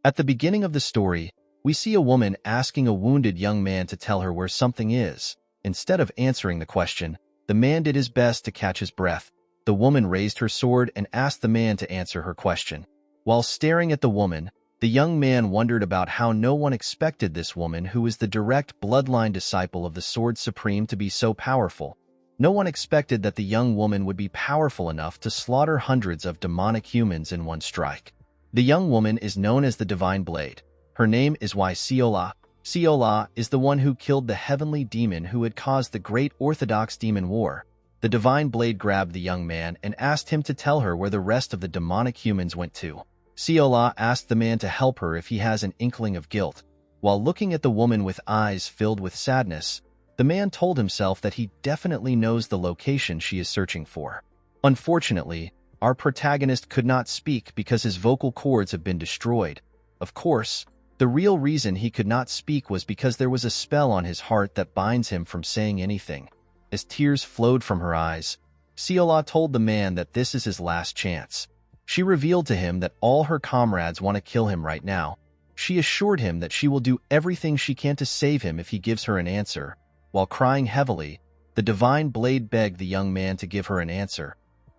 At the beginning of the story, we see a woman asking a wounded young man to tell her where something is. Instead of answering the question, the man did his best to catch his breath. The woman raised her sword and asked the man to answer her question. While staring at the woman, the young man wondered about how no one expected this woman, who is the direct bloodline disciple of the Sword Supreme, to be so powerful. No one expected that the young woman would be powerful enough to slaughter hundreds of demonic humans in one strike. The young woman is known as the Divine Blade. Her name is Siola. Siola is the one who killed the heavenly demon who had caused the Great Orthodox Demon War. The Divine Blade grabbed the young man and asked him to tell her where the rest of the demonic humans went to. Siola asked the man to help her if he has an inkling of guilt. While looking at the woman with eyes filled with sadness, the man told himself that he definitely knows the location she is searching for. Unfortunately, our protagonist could not speak because his vocal cords have been destroyed. Of course, the real reason he could not speak was because there was a spell on his heart that binds him from saying anything. As tears flowed from her eyes, Siola told the man that this is his last chance. She revealed to him that all her comrades want to kill him right now. She assured him that she will do everything she can to save him if he gives her an answer. While crying heavily, the Divine Blade begged the young man to give her an answer.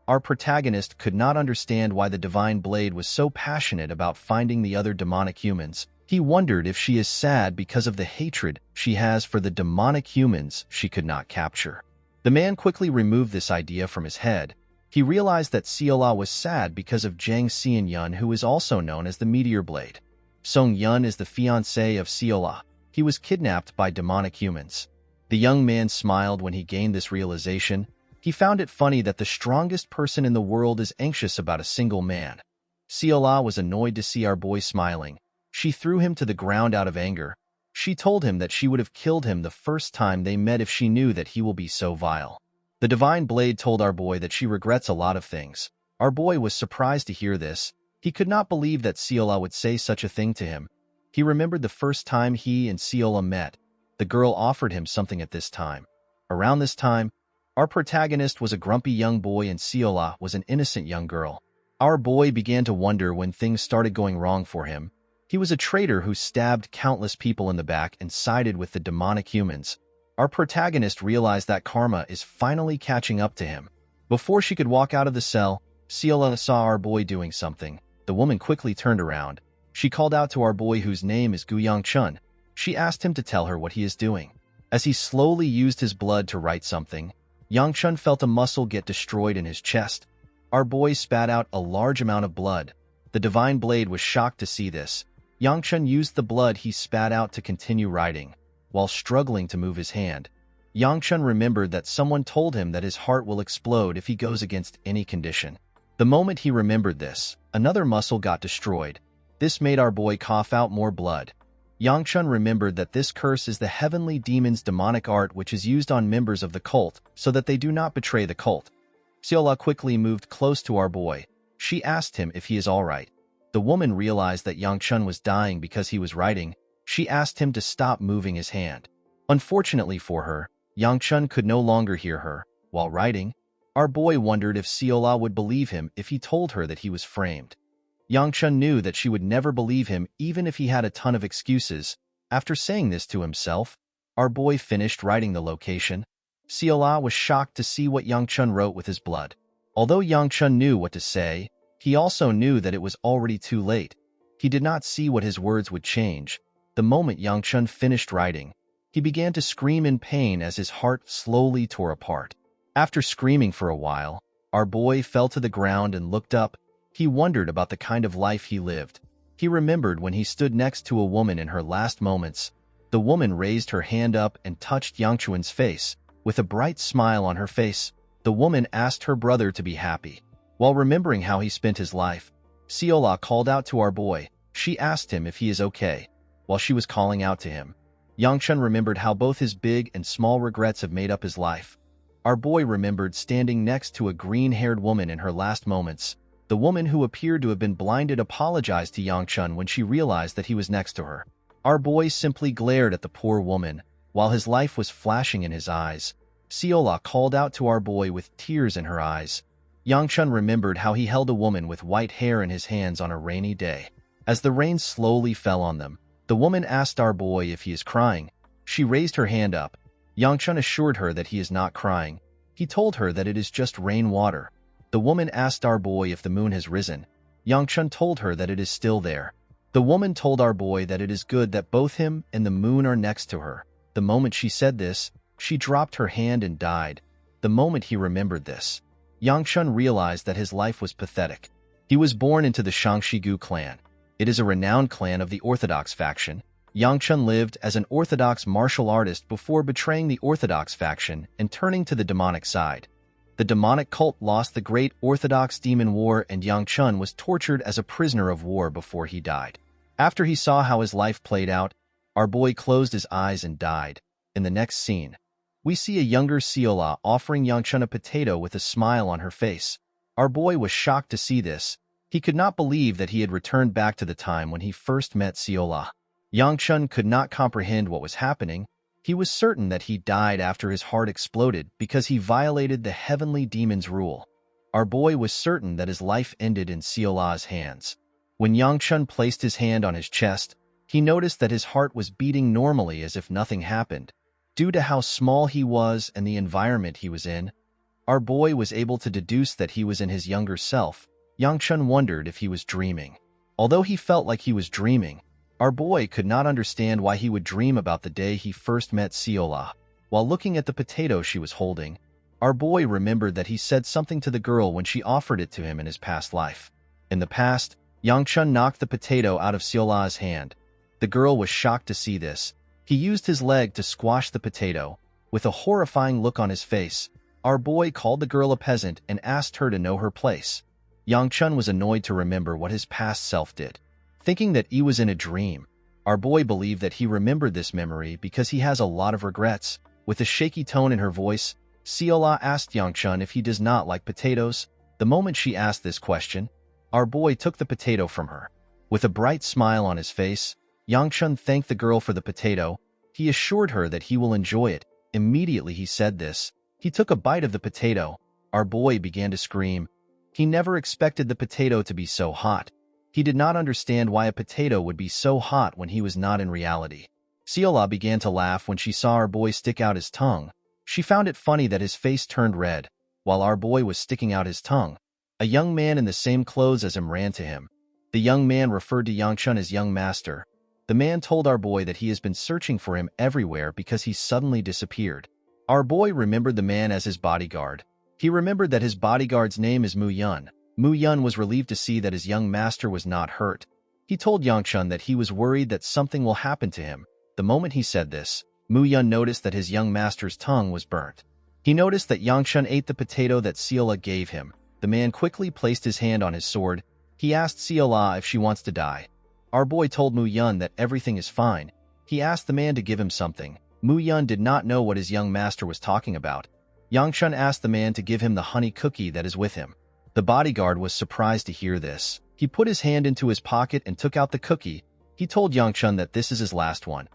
Our protagonist could not understand why the Divine Blade was so passionate about finding the other demonic humans. He wondered if she is sad because of the hatred she has for the demonic humans she could not capture. The man quickly removed this idea from his head. He realized that Siola was sad because of Jang Seon-yun, who is also known as the Meteor Blade. Song-yun is the fiancé of Siola. He was kidnapped by demonic humans. The young man smiled when he gained this realization. He found it funny that the strongest person in the world is anxious about a single man. Siola was annoyed to see our boy smiling. She threw him to the ground out of anger. She told him that she would have killed him the first time they met if she knew that he will be so vile. The Divine Blade told our boy that she regrets a lot of things. Our boy was surprised to hear this. He could not believe that Siola would say such a thing to him. He remembered the first time he and Siola met. The girl offered him something at this time. Around this time, our protagonist was a grumpy young boy and Siola was an innocent young girl. Our boy began to wonder when things started going wrong for him. He was a traitor who stabbed countless people in the back and sided with the demonic humans. Our protagonist realized that karma is finally catching up to him. Before she could walk out of the cell, Siola saw our boy doing something. The woman quickly turned around. She called out to our boy, whose name is Gu Yang-chun. She asked him to tell her what he is doing. As he slowly used his blood to write something, Yang-chun felt a muscle get destroyed in his chest. Our boy spat out a large amount of blood. The Divine Blade was shocked to see this. Yang-chun used the blood he spat out to continue writing. While struggling to move his hand, Yang-chun remembered that someone told him that his heart will explode if he goes against any condition. The moment he remembered this, another muscle got destroyed. This made our boy cough out more blood. Yang-chun remembered that this curse is the heavenly demon's demonic art, which is used on members of the cult so that they do not betray the cult. Siola quickly moved close to our boy. She asked him if he is all right. The woman realized that Yang-chun was dying because he was writing. She asked him to stop moving his hand. Unfortunately for her, Yang-chun could no longer hear her. While writing, our boy wondered if Siola would believe him if he told her that he was framed. Yang-chun knew that she would never believe him even if he had a ton of excuses. After saying this to himself, our boy finished writing the location. Siola was shocked to see what Yang-chun wrote with his blood. Although Yang-chun knew what to say, he also knew that it was already too late. He did not see what his words would change. The moment Yang-chun finished writing, he began to scream in pain as his heart slowly tore apart. After screaming for a while, our boy fell to the ground and looked up. He wondered about the kind of life he lived. He remembered when he stood next to a woman in her last moments. The woman raised her hand up and touched Yang-chun's face. With a bright smile on her face, the woman asked her brother to be happy. While remembering how he spent his life, Siola called out to our boy. She asked him if he is okay. While she was calling out to him, Yang-chun remembered how both his big and small regrets have made up his life. Our boy remembered standing next to a green-haired woman in her last moments. The woman who appeared to have been blinded apologized to Yang-chun when she realized that he was next to her. Our boy simply glared at the poor woman, while his life was flashing in his eyes. Siola called out to our boy with tears in her eyes. Yang-chun remembered how he held a woman with white hair in his hands on a rainy day. As the rain slowly fell on them, the woman asked our boy if he is crying. She raised her hand up. Yangchun assured her that he is not crying. He told her that it is just rainwater. The woman asked our boy if the moon has risen. Yangchun told her that it is still there. The woman told our boy that it is good that both him and the moon are next to her. The moment she said this, she dropped her hand and died. The moment he remembered this, Yangchun realized that his life was pathetic. He was born into the Shangshigu clan. It is a renowned clan of the Orthodox faction. Yangchun lived as an Orthodox martial artist before betraying the Orthodox faction and turning to the demonic side. The demonic cult lost the Great Orthodox Demon War, and Yangchun was tortured as a prisoner of war before he died. After he saw how his life played out, our boy closed his eyes and died. In the next scene, we see a younger Seola offering Yangchun a potato with a smile on her face. Our boy was shocked to see this. He could not believe that he had returned back to the time when he first met Seola. Yangchun could not comprehend what was happening. He was certain that he died after his heart exploded because he violated the heavenly demon's rule. Our boy was certain that his life ended in Seola's hands. When Yangchun placed his hand on his chest, he noticed that his heart was beating normally as if nothing happened. Due to how small he was and the environment he was in, our boy was able to deduce that he was in his younger self. Yangchun wondered if he was dreaming. Although he felt like he was dreaming, our boy could not understand why he would dream about the day he first met Seola. While looking at the potato she was holding, our boy remembered that he said something to the girl when she offered it to him in his past life. In the past, Yangchun knocked the potato out of Seola's hand. The girl was shocked to see this. He used his leg to squash the potato. With a horrifying look on his face, our boy called the girl a peasant and asked her to know her place. Yangchun was annoyed to remember what his past self did. Thinking that he was in a dream, our boy believed that he remembered this memory because he has a lot of regrets. With a shaky tone in her voice, Seola asked Yangchun if he does not like potatoes. The moment she asked this question, our boy took the potato from her. With a bright smile on his face, Yangchun thanked the girl for the potato. He assured her that he will enjoy it. Immediately he said this, he took a bite of the potato. Our boy began to scream. He never expected the potato to be so hot. He did not understand why a potato would be so hot when he was not in reality. Seola began to laugh when she saw our boy stick out his tongue. She found it funny that his face turned red, while our boy was sticking out his tongue. A young man in the same clothes as him ran to him. The young man referred to Yangchun as young master. The man told our boy that he has been searching for him everywhere because he suddenly disappeared. Our boy remembered the man as his bodyguard. He remembered that his bodyguard's name is Mu Yun. Mu Yun was relieved to see that his young master was not hurt. He told Yangchun that he was worried that something will happen to him. The moment he said this, Mu Yun noticed that his young master's tongue was burnt. He noticed that Yangchun ate the potato that Seola gave him. The man quickly placed his hand on his sword. He asked Seola if she wants to die. Our boy told Mu Yun that everything is fine. He asked the man to give him something. Mu Yun did not know what his young master was talking about. Yangchun asked the man to give him the honey cookie that is with him. The bodyguard was surprised to hear this. He put his hand into his pocket and took out the cookie. He told Yangchun that this is his last one.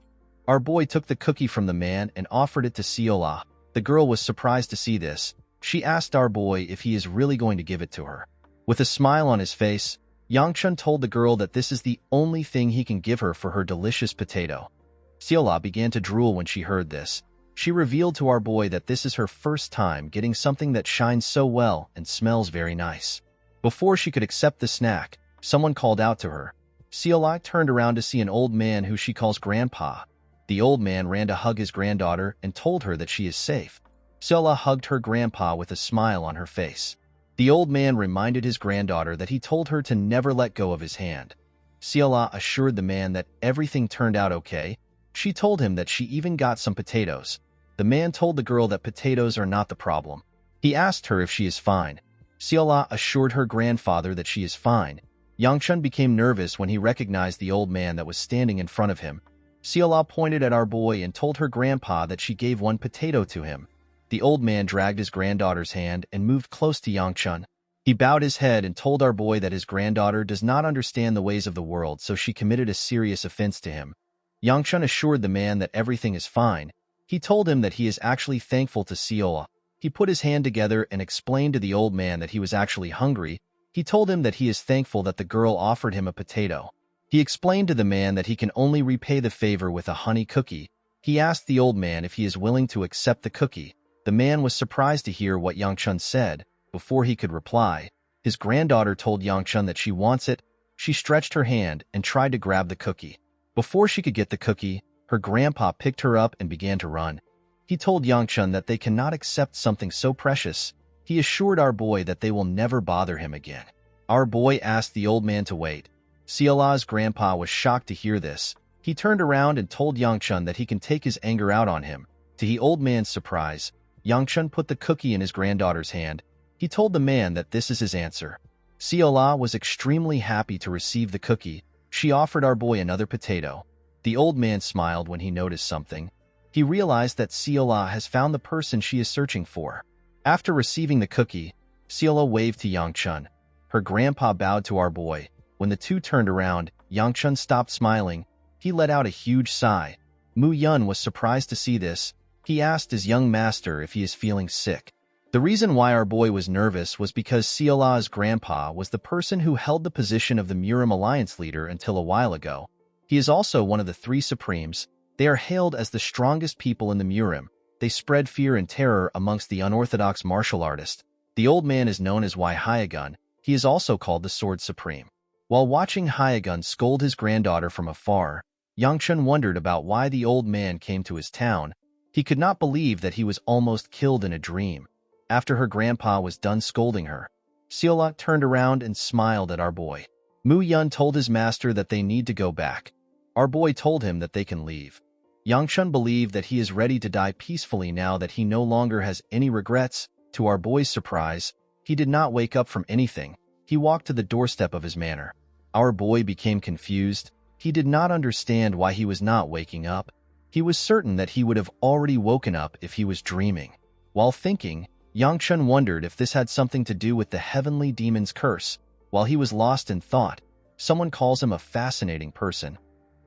Our boy took the cookie from the man and offered it to Seola. The girl was surprised to see this. She asked our boy if he is really going to give it to her. With a smile on his face, Yangchun told the girl that this is the only thing he can give her for her delicious potato. Seola began to drool when she heard this. She revealed to our boy that this is her first time getting something that shines so well and smells very nice. Before she could accept the snack, someone called out to her. Seola turned around to see an old man who she calls Grandpa. The old man ran to hug his granddaughter and told her that she is safe. Seola hugged her grandpa with a smile on her face. The old man reminded his granddaughter that he told her to never let go of his hand. Seola assured the man that everything turned out okay. She told him that she even got some potatoes. The man told the girl that potatoes are not the problem. He asked her if she is fine. Seola assured her grandfather that she is fine. Yangchun became nervous when he recognized the old man that was standing in front of him. Seola pointed at our boy and told her grandpa that she gave one potato to him. The old man dragged his granddaughter's hand and moved close to Yangchun. He bowed his head and told our boy that his granddaughter does not understand the ways of the world, so she committed a serious offense to him. Yangchun assured the man that everything is fine. He told him that he is actually thankful to Seola. He put his hand together and explained to the old man that he was actually hungry. He told him that he is thankful that the girl offered him a potato. He explained to the man that he can only repay the favor with a honey cookie. He asked the old man if he is willing to accept the cookie. The man was surprised to hear what Yangchun said. Before he could reply, his granddaughter told Yangchun that she wants it. She stretched her hand and tried to grab the cookie. Before she could get the cookie, her grandpa picked her up and began to run. He told Yangchun that they cannot accept something so precious. He assured our boy that they will never bother him again. Our boy asked the old man to wait. Siola's grandpa was shocked to hear this. He turned around and told Yangchun that he can take his anger out on him. To the old man's surprise, Yangchun put the cookie in his granddaughter's hand. He told the man that this is his answer. Siola was extremely happy to receive the cookie. She offered our boy another potato. The old man smiled when he noticed something. He realized that Siola has found the person she is searching for. After receiving the cookie, Siola waved to Yangchun. Her grandpa bowed to our boy. When the two turned around, Yangchun stopped smiling. He let out a huge sigh. Mu Yun was surprised to see this. He asked his young master if he is feeling sick. The reason why our boy was nervous was because Siola's grandpa was the person who held the position of the Murim Alliance leader until a while ago. He is also one of the three Supremes. They are hailed as the strongest people in the Murim. They spread fear and terror amongst the unorthodox martial artists. The old man is known as Hyagun. He is also called the Sword Supreme. While watching Hyagun scold his granddaughter from afar, Yangchun wondered about why the old man came to his town. He could not believe that he was almost killed in a dream. After her grandpa was done scolding her, Siola turned around and smiled at our boy. Mu Yun told his master that they need to go back. Our boy told him that they can leave. Yangchun believed that he is ready to die peacefully now that he no longer has any regrets. To our boy's surprise, he did not wake up from anything. He walked to the doorstep of his manor. Our boy became confused. He did not understand why he was not waking up. He was certain that he would have already woken up if he was dreaming. While thinking, Yangchun wondered if this had something to do with the heavenly demon's curse. While he was lost in thought, someone calls him a fascinating person.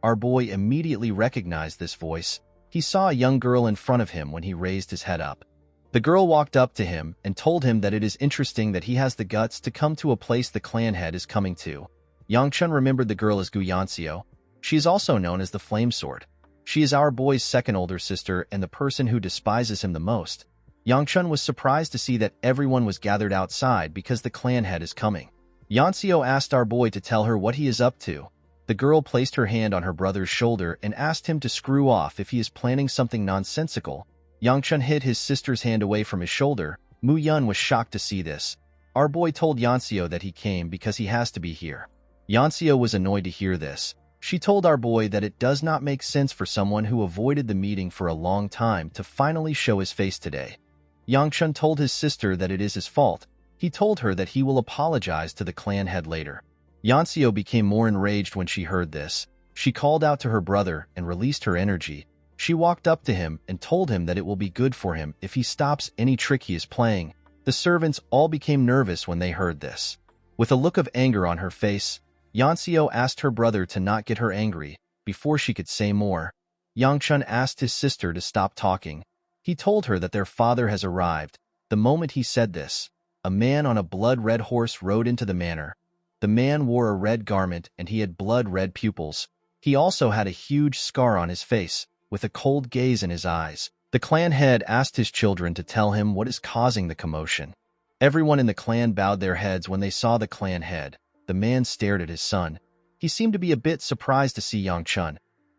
Our boy immediately recognized this voice. He saw a young girl in front of him when he raised his head up. The girl walked up to him and told him that it is interesting that he has the guts to come to a place the clan head is coming to. Yangchun remembered the girl as Gu Yanxiu. She is also known as the Flame Sword. She is our boy's second older sister and the person who despises him the most. Yangchun was surprised to see that everyone was gathered outside because the clan head is coming. Yanxiu asked our boy to tell her what he is up to. The girl placed her hand on her brother's shoulder and asked him to screw off if he is planning something nonsensical. Yangchun hid his sister's hand away from his shoulder. Mu Yun was shocked to see this. Our boy told Yanxiu that he came because he has to be here. Yanxiu was annoyed to hear this. She told our boy that it does not make sense for someone who avoided the meeting for a long time to finally show his face today. Yangchun told his sister that it is his fault. He told her that he will apologize to the clan head later. Yanxiu became more enraged when she heard this. She called out to her brother and released her energy. She walked up to him and told him that it will be good for him if he stops any trick he is playing. The servants all became nervous when they heard this. With a look of anger on her face, Yanxiu asked her brother to not get her angry. Before she could say more, Yangchun asked his sister to stop talking. He told her that their father has arrived. The moment he said this, a man on a blood-red horse rode into the manor. The man wore a red garment and he had blood-red pupils. He also had a huge scar on his face, with a cold gaze in his eyes. The clan head asked his children to tell him what is causing the commotion. Everyone in the clan bowed their heads when they saw the clan head. The man stared at his son. He seemed to be a bit surprised to see Yangchun.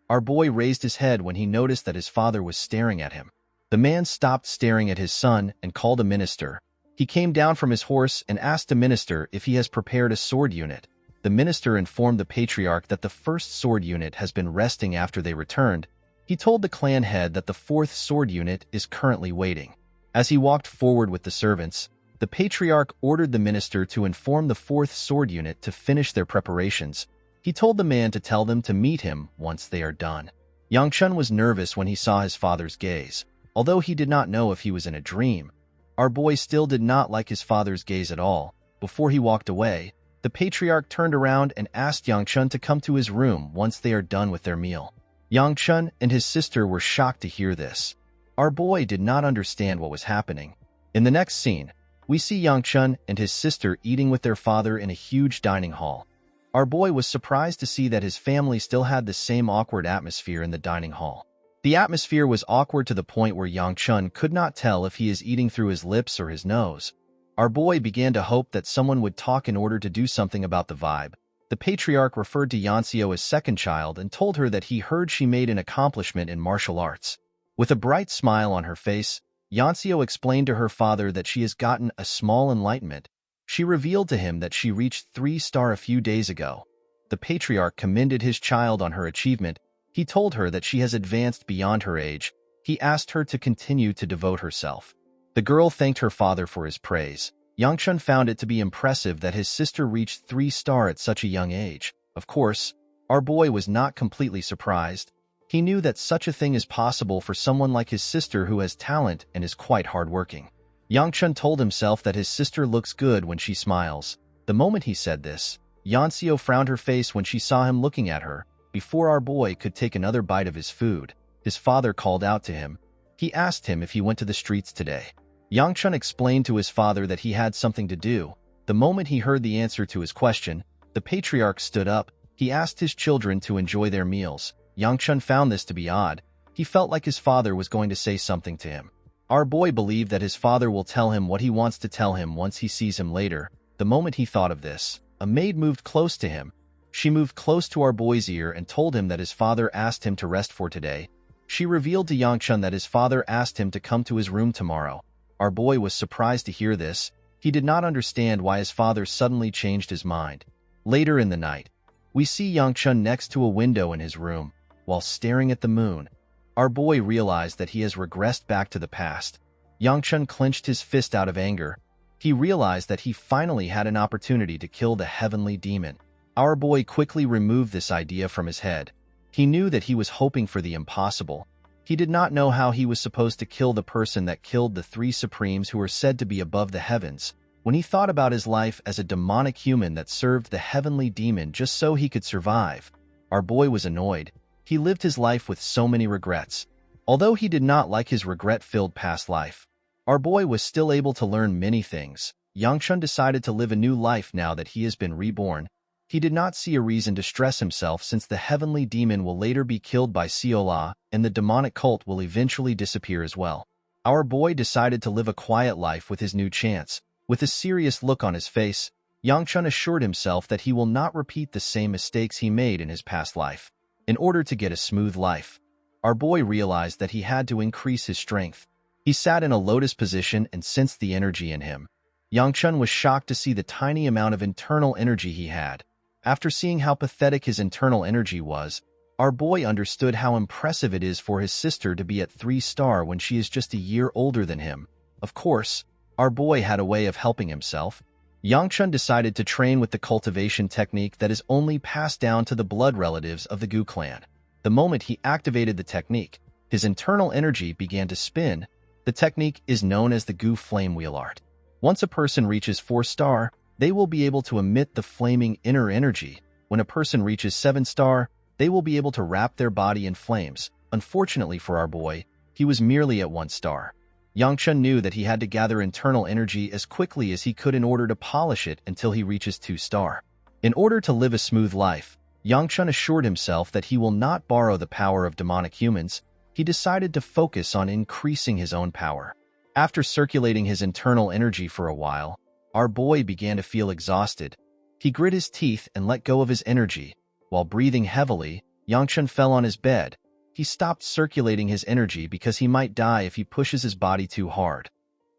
Our boy raised his head when he noticed that his father was staring at him. The man stopped staring at his son and called a minister. He came down from his horse and asked the minister if he has prepared a sword unit. The minister informed the patriarch that the first sword unit has been resting after they returned. He told the clan head that the fourth sword unit is currently waiting. As he walked forward with the servants, the patriarch ordered the minister to inform the fourth sword unit to finish their preparations. He told the man to tell them to meet him once they are done. Yangchun was nervous when he saw his father's gaze. Although he did not know if he was in a dream, our boy still did not like his father's gaze at all. Before he walked away, the patriarch turned around and asked Yangchun to come to his room once they are done with their meal. Yangchun and his sister were shocked to hear this. Our boy did not understand what was happening. In the next scene, we see Yangchun and his sister eating with their father in a huge dining hall. Our boy was surprised to see that his family still had the same awkward atmosphere in the dining hall. The atmosphere was awkward to the point where Yang Chun could not tell if he is eating through his lips or his nose. Our boy began to hope that someone would talk in order to do something about the vibe. The patriarch referred to Yanxio as second child and told her that he heard she made an accomplishment in martial arts. With a bright smile on her face, Yanxio explained to her father that she has gotten a small enlightenment. She revealed to him that she reached 3-star a few days ago. The patriarch commended his child on her achievement. He told her that she has advanced beyond her age. He asked her to continue to devote herself. The girl thanked her father for his praise. Yangchun found it to be impressive that his sister reached 3-star at such a young age. Of course, our boy was not completely surprised. He knew that such a thing is possible for someone like his sister who has talent and is quite hardworking. Yangchun told himself that his sister looks good when she smiles. The moment he said this, Yanxio frowned her face when she saw him looking at her. Before our boy could take another bite of his food, his father called out to him. He asked him if he went to the streets today. Yangchun explained to his father that he had something to do. The moment he heard the answer to his question, the patriarch stood up. He asked his children to enjoy their meals. Yangchun found this to be odd. He felt like his father was going to say something to him. Our boy believed that his father will tell him what he wants to tell him once he sees him later. The moment he thought of this, a maid moved close to him. She moved close to our boy's ear and told him that his father asked him to rest for today. She revealed to Yangchun that his father asked him to come to his room tomorrow. Our boy was surprised to hear this. He did not understand why his father suddenly changed his mind. Later in the night, we see Yangchun next to a window in his room, while staring at the moon. Our boy realized that he has regressed back to the past. Yangchun clenched his fist out of anger. He realized that he finally had an opportunity to kill the heavenly demon. Our boy quickly removed this idea from his head. He knew that he was hoping for the impossible. He did not know how he was supposed to kill the person that killed the 3 supremes who were said to be above the heavens. When he thought about his life as a demonic human that served the heavenly demon just so he could survive, our boy was annoyed. He lived his life with so many regrets. Although he did not like his regret-filled past life, our boy was still able to learn many things. Yangchun decided to live a new life now that he has been reborn. He did not see a reason to stress himself since the heavenly demon will later be killed by Siola and the demonic cult will eventually disappear as well. Our boy decided to live a quiet life with his new chance. With a serious look on his face, Yangchun assured himself that he will not repeat the same mistakes he made in his past life. In order to get a smooth life, our boy realized that he had to increase his strength. He sat in a lotus position and sensed the energy in him. Yangchun was shocked to see the tiny amount of internal energy he had. After seeing how pathetic his internal energy was, our boy understood how impressive it is for his sister to be at 3-star when she is just a year older than him. Of course, our boy had a way of helping himself. Yangchun decided to train with the cultivation technique that is only passed down to the blood relatives of the Gu clan. The moment he activated the technique, his internal energy began to spin. The technique is known as the Gu flame wheel art. Once a person reaches 4-star, they will be able to emit the flaming inner energy. When a person reaches 7-star, they will be able to wrap their body in flames. Unfortunately for our boy, he was merely at 1-star. Yangchun knew that he had to gather internal energy as quickly as he could in order to polish it until he reaches 2-star. In order to live a smooth life, Yangchun assured himself that he will not borrow the power of demonic humans. He decided to focus on increasing his own power. After circulating his internal energy for a while, our boy began to feel exhausted. He grit his teeth and let go of his energy. While breathing heavily, Yangchun fell on his bed. He stopped circulating his energy because he might die if he pushes his body too hard.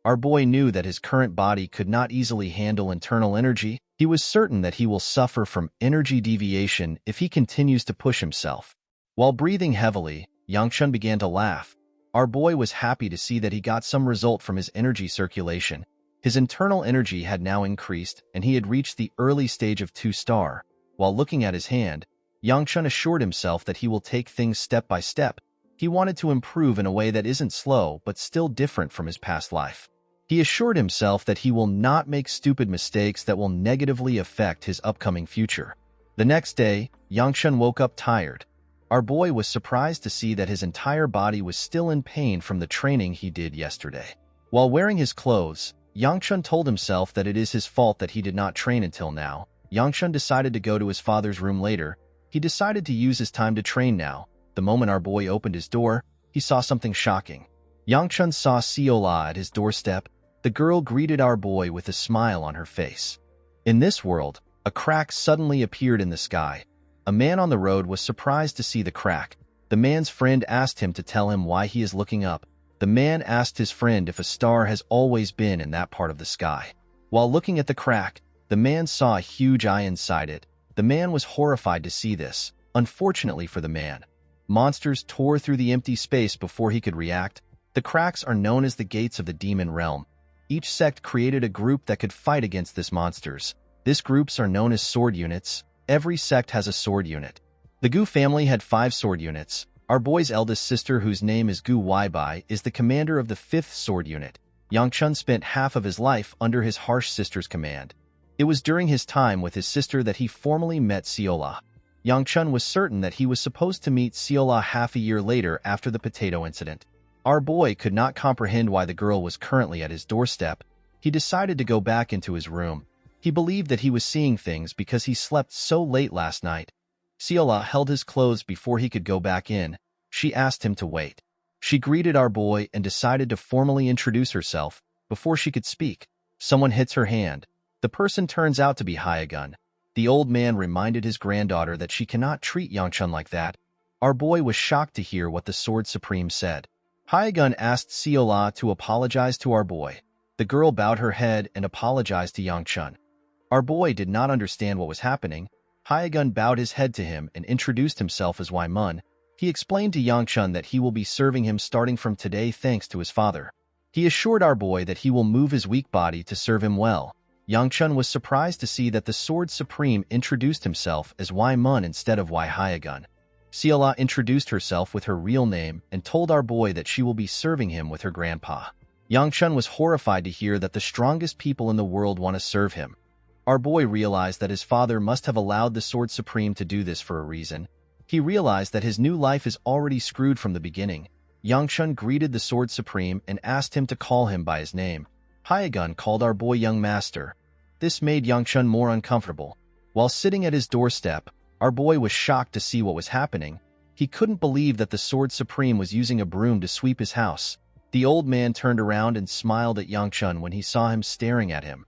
Our boy knew that his current body could not easily handle internal energy. He was certain that he will suffer from energy deviation if he continues to push himself. While breathing heavily, Yangchun began to laugh. Our boy was happy to see that he got some result from his energy circulation. His internal energy had now increased, and he had reached the early stage of 2-star. While looking at his hand, Yangchun assured himself that he will take things step by step. He wanted to improve in a way that isn't slow but still different from his past life. He assured himself that he will not make stupid mistakes that will negatively affect his upcoming future. The next day, Yangchun woke up tired. Our boy was surprised to see that his entire body was still in pain from the training he did yesterday. While wearing his clothes, Yangchun told himself that it is his fault that he did not train until now. Yangchun decided to go to his father's room later. He decided to use his time to train now. The moment our boy opened his door, he saw something shocking. Yangchun saw Seola at his doorstep. The girl greeted our boy with a smile on her face. In this world, a crack suddenly appeared in the sky. A man on the road was surprised to see the crack. The man's friend asked him to tell him why he is looking up. The man asked his friend if a star has always been in that part of the sky. While looking at the crack, the man saw a huge eye inside it. The man was horrified to see this. Unfortunately for the man, monsters tore through the empty space before he could react. The cracks are known as the gates of the demon realm. Each sect created a group that could fight against these monsters. These groups are known as sword units. Every sect has a sword unit. The Gu family had 5 sword units. Our boy's eldest sister, whose name is Gu Weibai, is the commander of the 5th sword unit. Yangchun spent half of his life under his harsh sister's command. It was during his time with his sister that he formally met Seola. Yangchun was certain that he was supposed to meet Seola half a year later after the potato incident. Our boy could not comprehend why the girl was currently at his doorstep. He decided to go back into his room. He believed that he was seeing things because he slept so late last night. Seola held his clothes before he could go back in. She asked him to wait. She greeted our boy and decided to formally introduce herself. Before she could speak, someone hits her hand. The person turns out to be Hyagun. The old man reminded his granddaughter that she cannot treat Yangchun like that. Our boy was shocked to hear what the Sword Supreme said. Hyagun asked Seola to apologize to our boy. The girl bowed her head and apologized to Yangchun. Our boy did not understand what was happening. Hyagun bowed his head to him and introduced himself as Waimun. He explained to Yangchun that he will be serving him starting from today thanks to his father. He assured our boy that he will move his weak body to serve him well. Yangchun was surprised to see that the Sword Supreme introduced himself as Waimun instead of Wai Hyagun. Seola introduced herself with her real name and told our boy that she will be serving him with her grandpa. Yangchun was horrified to hear that the strongest people in the world want to serve him. Our boy realized that his father must have allowed the Sword Supreme to do this for a reason. He realized that his new life is already screwed from the beginning. Yangchun greeted the Sword Supreme and asked him to call him by his name. Hyagun called our boy young master. This made Yangchun more uncomfortable. While sitting at his doorstep, our boy was shocked to see what was happening. He couldn't believe that the Sword Supreme was using a broom to sweep his house. The old man turned around and smiled at Yangchun when he saw him staring at him.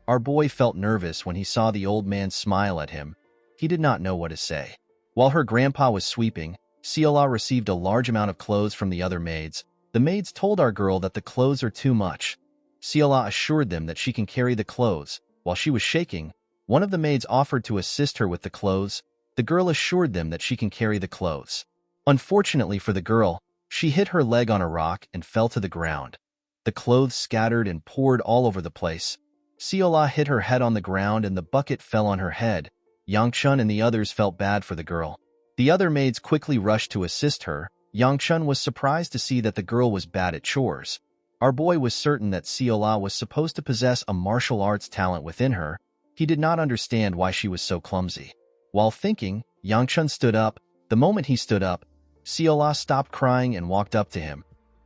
Our boy felt nervous when he saw the old man smile at him. He did not know what to say. While her grandpa was sweeping, Seola received a large amount of clothes from the other maids. The maids told our girl that the clothes are too much. Seola assured them that she can carry the clothes. While she was shaking, one of the maids offered to assist her with the clothes. The girl assured them that she can carry the clothes. Unfortunately for the girl, she hit her leg on a rock and fell to the ground. The clothes scattered and poured all over the place. Seola hit her head on the ground and the bucket fell on her head. Yangchun and the others felt bad for the girl. The other maids quickly rushed to assist her. Yangchun was surprised to see that the girl was bad at chores. Our boy was certain that Seola was supposed to possess a martial arts talent within her. He did not understand why she was so clumsy. While thinking, Yangchun stood up. The moment he stood up, Seola stopped crying and walked up to him.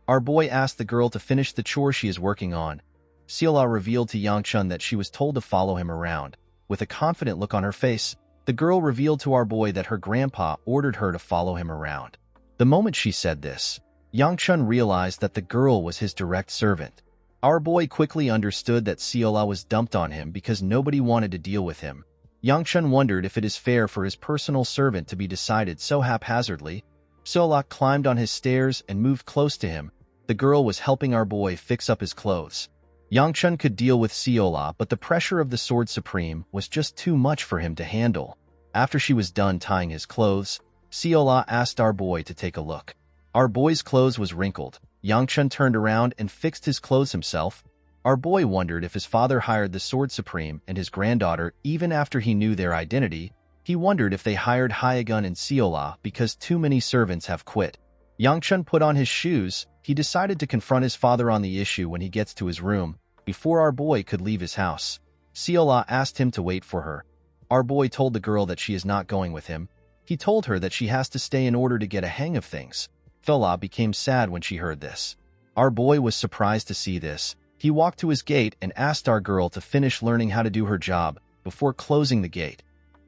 Our boy asked the girl to finish the chore she is working on. Seola revealed to Yangchun that she was told to follow him around. With a confident look on her face, the girl revealed to our boy that her grandpa ordered her to follow him around. The moment she said this, Yangchun realized that the girl was his direct servant. Our boy quickly understood that Seola was dumped on him because nobody wanted to deal with him. Yangchun wondered if it is fair for his personal servant to be decided so haphazardly. Seola climbed on his stairs and moved close to him. The girl was helping our boy fix up his clothes. Yangchun could deal with Seola, but the pressure of the Sword Supreme was just too much for him to handle. After she was done tying his clothes, Seola asked our boy to take a look. Our boy's clothes was wrinkled. Yangchun turned around and fixed his clothes himself. Our boy wondered if his father hired the Sword Supreme and his granddaughter even after he knew their identity. He wondered if they hired Hyagun and Seola because too many servants have quit. Yangchun put on his shoes. He decided to confront his father on the issue when he gets to his room, before our boy could leave his house. Seola asked him to wait for her. Our boy told the girl that she is not going with him. He told her that she has to stay in order to get a hang of things. Seola became sad when she heard this. Our boy was surprised to see this. He walked to his gate and asked our girl to finish learning how to do her job before closing the gate.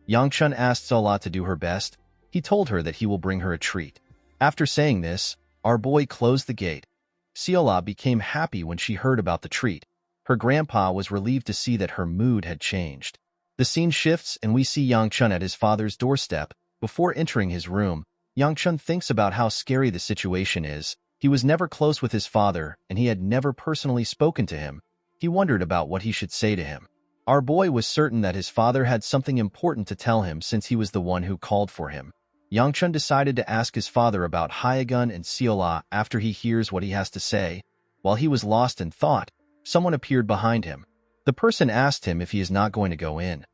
Yangchun asked Seola to do her best. He told her that he will bring her a treat. After saying this, our boy closed the gate. Seola became happy when she heard about the treat. Her grandpa was relieved to see that her mood had changed. The scene shifts and we see Yangchun at his father's doorstep. Before entering his room, Yangchun thinks about how scary the situation is. He was never close with his father, and he had never personally spoken to him. He wondered about what he should say to him. Our boy was certain that his father had something important to tell him since he was the one who called for him. Yangchun decided to ask his father about Hyegun and Seola after he hears what he has to say. While he was lost in thought, someone appeared behind him. The person asked him if he is not going to go in.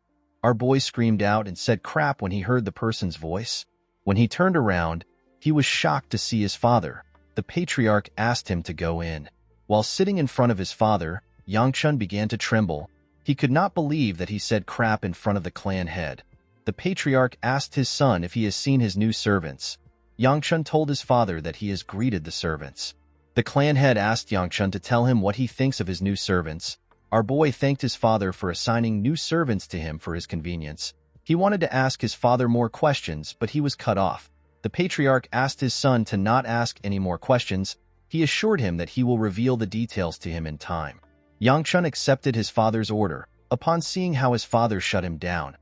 Our boy screamed out and said crap when he heard the person's voice. When he turned around, he was shocked to see his father. The patriarch asked him to go in. While sitting in front of his father, Yangchun began to tremble. He could not believe that he said crap in front of the clan head. The patriarch asked his son if he has seen his new servants. Yangchun told his father that he has greeted the servants. The clan head asked Yangchun to tell him what he thinks of his new servants. Our boy thanked his father for assigning new servants to him for his convenience. He wanted to ask his father more questions, but he was cut off. The patriarch asked his son to not ask any more questions. He assured him that he will reveal the details to him in time. Yangchun accepted his father's order. Upon seeing how his father shut him down,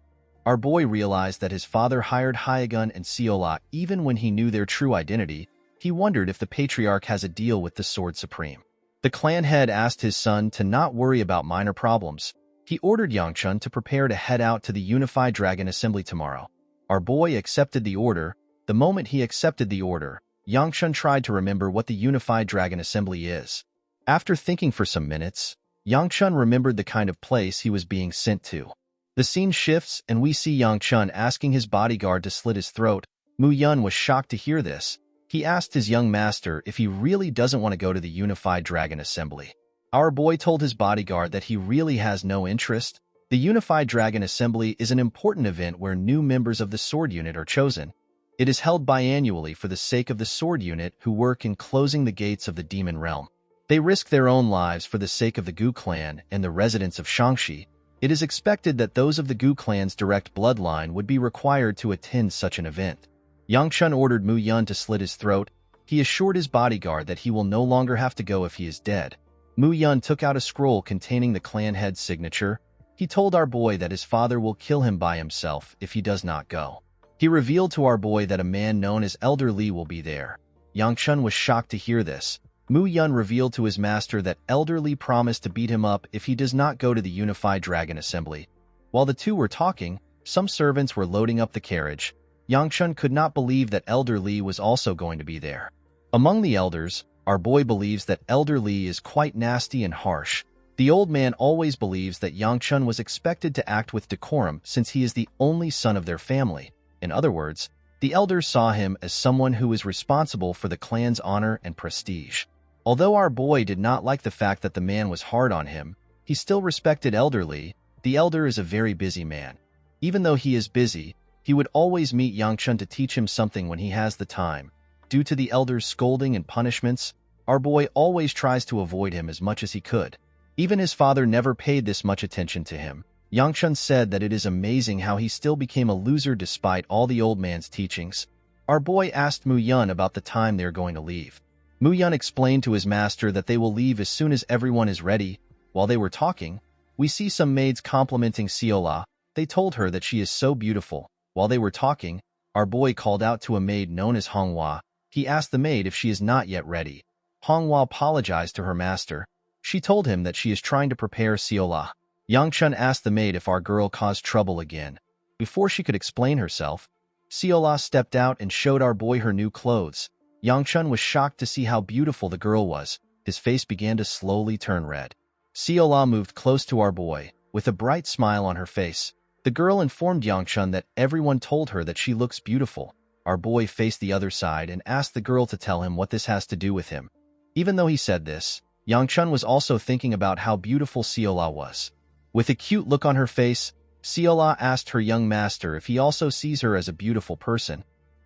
our boy realized that his father hired Hyegun and Seola even when he knew their true identity. He wondered if the patriarch has a deal with the Sword Supreme. The clan head asked his son to not worry about minor problems. He ordered Yangchun to prepare to head out to the Unified Dragon Assembly tomorrow. Our boy accepted the order. The moment he accepted the order, Yangchun tried to remember what the Unified Dragon Assembly is. After thinking for some minutes, Yangchun remembered the kind of place he was being sent to. The scene shifts and we see Yangchun asking his bodyguard to slit his throat. Mu Yun was shocked to hear this. He asked his young master if he really doesn't want to go to the Unified Dragon Assembly. Our boy told his bodyguard that he really has no interest. The Unified Dragon Assembly is an important event where new members of the Sword Unit are chosen. It is held biannually for the sake of the Sword Unit who work in closing the gates of the Demon Realm. They risk their own lives for the sake of the Gu clan and the residents of Shangxi. It is expected that those of the Gu clan's direct bloodline would be required to attend such an event. Yangchun ordered Mu Yun to slit his throat. He assured his bodyguard that he will no longer have to go if he is dead. Mu Yun took out a scroll containing the clan head's signature. He told our boy that his father will kill him by himself if he does not go. He revealed to our boy that a man known as Elder Li will be there. Yangchun was shocked to hear this. Mu Yun revealed to his master that Elder Li promised to beat him up if he does not go to the Unified Dragon Assembly. While the two were talking, some servants were loading up the carriage. Yangchun could not believe that Elder Li was also going to be there. Among the elders, our boy believes that Elder Li is quite nasty and harsh. The old man always believes that Yangchun was expected to act with decorum since he is the only son of their family. In other words, the elders saw him as someone who is responsible for the clan's honor and prestige. Although our boy did not like the fact that the man was hard on him, he still respected Elder Li. The elder is a very busy man. Even though he is busy, he would always meet Yangchun to teach him something when he has the time. Due to the elder's scolding and punishments, our boy always tries to avoid him as much as he could. Even his father never paid this much attention to him. Yangchun said that it is amazing how he still became a loser despite all the old man's teachings. Our boy asked Mu Yun about the time they are going to leave. Mu Yun explained to his master that they will leave as soon as everyone is ready. While they were talking, we see some maids complimenting Seola. They told her that she is so beautiful. While they were talking, our boy called out to a maid known as Honghua. He asked the maid if she is not yet ready. Honghua apologized to her master. She told him that she is trying to prepare Seola. Yangchun asked the maid if our girl caused trouble again. Before she could explain herself, Seola stepped out and showed our boy her new clothes. Yangchun was shocked to see how beautiful the girl was. His face began to slowly turn red. Seola moved close to our boy, with a bright smile on her face. The girl informed Yangchun that everyone told her that she looks beautiful. Our boy faced the other side and asked the girl to tell him what this has to do with him. Even though he said this, Yangchun was also thinking about how beautiful Seola was. With a cute look on her face, Seola asked her young master if he also sees her as a beautiful person.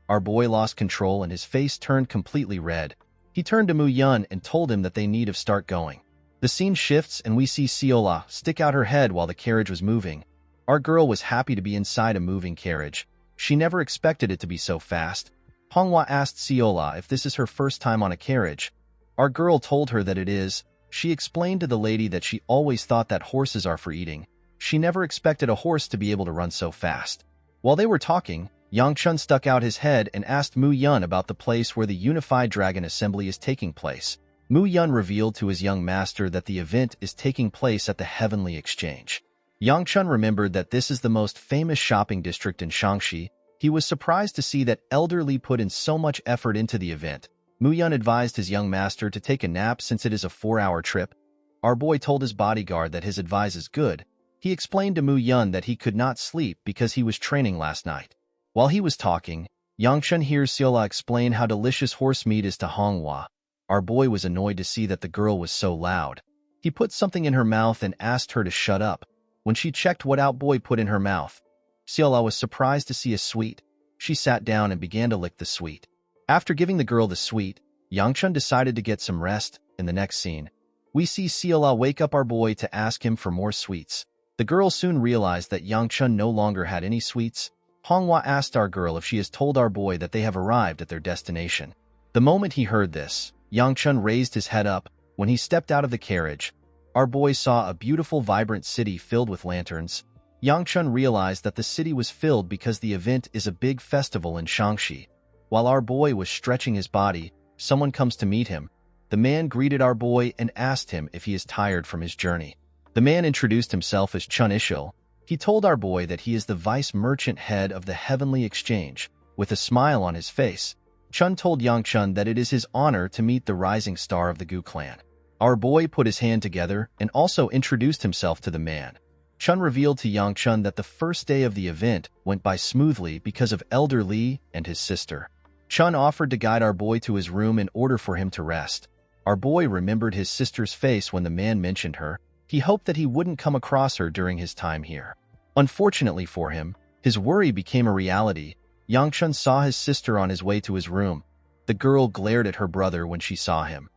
Our boy lost control and his face turned completely red. He turned to Mu Yun and told him that they need to start going. The scene shifts and we see Seola stick out her head while the carriage was moving. Our girl was happy to be inside a moving carriage. She never expected it to be so fast. Manhwa asked Seola if this is her first time on a carriage. Our girl told her that it is. She explained to the lady that she always thought that horses are for eating. She never expected a horse to be able to run so fast. While they were talking, Yangchun stuck out his head and asked Mu Yun about the place where the Unified Dragon Assembly is taking place. Mu Yun revealed to his young master that the event is taking place at the Heavenly Exchange. Yangchun remembered that this is the most famous shopping district in Shaanxi. He was surprised to see that Elder Li put in so much effort into the event. Mu Yun advised his young master to take a nap since it is a 4-hour trip. Our boy told his bodyguard that his advice is good. He explained to Mu Yun that he could not sleep because he was training last night. While he was talking, Yangchun hears Seola explain how delicious horse meat is to Manhwa. Our boy was annoyed to see that the girl was so loud. He put something in her mouth and asked her to shut up. When she checked what our boy put in her mouth, Seola was surprised to see a sweet. She sat down and began to lick the sweet. After giving the girl the sweet, Yangchun decided to get some rest. In the next scene, we see Seola wake up our boy to ask him for more sweets. The girl soon realized that Yangchun no longer had any sweets. Manhwa asked our girl if she has told our boy that they have arrived at their destination. The moment he heard this, Yangchun raised his head up. When he stepped out of the carriage, our boy saw a beautiful, vibrant city filled with lanterns. Yangchun realized that the city was filled because the event is a big festival in Shaanxi. While our boy was stretching his body, someone comes to meet him. The man greeted our boy and asked him if he is tired from his journey. The man introduced himself as Chun Ishil. He told our boy that he is the vice merchant head of the Heavenly Exchange. With a smile on his face, Chun told Yangchun that it is his honor to meet the rising star of the Gu clan. Our boy put his hand together and also introduced himself to the man. Chun revealed to Yangchun that the first day of the event went by smoothly because of Elder Li and his sister. Chun offered to guide our boy to his room in order for him to rest. Our boy remembered his sister's face when the man mentioned her. He hoped that he wouldn't come across her during his time here. Unfortunately for him, his worry became a reality. Yangchun saw his sister on his way to his room. The girl glared at her brother when she saw him.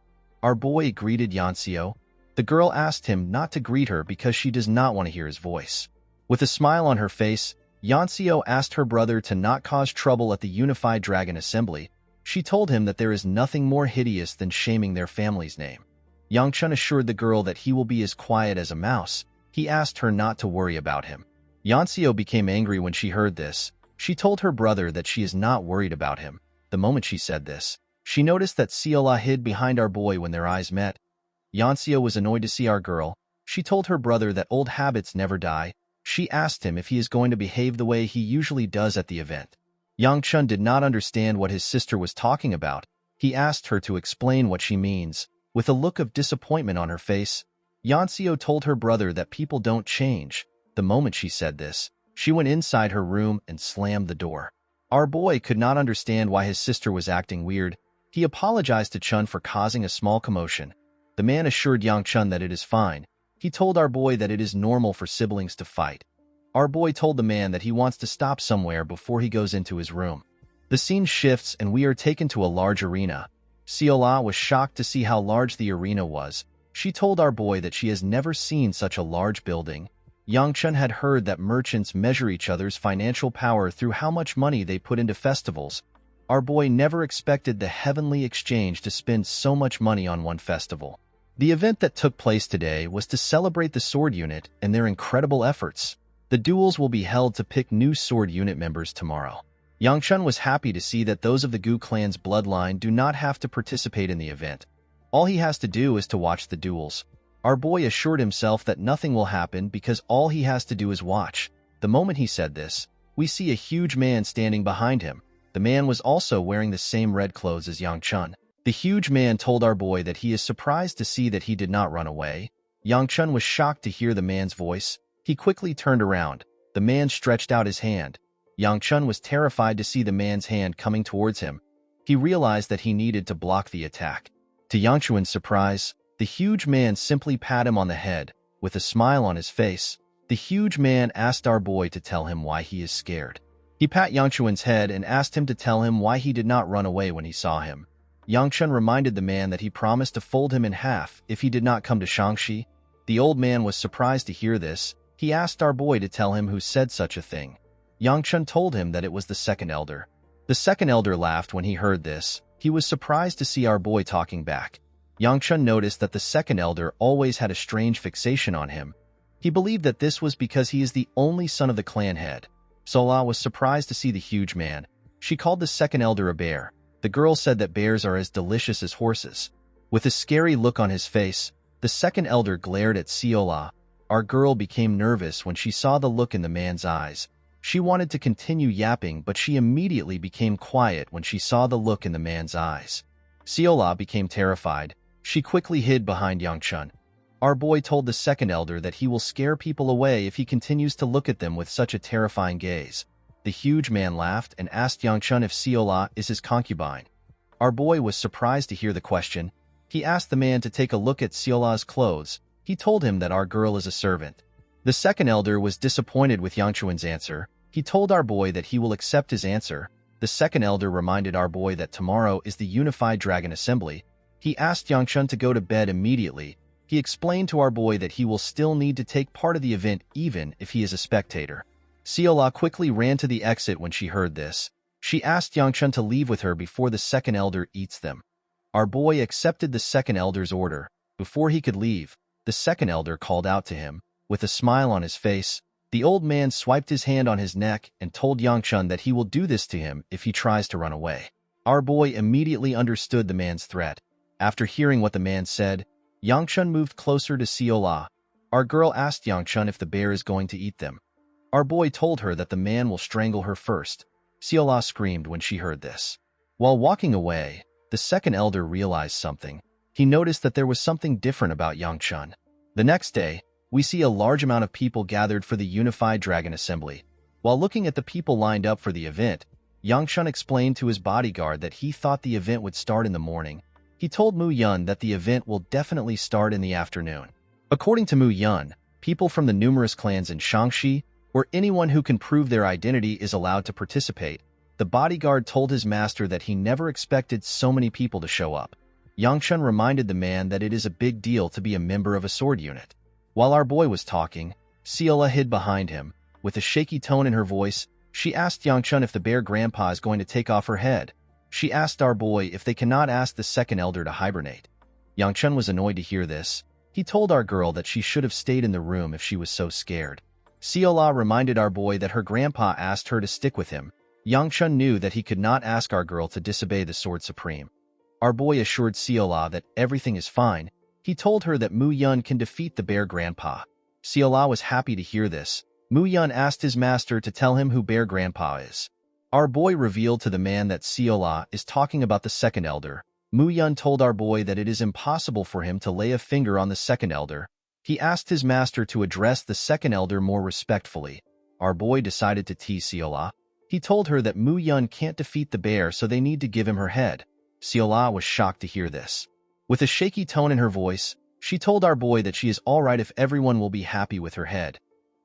Our boy greeted Yanxio. The girl asked him not to greet her because she does not want to hear his voice. With a smile on her face, Yanxio asked her brother to not cause trouble at the Unified Dragon Assembly. She told him that there is nothing more hideous than shaming their family's name. Yangchun assured the girl that he will be as quiet as a mouse. He asked her not to worry about him. Yanxio became angry when she heard this. She told her brother that she is not worried about him. The moment she said this, she noticed that Seola hid behind our boy when their eyes met. Yanxio was annoyed to see our girl. She told her brother that old habits never die. She asked him if he is going to behave the way he usually does at the event. Yangchun did not understand what his sister was talking about. He asked her to explain what she means. With a look of disappointment on her face, Yanxio told her brother that people don't change. The moment she said this, she went inside her room and slammed the door. Our boy could not understand why his sister was acting weird. He apologized to Chun for causing a small commotion. The man assured Yangchun that it is fine. He told our boy that it is normal for siblings to fight. Our boy told the man that he wants to stop somewhere before he goes into his room. The scene shifts and we are taken to a large arena. Seola was shocked to see how large the arena was. She told our boy that she has never seen such a large building. Yangchun had heard that merchants measure each other's financial power through how much money they put into festivals. Our boy never expected the Heavenly Exchange to spend so much money on one festival. The event that took place today was to celebrate the sword unit and their incredible efforts. The duels will be held to pick new sword unit members tomorrow. Yangchun was happy to see that those of the Gu clan's bloodline do not have to participate in the event. All he has to do is to watch the duels. Our boy assured himself that nothing will happen because all he has to do is watch. The moment he said this, we see a huge man standing behind him. The man was also wearing the same red clothes as Yangchun. The huge man told our boy that he is surprised to see that he did not run away. Yangchun was shocked to hear the man's voice. He quickly turned around. The man stretched out his hand. Yangchun was terrified to see the man's hand coming towards him. He realized that he needed to block the attack. To Yangchun's surprise, the huge man simply pat him on the head. With a smile on his face, the huge man asked our boy to tell him why he is scared. He pat Yangchun's head and asked him to tell him why he did not run away when he saw him. Yangchun reminded the man that he promised to fold him in half if he did not come to Shaanxi. The old man was surprised to hear this. He asked our boy to tell him who said such a thing. Yangchun told him that it was the second elder. The second elder laughed when he heard this. He was surprised to see our boy talking back. Yangchun noticed that the second elder always had a strange fixation on him. He believed that this was because he is the only son of the clan head. Sola was surprised to see the huge man. She called the second elder a bear. The girl said that bears are as delicious as horses. With a scary look on his face, the second elder glared at Siola. Our girl became nervous when she saw the look in the man's eyes. She wanted to continue yapping, but she immediately became quiet when she saw the look in the man's eyes. Siola became terrified. She quickly hid behind Yangchun. Our boy told the second elder that he will scare people away if he continues to look at them with such a terrifying gaze. The huge man laughed and asked Yangchun if Siola is his concubine. Our boy was surprised to hear the question. He asked the man to take a look at Siola's clothes. He told him that our girl is a servant. The second elder was disappointed with Yangchun's answer. He told our boy that he will accept his answer. The second elder reminded our boy that tomorrow is the Unified Dragon Assembly. He asked Yangchun to go to bed immediately. He explained to our boy that he will still need to take part of the event even if he is a spectator. Siola quickly ran to the exit when she heard this. She asked Yangchun to leave with her before the second elder eats them. Our boy accepted the second elder's order. Before he could leave, the second elder called out to him. With a smile on his face, the old man swiped his hand on his neck and told Yangchun that he will do this to him if he tries to run away. Our boy immediately understood the man's threat. After hearing what the man said, Yangchun moved closer to Siola. Our girl asked Yangchun if the bear is going to eat them. Our boy told her that the man will strangle her first. Siola screamed when she heard this. While walking away, the second elder realized something. He noticed that there was something different about Yangchun. The next day, we see a large amount of people gathered for the Unified Dragon Assembly. While looking at the people lined up for the event, Yangchun explained to his bodyguard that he thought the event would start in the morning. He told Mu Yun that the event will definitely start in the afternoon. According to Mu Yun, people from the numerous clans in Shangxi, or anyone who can prove their identity, is allowed to participate. The bodyguard told his master that he never expected so many people to show up. Yangchun reminded the man that it is a big deal to be a member of a sword unit. While our boy was talking, Siola hid behind him. With a shaky tone in her voice, she asked Yangchun if the bear grandpa is going to take off her head. She asked our boy if they cannot ask the second elder to hibernate. Yangchun was annoyed to hear this. He told our girl that she should have stayed in the room if she was so scared. Siola reminded our boy that her grandpa asked her to stick with him. Yangchun knew that he could not ask our girl to disobey the Sword Supreme. Our boy assured Siola that everything is fine. He told her that Mu Yun can defeat the bear grandpa. Siola was happy to hear this. Mu Yun asked his master to tell him who bear grandpa is. Our boy revealed to the man that Siola is talking about the second elder. Mu Yun told our boy that it is impossible for him to lay a finger on the second elder. He asked his master to address the second elder more respectfully. Our boy decided to tease Siola. He told her that Mu Yun can't defeat the bear, so they need to give him her head. Siola was shocked to hear this. With a shaky tone in her voice, she told our boy that she is all right if everyone will be happy with her head.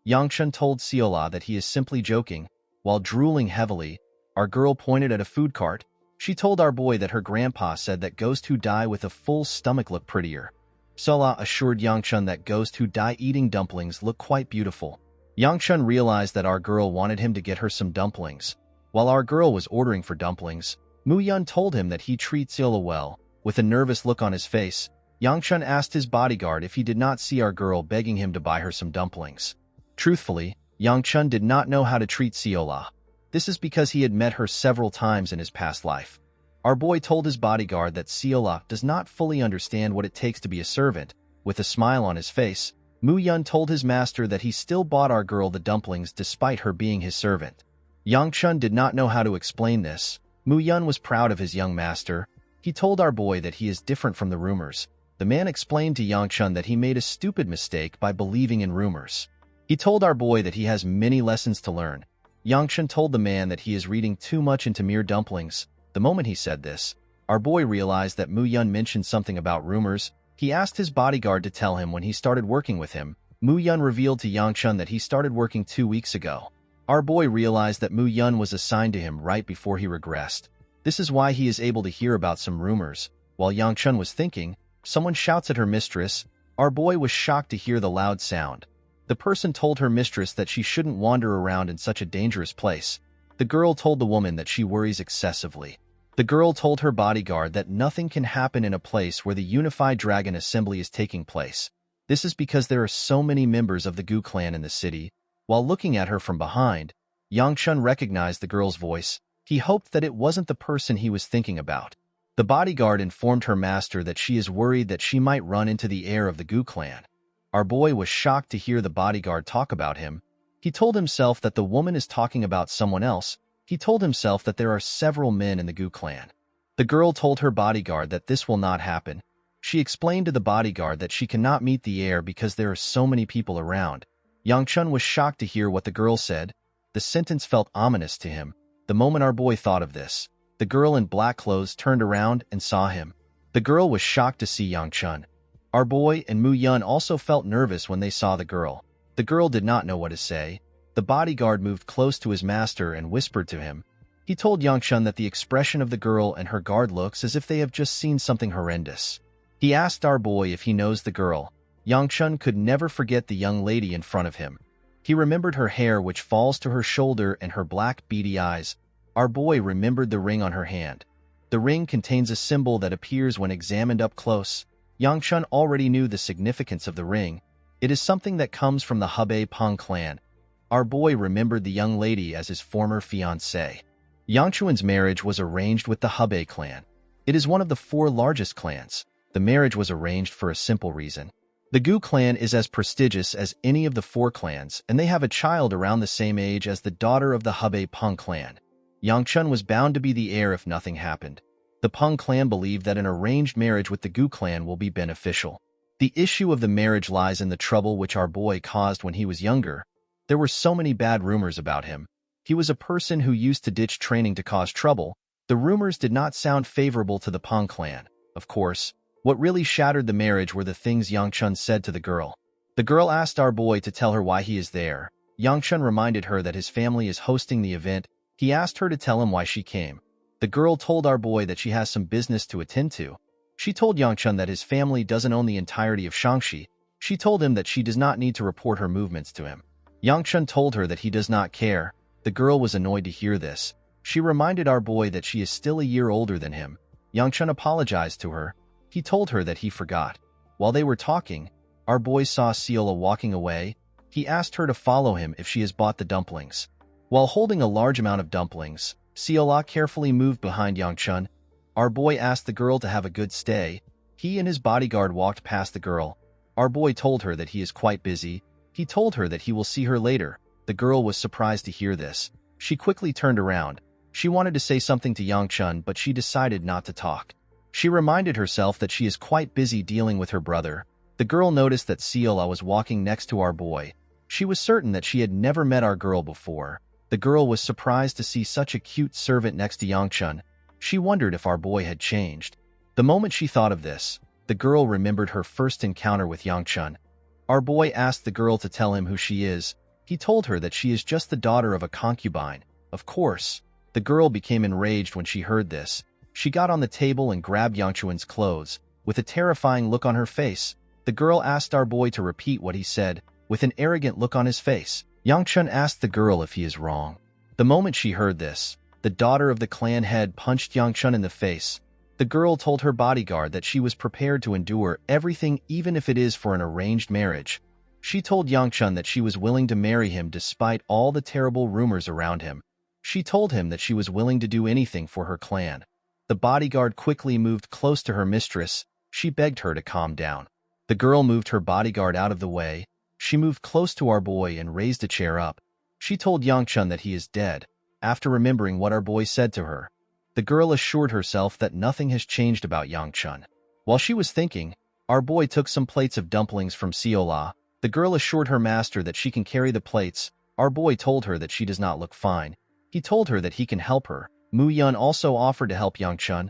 Yangchun told Siola that he is simply joking. While drooling heavily, our girl pointed at a food cart. She told our boy that her grandpa said that ghosts who die with a full stomach look prettier. Siola assured Yangchun that ghosts who die eating dumplings look quite beautiful. Yangchun realized that our girl wanted him to get her some dumplings. While our girl was ordering for dumplings, Mu Yun told him that he treats Siola well. With a nervous look on his face, Yangchun asked his bodyguard if he did not see our girl begging him to buy her some dumplings. Truthfully, Yangchun did not know how to treat Siola. This is because he had met her several times in his past life. Our boy told his bodyguard that Siola does not fully understand what it takes to be a servant. With a smile on his face, Mu Yun told his master that he still bought our girl the dumplings despite her being his servant. Yangchun did not know how to explain this. Mu Yun was proud of his young master. He told our boy that he is different from the rumors. The man explained to Yangchun that he made a stupid mistake by believing in rumors. He told our boy that he has many lessons to learn. Yangchun told the man that he is reading too much into mere dumplings. The moment he said this, our boy realized that Mu Yun mentioned something about rumors. He asked his bodyguard to tell him when he started working with him. Mu Yun revealed to Yangchun that he started working 2 weeks ago. Our boy realized that Mu Yun was assigned to him right before he regressed. This is why he is able to hear about some rumors. While Yangchun was thinking, someone shouts at her mistress. Our boy was shocked to hear the loud sound. The person told her mistress that she shouldn't wander around in such a dangerous place. The girl told the woman that she worries excessively. The girl told her bodyguard that nothing can happen in a place where the Unified Dragon Assembly is taking place. This is because there are so many members of the Gu clan in the city. While looking at her from behind, Yangchun recognized the girl's voice. He hoped that it wasn't the person he was thinking about. The bodyguard informed her master that she is worried that she might run into the heir of the Gu clan. Our boy was shocked to hear the bodyguard talk about him. He told himself that the woman is talking about someone else. He told himself that there are several men in the Gu clan. The girl told her bodyguard that this will not happen. She explained to the bodyguard that she cannot meet the heir because there are so many people around. Yangchun was shocked to hear what the girl said. The sentence felt ominous to him. The moment our boy thought of this, the girl in black clothes turned around and saw him. The girl was shocked to see Yangchun. Our boy and Mu Yun also felt nervous when they saw the girl. The girl did not know what to say. The bodyguard moved close to his master and whispered to him. He told Yangchun that the expression of the girl and her guard looks as if they have just seen something horrendous. He asked our boy if he knows the girl. Yangchun could never forget the young lady in front of him. He remembered her hair which falls to her shoulder and her black beady eyes. Our boy remembered the ring on her hand. The ring contains a symbol that appears when examined up close. Yangchun already knew the significance of the ring. It is something that comes from the Hebei Peng clan. Our boy remembered the young lady as his former fiancée. Yangchun's marriage was arranged with the Hebei clan. It is one of the 4 largest clans. The marriage was arranged for a simple reason. The Gu clan is as prestigious as any of the 4 clans, and they have a child around the same age as the daughter of the Hebei Peng clan. Yangchun was bound to be the heir if nothing happened. The Peng clan believed that an arranged marriage with the Gu clan will be beneficial. The issue of the marriage lies in the trouble which our boy caused when he was younger. There were so many bad rumors about him. He was a person who used to ditch training to cause trouble. The rumors did not sound favorable to the Peng clan. Of course, what really shattered the marriage were the things Yangchun said to the girl. The girl asked our boy to tell her why he is there. Yangchun reminded her that his family is hosting the event. He asked her to tell him why she came. The girl told our boy that she has some business to attend to. She told Yangchun that his family doesn't own the entirety of Shangxi. She told him that she does not need to report her movements to him. Yangchun told her that he does not care. The girl was annoyed to hear this. She reminded our boy that she is still a year older than him. Yangchun apologized to her. He told her that he forgot. While they were talking, our boy saw Ciola walking away. He asked her to follow him if she has bought the dumplings. While holding a large amount of dumplings, Ciola carefully moved behind Yangchun. Our boy asked the girl to have a good stay. He and his bodyguard walked past the girl. Our boy told her that he is quite busy. He told her that he will see her later. The girl was surprised to hear this. She quickly turned around. She wanted to say something to Yangchun, but she decided not to talk. She reminded herself that she is quite busy dealing with her brother. The girl noticed that Ciola was walking next to our boy. She was certain that she had never met our girl before. The girl was surprised to see such a cute servant next to Yangchun. She wondered if our boy had changed. The moment she thought of this, the girl remembered her first encounter with Yangchun. Our boy asked the girl to tell him who she is. He told her that she is just the daughter of a concubine. Of course, the girl became enraged when she heard this. She got on the table and grabbed Yangchun's clothes. With a terrifying look on her face, the girl asked our boy to repeat what he said. With an arrogant look on his face, Yangchun asked the girl if he is wrong. The moment she heard this, the daughter of the clan head punched Yangchun in the face. The girl told her bodyguard that she was prepared to endure everything even if it is for an arranged marriage. She told Yangchun that she was willing to marry him despite all the terrible rumors around him. She told him that she was willing to do anything for her clan. The bodyguard quickly moved close to her mistress. She begged her to calm down. The girl moved her bodyguard out of the way. She moved close to our boy and raised a chair up. She told Yangchun that he is dead. After remembering what our boy said to her, the girl assured herself that nothing has changed about Yangchun. While she was thinking, our boy took some plates of dumplings from Ciola. The girl assured her master that she can carry the plates. Our boy told her that she does not look fine. He told her that he can help her. Mu Yun also offered to help Yangchun.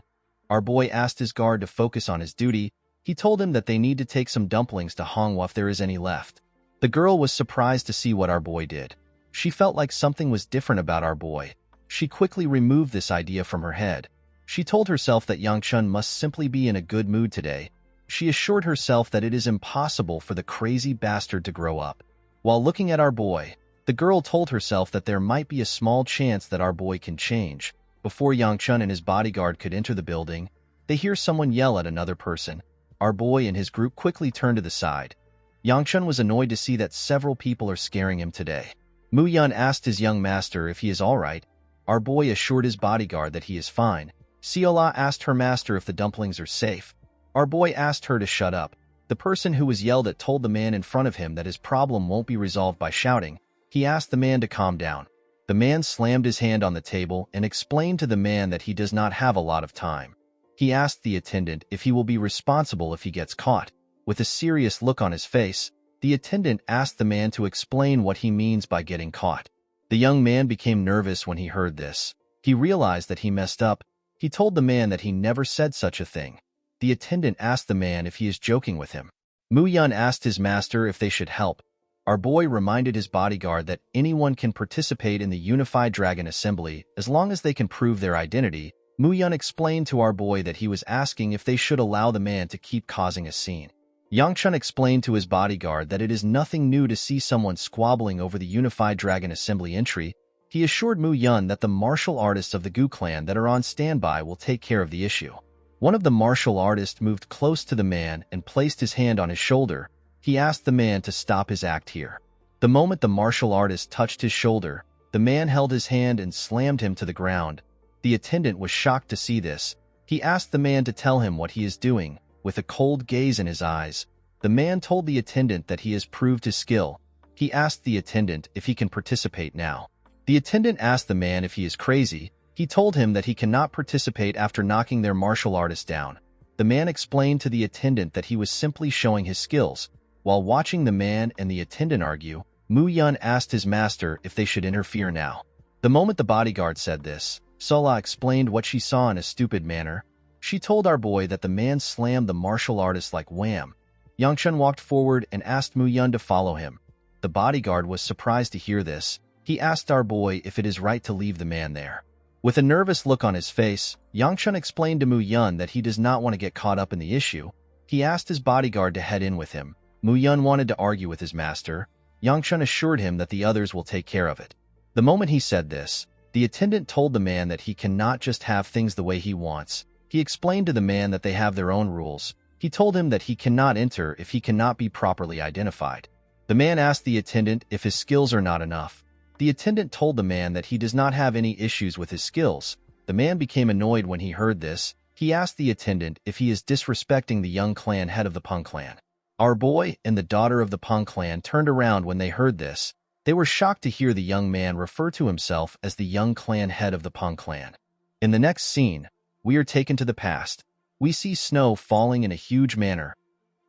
Our boy asked his guard to focus on his duty. He told him that they need to take some dumplings to Hongwa if there is any left. The girl was surprised to see what our boy did. She felt like something was different about our boy. She quickly removed this idea from her head. She told herself that Yangchun must simply be in a good mood today. She assured herself that it is impossible for the crazy bastard to grow up. While looking at our boy, the girl told herself that there might be a small chance that our boy can change. Before Yangchun and his bodyguard could enter the building, they hear someone yell at another person. Our boy and his group quickly turn to the side. Yangchun was annoyed to see that several people are scaring him today. Mu Yun asked his young master if he is alright. Our boy assured his bodyguard that he is fine. Siola asked her master if the dumplings are safe. Our boy asked her to shut up. The person who was yelled at told the man in front of him that his problem won't be resolved by shouting. He asked the man to calm down. The man slammed his hand on the table and explained to the man that he does not have a lot of time. He asked the attendant if he will be responsible if he gets caught. With a serious look on his face, the attendant asked the man to explain what he means by getting caught. The young man became nervous when he heard this. He realized that he messed up. He told the man that he never said such a thing. The attendant asked the man if he is joking with him. Mu Yun asked his master if they should help. Our boy reminded his bodyguard that anyone can participate in the Unified Dragon Assembly as long as they can prove their identity. Mu Yun explained to our boy that he was asking if they should allow the man to keep causing a scene. Yangchun explained to his bodyguard that it is nothing new to see someone squabbling over the Unified Dragon Assembly entry. He assured Mu Yun that the martial artists of the Gu clan that are on standby will take care of the issue. One of the martial artists moved close to the man and placed his hand on his shoulder. He asked the man to stop his act here. The moment the martial artist touched his shoulder, the man held his hand and slammed him to the ground. The attendant was shocked to see this. He asked the man to tell him what he is doing. With a cold gaze in his eyes, the man told the attendant that he has proved his skill. He asked the attendant if he can participate now. The attendant asked the man if he is crazy. He told him that he cannot participate after knocking their martial artist down. The man explained to the attendant that he was simply showing his skills. While watching the man and the attendant argue, Mu Yun asked his master if they should interfere now. The moment the bodyguard said this, Sola explained what she saw in a stupid manner. She told our boy that the man slammed the martial artist like wham. Yangchun walked forward and asked Mu Yun to follow him. The bodyguard was surprised to hear this. He asked our boy if it is right to leave the man there. With a nervous look on his face, Yangchun explained to Mu Yun that he does not want to get caught up in the issue. He asked his bodyguard to head in with him. Mu Yun wanted to argue with his master. Yangchun assured him that the others will take care of it. The moment he said this, the attendant told the man that he cannot just have things the way he wants. He explained to the man that they have their own rules. He told him that he cannot enter if he cannot be properly identified. The man asked the attendant if his skills are not enough. The attendant told the man that he does not have any issues with his skills. The man became annoyed when he heard this. He asked the attendant if he is disrespecting the young clan head of the Peng clan. Our boy and the daughter of the Peng clan turned around when they heard this. They were shocked to hear the young man refer to himself as the young clan head of the Peng clan. In the next scene, we are taken to the past. We see snow falling in a huge manner.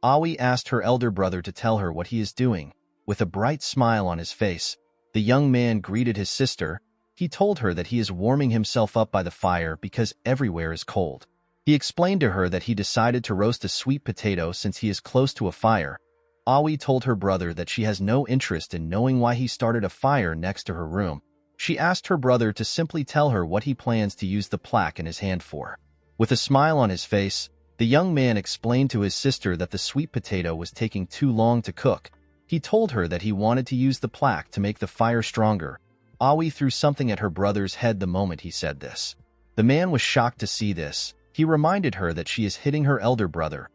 Aoi asked her elder brother to tell her what he is doing. With a bright smile on his face, the young man greeted his sister. He told her that he is warming himself up by the fire because everywhere is cold. He explained to her that he decided to roast a sweet potato since he is close to a fire. Aoi told her brother that she has no interest in knowing why he started a fire next to her room. She asked her brother to simply tell her what he plans to use the plaque in his hand for. With a smile on his face, the young man explained to his sister that the sweet potato was taking too long to cook. He told her that he wanted to use the plaque to make the fire stronger. Aoi threw something at her brother's head the moment he said this. The man was shocked to see this. He reminded her that she is hitting her elder brother.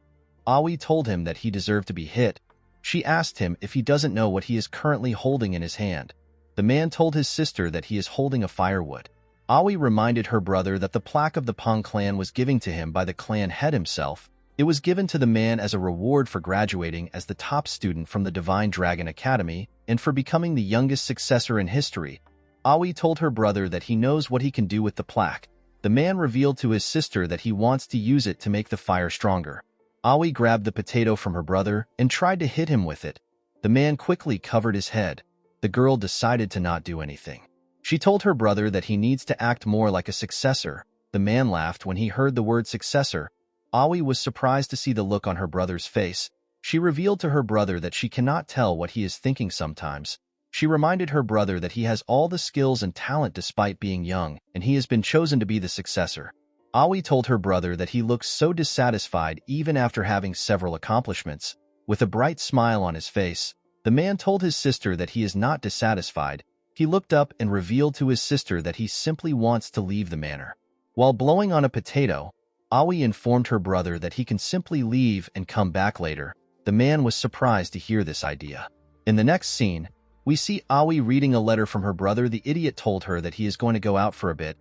Aoi told him that he deserved to be hit. She asked him if he doesn't know what he is currently holding in his hand. The man told his sister that he is holding a firewood. Aoi reminded her brother that the plaque of the Peng clan was given to him by the clan head himself. It was given to the man as a reward for graduating as the top student from the Divine Dragon Academy and for becoming the youngest successor in history. Aoi told her brother that he knows what he can do with the plaque. The man revealed to his sister that he wants to use it to make the fire stronger. Aoi grabbed the potato from her brother and tried to hit him with it. The man quickly covered his head. The girl decided to not do anything. She told her brother that he needs to act more like a successor. The man laughed when he heard the word successor. Aoi was surprised to see the look on her brother's face. She revealed to her brother that she cannot tell what he is thinking sometimes. She reminded her brother that he has all the skills and talent despite being young, and he has been chosen to be the successor. Aoi told her brother that he looks so dissatisfied even after having several accomplishments. With a bright smile on his face, The man told his sister that he is not dissatisfied. He looked up and revealed to his sister that he simply wants to leave the manor. While blowing on a potato, Aoi informed her brother that he can simply leave and come back later. The man was surprised to hear this idea. In the next scene, we see Aoi reading a letter from her brother. The idiot told her that he is going to go out for a bit.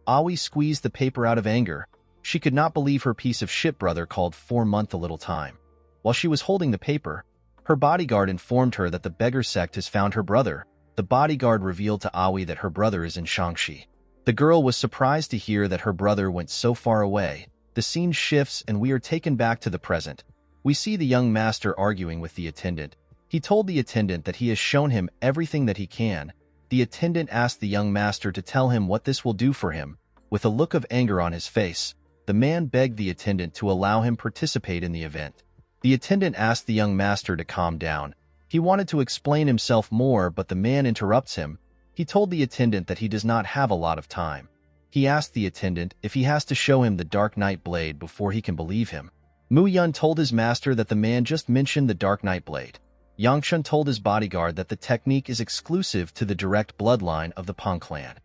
Aoi squeezed the paper out of anger. She could not believe her piece of shit brother called 4 month a little time. While she was holding the paper, her bodyguard informed her that the beggar sect has found her brother. The bodyguard revealed to Aoi that her brother is in Shaanxi. The girl was surprised to hear that her brother went so far away. The scene shifts and we are taken back to the present. We see the young master arguing with the attendant. He told the attendant that he has shown him everything that he can. The attendant asked the young master to tell him what this will do for him. With a look of anger on his face, the man begged the attendant to allow him participate in the event. The attendant asked the young master to calm down. He wanted to explain himself more, but the man interrupts him. He told the attendant that he does not have a lot of time. He asked the attendant if he has to show him the Dark Knight blade before he can believe him. Mu Yun told his master that the man just mentioned the Dark Knight blade. Yangchun told his bodyguard that the technique is exclusive to the direct bloodline of the Peng clan.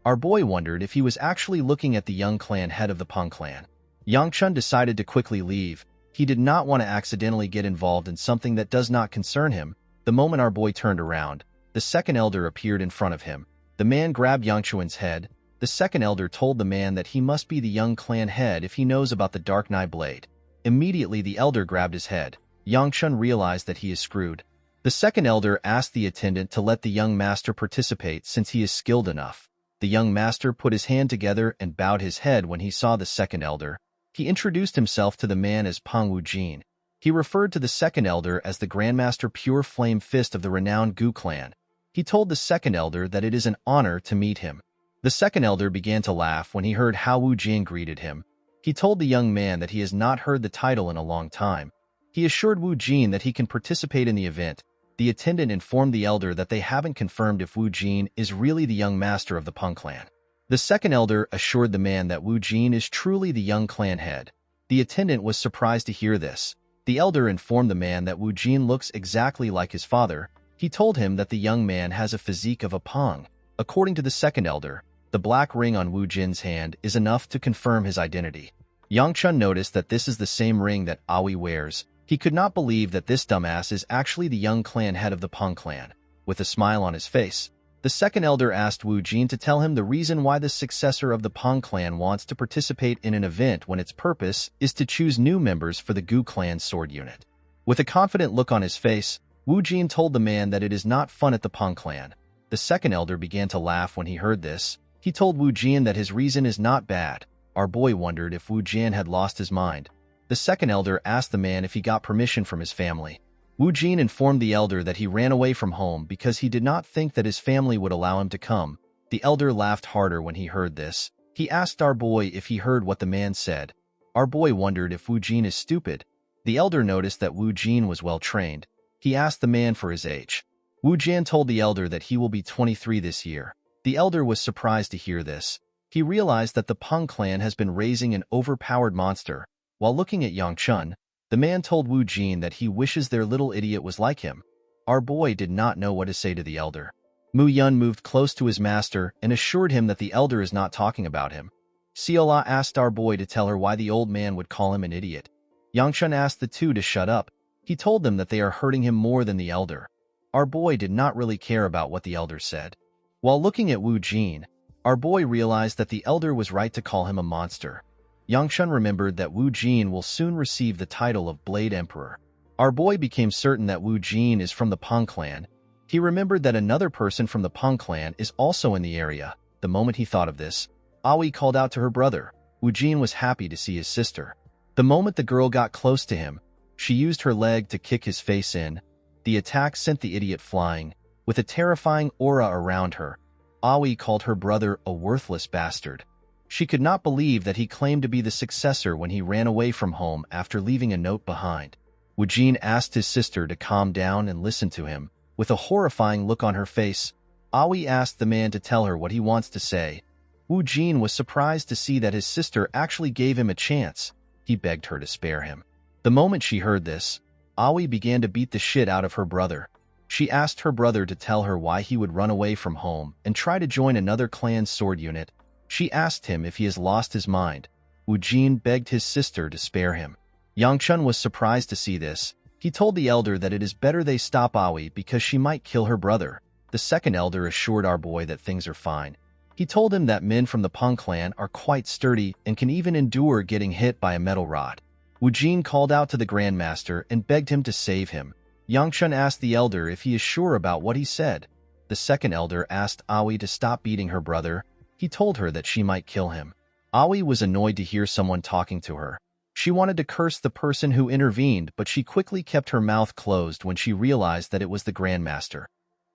Our boy wondered if he was actually looking at the young clan head of the Peng clan. Yangchun decided to quickly leave. He did not want to accidentally get involved in something that does not concern him. The moment our boy turned around, the second elder appeared in front of him. The man grabbed Yangchun's head. The second elder told the man that he must be the young clan head if he knows about the Dark Knight blade. Immediately the elder grabbed his head. Yangchun realized that he is screwed. The second elder asked the attendant to let the young master participate since he is skilled enough. The young master put his hand together and bowed his head when he saw the second elder. He introduced himself to the man as Peng Wujin. He referred to the second elder as the Grandmaster Pure Flame Fist of the renowned Gu clan. He told the second elder that it is an honor to meet him. The second elder began to laugh when he heard how Wu Jin greeted him. He told the young man that he has not heard the title in a long time. He assured Wu Jin that he can participate in the event. The attendant informed the elder that they haven't confirmed if Wu Jin is really the young master of the Peng clan. The second elder assured the man that Wu Jin is truly the young clan head. The attendant was surprised to hear this. The elder informed the man that Wu Jin looks exactly like his father. He told him that the young man has a physique of a Peng. According to the second elder, the black ring on Wu Jin's hand is enough to confirm his identity. Yangchun noticed that this is the same ring that Aoi wears. He could not believe that this dumbass is actually the young clan head of the Peng clan. With a smile on his face, the second elder asked Wu Jin to tell him the reason why the successor of the Peng clan wants to participate in an event when its purpose is to choose new members for the Gu clan sword unit. With a confident look on his face, Wu Jin told the man that it is not fun at the Peng clan. The second elder began to laugh when he heard this. He told Wu Jin that his reason is not bad. Our boy wondered if Wu Jin had lost his mind. The second elder asked the man if he got permission from his family. Wu Jin informed the elder that he ran away from home because he did not think that his family would allow him to come. The elder laughed harder when he heard this. He asked our boy if he heard what the man said. Our boy wondered if Wu Jin is stupid. The elder noticed that Wu Jin was well trained. He asked the man for his age. Wu Jin told the elder that he will be 23 this year. The elder was surprised to hear this. He realized that the Peng clan has been raising an overpowered monster. While looking at Yangchun, the man told Wu Jin that he wishes their little idiot was like him. Our boy did not know what to say to the elder. Mu Yun moved close to his master and assured him that the elder is not talking about him. Siola asked our boy to tell her why the old man would call him an idiot. Yangchun asked the two to shut up. He told them that they are hurting him more than the elder. Our boy did not really care about what the elder said. While looking at Wu Jin, our boy realized that the elder was right to call him a monster. Yangchun remembered that Wu Jin will soon receive the title of Blade Emperor. Our boy became certain that Wu Jin is from the Peng clan. He remembered that another person from the Peng clan is also in the area. The moment he thought of this, Aoi called out to her brother. Wu Jin was happy to see his sister. The moment the girl got close to him, she used her leg to kick his face in. The attack sent the idiot flying. With a terrifying aura around her, Aoi called her brother a worthless bastard. She could not believe that he claimed to be the successor when he ran away from home after leaving a note behind. Wu Jin asked his sister to calm down and listen to him. With a horrifying look on her face, Aoi asked the man to tell her what he wants to say. Wu Jin was surprised to see that his sister actually gave him a chance. He begged her to spare him. The moment she heard this, Aoi began to beat the shit out of her brother. She asked her brother to tell her why he would run away from home and try to join another clan's sword unit. She asked him if he has lost his mind. Wu Jin begged his sister to spare him. Yang Chun was surprised to see this. He told the elder that it is better they stop Aoi because she might kill her brother. The second elder assured our boy that things are fine. He told him that men from the Peng clan are quite sturdy and can even endure getting hit by a metal rod. Wu Jin called out to the Grandmaster and begged him to save him. Yang Chun asked the elder if he is sure about what he said. The second elder asked Aoi to stop beating her brother. He told her that she might kill him. Aoi was annoyed to hear someone talking to her. She wanted to curse the person who intervened, but she quickly kept her mouth closed when she realized that it was the Grandmaster.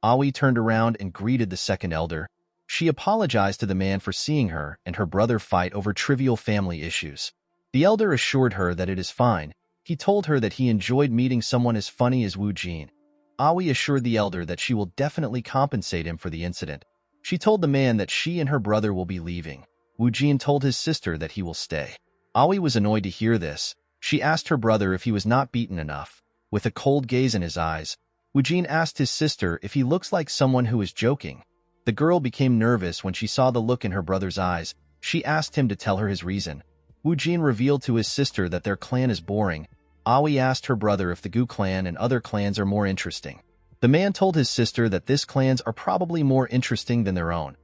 Aoi turned around and greeted the second elder. She apologized to the man for seeing her and her brother fight over trivial family issues. The elder assured her that it is fine. He told her that he enjoyed meeting someone as funny as Wu Jin. Aoi assured the elder that she will definitely compensate him for the incident. She told the man that she and her brother will be leaving. Wu Jin told his sister that he will stay. Aoi was annoyed to hear this. She asked her brother if he was not beaten enough. With a cold gaze in his eyes, Wu Jin asked his sister if he looks like someone who is joking. The girl became nervous when she saw the look in her brother's eyes. She asked him to tell her his reason. Wu Jin revealed to his sister that their clan is boring. Aoi asked her brother if the Gu clan and other clans are more interesting. The man told his sister that these clans are probably more interesting than their own.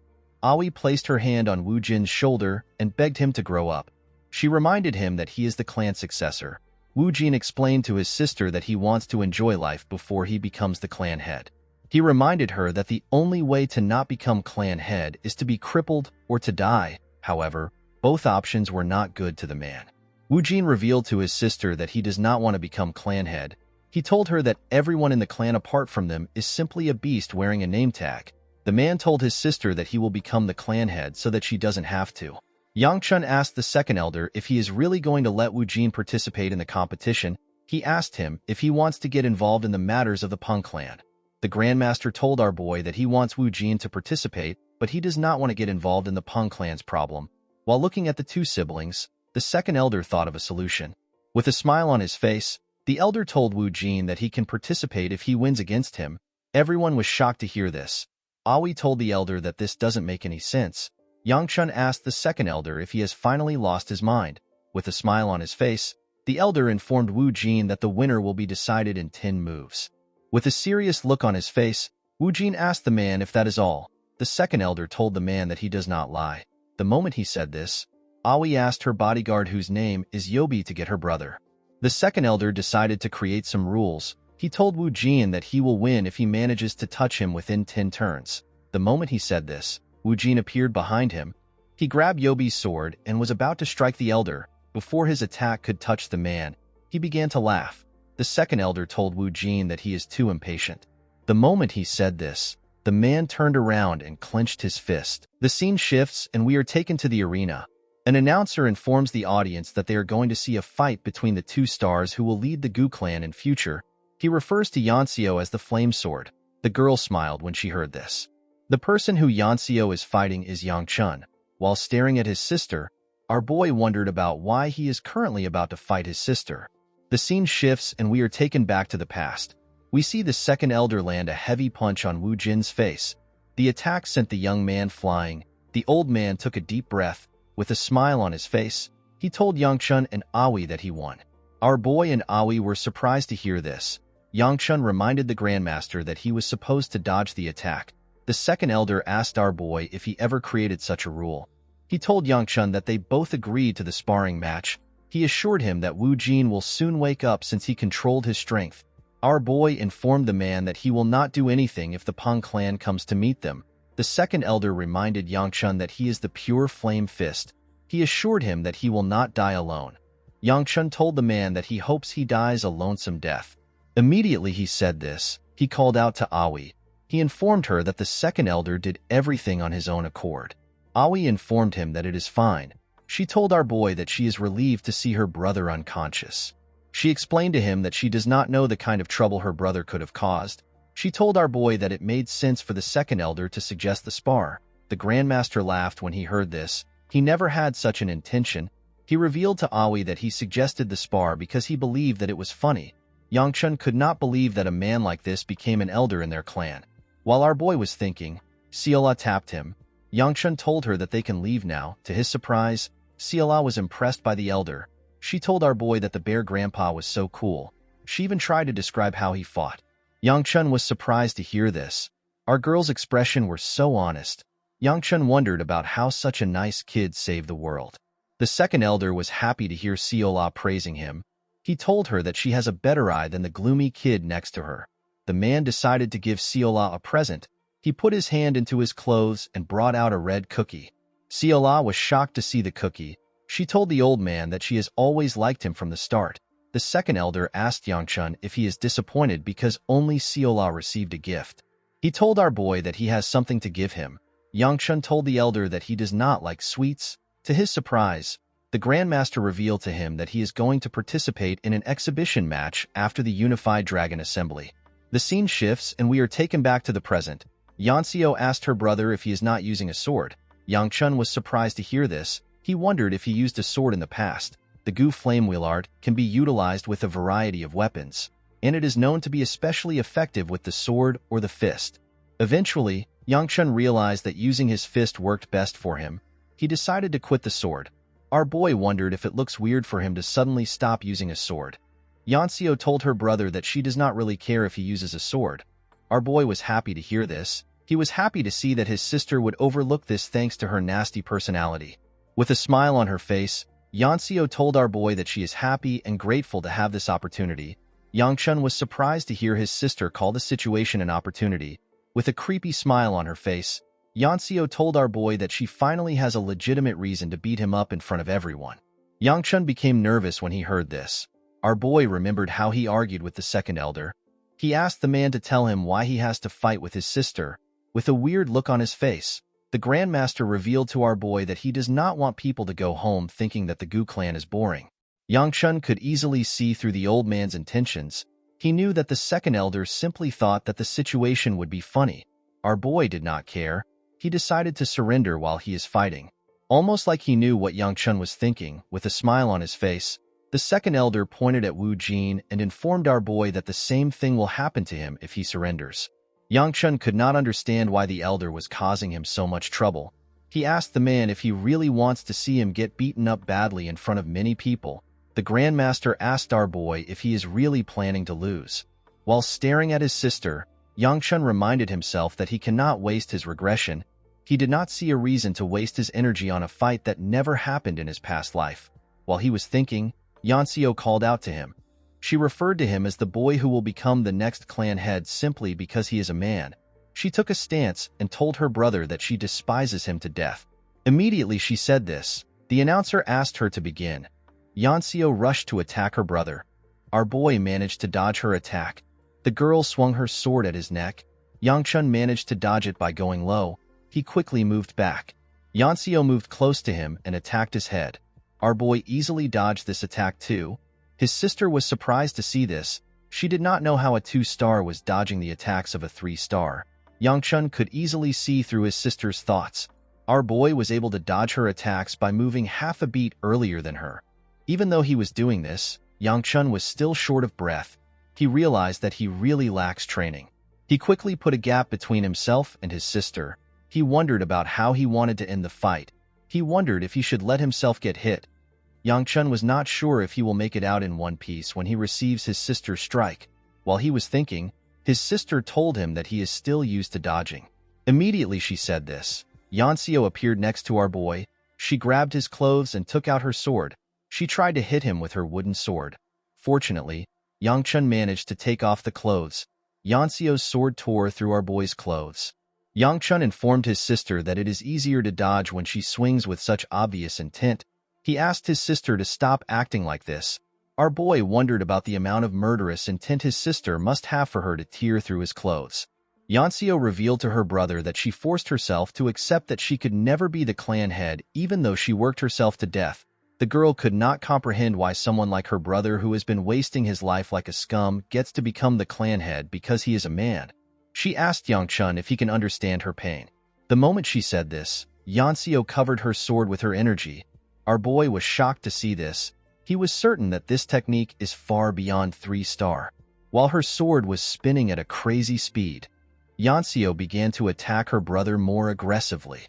Aoi placed her hand on Wu Jin's shoulder and begged him to grow up. She reminded him that he is the clan successor. Wu Jin explained to his sister that he wants to enjoy life before he becomes the clan head. He reminded her that the only way to not become clan head is to be crippled or to die. However, both options were not good to the man. Wu Jin revealed to his sister that he does not want to become clan head. He told her that everyone in the clan apart from them is simply a beast wearing a name tag. The man told his sister that he will become the clan head so that she doesn't have to. Yang Chun asked the second elder if he is really going to let Wu Jin participate in the competition. He asked him if he wants to get involved in the matters of the Peng clan. The Grandmaster told our boy that he wants Wu Jin to participate, but he does not want to get involved in the Peng clan's problem. While looking at the two siblings, the second elder thought of a solution. With a smile on his face, the elder told Wu Jin that he can participate if he wins against him. Everyone was shocked to hear this. Aoi told the elder that this doesn't make any sense. Yang Chun asked the second elder if he has finally lost his mind. With a smile on his face, the elder informed Wu Jin that the winner will be decided in 10 moves. With a serious look on his face, Wu Jin asked the man if that is all. The second elder told the man that he does not lie. The moment he said this, Aoi asked her bodyguard whose name is Yobi to get her brother. The second elder decided to create some rules. He told Wu Jin that he will win if he manages to touch him within 10 turns. The moment he said this, Wu Jin appeared behind him. He grabbed Yobi's sword and was about to strike the elder. Before his attack could touch the man, he began to laugh. The second elder told Wu Jin that he is too impatient. The moment he said this, the man turned around and clenched his fist. The scene shifts and we are taken to the arena. An announcer informs the audience that they are going to see a fight between the two stars who will lead the Gu clan in future. He refers to Yanxiu as the Flame Sword. The girl smiled when she heard this. The person who Yanxiu is fighting is Yang Chun. While staring at his sister, our boy wondered about why he is currently about to fight his sister. The scene shifts and we are taken back to the past. We see the second elder land a heavy punch on Wu Jin's face. The attack sent the young man flying. The old man took a deep breath. With a smile on his face, he told Yang Chun and Aoi that he won. Our boy and Aoi were surprised to hear this. Yang Chun reminded the Grandmaster that he was supposed to dodge the attack. The second elder asked our boy if he ever created such a rule. He told Yang Chun that they both agreed to the sparring match. He assured him that Wu Jin will soon wake up since he controlled his strength. Our boy informed the man that he will not do anything if the Peng clan comes to meet them. The second elder reminded Yang Chun that he is the pure flame fist. He assured him that he will not die alone. Yang Chun told the man that he hopes he dies a lonesome death. Immediately he said this, he called out to Aoi. He informed her that the second elder did everything on his own accord. Aoi informed him that it is fine. She told our boy that she is relieved to see her brother unconscious. She explained to him that she does not know the kind of trouble her brother could have caused. She told our boy that it made sense for the second elder to suggest the spar. The Grandmaster laughed when he heard this. He never had such an intention. He revealed to Aoi that he suggested the spar because he believed that it was funny. Yangchun could not believe that a man like this became an elder in their clan. While our boy was thinking, Seola tapped him. Yangchun told her that they can leave now. To his surprise, Seola was impressed by the elder. She told our boy that the bear grandpa was so cool. She even tried to describe how he fought. Yangchun was surprised to hear this. Our girl's expression were so honest. Yangchun wondered about how such a nice kid saved the world. The second elder was happy to hear Seola praising him. He told her that she has a better eye than the gloomy kid next to her. The man decided to give Seola a present. He put his hand into his clothes and brought out a red cookie. Seola was shocked to see the cookie. She told the old man that she has always liked him from the start. The second elder asked Yangchun if he is disappointed because only Seola received a gift. He told our boy that he has something to give him. Yangchun told the elder that he does not like sweets. To his surprise, the Grandmaster revealed to him that he is going to participate in an exhibition match after the Unified Dragon Assembly. The scene shifts and we are taken back to the present. Yanseo asked her brother if he is not using a sword. Yangchun was surprised to hear this. He wondered if he used a sword in the past. The Gu Flame Wheel art can be utilized with a variety of weapons, and it is known to be especially effective with the sword or the fist. Eventually, Yangchun realized that using his fist worked best for him. He decided to quit the sword. Our boy wondered if it looks weird for him to suddenly stop using a sword. Yanseo told her brother that she does not really care if he uses a sword. Our boy was happy to hear this. He was happy to see that his sister would overlook this thanks to her nasty personality. With a smile on her face, Yanseo told our boy that she is happy and grateful to have this opportunity. Yangchun was surprised to hear his sister call the situation an opportunity. With a creepy smile on her face, Yanseo told our boy that she finally has a legitimate reason to beat him up in front of everyone. Yangchun became nervous when he heard this. Our boy remembered how he argued with the second elder. He asked the man to tell him why he has to fight with his sister. With a weird look on his face, the Grandmaster revealed to our boy that he does not want people to go home thinking that the Gu clan is boring. Yangchun could easily see through the old man's intentions. He knew that the second elder simply thought that the situation would be funny. Our boy did not care. He decided to surrender while he is fighting. Almost like he knew what Yangchun was thinking, with a smile on his face, the second elder pointed at Wu Jin and informed our boy that the same thing will happen to him if he surrenders. Yangchun could not understand why the elder was causing him so much trouble. He asked the man if he really wants to see him get beaten up badly in front of many people. The Grandmaster asked our boy if he is really planning to lose. While staring at his sister, Yangchun reminded himself that he cannot waste his regression. He did not see a reason to waste his energy on a fight that never happened in his past life. While he was thinking, Yanseo called out to him. She referred to him as the boy who will become the next clan head simply because he is a man. She took a stance and told her brother that she despises him to death. Immediately she said this, the announcer asked her to begin. Yanseo rushed to attack her brother. Our boy managed to dodge her attack. The girl swung her sword at his neck. Yangchun managed to dodge it by going low. He quickly moved back. Yanseo moved close to him and attacked his head. Our boy easily dodged this attack too. His sister was surprised to see this. She did not know how a 2-star was dodging the attacks of a 3-star. Yangchun could easily see through his sister's thoughts. Our boy was able to dodge her attacks by moving half a beat earlier than her. Even though he was doing this, Yangchun was still short of breath. He realized that he really lacks training. He quickly put a gap between himself and his sister. He wondered about how he wanted to end the fight. He wondered if he should let himself get hit. Yangchun was not sure if he will make it out in one piece when he receives his sister's strike. While he was thinking, his sister told him that he is still used to dodging. Immediately she said this. Yanseo appeared next to our boy. She grabbed his clothes and took out her sword. She tried to hit him with her wooden sword. Fortunately, Yangchun managed to take off the clothes. Yanseo's sword tore through our boy's clothes. Yangchun informed his sister that it is easier to dodge when she swings with such obvious intent. He asked his sister to stop acting like this. Our boy wondered about the amount of murderous intent his sister must have for her to tear through his clothes. Yanseo revealed to her brother that she forced herself to accept that she could never be the clan head even though she worked herself to death. The girl could not comprehend why someone like her brother who has been wasting his life like a scum gets to become the clan head because he is a man. She asked Yangchun if he can understand her pain. The moment she said this, Yanseo covered her sword with her energy. Our boy was shocked to see this. He was certain that this technique is far beyond 3-star. While her sword was spinning at a crazy speed, Yanxiu began to attack her brother more aggressively.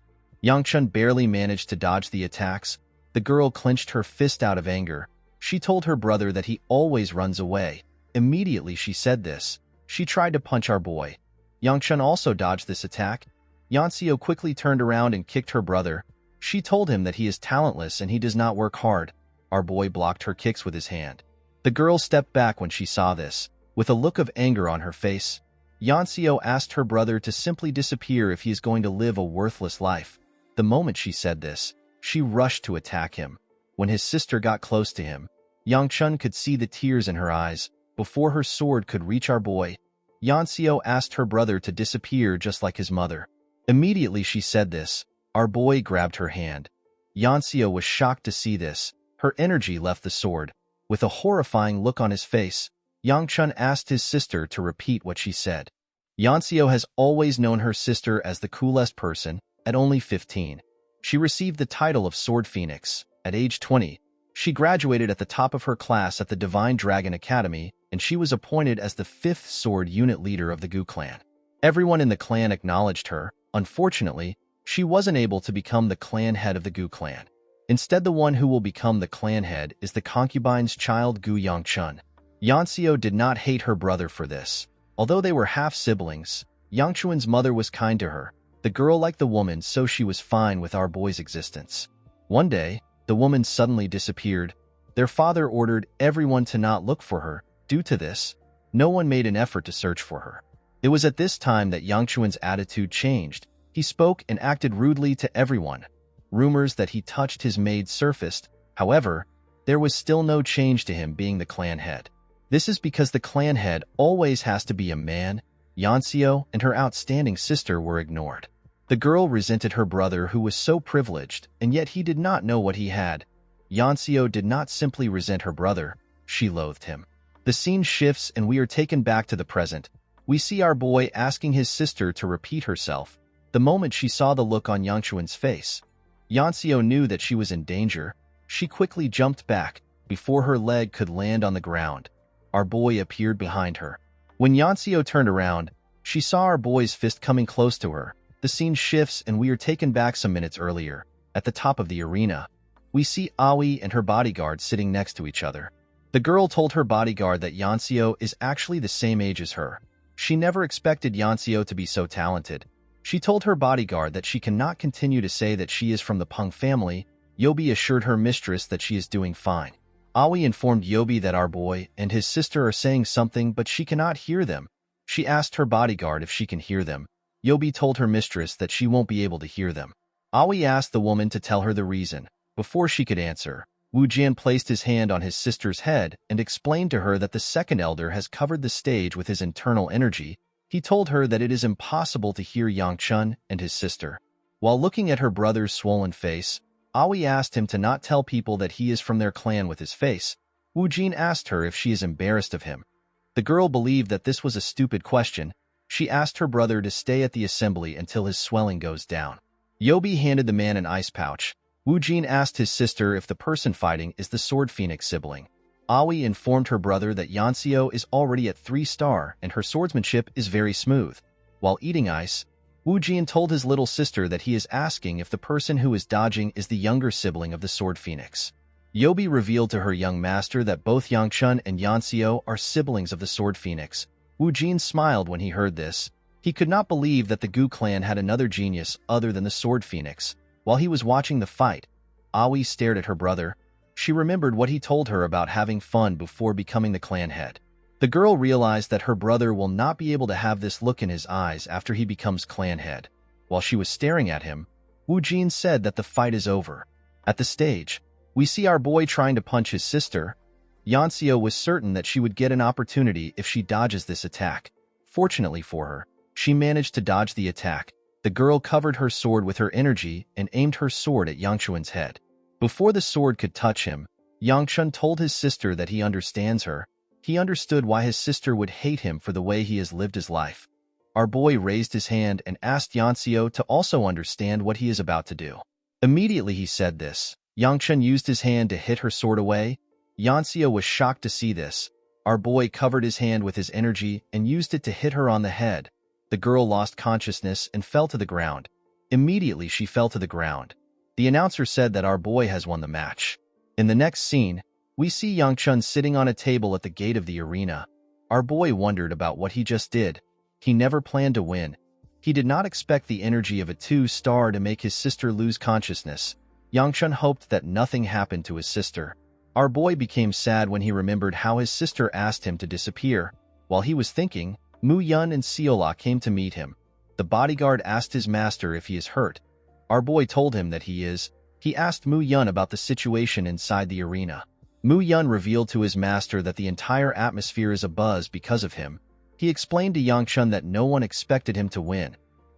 Yangchun barely managed to dodge the attacks. The girl clenched her fist out of anger. She told her brother that he always runs away. Immediately she said this, she tried to punch our boy. Yangchun also dodged this attack. Yanxiu quickly turned around and kicked her brother. She told him that he is talentless and he does not work hard. Our boy blocked her kicks with his hand. The girl stepped back when she saw this, with a look of anger on her face. Yanxiu asked her brother to simply disappear if he is going to live a worthless life. The moment she said this, she rushed to attack him. When his sister got close to him, Yangchun could see the tears in her eyes. Before her sword could reach our boy, Yanxiu asked her brother to disappear just like his mother. Immediately she said this, our boy grabbed her hand. Yanxiu was shocked to see this. Her energy left the sword. With a horrifying look on his face, Yangchun asked his sister to repeat what she said. Yanxiu has always known her sister as the coolest person. At only 15, she received the title of Sword Phoenix. At age 20, she graduated at the top of her class at the Divine Dragon Academy, and she was appointed as the 5th sword unit leader of the Gu clan. Everyone in the clan acknowledged her. Unfortunately, she wasn't able to become the clan head of the Gu clan. Instead, the one who will become the clan head is the concubine's child Gu Yangchun. Yanxiu did not hate her brother for this. Although they were half-siblings, Yangchun's mother was kind to her. The girl liked the woman, so she was fine with our boy's existence. One day, the woman suddenly disappeared. Their father ordered everyone to not look for her. Due to this, no one made an effort to search for her. It was at this time that Yangchun's attitude changed. He spoke and acted rudely to everyone. Rumors that he touched his maid surfaced. However, there was still no change to him being the clan head. This is because the clan head always has to be a man. Yanxiu and her outstanding sister were ignored. The girl resented her brother who was so privileged, and yet he did not know what he had. Yanxiu did not simply resent her brother, she loathed him. The scene shifts and we are taken back to the present. We see our boy asking his sister to repeat herself. The moment she saw the look on Yangchun's face, Yanxiu knew that she was in danger. She quickly jumped back before her leg could land on the ground. Our boy appeared behind her. When Yanxiu turned around, she saw our boy's fist coming close to her. The scene shifts and we are taken back some minutes earlier. At the top of the arena, we see Aoi and her bodyguard sitting next to each other. The girl told her bodyguard that Yanxiu is actually the same age as her. She never expected Yanxiu to be so talented. She told her bodyguard that she cannot continue to say that she is from the Peng family. Yobi assured her mistress that she is doing fine. Aoi informed Yobi that our boy and his sister are saying something but she cannot hear them. She asked her bodyguard if she can hear them. Yobi told her mistress that she won't be able to hear them. Aoi asked the woman to tell her the reason. Before she could answer, Wu Jian placed his hand on his sister's head and explained to her that the second elder has covered the stage with his internal energy. He told her that it is impossible to hear Yangchun and his sister. While looking at her brother's swollen face, Aoi asked him to not tell people that he is from their clan with his face. Wu Jin asked her if she is embarrassed of him. The girl believed that this was a stupid question. She asked her brother to stay at the assembly until his swelling goes down. Yobi handed the man an ice pouch. Wu Jin asked his sister if the person fighting is the Sword Phoenix sibling. Aoi informed her brother that Yanxiu is already at 3-star and her swordsmanship is very smooth. While eating ice, Wu Jin told his little sister that he is asking if the person who is dodging is the younger sibling of the Sword Phoenix. Yobi revealed to her young master that both Yangchun and Yanxiu are siblings of the Sword Phoenix. Wu Jin smiled when he heard this. He could not believe that the Gu clan had another genius other than the Sword Phoenix. While he was watching the fight, Aoi stared at her brother. She remembered what he told her about having fun before becoming the clan head. The girl realized that her brother will not be able to have this look in his eyes after he becomes clan head. While she was staring at him, Wu Jin said that the fight is over. At the stage, we see our boy trying to punch his sister. Yanxiu was certain that she would get an opportunity if she dodges this attack. Fortunately for her, she managed to dodge the attack. The girl covered her sword with her energy and aimed her sword at Yangchun's head. Before the sword could touch him, Yangchun told his sister that he understands her. He understood why his sister would hate him for the way he has lived his life. Our boy raised his hand and asked Yanxiu to also understand what he is about to do. Immediately he said this. Yangchun used his hand to hit her sword away. Yanxiu was shocked to see this. Our boy covered his hand with his energy and used it to hit her on the head. The girl lost consciousness and fell to the ground. Immediately, she fell to the ground. The announcer said that our boy has won the match. In the next scene, we see Yang-chun sitting on a table at the gate of the arena. Our boy wondered about what he just did. He never planned to win. He did not expect the energy of a two-star to make his sister lose consciousness. Yang-chun hoped that nothing happened to his sister. Our boy became sad when he remembered how his sister asked him to disappear. While he was thinking, Mu-yun and Seola came to meet him. The bodyguard asked his master if he is hurt. Our boy told him that he is. He asked Mu-yun about the situation inside the arena. Mu-yun revealed to his master that the entire atmosphere is abuzz because of him. He explained to Yang-chun that no one expected him to win.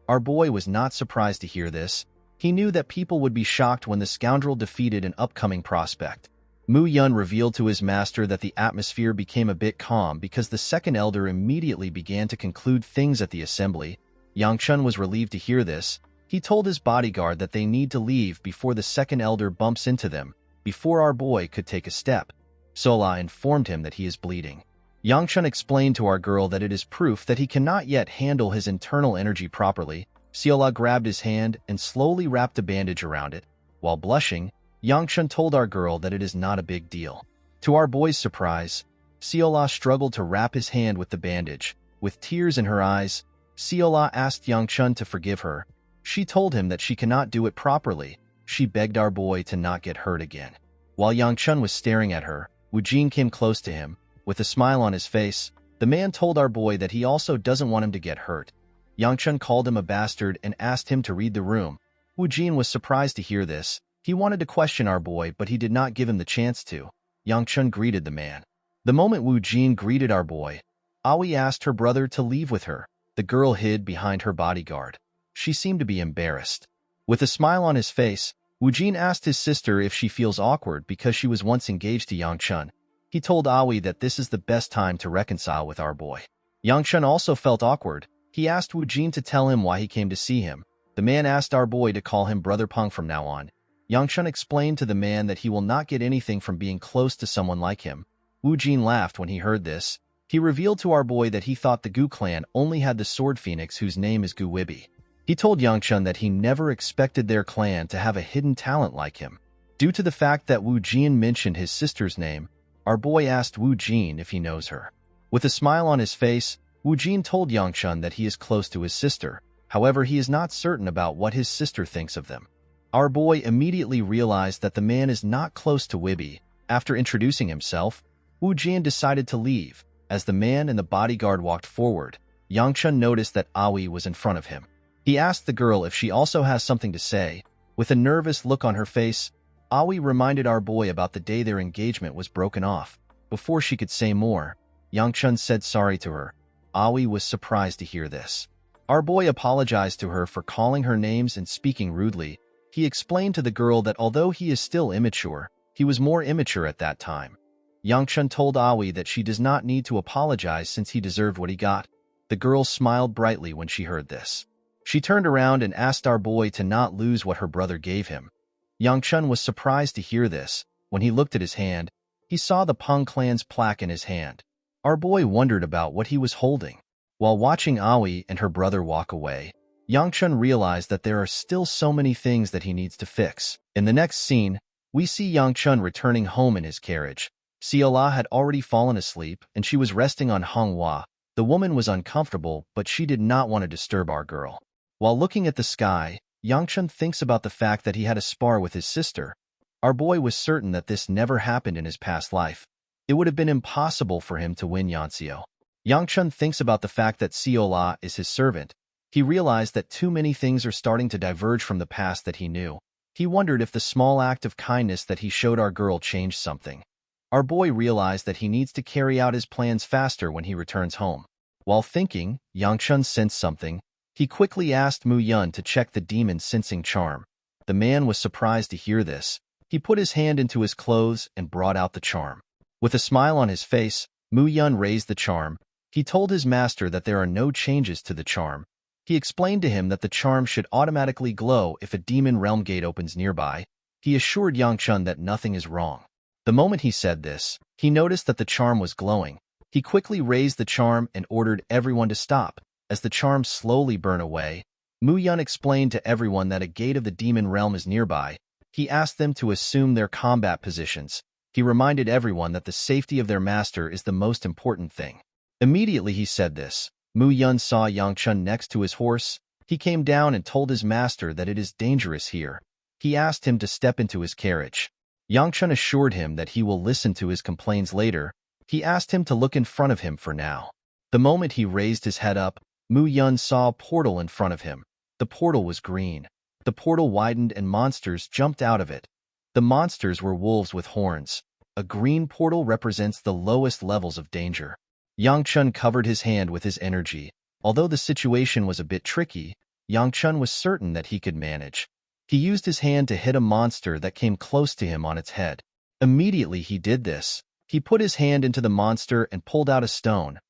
Our boy was not surprised to hear this. He knew that people would be shocked when the scoundrel defeated an upcoming prospect. Mu-yun revealed to his master that the atmosphere became a bit calm because the second elder immediately began to conclude things at the assembly. Yang-chun was relieved to hear this. He told his bodyguard that they need to leave before the second elder bumps into them, before our boy could take a step. Sola informed him that he is bleeding. Yang-chun explained to our girl that it is proof that he cannot yet handle his internal energy properly. Seola grabbed his hand and slowly wrapped a bandage around it. While blushing, Yang-chun told our girl that it is not a big deal. To our boy's surprise, Seola struggled to wrap his hand with the bandage. With tears in her eyes, Seola asked Yang-chun to forgive her. She told him that she cannot do it properly. She begged our boy to not get hurt again. While Yang-chun was staring at her, Woo-jin came close to him. With a smile on his face, the man told our boy that he also doesn't want him to get hurt. Yang-chun called him a bastard and asked him to read the room. Woo-jin was surprised to hear this. He wanted to question our boy, but he did not give him the chance to. Yang-chun greeted the man. The moment Woo-jin greeted our boy, Aoi asked her brother to leave with her. The girl hid behind her bodyguard. She seemed to be embarrassed. With a smile on his face, Woo-jin asked his sister if she feels awkward because she was once engaged to Yang-chun. He told Aoi that this is the best time to reconcile with our boy. Yang-chun also felt awkward. He asked Woo-jin to tell him why he came to see him. The man asked our boy to call him Brother Peng from now on. Yang-chun explained to the man that he will not get anything from being close to someone like him. Woo-jin laughed when he heard this. He revealed to our boy that he thought the Gu clan only had the Sword Phoenix whose name is Gu Wibi. He told Yang-chun that he never expected their clan to have a hidden talent like him. Due to the fact that Woo-jin mentioned his sister's name, our boy asked Woo-jin if he knows her. With a smile on his face, Woo-jin told Yang-chun that he is close to his sister. However, he is not certain about what his sister thinks of them. Our boy immediately realized that the man is not close to Wibi. After introducing himself, Woo-jin decided to leave. As the man and the bodyguard walked forward, Yang-chun noticed that Aoi was in front of him. He asked the girl if she also has something to say. With a nervous look on her face, Aoi reminded our boy about the day their engagement was broken off. Before she could say more, Yang-chun said sorry to her. Aoi was surprised to hear this. Our boy apologized to her for calling her names and speaking rudely. He explained to the girl that although he is still immature, he was more immature at that time. Yang-chun told Aoi that she does not need to apologize since he deserved what he got. The girl smiled brightly when she heard this. She turned around and asked our boy to not lose what her brother gave him. Yang-chun was surprised to hear this. When he looked at his hand, he saw the Peng clan's plaque in his hand. Our boy wondered about what he was holding. While watching Aoi and her brother walk away, Yang-chun realized that there are still so many things that he needs to fix. In the next scene, we see Yang-chun returning home in his carriage. Seola had already fallen asleep, and she was resting on Manhwa. The woman was uncomfortable, but she did not want to disturb our girl. While looking at the sky, Yang-chun thinks about the fact that he had a spar with his sister. Our boy was certain that this never happened in his past life. It would have been impossible for him to win Yanseo. Yang-chun thinks about the fact that Seola is his servant. He realized that too many things are starting to diverge from the past that he knew. He wondered if the small act of kindness that he showed our girl changed something. Our boy realized that he needs to carry out his plans faster when he returns home. While thinking, Yang-chun sensed something. He quickly asked Mu-yun to check the demon's sensing charm. The man was surprised to hear this. He put his hand into his clothes and brought out the charm. With a smile on his face, Mu-yun raised the charm. He told his master that there are no changes to the charm. He explained to him that the charm should automatically glow if a demon realm gate opens nearby. He assured Yang-chun that nothing is wrong. The moment he said this, he noticed that the charm was glowing. He quickly raised the charm and ordered everyone to stop. As the charm slowly burned away, Mu Yun explained to everyone that a gate of the demon realm is nearby. He asked them to assume their combat positions. He reminded everyone that the safety of their master is the most important thing. Immediately he said this, Mu Yun saw Yang Chun next to his horse. He came down and told his master that it is dangerous here. He asked him to step into his carriage. Yang Chun assured him that he will listen to his complaints later. He asked him to look in front of him for now. The moment he raised his head up, Mu Yun saw a portal in front of him. The portal was green. The portal widened and monsters jumped out of it. The monsters were wolves with horns. A green portal represents the lowest levels of danger. Yang Chun covered his hand with his energy. Although the situation was a bit tricky, Yang Chun was certain that he could manage. He used his hand to hit a monster that came close to him on its head. Immediately he did this. He put his hand into the monster and pulled out a stone.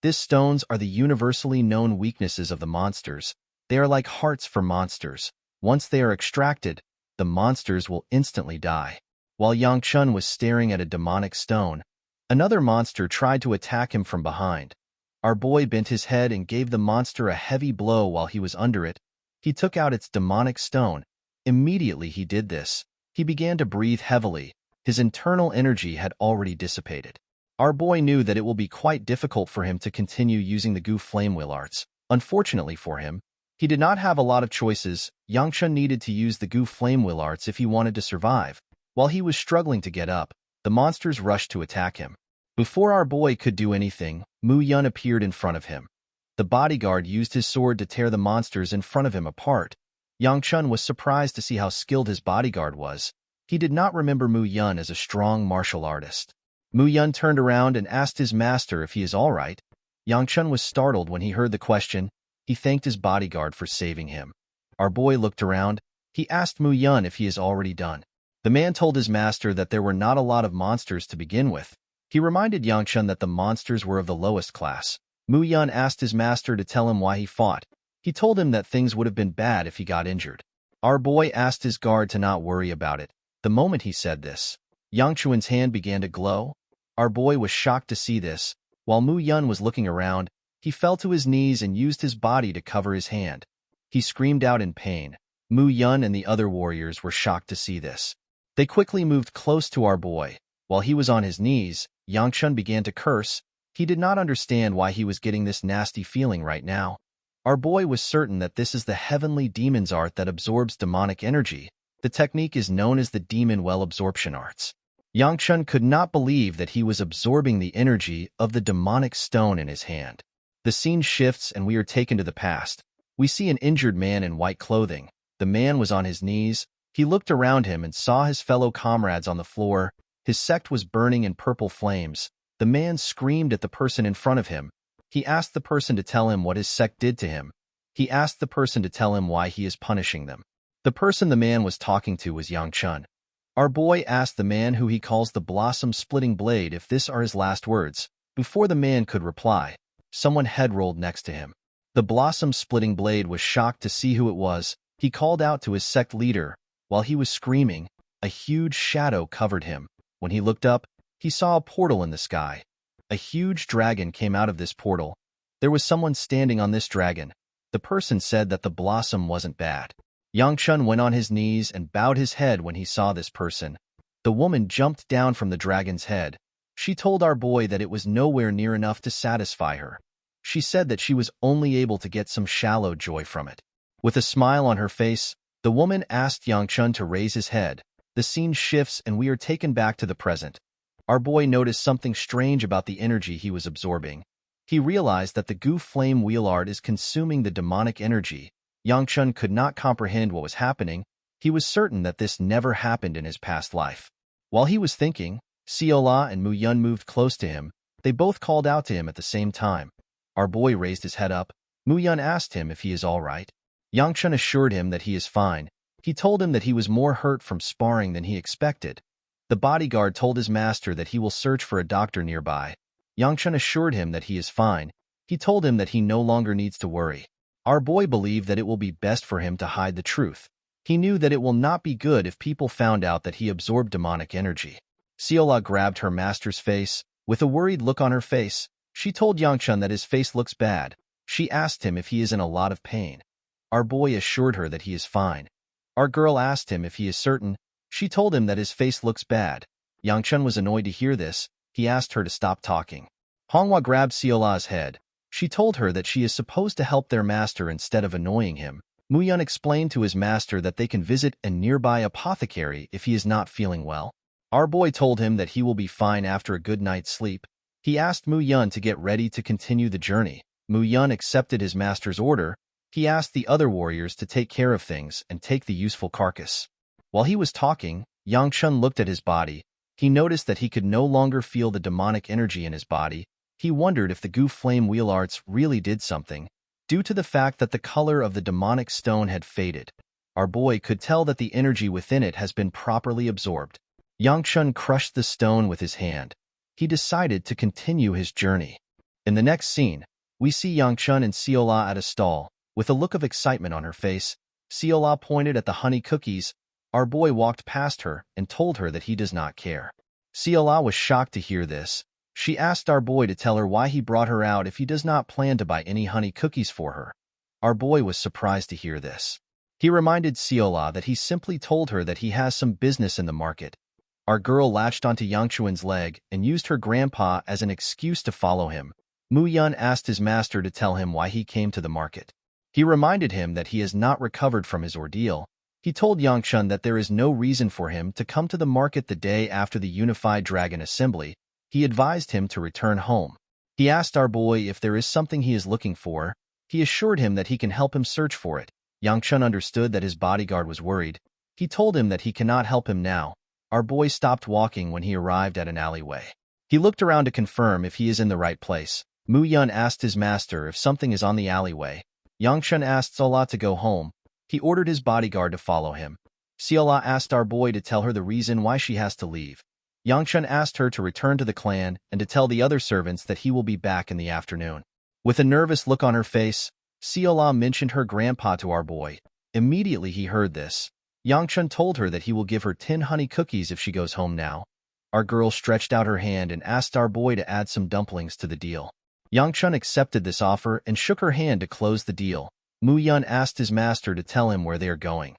These stones are the universally known weaknesses of the monsters. They are like hearts for monsters. Once they are extracted, the monsters will instantly die. While Yang Chun was staring at a demonic stone, another monster tried to attack him from behind. Our boy bent his head and gave the monster a heavy blow while he was under it. He took out its demonic stone. Immediately he did this, he began to breathe heavily. His internal energy had already dissipated. Our boy knew that it will be quite difficult for him to continue using the Gu Flame Wheel arts. Unfortunately for him, he did not have a lot of choices. Yang Chun needed to use the Gu Flame Wheel arts if he wanted to survive. While he was struggling to get up, the monsters rushed to attack him. Before our boy could do anything, Mu Yun appeared in front of him. The bodyguard used his sword to tear the monsters in front of him apart. Yang Chun was surprised to see how skilled his bodyguard was. He did not remember Mu Yun as a strong martial artist. Mu Yun turned around and asked his master if he is all right. Yang Chun was startled when he heard the question. He thanked his bodyguard for saving him. Our boy looked around. He asked Mu Yun if he is already done. The man told his master that there were not a lot of monsters to begin with. He reminded Yang Chun that the monsters were of the lowest class. Mu Yun asked his master to tell him why he fought. He told him that things would have been bad if he got injured. Our boy asked his guard to not worry about it. The moment he said this, Yang Chun's hand began to glow. Our boy was shocked to see this. While Mu Yun was looking around, he fell to his knees and used his body to cover his hand. He screamed out in pain. Mu Yun and the other warriors were shocked to see this. They quickly moved close to our boy. While he was on his knees, Yang Chun began to curse. He did not understand why he was getting this nasty feeling right now. Our boy was certain that this is the heavenly demon's art that absorbs demonic energy. The technique is known as the demon well absorption arts. Yang Chun could not believe that he was absorbing the energy of the demonic stone in his hand. The scene shifts and we are taken to the past. We see an injured man in white clothing. The man was on his knees. He looked around him and saw his fellow comrades on the floor. His sect was burning in purple flames. The man screamed at the person in front of him. He asked the person to tell him what his sect did to him. He asked the person to tell him why he is punishing them. The person the man was talking to was Yang Chun. Our boy asked the man who he calls the blossom-splitting blade if this are his last words. Before the man could reply, someone head rolled next to him. The blossom-splitting blade was shocked to see who it was. He called out to his sect leader. While he was screaming, a huge shadow covered him. When he looked up, he saw a portal in the sky. A huge dragon came out of this portal. There was someone standing on this dragon. The person said that the blossom wasn't bad. Yang Chun went on his knees and bowed his head when he saw this person. The woman jumped down from the dragon's head. She told our boy that it was nowhere near enough to satisfy her. She said that she was only able to get some shallow joy from it. With a smile on her face, the woman asked Yang Chun to raise his head. The scene shifts and we are taken back to the present. Our boy noticed something strange about the energy he was absorbing. He realized that the Gu Flame Wheel art is consuming the demonic energy. Yang Chun could not comprehend what was happening. He was certain that this never happened in his past life. While he was thinking, Siola and Mu Yun moved close to him. They both called out to him at the same time. Our boy raised his head up. Mu Yun asked him if he is all right. Yang Chun assured him that he is fine. He told him that he was more hurt from sparring than he expected. The bodyguard told his master that he will search for a doctor nearby. Yang Chun assured him that he is fine. He told him that he no longer needs to worry. Our boy believed that it will be best for him to hide the truth. He knew that it will not be good if people found out that he absorbed demonic energy. Siola grabbed her master's face. With a worried look on her face, She told Yangchun that his face looks bad. She asked him if he is in a lot of pain. Our boy assured her that he is fine. Our girl asked him if he is certain. She told him that his face looks bad. Yangchun was annoyed to hear this. He asked her to stop talking. Manhwa grabbed Seola's head. She told her that she is supposed to help their master instead of annoying him. Muyun explained to his master that they can visit a nearby apothecary if he is not feeling well. Our boy told him that he will be fine after a good night's sleep. He asked Muyun to get ready to continue the journey. Muyun accepted his master's order. He asked the other warriors to take care of things and take the useful carcass. While he was talking, Yangchun looked at his body. He noticed that he could no longer feel the demonic energy in his body. He wondered if the Gu Flame Wheel Arts really did something, due to the fact that the color of the demonic stone had faded. Our boy could tell that the energy within it has been properly absorbed. Yangchun crushed the stone with his hand. He decided to continue his journey. In the next scene, we see Yangchun and Seola at a stall. With a look of excitement on her face, Seola pointed at the honey cookies. Our boy walked past her and told her that he does not care. Seola was shocked to hear this. She asked our boy to tell her why he brought her out if he does not plan to buy any honey cookies for her. Our boy was surprised to hear this. He reminded Seola that he simply told her that he has some business in the market. Our girl latched onto Yangchuan's leg and used her grandpa as an excuse to follow him. Muyun asked his master to tell him why he came to the market. He reminded him that he has not recovered from his ordeal. He told Yangchun that there is no reason for him to come to the market the day after the Unified Dragon Assembly. He advised him to return home. He asked our boy if there is something he is looking for. He assured him that he can help him search for it. Yangchun understood that his bodyguard was worried. He told him that he cannot help him now. Our boy stopped walking when he arrived at an alleyway. He looked around to confirm if he is in the right place. Muyun asked his master if something is on the alleyway. Yangchun asked Seola to go home. He ordered his bodyguard to follow him. Seola asked our boy to tell her the reason why she has to leave. Yangchun asked her to return to the clan and to tell the other servants that he will be back in the afternoon. With a nervous look on her face, Seola mentioned her grandpa to our boy. Immediately he heard this. Yangchun told her that he will give her 10 honey cookies if she goes home now. Our girl stretched out her hand and asked our boy to add some dumplings to the deal. Yangchun accepted this offer and shook her hand to close the deal. Muyun asked his master to tell him where they are going.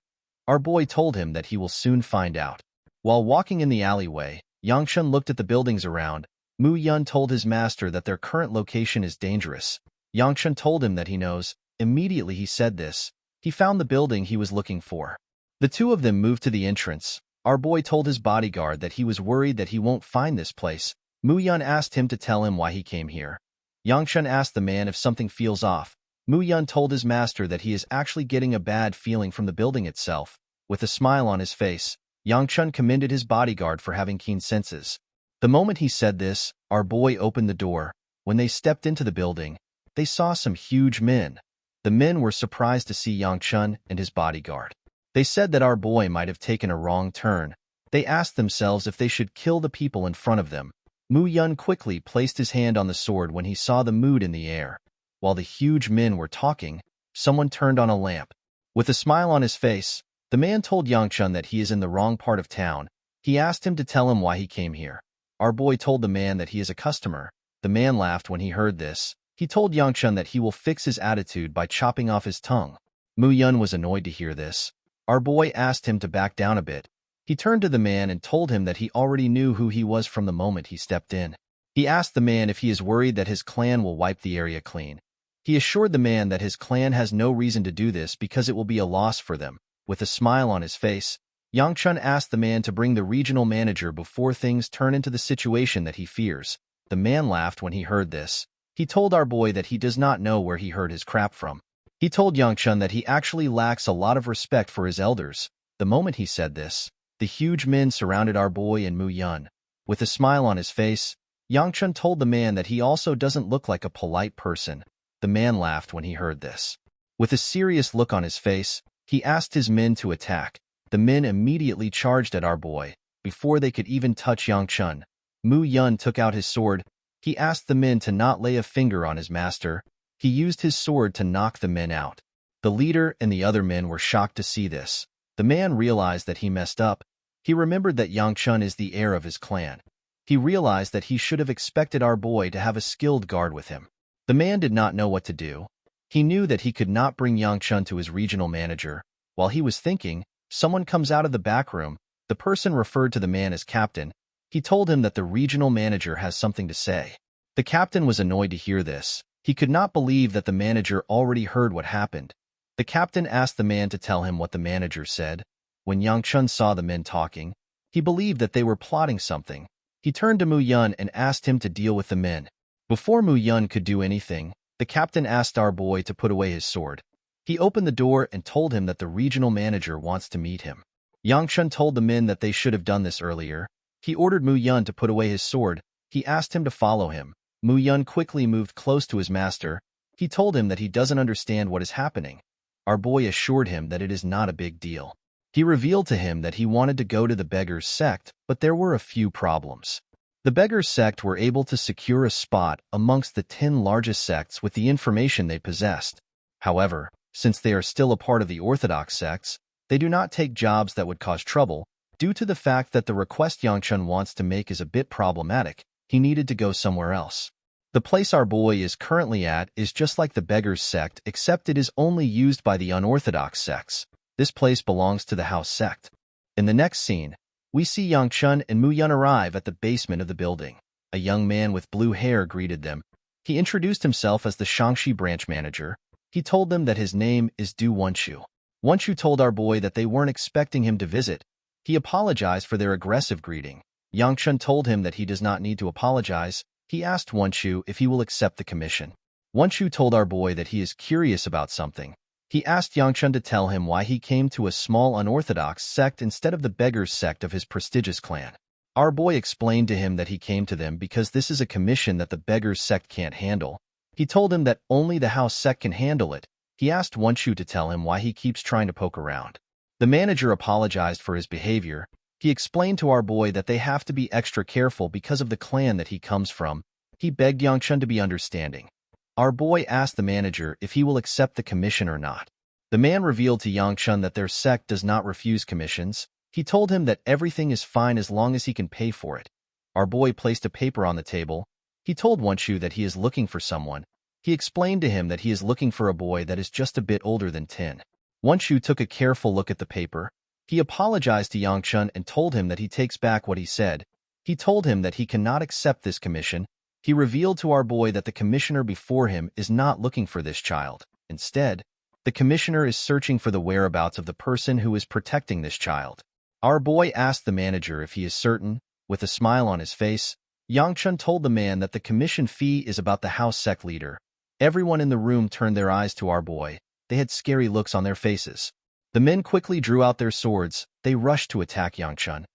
Our boy told him that he will soon find out. While walking in the alleyway, Yangchun looked at the buildings around. Muyun told his master that their current location is dangerous. Yangchun told him that he knows. Immediately he said this. He found the building he was looking for. The two of them moved to the entrance. Our boy told his bodyguard that he was worried that he won't find this place. Muyun asked him to tell him why he came here. Yangchun asked the man if something feels off. Muyun told his master that he is actually getting a bad feeling from the building itself. With a smile on his face, Yangchun commended his bodyguard for having keen senses. The moment he said this, our boy opened the door. When they stepped into the building, they saw some huge men. The men were surprised to see Yangchun and his bodyguard. They said that our boy might have taken a wrong turn. They asked themselves if they should kill the people in front of them. Muyun quickly placed his hand on the sword when he saw the mood in the air. While the huge men were talking, someone turned on a lamp. With a smile on his face, the man told Yangchun that he is in the wrong part of town. He asked him to tell him why he came here. Our boy told the man that he is a customer. The man laughed when he heard this. He told Yangchun that he will fix his attitude by chopping off his tongue. Muyun was annoyed to hear this. Our boy asked him to back down a bit. He turned to the man and told him that he already knew who he was from the moment he stepped in. He asked the man if he is worried that his clan will wipe the area clean. He assured the man that his clan has no reason to do this because it will be a loss for them. With a smile on his face, Yangchun asked the man to bring the regional manager before things turn into the situation that he fears. The man laughed when he heard this. He told our boy that he does not know where he heard his crap from. He told Yangchun that he actually lacks a lot of respect for his elders. The moment he said this, the huge men surrounded our boy and Muyun. With a smile on his face, Yangchun told the man that he also doesn't look like a polite person. The man laughed when he heard this. With a serious look on his face, he asked his men to attack. The men immediately charged at our boy. Before they could even touch Yangchun, Muyun took out his sword. He asked the men to not lay a finger on his master. He used his sword to knock the men out. The leader and the other men were shocked to see this. The man realized that he messed up. He remembered that Yangchun is the heir of his clan. He realized that he should have expected our boy to have a skilled guard with him. The man did not know what to do. He knew that he could not bring Yang-chun to his regional manager. While he was thinking, someone comes out of the back room. The person referred to the man as captain. He told him that the regional manager has something to say. The captain was annoyed to hear this. He could not believe that the manager already heard what happened. The captain asked the man to tell him what the manager said. When Yang-chun saw the men talking, he believed that they were plotting something. He turned to Mu-yun and asked him to deal with the men. Before Mu-yun could do anything, the captain asked our boy to put away his sword. He opened the door and told him that the regional manager wants to meet him. Yang-chun told the men that they should have done this earlier. He ordered Mu-yun to put away his sword. He asked him to follow him. Mu-yun quickly moved close to his master. He told him that he doesn't understand what is happening. Our boy assured him that it is not a big deal. He revealed to him that he wanted to go to the beggars' sect, but there were a few problems. The beggars' sect were able to secure a spot amongst the 10 largest sects with the information they possessed. However, since they are still a part of the orthodox sects, they do not take jobs that would cause trouble. Due to the fact that the request Yang-chun wants to make is a bit problematic, he needed to go somewhere else. The place our boy is currently at is just like the beggars' sect, except it is only used by the unorthodox sects. This place belongs to the house sect. In the next scene, we see Yang-chun and Mu-yun arrive at the basement of the building. A young man with blue hair greeted them. He introduced himself as the Shangxi branch manager. He told them that his name is Du Wenshu. Wenshu told our boy that they weren't expecting him to visit. He apologized for their aggressive greeting. Yang-chun told him that he does not need to apologize. He asked Wenshu if he will accept the commission. Wenshu told our boy that he is curious about something. He asked Yang-chun to tell him why he came to a small unorthodox sect instead of the beggars' sect of his prestigious clan. Our boy explained to him that he came to them because this is a commission that the beggars' sect can't handle. He told him that only the house sect can handle it. He asked Wenshu to tell him why he keeps trying to poke around. The manager apologized for his behavior. He explained to our boy that they have to be extra careful because of the clan that he comes from. He begged Yang-chun to be understanding. Our boy asked the manager if he will accept the commission or not. The man revealed to Yang-chun that their sect does not refuse commissions. He told him that everything is fine as long as he can pay for it. Our boy placed a paper on the table. He told Wenshu that he is looking for someone. He explained to him that he is looking for a boy that is just a bit older than 10. Wenshu took a careful look at the paper. He apologized to Yang-chun and told him that he takes back what he said. He told him that he cannot accept this commission. He revealed to our boy that the commissioner before him is not looking for this child. Instead, the commissioner is searching for the whereabouts of the person who is protecting this child. Our boy asked the manager if he is certain. With a smile on his face, Yang-chun told the man that the commission fee is about the house sect leader. Everyone in the room turned their eyes to our boy. They had scary looks on their faces. The men quickly drew out their swords. They rushed to attack Yang-chun.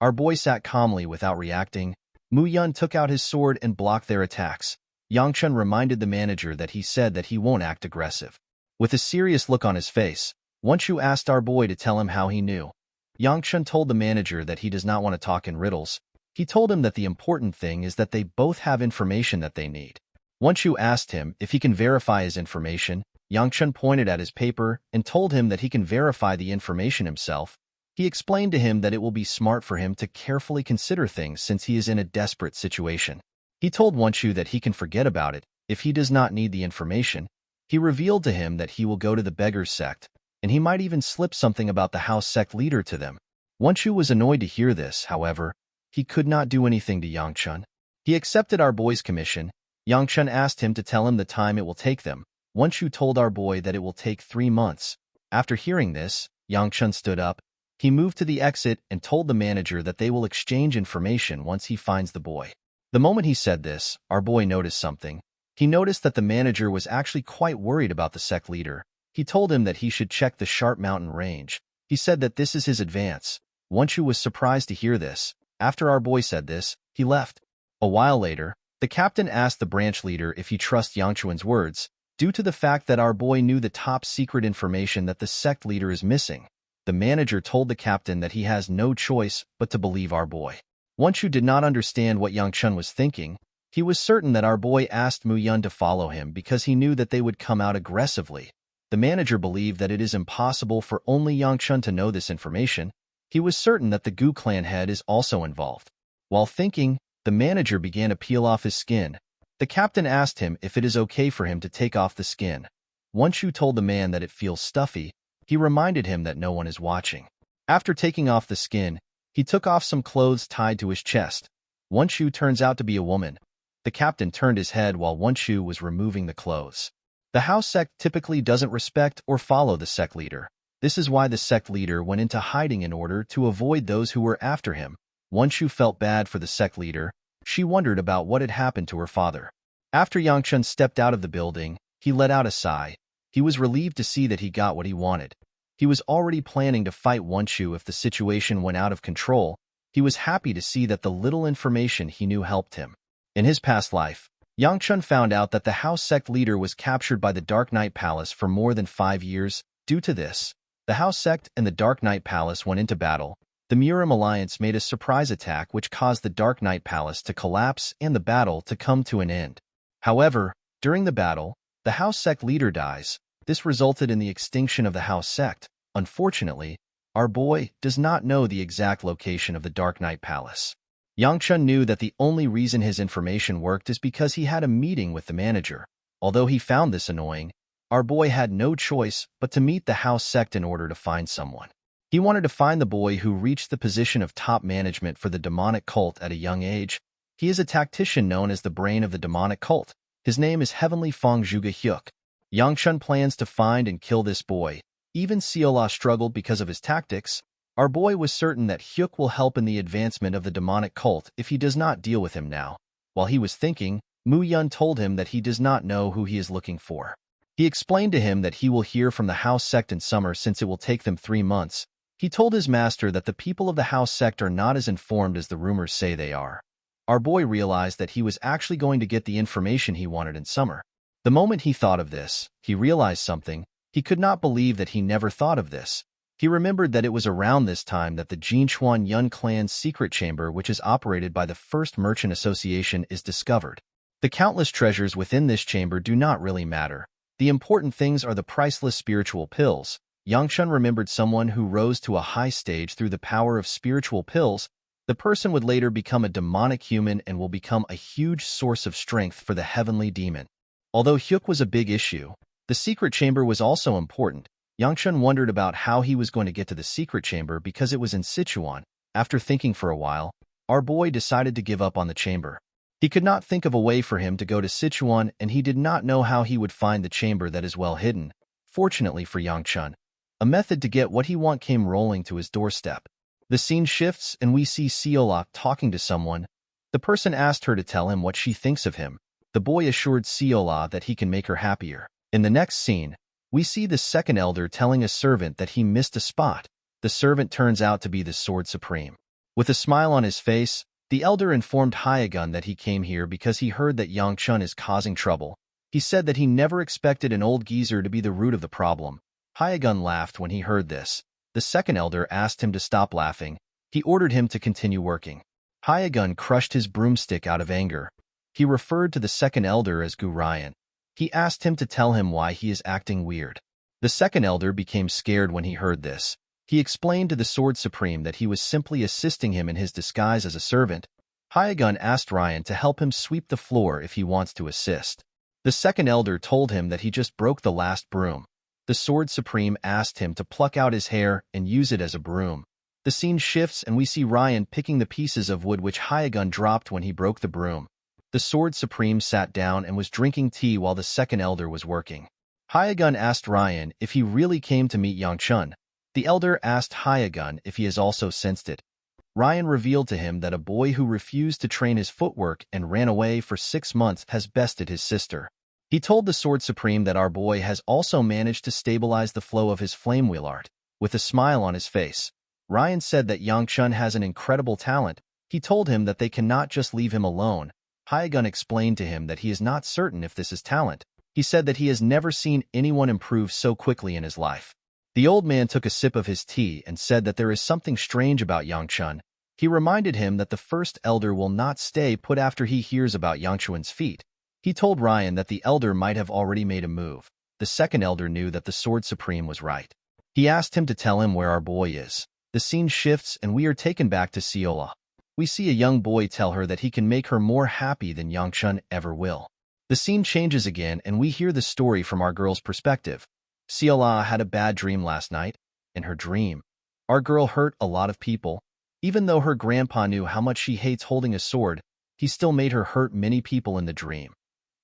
Our boy sat calmly without reacting. Mu-yun took out his sword and blocked their attacks. Yang-chun reminded the manager that he said that he won't act aggressive. With a serious look on his face, Wenshu asked our boy to tell him how he knew. Yang-chun told the manager that he does not want to talk in riddles. He told him that the important thing is that they both have information that they need. Wenshu asked him if he can verify his information. Yang-chun pointed at his paper and told him that he can verify the information himself. He explained to him that it will be smart for him to carefully consider things since he is in a desperate situation. He told Wenshu that he can forget about it if he does not need the information. He revealed to him that he will go to the beggars' sect, and he might even slip something about the house sect leader to them. Wenshu was annoyed to hear this, however. He could not do anything to Yang-chun. He accepted our boy's commission. Yang-chun asked him to tell him the time it will take them. Wenshu told our boy that it will take 3 months. After hearing this, Yang-chun stood up. He moved to the exit and told the manager that they will exchange information once he finds the boy. The moment he said this, our boy noticed something. He noticed that the manager was actually quite worried about the sect leader. He told him that he should check the Sharp Mountain range. He said that this is his advance. Wenshu was surprised to hear this. After our boy said this, he left. A while later, the captain asked the branch leader if he trusts Yang-chun's words, due to the fact that our boy knew the top secret information that the sect leader is missing. The manager told the captain that he has no choice but to believe our boy. Wenshu did not understand what Yang-chun was thinking. He was certain that our boy asked Mu-yun to follow him because he knew that they would come out aggressively. The manager believed that it is impossible for only Yang-chun to know this information. He was certain that the Gu clan head is also involved. While thinking, the manager began to peel off his skin. The captain asked him if it is okay for him to take off the skin. Wonshu told the man that it feels stuffy. He reminded him that no one is watching. After taking off the skin, he took off some clothes tied to his chest. Wonshu turns out to be a woman. The captain turned his head while Wonshu was removing the clothes. The house sect typically doesn't respect or follow the sect leader. This is why the sect leader went into hiding in order to avoid those who were after him. Wonshu felt bad for the sect leader. She wondered about what had happened to her father. After Yangchun stepped out of the building, he let out a sigh. He was relieved to see that he got what he wanted. He was already planning to fight Wonshu if the situation went out of control. He was happy to see that the little information he knew helped him. In his past life, Yangchun found out that the house sect leader was captured by the Dark Knight Palace for more than 5 years. Due to this, the house sect and the Dark Knight Palace went into battle. The Murim Alliance made a surprise attack which caused the Dark Knight Palace to collapse and the battle to come to an end. However, during the battle, the house sect leader dies. This resulted in the extinction of the house sect. Unfortunately, our boy does not know the exact location of the Dark Knight Palace. Yangchun knew that the only reason his information worked is because he had a meeting with the manager. Although he found this annoying, our boy had no choice but to meet the house sect in order to find someone. He wanted to find the boy who reached the position of top management for the demonic cult at a young age. He is a tactician known as the brain of the demonic cult. His name is Heavenly Fong Zhuge Hyuk. Yangchun plans to find and kill this boy. Even Seola struggled because of his tactics. Our boy was certain that Hyuk will help in the advancement of the demonic cult if he does not deal with him now. While he was thinking, Mu Yun told him that he does not know who he is looking for. He explained to him that he will hear from the house sect in summer since it will take them 3 months. He told his master that the people of the house sect are not as informed as the rumors say they are. Our boy realized that he was actually going to get the information he wanted in summer. The moment he thought of this, he realized something. He could not believe that he never thought of this. He remembered that it was around this time that the Jinchuan Yun clan's secret chamber, which is operated by the First Merchant Association, is discovered. The countless treasures within this chamber do not really matter. The important things are the priceless spiritual pills. Yangchun remembered someone who rose to a high stage through the power of spiritual pills. The person would later become a demonic human and will become a huge source of strength for the heavenly demon. Although Hyuk was a big issue, the secret chamber was also important. Yangchun wondered about how he was going to get to the secret chamber because it was in Sichuan. After thinking for a while, our boy decided to give up on the chamber. He could not think of a way for him to go to Sichuan, and he did not know how he would find the chamber that is well hidden. Fortunately for Yangchun, a method to get what he want came rolling to his doorstep. The scene shifts and we see Seola talking to someone. The person asked her to tell him what she thinks of him. The boy assured Seola that he can make her happier. In the next scene, we see the second elder telling a servant that he missed a spot. The servant turns out to be the Sword Supreme. With a smile on his face, the elder informed Hyagun that he came here because he heard that Yangchun is causing trouble. He said that he never expected an old geezer to be the root of the problem. Hyagun laughed when he heard this. The second elder asked him to stop laughing. He ordered him to continue working. Hyagun crushed his broomstick out of anger. He referred to the second elder as Gu Ryan. He asked him to tell him why he is acting weird. The second elder became scared when he heard this. He explained to the Sword Supreme that he was simply assisting him in his disguise as a servant. Hyagun asked Ryan to help him sweep the floor if he wants to assist. The second elder told him that he just broke the last broom. The Sword Supreme asked him to pluck out his hair and use it as a broom. The scene shifts and we see Ryan picking the pieces of wood which Hyagun dropped when he broke the broom. The Sword Supreme sat down and was drinking tea while the second elder was working. Hyagun asked Ryan if he really came to meet Yangchun. The elder asked Hyagun if he has also sensed it. Ryan revealed to him that a boy who refused to train his footwork and ran away for 6 months has bested his sister. He told the Sword Supreme that our boy has also managed to stabilize the flow of his flame wheel art. With a smile on his face, Ryan said that Yangchun has an incredible talent. He told him that they cannot just leave him alone. Hyagun explained to him that he is not certain if this is talent. He said that he has never seen anyone improve so quickly in his life. The old man took a sip of his tea and said that there is something strange about Yangchun. He reminded him that the first elder will not stay put after he hears about Yangchun's feat. He told Ryan that the elder might have already made a move. The second elder knew that the Sword Supreme was right. He asked him to tell him where our boy is. The scene shifts and we are taken back to Seola. we see a young boy tell her that he can make her more happy than Yangchun ever will. The scene changes again and we hear the story from our girl's perspective. Seola had a bad dream last night. In her dream, our girl hurt a lot of people. Even though her grandpa knew how much she hates holding a sword, he still made her hurt many people in the dream.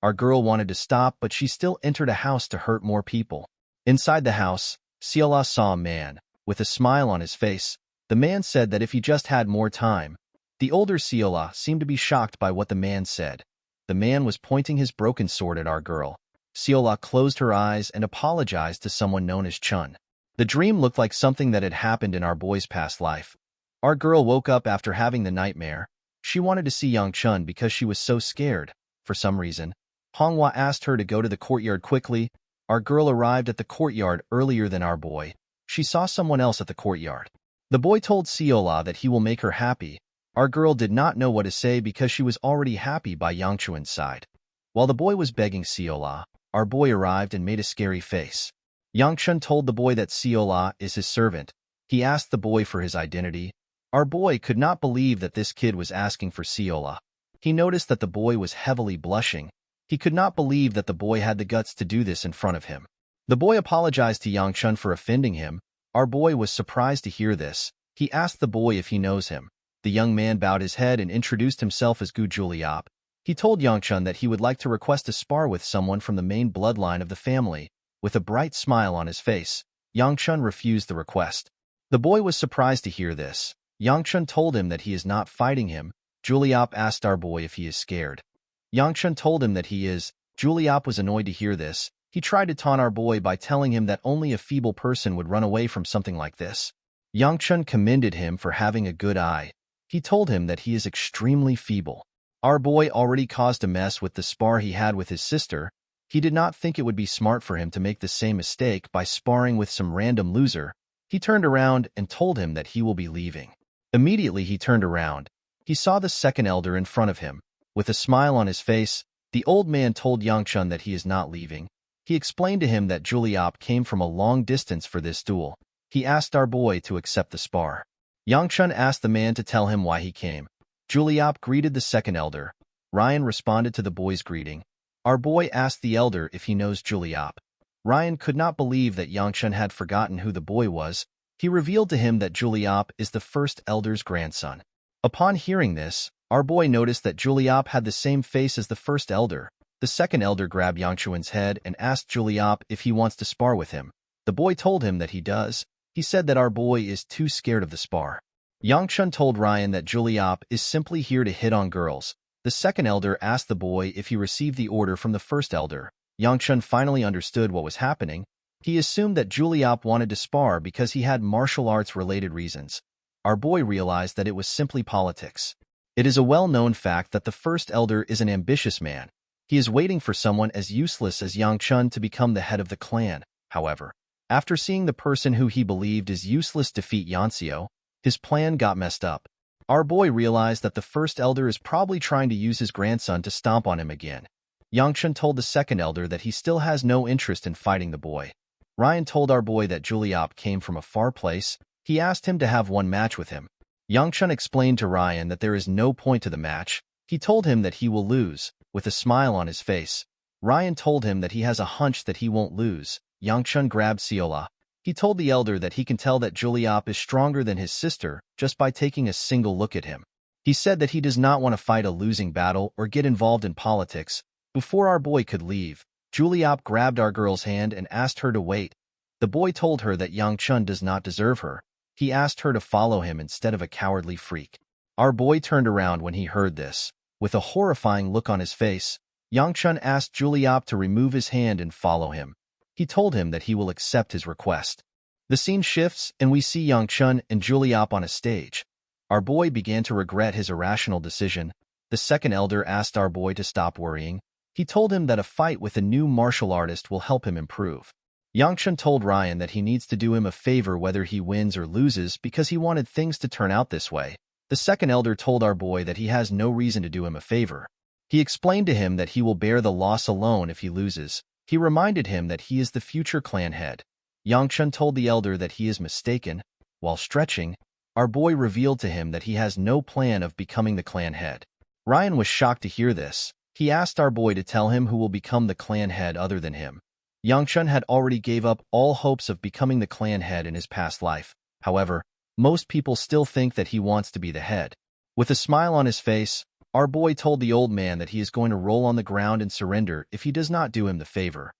Our girl wanted to stop, but she still entered a house to hurt more people. Inside the house, Seola saw a man, with a smile on his face. The man said that if he just had more time. The older Seola seemed to be shocked by what the man said. The man was pointing his broken sword at our girl. Seola closed her eyes and apologized to someone known as Chun. The dream looked like something that had happened in our boy's past life. Our girl woke up after having the nightmare. She wanted to see Yang Chun because she was so scared. For some reason, Manhwa asked her to go to the courtyard quickly. Our girl arrived at the courtyard earlier than our boy. She saw someone else at the courtyard. The boy told Seola that he will make her happy. Our girl did not know what to say because she was already happy by Yang Chun's side. While the boy was begging Seola, our boy arrived and made a scary face. Yang Chun told the boy that Seola is his servant. He asked the boy for his identity. Our boy could not believe that this kid was asking for Seola. He noticed that the boy was heavily blushing. He could not believe that the boy had the guts to do this in front of him. The boy apologized to Yang Chun for offending him. Our boy was surprised to hear this. He asked the boy if he knows him. The young man bowed his head and introduced himself as Gu Juliap. He told Yang Chun that he would like to request a spar with someone from the main bloodline of the family. With a bright smile on his face, Yang Chun refused the request. The boy was surprised to hear this. Yang Chun told him that he is not fighting him. Juliap asked our boy if he is scared. Yang Chun told him that he is. Juliap was annoyed to hear this. He tried to taunt our boy by telling him that only a feeble person would run away from something like this. Yang Chun commended him for having a good eye. He told him that he is extremely feeble. Our boy already caused a mess with the spar he had with his sister. He did not think it would be smart for him to make the same mistake by sparring with some random loser. He turned around and told him that he will be leaving. Immediately he turned around. He saw the second elder in front of him. With a smile on his face, the old man told Yang Chun that he is not leaving. He explained to him that Juliap came from a long distance for this duel. He asked our boy to accept the spar. Yang Chun asked the man to tell him why he came. Juliap greeted the second elder. Ryan responded to the boy's greeting. Our boy asked the elder if he knows Juliap. Ryan could not believe that Yang Chun had forgotten who the boy was. He revealed to him that Juliap is the first elder's grandson. Upon hearing this, our boy noticed that Juliap had the same face as the first elder. The second elder grabbed Yang Chun's head and asked Juliap if he wants to spar with him. The boy told him that he does. He said that our boy is too scared of the spar. Yang Chun told Ryan that Juliap is simply here to hit on girls. The second elder asked the boy if he received the order from the first elder. Yang Chun finally understood what was happening. He assumed that Juliap wanted to spar because he had martial arts-related reasons. Our boy realized that it was simply politics. It is a well-known fact that the first elder is an ambitious man. He is waiting for someone as useless as Yang Chun to become the head of the clan. However, after seeing the person who he believed is useless defeat Yanseo, his plan got messed up. Our boy realized that the first elder is probably trying to use his grandson to stomp on him again. Yang Chun told the second elder that he still has no interest in fighting the boy. Ryan told our boy that Juliap came from a far place. He asked him to have one match with him. Yang Chun explained to Ryan that there is no point to the match. He told him that he will lose. With a smile on his face, Ryan told him that he has a hunch that he won't lose. Yang Chun grabbed Seola. He told the elder that he can tell that Juliap is stronger than his sister just by taking a single look at him. He said that he does not want to fight a losing battle or get involved in politics. Before our boy could leave, Juliap grabbed our girl's hand and asked her to wait. The boy told her that Yang Chun does not deserve her. He asked her to follow him instead of a cowardly freak. Our boy turned around when he heard this. With a horrifying look on his face, Yang Chun asked Juliap to remove his hand and follow him. He told him that he will accept his request. The scene shifts and we see Yang Chun and Juliap on a stage. Our boy began to regret his irrational decision. The second elder asked our boy to stop worrying. He told him that a fight with a new martial artist will help him improve. Yang Chun told Ryan that he needs to do him a favor whether he wins or loses because he wanted things to turn out this way. The second elder told our boy that he has no reason to do him a favor. He explained to him that he will bear the loss alone if he loses. He reminded him that he is the future clan head. Yang Chun told the elder that he is mistaken. While stretching, our boy revealed to him that he has no plan of becoming the clan head. Ryan was shocked to hear this. He asked our boy to tell him who will become the clan head other than him. Yangchun had already gave up all hopes of becoming the clan head in his past life. However, most people still think that he wants to be the head. With a smile on his face, our boy told the old man that he is going to roll on the ground and surrender if he does not do him the favor.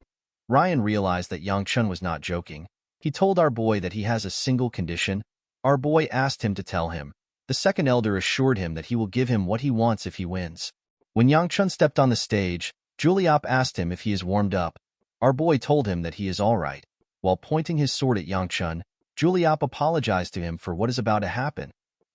Ryan realized that Yangchun was not joking. He told our boy that he has a single condition. Our boy asked him to tell him. The second elder assured him that he will give him what he wants if he wins. When Yangchun stepped on the stage, Juliop asked him if he is warmed up. Our boy told him that he is all right. While pointing his sword at Yangchun, Juliop apologized to him for what is about to happen.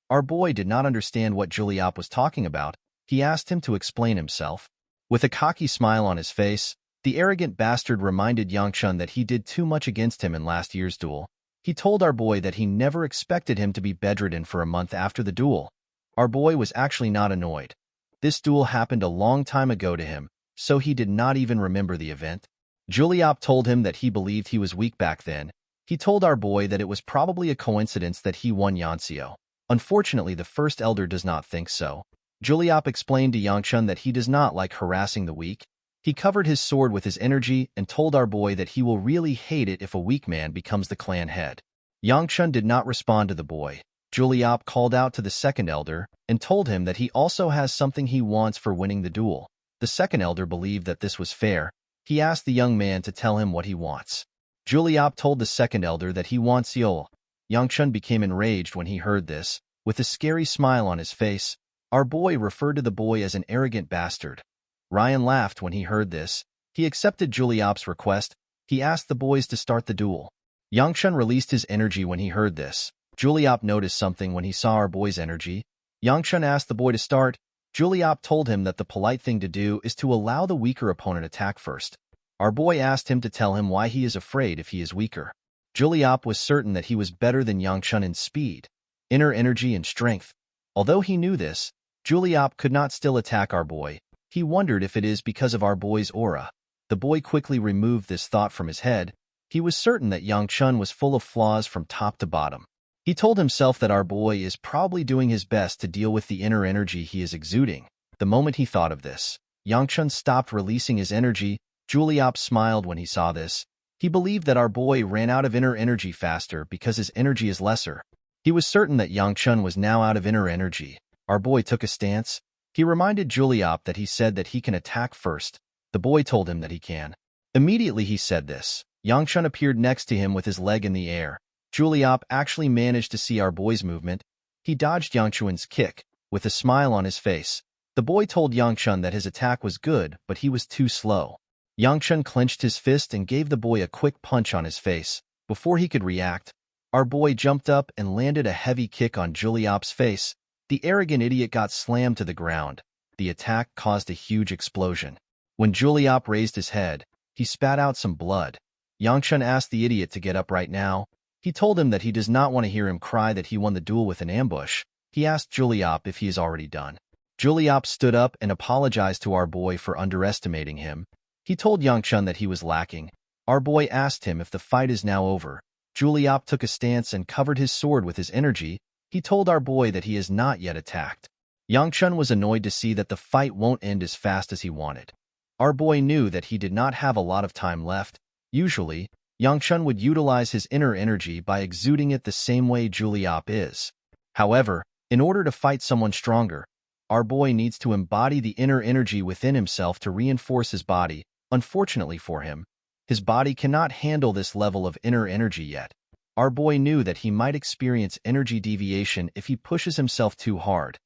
Our boy did not understand what Juliop was talking about. He asked him to explain himself. With a cocky smile on his face, the arrogant bastard reminded Yangchun that he did too much against him in last year's duel. He told our boy that he never expected him to be bedridden for a month after the duel. Our boy was actually not annoyed. This duel happened a long time ago to him, so he did not even remember the event. Juliop told him that he believed he was weak back then. He told our boy that it was probably a coincidence that he won Yanxio. Unfortunately, the first elder does not think so. Juliop explained to Yangchun that he does not like harassing the weak. He covered his sword with his energy and told our boy that he will really hate it if a weak man becomes the clan head. Yangchun did not respond to the boy. Juliop called out to the second elder and told him that he also has something he wants for winning the duel. The second elder believed that this was fair. He asked the young man to tell him what he wants. Juliop told the second elder that he wants Yol. Yangchun became enraged when he heard this. With a scary smile on his face, our boy referred to the boy as an arrogant bastard. Ryan laughed when he heard this. He accepted Juliop's request. He asked the boys to start the duel. Yangchun released his energy when he heard this. Juliop noticed something when he saw our boy's energy. Yangchun asked the boy to start. Juliop told him that the polite thing to do is to allow the weaker opponent attack first. Our boy asked him to tell him why he is afraid if he is weaker. Juliop was certain that he was better than Yangchun in speed, inner energy, and strength. Although he knew this, Juliop could not still attack our boy. He wondered if it is because of our boy's aura. The boy quickly removed this thought from his head. He was certain that Yangchun was full of flaws from top to bottom. He told himself that our boy is probably doing his best to deal with the inner energy he is exuding. The moment he thought of this, Yangchun stopped releasing his energy. Juliop smiled when he saw this. He believed that our boy ran out of inner energy faster because his energy is lesser. He was certain that Yangchun was now out of inner energy. Our boy took a stance. He reminded Juliop that he said that he can attack first. The boy told him that he can. Immediately he said this, Yangchun appeared next to him with his leg in the air. Juliop actually managed to see our boy's movement. He dodged Yangchun's kick. With a smile on his face, the boy told Yangchun that his attack was good, but he was too slow. Yangchun clenched his fist and gave the boy a quick punch on his face. Before he could react, our boy jumped up and landed a heavy kick on Juliop's face. The arrogant idiot got slammed to the ground. The attack caused a huge explosion. When Juliop raised his head, he spat out some blood. Yangchun asked the idiot to get up right now. He told him that he does not want to hear him cry that he won the duel with an ambush. He asked Juliop if he is already done. Juliop stood up and apologized to our boy for underestimating him. He told Yangchun that he was lacking. Our boy asked him if the fight is now over. Juliop took a stance and covered his sword with his energy. He told our boy that he is not yet attacked. Yangchun was annoyed to see that the fight won't end as fast as he wanted. Our boy knew that he did not have a lot of time left. Usually, Yangchun would utilize his inner energy by exuding it the same way Juliop is. However, in order to fight someone stronger, our boy needs to embody the inner energy within himself to reinforce his body. Unfortunately for him, his body cannot handle this level of inner energy yet. Our boy knew that he might experience energy deviation if he pushes himself too hard.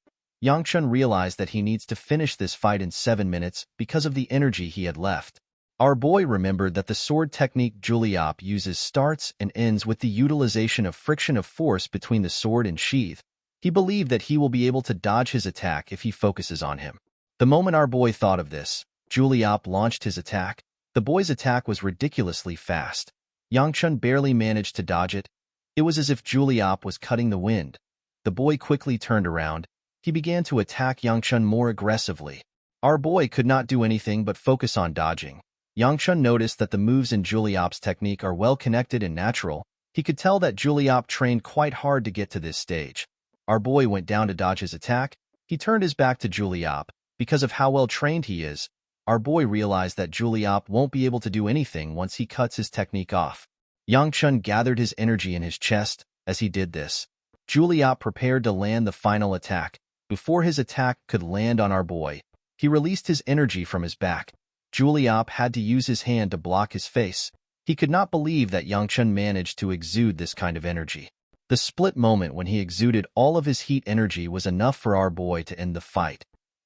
Yangchun realized that he needs to finish this fight in 7 minutes because of the energy he had left. Our boy remembered that the sword technique Juliop uses starts and ends with the utilization of friction of force between the sword and sheath. He believed that he will be able to dodge his attack if he focuses on him. The moment our boy thought of this, Juliop launched his attack. The boy's attack was ridiculously fast. Yangchun barely managed to dodge it. It was as if Juliop was cutting the wind. The boy quickly turned around. He began to attack Yangchun more aggressively. Our boy could not do anything but focus on dodging. Yangchun noticed that the moves in Juliop's technique are well connected and natural. He could tell that Juliop trained quite hard to get to this stage. Our boy went down to dodge his attack. He turned his back to Juliop. Because of how well trained he is, our boy realized that Juliop won't be able to do anything once he cuts his technique off. Yangchun gathered his energy in his chest as he did this. Juliop prepared to land the final attack. Before his attack could land on our boy, he released his energy from his back. Juliop had to use his hand to block his face. He could not believe that Yangchun managed to exude this kind of energy. The split moment when he exuded all of his heat energy was enough for our boy to end the fight.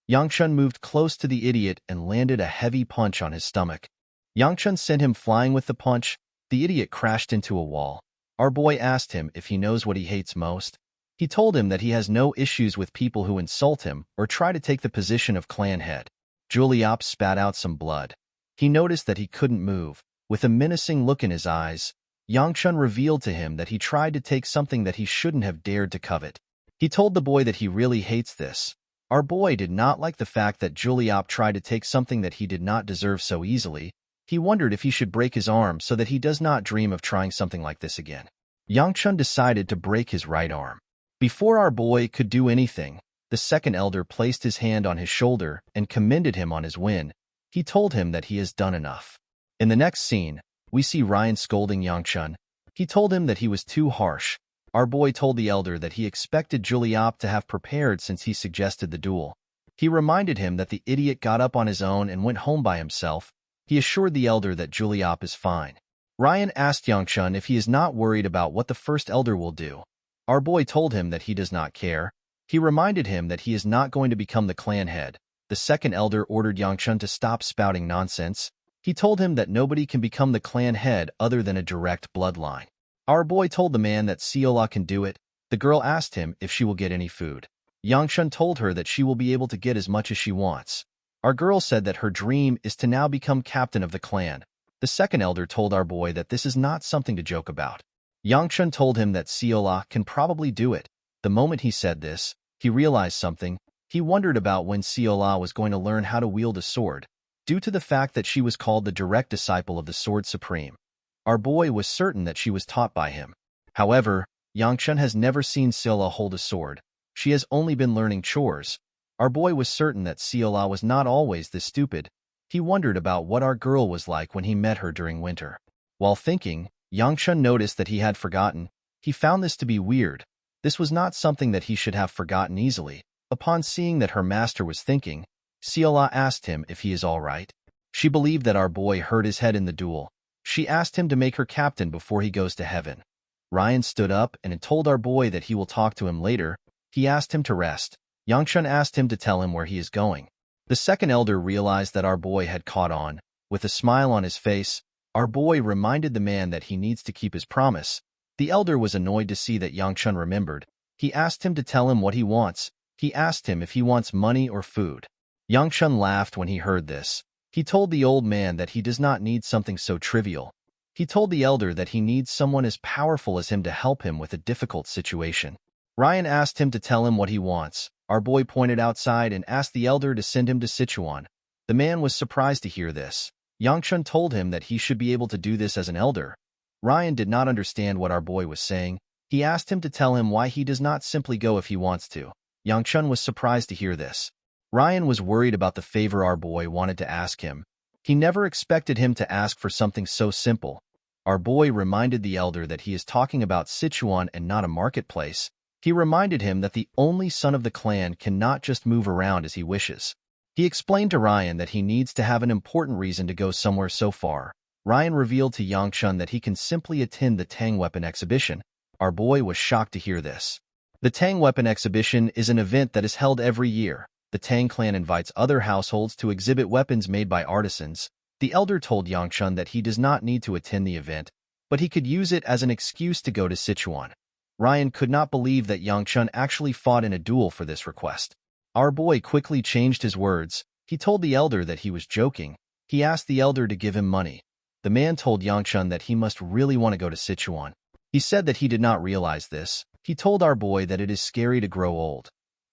Yangchun moved close to the idiot and landed a heavy punch on his stomach. Yangchun sent him flying with the punch. The idiot crashed into a wall. Our boy asked him if he knows what he hates most. He told him that he has no issues with people who insult him or try to take the position of clan head. Juliop spat out some blood. He noticed that he couldn't move. With a menacing look in his eyes, Yangchun revealed to him that he tried to take something that he shouldn't have dared to covet. He told the boy that he really hates this. Our boy did not like the fact that Juliop tried to take something that he did not deserve so easily. He wondered if he should break his arm so that he does not dream of trying something like this again. Yangchun decided to break his right arm. Before our boy could do anything, the second elder placed his hand on his shoulder and commended him on his win. He told him that he has done enough. In the next scene, we see Ryan scolding Yangchun. He told him that he was too harsh. Our boy told the elder that he expected Juliop to have prepared since he suggested the duel. He reminded him that the idiot got up on his own and went home by himself. He assured the elder that Juliop is fine. Ryan asked Yangchun if he is not worried about what the first elder will do. Our boy told him that he does not care. He reminded him that he is not going to become the clan head. The second elder ordered Yangchun to stop spouting nonsense. He told him that nobody can become the clan head other than a direct bloodline. Our boy told the man that Seola can do it. The girl asked him if she will get any food. Yangchun told her that she will be able to get as much as she wants. Our girl said that her dream is to now become captain of the clan. The second elder told our boy that this is not something to joke about. Yangchun told him that Seola can probably do it. The moment he said this, he realized something. He wondered about when Seola was going to learn how to wield a sword. Due to the fact that she was called the direct disciple of the Sword Supreme, our boy was certain that she was taught by him. However, Yangchun has never seen Seola hold a sword. She has only been learning chores. Our boy was certain that Seola was not always this stupid. He wondered about what our girl was like when he met her during winter. While thinking, Yangchun noticed that he had forgotten. He found this to be weird. This was not something that he should have forgotten easily. Upon seeing that her master was thinking, Seola asked him if he is all right. She believed that our boy hurt his head in the duel. She asked him to make her captain before he goes to heaven. Ryan stood up and told our boy that he will talk to him later. He asked him to rest. Yangchun asked him to tell him where he is going. The second elder realized that our boy had caught on. With a smile on his face, our boy reminded the man that he needs to keep his promise. The elder was annoyed to see that Yangchun remembered. He asked him to tell him what he wants. He asked him if he wants money or food. Yangchun laughed when he heard this. He told the old man that he does not need something so trivial. He told the elder that he needs someone as powerful as him to help him with a difficult situation. Ryan asked him to tell him what he wants. Our boy pointed outside and asked the elder to send him to Sichuan. The man was surprised to hear this. Yangchun told him that he should be able to do this as an elder. Ryan did not understand what our boy was saying. He asked him to tell him why he does not simply go if he wants to. Yangchun was surprised to hear this. Ryan was worried about the favor our boy wanted to ask him. He never expected him to ask for something so simple. Our boy reminded the elder that he is talking about Sichuan and not a marketplace. He reminded him that the only son of the clan cannot just move around as he wishes. He explained to Ryan that he needs to have an important reason to go somewhere so far. Ryan revealed to Yangchun that he can simply attend the Tang Weapon Exhibition. Our boy was shocked to hear this. The Tang Weapon Exhibition is an event that is held every year. The Tang clan invites other households to exhibit weapons made by artisans. The elder told Yangchun that he does not need to attend the event, but he could use it as an excuse to go to Sichuan. Ryan could not believe that Yangchun actually fought in a duel for this request. Our boy quickly changed his words. He told the elder that he was joking. He asked the elder to give him money. The man told Yangchun that he must really want to go to Sichuan. He said that he did not realize this. He told our boy that it is scary to grow old.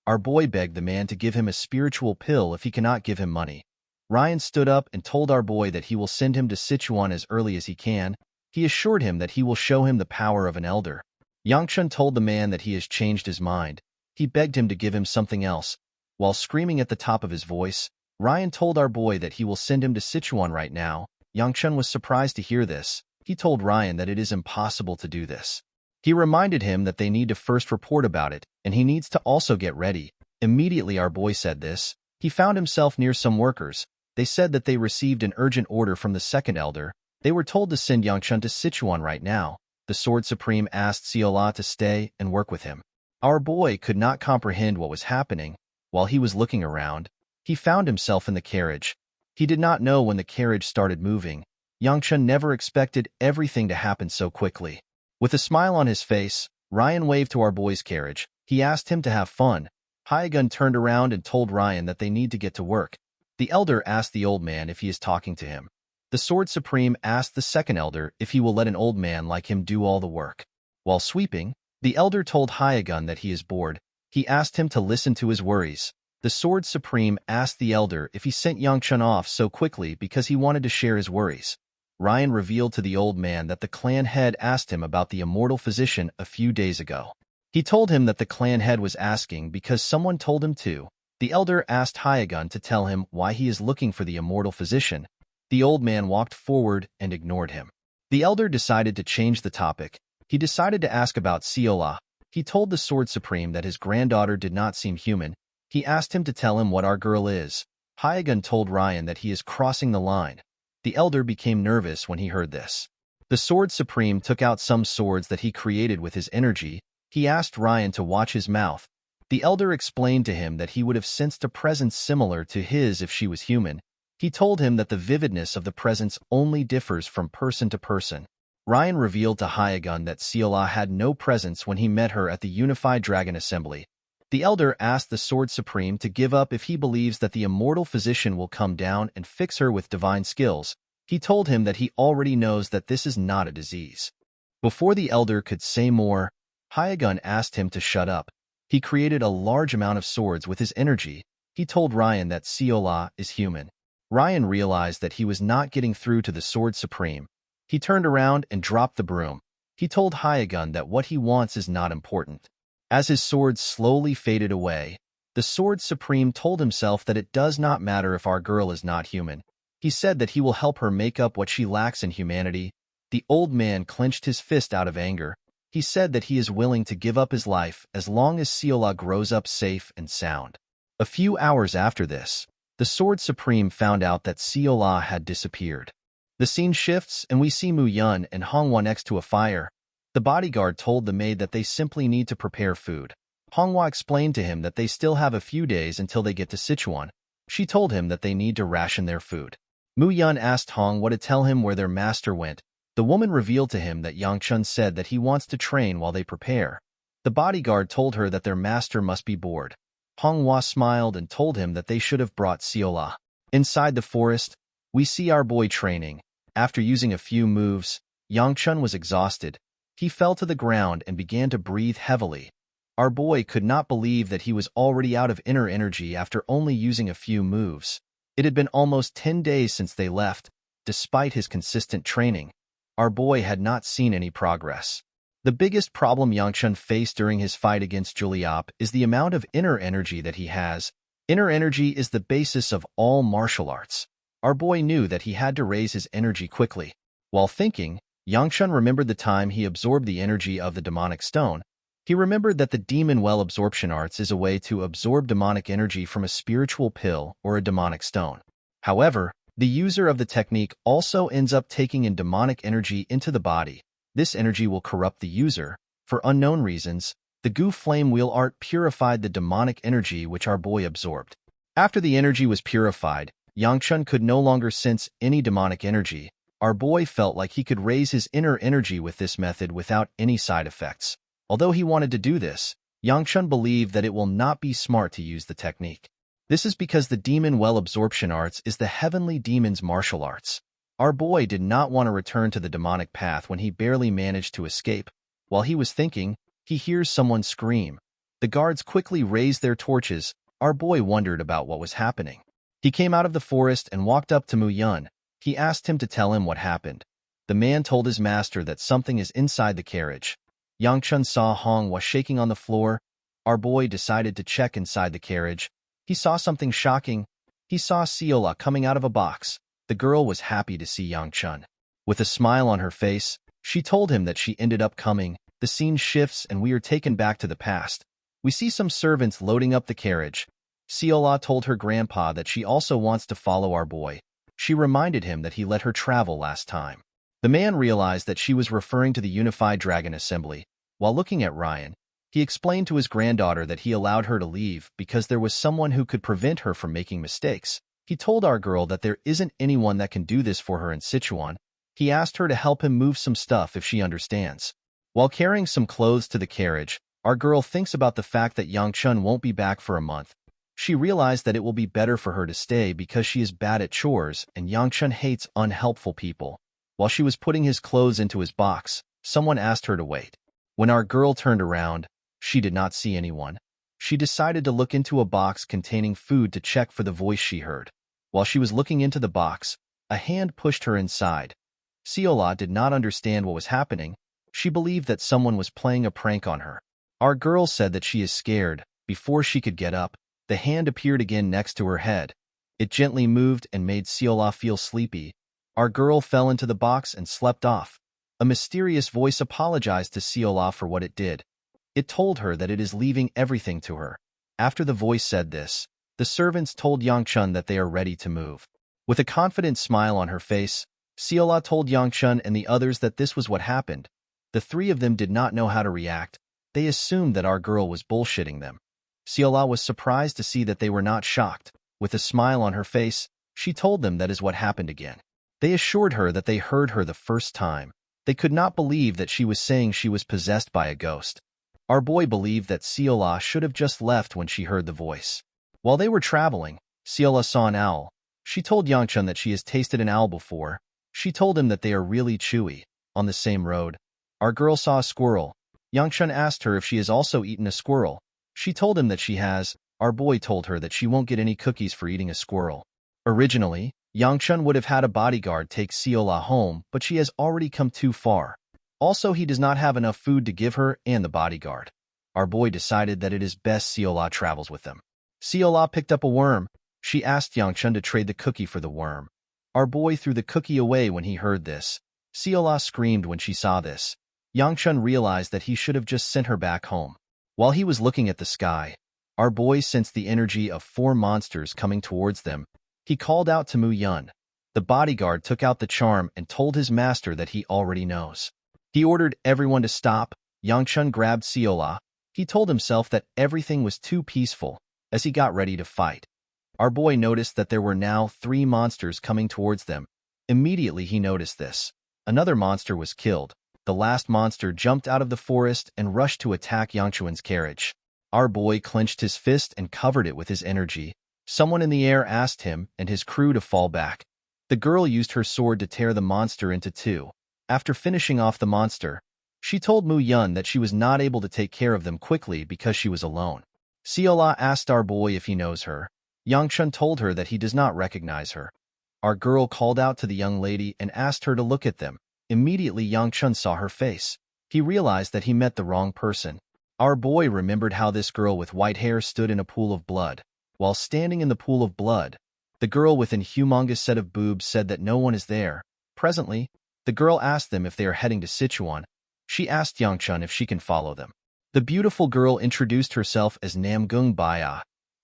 Our boy begged the man to give him a spiritual pill if he cannot give him money. Ryan stood up and told our boy that he will send him to Sichuan as early as he can. He assured him that he will show him the power of an elder. Yangchun told the man that he has changed his mind. He begged him to give him something else. While screaming at the top of his voice, Ryan told our boy that he will send him to Sichuan right now. Yangchun was surprised to hear this. He told Ryan that it is impossible to do this. He reminded him that they need to first report about it, and he needs to also get ready. Immediately our boy said this. He found himself near some workers. They said that they received an urgent order from the second elder. They were told to send Yangchun to Sichuan right now. The Sword Supreme asked Siola to stay and work with him. Our boy could not comprehend what was happening. While he was looking around, he found himself in the carriage. He did not know when the carriage started moving. Yangchun never expected everything to happen so quickly. With a smile on his face, Ryan waved to our boy's carriage. He asked him to have fun. Hyagun turned around and told Ryan that they need to get to work. The elder asked the old man if he is talking to him. The Sword Supreme asked the second elder if he will let an old man like him do all the work. While sweeping, the elder told Hyagun that he is bored. He asked him to listen to his worries. The Sword Supreme asked the elder if he sent Yangchun off so quickly because he wanted to share his worries. Ryan revealed to the old man that the clan head asked him about the immortal physician a few days ago. He told him that the clan head was asking because someone told him to. The elder asked Hyagun to tell him why he is looking for the immortal physician. The old man walked forward and ignored him. The elder decided to change the topic. He decided to ask about Siola. He told the Sword Supreme that his granddaughter did not seem human. He asked him to tell him what our girl is. Hyagun told Ryan that he is crossing the line. The elder became nervous when he heard this. The Sword Supreme took out some swords that he created with his energy. He asked Ryan to watch his mouth. The elder explained to him that he would have sensed a presence similar to his if she was human. He told him that the vividness of the presence only differs from person to person. Ryan revealed to Hyagun that Siola had no presence when he met her at the Unified Dragon Assembly. The elder asked the Sword Supreme to give up if he believes that the immortal physician will come down and fix her with divine skills. He told him that he already knows that this is not a disease. Before the elder could say more, Hyagun asked him to shut up. He created a large amount of swords with his energy. He told Ryan that Siola is human. Ryan realized that he was not getting through to the Sword Supreme. He turned around and dropped the broom. He told Hyagun that what he wants is not important. As his sword slowly faded away, the Sword Supreme told himself that it does not matter if our girl is not human. He said that he will help her make up what she lacks in humanity. The old man clenched his fist out of anger. He said that he is willing to give up his life as long as Siola grows up safe and sound. A few hours after this, the Sword Supreme found out that Siola had disappeared. The scene shifts and we see Mu Yun and Hongwa next to a fire. The bodyguard told the maid that they simply need to prepare food. Hongwa explained to him that they still have a few days until they get to Sichuan. She told him that they need to ration their food. Mu Yun asked Hongwa to tell him where their master went. The woman revealed to him that Yangchun said that he wants to train while they prepare. The bodyguard told her that their master must be bored. Hongwa smiled and told him that they should have brought Siola. Inside the forest, we see our boy training. After using a few moves, Yangchun was exhausted. He fell to the ground and began to breathe heavily. Our boy could not believe that he was already out of inner energy after only using a few moves. It had been almost 10 days since they left. Despite his consistent training, our boy had not seen any progress. The biggest problem Yangchun faced during his fight against Juliop is the amount of inner energy that he has. Inner energy is the basis of all martial arts. Our boy knew that he had to raise his energy quickly. While thinking, Yangchun remembered the time he absorbed the energy of the demonic stone. He remembered that the demon well absorption arts is a way to absorb demonic energy from a spiritual pill or a demonic stone. However, the user of the technique also ends up taking in demonic energy into the body. This energy will corrupt the user. For unknown reasons, the Gu Flame Wheel art purified the demonic energy which our boy absorbed. After the energy was purified, Yangchun could no longer sense any demonic energy. Our boy felt like he could raise his inner energy with this method without any side effects. Although he wanted to do this, Yangchun believed that it will not be smart to use the technique. This is because the demon well absorption arts is the heavenly demon's martial arts. Our boy did not want to return to the demonic path when he barely managed to escape. While he was thinking, he hears someone scream. The guards quickly raised their torches. Our boy wondered about what was happening. He came out of the forest and walked up to Mu Yun. He asked him to tell him what happened. The man told his master that something is inside the carriage. Yangchun saw Manhwa shaking on the floor. Our boy decided to check inside the carriage. He saw something shocking. He saw Seola coming out of a box. The girl was happy to see Yangchun. With a smile on her face, she told him that she ended up coming. The scene shifts and we are taken back to the past. We see some servants loading up the carriage. Seola told her grandpa that she also wants to follow our boy. She reminded him that he let her travel last time. The man realized that she was referring to the Unified Dragon Assembly. While looking at Ryan, he explained to his granddaughter that he allowed her to leave because there was someone who could prevent her from making mistakes. He told our girl that there isn't anyone that can do this for her in Sichuan. He asked her to help him move some stuff if she understands. While carrying some clothes to the carriage, our girl thinks about the fact that Yangchun won't be back for a month. She realized that it will be better for her to stay because she is bad at chores and Yangchun hates unhelpful people. While she was putting his clothes into his box, someone asked her to wait. When our girl turned around, she did not see anyone. She decided to look into a box containing food to check for the voice she heard. While she was looking into the box, a hand pushed her inside. Seola did not understand what was happening. She believed that someone was playing a prank on her. Our girl said that she is scared. Before she could get up, the hand appeared again next to her head. It gently moved and made Seola feel sleepy. Our girl fell into the box and slept off. A mysterious voice apologized to Seola for what it did. It told her that it is leaving everything to her. After the voice said this, the servants told Yangchun that they are ready to move. With a confident smile on her face, Seola told Yangchun and the others that this was what happened. The three of them did not know how to react. They assumed that our girl was bullshitting them. Seola was surprised to see that they were not shocked. With a smile on her face, she told them that is what happened again. They assured her that they heard her the first time. They could not believe that she was saying she was possessed by a ghost. Our boy believed that Seola should have just left when she heard the voice. While they were traveling, Seola saw an owl. She told Yangchun that she has tasted an owl before. She told him that they are really chewy. On the same road, our girl saw a squirrel. Yangchun asked her if she has also eaten a squirrel. She told him that she has. Our boy told her that she won't get any cookies for eating a squirrel. Originally, Yangchun would have had a bodyguard take Seola home, but she has already come too far. Also, he does not have enough food to give her and the bodyguard. Our boy decided that it is best Seola travels with them. Seola picked up a worm. She asked Yangchun to trade the cookie for the worm. Our boy threw the cookie away when he heard this. Seola screamed when she saw this. Yangchun realized that he should have just sent her back home. While he was looking at the sky, our boy sensed the energy of 4 monsters coming towards them. He called out to Mu Yun. The bodyguard took out the charm and told his master that he already knows. He ordered everyone to stop. Yangchun grabbed Seola. He told himself that everything was too peaceful as he got ready to fight. Our boy noticed that there were now 3 monsters coming towards them. Immediately he noticed this. Another monster was killed. The last monster jumped out of the forest and rushed to attack Yangchun's carriage. Our boy clenched his fist and covered it with his energy. Someone in the air asked him and his crew to fall back. The girl used her sword to tear the monster into 2. After finishing off the monster, she told Mu Yun that she was not able to take care of them quickly because she was alone. Seola asked our boy if he knows her. Yangchun told her that he does not recognize her. Our girl called out to the young lady and asked her to look at them. Immediately Yangchun saw her face. He realized that he met the wrong person. Our boy remembered how this girl with white hair stood in a pool of blood. While standing in the pool of blood, the girl with an humongous set of boobs said that no one is there. Presently, the girl asked them if they are heading to Sichuan. She asked Yangchun if she can follow them. The beautiful girl introduced herself as Namgung Baya.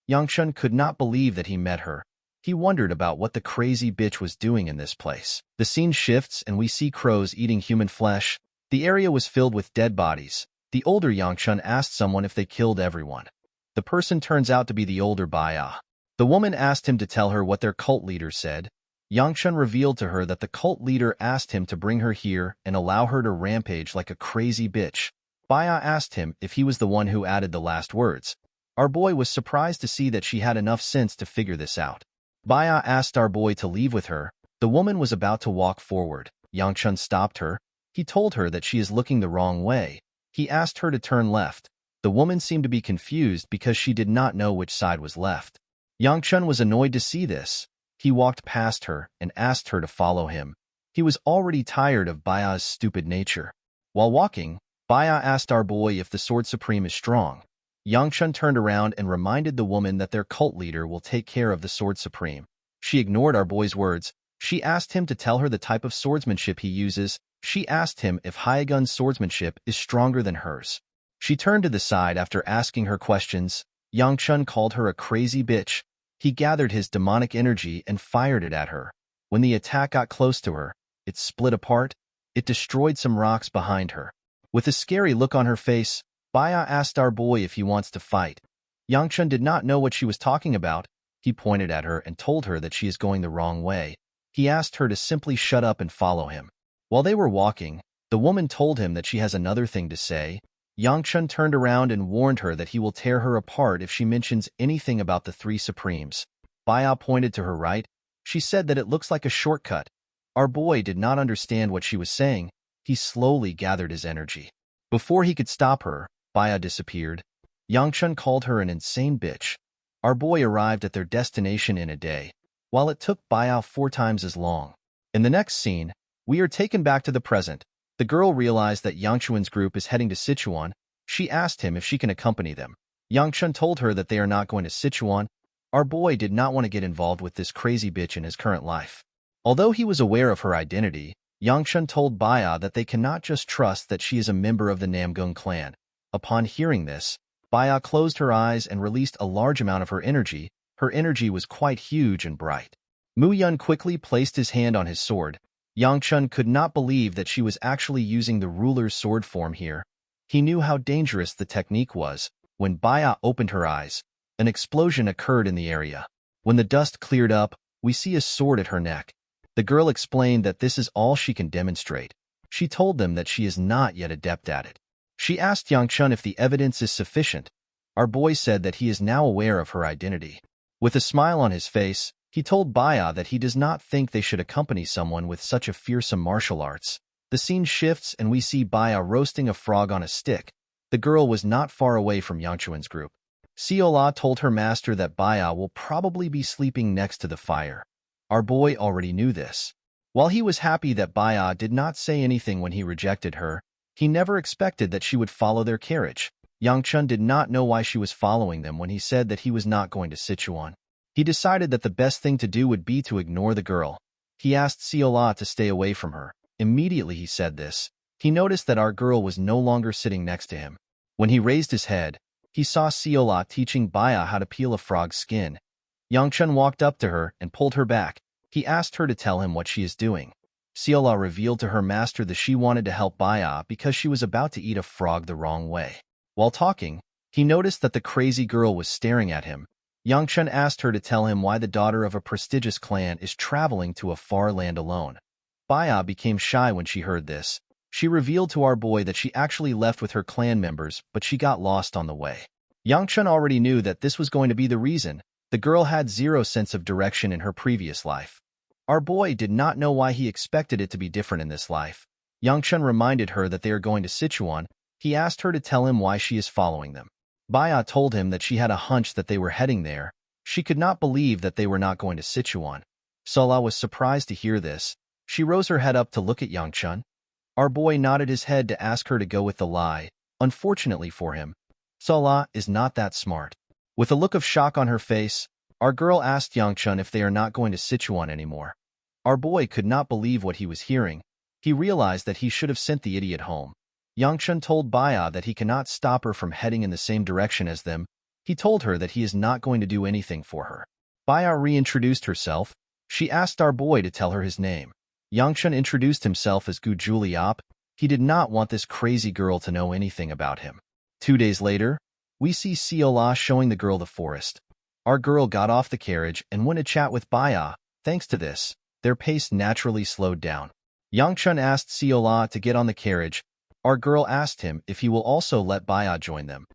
Yangchun could not believe that he met her. He wondered about what the crazy bitch was doing in this place. The scene shifts and we see crows eating human flesh. The area was filled with dead bodies. The older Yangchun asked someone if they killed everyone. The person turns out to be the older Baya. The woman asked him to tell her what their cult leader said. Yangchun revealed to her that the cult leader asked him to bring her here and allow her to rampage like a crazy bitch. Baya asked him if he was the one who added the last words. Our boy was surprised to see that she had enough sense to figure this out. Baya asked our boy to leave with her. The woman was about to walk forward. Yangchun stopped her. He told her that she is looking the wrong way. He asked her to turn left. The woman seemed to be confused because she did not know which side was left. Yangchun was annoyed to see this. He walked past her and asked her to follow him. He was already tired of Baya's stupid nature. While walking, Baya asked our boy if the Sword Supreme is strong. Yangchun turned around and reminded the woman that their cult leader will take care of the Sword Supreme. She ignored our boy's words. She asked him to tell her the type of swordsmanship he uses. She asked him if Hyagun's swordsmanship is stronger than hers. She turned to the side after asking her questions. Yangchun called her a crazy bitch. He gathered his demonic energy and fired it at her. When the attack got close to her, it split apart. It destroyed some rocks behind her. With a scary look on her face, Baya asked our boy if he wants to fight. Yangchun did not know what she was talking about. He pointed at her and told her that she is going the wrong way. He asked her to simply shut up and follow him. While they were walking, the woman told him that she has another thing to say. Yangchun turned around and warned her that he will tear her apart if she mentions anything about the three Supremes. Baya pointed to her right. She said that it looks like a shortcut. Our boy did not understand what she was saying. He slowly gathered his energy. Before he could stop her, Baya disappeared. Yangchun called her an insane bitch. Our boy arrived at their destination in a day, while it took Baya 4 times as long. In the next scene, we are taken back to the present. The girl realized that Yangchun's group is heading to Sichuan. She asked him if she can accompany them. Yangchun told her that they are not going to Sichuan. Our boy did not want to get involved with this crazy bitch in his current life. Although he was aware of her identity, Yangchun told Baya that they cannot just trust that she is a member of the Namgung clan. Upon hearing this, Baya closed her eyes and released a large amount of her energy. Her energy was quite huge and bright. Mu Yun quickly placed his hand on his sword. Yangchun could not believe that she was actually using the ruler's sword form here. He knew how dangerous the technique was. When Baya opened her eyes, an explosion occurred in the area. When the dust cleared up, we see a sword at her neck. The girl explained that this is all she can demonstrate. She told them that she is not yet adept at it. She asked Yangchun if the evidence is sufficient. Our boy said that he is now aware of her identity. With a smile on his face, he told Baya that he does not think they should accompany someone with such a fearsome martial arts. The scene shifts and we see Baya roasting a frog on a stick. The girl was not far away from Yangchun's group. Siola told her master that Baya will probably be sleeping next to the fire. Our boy already knew this. While he was happy that Baya did not say anything when he rejected her, he never expected that she would follow their carriage. Yangchun did not know why she was following them when he said that he was not going to Sichuan. He decided that the best thing to do would be to ignore the girl. He asked Siola to stay away from her. Immediately he said this, he noticed that our girl was no longer sitting next to him. When he raised his head, he saw Siola teaching Baya how to peel a frog's skin. Yangchun walked up to her and pulled her back. He asked her to tell him what she is doing. Siola revealed to her master that she wanted to help Baya because she was about to eat a frog the wrong way. While talking, he noticed that the crazy girl was staring at him. Yangchun asked her to tell him why the daughter of a prestigious clan is traveling to a far land alone. Baya became shy when she heard this. She revealed to our boy that she actually left with her clan members, but she got lost on the way. Yangchun already knew that this was going to be the reason. The girl had zero sense of direction in her previous life. Our boy did not know why he expected it to be different in this life. Yangchun reminded her that they are going to Sichuan. He asked her to tell him why she is following them. Baya told him that she had a hunch that they were heading there. She could not believe that they were not going to Sichuan. Sola was surprised to hear this. She rose her head up to look at Yangchun. Our boy nodded his head to ask her to go with the lie. Unfortunately for him, Sola is not that smart. With a look of shock on her face, our girl asked Yangchun if they are not going to Sichuan anymore. Our boy could not believe what he was hearing. He realized that he should have sent the idiot home. Yangchun told Baya that he cannot stop her from heading in the same direction as them. He told her that he is not going to do anything for her. Baya reintroduced herself. She asked our boy to tell her his name. Yangchun introduced himself as Gu Juliop. He did not want this crazy girl to know anything about him. 2 days later, we see Siola showing the girl the forest. Our girl got off the carriage and went to chat with Baya. Thanks to this, their pace naturally slowed down. Yangchun asked Siola to get on the carriage. Our girl asked him if he will also let Baya join them.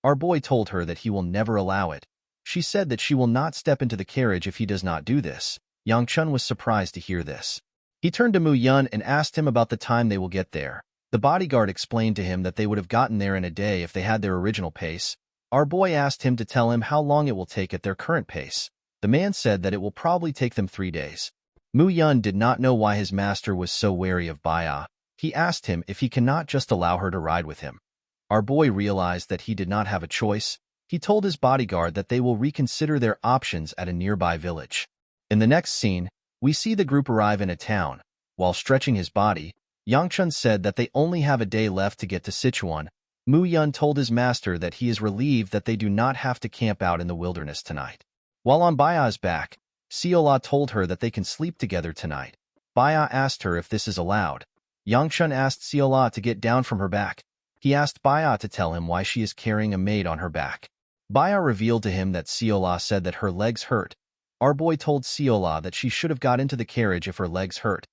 Our boy told her that he will never allow it. She said that she will not step into the carriage if he does not do this. Yangchun was surprised to hear this. He turned to Mu Yun and asked him about the time they will get there. The bodyguard explained to him that they would have gotten there in a day if they had their original pace. Our boy asked him to tell him how long it will take at their current pace. The man said that it will probably take them 3 days. Mu Yun did not know why his master was so wary of Baya. He asked him if he cannot just allow her to ride with him. Our boy realized that he did not have a choice. He told his bodyguard that they will reconsider their options at a nearby village. In the next scene, we see the group arrive in a town. While stretching his body, Yangchun said that they only have a day left to get to Sichuan. Mu Yun told his master that he is relieved that they do not have to camp out in the wilderness tonight. While on Baya's back, Siola told her that they can sleep together tonight. Baya asked her if this is allowed. Yangchun asked Siola to get down from her back. He asked Baya to tell him why she is carrying a maid on her back. Baya revealed to him that Siola said that her legs hurt. Our boy told Siola that she should have got into the carriage if her legs hurt.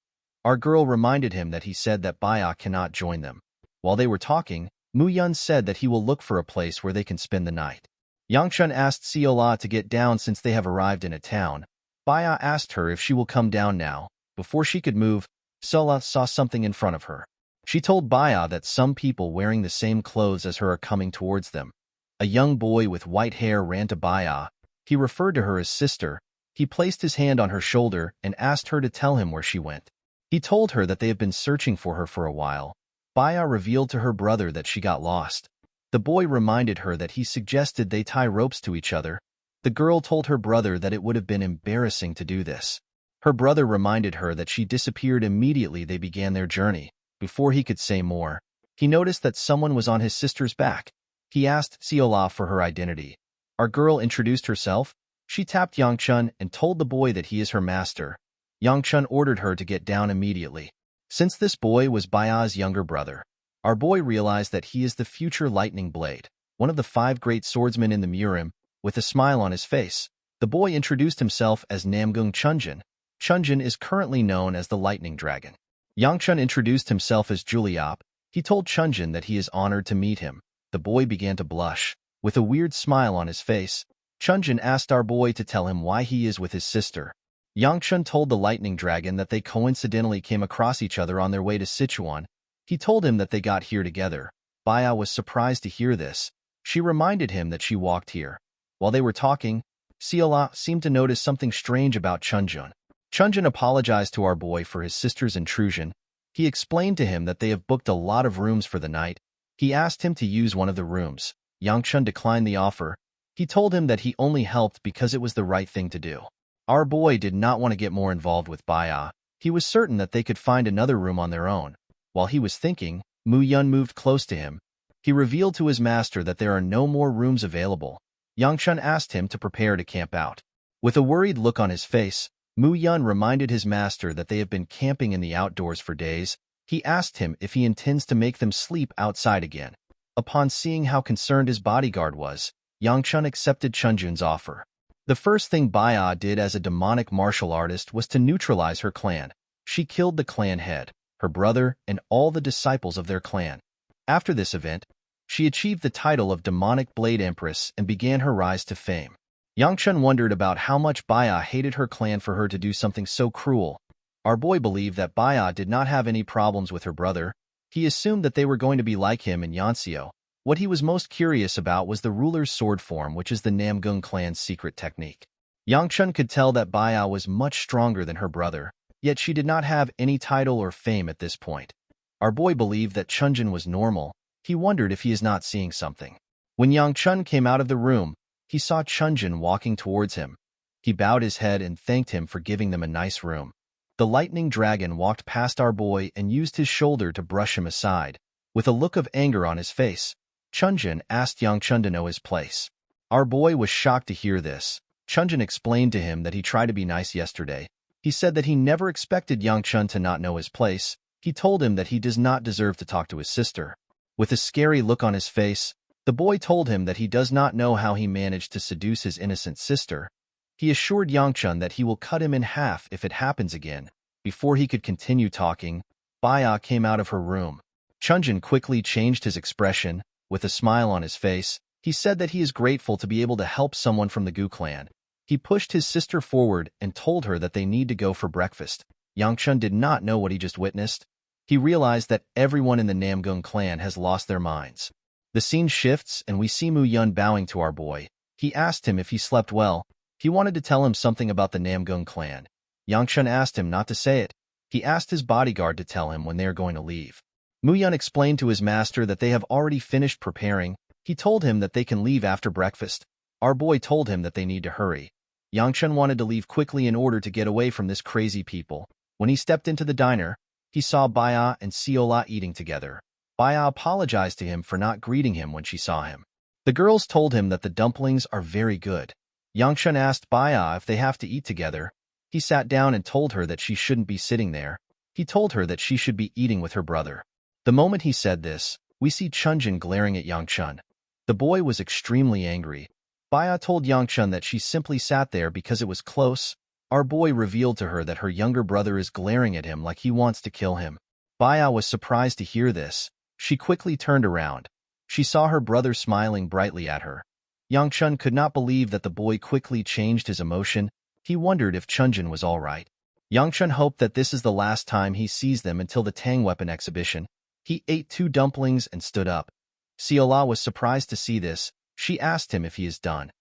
Our girl reminded him that he said that Baya cannot join them. While they were talking, Mu Yun said that he will look for a place where they can spend the night. Yangchun asked Siola to get down since they have arrived in a town. Baya asked her if she will come down now. Before she could move, Siola saw something in front of her. She told Baya that some people wearing the same clothes as her are coming towards them. A young boy with white hair ran to Baya. He referred to her as sister. He placed his hand on her shoulder and asked her to tell him where she went. He told her that they have been searching for her for a while. Baya revealed to her brother that she got lost. The boy reminded her that he suggested they tie ropes to each other. The girl told her brother that it would have been embarrassing to do this. Her brother reminded her that she disappeared immediately they began their journey. Before he could say more, he noticed that someone was on his sister's back. He asked Siola for her identity. Our girl introduced herself. She tapped Yangchun and told the boy that he is her master. Yangchun ordered her to get down immediately. Since this boy was Baya's younger brother, our boy realized that he is the future Lightning Blade, one of the 5 great swordsmen in the Murim. With a smile on his face, the boy introduced himself as Namgung Chunjin. Chunjin is currently known as the Lightning Dragon. Yangchun introduced himself as Juliop. He told Chunjin that he is honored to meet him. The boy began to blush. With a weird smile on his face, Chunjin asked our boy to tell him why he is with his sister. Yangchun told the Lightning Dragon that they coincidentally came across each other on their way to Sichuan. He told him that they got here together. Baya was surprised to hear this. She reminded him that she walked here. While they were talking, Siola seemed to notice something strange about Chunjin. Chunjin apologized to our boy for his sister's intrusion. He explained to him that they have booked a lot of rooms for the night. He asked him to use one of the rooms. Yangchun declined the offer. He told him that he only helped because it was the right thing to do. Our boy did not want to get more involved with Baya. He was certain that they could find another room on their own. While he was thinking, Mu Yun moved close to him. He revealed to his master that there are no more rooms available. Yangchun asked him to prepare to camp out. With a worried look on his face, Mu Yun reminded his master that they have been camping in the outdoors for days. He asked him if he intends to make them sleep outside again. Upon seeing how concerned his bodyguard was, Yangchun accepted Chunjin's offer. The first thing Baya did as a demonic martial artist was to neutralize her clan. She killed the clan head, her brother, and all the disciples of their clan. After this event, she achieved the title of Demonic Blade Empress and began her rise to fame. Yangchun wondered about how much Baya hated her clan for her to do something so cruel. Our boy believed that Baya did not have any problems with her brother. He assumed that they were going to be like him in Yansio. What he was most curious about was the ruler's sword form, which is the Namgung clan's secret technique. Yangchun could tell that Baya was much stronger than her brother, yet she did not have any title or fame at this point. Our boy believed that Chunjin was normal. He wondered if he is not seeing something. When Yangchun came out of the room, he saw Chunjin walking towards him. He bowed his head and thanked him for giving them a nice room. The Lightning Dragon walked past our boy and used his shoulder to brush him aside. With a look of anger on his face, Chunjin asked Yangchun to know his place. Our boy was shocked to hear this. Chunjin explained to him that he tried to be nice yesterday. He said that he never expected Yangchun to not know his place. He told him that he does not deserve to talk to his sister. With a scary look on his face, the boy told him that he does not know how he managed to seduce his innocent sister. He assured Yangchun that he will cut him in half if it happens again. Before he could continue talking, Baya came out of her room. Chunjin quickly changed his expression. With a smile on his face, he said that he is grateful to be able to help someone from the Gu clan. He pushed his sister forward and told her that they need to go for breakfast. Yangchun did not know what he just witnessed. He realized that everyone in the Namgung clan has lost their minds. The scene shifts and we see Mu Yun bowing to our boy. He asked him if he slept well. He wanted to tell him something about the Namgung clan. Yangchun asked him not to say it. He asked his bodyguard to tell him when they are going to leave. Muyun explained to his master that they have already finished preparing. He told him that they can leave after breakfast. Our boy told him that they need to hurry. Yangchun wanted to leave quickly in order to get away from this crazy people. When he stepped into the diner, he saw Baya and Siola eating together. Baya apologized to him for not greeting him when she saw him. The girls told him that the dumplings are very good. Yangchun asked Baya if they have to eat together. He sat down and told her that she shouldn't be sitting there. He told her that she should be eating with her brother. The moment he said this, we see Chunjin glaring at Yangchun. The boy was extremely angry. Baya told Yangchun that she simply sat there because it was close. Our boy revealed to her that her younger brother is glaring at him like he wants to kill him. Baya was surprised to hear this. She quickly turned around. She saw her brother smiling brightly at her. Yangchun could not believe that the boy quickly changed his emotion. He wondered if Chunjin was all right. Yangchun hoped that this is the last time he sees them until the Tang weapon exhibition. He ate 2 dumplings and stood up. Siola was surprised to see this. She asked him if he is done.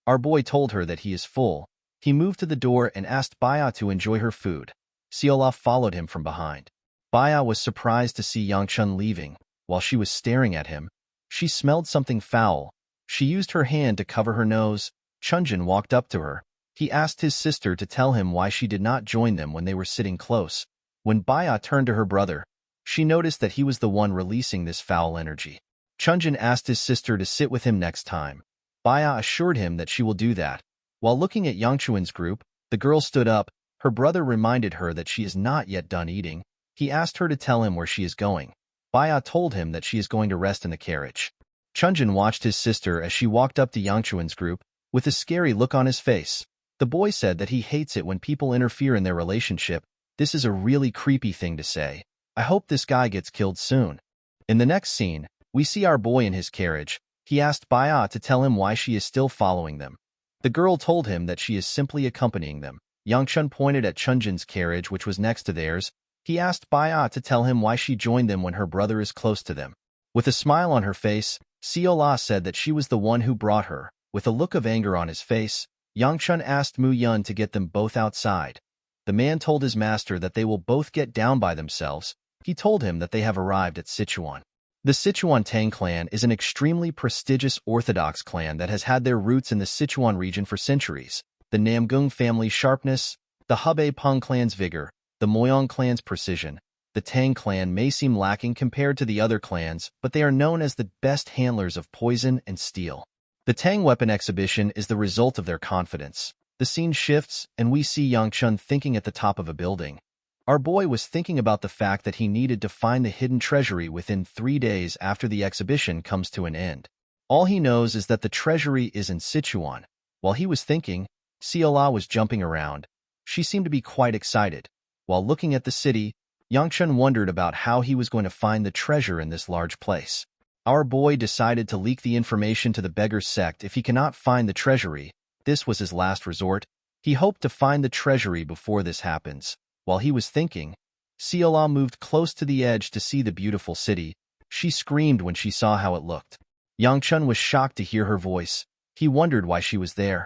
Our boy told her that he is full. He moved to the door and asked Baya to enjoy her food. Siola followed him from behind. Baya was surprised to see Yangchun leaving. While she was staring at him, she smelled something foul. She used her hand to cover her nose. Chunjin walked up to her. He asked his sister to tell him why she did not join them when they were sitting close. When Baya turned to her brother, she noticed that he was the one releasing this foul energy. Chunjin asked his sister to sit with him next time. Baya assured him that she will do that. While looking at Yangchuan's group, the girl stood up. Her brother reminded her that she is not yet done eating. He asked her to tell him where she is going. Baya told him that she is going to rest in the carriage. Chunjin watched his sister as she walked up to Yangchuan's group, with a scary look on his face. The boy said that he hates it when people interfere in their relationship. This is a really creepy thing to say. I hope this guy gets killed soon. In the next scene, we see our boy in his carriage. He asked Baya to tell him why she is still following them. The girl told him that she is simply accompanying them. Yangchun pointed at Chunjin's carriage, which was next to theirs. He asked Baya to tell him why she joined them when her brother is close to them. With a smile on her face, Siola said that she was the one who brought her. With a look of anger on his face, Yangchun asked Mu Yun to get them both outside. The man told his master that they will both get down by themselves. He told him that they have arrived at Sichuan. The Sichuan Tang clan is an extremely prestigious Orthodox clan that has had their roots in the Sichuan region for centuries. The Namgung family's sharpness, the Hebei Peng clan's vigor, the Moyong clan's precision. The Tang clan may seem lacking compared to the other clans, but they are known as the best handlers of poison and steel. The Tang weapon exhibition is the result of their confidence. The scene shifts, and we see Yangchun thinking at the top of a building. Our boy was thinking about the fact that he needed to find the hidden treasury within 3 days after the exhibition comes to an end. All he knows is that the treasury is in Sichuan. While he was thinking, Siola was jumping around. She seemed to be quite excited. While looking at the city, Yangchun wondered about how he was going to find the treasure in this large place. Our boy decided to leak the information to the beggar sect if he cannot find the treasury. This was his last resort. He hoped to find the treasury before this happens. While he was thinking, Siola moved close to the edge to see the beautiful city. She screamed when she saw how it looked. Yangchun was shocked to hear her voice. He wondered why she was there.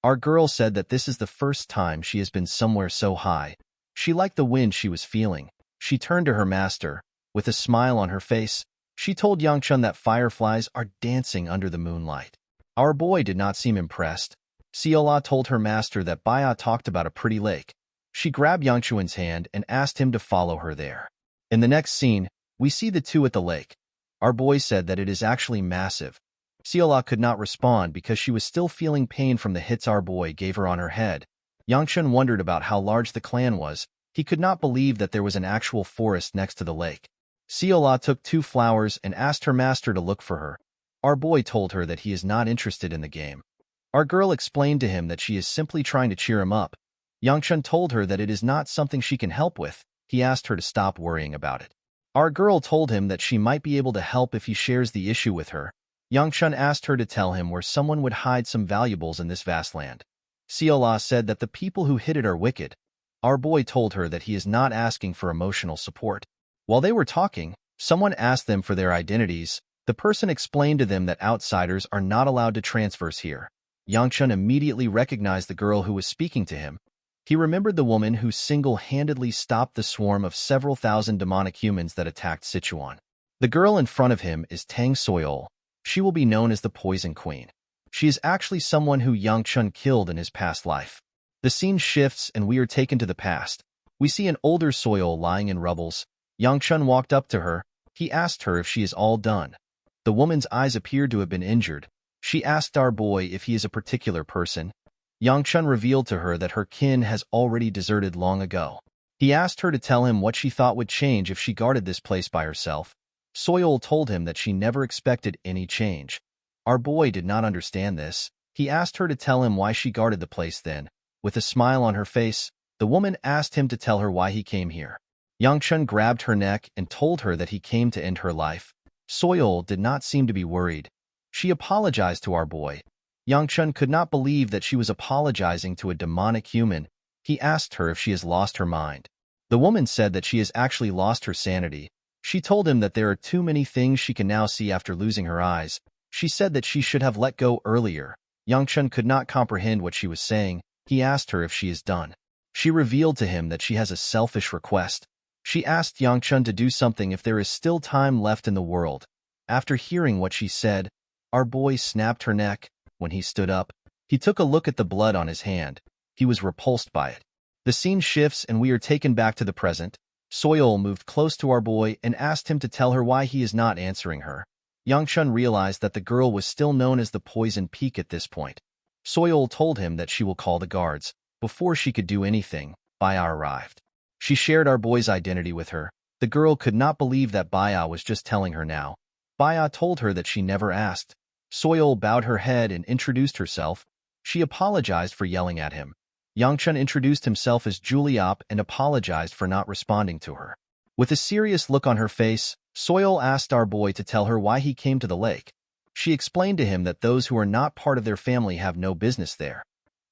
Our girl said that this is the first time she has been somewhere so high. She liked the wind she was feeling. She turned to her master. With a smile on her face, she told Yangchun that fireflies are dancing under the moonlight. Our boy did not seem impressed. Siola told her master that Baya talked about a pretty lake. She grabbed Yangchuan's hand and asked him to follow her there. In the next scene, we see the two at the lake. Our boy said that it is actually massive. Siola could not respond because she was still feeling pain from the hits our boy gave her on her head. Yangchun wondered about how large the clan was. He could not believe that there was an actual forest next to the lake. Siola took 2 flowers and asked her master to look for her. Our boy told her that he is not interested in the game. Our girl explained to him that she is simply trying to cheer him up. Yangchun told her that it is not something she can help with. He asked her to stop worrying about it. Our girl told him that she might be able to help if he shares the issue with her. Yangchun asked her to tell him where someone would hide some valuables in this vast land. Siola said that the people who hid it are wicked. Our boy told her that he is not asking for emotional support. While they were talking, someone asked them for their identities. The person explained to them that outsiders are not allowed to transverse here. Yangchun immediately recognized the girl who was speaking to him. He remembered the woman who single-handedly stopped the swarm of several thousand demonic humans that attacked Sichuan. The girl in front of him is Tang Soyol. She will be known as the Poison Queen. She is actually someone who Yang Chun killed in his past life. The scene shifts and we are taken to the past. We see an older Soyol lying in rubbles. Yang Chun walked up to her. He asked her if she is all done. The woman's eyes appeared to have been injured. She asked our boy if he is a particular person. Yang Chun revealed to her that her kin has already deserted long ago. He asked her to tell him what she thought would change if she guarded this place by herself. Soyol told him that she never expected any change. Our boy did not understand this. He asked her to tell him why she guarded the place then. With a smile on her face, the woman asked him to tell her why he came here. Yang Chun grabbed her neck and told her that he came to end her life. Soyol did not seem to be worried. She apologized to our boy. Yang Chun could not believe that she was apologizing to a demonic human. He asked her if she has lost her mind. The woman said that she has actually lost her sanity. She told him that there are too many things she can now see after losing her eyes. She said that she should have let go earlier. Yang Chun could not comprehend what she was saying. He asked her if she is done. She revealed to him that she has a selfish request. She asked Yang Chun to do something if there is still time left in the world. After hearing what she said, our boy snapped her neck. When he stood up, he took a look at the blood on his hand. He was repulsed by it. The scene shifts and we are taken back to the present. Soyol moved close to our boy and asked him to tell her why he is not answering her. Yang Chun realized that the girl was still known as the Poison Peak at this point. Soyol told him that she will call the guards. Before she could do anything, Baya arrived. She shared our boy's identity with her. The girl could not believe that Baya was just telling her now. Baya told her that she never asked. Soyol bowed her head and introduced herself. She apologized for yelling at him. Yang Chun introduced himself as Juliop and apologized for not responding to her. With a serious look on her face, Soyol asked our boy to tell her why he came to the lake. She explained to him that those who are not part of their family have no business there.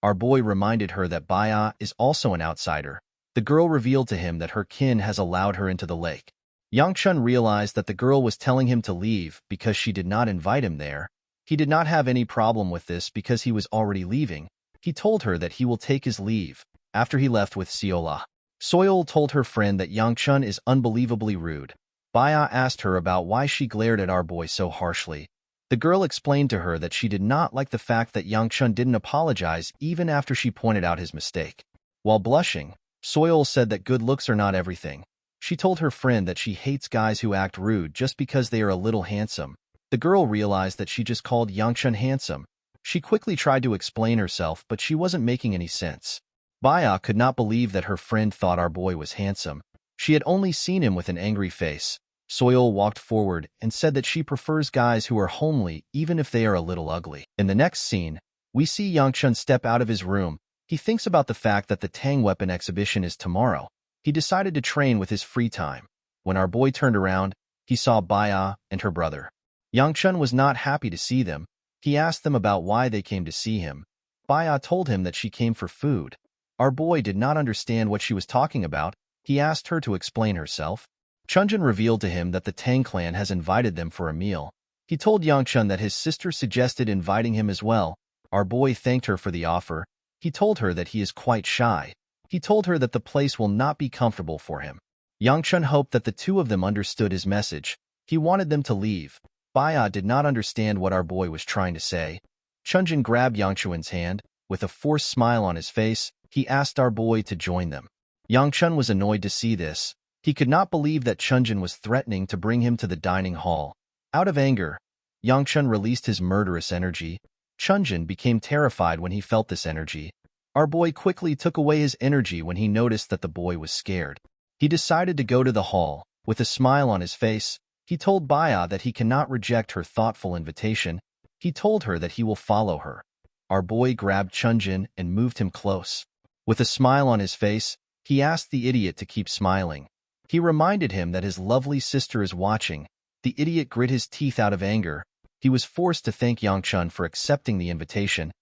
Our boy reminded her that Baya is also an outsider. The girl revealed to him that her kin has allowed her into the lake. Yang Chun realized that the girl was telling him to leave because she did not invite him there. He did not have any problem with this because he was already leaving. He told her that he will take his leave. After he left with Siola, Soyol told her friend that Yang Chun is unbelievably rude. Baya asked her about why she glared at our boy so harshly. The girl explained to her that she did not like the fact that Yang Chun didn't apologize even after she pointed out his mistake. While blushing, Soyol said that good looks are not everything. She told her friend that she hates guys who act rude just because they are a little handsome. The girl realized that she just called Yang Chun handsome. She quickly tried to explain herself, but she wasn't making any sense. Baya could not believe that her friend thought our boy was handsome. She had only seen him with an angry face. Soyol walked forward and said that she prefers guys who are homely even if they are a little ugly. In the next scene, we see Yang Chun step out of his room. He thinks about the fact that the Tang weapon exhibition is tomorrow. He decided to train with his free time. When our boy turned around, he saw Baya and her brother. Yang Chun was not happy to see them. He asked them about why they came to see him. Baya told him that she came for food. Our boy did not understand what she was talking about. He asked her to explain herself. Chunjin revealed to him that the Tang clan has invited them for a meal. He told Yang Chun that his sister suggested inviting him as well. Our boy thanked her for the offer. He told her that he is quite shy. He told her that the place will not be comfortable for him. Yang Chun hoped that the two of them understood his message. He wanted them to leave. Baya did not understand what our boy was trying to say. Chunjin grabbed Yang Chun's hand. With a forced smile on his face, he asked our boy to join them. Yang Chun was annoyed to see this. He could not believe that Chunjin was threatening to bring him to the dining hall. Out of anger, Yang Chun released his murderous energy. Chunjin became terrified when he felt this energy. Our boy quickly took away his energy when he noticed that the boy was scared. He decided to go to the hall. With a smile on his face, he told Baya that he cannot reject her thoughtful invitation. He told her that he will follow her. Our boy grabbed Chunjin and moved him close. With a smile on his face, he asked the idiot to keep smiling. He reminded him that his lovely sister is watching. The idiot grit his teeth out of anger. He was forced to thank Yang Chun for accepting the invitation.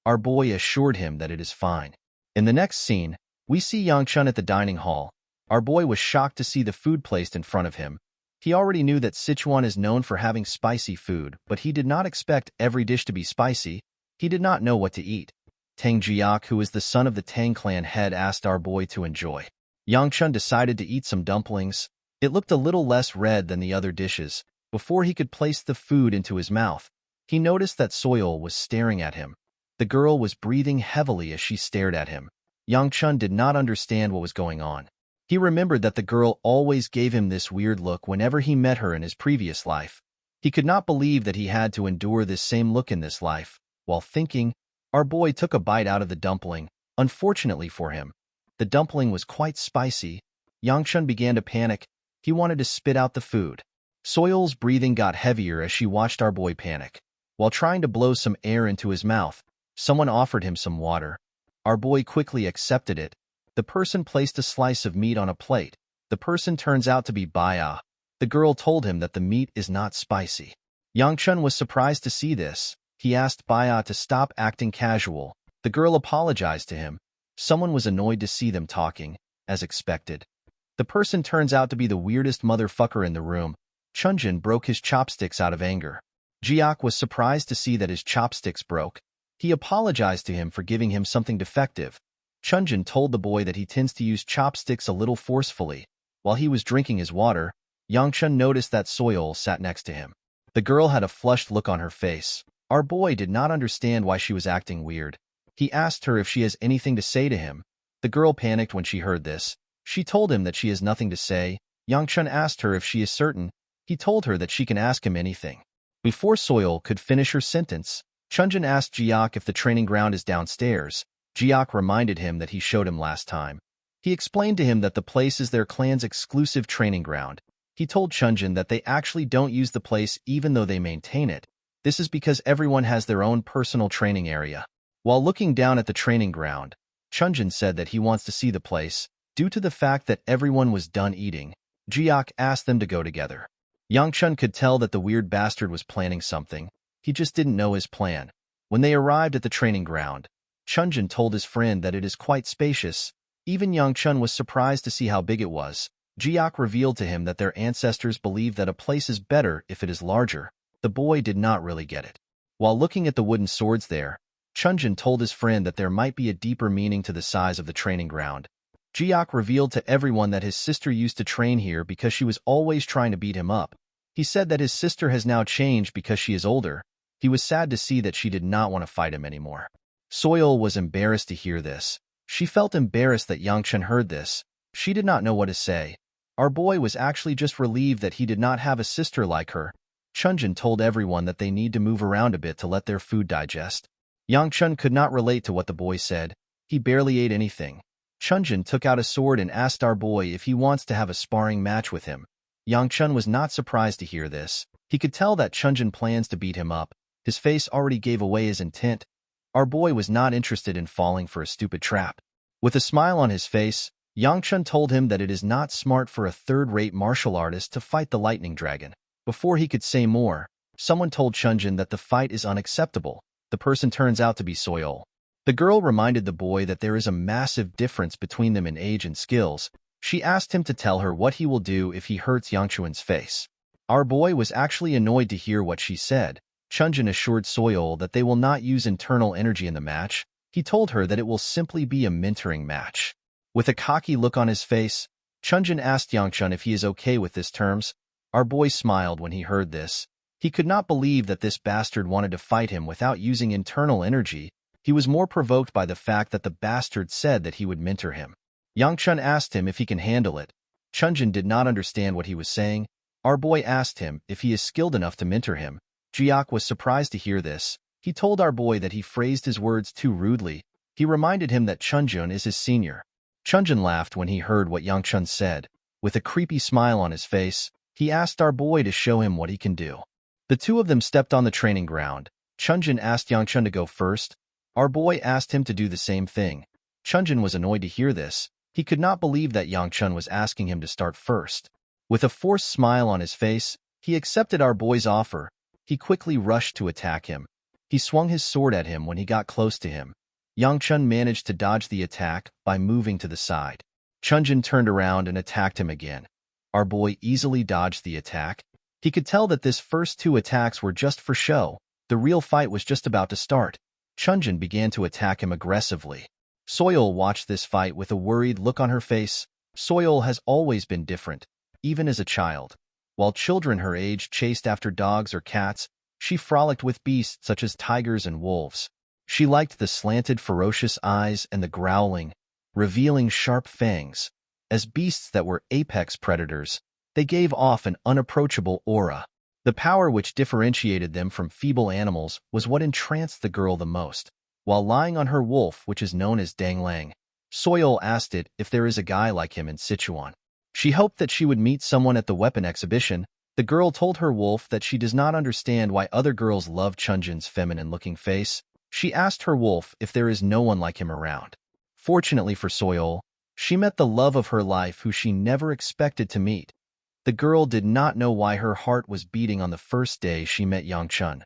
Our boy assured him that it is fine. In the next scene, we see Yang Chun at the dining hall. Our boy was shocked to see the food placed in front of him. He already knew that Sichuan is known for having spicy food, but he did not expect every dish to be spicy. He did not know what to eat. Tang Jiak, who is the son of the Tang clan head, asked our boy to enjoy. Yang Chun decided to eat some dumplings. It looked a little less red than the other dishes. Before he could place the food into his mouth, he noticed that Soil was staring at him. The girl was breathing heavily as she stared at him. Yang Chun did not understand what was going on. He remembered that the girl always gave him this weird look whenever he met her in his previous life. He could not believe that he had to endure this same look in this life. While thinking, our boy took a bite out of the dumpling. Unfortunately for him, the dumpling was quite spicy. Yang Chun began to panic. He wanted to spit out the food. Soil's breathing got heavier as she watched our boy panic. While trying to blow some air into his mouth, someone offered him some water. Our boy quickly accepted it. The person placed a slice of meat on a plate. The person turns out to be Baya. The girl told him that the meat is not spicy. Yang Chun was surprised to see this. He asked Baya to stop acting casual. The girl apologized to him. Someone was annoyed to see them talking, as expected. The person turns out to be the weirdest motherfucker in the room. Chunjin broke his chopsticks out of anger. Jiak was surprised to see that his chopsticks broke. He apologized to him for giving him something defective. Chunjin told the boy that he tends to use chopsticks a little forcefully. While he was drinking his water, Yang Chun noticed that Soil sat next to him. The girl had a flushed look on her face. Our boy did not understand why she was acting weird. He asked her if she has anything to say to him. The girl panicked when she heard this. She told him that she has nothing to say. Yang Chun asked her if she is certain. He told her that she can ask him anything. Before Soil could finish her sentence, Chunjin asked Jiak if the training ground is downstairs. Jiak reminded him that he showed him last time. He explained to him that the place is their clan's exclusive training ground. He told Chunjin that they actually don't use the place even though they maintain it. This is because everyone has their own personal training area. While looking down at the training ground, Chunjin said that he wants to see the place. Due to the fact that everyone was done eating, Jiak asked them to go together. Yang Chun could tell that the weird bastard was planning something. He just didn't know his plan. When they arrived at the training ground, Chunjin told his friend that it is quite spacious. Even Yang Chun was surprised to see how big it was. Jiak revealed to him that their ancestors believe that a place is better if it is larger. The boy did not really get it. While looking at the wooden swords there, Chunjin told his friend that there might be a deeper meaning to the size of the training ground. Jiak revealed to everyone that his sister used to train here because she was always trying to beat him up. He said that his sister has now changed because she is older. He was sad to see that she did not want to fight him anymore. Soil was embarrassed to hear this. She felt embarrassed that Yang Chun heard this. She did not know what to say. Our boy was actually just relieved that he did not have a sister like her. Chunjin told everyone that they need to move around a bit to let their food digest. Yang Chun could not relate to what the boy said. He barely ate anything. Chunjin took out a sword and asked our boy if he wants to have a sparring match with him. Yang Chun was not surprised to hear this. He could tell that Chunjin plans to beat him up. His face already gave away his intent. Our boy was not interested in falling for a stupid trap. With a smile on his face, Yang Chun told him that it is not smart for a third-rate martial artist to fight the lightning dragon. Before he could say more, someone told Chunjin that the fight is unacceptable. The person turns out to be Soil. The girl reminded the boy that there is a massive difference between them in age and skills. She asked him to tell her what he will do if he hurts Yang Chun's face. Our boy was actually annoyed to hear what she said. Chunjin assured Soil that they will not use internal energy in the match. He told her that it will simply be a mentoring match. With a cocky look on his face, Chunjin asked Yang Chun if he is okay with this terms. Our boy smiled when he heard this. He could not believe that this bastard wanted to fight him without using internal energy. He was more provoked by the fact that the bastard said that he would mentor him. Yang Chun asked him if he can handle it. Chunjin did not understand what he was saying. Our boy asked him if he is skilled enough to mentor him. Jiak was surprised to hear this. He told our boy that he phrased his words too rudely. He reminded him that Chunjin is his senior. Chunjin laughed when he heard what Yang Chun said. With a creepy smile on his face, he asked our boy to show him what he can do. The two of them stepped on the training ground. Chunjin asked Yang Chun to go first. Our boy asked him to do the same thing. Chunjin was annoyed to hear this. He could not believe that Yang Chun was asking him to start first. With a forced smile on his face, he accepted our boy's offer. He quickly rushed to attack him. He swung his sword at him when he got close to him. Yang Chun managed to dodge the attack by moving to the side. Chunjin turned around and attacked him again. Our boy easily dodged the attack. He could tell that this first two attacks were just for show. The real fight was just about to start. Chunjin began to attack him aggressively. Soil watched this fight with a worried look on her face. Soil has always been different, even as a child. While children her age chased after dogs or cats, she frolicked with beasts such as tigers and wolves. She liked the slanted, ferocious eyes and the growling, revealing sharp fangs. As beasts that were apex predators, they gave off an unapproachable aura. The power which differentiated them from feeble animals was what entranced the girl the most. While lying on her wolf, which is known as Danglang, Soil asked it if there is a guy like him in Sichuan. She hoped that she would meet someone at the weapon exhibition. The girl told her wolf that she does not understand why other girls love Chunjin's feminine-looking face. She asked her wolf if there is no one like him around. Fortunately for Soil, she met the love of her life who she never expected to meet. The girl did not know why her heart was beating on the first day she met Yangchun.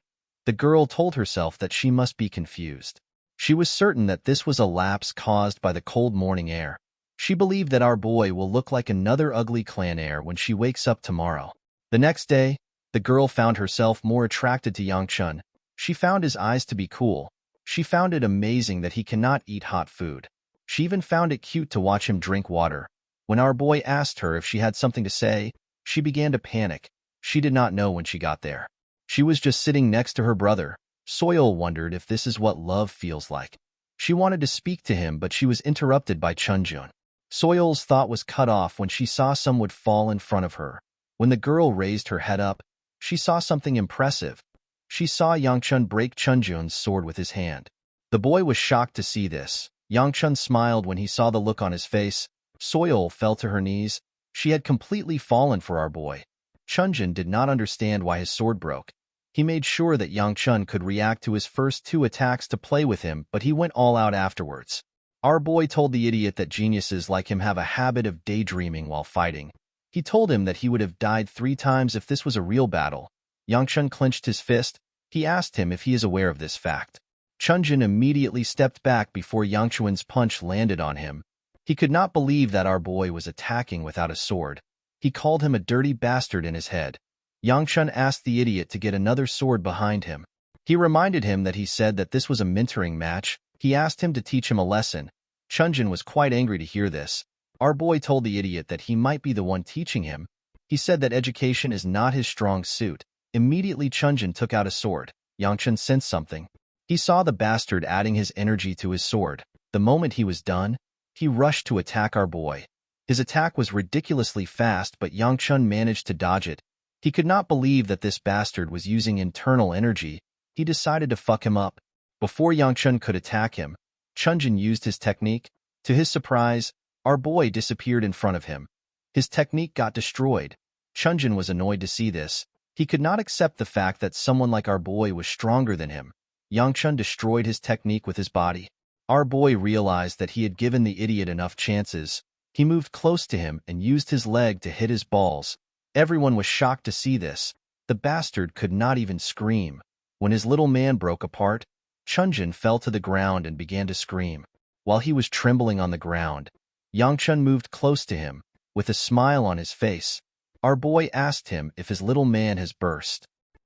The girl told herself that she must be confused. She was certain that this was a lapse caused by the cold morning air. She believed that our boy will look like another ugly clan heir when she wakes up tomorrow. The next day, the girl found herself more attracted to Yangchun. She found his eyes to be cool. She found it amazing that he cannot eat hot food. She even found it cute to watch him drink water. When our boy asked her if she had something to say, she began to panic. She did not know when she got there. She was just sitting next to her brother. Soil wondered if this is what love feels like. She wanted to speak to him, but she was interrupted by Chunjun. Soil's thought was cut off when she saw someone would fall in front of her. When the girl raised her head up, she saw something impressive. She saw Yangchun break Chunjun's sword with his hand. The boy was shocked to see this. Yangchun smiled when he saw the look on his face. Soil fell to her knees. She had completely fallen for our boy. Chunjun did not understand why his sword broke. He made sure that Yangchun could react to his first 2 attacks to play with him, but he went all out afterwards. Our boy told the idiot that geniuses like him have a habit of daydreaming while fighting. He told him that he would have died 3 times if this was a real battle. Yangchun clenched his fist. He asked him if he is aware of this fact. Chunjun immediately stepped back before Yangchun's punch landed on him. He could not believe that our boy was attacking without a sword. He called him a dirty bastard in his head. Yangchun asked the idiot to get another sword behind him. He reminded him that he said that this was a mentoring match. He asked him to teach him a lesson. Chunjun was quite angry to hear this. Our boy told the idiot that he might be the one teaching him. He said that education is not his strong suit. Immediately Chunjun took out a sword. Yangchun sensed something. He saw the bastard adding his energy to his sword. The moment he was done, he rushed to attack our boy. His attack was ridiculously fast, but Yangchun managed to dodge it. He could not believe that this bastard was using internal energy. He decided to fuck him up. Before Yangchun could attack him, Chunjun used his technique. To his surprise, our boy disappeared in front of him. His technique got destroyed. Chunjun was annoyed to see this. He could not accept the fact that someone like our boy was stronger than him. Yangchun destroyed his technique with his body. Our boy realized that he had given the idiot enough chances. He moved close to him and used his leg to hit his balls. Everyone was shocked to see this. The bastard could not even scream. When his little man broke apart, Chunjun fell to the ground and began to scream. While he was trembling on the ground, Yangchun moved close to him. With a smile on his face, our boy asked him if his little man has burst.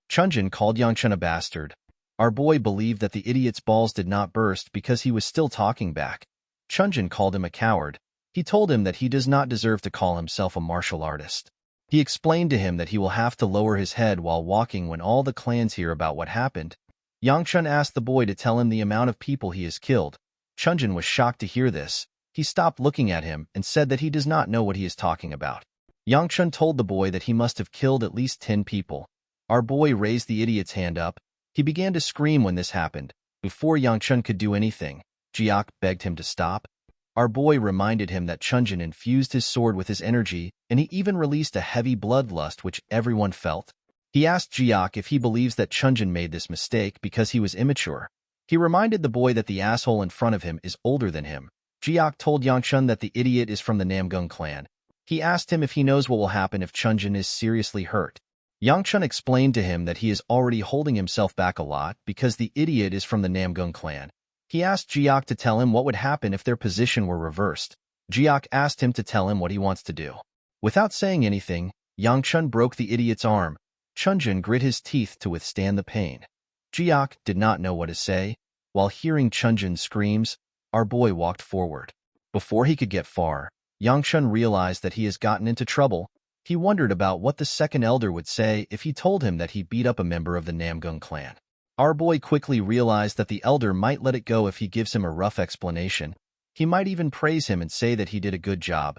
Chunjun called Yangchun a bastard. Our boy believed that the idiot's balls did not burst because he was still talking back. Chunjun called him a coward. He told him that he does not deserve to call himself a martial artist. He explained to him that he will have to lower his head while walking when all the clans hear about what happened. Yangchun asked the boy to tell him the amount of people he has killed. Chunjun was shocked to hear this. He stopped looking at him and said that he does not know what he is talking about. Yangchun told the boy that he must have killed at least 10 people. Our boy raised the idiot's hand up. He began to scream when this happened. Before Yangchun could do anything, Jiak begged him to stop. Our boy reminded him that Chunjun infused his sword with his energy, and he even released a heavy bloodlust which everyone felt. He asked Jiak if he believes that Chunjun made this mistake because he was immature. He reminded the boy that the asshole in front of him is older than him. Jiak told Yangchun that the idiot is from the Namgung clan. He asked him if he knows what will happen if Chunjun is seriously hurt. Yangchun explained to him that he is already holding himself back a lot because the idiot is from the Namgung clan. He asked Jiak to tell him what would happen if their position were reversed. Jiak asked him to tell him what he wants to do. Without saying anything, Yangchun broke the idiot's arm. Chunjun grit his teeth to withstand the pain. Jiak did not know what to say. While hearing Chunjin's screams, our boy walked forward. Before he could get far, Yangchun realized that he has gotten into trouble. He wondered about what the second elder would say if he told him that he beat up a member of the Namgung clan. Our boy quickly realized that the elder might let it go if he gives him a rough explanation. He might even praise him and say that he did a good job.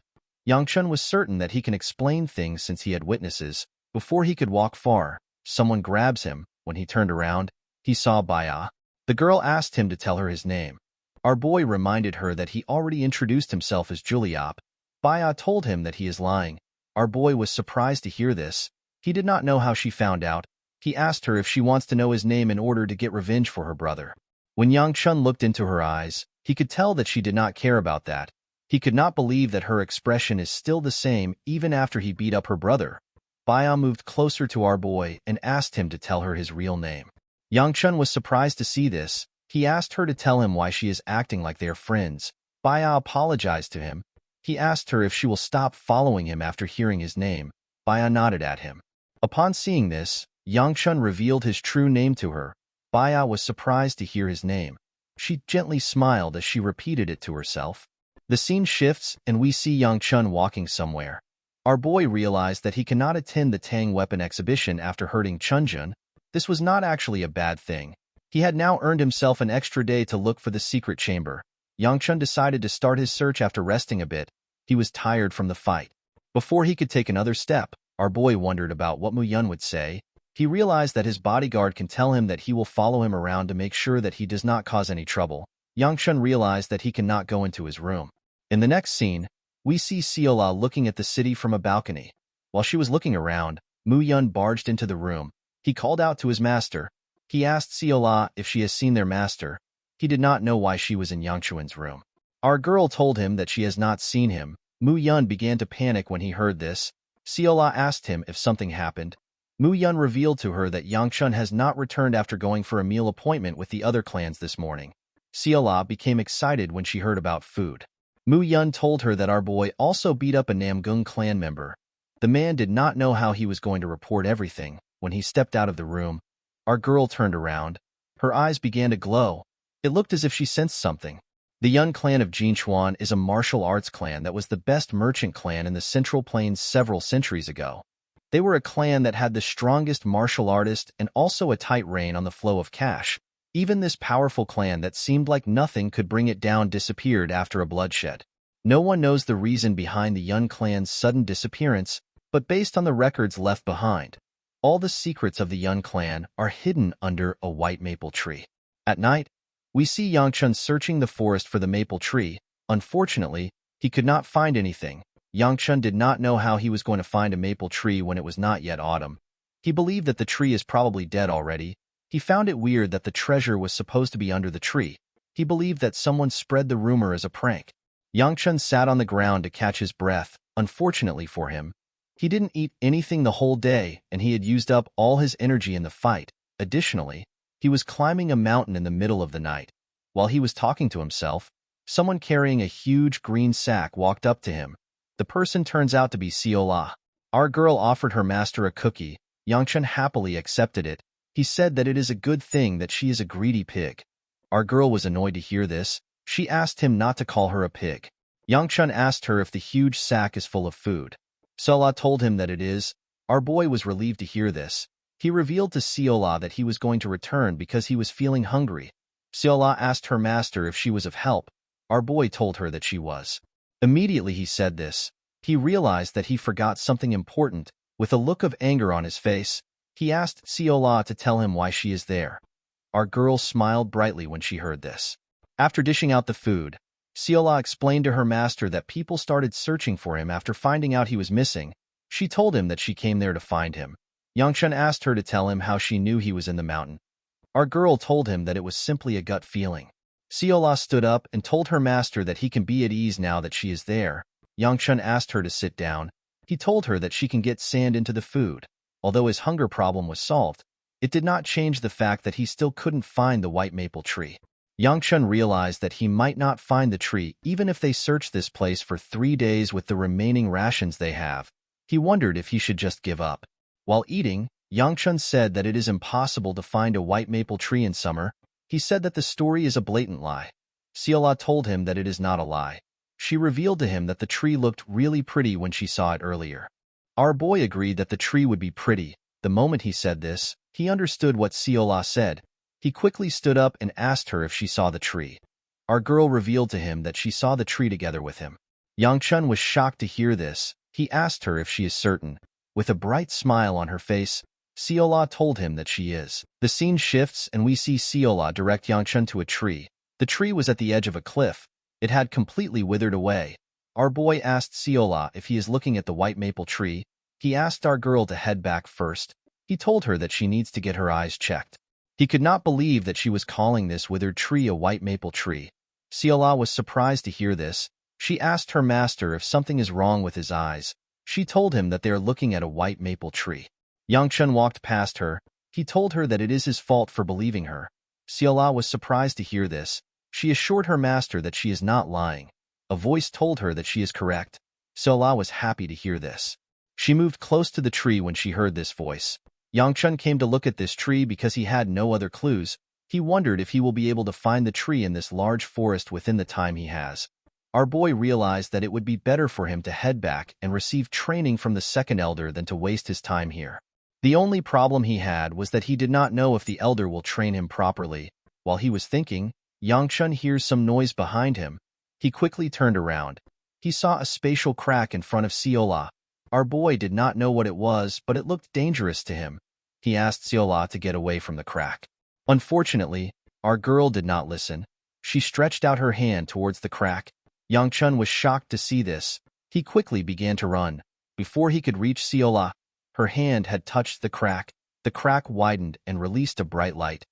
Yangchun was certain that he can explain things since he had witnesses. Before he could walk far, someone grabs him. When he turned around, he saw Baya. The girl asked him to tell her his name. Our boy reminded her that he already introduced himself as Juliop. Baya told him that he is lying. Our boy was surprised to hear this. He did not know how she found out. He asked her if she wants to know his name in order to get revenge for her brother. When Yangchun looked into her eyes, he could tell that she did not care about that. He could not believe that her expression is still the same even after he beat up her brother. Baya moved closer to our boy and asked him to tell her his real name. Yangchun was surprised to see this. He asked her to tell him why she is acting like they are friends. Baya apologized to him. He asked her if she will stop following him after hearing his name. Baya nodded at him. Upon seeing this, Yangchun revealed his true name to her. Baya was surprised to hear his name. She gently smiled as she repeated it to herself. The scene shifts and we see Yangchun walking somewhere. Our boy realized that he cannot attend the Tang weapon exhibition after hurting Chunjun. This was not actually a bad thing. He had now earned himself an extra day to look for the secret chamber. Yangchun decided to start his search after resting a bit. He was tired from the fight. Before he could take another step, our boy wondered about what Mu Yun would say. He realized that his bodyguard can tell him that he will follow him around to make sure that he does not cause any trouble. Yangchun realized that he cannot go into his room. In the next scene, we see Seola looking at the city from a balcony. While she was looking around, Mu Yun barged into the room. He called out to his master. He asked Seola if she has seen their master. He did not know why she was in Yangchuan's room. Our girl told him that she has not seen him. Mu Yun began to panic when he heard this. Seola asked him if something happened. Mu Yun revealed to her that Yangchun has not returned after going for a meal appointment with the other clans this morning. Seola became excited when she heard about food. Mu Yun told her that our boy also beat up a Namgung clan member. The man did not know how he was going to report everything. When he stepped out of the room, our girl turned around. Her eyes began to glow. It looked as if she sensed something. The Yun clan of Jinchuan is a martial arts clan that was the best merchant clan in the Central Plains several centuries ago. They were a clan that had the strongest martial artist and also a tight rein on the flow of cash. Even this powerful clan that seemed like nothing could bring it down disappeared after a bloodshed. No one knows the reason behind the Yun clan's sudden disappearance, but based on the records left behind, all the secrets of the Yun clan are hidden under a white maple tree. At night, we see Yangchun searching the forest for the maple tree. Unfortunately, he could not find anything. Yangchun did not know how he was going to find a maple tree when it was not yet autumn. He believed that the tree is probably dead already. He found it weird that the treasure was supposed to be under the tree. He believed that someone spread the rumor as a prank. Yangchun sat on the ground to catch his breath. Unfortunately for him, he didn't eat anything the whole day and he had used up all his energy in the fight. Additionally, he was climbing a mountain in the middle of the night. While he was talking to himself, someone carrying a huge green sack walked up to him. The person turns out to be Seola. Our girl offered her master a cookie. Yangchun happily accepted it. He said that it is a good thing that she is a greedy pig. Our girl was annoyed to hear this. She asked him not to call her a pig. Yangchun asked her if the huge sack is full of food. Seola told him that it is. Our boy was relieved to hear this. He revealed to Seola that he was going to return because he was feeling hungry. Seola asked her master if she was of help. Our boy told her that she was. Immediately he said this, he realized that he forgot something important. With a look of anger on his face, he asked Seola to tell him why she is there. Our girl smiled brightly when she heard this. After dishing out the food, Seola explained to her master that people started searching for him after finding out he was missing. She told him that she came there to find him. Yangchun asked her to tell him how she knew he was in the mountain. Our girl told him that it was simply a gut feeling. Seola stood up and told her master that he can be at ease now that she is there. Yangchun asked her to sit down. He told her that she can get sand into the food. Although his hunger problem was solved, it did not change the fact that he still couldn't find the white maple tree. Yangchun realized that he might not find the tree even if they search this place for 3 days with the remaining rations they have. He wondered if he should just give up. While eating, Yangchun said that it is impossible to find a white maple tree in summer. He said that the story is a blatant lie. Seola told him that it is not a lie. She revealed to him that the tree looked really pretty when she saw it earlier. Our boy agreed that the tree would be pretty. The moment he said this, he understood what Seola said. He quickly stood up and asked her if she saw the tree. Our girl revealed to him that she saw the tree together with him. Yangchun was shocked to hear this. He asked her if she is certain. With a bright smile on her face, Seola told him that she is. The scene shifts and we see Seola direct Yangchun to a tree. The tree was at the edge of a cliff. It had completely withered away. Our boy asked Seola if he is looking at the white maple tree. He asked our girl to head back first. He told her that she needs to get her eyes checked. He could not believe that she was calling this withered tree a white maple tree. Seola was surprised to hear this. She asked her master if something is wrong with his eyes. She told him that they are looking at a white maple tree. Yangchun walked past her. He told her that it is his fault for believing her. Seola was surprised to hear this. She assured her master that she is not lying. A voice told her that she is correct. Seola was happy to hear this. She moved close to the tree when she heard this voice. Yangchun came to look at this tree because he had no other clues. He wondered if he will be able to find the tree in this large forest within the time he has. Our boy realized that it would be better for him to head back and receive training from the second elder than to waste his time here. The only problem he had was that he did not know if the elder will train him properly. While he was thinking, Yangchun hears some noise behind him. He quickly turned around. He saw a spatial crack in front of Seola. Our boy did not know what it was, but it looked dangerous to him. He asked Seola to get away from the crack. Unfortunately, our girl did not listen. She stretched out her hand towards the crack. Yangchun was shocked to see this. He quickly began to run. Before he could reach Seola, her hand had touched the crack. The crack widened and released a bright light.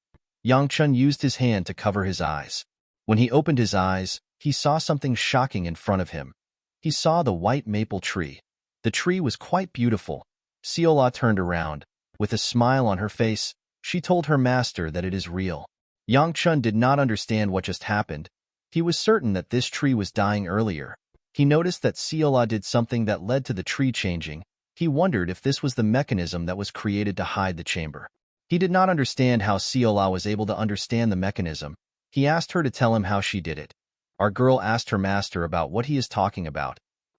Yangchun used his hand to cover his eyes. When he opened his eyes, he saw something shocking in front of him. He saw the white maple tree. The tree was quite beautiful. Seola turned around. With a smile on her face, she told her master that it is real. Yangchun did not understand what just happened. He was certain that this tree was dying earlier. He noticed that Seola did something that led to the tree changing. He wondered if this was the mechanism that was created to hide the chamber. He did not understand how Seola was able to understand the mechanism. He asked her to tell him how she did it. Our girl asked her master about what he is talking about.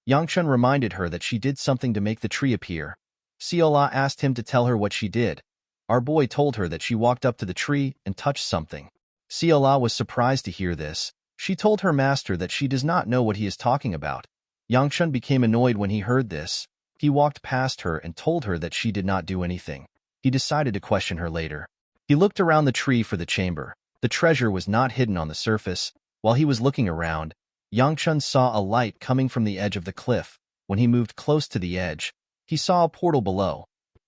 Yangchun reminded her that she did something to make the tree appear. Seola asked him to tell her what she did. Our boy told her that she walked up to the tree and touched something. Seola was surprised to hear this. She told her master that she does not know what he is talking about. Yangchun became annoyed when he heard this. He walked past her and told her that she did not do anything. He decided to question her later. He looked around the tree for the chamber. The treasure was not hidden on the surface. While he was looking around, Yangchun saw a light coming from the edge of the cliff. When he moved close to the edge, he saw a portal below.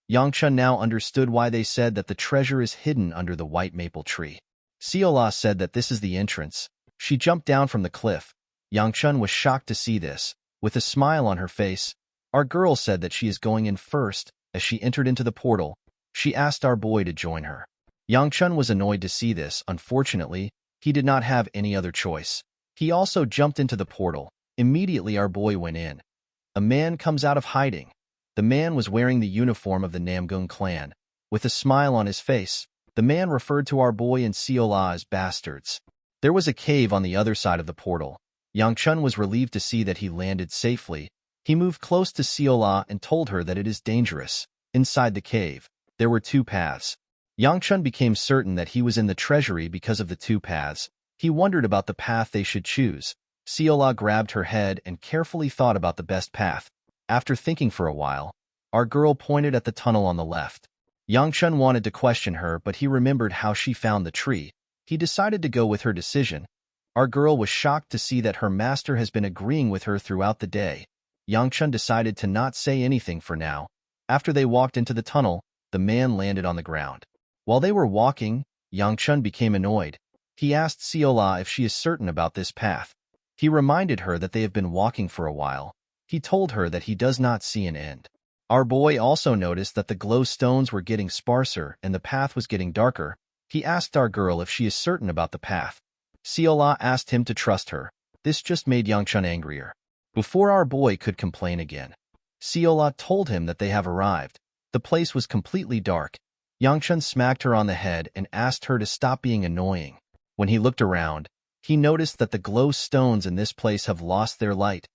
Yangchun now understood why they said that the treasure is hidden under the white maple tree. Seola said that this is the entrance. She jumped down from the cliff. Yangchun was shocked to see this. With a smile on her face, our girl said that she is going in first. As she entered into the portal, she asked our boy to join her. Yangchun was annoyed to see this. Unfortunately, he did not have any other choice. He also jumped into the portal. Immediately our boy went in. A man comes out of hiding. The man was wearing the uniform of the Namgung clan. With a smile on his face, the man referred to our boy and Seola as bastards. There was a cave on the other side of the portal. Yangchun was relieved to see that he landed safely. He moved close to Seola and told her that it is dangerous. Inside the cave, there were two paths. Yangchun became certain that he was in the treasury because of the two paths. He wondered about the path they should choose. Seola grabbed her head and carefully thought about the best path. After thinking for a while, our girl pointed at the tunnel on the left. Yangchun wanted to question her, but he remembered how she found the tree. He decided to go with her decision. Our girl was shocked to see that her master has been agreeing with her throughout the day. Yangchun decided to not say anything for now. After they walked into the tunnel, the man landed on the ground. While they were walking, Yangchun became annoyed. He asked Seola if she is certain about this path. He reminded her that they have been walking for a while. He told her that he does not see an end. Our boy also noticed that the glow stones were getting sparser and the path was getting darker. He asked our girl if she is certain about the path. Seola asked him to trust her. This just made Yangchun angrier. Before our boy could complain again, Seola told him that they have arrived. The place was completely dark. Yangchun smacked her on the head and asked her to stop being annoying. When he looked around, he noticed that the glow stones in this place have lost their light.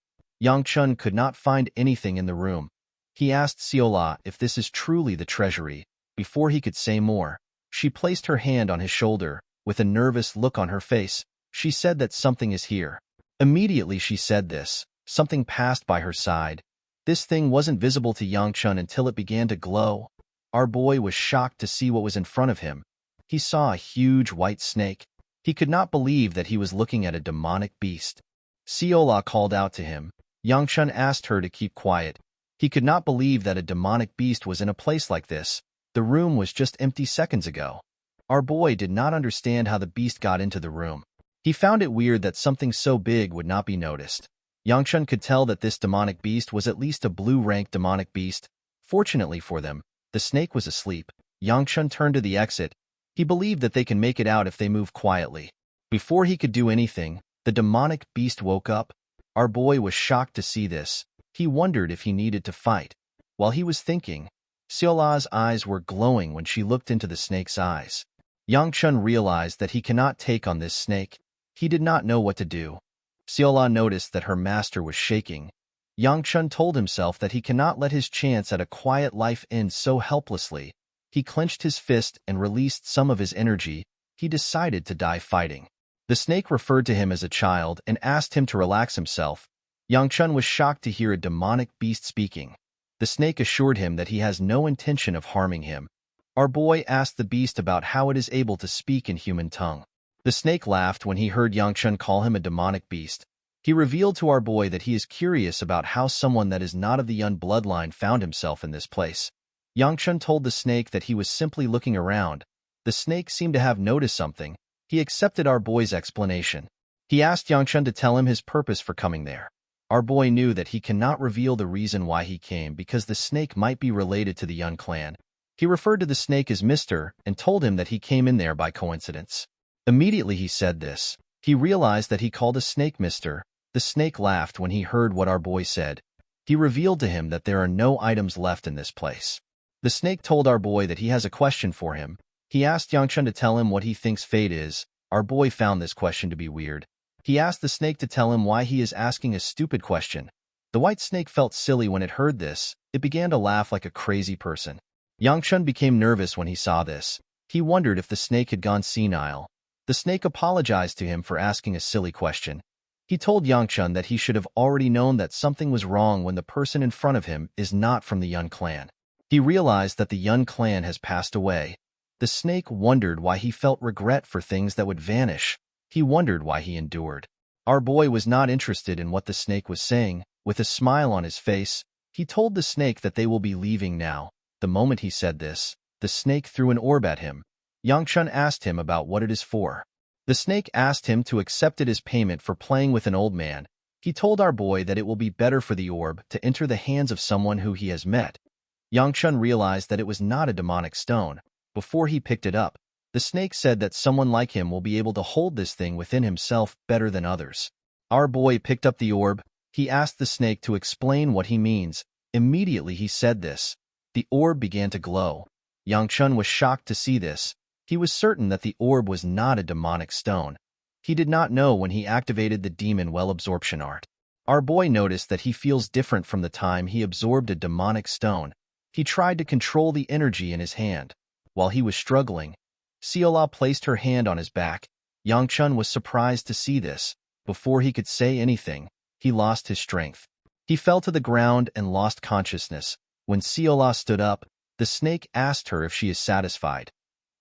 Yangchun could not find anything in the room. He asked Siola if this is truly the treasury. Before he could say more, she placed her hand on his shoulder. With a nervous look on her face, she said that something is here. Immediately she said this, something passed by her side. This thing wasn't visible to Yangchun until it began to glow. Our boy was shocked to see what was in front of him. He saw a huge white snake. He could not believe that he was looking at a demonic beast. Siola called out to him. Yangchun asked her to keep quiet. He could not believe that a demonic beast was in a place like this. The room was just empty seconds ago. Our boy did not understand how the beast got into the room. He found it weird that something so big would not be noticed. Yangchun could tell that this demonic beast was at least a blue-rank demonic beast. Fortunately for them, the snake was asleep. Yangchun turned to the exit. He believed that they can make it out if they move quietly. Before he could do anything, the demonic beast woke up. Our boy was shocked to see this. He wondered if he needed to fight. While he was thinking, Xiola's eyes were glowing when she looked into the snake's eyes. Yangchun realized that he cannot take on this snake. He did not know what to do. Xiola noticed that her master was shaking. Yangchun told himself that he cannot let his chance at a quiet life end so helplessly. He clenched his fist and released some of his energy. He decided to die fighting. The snake referred to him as a child and asked him to relax himself. Yangchun was shocked to hear a demonic beast speaking. The snake assured him that he has no intention of harming him. Our boy asked the beast about how it is able to speak in human tongue. The snake laughed when he heard Yangchun call him a demonic beast. He revealed to our boy that he is curious about how someone that is not of the Yun bloodline found himself in this place. Yangchun told the snake that he was simply looking around. The snake seemed to have noticed something. He accepted our boy's explanation. He asked Yangchun to tell him his purpose for coming there. Our boy knew that he cannot reveal the reason why he came because the snake might be related to the Yun clan. He referred to the snake as Mr. and told him that he came in there by coincidence. Immediately he said this. He realized that he called a snake Mr. The snake laughed when he heard what our boy said. He revealed to him that there are no items left in this place. The snake told our boy that he has a question for him. He asked Yangchun to tell him what he thinks fate is. Our boy found this question to be weird. He asked the snake to tell him why he is asking a stupid question. The white snake felt silly when it heard this. It began to laugh like a crazy person. Yangchun became nervous when he saw this. He wondered if the snake had gone senile. The snake apologized to him for asking a silly question. He told Yangchun that he should have already known that something was wrong when the person in front of him is not from the Yun clan. He realized that the Yun clan has passed away. The snake wondered why he felt regret for things that would vanish. He wondered why he endured. Our boy was not interested in what the snake was saying. With a smile on his face, he told the snake that they will be leaving now. The moment he said this, the snake threw an orb at him. Yangchun asked him about what it is for. The snake asked him to accept it as payment for playing with an old man. He told our boy that it will be better for the orb to enter the hands of someone who he has met. Yangchun realized that it was not a demonic stone. Before he picked it up, the snake said that someone like him will be able to hold this thing within himself better than others. Our boy picked up the orb. He asked the snake to explain what he means. Immediately he said this. The orb began to glow. Yangchun was shocked to see this. He was certain that the orb was not a demonic stone. He did not know when he activated the demon well absorption art. Our boy noticed that he feels different from the time he absorbed a demonic stone. He tried to control the energy in his hand. While he was struggling, Xiola placed her hand on his back. Yangchun was surprised to see this. Before he could say anything, he lost his strength. He fell to the ground and lost consciousness. When Xiola stood up, the snake asked her if she is satisfied.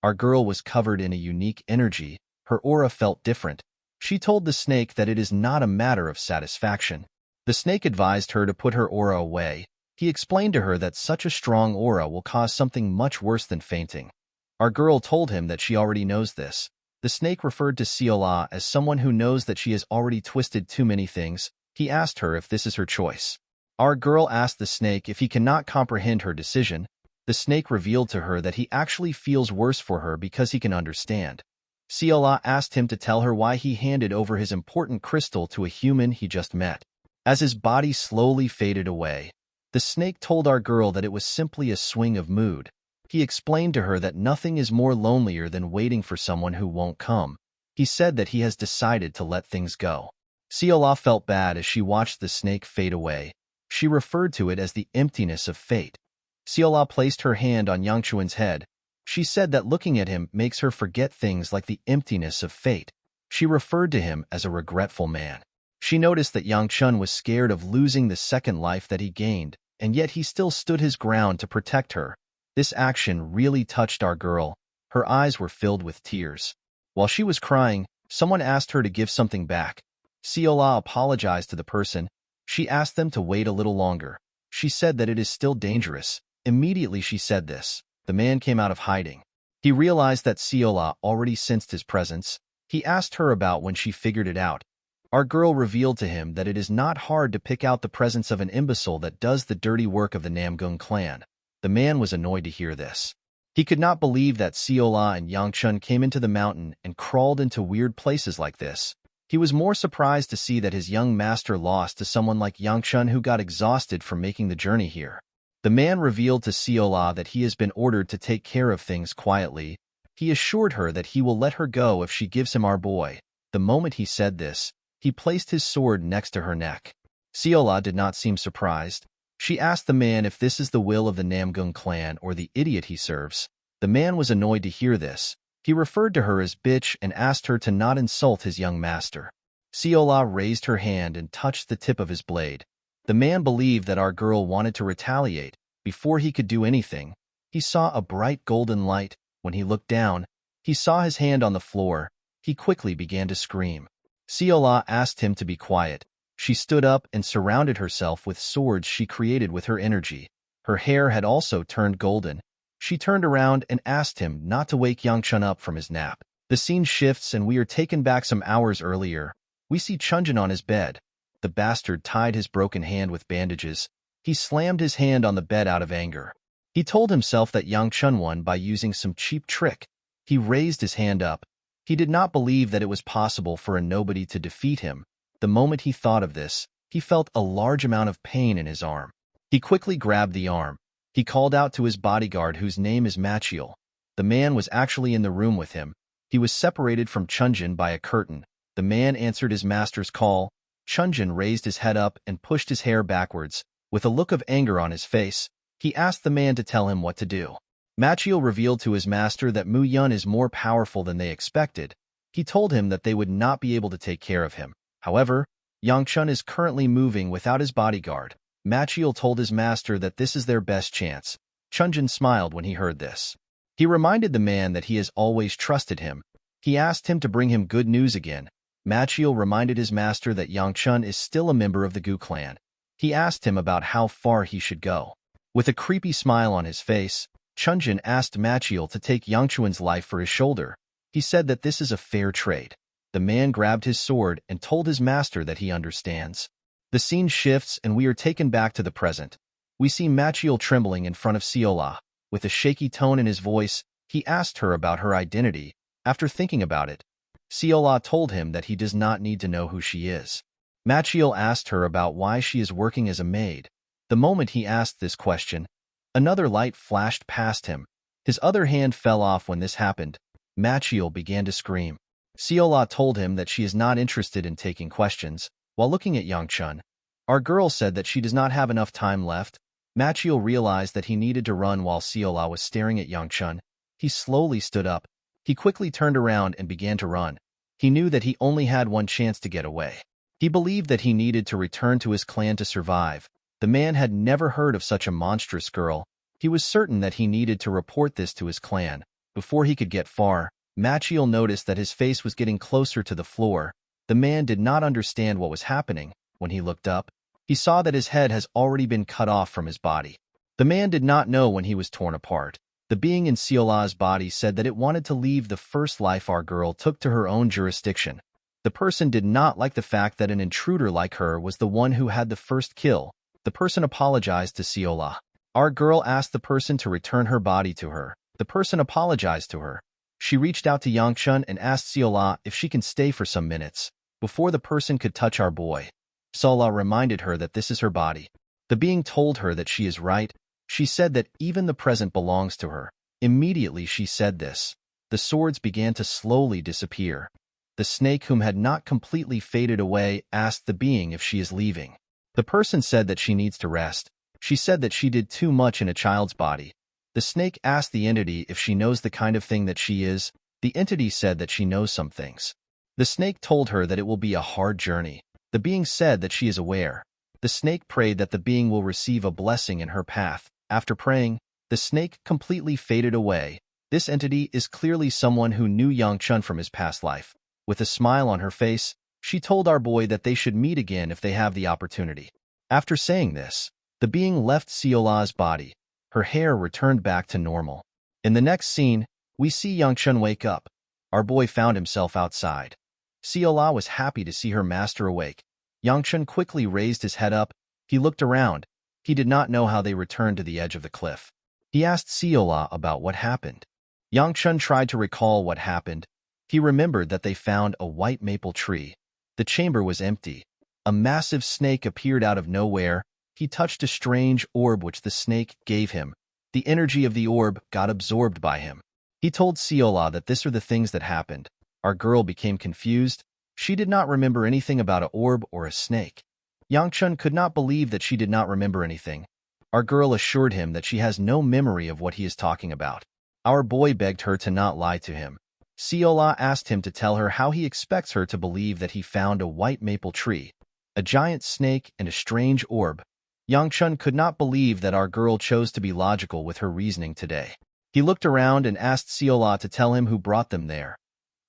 Our girl was covered in a unique energy. Her aura felt different. She told the snake that it is not a matter of satisfaction. The snake advised her to put her aura away. He explained to her that such a strong aura will cause something much worse than fainting. Our girl told him that she already knows this. The snake referred to Xiola as someone who knows that she has already twisted too many things. He asked her if this is her choice. Our girl asked the snake if he cannot comprehend her decision. The snake revealed to her that he actually feels worse for her because he can understand. Xiola asked him to tell her why he handed over his important crystal to a human he just met. As his body slowly faded away, the snake told our girl that it was simply a swing of mood. He explained to her that nothing is more lonelier than waiting for someone who won't come. He said that he has decided to let things go. Seola felt bad as she watched the snake fade away. She referred to it as the emptiness of fate. Seola placed her hand on Yang Chuan's head. She said that looking at him makes her forget things like the emptiness of fate. She referred to him as a regretful man. She noticed that Yang Chun was scared of losing the second life that he gained, and yet he still stood his ground to protect her. This action really touched our girl. Her eyes were filled with tears. While she was crying, someone asked her to give something back. Seola apologized to the person. She asked them to wait a little longer. She said that it is still dangerous. Immediately she said this, the man came out of hiding. He realized that Seola already sensed his presence. He asked her about when she figured it out. Our girl revealed to him that it is not hard to pick out the presence of an imbecile that does the dirty work of the Namgung clan. The man was annoyed to hear this. He could not believe that Seola and Yang Chun came into the mountain and crawled into weird places like this. He was more surprised to see that his young master lost to someone like Yang Chun who got exhausted from making the journey here. The man revealed to Seola that he has been ordered to take care of things quietly. He assured her that he will let her go if she gives him our boy. The moment he said this, he placed his sword next to her neck. Seola did not seem surprised. She asked the man if this is the will of the Namgung clan or the idiot he serves. The man was annoyed to hear this. He referred to her as bitch and asked her to not insult his young master. Seola raised her hand and touched the tip of his blade. The man believed that our girl wanted to retaliate. Before he could do anything, he saw a bright golden light. When he looked down, he saw his hand on the floor. He quickly began to scream. Seola asked him to be quiet. She stood up and surrounded herself with swords she created with her energy. Her hair had also turned golden. She turned around and asked him not to wake Yang Chun up from his nap. The scene shifts and we are taken back some hours earlier. We see Chunjin on his bed. The bastard tied his broken hand with bandages. He slammed his hand on the bed out of anger. He told himself that Yang Chun won by using some cheap trick. He raised his hand up. He did not believe that it was possible for a nobody to defeat him. The moment he thought of this, he felt a large amount of pain in his arm. He quickly grabbed the arm. He called out to his bodyguard whose name is Machiel. The man was actually in the room with him. He was separated from Chunjin by a curtain. The man answered his master's call. Chunjin raised his head up and pushed his hair backwards. With a look of anger on his face, he asked the man to tell him what to do. Machiel revealed to his master that Mu Yun is more powerful than they expected. He told him that they would not be able to take care of him. However, Yang Chun is currently moving without his bodyguard. Machiel told his master that this is their best chance. Chunjin smiled when he heard this. He reminded the man that he has always trusted him. He asked him to bring him good news again. Machiel reminded his master that Yang Chun is still a member of the Gu clan. He asked him about how far he should go. With a creepy smile on his face, Chunjin asked Machiel to take Yang Chuan's life for his shoulder. He said that this is a fair trade. The man grabbed his sword and told his master that he understands. The scene shifts and we are taken back to the present. We see Machiel trembling in front of Seola. With a shaky tone in his voice, he asked her about her identity. After thinking about it, Seola told him that he does not need to know who she is. Machiel asked her about why she is working as a maid. The moment he asked this question, another light flashed past him. His other hand fell off when this happened. Machiel began to scream. Seola told him that she is not interested in taking questions. While looking at Yang Chun, our girl said that she does not have enough time left. Machiel realized that he needed to run while Seola was staring at Yang Chun. He slowly stood up. He quickly turned around and began to run. He knew that he only had one chance to get away. He believed that he needed to return to his clan to survive. The man had never heard of such a monstrous girl. He was certain that he needed to report this to his clan. Before he could get far, Machiel noticed that his face was getting closer to the floor. The man did not understand what was happening. When he looked up, he saw that his head has already been cut off from his body. The man did not know when he was torn apart. The being in Seola's body said that it wanted to leave the first life our girl took to her own jurisdiction. The person did not like the fact that an intruder like her was the one who had the first kill. The person apologized to Seola. Our girl asked the person to return her body to her. The person apologized to her. She reached out to Yang Chun and asked Seola if she can stay for some minutes, before the person could touch our boy. Seola reminded her that this is her body. The being told her that she is right. She said that even the present belongs to her. Immediately she said this, the swords began to slowly disappear. The snake, whom had not completely faded away, asked the being if she is leaving. The person said that she needs to rest. She said that she did too much in a child's body. The snake asked the entity if she knows the kind of thing that she is. The entity said that she knows some things. The snake told her that it will be a hard journey. The being said that she is aware. The snake prayed that the being will receive a blessing in her path. After praying, the snake completely faded away. This entity is clearly someone who knew Yang Chun from his past life. With a smile on her face, she told our boy that they should meet again if they have the opportunity. After saying this, the being left Seola's body. Her hair returned back to normal. In the next scene, we see Yang Chun wake up. Our boy found himself outside. Seola was happy to see her master awake. Yang Chun quickly raised his head up. He looked around. He did not know how they returned to the edge of the cliff. He asked Seola about what happened. Yang Chun tried to recall what happened. He remembered that they found a white maple tree. The chamber was empty. A massive snake appeared out of nowhere. He touched a strange orb which the snake gave him. The energy of the orb got absorbed by him. He told Seola that these are the things that happened. Our girl became confused. She did not remember anything about an orb or a snake. Yang Chun could not believe that she did not remember anything. Our girl assured him that she has no memory of what he is talking about. Our boy begged her to not lie to him. Seola asked him to tell her how he expects her to believe that he found a white maple tree, a giant snake, and a strange orb. Yang Chun could not believe that our girl chose to be logical with her reasoning today. He looked around and asked Seola to tell him who brought them there.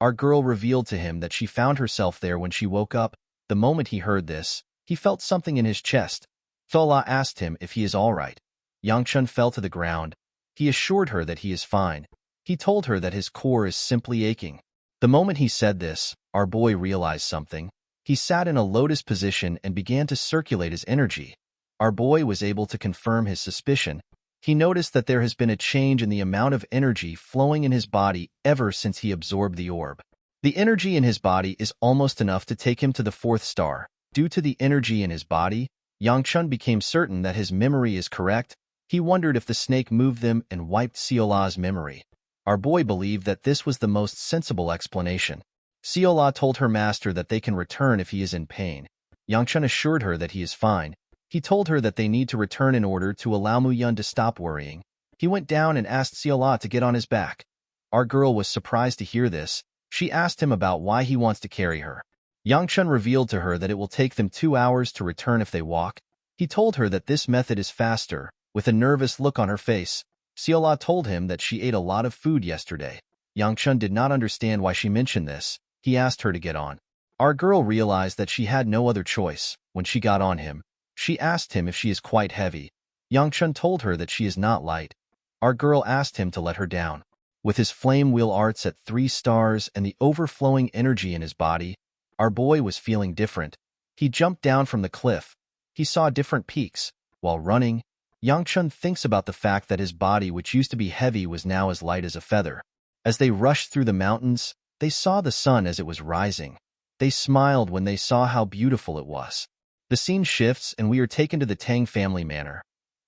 Our girl revealed to him that she found herself there when she woke up. The moment he heard this, he felt something in his chest. Seola asked him if he is all right. Yang Chun fell to the ground. He assured her that he is fine. He told her that his core is simply aching. The moment he said this, our boy realized something. He sat in a lotus position and began to circulate his energy. Our boy was able to confirm his suspicion. He noticed that there has been a change in the amount of energy flowing in his body ever since he absorbed the orb. The energy in his body is almost enough to take him to the 4th star. Due to the energy in his body, Yang Chun became certain that his memory is correct. He wondered if the snake moved them and wiped Seola's memory. Our boy believed that this was the most sensible explanation. Seola told her master that they can return if he is in pain. Yang Chun assured her that he is fine. He told her that they need to return in order to allow Mu Yun to stop worrying. He went down and asked Seola to get on his back. Our girl was surprised to hear this. She asked him about why he wants to carry her. Yang Chun revealed to her that it will take them 2 hours to return if they walk. He told her that this method is faster. With a nervous look on her face, Seola told him that she ate a lot of food yesterday. Yang Chun did not understand why she mentioned this. He asked her to get on. Our girl realized that she had no other choice. When she got on him, she asked him if she is quite heavy. Yang Chun told her that she is not light. Our girl asked him to let her down. With his flame wheel arts at 3 stars and the overflowing energy in his body, our boy was feeling different. He jumped down from the cliff. He saw different peaks. While running, Yang Chun thinks about the fact that his body, which used to be heavy, was now as light as a feather. As they rushed through the mountains, they saw the sun as it was rising. They smiled when they saw how beautiful it was. The scene shifts and we are taken to the Tang family manor.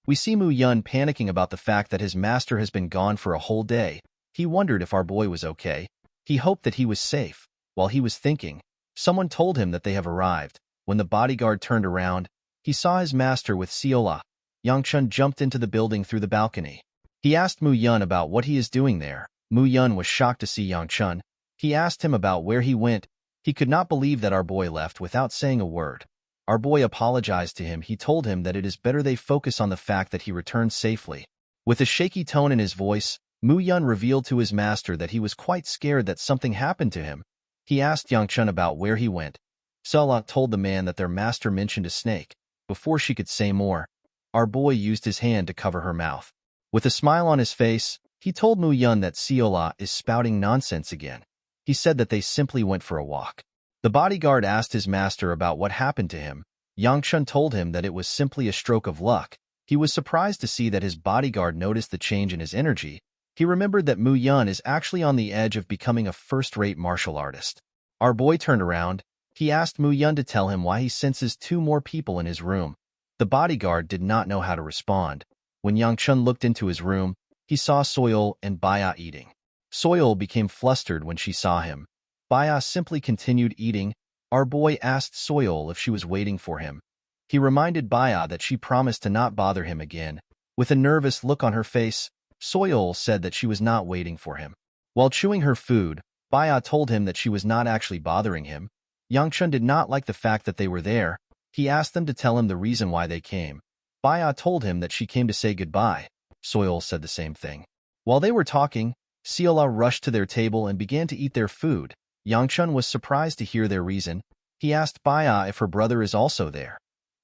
We see Mu Yun panicking about the fact that his master has been gone for a whole day. He wondered if our boy was okay. He hoped that he was safe. While he was thinking, someone told him that they have arrived. When the bodyguard turned around, he saw his master with Seola. Yang Chun jumped into the building through the balcony. He asked Mu Yun about what he is doing there. Mu Yun was shocked to see Yang Chun. He asked him about where he went. He could not believe that our boy left without saying a word. Our boy apologized to him. He told him that it is better they focus on the fact that he returned safely. With a shaky tone in his voice, Mu Yun revealed to his master that he was quite scared that something happened to him. He asked Yang Chun about where he went. Seola told the man that their master mentioned a snake. Before she could say more, our boy used his hand to cover her mouth. With a smile on his face, he told Mu Yun that Seola is spouting nonsense again. He said that they simply went for a walk. The bodyguard asked his master about what happened to him. Yang Chun told him that it was simply a stroke of luck. He was surprised to see that his bodyguard noticed the change in his energy. He remembered that Mu Yun is actually on the edge of becoming a first-rate martial artist. Our boy turned around. He asked Mu Yun to tell him why he senses 2 more people in his room. The bodyguard did not know how to respond. When Yang Chun looked into his room, he saw Soil and Baya eating. Soil became flustered when she saw him. Baya simply continued eating. Our boy asked Soil if she was waiting for him. He reminded Baya that she promised to not bother him again. With a nervous look on her face, Soil said that she was not waiting for him. While chewing her food, Baya told him that she was not actually bothering him. Yangchun did not like the fact that they were there. He asked them to tell him the reason why they came. Baya told him that she came to say goodbye. Soil said the same thing. While they were talking, Seola rushed to their table and began to eat their food. Yangchun was surprised to hear their reason. He asked Baya if her brother is also there.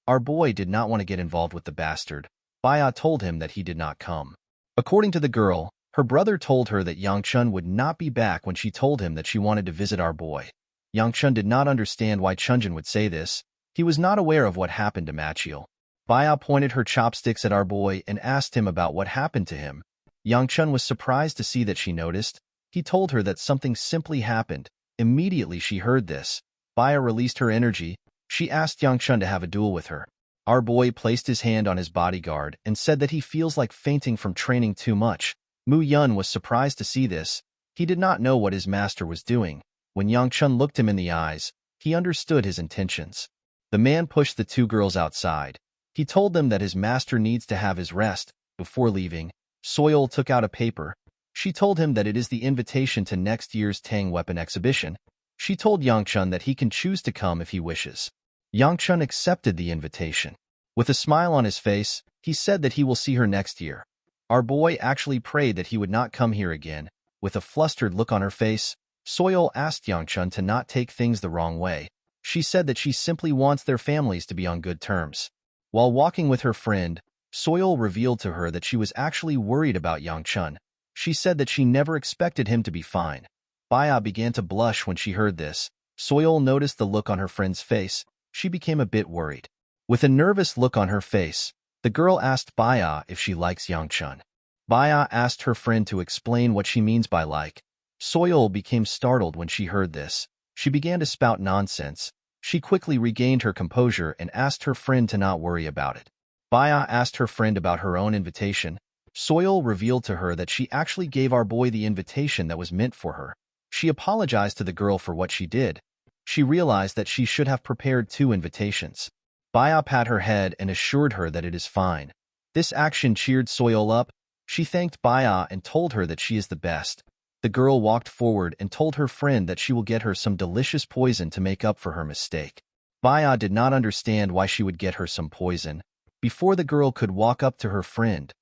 Our boy did not want to get involved with the bastard. Baya told him that he did not come. According to the girl, her brother told her that Yangchun would not be back when she told him that she wanted to visit our boy. Yangchun did not understand why Chunjin would say this. He was not aware of what happened to Machiel. Baya pointed her chopsticks at our boy and asked him about what happened to him. Yangchun was surprised to see that she noticed. He told her that something simply happened. Immediately she heard this. Baya released her energy. She asked Yangchun to have a duel with her. Our boy placed his hand on his bodyguard and said that he feels like fainting from training too much. Mu Yun was surprised to see this. He did not know what his master was doing. When Yangchun looked him in the eyes, he understood his intentions. The man pushed the two girls outside. He told them that his master needs to have his rest. Before leaving, Soil took out a paper. She told him that it is the invitation to next year's Tang weapon exhibition. She told Yangchun that he can choose to come if he wishes. Yangchun accepted the invitation. With a smile on his face, he said that he will see her next year. Our boy actually prayed that he would not come here again. With a flustered look on her face, Soil asked Yangchun to not take things the wrong way. She said that she simply wants their families to be on good terms. While walking with her friend, Soil revealed to her that she was actually worried about Yangchun. She said that she never expected him to be fine. Baya began to blush when she heard this. Soil noticed the look on her friend's face. She became a bit worried. With a nervous look on her face, the girl asked Baya if she likes Yangchun. Baya asked her friend to explain what she means by like. Soil became startled when she heard this. She began to spout nonsense. She quickly regained her composure and asked her friend to not worry about it. Baya asked her friend about her own invitation. Soil revealed to her that she actually gave our boy the invitation that was meant for her. She apologized to the girl for what she did. She realized that she should have prepared 2 invitations. Baya pat her head and assured her that it is fine. This action cheered Soil up. She thanked Baya and told her that she is the best. The girl walked forward and told her friend that she will get her some delicious poison to make up for her mistake. Baya did not understand why she would get her some poison. Before the girl could walk up to her friend,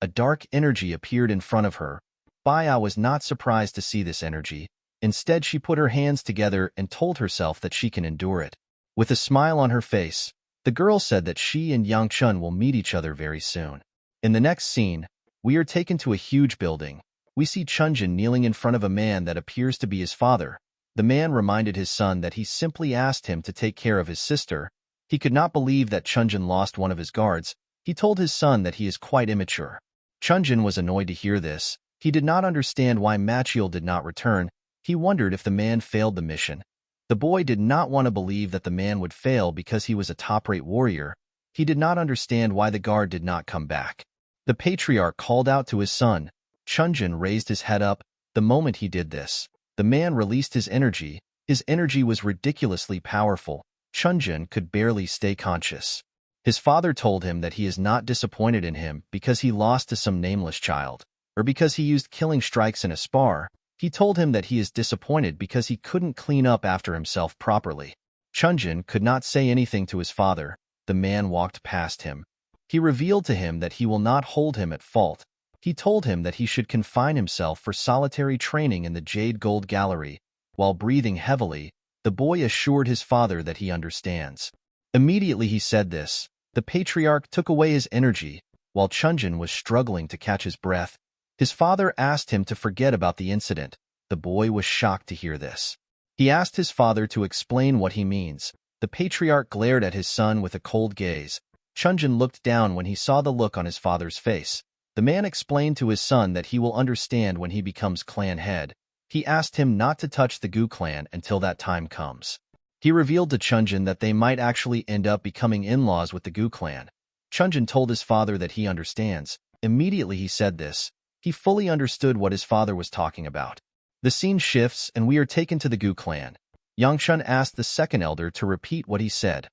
a dark energy appeared in front of her. Baya was not surprised to see this energy. Instead, she put her hands together and told herself that she can endure it. With a smile on her face, the girl said that she and Yangchun will meet each other very soon. In the next scene, we are taken to a huge building. We see Chunjin kneeling in front of a man that appears to be his father. The man reminded his son that he simply asked him to take care of his sister. He could not believe that Chunjin lost one of his guards. He told his son that he is quite immature. Chunjin was annoyed to hear this. He did not understand why Machiel did not return. He wondered if the man failed the mission. The boy did not want to believe that the man would fail because he was a top-rate warrior. He did not understand why the guard did not come back. The patriarch called out to his son. Chunjin raised his head up. The moment he did this, the man released his energy. His energy was ridiculously powerful. Chunjin could barely stay conscious. His father told him that he is not disappointed in him because he lost to some nameless child, or because he used killing strikes in a spar. He told him that he is disappointed because he couldn't clean up after himself properly. Chunjin could not say anything to his father. The man walked past him. He revealed to him that he will not hold him at fault. He told him that he should confine himself for solitary training in the Jade Gold Gallery. While breathing heavily, the boy assured his father that he understands. Immediately he said this, the patriarch took away his energy. While Chunjin was struggling to catch his breath, his father asked him to forget about the incident. The boy was shocked to hear this. He asked his father to explain what he means. The patriarch glared at his son with a cold gaze. Chunjin looked down when he saw the look on his father's face. The man explained to his son that he will understand when he becomes clan head. He asked him not to touch the Gu clan until that time comes. He revealed to Chunjin that they might actually end up becoming in-laws with the Gu clan. Chunjin told his father that he understands. Immediately he said this. He fully understood what his father was talking about. The scene shifts and we are taken to the Gu clan. Yangchun asked the second elder to repeat what he said.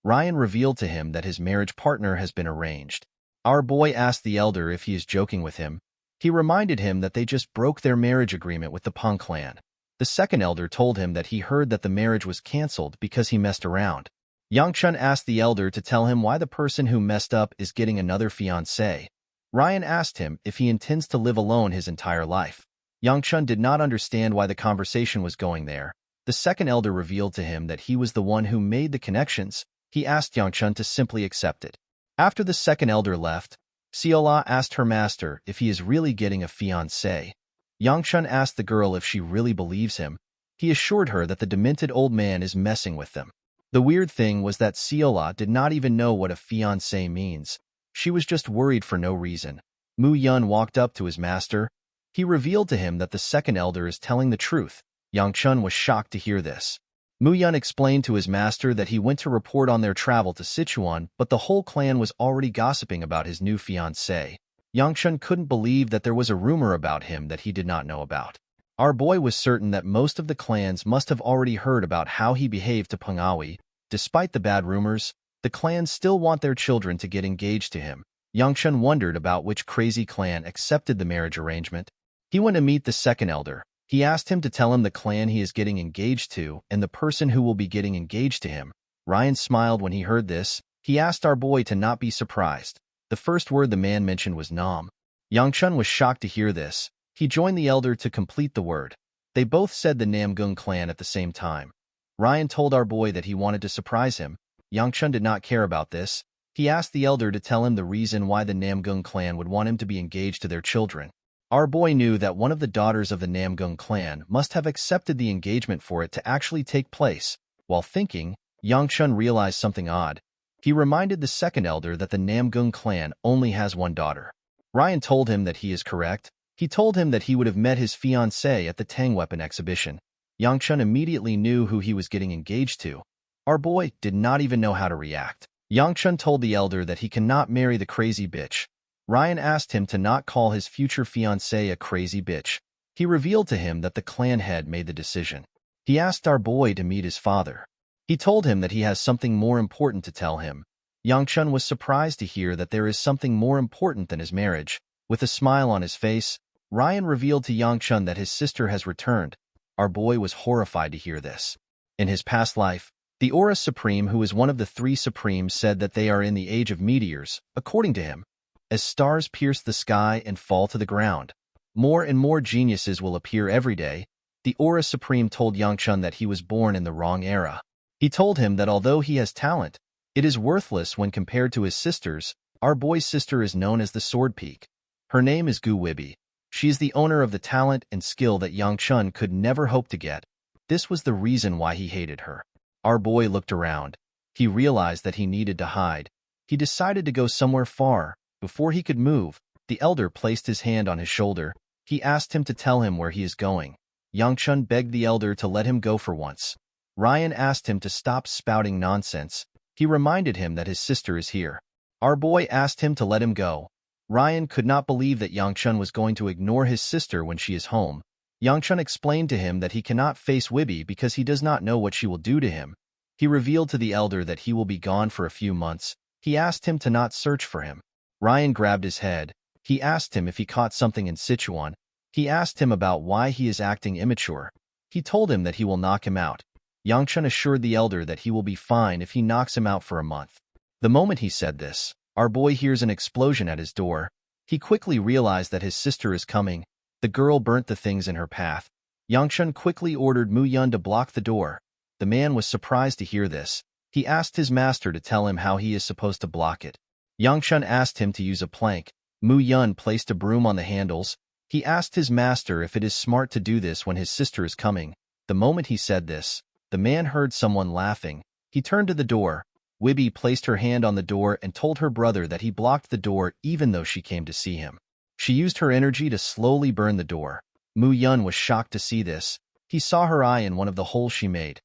Ryan revealed to him that his marriage partner has been arranged. Our boy asked the elder if he is joking with him. He reminded him that they just broke their marriage agreement with the Peng clan. The second elder told him that he heard that the marriage was cancelled because he messed around. Yangchun asked the elder to tell him why the person who messed up is getting another fiancé. Ryan asked him if he intends to live alone his entire life. Yangchun did not understand why the conversation was going there. The second elder revealed to him that he was the one who made the connections. He asked Yangchun to simply accept it. After the second elder left, Siola asked her master if he is really getting a fiancé. Yangchun asked the girl if she really believes him. He assured her that the demented old man is messing with them. The weird thing was that Siola did not even know what a fiancé means. She was just worried for no reason. Mu Yun walked up to his master. He revealed to him that the second elder is telling the truth. Yangchun was shocked to hear this. Mu Yun explained to his master that he went to report on their travel to Sichuan, but the whole clan was already gossiping about his new fiancée. Yangchun couldn't believe that there was a rumor about him that he did not know about. Our boy was certain that most of the clans must have already heard about how he behaved to Peng Aoi. Despite the bad rumors, the clans still want their children to get engaged to him. Yangchun wondered about which crazy clan accepted the marriage arrangement. He went to meet the second elder. He asked him to tell him the clan he is getting engaged to and the person who will be getting engaged to him. Ryan smiled when he heard this. He asked our boy to not be surprised. The first word the man mentioned was Nam. Yangchun was shocked to hear this. He joined the elder to complete the word. They both said the Namgung clan at the same time. Ryan told our boy that he wanted to surprise him. Yangchun did not care about this. He asked the elder to tell him the reason why the Namgung clan would want him to be engaged to their children. Our boy knew that one of the daughters of the Namgung clan must have accepted the engagement for it to actually take place. While thinking, Yangchun realized something odd. He reminded the second elder that the Namgung clan only has one daughter. Ryan told him that he is correct. He told him that he would have met his fiancée at the Tang Weapon exhibition. Yangchun immediately knew who he was getting engaged to. Our boy did not even know how to react. Yangchun told the elder that he cannot marry the crazy bitch. Ryan asked him to not call his future fiancée a crazy bitch. He revealed to him that the clan head made the decision. He asked our boy to meet his father. He told him that he has something more important to tell him. Yangchun was surprised to hear that there is something more important than his marriage. With a smile on his face, Ryan revealed to Yangchun that his sister has returned. Our boy was horrified to hear this. In his past life, the Aura Supreme, who is one of the three Supremes, said that they are in the age of meteors, according to him. As stars pierce the sky and fall to the ground, more and more geniuses will appear every day. The Aura Supreme told Yangchun that he was born in the wrong era. He told him that although he has talent, it is worthless when compared to his sisters. Our boy's sister is known as the Sword Peak. Her name is Gu Wibi. She is the owner of the talent and skill that Yangchun could never hope to get. This was the reason why he hated her. Our boy looked around. He realized that he needed to hide. He decided to go somewhere far. Before he could move, the elder placed his hand on his shoulder. He asked him to tell him where he is going. Yangchun begged the elder to let him go for once. Ryan asked him to stop spouting nonsense. He reminded him that his sister is here. Our boy asked him to let him go. Ryan could not believe that Yangchun was going to ignore his sister when she is home. Yangchun explained to him that he cannot face Wibi because he does not know what she will do to him. He revealed to the elder that he will be gone for a few months. He asked him to not search for him. Ryan grabbed his head. He asked him if he caught something in Sichuan. He asked him about why he is acting immature. He told him that he will knock him out. Yangchun assured the elder that he will be fine if he knocks him out for a month. The moment he said this, our boy hears an explosion at his door. He quickly realized that his sister is coming. The girl burnt the things in her path. Yangchun quickly ordered Mu Yun to block the door. The man was surprised to hear this. He asked his master to tell him how he is supposed to block it. Yangchun asked him to use a plank. Mu Yun placed a broom on the handles. He asked his master if it is smart to do this when his sister is coming. The moment he said this, the man heard someone laughing. He turned to the door. Wibi placed her hand on the door and told her brother that he blocked the door even though she came to see him. She used her energy to slowly burn the door. Mu Yun was shocked to see this. He saw her eye in one of the holes she made.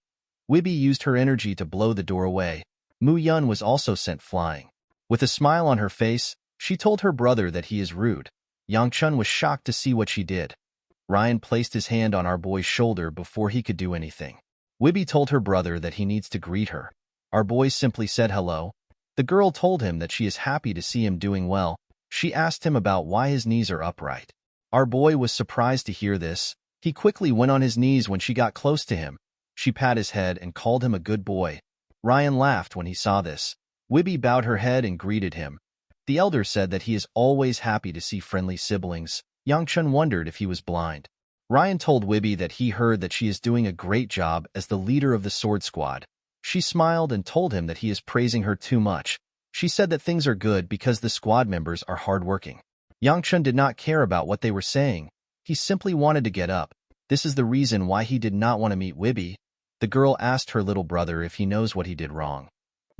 Wibi used her energy to blow the door away. Mu Yun was also sent flying. With a smile on her face, she told her brother that he is rude. Yangchun was shocked to see what she did. Ryan placed his hand on our boy's shoulder before he could do anything. Wibby told her brother that he needs to greet her. Our boy simply said hello. The girl told him that she is happy to see him doing well. She asked him about why his knees are upright. Our boy was surprised to hear this. He quickly went on his knees when she got close to him. She pat his head and called him a good boy. Ryan laughed when he saw this. Wibby bowed her head and greeted him. The elder said that he is always happy to see friendly siblings. Yangchun wondered if he was blind. Ryan told Wibby that he heard that she is doing a great job as the leader of the sword squad. She smiled and told him that he is praising her too much. She said that things are good because the squad members are hardworking. Yangchun did not care about what they were saying. He simply wanted to get up. This is the reason why he did not want to meet Wibby. The girl asked her little brother if he knows what he did wrong.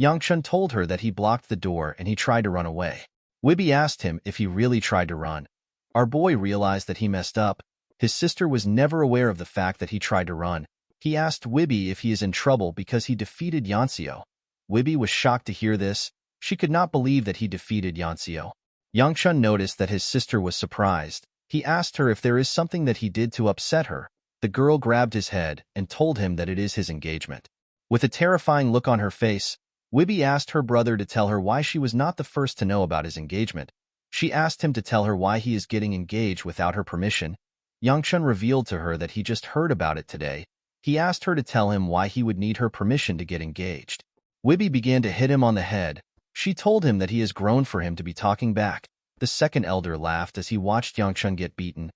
Yangchun told her that he blocked the door and he tried to run away. Wibby asked him if he really tried to run. Our boy realized that he messed up. His sister was never aware of the fact that he tried to run. He asked Wibby if he is in trouble because he defeated Yanxio. Wibby was shocked to hear this. She could not believe that he defeated Yanxio. Yangchun noticed that his sister was surprised. He asked her if there is something that he did to upset her. The girl grabbed his head and told him that it is his engagement. With a terrifying look on her face, Wibby asked her brother to tell her why she was not the first to know about his engagement. She asked him to tell her why he is getting engaged without her permission. Yangchun revealed to her that he just heard about it today. He asked her to tell him why he would need her permission to get engaged. Wibby began to hit him on the head. She told him that he has grown for him to be talking back. The second elder laughed as he watched Yangchun get beaten.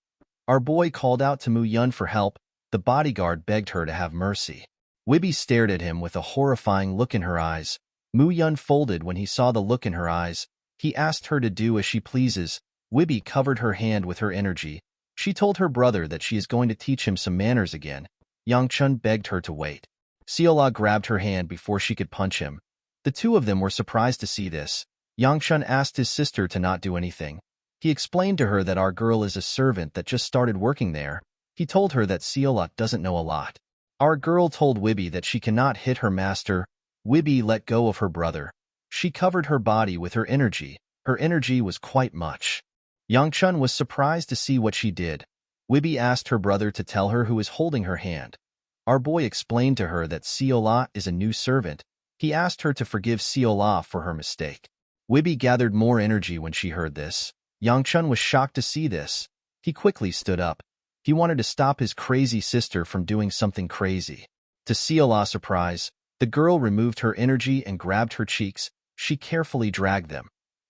Our boy called out to Mu Yun for help. The bodyguard begged her to have mercy. Wibby stared at him with a horrifying look in her eyes. Mu Yun folded when he saw the look in her eyes. He asked her to do as she pleases. Wibby covered her hand with her energy. She told her brother that she is going to teach him some manners again. Yangchun begged her to wait. Seola grabbed her hand before she could punch him. The two of them were surprised to see this. Yangchun asked his sister to not do anything. He explained to her that our girl is a servant that just started working there. He told her that Seola doesn't know a lot. Our girl told Wibby that she cannot hit her master. Wibby let go of her brother. She covered her body with her energy. Her energy was quite much. Yangchun was surprised to see what she did. Wibby asked her brother to tell her who is holding her hand. Our boy explained to her that Seola is a new servant. He asked her to forgive Seola for her mistake. Wibby gathered more energy when she heard this. Yangchun was shocked to see this. He quickly stood up. He wanted to stop his crazy sister from doing something crazy. To Seola's surprise, the girl removed her energy and grabbed her cheeks. She carefully dragged them.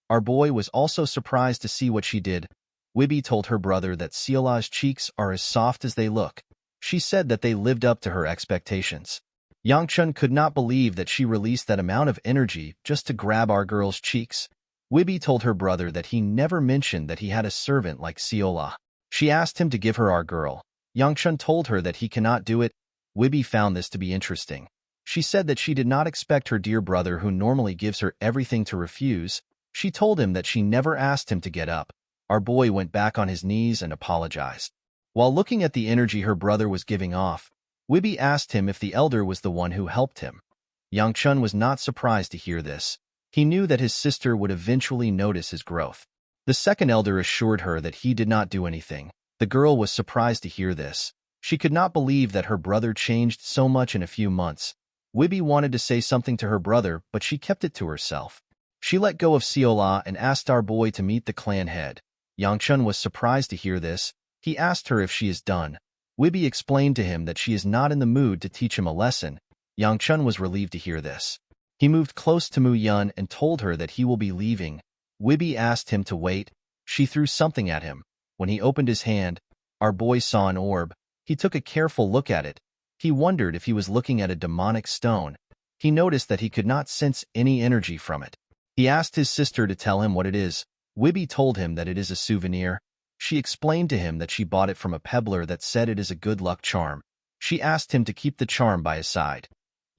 Our boy was also surprised to see what she did. Wibby told her brother that Seola's cheeks are as soft as they look. She said that they lived up to her expectations. Yangchun could not believe that she released that amount of energy just to grab our girl's cheeks. Wibby told her brother that he never mentioned that he had a servant like Seola. She asked him to give her our girl. Yangchun told her that he cannot do it. Wibby found this to be interesting. She said that she did not expect her dear brother, who normally gives her everything, to refuse. She told him that she never asked him to get up. Our boy went back on his knees and apologized. While looking at the energy her brother was giving off, Wibby asked him if the elder was the one who helped him. Yangchun was not surprised to hear this. He knew that his sister would eventually notice his growth. The second elder assured her that he did not do anything. The girl was surprised to hear this. She could not believe that her brother changed so much in a few months. Wibby wanted to say something to her brother, but she kept it to herself. She let go of Seola and asked our boy to meet the clan head. Yangchun was surprised to hear this. He asked her if she is done. Wibby explained to him that she is not in the mood to teach him a lesson. Yangchun was relieved to hear this. He moved close to Mu Yun and told her that he will be leaving. Wibby asked him to wait. She threw something at him. When he opened his hand, our boy saw an orb. He took a careful look at it. He wondered if he was looking at a demonic stone. He noticed that he could not sense any energy from it. He asked his sister to tell him what it is. Wibby told him that it is a souvenir. She explained to him that she bought it from a peddler that said it is a good luck charm. She asked him to keep the charm by his side.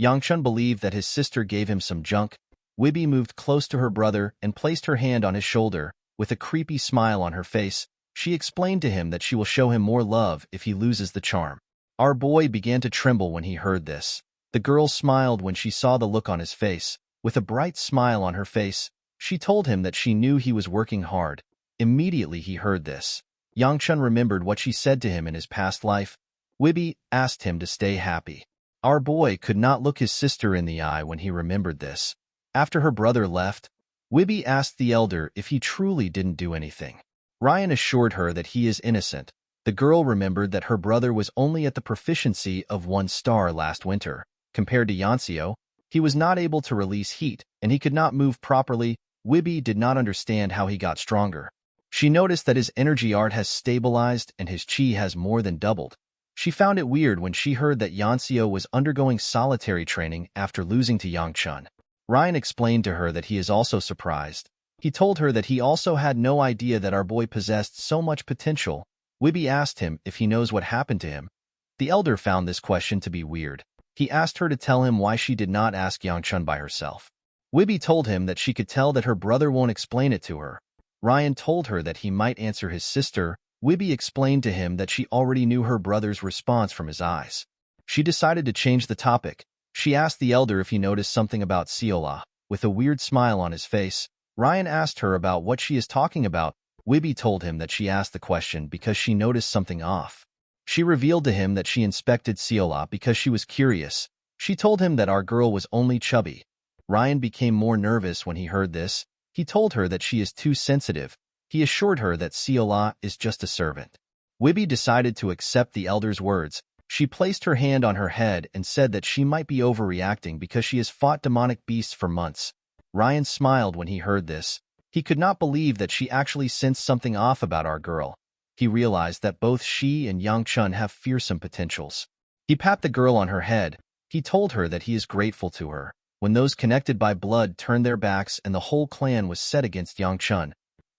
Yangchun believed that his sister gave him some junk. Wibby moved close to her brother and placed her hand on his shoulder. With a creepy smile on her face, she explained to him that she will show him more love if he loses the charm. Our boy began to tremble when he heard this. The girl smiled when she saw the look on his face. With a bright smile on her face, she told him that she knew he was working hard. Immediately he heard this, Yangchun remembered what she said to him in his past life. Wibby asked him to stay happy. Our boy could not look his sister in the eye when he remembered this. After her brother left, Wibby asked the elder if he truly didn't do anything. Ryan assured her that he is innocent. The girl remembered that her brother was only at the proficiency of 1 star last winter. Compared to Yancio, he was not able to release heat, and he could not move properly. Wibby did not understand how he got stronger. She noticed that his energy art has stabilized and his chi has more than doubled. She found it weird when she heard that Yancio was undergoing solitary training after losing to Yangchun. Ryan explained to her that he is also surprised. He told her that he also had no idea that our boy possessed so much potential. Wibby asked him if he knows what happened to him. The elder found this question to be weird. He asked her to tell him why she did not ask Yangchun by herself. Wibby told him that she could tell that her brother won't explain it to her. Ryan told her that he might answer his sister. Wibby explained to him that she already knew her brother's response from his eyes. She decided to change the topic. She asked the elder if he noticed something about Seola. With a weird smile on his face, Ryan asked her about what she is talking about. Wibby told him that she asked the question because she noticed something off. She revealed to him that she inspected Seola because she was curious. She told him that our girl was only chubby. Ryan became more nervous when he heard this. He told her that she is too sensitive. He assured her that Seola is just a servant. Wibby decided to accept the elder's words. She placed her hand on her head and said that she might be overreacting because she has fought demonic beasts for months. Ryan smiled when he heard this. He could not believe that she actually sensed something off about our girl. He realized that both she and Yangchun have fearsome potentials. He patted the girl on her head. He told her that he is grateful to her. When those connected by blood turned their backs and the whole clan was set against Yangchun,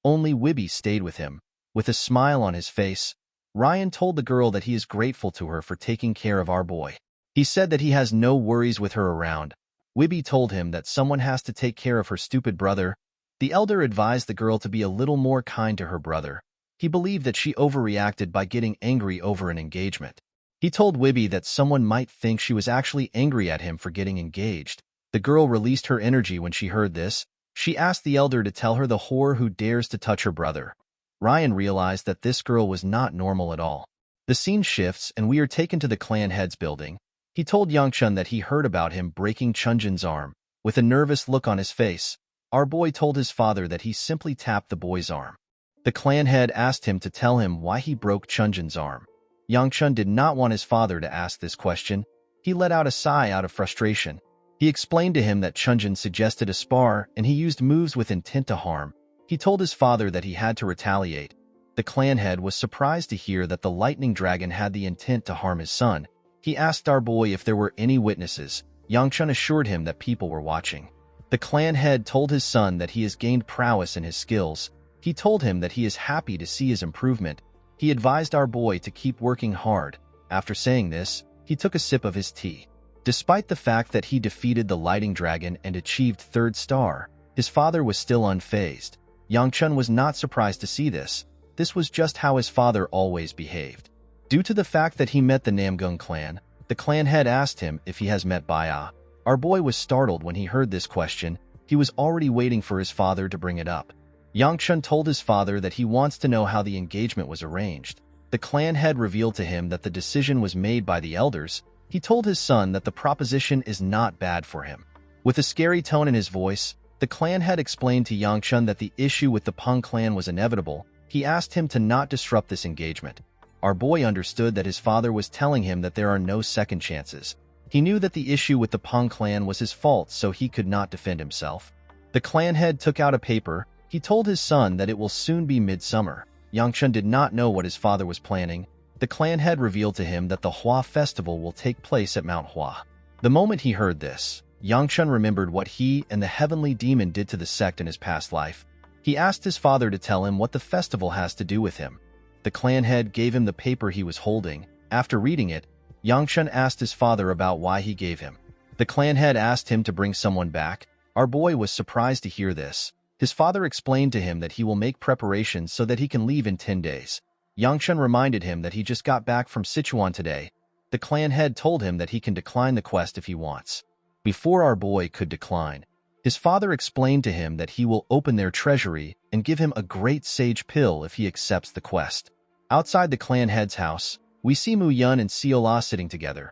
only Wibby stayed with him. With a smile on his face, Ryan told the girl that he is grateful to her for taking care of our boy. He said that he has no worries with her around. Wibby told him that someone has to take care of her stupid brother. The elder advised the girl to be a little more kind to her brother. He believed that she overreacted by getting angry over an engagement. He told Wibby that someone might think she was actually angry at him for getting engaged. The girl released her energy when she heard this. She asked the elder to tell her the whore who dares to touch her brother. Ryan realized that this girl was not normal at all. The scene shifts and we are taken to the clan head's building. He told Yangchun that he heard about him breaking Chunjin's arm. With a nervous look on his face, our boy told his father that he simply tapped the boy's arm. The clan head asked him to tell him why he broke Chunjin's arm. Yangchun did not want his father to ask this question. He let out a sigh out of frustration. He explained to him that Chunjin suggested a spar and he used moves with intent to harm. He told his father that he had to retaliate. The clan head was surprised to hear that the lightning dragon had the intent to harm his son. He asked our boy if there were any witnesses. Yangchun assured him that people were watching. The clan head told his son that he has gained prowess in his skills. He told him that he is happy to see his improvement. He advised our boy to keep working hard. After saying this, he took a sip of his tea. Despite the fact that he defeated the Lightning Dragon and achieved 3rd star, his father was still unfazed. Yangchun was not surprised to see this. This was just how his father always behaved. Due to the fact that he met the Namgung clan, the clan head asked him if he has met Baya. Our boy was startled when he heard this question. He was already waiting for his father to bring it up. Yangchun told his father that he wants to know how the engagement was arranged. The clan head revealed to him that the decision was made by the elders. He told his son that the proposition is not bad for him. With a scary tone in his voice, the clan head explained to Yangchun that the issue with the Peng clan was inevitable. He asked him to not disrupt this engagement. Our boy understood that his father was telling him that there are no second chances. He knew that the issue with the Peng clan was his fault, so he could not defend himself. The clan head took out a paper. He told his son that it will soon be midsummer. Yangchun did not know what his father was planning. The clan head revealed to him that the Hua festival will take place at Mount Hua. The moment he heard this, Yangchun remembered what he and the heavenly demon did to the sect in his past life. He asked his father to tell him what the festival has to do with him. The clan head gave him the paper he was holding. After reading it, Yangchun asked his father about why he gave him. The clan head asked him to bring someone back. Our boy was surprised to hear this. His father explained to him that he will make preparations so that he can leave in 10 days. Yangchun reminded him that he just got back from Sichuan today. The clan head told him that he can decline the quest if he wants. Before our boy could decline, His father explained to him that he will open their treasury and give him a great sage pill if he accepts the quest. Outside the clan head's house, we see Mu Yun and Seola sitting together.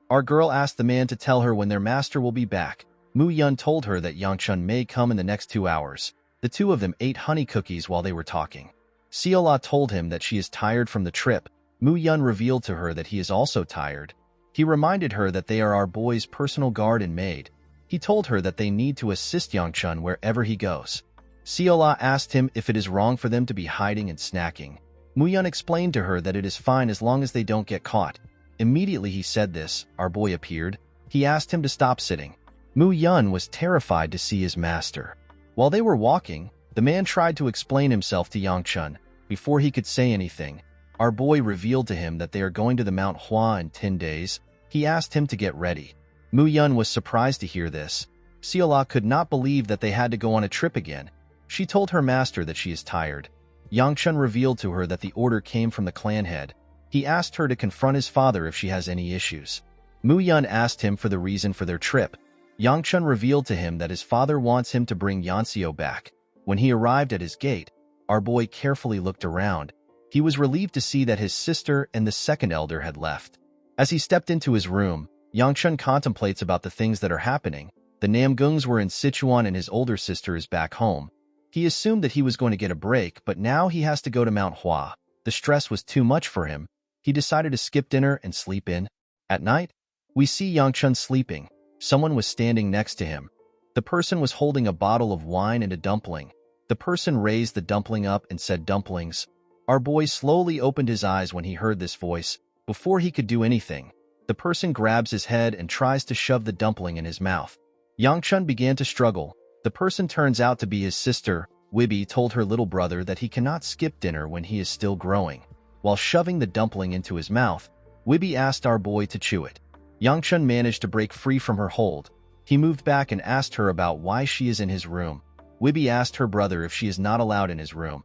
Our girl asked the man to tell her when their master will be back. Mu Yun told her that Yangchun may come in the next 2 hours. The two of them ate honey cookies while they were talking. Seola told him that she is tired from the trip. Mu Yun revealed to her that he is also tired. He reminded her that they are our boy's personal guard and maid. He told her that they need to assist Yangchun wherever he goes. Seola asked him if it is wrong for them to be hiding and snacking. Mu Yun explained to her that it is fine as long as they don't get caught. Immediately he said this, our boy appeared. He asked him to stop sitting. Mu Yun was terrified to see his master. While they were walking, the man tried to explain himself to Yangchun. Before he could say anything, our boy revealed to him that they are going to the Mount Hua in 10 days. He asked him to get ready. Mu Yun was surprised to hear this. Seola could not believe that they had to go on a trip again. She told her master that she is tired. Yangchun revealed to her that the order came from the clan head. He asked her to confront his father if she has any issues. Mu Yun asked him for the reason for their trip. Yangchun revealed to him that his father wants him to bring Yanseo back. When he arrived at his gate, our boy carefully looked around. He was relieved to see that his sister and the second elder had left. As he stepped into his room, Yangchun contemplates about the things that are happening. The Namgungs were in Sichuan and his older sister is back home. He assumed that he was going to get a break, but now he has to go to Mount Hua. The stress was too much for him. He decided to skip dinner and sleep in. At night, we see Yangchun sleeping. Someone was standing next to him. The person was holding a bottle of wine and a dumpling. The person raised the dumpling up and said, "Dumplings." Our boy slowly opened his eyes when he heard this voice. Before he could do anything, the person grabs his head and tries to shove the dumpling in his mouth. Yangchun began to struggle. The person turns out to be his sister. Wibby told her little brother that he cannot skip dinner when he is still growing. While shoving the dumpling into his mouth, Wibby asked our boy to chew it. Yangchun managed to break free from her hold. He moved back and asked her about why she is in his room. Wibby asked her brother if she is not allowed in his room.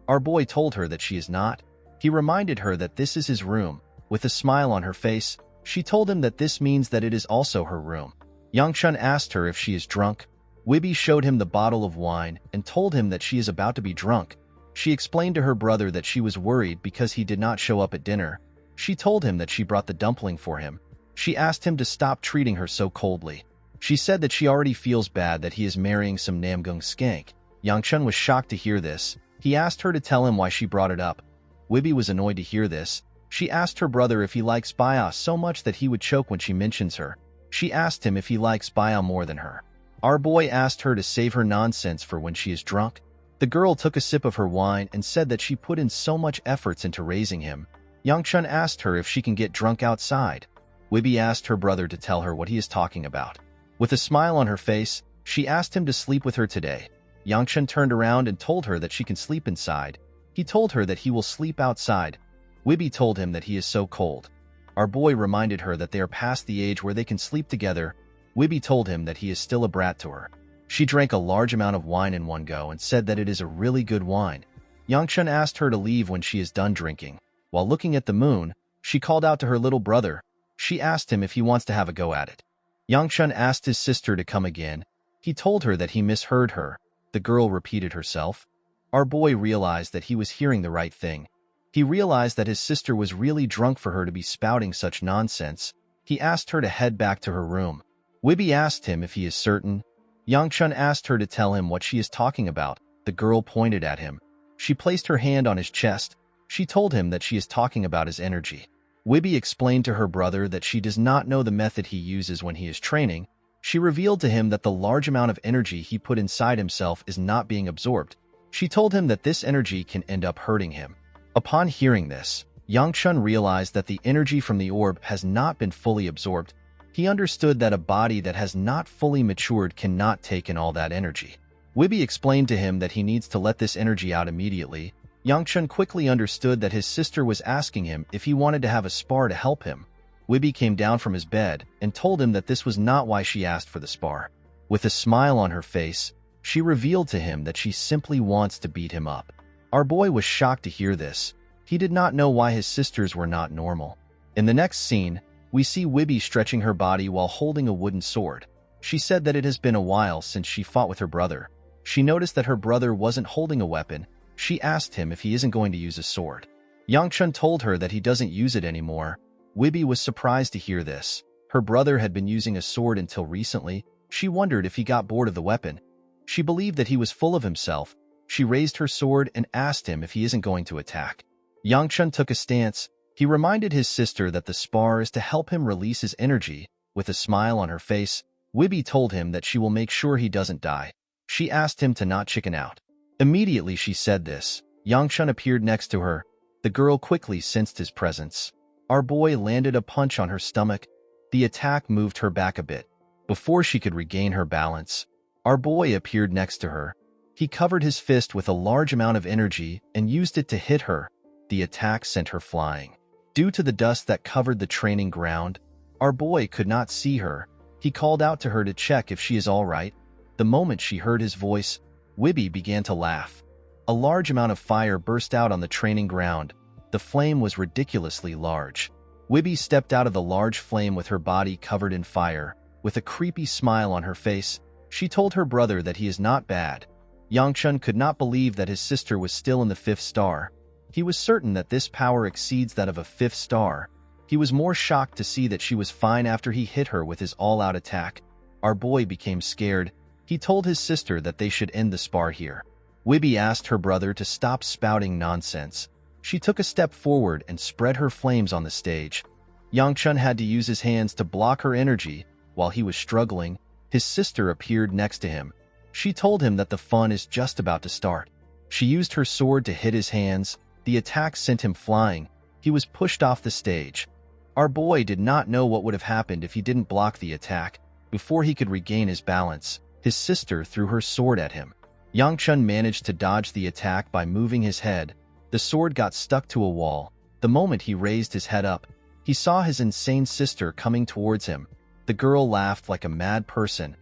Our boy told her that she is not. He reminded her that this is his room. With a smile on her face, she told him that this means that it is also her room. Yangchun asked her if she is drunk. Wibby showed him the bottle of wine and told him that she is about to be drunk. She explained to her brother that she was worried because he did not show up at dinner. She told him that she brought the dumpling for him. She asked him to stop treating her so coldly. She said that she already feels bad that he is marrying some Namgung skank. Yangchun was shocked to hear this. He asked her to tell him why she brought it up. Wibby was annoyed to hear this. She asked her brother if he likes Baya so much that he would choke when she mentions her. She asked him if he likes Baya more than her. Our boy asked her to save her nonsense for when she is drunk. The girl took a sip of her wine and said that she put in so much efforts into raising him. Yangchun asked her if she can get drunk outside. Wibby asked her brother to tell her what he is talking about. With a smile on her face, she asked him to sleep with her today. Yangchun turned around and told her that she can sleep inside. He told her that he will sleep outside. Wibby told him that he is so cold. Our boy reminded her that they are past the age where they can sleep together. Wibby told him that he is still a brat to her. She drank a large amount of wine in one go and said that it is a really good wine. Yangchun asked her to leave when she is done drinking. While looking at the moon, she called out to her little brother. She asked him if he wants to have a go at it. Yangchun asked his sister to come again. He told her that he misheard her. The girl repeated herself. Our boy realized that he was hearing the right thing. He realized that his sister was really drunk for her to be spouting such nonsense. He asked her to head back to her room. Wibby asked him if he is certain. Yangchun asked her to tell him what she is talking about. The girl pointed at him. She placed her hand on his chest. She told him that she is talking about his energy. Wibby explained to her brother that she does not know the method he uses when he is training. She revealed to him that the large amount of energy he put inside himself is not being absorbed. She told him that this energy can end up hurting him. Upon hearing this, Yangchun realized that the energy from the orb has not been fully absorbed. He understood that a body that has not fully matured cannot take in all that energy. Wibby explained to him that he needs to let this energy out immediately. Yangchun quickly understood that his sister was asking him if he wanted to have a spar to help him. Wibby came down from his bed and told him that this was not why she asked for the spar. With a smile on her face, she revealed to him that she simply wants to beat him up. Our boy was shocked to hear this. He did not know why his sisters were not normal. In the next scene, we see Wibby stretching her body while holding a wooden sword. She said that it has been a while since she fought with her brother. She noticed that her brother wasn't holding a weapon. She asked him if he isn't going to use a sword. Yangchun told her that he doesn't use it anymore. Wibby was surprised to hear this. Her brother had been using a sword until recently. She wondered if he got bored of the weapon. She believed that he was full of himself. She raised her sword and asked him if he isn't going to attack. Yangchun took a stance. He reminded his sister that the spar is to help him release his energy. With a smile on her face, Wibby told him that she will make sure he doesn't die. She asked him to not chicken out. Immediately she said this, Yangchun appeared next to her. The girl quickly sensed his presence. Our boy landed a punch on her stomach. The attack moved her back a bit. Before she could regain her balance, our boy appeared next to her. He covered his fist with a large amount of energy and used it to hit her. The attack sent her flying. Due to the dust that covered the training ground, our boy could not see her. He called out to her to check if she is all right. The moment she heard his voice, Wibby began to laugh. A large amount of fire burst out on the training ground. The flame was ridiculously large. Wibby stepped out of the large flame with her body covered in fire. With a creepy smile on her face, she told her brother that he is not bad. Yangchun could not believe that his sister was still in the 5th star. He was certain that this power exceeds that of a 5th star. He was more shocked to see that she was fine after he hit her with his all-out attack. Our boy became scared. He told his sister that they should end the spar here. Wibby asked her brother to stop spouting nonsense. She took a step forward and spread her flames on the stage. Yangchun had to use his hands to block her energy. While he was struggling, his sister appeared next to him. She told him that the fun is just about to start. She used her sword to hit his hands. The attack sent him flying. He was pushed off the stage. Our boy did not know what would have happened if he didn't block the attack. Before he could regain his balance, his sister threw her sword at him. Yangchun managed to dodge the attack by moving his head. The sword got stuck to a wall. The moment he raised his head up, he saw his insane sister coming towards him. The girl laughed like a mad person.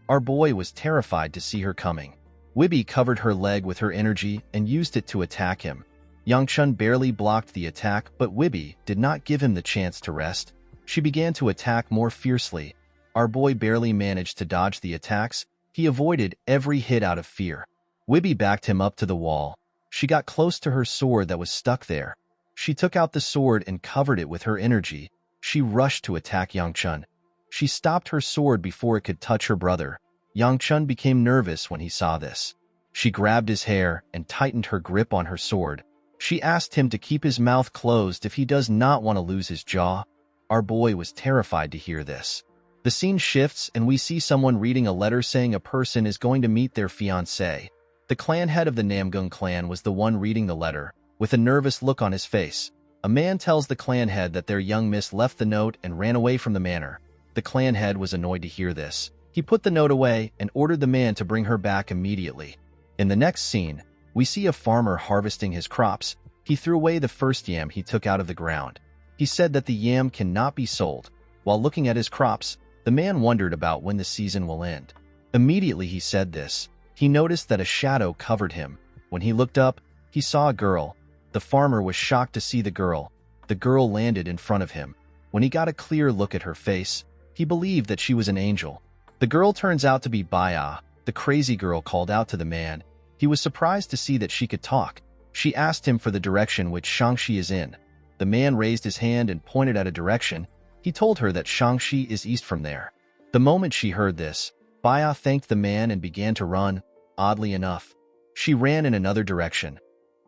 Our boy was terrified to see her coming. Wibby covered her leg with her energy and used it to attack him. Yangchun barely blocked the attack, but Wibby did not give him the chance to rest. She began to attack more fiercely. Our boy barely managed to dodge the attacks. He avoided every hit out of fear. Wibby backed him up to the wall. She got close to her sword that was stuck there. She took out the sword and covered it with her energy. She rushed to attack Yangchun. She stopped her sword before it could touch her brother. Yangchun became nervous when he saw this. She grabbed his hair and tightened her grip on her sword. She asked him to keep his mouth closed if he does not want to lose his jaw. Our boy was terrified to hear this. The scene shifts and we see someone reading a letter saying a person is going to meet their fiancé. The clan head of the Namgung clan was the one reading the letter. With a nervous look on his face, a man tells the clan head that their young miss left the note and ran away from the manor. The clan head was annoyed to hear this. He put the note away and ordered the man to bring her back immediately. In the next scene, we see a farmer harvesting his crops. He threw away the first yam he took out of the ground. He said that the yam cannot be sold. While looking at his crops, the man wondered about when the season will end. Immediately he said this, he noticed that a shadow covered him. When he looked up, he saw a girl. The farmer was shocked to see the girl. The girl landed in front of him. When he got a clear look at her face, he believed that she was an angel. The girl turns out to be Baya. The crazy girl called out to the man. He was surprised to see that she could talk. She asked him for the direction which Shangxi is in. The man raised his hand and pointed at a direction. He told her that Shangxi is east from there. The moment she heard this, Baya thanked the man and began to run. Oddly enough, she ran in another direction.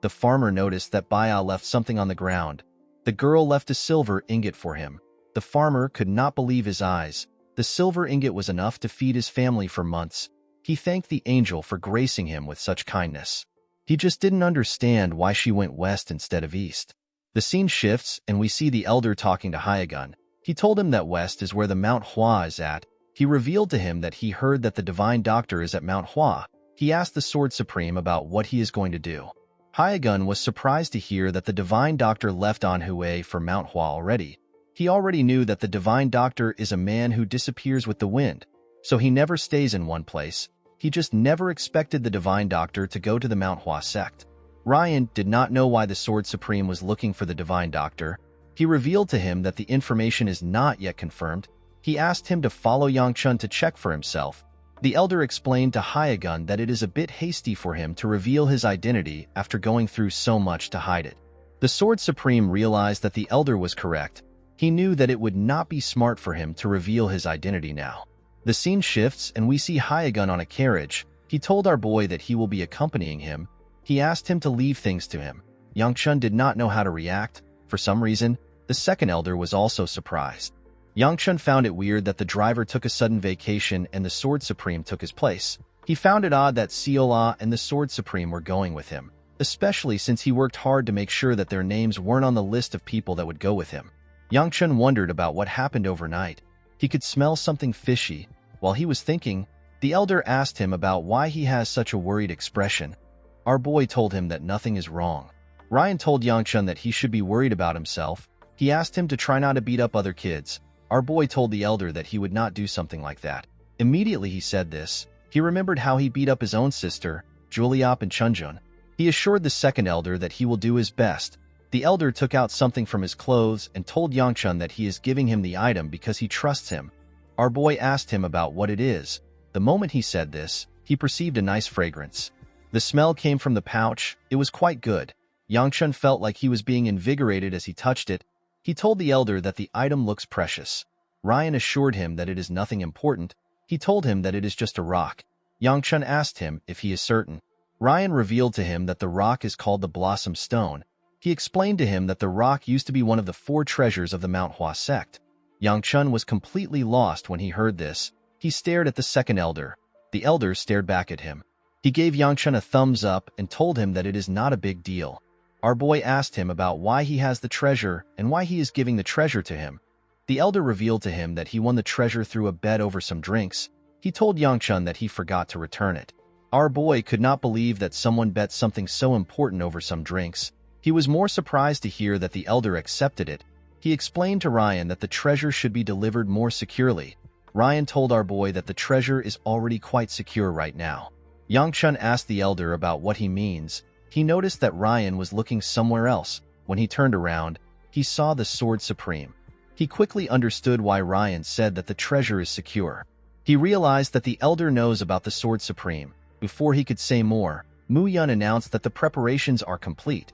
The farmer noticed that Baya left something on the ground. The girl left a silver ingot for him. The farmer could not believe his eyes. The silver ingot was enough to feed his family for months. He thanked the angel for gracing him with such kindness. He just didn't understand why she went west instead of east. The scene shifts and we see the elder talking to Hyagun. He told him that west is where the Mount Hua is at. He revealed to him that he heard that the divine doctor is at Mount Hua. He asked the Sword Supreme about what he is going to do. Hyagun was surprised to hear that the divine doctor left Anhui for Mount Hua already. He already knew that the divine doctor is a man who disappears with the wind, so he never stays in one place. He just never expected the divine doctor to go to the Mount Hua sect. Ryan did not know why the Sword Supreme was looking for the divine doctor. He revealed to him that the information is not yet confirmed. He asked him to follow Yangchun to check for himself. The elder explained to Hyagun that it is a bit hasty for him to reveal his identity after going through so much to hide it. The Sword Supreme realized that the elder was correct. He knew that it would not be smart for him to reveal his identity now. The scene shifts and we see Hyagun on a carriage. He told our boy that he will be accompanying him. He asked him to leave things to him. Yangchun did not know how to react. For some reason, the second elder was also surprised. Yangchun found it weird that the driver took a sudden vacation and the Sword Supreme took his place. He found it odd that Seola and the Sword Supreme were going with him, especially since he worked hard to make sure that their names weren't on the list of people that would go with him. Yangchun wondered about what happened overnight. He could smell something fishy. While he was thinking, the elder asked him about why he has such a worried expression. Our boy told him that nothing is wrong. Ryan told Yangchun that he should be worried about himself. He asked him to try not to beat up other kids. Our boy told the elder that he would not do something like that. Immediately he said this, he remembered how he beat up his own sister, Juliop and Chunjun. He assured the second elder that he will do his best. The elder took out something from his clothes and told Yangchun that he is giving him the item because he trusts him. Our boy asked him about what it is. The moment he said this, he perceived a nice fragrance. The smell came from the pouch. It was quite good. Yangchun felt like he was being invigorated as he touched it. He told the elder that the item looks precious. Ryan assured him that it is nothing important. He told him that it is just a rock. Yangchun asked him if he is certain. Ryan revealed to him that the rock is called the Blossom Stone. He explained to him that the rock used to be one of the 4 treasures of the Manhwa sect. Yangchun was completely lost when he heard this. He stared at the second elder. The elder stared back at him. He gave Yangchun a thumbs up and told him that it is not a big deal. Our boy asked him about why he has the treasure and why he is giving the treasure to him. The elder revealed to him that he won the treasure through a bet over some drinks. He told Yangchun that he forgot to return it. Our boy could not believe that someone bet something so important over some drinks. He was more surprised to hear that the elder accepted it. He explained to Ryan that the treasure should be delivered more securely. Ryan told our boy that the treasure is already quite secure right now. Yangchun asked the elder about what he means. He noticed that Ryan was looking somewhere else. When he turned around, he saw the Sword Supreme. He quickly understood why Ryan said that the treasure is secure. He realized that the elder knows about the Sword Supreme. Before he could say more, Mu Yun announced that the preparations are complete.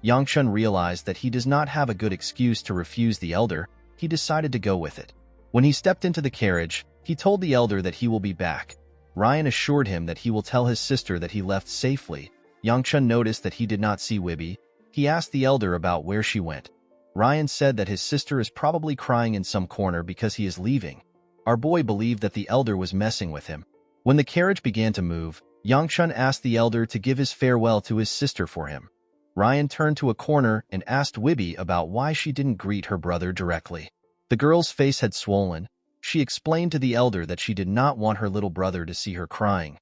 Yangchun realized that he does not have a good excuse to refuse the elder. He decided to go with it. When he stepped into the carriage, he told the elder that he will be back. Ryan assured him that he will tell his sister that he left safely. Yangchun noticed that he did not see Wibby. He asked the elder about where she went. Ryan said that his sister is probably crying in some corner because he is leaving. Our boy believed that the elder was messing with him. When the carriage began to move, Yangchun asked the elder to give his farewell to his sister for him. Ryan turned to a corner and asked Wibby about why she didn't greet her brother directly. The girl's face had swollen. She explained to the elder that she did not want her little brother to see her crying.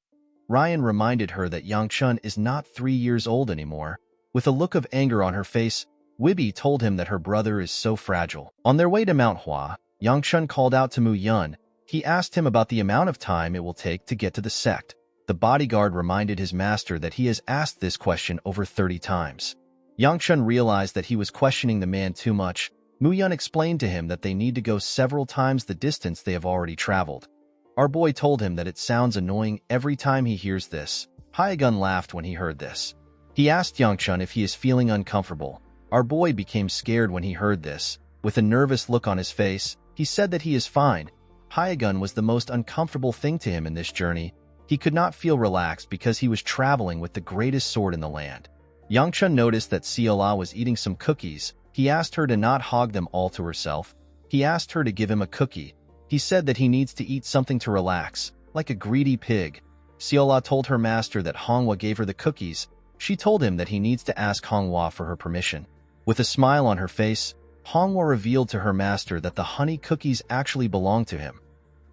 Ryan reminded her that Yangchun is not 3 years old anymore. With a look of anger on her face, Wibby told him that her brother is so fragile. On their way to Manhwa, Yangchun called out to Mu Yun. He asked him about the amount of time it will take to get to the sect. The bodyguard reminded his master that he has asked this question over 30 times. Yangchun realized that he was questioning the man too much. Mu Yun explained to him that they need to go several times the distance they have already traveled. Our boy told him that it sounds annoying every time he hears this. Hyagun laughed when he heard this. He asked Yangchun if he is feeling uncomfortable. Our boy became scared when he heard this. With a nervous look on his face, he said that he is fine. Hyagun was the most uncomfortable thing to him in this journey. He could not feel relaxed because he was traveling with the greatest sword in the land. Yangchun noticed that Seola was eating some cookies. He asked her to not hog them all to herself. He asked her to give him a cookie. He said that he needs to eat something to relax, like a greedy pig. Seola told her master that Hongwa gave her the cookies. She told him that he needs to ask Hongwa for her permission. With a smile on her face, Hongwa revealed to her master that the honey cookies actually belonged to him.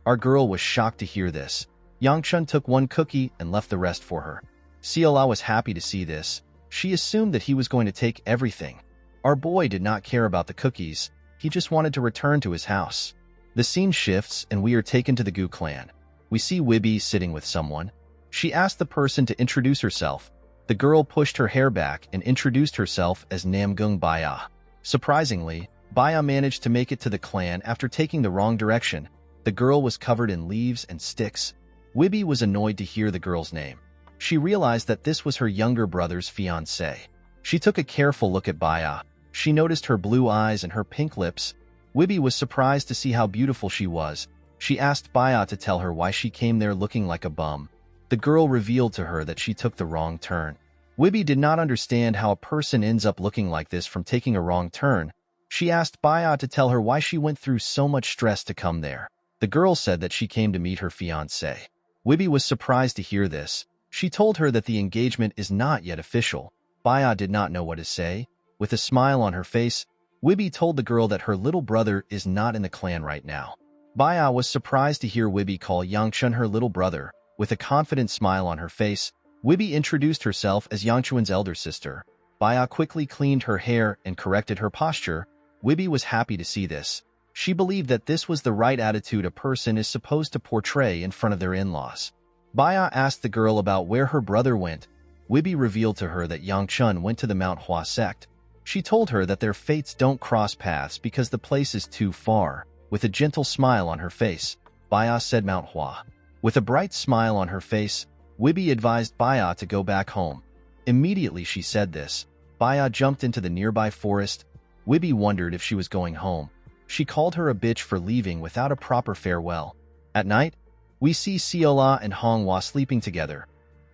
Our girl was shocked to hear this. Yangchun took one cookie and left the rest for her. Seola was happy to see this. She assumed that he was going to take everything. Our boy did not care about the cookies. He just wanted to return to his house. The scene shifts and we are taken to the Gu clan. We see Wibby sitting with someone. She asked the person to introduce herself. The girl pushed her hair back and introduced herself as Namgung Baya. Surprisingly, Baya managed to make it to the clan after taking the wrong direction. The girl was covered in leaves and sticks. Wibby was annoyed to hear the girl's name. She realized that this was her younger brother's fiancée. She took a careful look at Baya. She noticed her blue eyes and her pink lips. Wibby was surprised to see how beautiful she was. She asked Baya to tell her why she came there looking like a bum. The girl revealed to her that she took the wrong turn. Wibby did not understand how a person ends up looking like this from taking a wrong turn. She asked Baya to tell her why she went through so much stress to come there. The girl said that she came to meet her fiancé. Wibby was surprised to hear this. She told her that the engagement is not yet official. Baya did not know what to say. With a smile on her face, Wibby told the girl that her little brother is not in the clan right now. Baya was surprised to hear Wibby call Yangchun her little brother. With a confident smile on her face, Wibby introduced herself as Yangchun's elder sister. Baya quickly cleaned her hair and corrected her posture. Wibby was happy to see this. She believed that this was the right attitude a person is supposed to portray in front of their in-laws. Baya asked the girl about where her brother went. Wibby revealed to her that Yangchun went to the Manhwa sect. She told her that their fates don't cross paths because the place is too far. With a gentle smile on her face, Baya said Manhwa. With a bright smile on her face, Wibby advised Baya to go back home. Immediately she said this, Baya jumped into the nearby forest. Wibby wondered if she was going home. She called her a bitch for leaving without a proper farewell. At night, we see Seola and Hongwa sleeping together.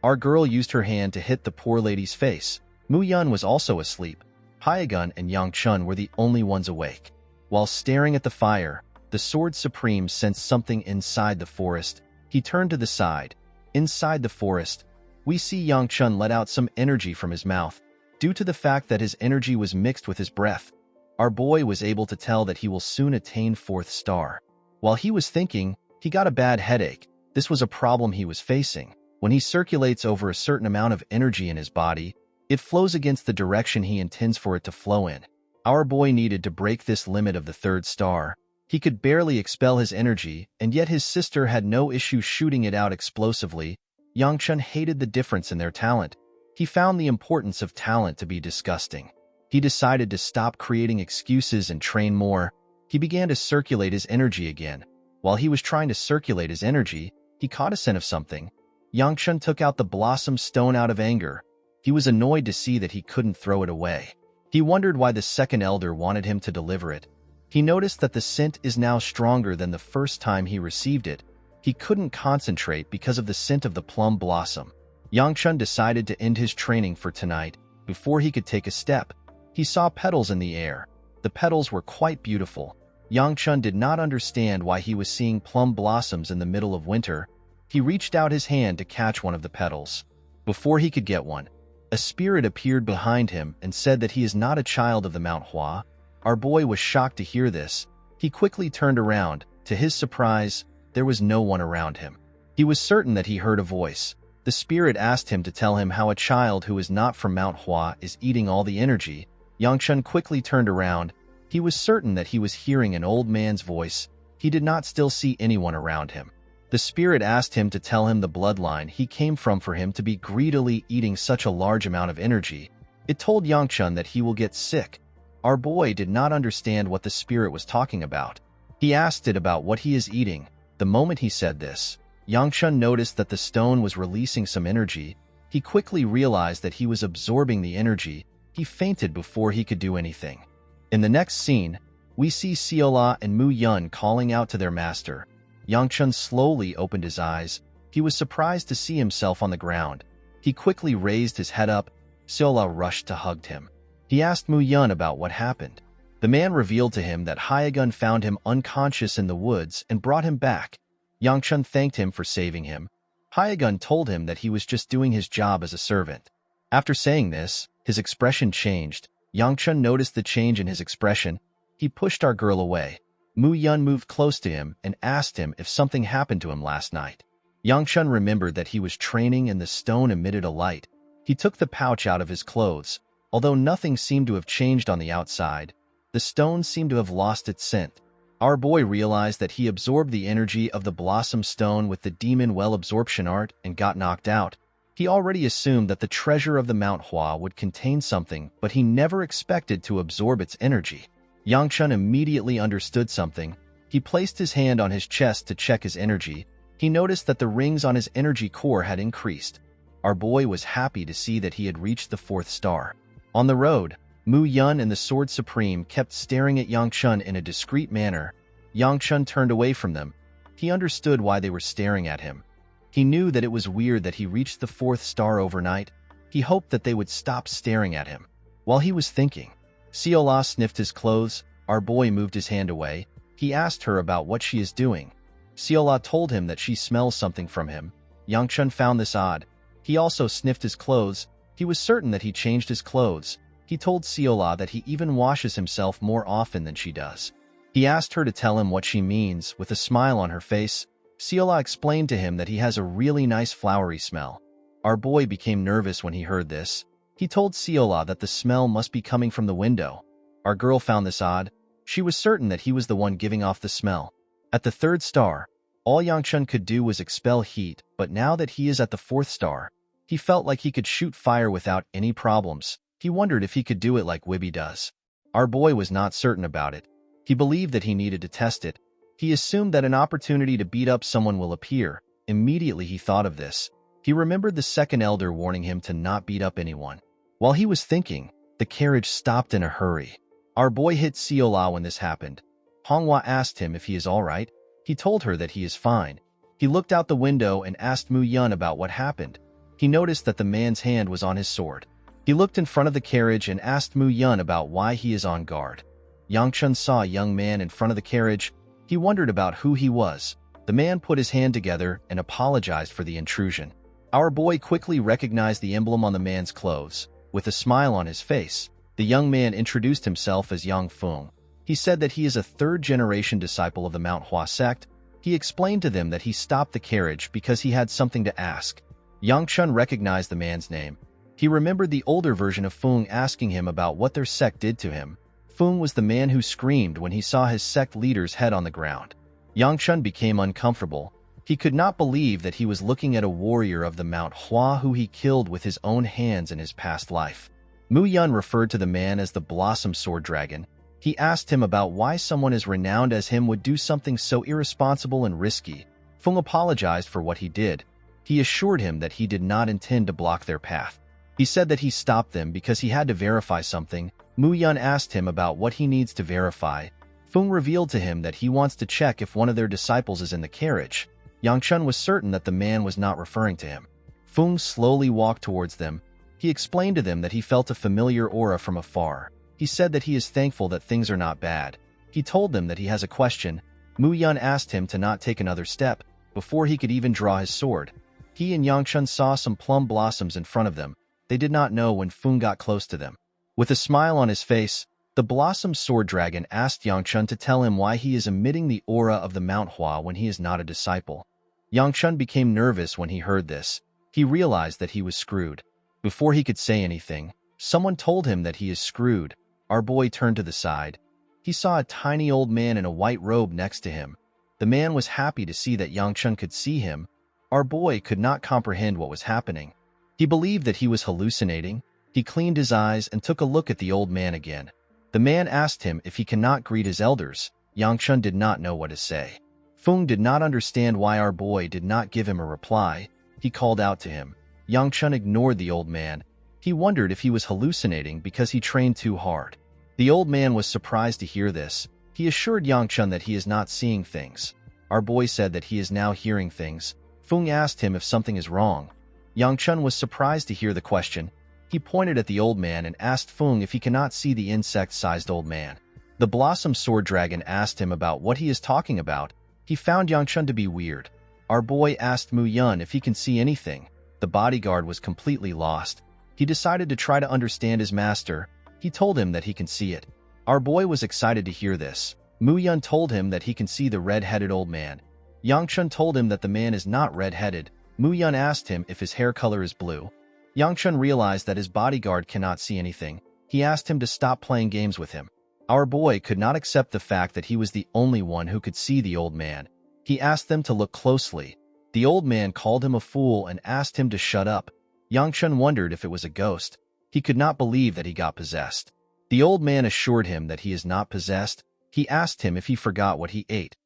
Our girl used her hand to hit the poor lady's face. Mu Yun was also asleep. Hyegun and Yangchun were the only ones awake. While staring at the fire, the Sword Supreme sensed something inside the forest. He turned to the side. Inside the forest, we see Yangchun let out some energy from his mouth. Due to the fact that his energy was mixed with his breath, our boy was able to tell that he will soon attain 4th star. While he was thinking, he got a bad headache. This was a problem he was facing. When he circulates over a certain amount of energy in his body, it flows against the direction he intends for it to flow in. Our boy needed to break this limit of the 3rd star. He could barely expel his energy, and yet his sister had no issue shooting it out explosively. Yangchun hated the difference in their talent. He found the importance of talent to be disgusting. He decided to stop creating excuses and train more. He began to circulate his energy again. While he was trying to circulate his energy, he caught a scent of something. Yangchun took out the blossom stone out of anger. He was annoyed to see that he couldn't throw it away. He wondered why the second elder wanted him to deliver it. He noticed that the scent is now stronger than the first time he received it. He couldn't concentrate because of the scent of the plum blossom. Yangchun decided to end his training for tonight. Before he could take a step, he saw petals in the air. The petals were quite beautiful. Yangchun did not understand why he was seeing plum blossoms in the middle of winter. He reached out his hand to catch one of the petals. Before he could get one, a spirit appeared behind him and said that he is not a child of the Manhwa. Our boy was shocked to hear this. He quickly turned around. To his surprise, there was no one around him. He was certain that he heard a voice. The spirit asked him to tell him how a child who is not from Manhwa is eating all the energy. Yangchun quickly turned around. He was certain that he was hearing an old man's voice. He did not still see anyone around him. The spirit asked him to tell him the bloodline he came from for him to be greedily eating such a large amount of energy. It told Yangchun that he will get sick. Our boy did not understand what the spirit was talking about. He asked it about what he is eating. The moment he said this, Yangchun noticed that the stone was releasing some energy. He quickly realized that he was absorbing the energy. He fainted before he could do anything. In the next scene, we see Seola and Mu Yun calling out to their master. Yangchun slowly opened his eyes. He was surprised to see himself on the ground. He quickly raised his head up. Seola rushed to hug him. He asked Mu Yun about what happened. The man revealed to him that Hyegun found him unconscious in the woods and brought him back. Yangchun thanked him for saving him. Hyegun told him that he was just doing his job as a servant. After saying this, his expression changed. Yangchun noticed the change in his expression. He pushed our girl away. Mu Yun moved close to him and asked him if something happened to him last night. Yangchun remembered that he was training and the stone emitted a light. He took the pouch out of his clothes. Although nothing seemed to have changed on the outside, the stone seemed to have lost its scent. Our boy realized that he absorbed the energy of the blossom stone with the demon well absorption art and got knocked out. He already assumed that the treasure of the Manhwa would contain something, but he never expected to absorb its energy. Yangchun immediately understood something. He placed his hand on his chest to check his energy. He noticed that the rings on his energy core had increased. Our boy was happy to see that he had reached the 4th star. On the road, Mu Yun and the Sword Supreme kept staring at Yang Chun in a discreet manner. Yang Chun turned away from them. He understood why they were staring at him. He knew that it was weird that he reached the 4th star overnight. He hoped that they would stop staring at him. While he was thinking, Siola sniffed his clothes. Our boy moved his hand away. He asked her about what she is doing. Siola told him that she smells something from him. Yang Chun found this odd. He also sniffed his clothes. He was certain that he changed his clothes. He told Siola that he even washes himself more often than she does. He asked her to tell him what she means. With a smile on her face, Siola explained to him that he has a really nice flowery smell. Our boy became nervous when he heard this. He told Siola that the smell must be coming from the window. Our girl found this odd. She was certain that he was the one giving off the smell. At the 3rd star, all Yang Chun could do was expel heat, but now that he is at the 4th star, he felt like he could shoot fire without any problems. He wondered if he could do it like Wibby does. Our boy was not certain about it. He believed that he needed to test it. He assumed that an opportunity to beat up someone will appear. Immediately he thought of this. He remembered the 2nd elder warning him to not beat up anyone. While he was thinking, the carriage stopped in a hurry. Our boy hit Siola when this happened. Manhwa asked him if he is all right. He told her that he is fine. He looked out the window and asked Mu Yun about what happened. He noticed that the man's hand was on his sword. He looked in front of the carriage and asked Mu Yun about why he is on guard. Yang Chun saw a young man in front of the carriage. He wondered about who he was. The man put his hand together and apologized for the intrusion. Our boy quickly recognized the emblem on the man's clothes. With a smile on his face, the young man introduced himself as Yang Feng. He said that he is a 3rd-generation disciple of the Manhwa sect. He explained to them that he stopped the carriage because he had something to ask. Yang Chun recognized the man's name. He remembered the older version of Feng asking him about what their sect did to him. Feng was the man who screamed when he saw his sect leader's head on the ground. Yang Chun became uncomfortable. He could not believe that he was looking at a warrior of the Manhwa who he killed with his own hands in his past life. Mu Yun referred to the man as the Blossom Sword Dragon. He asked him about why someone as renowned as him would do something so irresponsible and risky. Feng apologized for what he did. He assured him that he did not intend to block their path. He said that he stopped them because he had to verify something. Mu Yun asked him about what he needs to verify. Feng revealed to him that he wants to check if one of their disciples is in the carriage. Yang Chun was certain that the man was not referring to him. Feng slowly walked towards them. He explained to them that he felt a familiar aura from afar. He said that he is thankful that things are not bad. He told them that he has a question. Mu Yun asked him to not take another step before he could even draw his sword. He and Yang Chun saw some plum blossoms in front of them. They did not know when Feng got close to them. With a smile on his face, the Blossom Sword Dragon asked Yang Chun to tell him why he is emitting the aura of the Manhwa when he is not a disciple. Yang Chun became nervous when he heard this. He realized that he was screwed. Before he could say anything, someone told him that he is screwed. Our boy turned to the side. He saw a tiny old man in a white robe next to him. The man was happy to see that Yang Chun could see him. Our boy could not comprehend what was happening. He believed that he was hallucinating. He cleaned his eyes and took a look at the old man again. The man asked him if he cannot greet his elders. Yang Chun did not know what to say. Feng did not understand why our boy did not give him a reply. He called out to him. Yang Chun ignored the old man. He wondered if he was hallucinating because he trained too hard. The old man was surprised to hear this. He assured Yang Chun that he is not seeing things. Our boy said that he is now hearing things. Feng asked him if something is wrong. Yang Chun was surprised to hear the question. He pointed at the old man and asked Feng if he cannot see the insect-sized old man. The Blossom Sword Dragon asked him about what he is talking about. He found Yang Chun to be weird. Our boy asked Mu Yun if he can see anything. The bodyguard was completely lost. He decided to try to understand his master. He told him that he can see it. Our boy was excited to hear this. Mu Yun told him that he can see the red-headed old man. Yang Chun told him that the man is not red-headed. Mu Yun asked him if his hair color is blue. Yang Chun realized that his bodyguard cannot see anything. He asked him to stop playing games with him. Our boy could not accept the fact that he was the only one who could see the old man. He asked them to look closely. The old man called him a fool and asked him to shut up. Yang Chun wondered if it was a ghost. He could not believe that he got possessed. The old man assured him that he is not possessed. He asked him if he forgot what he ate.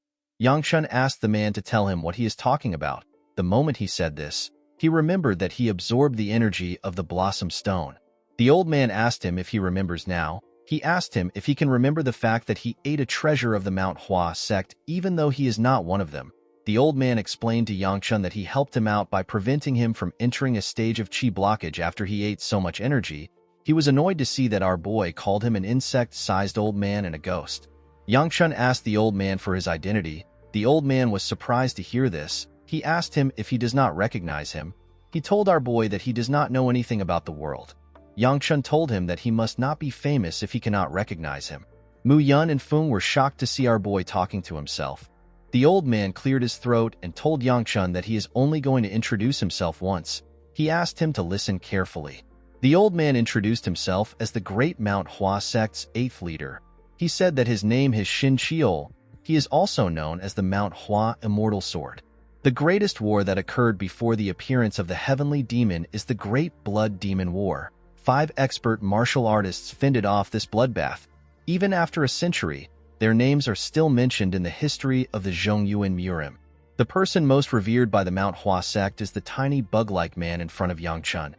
Yangshun asked the man to tell him what he is talking about. The moment he said this, he remembered that he absorbed the energy of the Blossom Stone. The old man asked him if he remembers now. He asked him if he can remember the fact that he ate a treasure of the Manhwa sect even though he is not one of them. The old man explained to Yangshun that he helped him out by preventing him from entering a stage of chi blockage after he ate so much energy. He was annoyed to see that our boy called him an insect-sized old man and a ghost. Yangshun asked the old man for his identity. The old man was surprised to hear this. He asked him if he does not recognize him. He told our boy that he does not know anything about the world. Yangshun told him that he must not be famous if he cannot recognize him. Mu Yun and Feng were shocked to see our boy talking to himself. The old man cleared his throat and told Yangshun that he is only going to introduce himself once. He asked him to listen carefully. The old man introduced himself as the Great Mount Hua sect's 8th leader. He said that his name is Shin Chiol. He is also known as the Mount Hua Immortal Sword. The greatest war that occurred before the appearance of the heavenly demon is the Great Blood Demon War. 5 expert martial artists fended off this bloodbath. Even after a century, their names are still mentioned in the history of the Zhongyuan Murim. The person most revered by the Mount Hua sect is the tiny bug-like man in front of Yangshun.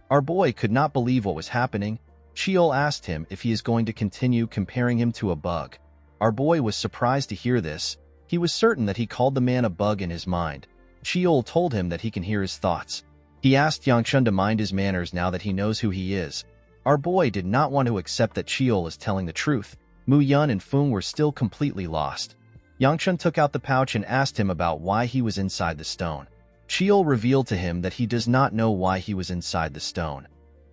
Our boy could not believe what was happening. Chiol asked him if he is going to continue comparing him to a bug. Our boy was surprised to hear this. He was certain that he called the man a bug in his mind. Chiol told him that he can hear his thoughts. He asked Yangshun to mind his manners now that he knows who he is. Our boy did not want to accept that Chiol is telling the truth. Mu Yun and Feng were still completely lost. Yangshun took out the pouch and asked him about why he was inside the stone. Chiol revealed to him that he does not know why he was inside the stone.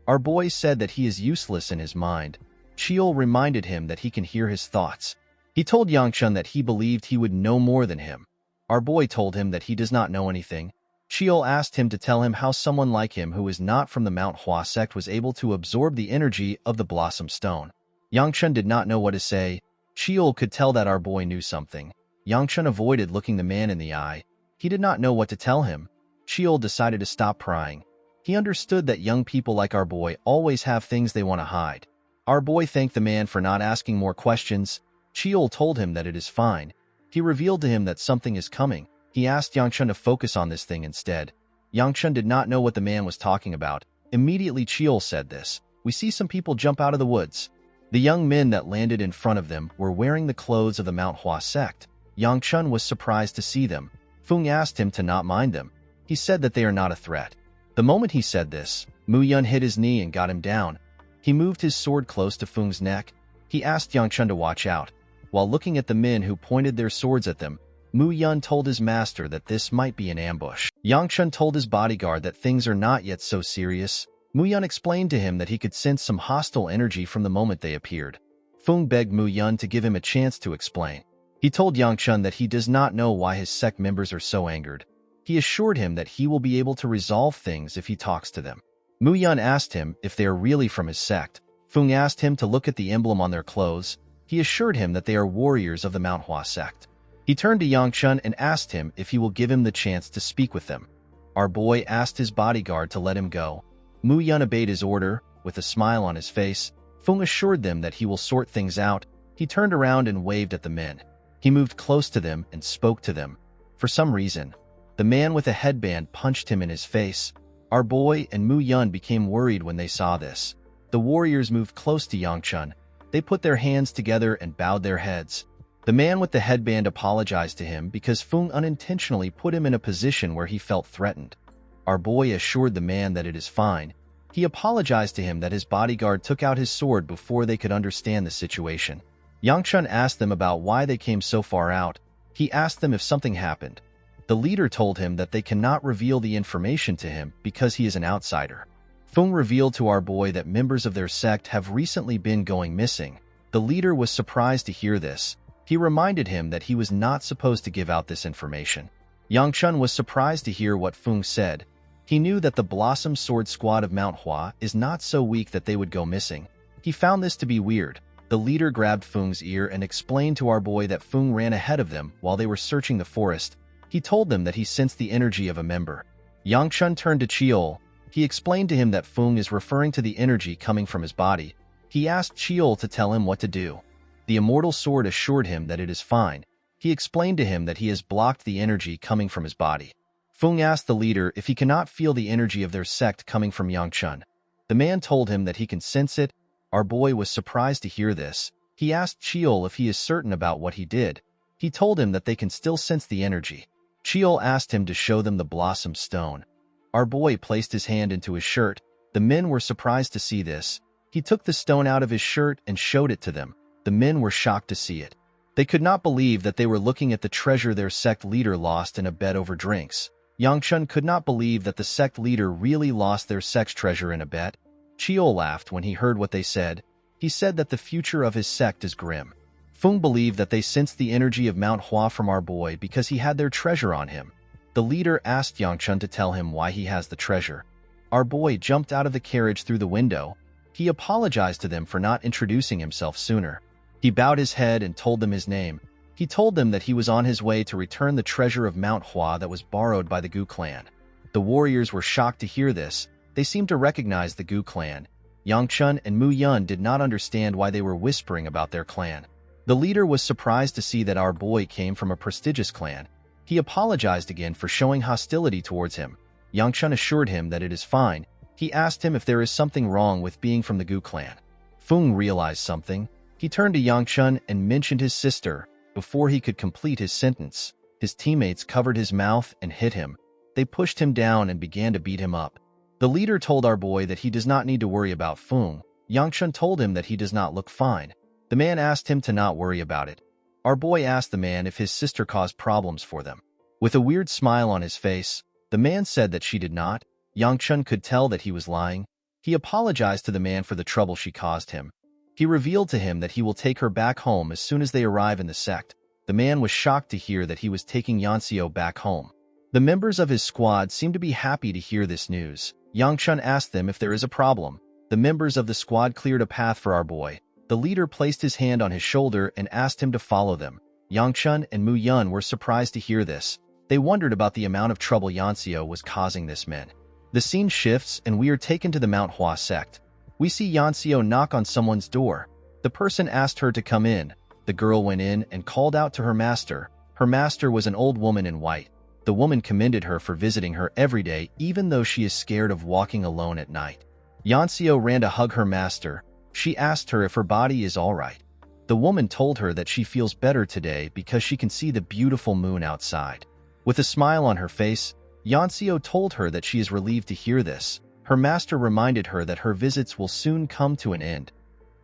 Our boy said that he is useless in his mind. Chiol reminded him that he can hear his thoughts. He told Yangshun that he believed he would know more than him. Our boy told him that he does not know anything. Chiol asked him to tell him how someone like him who is not from the Mount Hua sect was able to absorb the energy of the Blossom Stone. Yangshun did not know what to say. Chiol could tell that our boy knew something. Yangshun avoided looking the man in the eye. He did not know what to tell him. Chiol decided to stop prying. He understood that young people like our boy always have things they want to hide. Our boy thanked the man for not asking more questions. Chiol told him that it is fine. He revealed to him that something is coming. He asked Yangshun to focus on this thing instead. Yangshun did not know what the man was talking about. Immediately Chiol said this. We see some people jump out of the woods. The young men that landed in front of them were wearing the clothes of the Mount Hua sect. Yangshun was surprised to see them. Feng asked him to not mind them. He said that they are not a threat. The moment he said this, Mu Yun hit his knee and got him down. He moved his sword close to Feng's neck. He asked Yangshun to watch out. While looking at the men who pointed their swords at them, Mu Yun told his master that this might be an ambush. Yangshun told his bodyguard that things are not yet so serious. Mu Yun explained to him that he could sense some hostile energy from the moment they appeared. Feng begged Mu Yun to give him a chance to explain. He told Yangshun that he does not know why his sect members are so angered. He assured him that he will be able to resolve things if he talks to them. Mu Yun asked him if they are really from his sect. Feng asked him to look at the emblem on their clothes. He assured him that they are warriors of the Mount Hua sect. He turned to Yangshun and asked him if he will give him the chance to speak with them. Our boy asked his bodyguard to let him go. Mu Yun obeyed his order. With a smile on his face, Feng assured them that he will sort things out. He turned around and waved at the men. He moved close to them and spoke to them. For some reason, the man with a headband punched him in his face. Our boy and Mu Yun became worried when they saw this. The warriors moved close to Yangshun. They put their hands together and bowed their heads. The man with the headband apologized to him because Feng unintentionally put him in a position where he felt threatened. Our boy assured the man that it is fine. He apologized to him that his bodyguard took out his sword before they could understand the situation. Yangshun asked them about why they came so far out. He asked them if something happened. The leader told him that they cannot reveal the information to him because he is an outsider. Feng revealed to our boy that members of their sect have recently been going missing. The leader was surprised to hear this. He reminded him that he was not supposed to give out this information. Yangshun was surprised to hear what Feng said. He knew that the Blossom Sword Squad of Mount Hua is not so weak that they would go missing. He found this to be weird. The leader grabbed Feng's ear and explained to our boy that Feng ran ahead of them while they were searching the forest. He told them that he sensed the energy of a member. Yangshun turned to Chiol. He explained to him that Feng is referring to the energy coming from his body. He asked Chiol to tell him what to do. The immortal sword assured him that it is fine. He explained to him that he has blocked the energy coming from his body. Feng asked the leader if he cannot feel the energy of their sect coming from Yangchun. The man told him that he can sense it. Our boy was surprised to hear this. He asked Chiol if he is certain about what he did. He told him that they can still sense the energy. Chiol asked him to show them the blossom stone. Our boy placed his hand into his shirt. The men were surprised to see this. He took the stone out of his shirt and showed it to them. The men were shocked to see it. They could not believe that they were looking at the treasure their sect leader lost in a bet over drinks. Yangchun could not believe that the sect leader really lost their sect's treasure in a bet. Chiol laughed when he heard what they said. He said that the future of his sect is grim. Feng believed that they sensed the energy of Mount Hua from our boy because he had their treasure on him. The leader asked Yangchun to tell him why he has the treasure. Our boy jumped out of the carriage through the window. He apologized to them for not introducing himself sooner. He bowed his head and told them his name. He told them that he was on his way to return the treasure of Mount Hua that was borrowed by the Gu clan. The warriors were shocked to hear this. They seemed to recognize the Gu clan. Yangchun and Mu Yun did not understand why they were whispering about their clan. The leader was surprised to see that our boy came from a prestigious clan. He apologized again for showing hostility towards him. Yangchun assured him that it is fine. He asked him if there is something wrong with being from the Gu clan. Feng realized something. He turned to Yangchun and mentioned his sister. Before he could complete his sentence, his teammates covered his mouth and hit him. They pushed him down and began to beat him up. The leader told our boy that he does not need to worry about Feng. Yangchun told him that he does not look fine. The man asked him to not worry about it. Our boy asked the man if his sister caused problems for them. With a weird smile on his face, the man said that she did not. Yangchun could tell that he was lying. He apologized to the man for the trouble she caused him. He revealed to him that he will take her back home as soon as they arrive in the sect. The man was shocked to hear that he was taking Yanxiu back home. The members of his squad seemed to be happy to hear this news. Yangchun asked them if there is a problem. The members of the squad cleared a path for our boy. The leader placed his hand on his shoulder and asked him to follow them. Yangchun and Mu Yun were surprised to hear this. They wondered about the amount of trouble Yanxiu was causing this men. The scene shifts and we are taken to the Mount Hua sect. We see Yanxiu knock on someone's door. The person asked her to come in. The girl went in and called out to her master. Her master was an old woman in white. The woman commended her for visiting her every day, even though she is scared of walking alone at night. Yanxiu ran to hug her master. She asked her if her body is all right. The woman told her that she feels better today because she can see the beautiful moon outside. With a smile on her face, Yanxiu told her that she is relieved to hear this. Her master reminded her that her visits will soon come to an end.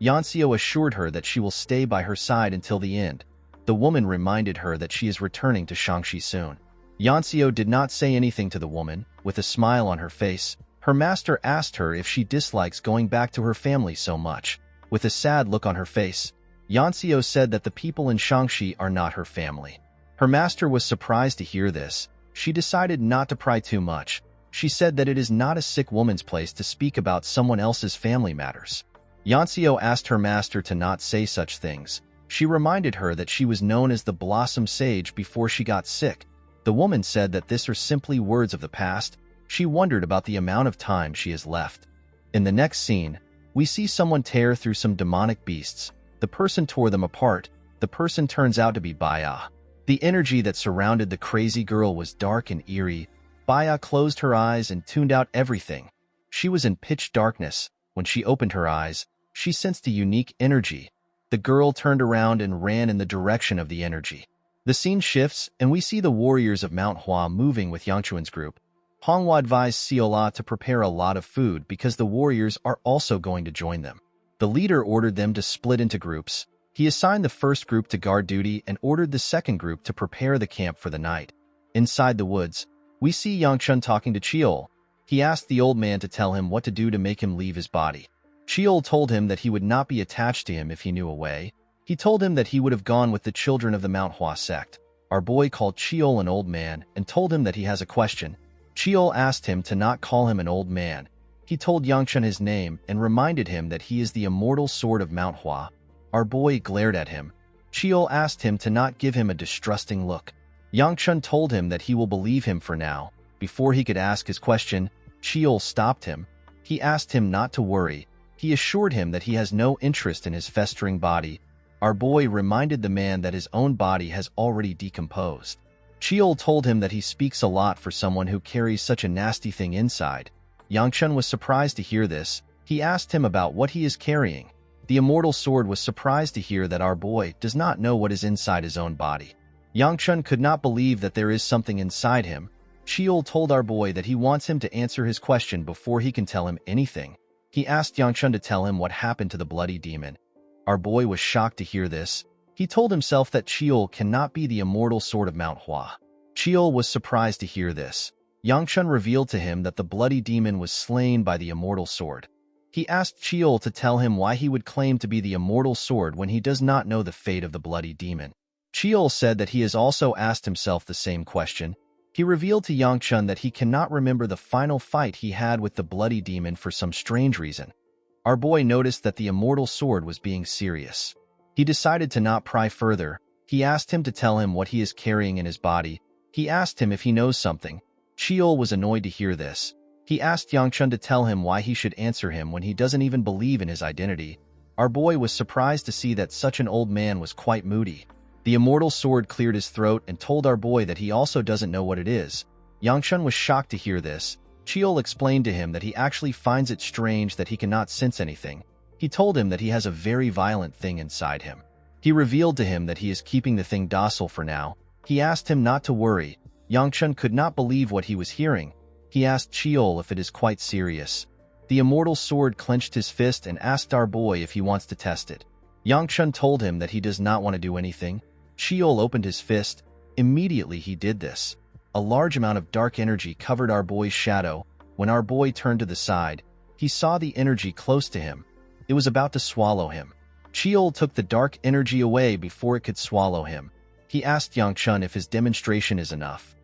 Yanxiu assured her that she will stay by her side until the end. The woman reminded her that she is returning to Shangxi soon. Yanxiu did not say anything to the woman. With a smile on her face, her master asked her if she dislikes going back to her family so much. With a sad look on her face, Yanxiu said that the people in Shangxi are not her family. Her master was surprised to hear this. She decided not to pry too much. She said that it is not a sick woman's place to speak about someone else's family matters. Yanxiu asked her master to not say such things. She reminded her that she was known as the Blossom Sage before she got sick. The woman said that these are simply words of the past. She wondered about the amount of time she has left. In the next scene, we see someone tear through some demonic beasts. The person tore them apart. The person turns out to be Baya. The energy that surrounded the crazy girl was dark and eerie. Baya closed her eyes and tuned out everything. She was in pitch darkness. When she opened her eyes, she sensed a unique energy. The girl turned around and ran in the direction of the energy. The scene shifts, and we see the warriors of Mount Hua moving with Yangchuan's group. Honghua advised Siola to prepare a lot of food because the warriors are also going to join them. The leader ordered them to split into groups. He assigned the first group to guard duty and ordered the second group to prepare the camp for the night. Inside the woods, we see Yangchun talking to Chiol. He asked the old man to tell him what to do to make him leave his body. Chiol told him that he would not be attached to him if he knew a way. He told him that he would have gone with the children of the Mount Hua sect. Our boy called Chiol an old man and told him that he has a question. Chiol asked him to not call him an old man. He told Yangchun his name and reminded him that he is the immortal sword of Mount Hua. Our boy glared at him. Chiol asked him to not give him a distrusting look. Yangchun told him that he will believe him for now. Before he could ask his question, Chiol stopped him. He asked him not to worry. He assured him that he has no interest in his festering body. Our boy reminded the man that his own body has already decomposed. Cheol told him that he speaks a lot for someone who carries such a nasty thing inside. Yangchun was surprised to hear this. He asked him about what he is carrying. The immortal sword was surprised to hear that our boy does not know what is inside his own body. Yangchun could not believe that there is something inside him. Cheol told our boy that he wants him to answer his question before he can tell him anything. He asked Yangchun to tell him what happened to the bloody demon. Our boy was shocked to hear this. He told himself that Cheol cannot be the immortal sword of Manhwa. Cheol was surprised to hear this. Yangchun revealed to him that the bloody demon was slain by the immortal sword. He asked Cheol to tell him why he would claim to be the immortal sword when he does not know the fate of the bloody demon. Cheol said that he has also asked himself the same question. He revealed to Yangchun that he cannot remember the final fight he had with the bloody demon for some strange reason. Our boy noticed that the immortal sword was being serious. He decided to not pry further. He asked him to tell him what he is carrying in his body. He asked him if he knows something. Cheol was annoyed to hear this. He asked Yangchun to tell him why he should answer him when he doesn't even believe in his identity. Our boy was surprised to see that such an old man was quite moody. The immortal sword cleared his throat and told our boy that he also doesn't know what it is. Yangchun was shocked to hear this. Cheol explained to him that he actually finds it strange that he cannot sense anything. He told him that he has a very violent thing inside him. He revealed to him that he is keeping the thing docile for now. He asked him not to worry. Yangchun could not believe what he was hearing. He asked Cheol if it is quite serious. The immortal sword clenched his fist and asked our boy if he wants to test it. Yangchun told him that he does not want to do anything. Cheol opened his fist. Immediately he did this. A large amount of dark energy covered our boy's shadow. When our boy turned to the side, he saw the energy close to him. It was about to swallow him. Cheol took the dark energy away before it could swallow him. He asked Yangchun if his demonstration is enough.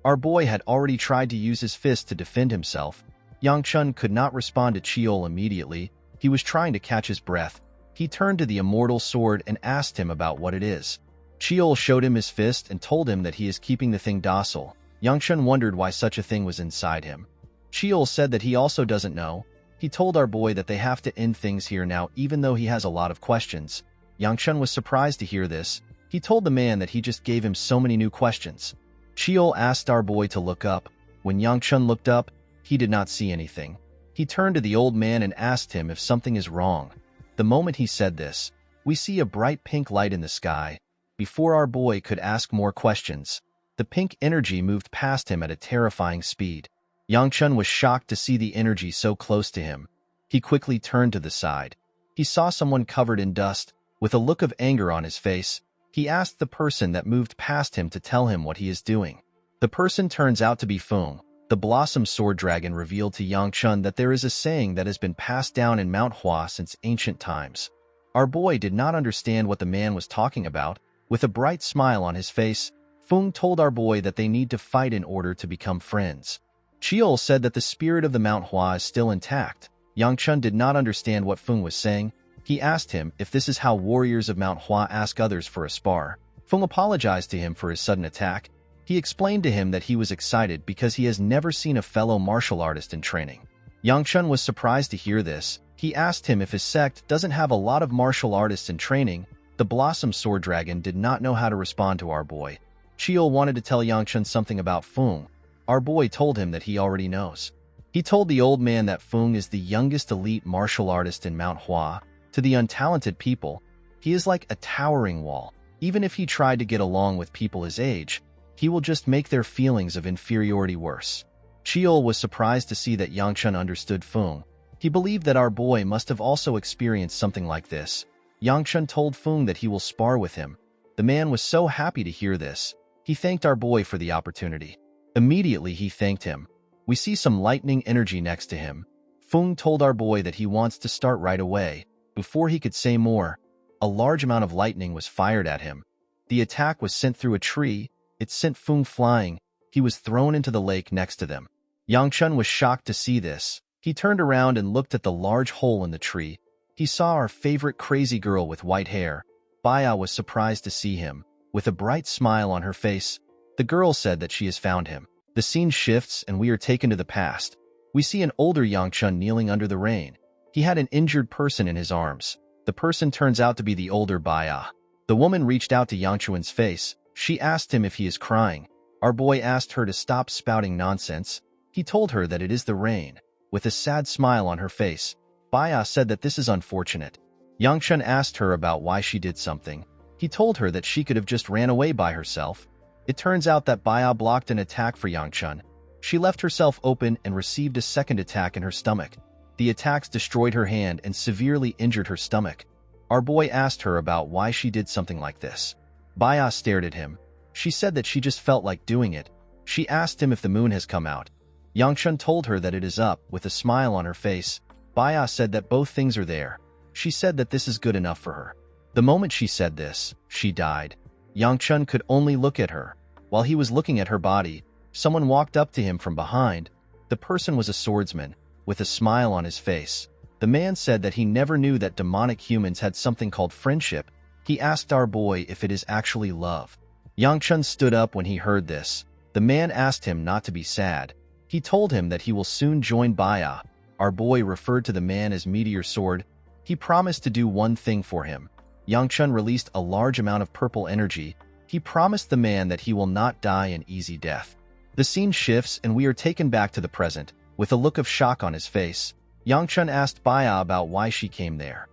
Our boy had already tried to use his fist to defend himself. Yangchun could not respond to Cheol immediately. He was trying to catch his breath. He turned to the immortal sword and asked him about what it is. Cheol showed him his fist and told him that he is keeping the thing docile. Yangchun wondered why such a thing was inside him. Cheol said that he also doesn't know. He told our boy that they have to end things here now even though he has a lot of questions. Yangchun was surprised to hear this. He told the man that he just gave him so many new questions. Cheol asked our boy to look up. When Yangchun looked up, he did not see anything. He turned to the old man and asked him if something is wrong. The moment he said this, we see a bright pink light in the sky. Before our boy could ask more questions, the pink energy moved past him at a terrifying speed. Yangchun was shocked to see the energy so close to him. He quickly turned to the side. He saw someone covered in dust. With a look of anger on his face, he asked the person that moved past him to tell him what he is doing. The person turns out to be Feng. The Blossom Sword Dragon revealed to Yangchun that there is a saying that has been passed down in Manhwa since ancient times. Our boy did not understand what the man was talking about. With a bright smile on his face, Feng told our boy that they need to fight in order to become friends. Cheol said that the spirit of the Manhwa is still intact. Yangchun did not understand what Feng was saying. He asked him if this is how warriors of Manhwa ask others for a spar. Feng apologized to him for his sudden attack. He explained to him that he was excited because he has never seen a fellow martial artist in training. Yangchun was surprised to hear this. He asked him if his sect doesn't have a lot of martial artists in training. The Blossom Sword Dragon did not know how to respond to our boy. Cheol wanted to tell Yangchun something about Feng. Our boy told him that he already knows. He told the old man that Feng is the youngest elite martial artist in Manhwa. To the untalented people, he is like a towering wall. Even if he tried to get along with people his age, he will just make their feelings of inferiority worse. Cheol was surprised to see that Yangchun understood Feng. He believed that our boy must have also experienced something like this. Yangchun told Feng that he will spar with him. The man was so happy to hear this. He thanked our boy for the opportunity. Immediately he thanked him. We see some lightning energy next to him. Feng told our boy that he wants to start right away. Before he could say more, a large amount of lightning was fired at him. The attack was sent through a tree. It sent Feng flying. He was thrown into the lake next to them. Yangchun was shocked to see this. He turned around and looked at the large hole in the tree. He saw our favorite crazy girl with white hair. Baya was surprised to see him. With a bright smile on her face, the girl said that she has found him. The scene shifts and we are taken to the past. We see an older Yangchun kneeling under the rain. He had an injured person in his arms. The person turns out to be the older Baya. The woman reached out to Yangchuan's face. She asked him if he is crying. Our boy asked her to stop spouting nonsense. He told her that it is the rain. With a sad smile on her face, Baya said that this is unfortunate. Yangchun asked her about why she did something. He told her that she could have just ran away by herself. It turns out that Baya blocked an attack for Yangchun. She left herself open and received a second attack in her stomach. The attacks destroyed her hand and severely injured her stomach. Our boy asked her about why she did something like this. Baya stared at him. She said that she just felt like doing it. She asked him if the moon has come out. Yangchun told her that it is up. With a smile on her face, Baya said that both things are there. She said that this is good enough for her. The moment she said this, she died. Yangchun could only look at her. While he was looking at her body, someone walked up to him from behind. The person was a swordsman, with a smile on his face. The man said that he never knew that demonic humans had something called friendship. He asked our boy if it is actually love. Yangchun stood up when he heard this. The man asked him not to be sad. He told him that he will soon join Baya. Our boy referred to the man as Meteor Sword. He promised to do one thing for him. Yangchun released a large amount of purple energy. He promised the man that he will not die an easy death. The scene shifts and we are taken back to the present. With a look of shock on his face, Yangchun asked Baya about why she came there.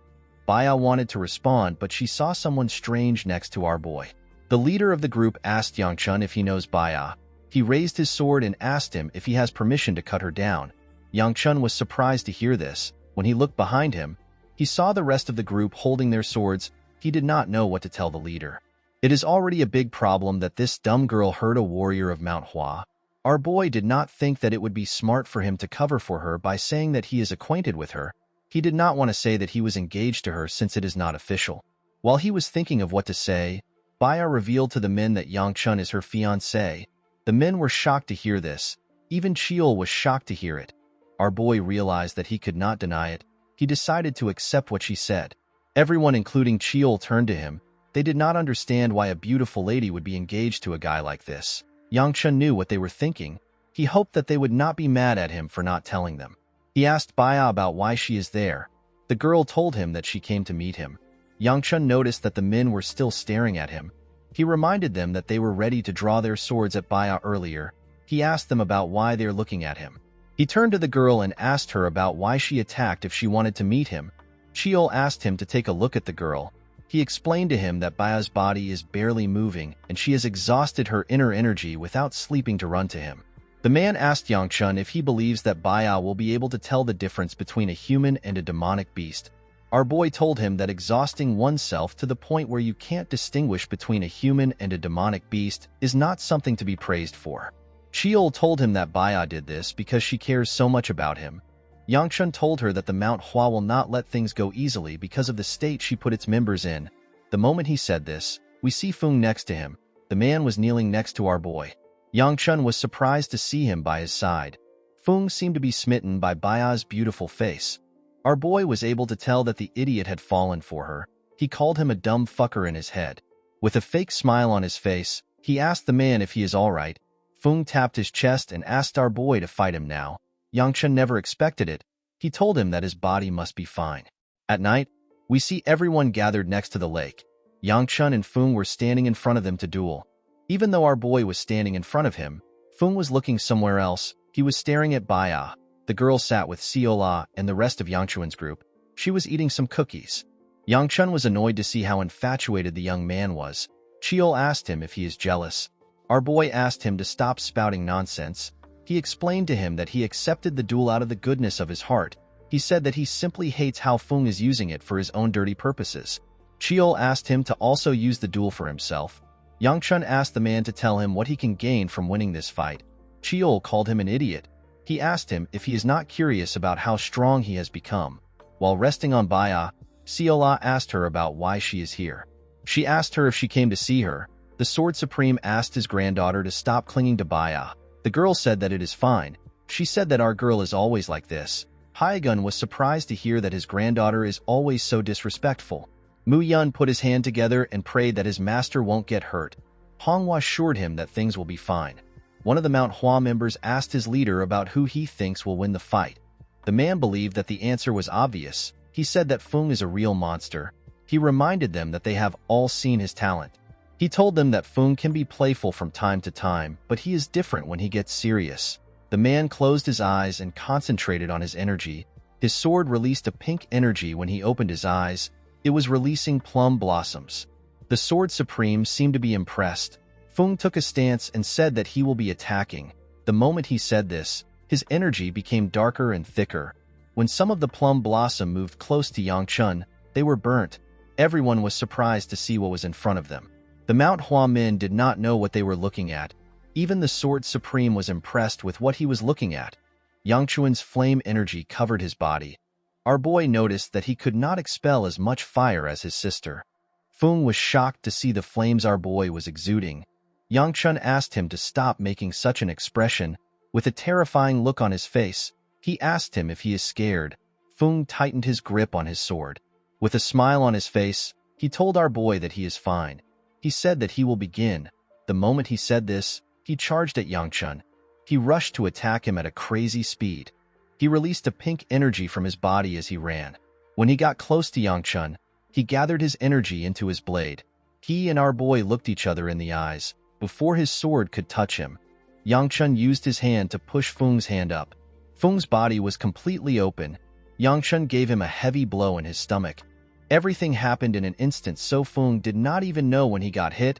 Baya wanted to respond, but she saw someone strange next to our boy. The leader of the group asked Yangchun if he knows Baya. He raised his sword and asked him if he has permission to cut her down. Yangchun was surprised to hear this. When he looked behind him, he saw the rest of the group holding their swords. He did not know what to tell the leader. It is already a big problem that this dumb girl hurt a warrior of Manhwa. Our boy did not think that it would be smart for him to cover for her by saying that he is acquainted with her. He did not want to say that he was engaged to her since it is not official. While he was thinking of what to say, Baya revealed to the men that Yangchun is her fiancé. The men were shocked to hear this. Even Chiol was shocked to hear it. Our boy realized that he could not deny it. He decided to accept what she said. Everyone, including Chiol, turned to him. They did not understand why a beautiful lady would be engaged to a guy like this. Yangchun knew what they were thinking. He hoped that they would not be mad at him for not telling them. He asked Baya about why she is there. The girl told him that she came to meet him. Yangchun noticed that the men were still staring at him. He reminded them that they were ready to draw their swords at Baya earlier. He asked them about why they are looking at him. He turned to the girl and asked her about why she attacked if she wanted to meet him. Chiol asked him to take a look at the girl. He explained to him that Baya's body is barely moving and she has exhausted her inner energy without sleeping to run to him. The man asked Yangchun if he believes that Baya will be able to tell the difference between a human and a demonic beast. Our boy told him that exhausting oneself to the point where you can't distinguish between a human and a demonic beast is not something to be praised for. Chiol told him that Baya did this because she cares so much about him. Yangchun told her that the Mount Hua will not let things go easily because of the state she put its members in. The moment he said this, we see Feng next to him. The man was kneeling next to our boy. Yangchun was surprised to see him by his side. Feng seemed to be smitten by Baya's beautiful face. Our boy was able to tell that the idiot had fallen for her. He called him a dumb fucker in his head. With a fake smile on his face, he asked the man if he is alright. Feng tapped his chest and asked our boy to fight him now. Yangchun never expected it. He told him that his body must be fine. At night, we see everyone gathered next to the lake. Yangchun and Feng were standing in front of them to duel. Even though our boy was standing in front of him, Feng was looking somewhere else. He was staring at Baya. The girl sat with Siola and the rest of Yangchun's group. She was eating some cookies. Yangchun was annoyed to see how infatuated the young man was. Chiol asked him if he is jealous. Our boy asked him to stop spouting nonsense. He explained to him that he accepted the duel out of the goodness of his heart. He said that he simply hates how Feng is using it for his own dirty purposes. Chiol asked him to also use the duel for himself. Yangchun asked the man to tell him what he can gain from winning this fight. Chiol called him an idiot. He asked him if he is not curious about how strong he has become. While resting on Baya, Siola asked her about why she is here. She asked her if she came to see her. The Sword Supreme asked his granddaughter to stop clinging to Baya. The girl said that it is fine. She said that our girl is always like this. Hyegun was surprised to hear that his granddaughter is always so disrespectful. Mu Yun put his hand together and prayed that his master won't get hurt. Honghua assured him that things will be fine. One of the Mount Hua members asked his leader about who he thinks will win the fight. The man believed that the answer was obvious. He said that Fung is a real monster. He reminded them that they have all seen his talent. He told them that Fung can be playful from time to time, but he is different when he gets serious. The man closed his eyes and concentrated on his energy. His sword released a pink energy when he opened his eyes. It was releasing plum blossoms. The Sword Supreme seemed to be impressed. Fung took a stance and said that he will be attacking. The moment he said this, his energy became darker and thicker. When some of the plum blossom moved close to Yangchun, they were burnt. Everyone was surprised to see what was in front of them. The Mount Hua Min did not know what they were looking at. Even the Sword Supreme was impressed with what he was looking at. Yangchuan's flame energy covered his body. Our boy noticed that he could not expel as much fire as his sister. Fung was shocked to see the flames our boy was exuding. Yangchun asked him to stop making such an expression. With a terrifying look on his face, he asked him if he is scared. Fung tightened his grip on his sword. With a smile on his face, he told our boy that he is fine. He said that he will begin. The moment he said this, he charged at Yangchun. He rushed to attack him at a crazy speed. He released a pink energy from his body as he ran. When he got close to Yangchun, he gathered his energy into his blade. He and our boy looked each other in the eyes. Before his sword could touch him, Yangchun used his hand to push Fung's hand up. Fung's body was completely open. Yangchun gave him a heavy blow in his stomach. Everything happened in an instant, so Fung did not even know when he got hit.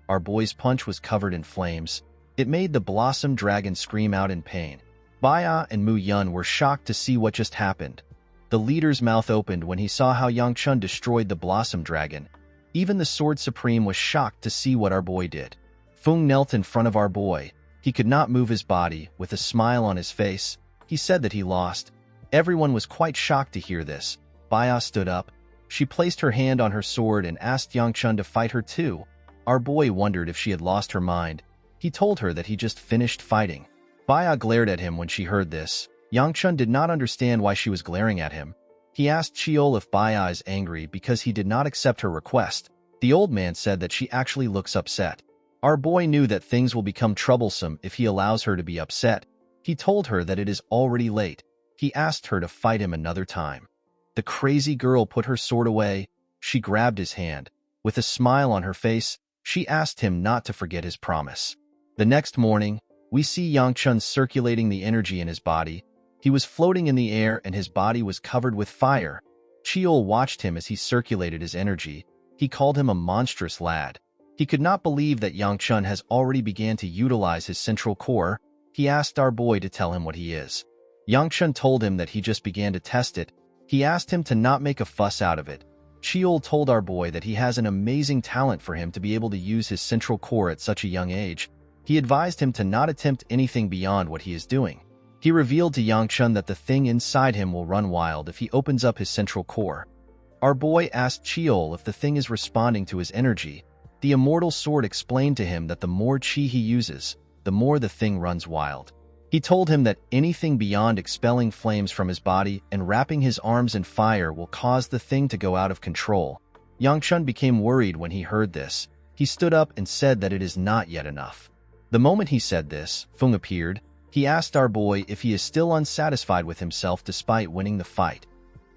Our boy's punch was covered in flames. It made the Blossom Dragon scream out in pain. Baya and Mu Yun were shocked to see what just happened. The leader's mouth opened when he saw how Yangchun destroyed the Blossom Dragon. Even the Sword Supreme was shocked to see what our boy did. Fung knelt in front of our boy. He could not move his body. With a smile on his face, he said that he lost. Everyone was quite shocked to hear this. Baya stood up. She placed her hand on her sword and asked Yangchun to fight her too. Our boy wondered if she had lost her mind. He told her that he just finished fighting. Baya glared at him when she heard this. Yangchun did not understand why she was glaring at him. He asked Chiol if Baya is angry because he did not accept her request. The old man said that she actually looks upset. Our boy knew that things will become troublesome if he allows her to be upset. He told her that it is already late. He asked her to fight him another time. The crazy girl put her sword away. She grabbed his hand. With a smile on her face, she asked him not to forget his promise. The next morning, we see Yangchun circulating the energy in his body. He was floating in the air and his body was covered with fire. Chiol watched him as he circulated his energy. He called him a monstrous lad. He could not believe that Yangchun has already began to utilize his central core. He asked our boy to tell him what he is. Yangchun told him that he just began to test it. He asked him to not make a fuss out of it. Chiol told our boy that he has an amazing talent for him to be able to use his central core at such a young age. He advised him to not attempt anything beyond what he is doing. He revealed to Yangchun that the thing inside him will run wild if he opens up his central core. Our boy asked Chiol if the thing is responding to his energy. The immortal sword explained to him that the more chi he uses, the more the thing runs wild. He told him that anything beyond expelling flames from his body and wrapping his arms in fire will cause the thing to go out of control. Yangchun became worried when he heard this. He stood up and said that it is not yet enough. The moment he said this, Fung appeared. He asked our boy if he is still unsatisfied with himself despite winning the fight.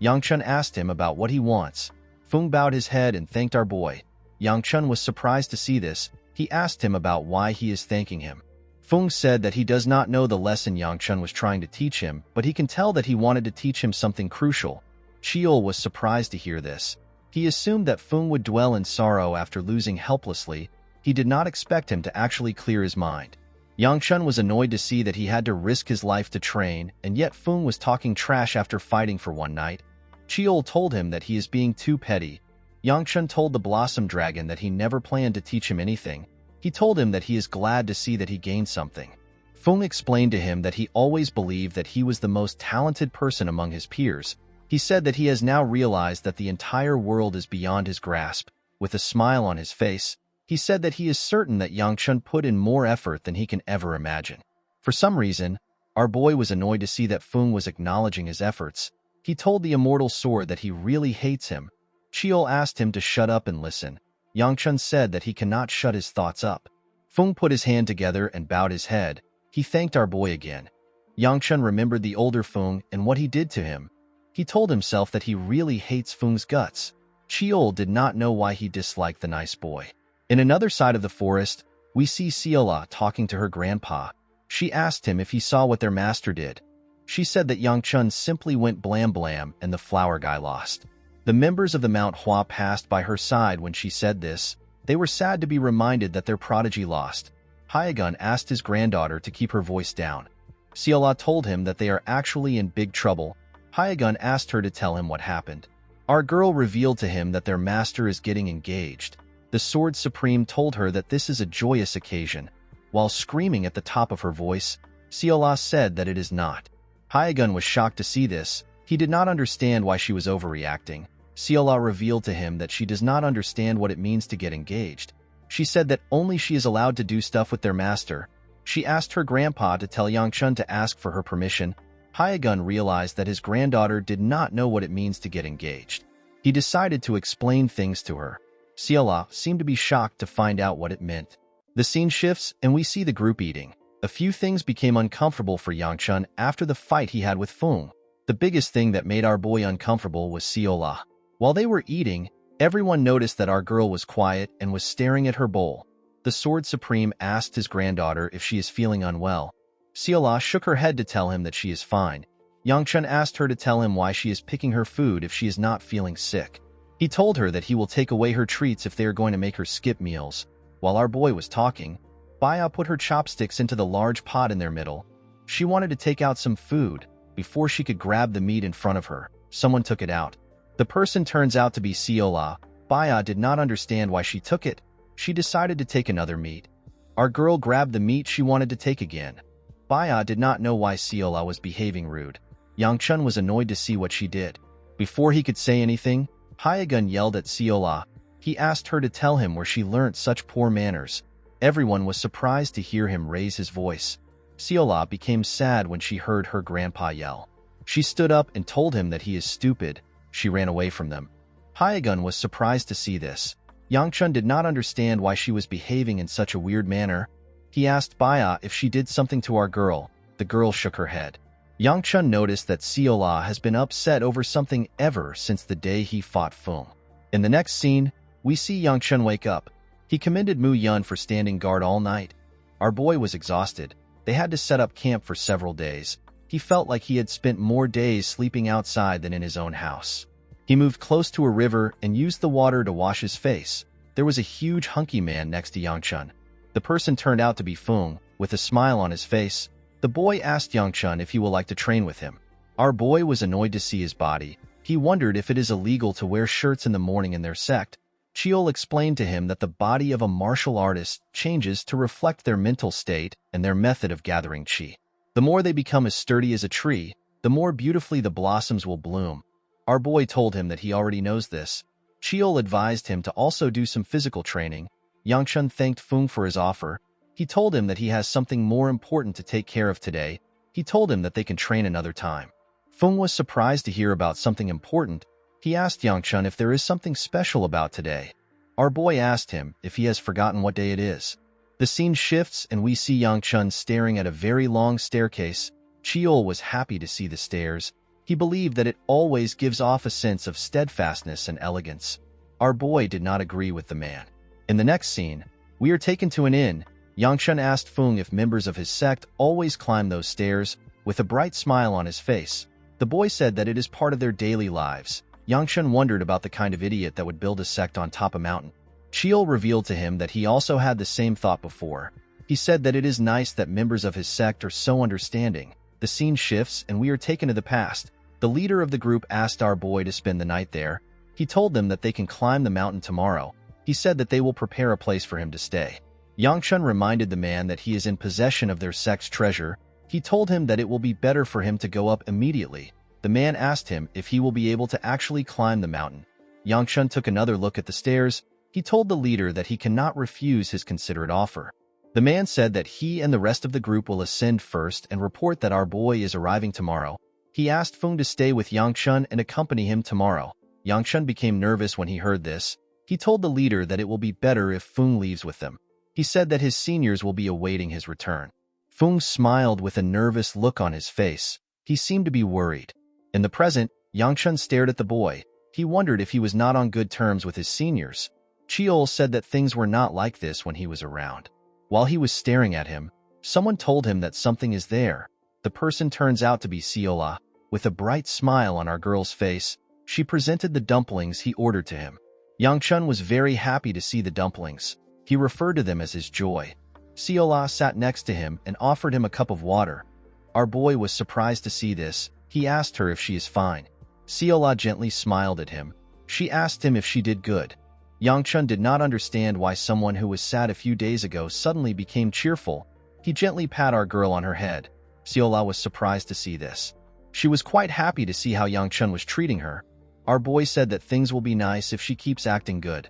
Yangchun asked him about what he wants. Fung bowed his head and thanked our boy. Yangchun was surprised to see this. He asked him about why he is thanking him. Fung said that he does not know the lesson Yangchun was trying to teach him, but he can tell that he wanted to teach him something crucial. Chiol was surprised to hear this. He assumed that Fung would dwell in sorrow after losing helplessly. He did not expect him to actually clear his mind. Yangchun was annoyed to see that he had to risk his life to train, and yet Fung was talking trash after fighting for one night. Chiol told him that he is being too petty. Yangchun told the Blossom Dragon that he never planned to teach him anything. He told him that he is glad to see that he gained something. Fung explained to him that he always believed that he was the most talented person among his peers. He said that he has now realized that the entire world is beyond his grasp. With a smile on his face, he said that he is certain that Yangchun put in more effort than he can ever imagine. For some reason, our boy was annoyed to see that Fung was acknowledging his efforts. He told the immortal sword that he really hates him. Chiol asked him to shut up and listen. Yangchun said that he cannot shut his thoughts up. Fung put his hand together and bowed his head. He thanked our boy again. Yangchun remembered the older Fung and what he did to him. He told himself that he really hates Fung's guts. Cheol did not know why he disliked the nice boy. In another side of the forest, we see Seola talking to her grandpa. She asked him if he saw what their master did. She said that Yangchun simply went blam blam and the flower guy lost. The members of the Mount Hua passed by her side when she said this. They were sad to be reminded that their prodigy lost. Hyagun asked his granddaughter to keep her voice down. Seola told him that they are actually in big trouble. Hyagun asked her to tell him what happened. Our girl revealed to him that their master is getting engaged. The Sword Supreme told her that this is a joyous occasion. While screaming at the top of her voice, Seola said that it is not. Hyagun was shocked to see this. He did not understand why she was overreacting. Seola revealed to him that she does not understand what it means to get engaged. She said that only she is allowed to do stuff with their master. She asked her grandpa to tell Yangchun to ask for her permission. Hyagun realized that his granddaughter did not know what it means to get engaged. He decided to explain things to her. Seola seemed to be shocked to find out what it meant. The scene shifts and we see the group eating. A few things became uncomfortable for Yangchun after the fight he had with Fung. The biggest thing that made our boy uncomfortable was Seola. While they were eating, everyone noticed that our girl was quiet and was staring at her bowl. The Sword Supreme asked his granddaughter if she is feeling unwell. Seola shook her head to tell him that she is fine. Yangchun asked her to tell him why she is picking her food if she is not feeling sick. He told her that he will take away her treats if they are going to make her skip meals. While our boy was talking, Baya put her chopsticks into the large pot in their middle. She wanted to take out some food. Before she could grab the meat in front of her, someone took it out. The person turns out to be Seola. Baya did not understand why she took it. She decided to take another meat. Our girl grabbed the meat she wanted to take again. Baya did not know why Seola was behaving rude. Yangchun was annoyed to see what she did. Before he could say anything, Hyagun yelled at Seola. He asked her to tell him where she learnt such poor manners. Everyone was surprised to hear him raise his voice. Seola became sad when she heard her grandpa yell. She stood up and told him that he is stupid. She ran away from them. Hyagun was surprised to see this. Yangchun did not understand why she was behaving in such a weird manner. He asked Baya if she did something to our girl. The girl shook her head. Yangchun noticed that Seola has been upset over something ever since the day he fought Fung. In the next scene, we see Yangchun wake up. He commended Mu Yun for standing guard all night. Our boy was exhausted. They had to set up camp for several days. He felt like he had spent more days sleeping outside than in his own house. He moved close to a river and used the water to wash his face. There was a huge hunky man next to Yangchun. The person turned out to be Fung, with a smile on his face. The boy asked Yangchun if he would like to train with him. Our boy was annoyed to see his body. He wondered if it is illegal to wear shirts in the morning in their sect. Cheol explained to him that the body of a martial artist changes to reflect their mental state and their method of gathering chi. The more they become as sturdy as a tree, the more beautifully the blossoms will bloom. Our boy told him that he already knows this. Cheol advised him to also do some physical training. Yangchun thanked Fung for his offer. He told him that he has something more important to take care of today. He told him that they can train another time. Fung was surprised to hear about something important. He asked Yangchun if there is something special about today. Our boy asked him if he has forgotten what day it is. The scene shifts and we see Yangchun staring at a very long staircase. Cheol was happy to see the stairs. He believed that it always gives off a sense of steadfastness and elegance. Our boy did not agree with the man. In the next scene, we are taken to an inn. Yangchun asked Fung if members of his sect always climb those stairs. With a bright smile on his face, the boy said that it is part of their daily lives. Yangchun wondered about the kind of idiot that would build a sect on top of a mountain. Cheol revealed to him that he also had the same thought before. He said that it is nice that members of his sect are so understanding. The scene shifts and we are taken to the past. The leader of the group asked our boy to spend the night there. He told them that they can climb the mountain tomorrow. He said that they will prepare a place for him to stay. Yangchun reminded the man that he is in possession of their sect's treasure. He told him that it will be better for him to go up immediately. The man asked him if he will be able to actually climb the mountain. Yangchun took another look at the stairs. He told the leader that he cannot refuse his considerate offer. The man said that he and the rest of the group will ascend first and report that our boy is arriving tomorrow. He asked Fung to stay with Yangchun and accompany him tomorrow. Yangchun became nervous when he heard this. He told the leader that it will be better if Fung leaves with them. He said that his seniors will be awaiting his return. Fung smiled with a nervous look on his face. He seemed to be worried. In the present, Yangchun stared at the boy. He wondered if he was not on good terms with his seniors. Chiol said that things were not like this when he was around. While he was staring at him, someone told him that something is there. The person turns out to be Seola. With a bright smile on our girl's face, she presented the dumplings he ordered to him. Yangchun was very happy to see the dumplings. He referred to them as his joy. Seola sat next to him and offered him a cup of water. Our boy was surprised to see this. He asked her if she is fine. Seola gently smiled at him. She asked him if she did good. Yangchun did not understand why someone who was sad a few days ago suddenly became cheerful. He gently pat our girl on her head. Seola was surprised to see this. She was quite happy to see how Yangchun was treating her. Our boy said that things will be nice if she keeps acting good.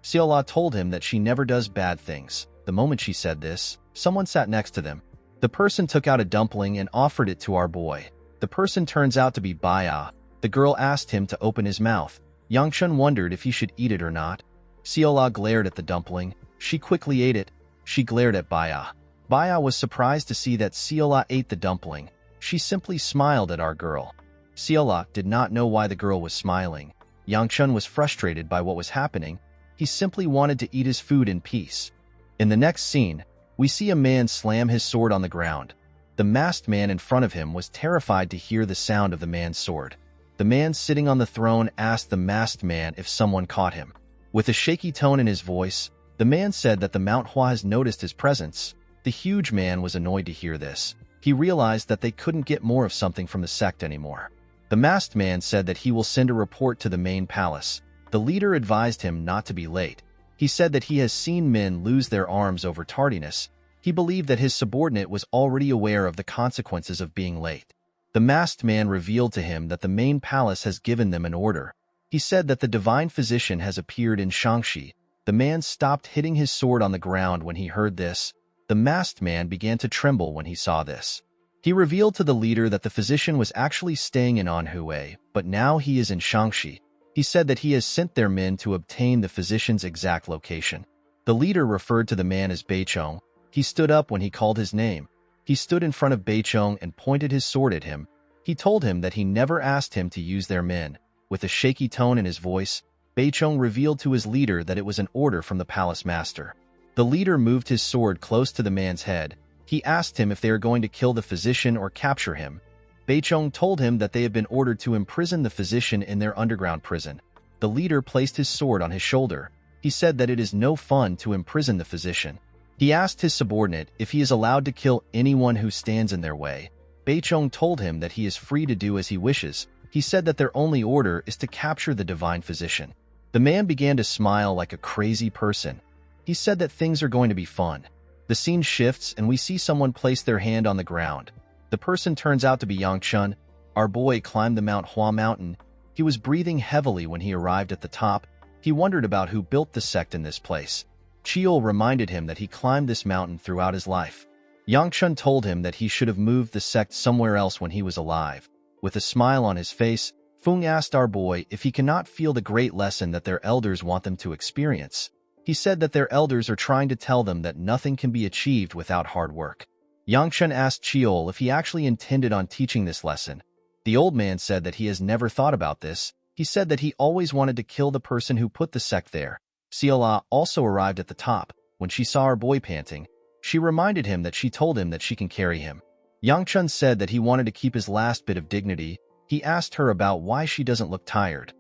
Seola told him that she never does bad things. The moment she said this, someone sat next to them. The person took out a dumpling and offered it to our boy. The person turns out to be Baya. The girl asked him to open his mouth. Yangchun wondered if he should eat it or not. Seola glared at the dumpling. She quickly ate it. She glared at Baya. Baya was surprised to see that Seola ate the dumpling. She simply smiled at our girl. Seola did not know why the girl was smiling. Yangchun was frustrated by what was happening. He simply wanted to eat his food in peace. In the next scene, we see a man slam his sword on the ground. The masked man in front of him was terrified to hear the sound of the man's sword. The man sitting on the throne asked the masked man if someone caught him. With a shaky tone in his voice, the man said that the Manhwa has noticed his presence. The huge man was annoyed to hear this. He realized that they couldn't get more of something from the sect anymore. The masked man said that he will send a report to the main palace. The leader advised him not to be late. He said that he has seen men lose their arms over tardiness. He believed that his subordinate was already aware of the consequences of being late. The masked man revealed to him that the main palace has given them an order. He said that the divine physician has appeared in Shangxi. The man stopped hitting his sword on the ground when he heard this. The masked man began to tremble when he saw this. He revealed to the leader that the physician was actually staying in Anhui, but now he is in Shangxi. He said that he has sent their men to obtain the physician's exact location. The leader referred to the man as Beichong. He stood up when he called his name. He stood in front of Beichong and pointed his sword at him. He told him that he never asked him to use their men. With a shaky tone in his voice, Beichong revealed to his leader that it was an order from the palace master. The leader moved his sword close to the man's head. He asked him if they are going to kill the physician or capture him. Beichong told him that they had been ordered to imprison the physician in their underground prison. The leader placed his sword on his shoulder. He said that it is no fun to imprison the physician. He asked his subordinate if he is allowed to kill anyone who stands in their way. Beichong told him that he is free to do as he wishes. He said that their only order is to capture the divine physician. The man began to smile like a crazy person. He said that things are going to be fun. The scene shifts and we see someone place their hand on the ground. The person turns out to be Yangchun. Our boy climbed the Mount Hua mountain. He was breathing heavily when he arrived at the top. He wondered about who built the sect in this place. Chiol reminded him that he climbed this mountain throughout his life. Yangchun told him that he should have moved the sect somewhere else when he was alive. With a smile on his face, Fung asked our boy if he cannot feel the great lesson that their elders want them to experience. He said that their elders are trying to tell them that nothing can be achieved without hard work. Yangchun asked Chiol if he actually intended on teaching this lesson. The old man said that he has never thought about this. He said that he always wanted to kill the person who put the sect there. Seola also arrived at the top. When she saw our boy panting, she reminded him that she told him that she can carry him. Yangchun said that he wanted to keep his last bit of dignity. He asked her about why she doesn't look tired.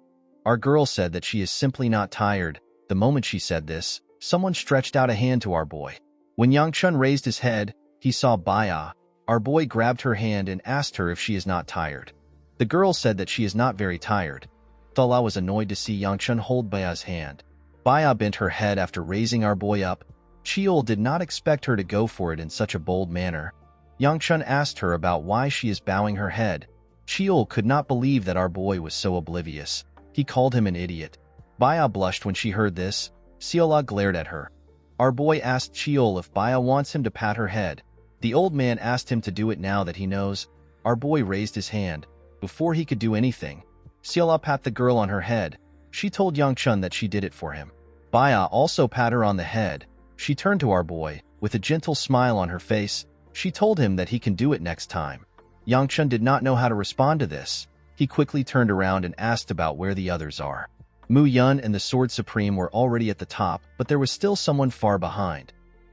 Our girl said that she is simply not tired. The moment she said this, someone stretched out a hand to our boy. When Yangchun raised his head, he saw Baya. Our boy grabbed her hand and asked her if she is not tired. The girl said that she is not very tired. Thola was annoyed to see Yangchun hold Baya's hand. Baya bent her head after raising our boy up. Chiol did not expect her to go for it in such a bold manner. Yangchun asked her about why she is bowing her head. Chiol could not believe that our boy was so oblivious. He called him an idiot. Baya blushed when she heard this. Seola glared at her. Our boy asked Chiol if Baya wants him to pat her head. The old man asked him to do it now that he knows. Our boy raised his hand. Before he could do anything, Seola pat the girl on her head. She told Yangchun that she did it for him. Baya also pat her on the head. She turned to our boy. With a gentle smile on her face, she told him that he can do it next time. Yangchun did not know how to respond to this. He quickly turned around and asked about where the others are. Mu Yun and the Sword Supreme were already at the top, but there was still someone far behind.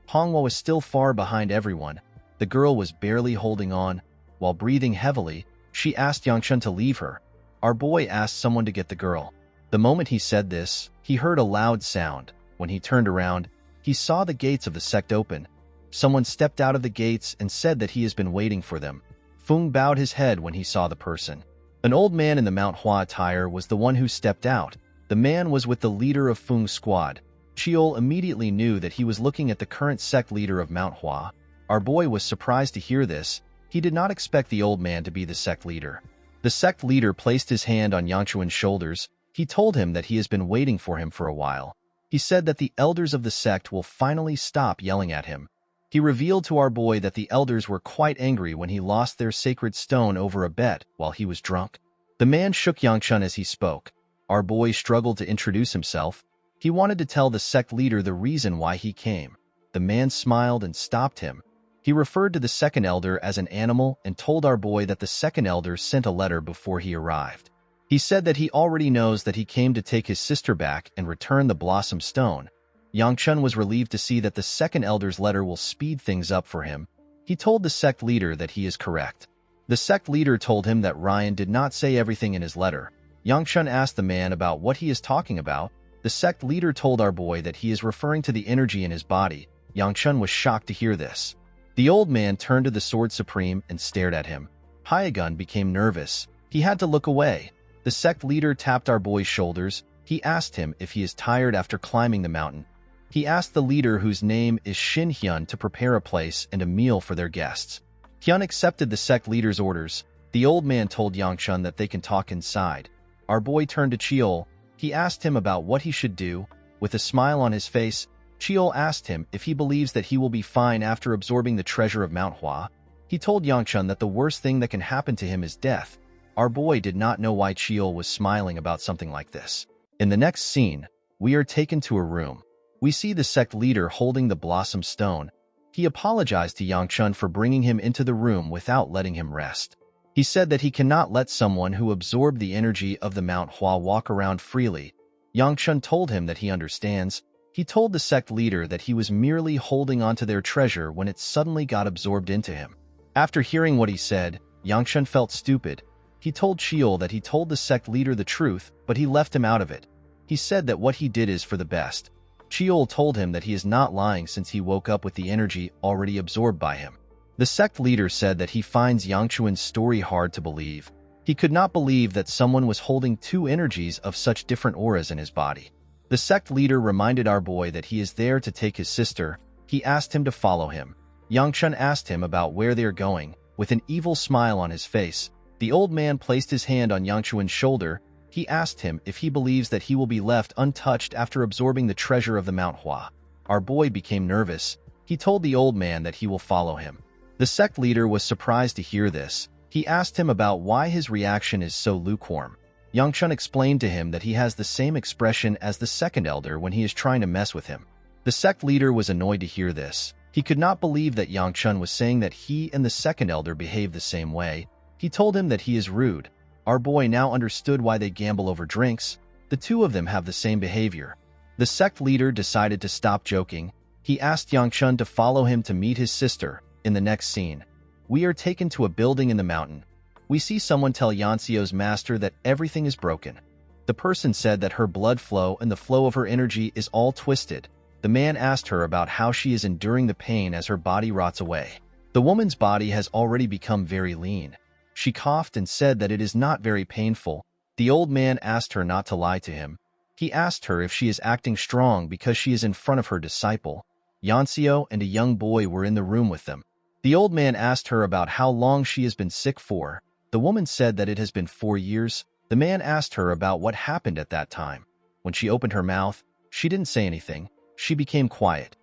Hongwa was still far behind everyone. The girl was barely holding on. While breathing heavily, she asked Yangchun to leave her. Our boy asked someone to get the girl. The moment he said this, he heard a loud sound. When he turned around, he saw the gates of the sect open. Someone stepped out of the gates and said that he has been waiting for them. Feng bowed his head when he saw the person. An old man in the Manhwa attire was the one who stepped out. The man was with the leader of Feng's squad. Chiol immediately knew that he was looking at the current sect leader of Manhwa. Our boy was surprised to hear this. He did not expect the old man to be the sect leader. The sect leader placed his hand on Yangchuan's shoulders. He told him that he has been waiting for him for a while. He said that the elders of the sect will finally stop yelling at him. He revealed to our boy that the elders were quite angry when he lost their sacred stone over a bet while he was drunk. The man shook Yangchun as he spoke. Our boy struggled to introduce himself. He wanted to tell the sect leader the reason why he came. The man smiled and stopped him. He referred to the second elder as an animal and told our boy that the second elder sent a letter before he arrived. He said that he already knows that he came to take his sister back and return the Blossom Stone. Yangchun was relieved to see that the second elder's letter will speed things up for him. He told the sect leader that he is correct. The sect leader told him that Ryan did not say everything in his letter. Yangchun asked the man about what he is talking about. The sect leader told our boy that he is referring to the energy in his body. Yangchun was shocked to hear this. The old man turned to the Sword Supreme and stared at him. Hyagun became nervous. He had to look away. The sect leader tapped our boy's shoulders. He asked him if he is tired after climbing the mountain. He asked the leader, whose name is Shin Hyun, to prepare a place and a meal for their guests. Hyun accepted the sect leader's orders. The old man told Yangchun that they can talk inside. Our boy turned to Chiol. He asked him about what he should do. With a smile on his face, Chiol asked him if he believes that he will be fine after absorbing the treasure of Mount Hua. He told Yangchun that the worst thing that can happen to him is death. Our boy did not know why Chiol was smiling about something like this. In the next scene, we are taken to a room. We see the sect leader holding the Blossom Stone. He apologized to Yangchun for bringing him into the room without letting him rest. He said that he cannot let someone who absorbed the energy of the Mount Hua walk around freely. Yangchun told him that he understands. He told the sect leader that he was merely holding onto their treasure when it suddenly got absorbed into him. After hearing what he said, Yangchun felt stupid. He told Chiol that he told the sect leader the truth, but he left him out of it. He said that what he did is for the best. Chiol told him that he is not lying since he woke up with the energy already absorbed by him. The sect leader said that he finds Yangchuan's story hard to believe. He could not believe that someone was holding two energies of such different auras in his body. The sect leader reminded our boy that he is there to take his sister. He asked him to follow him. Yangchun asked him about where they are going. With an evil smile on his face, the old man placed his hand on Yangchuan's shoulder. He asked him if he believes that he will be left untouched after absorbing the treasure of the Mount Hua. Our boy became nervous. He told the old man that he will follow him. The sect leader was surprised to hear this. He asked him about why his reaction is so lukewarm. Yangchun explained to him that he has the same expression as the second elder when he is trying to mess with him. The sect leader was annoyed to hear this. He could not believe that Yangchun was saying that he and the second elder behave the same way. He told him that he is rude. Our boy now understood why they gamble over drinks. The two of them have the same behavior. The sect leader decided to stop joking. He asked Yangchun to follow him to meet his sister. In the next scene, we are taken to a building in the mountain. We see someone tell Yanxio's master that everything is broken. The person said that her blood flow and the flow of her energy is all twisted. The man asked her about how she is enduring the pain as her body rots away. The woman's body has already become very lean. She coughed and said that it is not very painful. The old man asked her not to lie to him. He asked her if she is acting strong because she is in front of her disciple. Yanxio and a young boy were in the room with them. The old man asked her about how long she has been sick for. The woman said that it has been 4 years. The man asked her about what happened at that time. When she opened her mouth, she didn't say anything. She became quiet.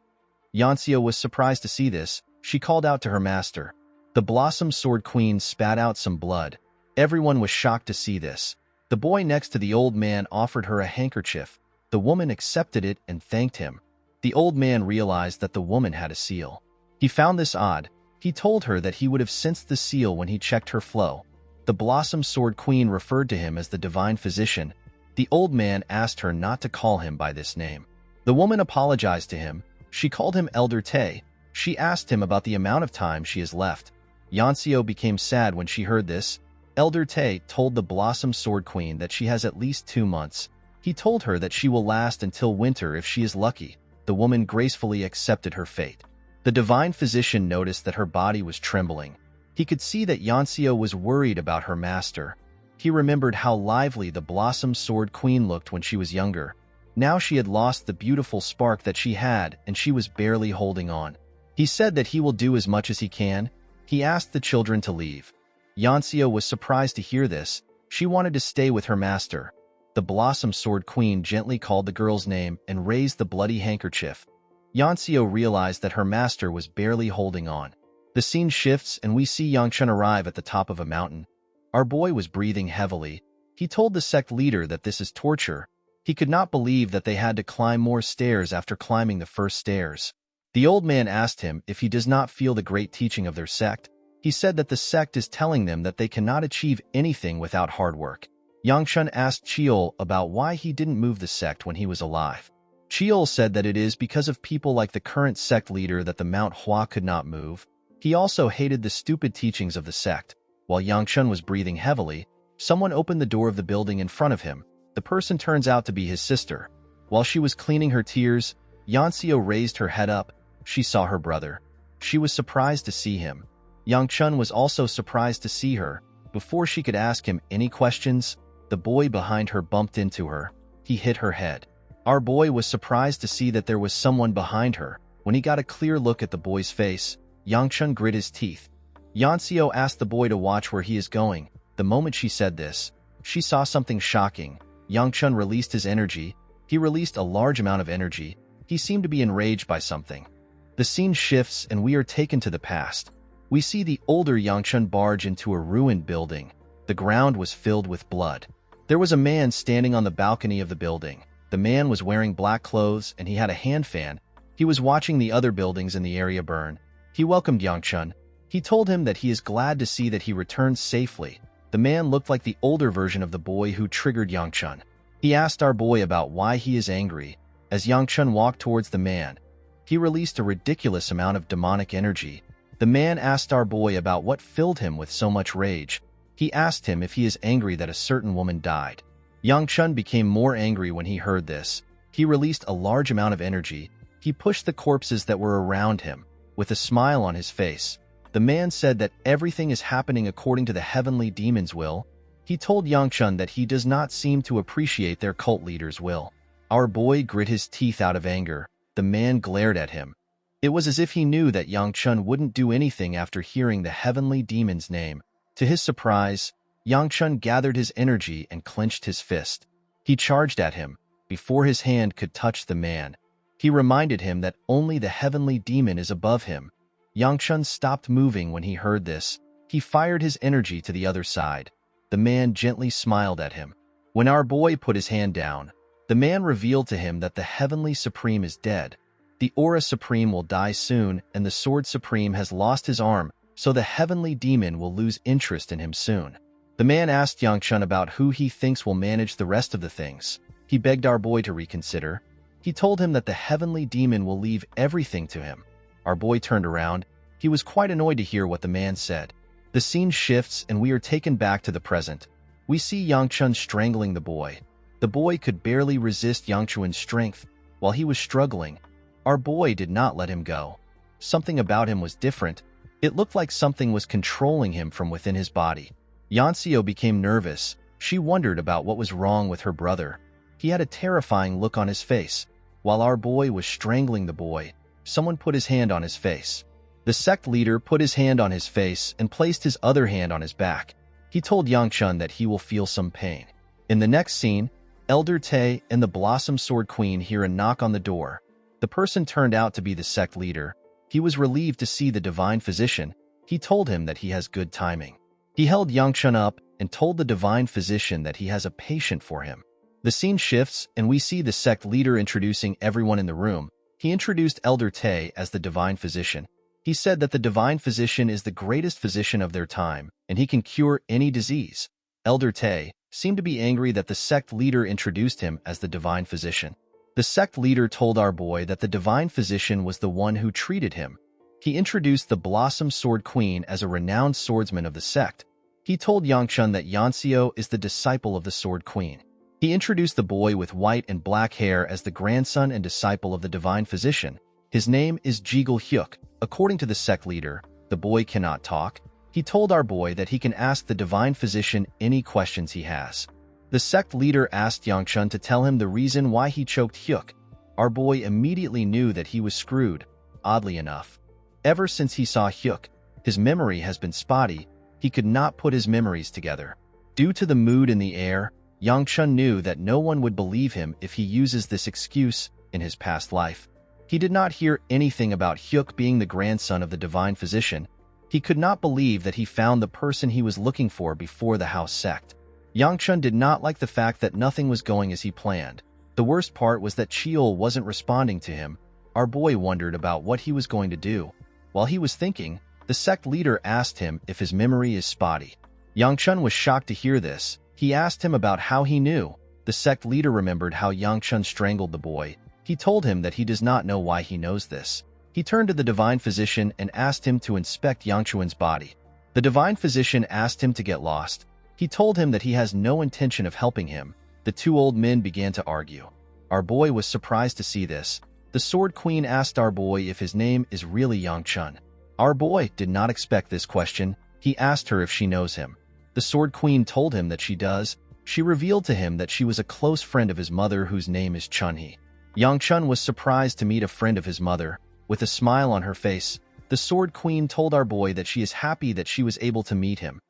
Yanxio was surprised to see this. She called out to her master. The Blossom Sword Queen spat out some blood. Everyone was shocked to see this. The boy next to the old man offered her a handkerchief. The woman accepted it and thanked him. The old man realized that the woman had a seal. He found this odd. He told her that he would have sensed the seal when he checked her flow. The Blossom Sword Queen referred to him as the divine physician. The old man asked her not to call him by this name. The woman apologized to him. She called him Elder Tae. She asked him about the amount of time she has left. Yanseo became sad when she heard this. Elder Tae told the Blossom Sword Queen that she has at least 2 months. He told her that she will last until winter if she is lucky. The woman gracefully accepted her fate. The divine physician noticed that her body was trembling. He could see that Yanseo was worried about her master. He remembered how lively the Blossom Sword Queen looked when she was younger. Now she had lost the beautiful spark that she had, and she was barely holding on. He said that he will do as much as he can. He asked the children to leave. Yanseo was surprised to hear this. She wanted to stay with her master. The Blossom Sword Queen gently called the girl's name and raised the bloody handkerchief. Yanseo realized that her master was barely holding on. The scene shifts and we see Yangchun arrive at the top of a mountain. Our boy was breathing heavily. He told the sect leader that this is torture. He could not believe that they had to climb more stairs after climbing the first stairs. The old man asked him if he does not feel the great teaching of their sect. He said that the sect is telling them that they cannot achieve anything without hard work. Yangchun asked Cheol about why he didn't move the sect when he was alive. Cheol said that it is because of people like the current sect leader that the Mount Hua could not move. He also hated the stupid teachings of the sect. While Yangchun was breathing heavily, someone opened the door of the building in front of him. The person turns out to be his sister. While she was cleaning her tears, Yanseo raised her head up. She saw her brother. She was surprised to see him. Yangchun was also surprised to see her. Before she could ask him any questions, the boy behind her bumped into her. He hit her head. Our boy was surprised to see that there was someone behind her. When he got a clear look at the boy's face, Yangchun grit his teeth. Yanseo asked the boy to watch where he is going. The moment she said this, she saw something shocking. Yangchun released his energy. He released a large amount of energy. He seemed to be enraged by something. The scene shifts and we are taken to the past. We see the older Yangchun barge into a ruined building. The ground was filled with blood. There was a man standing on the balcony of the building. The man was wearing black clothes and he had a hand fan. He was watching the other buildings in the area burn. He welcomed Yangchun. He told him that he is glad to see that he returned safely. The man looked like the older version of the boy who triggered Yangchun. He asked our boy about why he is angry. As Yangchun walked towards the man, he released a ridiculous amount of demonic energy. The man asked our boy about what filled him with so much rage. He asked him if he is angry that a certain woman died. Yangchun became more angry when he heard this. He released a large amount of energy. He pushed the corpses that were around him. With a smile on his face, the man said that everything is happening according to the heavenly demon's will. He told Yangchun that he does not seem to appreciate their cult leader's will. Our boy grit his teeth out of anger. The man glared at him. It was as if he knew that Yangchun wouldn't do anything after hearing the heavenly demon's name. To his surprise, Yangchun gathered his energy and clenched his fist. He charged at him. Before his hand could touch the man, he reminded him that only the heavenly demon is above him. Yangchun stopped moving when he heard this. He fired his energy to the other side. The man gently smiled at him. When our boy put his hand down, the man revealed to him that the Heavenly Supreme is dead. The Aura Supreme will die soon, and the Sword Supreme has lost his arm, so the Heavenly Demon will lose interest in him soon. The man asked Yangchun about who he thinks will manage the rest of the things. He begged our boy to reconsider. He told him that the Heavenly Demon will leave everything to him. Our boy turned around. He was quite annoyed to hear what the man said. The scene shifts and we are taken back to the present. We see Yangchun strangling the boy. The boy could barely resist Yangchun's strength. While he was struggling, our boy did not let him go. Something about him was different. It looked like something was controlling him from within his body. Yanseo became nervous. She wondered about what was wrong with her brother. He had a terrifying look on his face. While our boy was strangling the boy, someone put his hand on his face. The sect leader put his hand on his face and placed his other hand on his back. He told Yangchun that he will feel some pain. In the next scene, Elder Tae and the Blossom Sword Queen hear a knock on the door. The person turned out to be the sect leader. He was relieved to see the divine physician. He told him that he has good timing. He held Yangchun up and told the divine physician that he has a patient for him. The scene shifts and we see the sect leader introducing everyone in the room. He introduced Elder Tae as the divine physician. He said that the divine physician is the greatest physician of their time, and he can cure any disease. Elder Tay seemed to be angry that the sect leader introduced him as the divine physician. The sect leader told our boy that the divine physician was the one who treated him. He introduced the Blossom Sword Queen as a renowned swordsman of the sect. He told Yangchun that Yanxiu is the disciple of the Sword Queen. He introduced the boy with white and black hair as the grandson and disciple of the divine physician. His name is Jigul Hyuk. According to the sect leader, the boy cannot talk. He told our boy that he can ask the divine physician any questions he has. The sect leader asked Yangchun to tell him the reason why he choked Hyuk. Our boy immediately knew that he was screwed. Oddly enough, ever since he saw Hyuk, his memory has been spotty. He could not put his memories together. Due to the mood in the air, Yangchun knew that no one would believe him if he uses this excuse in his past life. He did not hear anything about Hyuk being the grandson of the divine physician. He could not believe that he found the person he was looking for before the house sect. Yangchun did not like the fact that nothing was going as he planned. The worst part was that Cheol wasn't responding to him. Our boy wondered about what he was going to do. While he was thinking, the sect leader asked him if his memory is spotty. Yangchun was shocked to hear this. He asked him about how he knew. The sect leader remembered how Yangchun strangled the boy. He told him that he does not know why he knows this. He turned to the divine physician and asked him to inspect Yangchun's body. The divine physician asked him to get lost. He told him that he has no intention of helping him. The two old men began to argue. Our boy was surprised to see this. The Sword Queen asked our boy if his name is really Yangchun. Our boy did not expect this question. He asked her if she knows him. The Sword Queen told him that she does. She revealed to him that she was a close friend of his mother whose name is Chunhee. Yangchun was surprised to meet a friend of his mother. With a smile on her face, the Sword Queen told our boy that she is happy that she was able to meet him.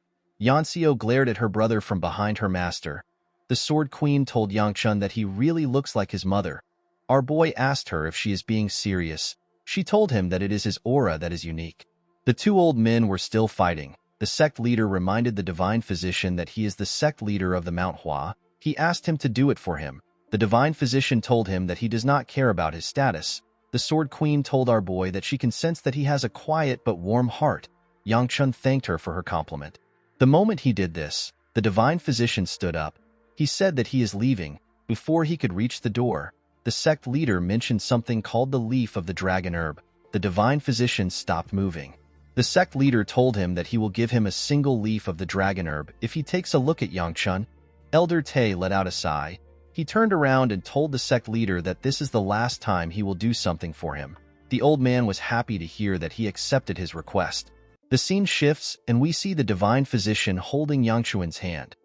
Yanxiu glared at her brother from behind her master. The Sword Queen told Yangchun that he really looks like his mother. Our boy asked her if she is being serious. She told him that it is his aura that is unique. The two old men were still fighting. The sect leader reminded the divine physician that he is the sect leader of the Manhwa. He asked him to do it for him. The divine physician told him that he does not care about his status. The Sword Queen told our boy that she can sense that he has a quiet but warm heart. Yangchun thanked her for her compliment. The moment he did this, the divine physician stood up. He said that he is leaving. Before he could reach the door, the sect leader mentioned something called the leaf of the dragon herb. The divine physician stopped moving. The sect leader told him that he will give him a single leaf of the dragon herb if he takes a look at Yangchun. Elder Tay let out a sigh. He turned around and told the sect leader that this is the last time he will do something for him. The old man was happy to hear that he accepted his request. The scene shifts, and we see the divine physician holding Yangchun's hand.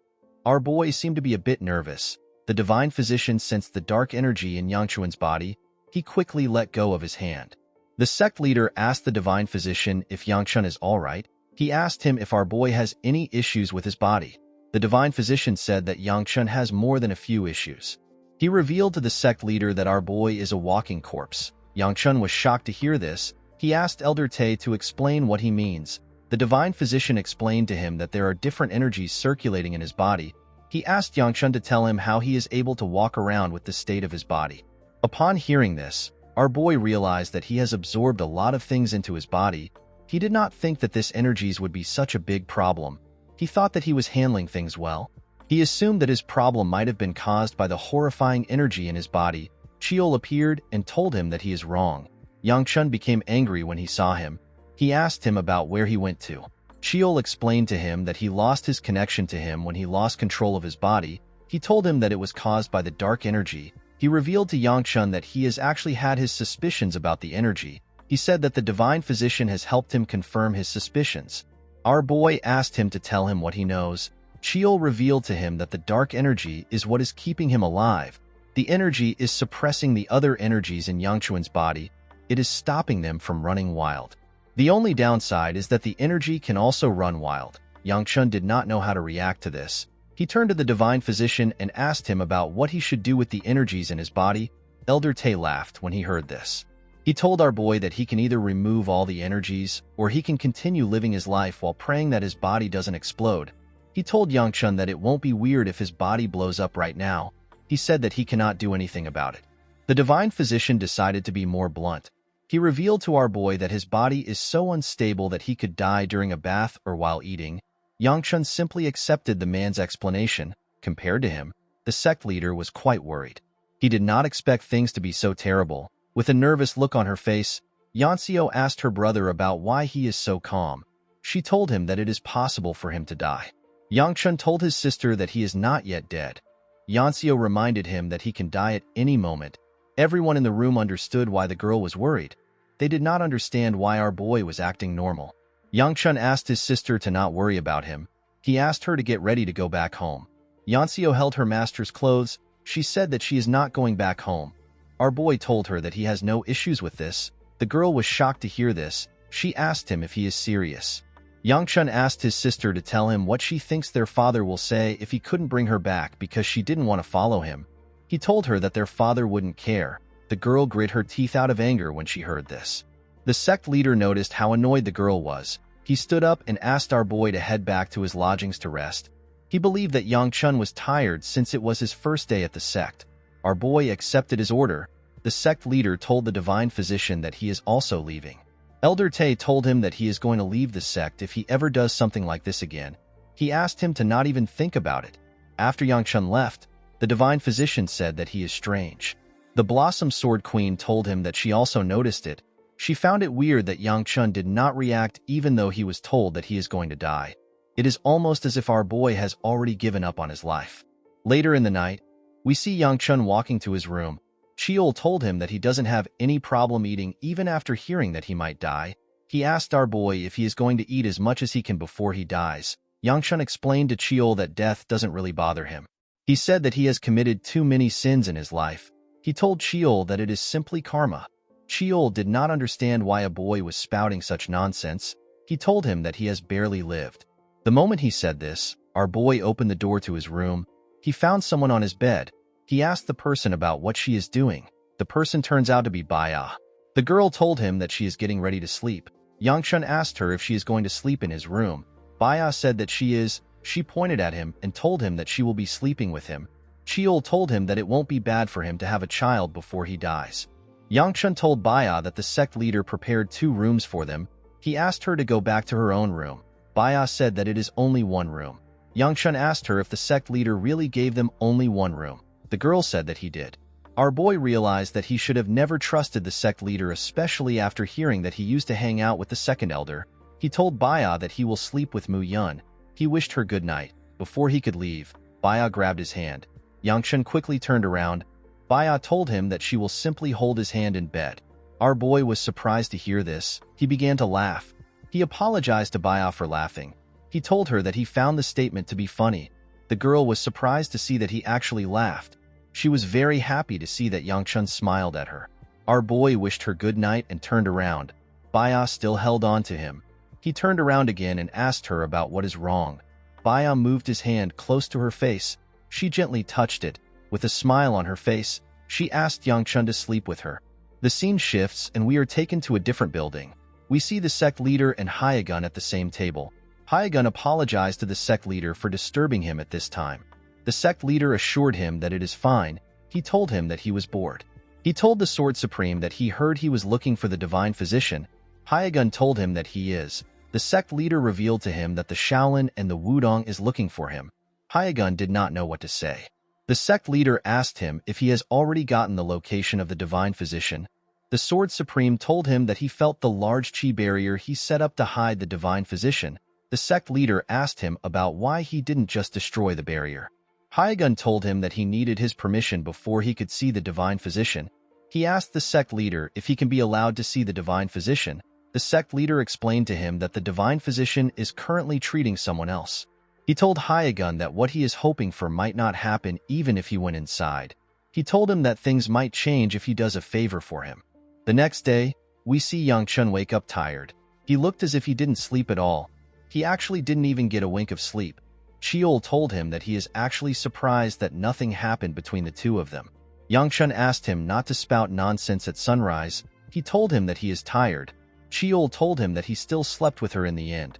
Our boy seemed to be a bit nervous. The divine physician sensed the dark energy in Yangchun's body. He quickly let go of his hand. The sect leader asked the divine physician if Yangchun is all right. He asked him if our boy has any issues with his body. The divine physician said that Yangchun has more than a few issues. He revealed to the sect leader that our boy is a walking corpse. Yangchun was shocked to hear this. He asked Elder Tay to explain what he means. The divine physician explained to him that there are different energies circulating in his body. He asked Yangchun to tell him how he is able to walk around with the state of his body. Upon hearing this, our boy realized that he has absorbed a lot of things into his body. He did not think that this energies would be such a big problem. He thought that he was handling things well. He assumed that his problem might have been caused by the horrifying energy in his body. Cheol appeared and told him that he is wrong. Yangchun became angry when he saw him. He asked him about where he went to. Cheol explained to him that he lost his connection to him when he lost control of his body. He told him that it was caused by the dark energy. He revealed to Yangchun that he has actually had his suspicions about the energy. He said that the divine physician has helped him confirm his suspicions. Our boy asked him to tell him what he knows. Cheol revealed to him that the dark energy is what is keeping him alive. The energy is suppressing the other energies in Yangchun's body. It is stopping them from running wild. The only downside is that the energy can also run wild. Yangchun did not know how to react to this. He turned to the divine physician and asked him about what he should do with the energies in his body. Elder Tay laughed when he heard this. He told our boy that he can either remove all the energies, or he can continue living his life while praying that his body doesn't explode. He told Yangchun that it won't be weird if his body blows up right now. He said that he cannot do anything about it. The divine physician decided to be more blunt. He revealed to our boy that his body is so unstable that he could die during a bath or while eating. Yangchun simply accepted the man's explanation. Compared to him, the sect leader was quite worried. He did not expect things to be so terrible. With a nervous look on her face, Yanxiu asked her brother about why he is so calm. She told him that it is possible for him to die. Yangchun told his sister that he is not yet dead. Yanxiu reminded him that he can die at any moment. Everyone in the room understood why the girl was worried. They did not understand why our boy was acting normal. Yangchun asked his sister to not worry about him. He asked her to get ready to go back home. Yanxiu held her master's clothes. She said that she is not going back home. Our boy told her that he has no issues with this. The girl was shocked to hear this. She asked him if he is serious. Yangchun asked his sister to tell him what she thinks their father will say if he couldn't bring her back because she didn't want to follow him. He told her that their father wouldn't care. The girl grit her teeth out of anger when she heard this. The sect leader noticed how annoyed the girl was. He stood up and asked our boy to head back to his lodgings to rest. He believed that Yangchun was tired since it was his first day at the sect. Our boy accepted his order. The sect leader told the divine physician that he is also leaving. Elder Tay told him that he is going to leave the sect if he ever does something like this again. He asked him to not even think about it. After Yangchun left, the divine physician said that he is strange. The Blossom Sword Queen told him that she also noticed it. She found it weird that Yangchun did not react even though he was told that he is going to die. It is almost as if our boy has already given up on his life. Later in the night, we see Yangchun walking to his room. Chiol told him that he doesn't have any problem eating even after hearing that he might die. He asked our boy if he is going to eat as much as he can before he dies. Yangchun explained to Chiol that death doesn't really bother him. He said that he has committed too many sins in his life. He told Chiol that it is simply karma. Chiol did not understand why a boy was spouting such nonsense. He told him that he has barely lived. The moment he said this, our boy opened the door to his room. He found someone on his bed. He asked the person about what she is doing. The person turns out to be Baya. The girl told him that she is getting ready to sleep. Yangchun asked her if she is going to sleep in his room. Baya said that she is. She pointed at him and told him that she will be sleeping with him. Chiol told him that it won't be bad for him to have a child before he dies. Yangchun told Baya that the sect leader prepared 2 rooms for them. He asked her to go back to her own room. Baya said that it is only 1 room. Yangchun asked her if the sect leader really gave them only 1 room. The girl said that he did. Our boy realized that he should have never trusted the sect leader, especially after hearing that he used to hang out with the second elder. He told Baya that he will sleep with Mu Yun. He wished her good night. Before he could leave, Baya grabbed his hand. Yangchun quickly turned around. Baya told him that she will simply hold his hand in bed. Our boy was surprised to hear this. He began to laugh. He apologized to Baya for laughing. He told her that he found the statement to be funny. The girl was surprised to see that he actually laughed. She was very happy to see that Yangchun smiled at her. Our boy wished her good night and turned around. Baya still held on to him. He turned around again and asked her about what is wrong. Baya moved his hand close to her face. She gently touched it. With a smile on her face, she asked Yangchun to sleep with her. The scene shifts and we are taken to a different building. We see the sect leader and Hyagun at the same table. Hyagun apologized to the sect leader for disturbing him at this time. The sect leader assured him that it is fine. He told him that he was bored. He told the Sword Supreme that he heard he was looking for the divine physician. Hyagun told him that he is. The sect leader revealed to him that the Shaolin and the Wudong is looking for him. Hyagun did not know what to say. The sect leader asked him if he has already gotten the location of the divine physician. The Sword Supreme told him that he felt the large chi barrier he set up to hide the divine physician. The sect leader asked him about why he didn't just destroy the barrier. Hyagun told him that he needed his permission before he could see the divine physician. He asked the sect leader if he can be allowed to see the divine physician. The sect leader explained to him that the divine physician is currently treating someone else. He told Hyagun that what he is hoping for might not happen even if he went inside. He told him that things might change if he does a favor for him. The next day, we see Yangchun wake up tired. He looked as if he didn't sleep at all. He actually didn't even get a wink of sleep. Chiol told him that he is actually surprised that nothing happened between the two of them. Yangchun asked him not to spout nonsense at sunrise. He told him that he is tired. Chiol told him that he still slept with her in the end.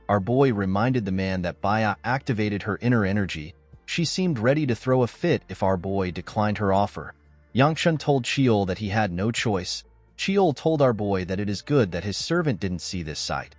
Our boy reminded the man that Baya activated her inner energy. She seemed ready to throw a fit if our boy declined her offer. Yangchun told Chiol that he had no choice. Cheol told our boy that it is good that his servant didn't see this sight.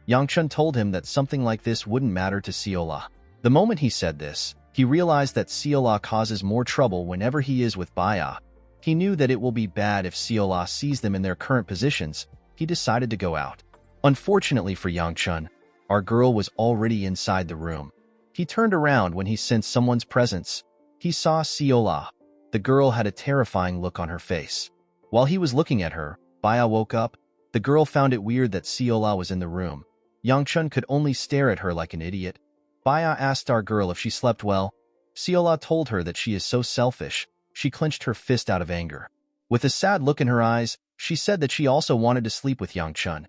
Yangchun told him that something like this wouldn't matter to Seola. The moment he said this, he realized that Seola causes more trouble whenever he is with Baya. He knew that it will be bad if Seola sees them in their current positions. He decided to go out. Unfortunately for Yangchun, our girl was already inside the room. He turned around when he sensed someone's presence. He saw Seola. The girl had a terrifying look on her face. While he was looking at her, Baya woke up. The girl found it weird that Seola was in the room. Yangchun could only stare at her like an idiot. Baya asked our girl if she slept well. Seola told her that she is so selfish. She clenched her fist out of anger. With a sad look in her eyes, she said that she also wanted to sleep with Yangchun.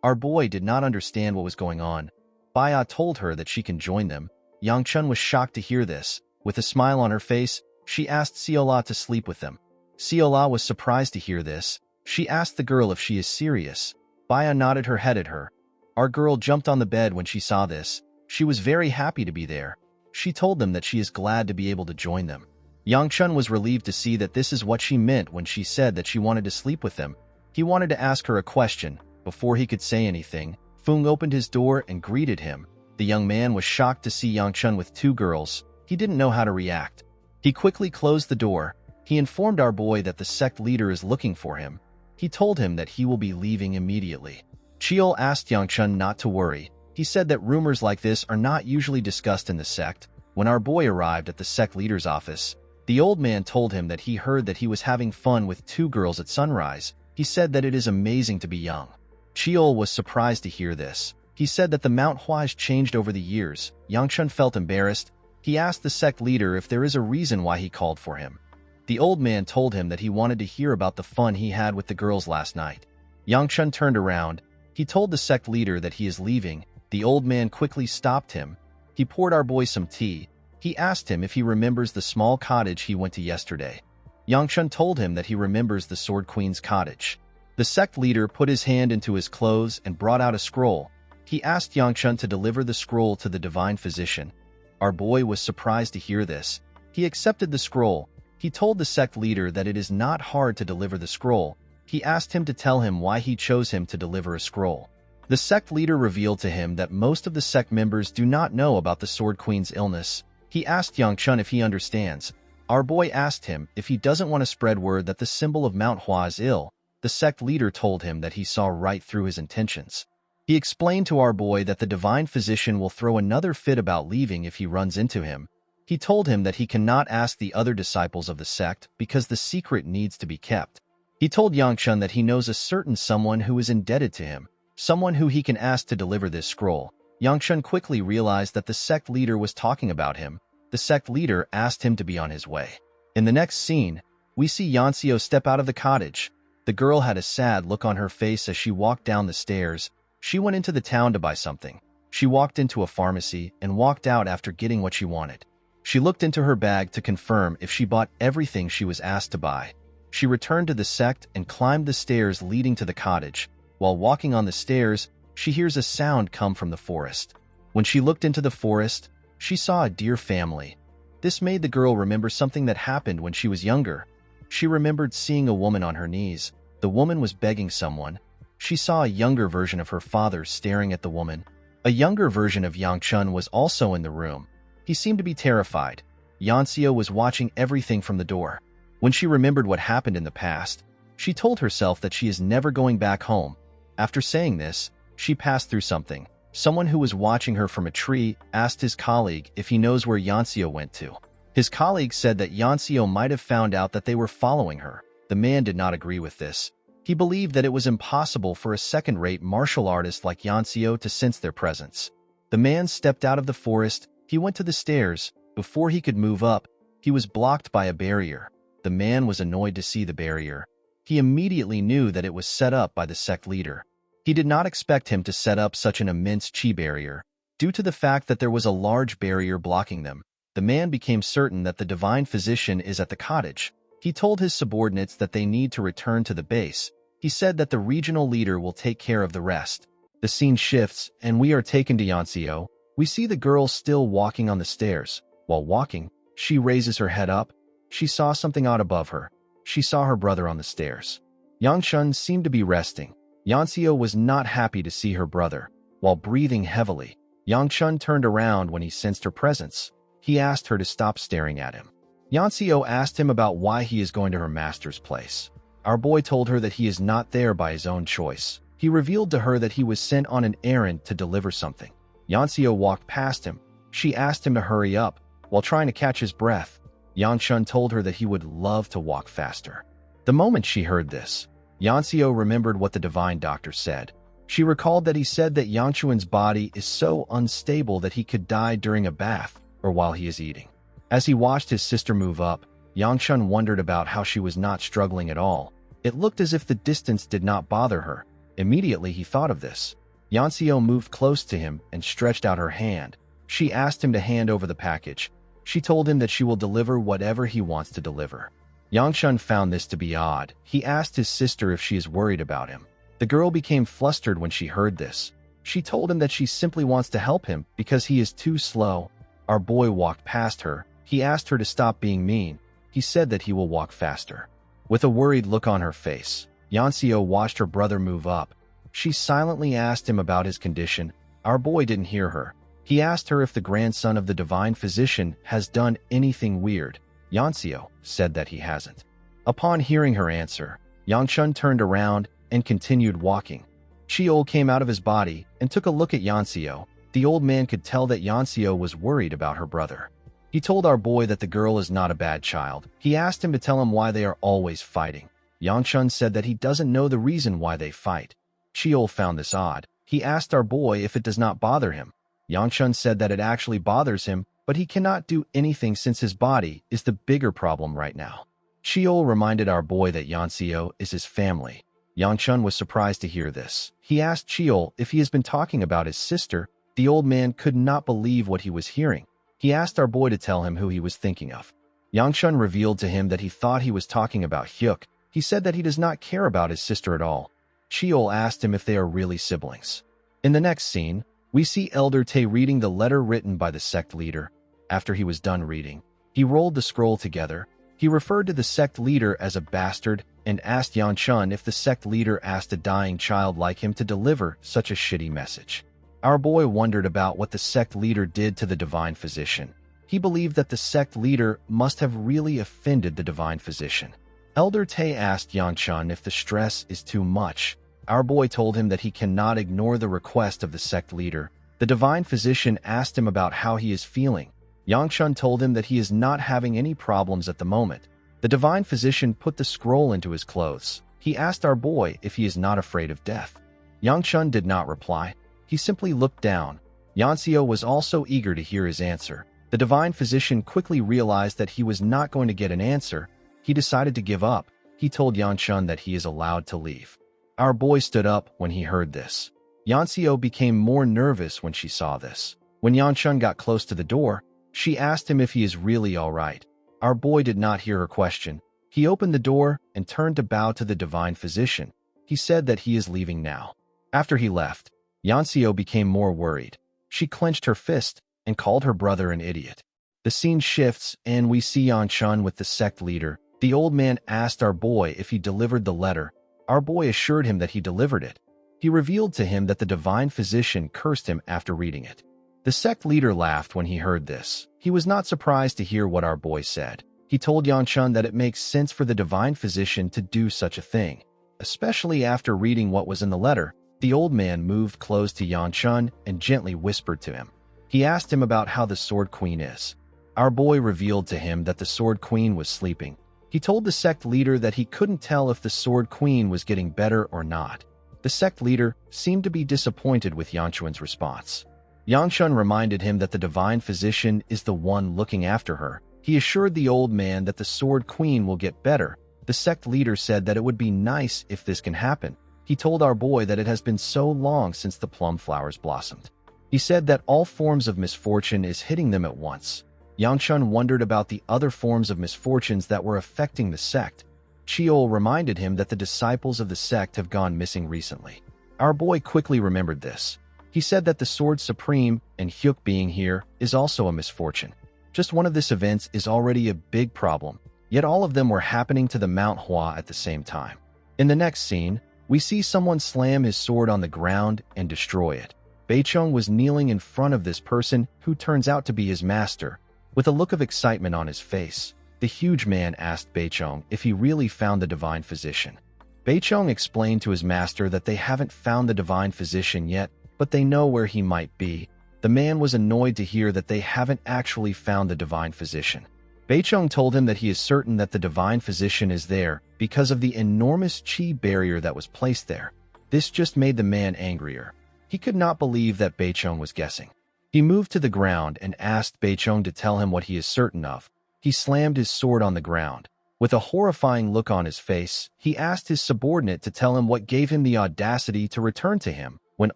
Our boy did not understand what was going on. Baya told her that she can join them. Yangchun was shocked to hear this. With a smile on her face, she asked Seola to sleep with them. Seola was surprised to hear this. She asked the girl if she is serious. Baya nodded her head at her. Our girl jumped on the bed when she saw this. She was very happy to be there. She told them that she is glad to be able to join them. Yangchun was relieved to see that this is what she meant when she said that she wanted to sleep with them. He wanted to ask her a question. Before he could say anything, Fung opened his door and greeted him. The young man was shocked to see Yangchun with two girls. He didn't know how to react. He quickly closed the door. He informed our boy that the sect leader is looking for him. He told him that he will be leaving immediately. Cheol asked Yangchun not to worry. He said that rumors like this are not usually discussed in the sect. When our boy arrived at the sect leader's office, the old man told him that he heard that he was having fun with two girls at sunrise. He said that it is amazing to be young. Cheol was surprised to hear this. He said that the Manhwa has changed over the years. Yangchun felt embarrassed. He asked the sect leader if there is a reason why he called for him. The old man told him that he wanted to hear about the fun he had with the girls last night. Yangchun turned around. He told the sect leader that he is leaving. The old man quickly stopped him. He poured our boy some tea. He asked him if he remembers the small cottage he went to yesterday. Yangchun told him that he remembers the Sword Queen's cottage. The sect leader put his hand into his clothes and brought out a scroll. He asked Yangchun to deliver the scroll to the divine physician. Our boy was surprised to hear this. He accepted the scroll. He told the sect leader that it is not hard to deliver the scroll. He asked him to tell him why he chose him to deliver a scroll. The sect leader revealed to him that most of the sect members do not know about the Sword Queen's illness. He asked Yangchun if he understands. Our boy asked him if he doesn't want to spread word that the symbol of Mount Hua is ill. The sect leader told him that he saw right through his intentions. He explained to our boy that the divine physician will throw another fit about leaving if he runs into him. He told him that he cannot ask the other disciples of the sect because the secret needs to be kept. He told Yangchun that he knows a certain someone who is indebted to him, someone who he can ask to deliver this scroll. Yangchun quickly realized that the sect leader was talking about him. The sect leader asked him to be on his way. In the next scene, we see Yanseo step out of the cottage. The girl had a sad look on her face as she walked down the stairs. She went into the town to buy something. She walked into a pharmacy and walked out after getting what she wanted. She looked into her bag to confirm if she bought everything she was asked to buy. She returned to the sect and climbed the stairs leading to the cottage. While walking on the stairs, she hears a sound come from the forest. When she looked into the forest, she saw a deer family. This made the girl remember something that happened when she was younger. She remembered seeing a woman on her knees. The woman was begging someone. She saw a younger version of her father staring at the woman. A younger version of Yangchun was also in the room. He seemed to be terrified. Yanseo was watching everything from the door. When she remembered what happened in the past, she told herself that she is never going back home. After saying this, she passed through something. Someone who was watching her from a tree asked his colleague if he knows where Yanseo went to. His colleague said that Yanseo might have found out that they were following her. The man did not agree with this. He believed that it was impossible for a second-rate martial artist like Yanseo to sense their presence. The man stepped out of the forest. He went to the stairs. Before he could move up, he was blocked by a barrier. The man was annoyed to see the barrier. He immediately knew that it was set up by the sect leader. He did not expect him to set up such an immense chi barrier. Due to the fact that there was a large barrier blocking them, the man became certain that the divine physician is at the cottage. He told his subordinates that they need to return to the base. He said that the regional leader will take care of the rest. The scene shifts, and we are taken to Yanseo. We see the girl still walking on the stairs. While walking, she raises her head up. She saw something odd above her. She saw her brother on the stairs. Yangshun seemed to be resting. Yanxiu was not happy to see her brother. While breathing heavily, Yangshun turned around when he sensed her presence. He asked her to stop staring at him. Yanxiu asked him about why he is going to her master's place. Our boy told her that he is not there by his own choice. He revealed to her that he was sent on an errand to deliver something. Yanxiu walked past him. She asked him to hurry up. While trying to catch his breath, Yangshun told her that he would love to walk faster. The moment she heard this, Yanxiu remembered what the divine doctor said. She recalled that he said that Yangchuan's body is so unstable that he could die during a bath or while he is eating. As he watched his sister move up, Yangshun wondered about how she was not struggling at all. It looked as if the distance did not bother her. Immediately he thought of this. Yanxiu moved close to him and stretched out her hand. She asked him to hand over the package. She told him that she will deliver whatever he wants to deliver. Yangshun found this to be odd. He asked his sister if she is worried about him. The girl became flustered when she heard this. She told him that she simply wants to help him because he is too slow. Our boy walked past her. He asked her to stop being mean. He said that he will walk faster. With a worried look on her face, Yanxiu watched her brother move up. She silently asked him about his condition. Our boy didn't hear her. He asked her if the grandson of the divine physician has done anything weird. Yanxiu said that he hasn't. Upon hearing her answer, Yangshun turned around and continued walking. Chiol came out of his body and took a look at Yanxiu. The old man could tell that Yanxiu was worried about her brother. He told our boy that the girl is not a bad child. He asked him to tell him why they are always fighting. Yangshun said that he doesn't know the reason why they fight. Chiol found this odd. He asked our boy if it does not bother him. Yangshun said that it actually bothers him, but he cannot do anything since his body is the bigger problem right now. Chiol reminded our boy that Yanxiu is his family. Yangshun was surprised to hear this. He asked Chiol if he has been talking about his sister. The old man could not believe what he was hearing. He asked our boy to tell him who he was thinking of. Yangshun revealed to him that he thought he was talking about Hyuk. He said that he does not care about his sister at all. Chiol asked him if they are really siblings. In the next scene, we see Elder Tae reading the letter written by the sect leader. After he was done reading, he rolled the scroll together. He referred to the sect leader as a bastard and asked Yangshun if the sect leader asked a dying child like him to deliver such a shitty message. Our boy wondered about what the sect leader did to the divine physician. He believed that the sect leader must have really offended the divine physician. Elder Tae asked Yangshun if the stress is too much. Our boy told him that he cannot ignore the request of the sect leader. The divine physician asked him about how he is feeling. Yangshun told him that he is not having any problems at the moment. The divine physician put the scroll into his clothes. He asked our boy if he is not afraid of death. Yangshun did not reply. He simply looked down. Yanxiu was also eager to hear his answer. The divine physician quickly realized that he was not going to get an answer. He decided to give up. He told Yangshun that he is allowed to leave. Our boy stood up when he heard this. Yanxiu became more nervous when she saw this. When Yangshun got close to the door, she asked him if he is really all right. Our boy did not hear her question. He opened the door and turned to bow to the divine physician. He said that he is leaving now. After he left, Yanxiu became more worried. She clenched her fist and called her brother an idiot. The scene shifts and we see Yangshun with the sect leader. The old man asked our boy if he delivered the letter. Our boy assured him that he delivered it. He revealed to him that the divine physician cursed him after reading it. The sect leader laughed when he heard this. He was not surprised to hear what our boy said. He told Yangshun that it makes sense for the divine physician to do such a thing, especially after reading what was in the letter. The old man moved close to Yangshun and gently whispered to him. He asked him about how the Sword Queen is. Our boy revealed to him that the Sword Queen was sleeping. He told the sect leader that he couldn't tell if the Sword Queen was getting better or not. The sect leader seemed to be disappointed with Yangchuan's response. Yangshun reminded him that the divine physician is the one looking after her. He assured the old man that the Sword Queen will get better. The sect leader said that it would be nice if this can happen. He told our boy that it has been so long since the plum flowers blossomed. He said that all forms of misfortune is hitting them at once. Yangshun wondered about the other forms of misfortunes that were affecting the sect. Chiol reminded him that the disciples of the sect have gone missing recently. Our boy quickly remembered this. He said that the Sword Supreme and Hyuk being here is also a misfortune. Just one of these events is already a big problem, yet all of them were happening to the Mount Hua at the same time. In the next scene, we see someone slam his sword on the ground and destroy it. Beichong was kneeling in front of this person who turns out to be his master. With a look of excitement on his face, the huge man asked Beichong if he really found the divine physician. Beichong explained to his master that they haven't found the divine physician yet, but they know where he might be. The man was annoyed to hear that they haven't actually found the divine physician. Beichong told him that he is certain that the divine physician is there because of the enormous qi barrier that was placed there. This just made the man angrier. He could not believe that Beichong was guessing. He moved to the ground and asked Beichong to tell him what he is certain of. He slammed his sword on the ground. With a horrifying look on his face, he asked his subordinate to tell him what gave him the audacity to return to him when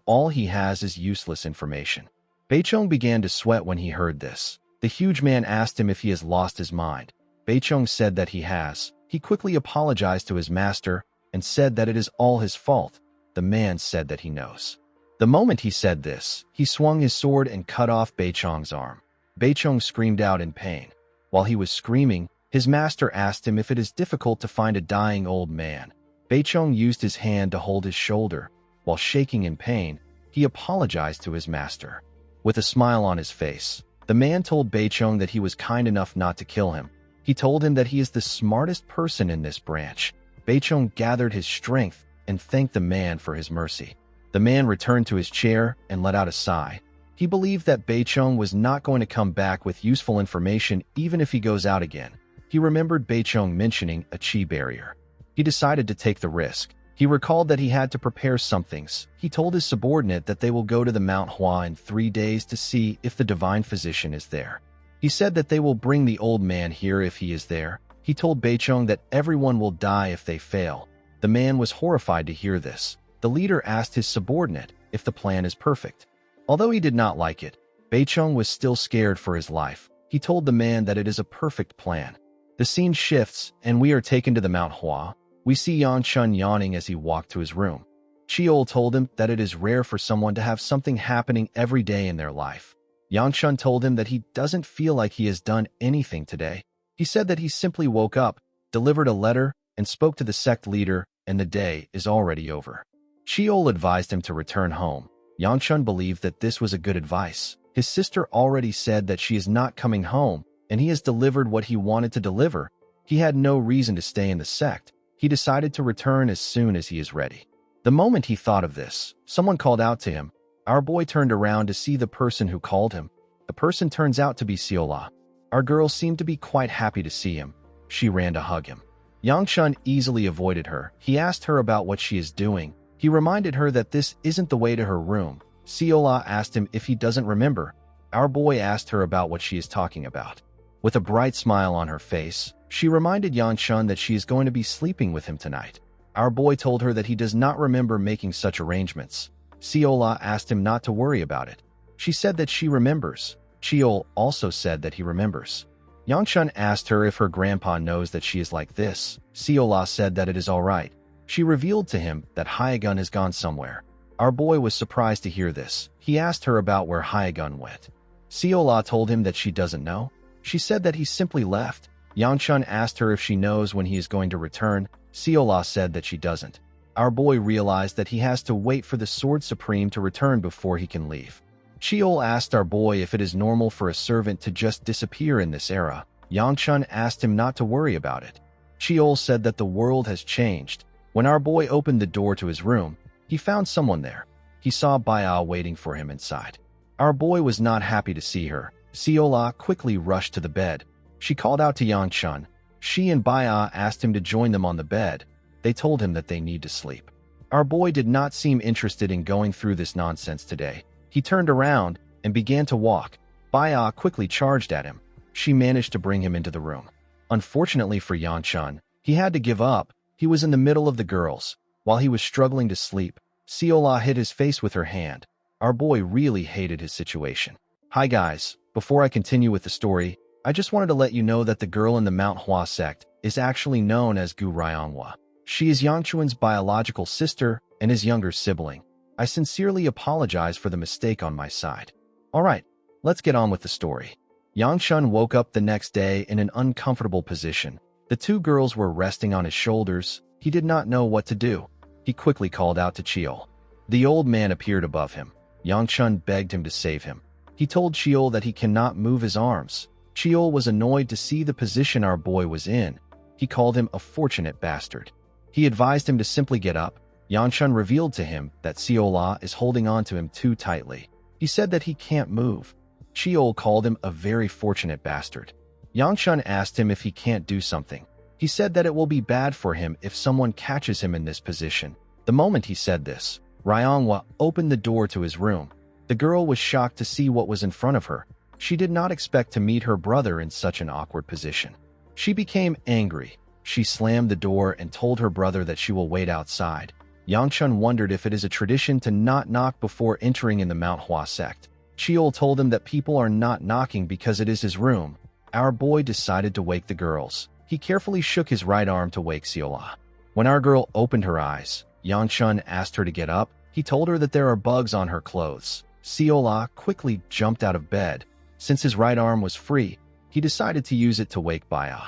all he has is useless information. Beichong began to sweat when he heard this. The huge man asked him if he has lost his mind. Beichong said that he has. He quickly apologized to his master and said that it is all his fault. The man said that he knows. The moment he said this, he swung his sword and cut off Beichong's arm. Beichong screamed out in pain. While he was screaming, his master asked him if it is difficult to find a dying old man. Beichong used his hand to hold his shoulder. While shaking in pain, he apologized to his master. With a smile on his face, the man told Beichong that he was kind enough not to kill him. He told him that he is the smartest person in this branch. Beichong gathered his strength and thanked the man for his mercy. The man returned to his chair and let out a sigh. He believed that Beichong was not going to come back with useful information even if he goes out again. He remembered Beichong mentioning a qi barrier. He decided to take the risk. He recalled that he had to prepare some things. He told his subordinate that they will go to the Manhwa in 3 days to see if the divine physician is there. He said that they will bring the old man here if he is there. He told Beichong that everyone will die if they fail. The man was horrified to hear this. The leader asked his subordinate if the plan is perfect. Although he did not like it, Beichong was still scared for his life. He told the man that it is a perfect plan. The scene shifts, and we are taken to the Mount Hua. We see Yang Chun yawning as he walked to his room. Chiol told him that it is rare for someone to have something happening every day in their life. Yang Chun told him that he doesn't feel like he has done anything today. He said that he simply woke up, delivered a letter, and spoke to the sect leader, and the day is already over. Chiol advised him to return home. Yang Chun believed that this was a good advice. His sister already said that she is not coming home, and he has delivered what he wanted to deliver. He had no reason to stay in the sect. He decided to return as soon as he is ready. The moment he thought of this, someone called out to him. Our boy turned around to see the person who called him. The person turns out to be Siola. Our girl seemed to be quite happy to see him. She ran to hug him. Yang Chun easily avoided her. He asked her about what she is doing. He reminded her that this isn't the way to her room. Siola asked him if he doesn't remember. Our boy asked her about what she is talking about. With a bright smile on her face, she reminded Yang Chun that she is going to be sleeping with him tonight. Our boy told her that he does not remember making such arrangements. Siola asked him not to worry about it. She said that she remembers. Chiol also said that he remembers. Yang Chun asked her if her grandpa knows that she is like this. Siola said that it is all right. She revealed to him that Hyagun has gone somewhere. Our boy was surprised to hear this. He asked her about where Hyagun went. Siola told him that she doesn't know. She said that he simply left. Yang Chun asked her if she knows when he is going to return. Siola said that she doesn't. Our boy realized that he has to wait for the Sword Supreme to return before he can leave. Chiol asked our boy if it is normal for a servant to just disappear in this era. Yang Chun asked him not to worry about it. Chiol said that the world has changed. When our boy opened the door to his room, he found someone there. He saw Baya waiting for him inside. Our boy was not happy to see her. Siola quickly rushed to the bed. She called out to Yang Chun. She and Baya asked him to join them on the bed. They told him that they need to sleep. Our boy did not seem interested in going through this nonsense today. He turned around and began to walk. Baya quickly charged at him. She managed to bring him into the room. Unfortunately for Yang Chun, he had to give up. He was in the middle of the girls. While he was struggling to sleep, Siola hit his face with her hand. Our boy really hated his situation. Hi guys, before I continue with the story, I just wanted to let you know that the girl in the Mount Hua sect is actually known as Gu Ryonghua. She is Yang Chun's biological sister and his younger sibling. I sincerely apologize for the mistake on my side. Alright, let's get on with the story. Yang Chun woke up the next day in an uncomfortable position. The two girls were resting on his shoulders. He did not know what to do. He quickly called out to Cheol. The old man appeared above him. Yangchun begged him to save him. He told Cheol that he cannot move his arms. Cheol was annoyed to see the position our boy was in. He called him a fortunate bastard. He advised him to simply get up. Yangchun revealed to him that Seola is holding on to him too tightly. He said that he can't move. Cheol called him a very fortunate bastard. Yangchun asked him if he can't do something. He said that it will be bad for him if someone catches him in this position. The moment he said this, Ryongwa opened the door to his room. The girl was shocked to see what was in front of her. She did not expect to meet her brother in such an awkward position. She became angry. She slammed the door and told her brother that she will wait outside. Yangchun wondered if it is a tradition to not knock before entering in the Manhwa sect. Cheol told him that people are not knocking because it is his room. Our boy decided to wake the girls. He carefully shook his right arm to wake Seola. When our girl opened her eyes, Yangchun asked her to get up. He told her that there are bugs on her clothes. Seola quickly jumped out of bed. Since his right arm was free, he decided to use it to wake Baya.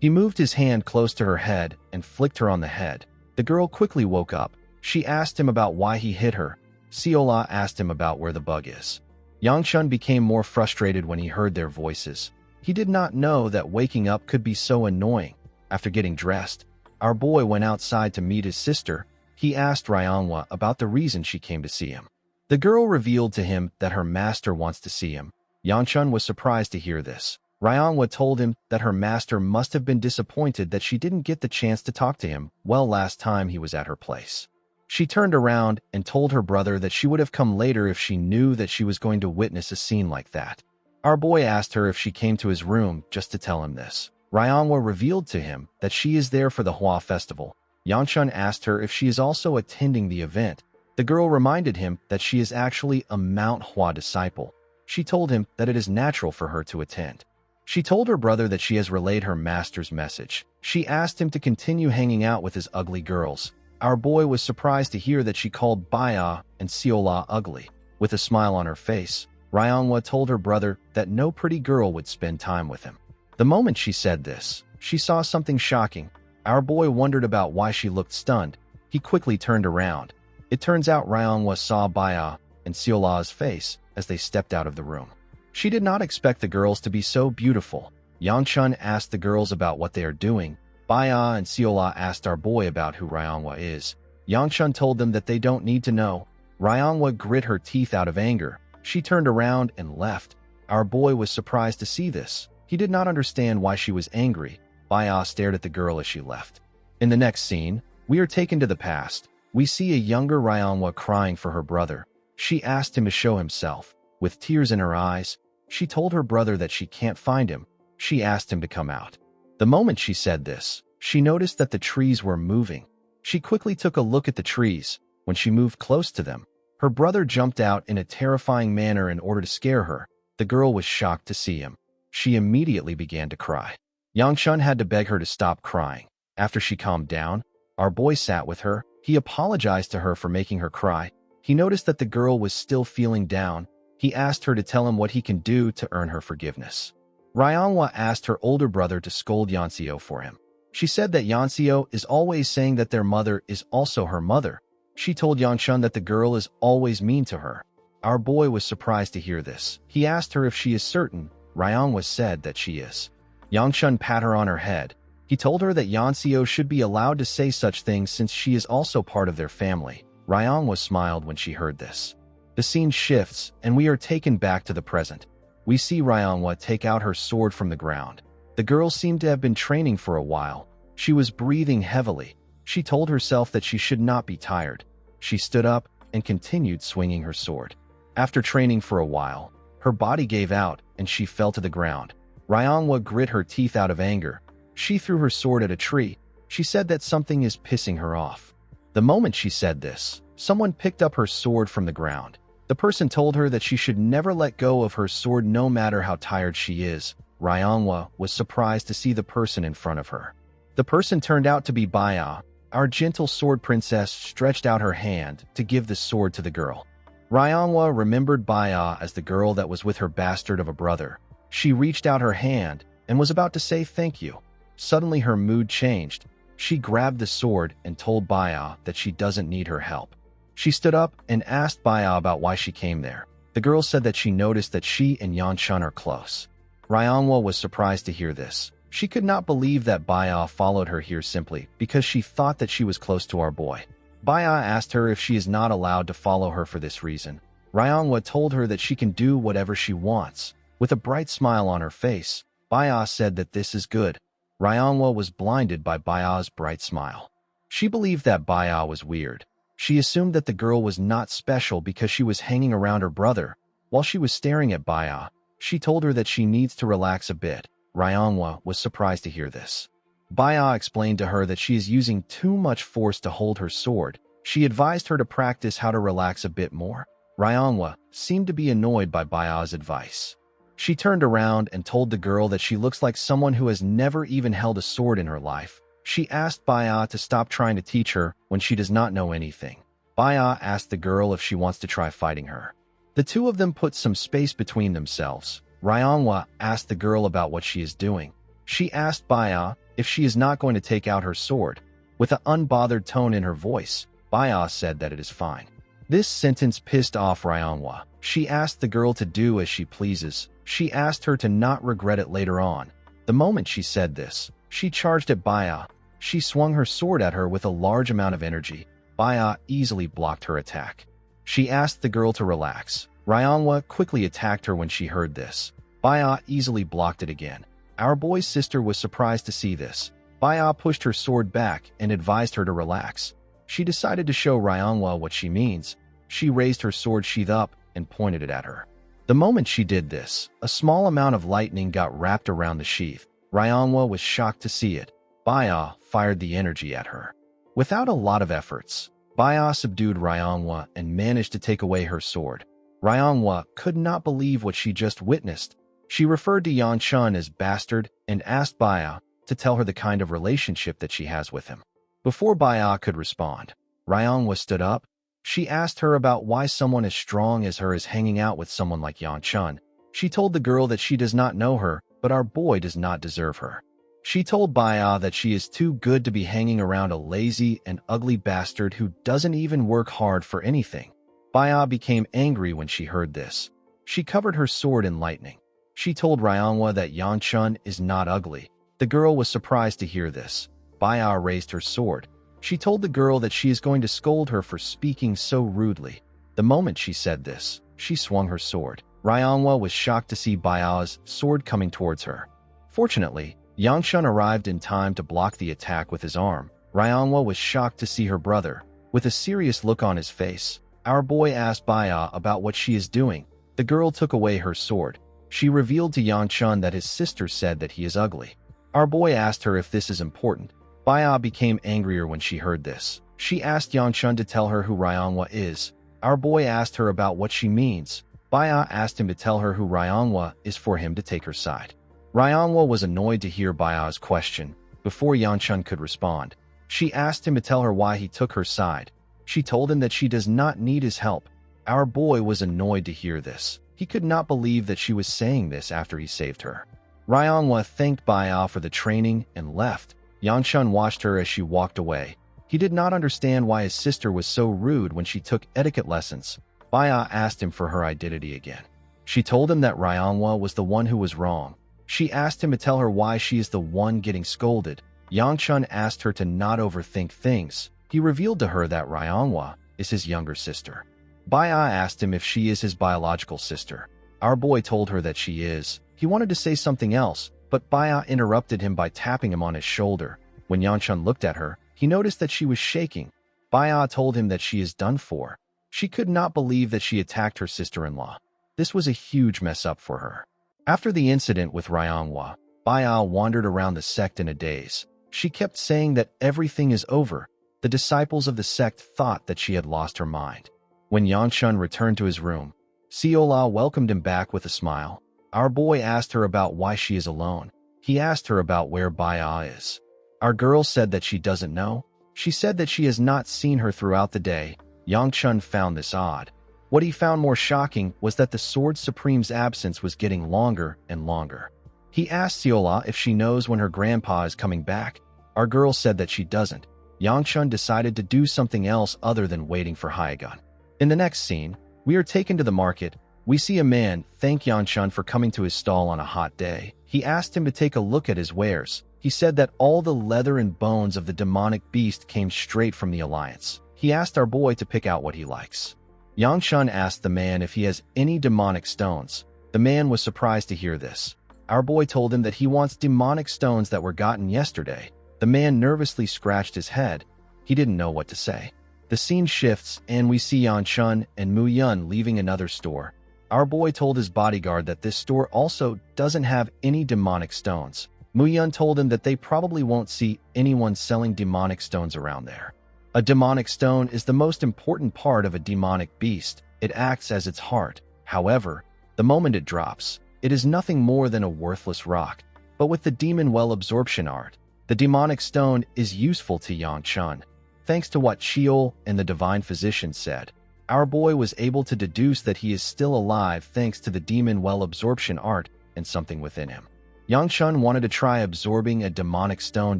He moved his hand close to her head and flicked her on the head. The girl quickly woke up. She asked him about why he hit her. Seola asked him about where the bug is. Yangchun became more frustrated when he heard their voices. He did not know that waking up could be so annoying. After getting dressed, our boy went outside to meet his sister. He asked Ryongwa about the reason she came to see him. The girl revealed to him that her master wants to see him. Yangchun was surprised to hear this. Ryongwa told him that her master must have been disappointed that she didn't get the chance to talk to him last time he was at her place. She turned around and told her brother that she would have come later if she knew that she was going to witness a scene like that. Our boy asked her if she came to his room just to tell him this. Ryongwa revealed to him that she is there for the Hua festival. Yangchun asked her if she is also attending the event. The girl reminded him that she is actually a Mount Hua disciple. She told him that it is natural for her to attend. She told her brother that she has relayed her master's message. She asked him to continue hanging out with his ugly girls. Our boy was surprised to hear that she called Baya and Seola ugly. With a smile on her face, Ryongwa told her brother that no pretty girl would spend time with him. The moment she said this, she saw something shocking. Our boy wondered about why she looked stunned. He quickly turned around. It turns out Ryongwa saw Baya and Seola's face as they stepped out of the room. She did not expect the girls to be so beautiful. Yangchun asked the girls about what they are doing. Baya and Seola asked our boy about who Ryongwa is. Yangchun told them that they don't need to know. Ryongwa grit her teeth out of anger. She turned around and left. Our boy was surprised to see this. He did not understand why she was angry. Baya stared at the girl as she left. In the next scene, we are taken to the past. We see a younger Ryongwa crying for her brother. She asked him to show himself. With tears in her eyes, she told her brother that she can't find him. She asked him to come out. The moment she said this, she noticed that the trees were moving. She quickly took a look at the trees. When she moved close to them, her brother jumped out in a terrifying manner in order to scare her. The girl was shocked to see him. She immediately began to cry. Yangchun had to beg her to stop crying. After she calmed down, our boy sat with her. He apologized to her for making her cry. He noticed that the girl was still feeling down. He asked her to tell him what he can do to earn her forgiveness. Ryongwa asked her older brother to scold Yanseo for him. She said that Yanseo is always saying that their mother is also her mother. She told Yangchun that the girl is always mean to her. Our boy was surprised to hear this. He asked her if she is certain. Ryongwa said that she is. Yangchun pat her on her head. He told her that Yanseo should be allowed to say such things since she is also part of their family. Ryongwa smiled when she heard this. The scene shifts, and we are taken back to the present. We see Ryongwa take out her sword from the ground. The girl seemed to have been training for a while. She was breathing heavily. She told herself that she should not be tired. She stood up and continued swinging her sword. After training for a while, her body gave out and she fell to the ground. Ryongwa grit her teeth out of anger. She threw her sword at a tree. She said that something is pissing her off. The moment she said this, someone picked up her sword from the ground. The person told her that she should never let go of her sword no matter how tired she is. Ryongwa was surprised to see the person in front of her. The person turned out to be Baya. Our gentle sword princess stretched out her hand to give the sword to the girl. Ryongwa remembered Baya as the girl that was with her bastard of a brother. She reached out her hand and was about to say thank you. Suddenly her mood changed. She grabbed the sword and told Baya that she doesn't need her help. She stood up and asked Baya about why she came there. The girl said that she noticed that she and Yanchun are close. Ryongwa was surprised to hear this. She could not believe that Baya followed her here simply because she thought that she was close to our boy. Baya asked her if she is not allowed to follow her for this reason. Ryongwa told her that she can do whatever she wants. With a bright smile on her face, Baya said that this is good. Ryongwa was blinded by Baya's bright smile. She believed that Baya was weird. She assumed that the girl was not special because she was hanging around her brother. While she was staring at Baya, she told her that she needs to relax a bit. Ryongwa was surprised to hear this. Baya explained to her that she is using too much force to hold her sword. She advised her to practice how to relax a bit more. Ryongwa seemed to be annoyed by Baya's advice. She turned around and told the girl that she looks like someone who has never even held a sword in her life. She asked Baya to stop trying to teach her when she does not know anything. Baya asked the girl if she wants to try fighting her. The two of them put some space between themselves. Ryongwa asked the girl about what she is doing. She asked Baya if she is not going to take out her sword. With an unbothered tone in her voice, Baya said that it is fine. This sentence pissed off Ryongwa. She asked the girl to do as she pleases. She asked her to not regret it later on. The moment she said this, she charged at Baya. She swung her sword at her with a large amount of energy. Baya easily blocked her attack. She asked the girl to relax. Ryongwa quickly attacked her when she heard this. Baya easily blocked it again. Our boy's sister was surprised to see this. Baya pushed her sword back and advised her to relax. She decided to show Ryongwa what she means. She raised her sword sheath up and pointed it at her. The moment she did this, a small amount of lightning got wrapped around the sheath. Ryongwa was shocked to see it. Baya fired the energy at her. Without a lot of efforts, Baya subdued Ryongwa and managed to take away her sword. Ryongwa could not believe what she just witnessed. She referred to Yanchun as bastard and asked Baya to tell her the kind of relationship that she has with him. Before Baya could respond, Ryongwa stood up. She asked her about why someone as strong as her is hanging out with someone like Yanchun. She told the girl that she does not know her, but our boy does not deserve her. She told Baya that she is too good to be hanging around a lazy and ugly bastard who doesn't even work hard for anything. Baya became angry when she heard this. She covered her sword in lightning. She told Ryongwa that Yanchun is not ugly. The girl was surprised to hear this. Baya raised her sword. She told the girl that she is going to scold her for speaking so rudely. The moment she said this, she swung her sword. Ryongwa was shocked to see Baya's sword coming towards her. Fortunately, Yanchun arrived in time to block the attack with his arm. Ryongwa was shocked to see her brother. With a serious look on his face, our boy asked Baya about what she is doing. The girl took away her sword. She revealed to Yanchun that his sister said that he is ugly. Our boy asked her if this is important. Baya became angrier when she heard this. She asked Yanchun to tell her who Ryongwa is. Our boy asked her about what she means. Baya asked him to tell her who Ryongwa is for him to take her side. Ryongwa was annoyed to hear Baya's question. Before Yanchun could respond, she asked him to tell her why he took her side. She told him that she does not need his help. Our boy was annoyed to hear this. He could not believe that she was saying this after he saved her. Ryongwa thanked Baya for the training and left. Yanchun watched her as she walked away. He did not understand why his sister was so rude when she took etiquette lessons. Baya asked him for her identity again. She told him that Ryongwa was the one who was wrong. She asked him to tell her why she is the one getting scolded. Yanchun asked her to not overthink things. He revealed to her that Ryongwa is his younger sister. Baya asked him if she is his biological sister. Our boy told her that she is. He wanted to say something else, but Baya interrupted him by tapping him on his shoulder. When Yanchun looked at her, he noticed that she was shaking. Baya told him that she is done for. She could not believe that she attacked her sister-in-law. This was a huge mess up for her. After the incident with Ryongwa, Baya wandered around the sect in a daze. She kept saying that everything is over. The disciples of the sect thought that she had lost her mind. When Yanchun returned to his room, Siola welcomed him back with a smile. Our boy asked her about why she is alone. He asked her about where Baya is. Our girl said that she doesn't know. She said that she has not seen her throughout the day. Yanchun found this odd. What he found more shocking was that the Sword Supreme's absence was getting longer and longer. He asked Siola if she knows when her grandpa is coming back. Our girl said that she doesn't. Yangchun decided to do something else other than waiting for Hyegun. In the next scene, we are taken to the market. We see a man thank Yangchun for coming to his stall on a hot day. He asked him to take a look at his wares. He said that all the leather and bones of the demonic beast came straight from the Alliance. He asked our boy to pick out what he likes. Yangchun asked the man if he has any demonic stones. The man was surprised to hear this. Our boy told him that he wants demonic stones that were gotten yesterday. The man nervously scratched his head. He didn't know what to say. The scene shifts and we see Yangchun and Mu Yun leaving another store. Our boy told his bodyguard that this store also doesn't have any demonic stones. Mu Yun told him that they probably won't see anyone selling demonic stones around there. A demonic stone is the most important part of a demonic beast. It acts as its heart. However, the moment it drops, it is nothing more than a worthless rock. But with the demon well absorption art, the demonic stone is useful to Yangchun. Thanks to what Sheol and the divine physician said, our boy was able to deduce that he is still alive thanks to the demon well absorption art and something within him. Yangchun wanted to try absorbing a demonic stone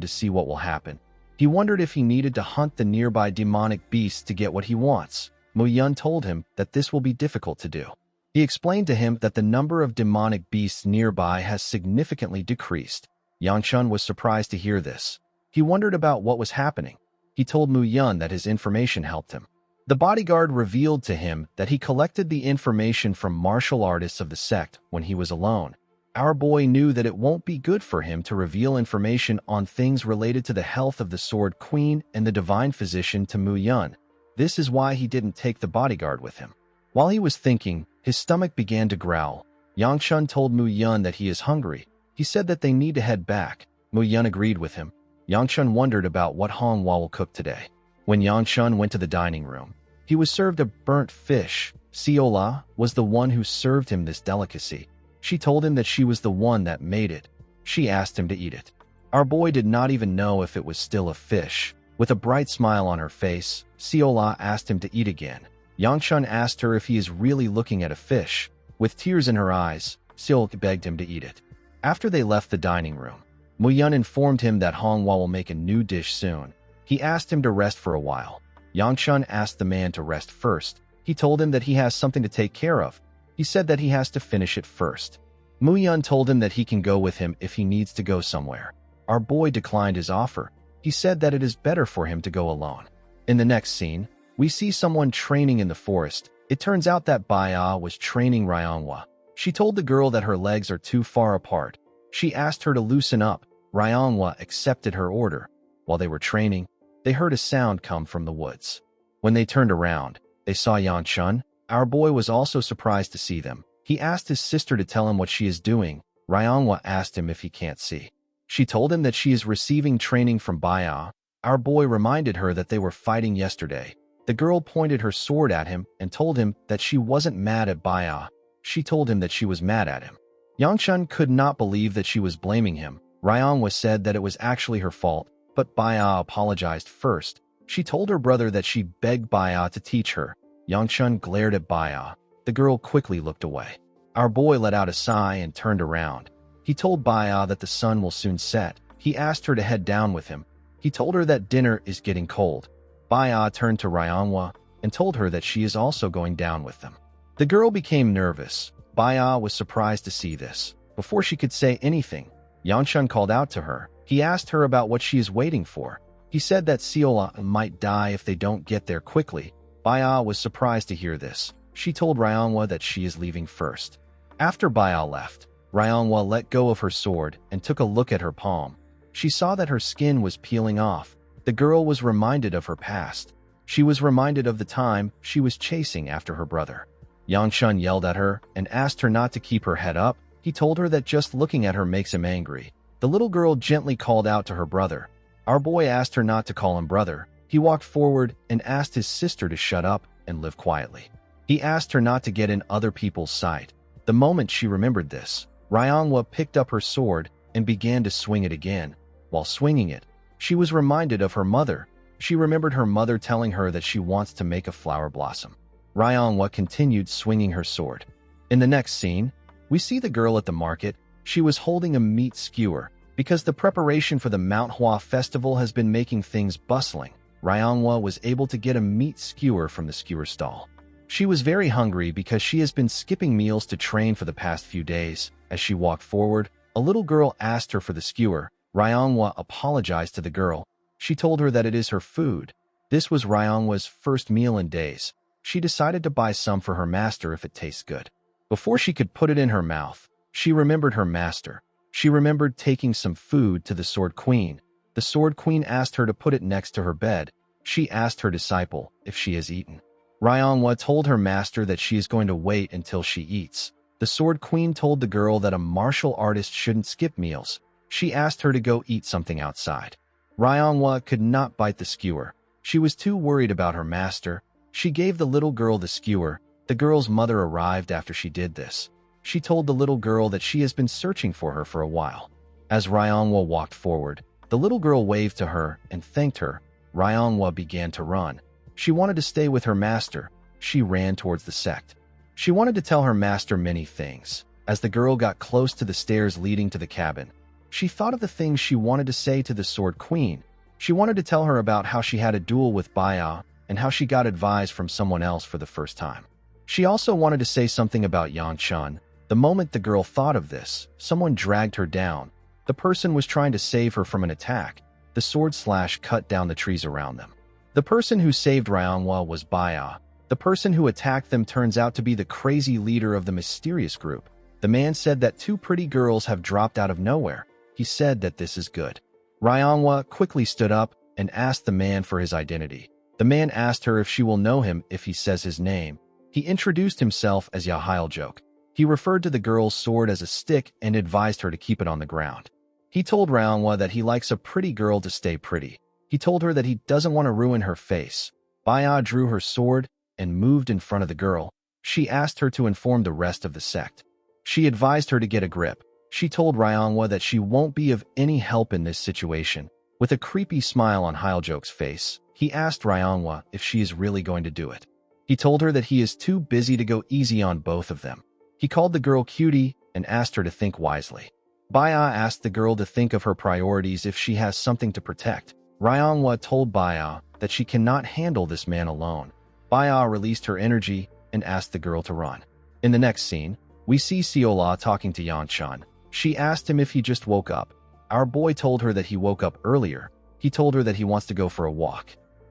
to see what will happen. He wondered if he needed to hunt the nearby demonic beasts to get what he wants. Mu Yun told him that this will be difficult to do. He explained to him that the number of demonic beasts nearby has significantly decreased. Yangchun was surprised to hear this. He wondered about what was happening. He told Mu Yun that his information helped him. The bodyguard revealed to him that he collected the information from martial artists of the sect when he was alone. Our boy knew that it won't be good for him to reveal information on things related to the health of the Sword Queen and the divine physician to Mu Yun. This is why he didn't take the bodyguard with him. While he was thinking, his stomach began to growl. Yangchun told Mu Yun that he is hungry. He said that they need to head back. Mu Yun agreed with him. Yangchun wondered about what Manhwa will cook today. When Yangchun went to the dining room, he was served a burnt fish. Seola was the one who served him this delicacy. She told him that she was the one that made it. She asked him to eat it. Our boy did not even know if it was still a fish. With a bright smile on her face, Seola asked him to eat again. Yangchun asked her if he is really looking at a fish. With tears in her eyes, Seola begged him to eat it. After they left the dining room, Mu Yun informed him that Manhwa will make a new dish soon. He asked him to rest for a while. Yangchun asked the man to rest first. He told him that he has something to take care of. He said that he has to finish it first. Mu Yun told him that he can go with him if he needs to go somewhere. Our boy declined his offer. He said that it is better for him to go alone. In the next scene, we see someone training in the forest. It turns out that Baya was training Ryongwa. She told the girl that her legs are too far apart. She asked her to loosen up. Ryongwa accepted her order. While they were training, they heard a sound come from the woods. When they turned around, they saw Yangchun. Our boy was also surprised to see them. He asked his sister to tell him what she is doing. Ryongwa asked him if he can't see. She told him that she is receiving training from Baya. Our boy reminded her that they were fighting yesterday. The girl pointed her sword at him and told him that she wasn't mad at Baya. She told him that she was mad at him. Yangchun could not believe that she was blaming him. Ryongwa said that it was actually her fault, but Baya apologized first. She told her brother that she begged Baya to teach her. Yangchun glared at Baya. The girl quickly looked away. Our boy let out a sigh and turned around. He told Baya that the sun will soon set. He asked her to head down with him. He told her that dinner is getting cold. Baya turned to Ryongwa and told her that she is also going down with them. The girl became nervous. Baya was surprised to see this. Before she could say anything, Yangchun called out to her. He asked her about what she is waiting for. He said that Seola might die if they don't get there quickly. Baya was surprised to hear this. She told Ryongwa that she is leaving first. After Baya left, Ryongwa let go of her sword and took a look at her palm. She saw that her skin was peeling off. The girl was reminded of her past. She was reminded of the time she was chasing after her brother. Yangchun yelled at her and asked her not to keep her head up. He told her that just looking at her makes him angry. The little girl gently called out to her brother. Our boy asked her not to call him brother. He walked forward and asked his sister to shut up and live quietly. He asked her not to get in other people's sight. The moment she remembered this, Ryongwa picked up her sword and began to swing it again. While swinging it, she was reminded of her mother. She remembered her mother telling her that she wants to make a flower blossom. Ryongwa continued swinging her sword. In the next scene, we see the girl at the market. She was holding a meat skewer. Because the preparation for the Manhwa festival has been making things bustling, Ryongwa was able to get a meat skewer from the skewer stall. She was very hungry because she has been skipping meals to train for the past few days. As she walked forward, a little girl asked her for the skewer. Ryongwa apologized to the girl. She told her that it is her food. This was Ryongwa's first meal in days. She decided to buy some for her master if it tastes good. Before she could put it in her mouth, she remembered her master. She remembered taking some food to the Sword Queen. The Sword Queen asked her to put it next to her bed. She asked her disciple if she has eaten. Ryongwa told her master that she is going to wait until she eats. The Sword Queen told the girl that a martial artist shouldn't skip meals. She asked her to go eat something outside. Ryongwa could not bite the skewer. She was too worried about her master. She gave the little girl the skewer. The girl's mother arrived after she did this. She told the little girl that she has been searching for her for a while. As Ryongwa walked forward, the little girl waved to her and thanked her. Ryongwa began to run. She wanted to stay with her master. She ran towards the sect. She wanted to tell her master many things. As the girl got close to the stairs leading to the cabin, she thought of the things she wanted to say to the Sword Queen. She wanted to tell her about how she had a duel with Baya and how she got advice from someone else for the first time. She also wanted to say something about Yang. The moment the girl thought of this, someone dragged her down. The person was trying to save her from an attack. The sword slash cut down the trees around them. The person who saved Ryongwa was Baya. The person who attacked them turns out to be the crazy leader of the mysterious group. The man said that two pretty girls have dropped out of nowhere. He said that this is good. Ryongwa quickly stood up and asked the man for his identity. The man asked her if she will know him if he says his name. He introduced himself as Yahiljok. He referred to the girl's sword as a stick and advised her to keep it on the ground. He told Ryongwa that he likes a pretty girl to stay pretty. He told her that he doesn't want to ruin her face. Baya drew her sword and moved in front of the girl. She asked her to inform the rest of the sect. She advised her to get a grip. She told Ryongwa that she won't be of any help in this situation. With a creepy smile on Hiljok's face, he asked Ryongwa if she is really going to do it. He told her that he is too busy to go easy on both of them. He called the girl cutie and asked her to think wisely. Baya asked the girl to think of her priorities if she has something to protect. Ryongwa told Baya that she cannot handle this man alone. Baya released her energy and asked the girl to run. In the next scene, we see Seola talking to Yanchan. She asked him if he just woke up. Our boy told her that he woke up earlier. He told her that he wants to go for a walk.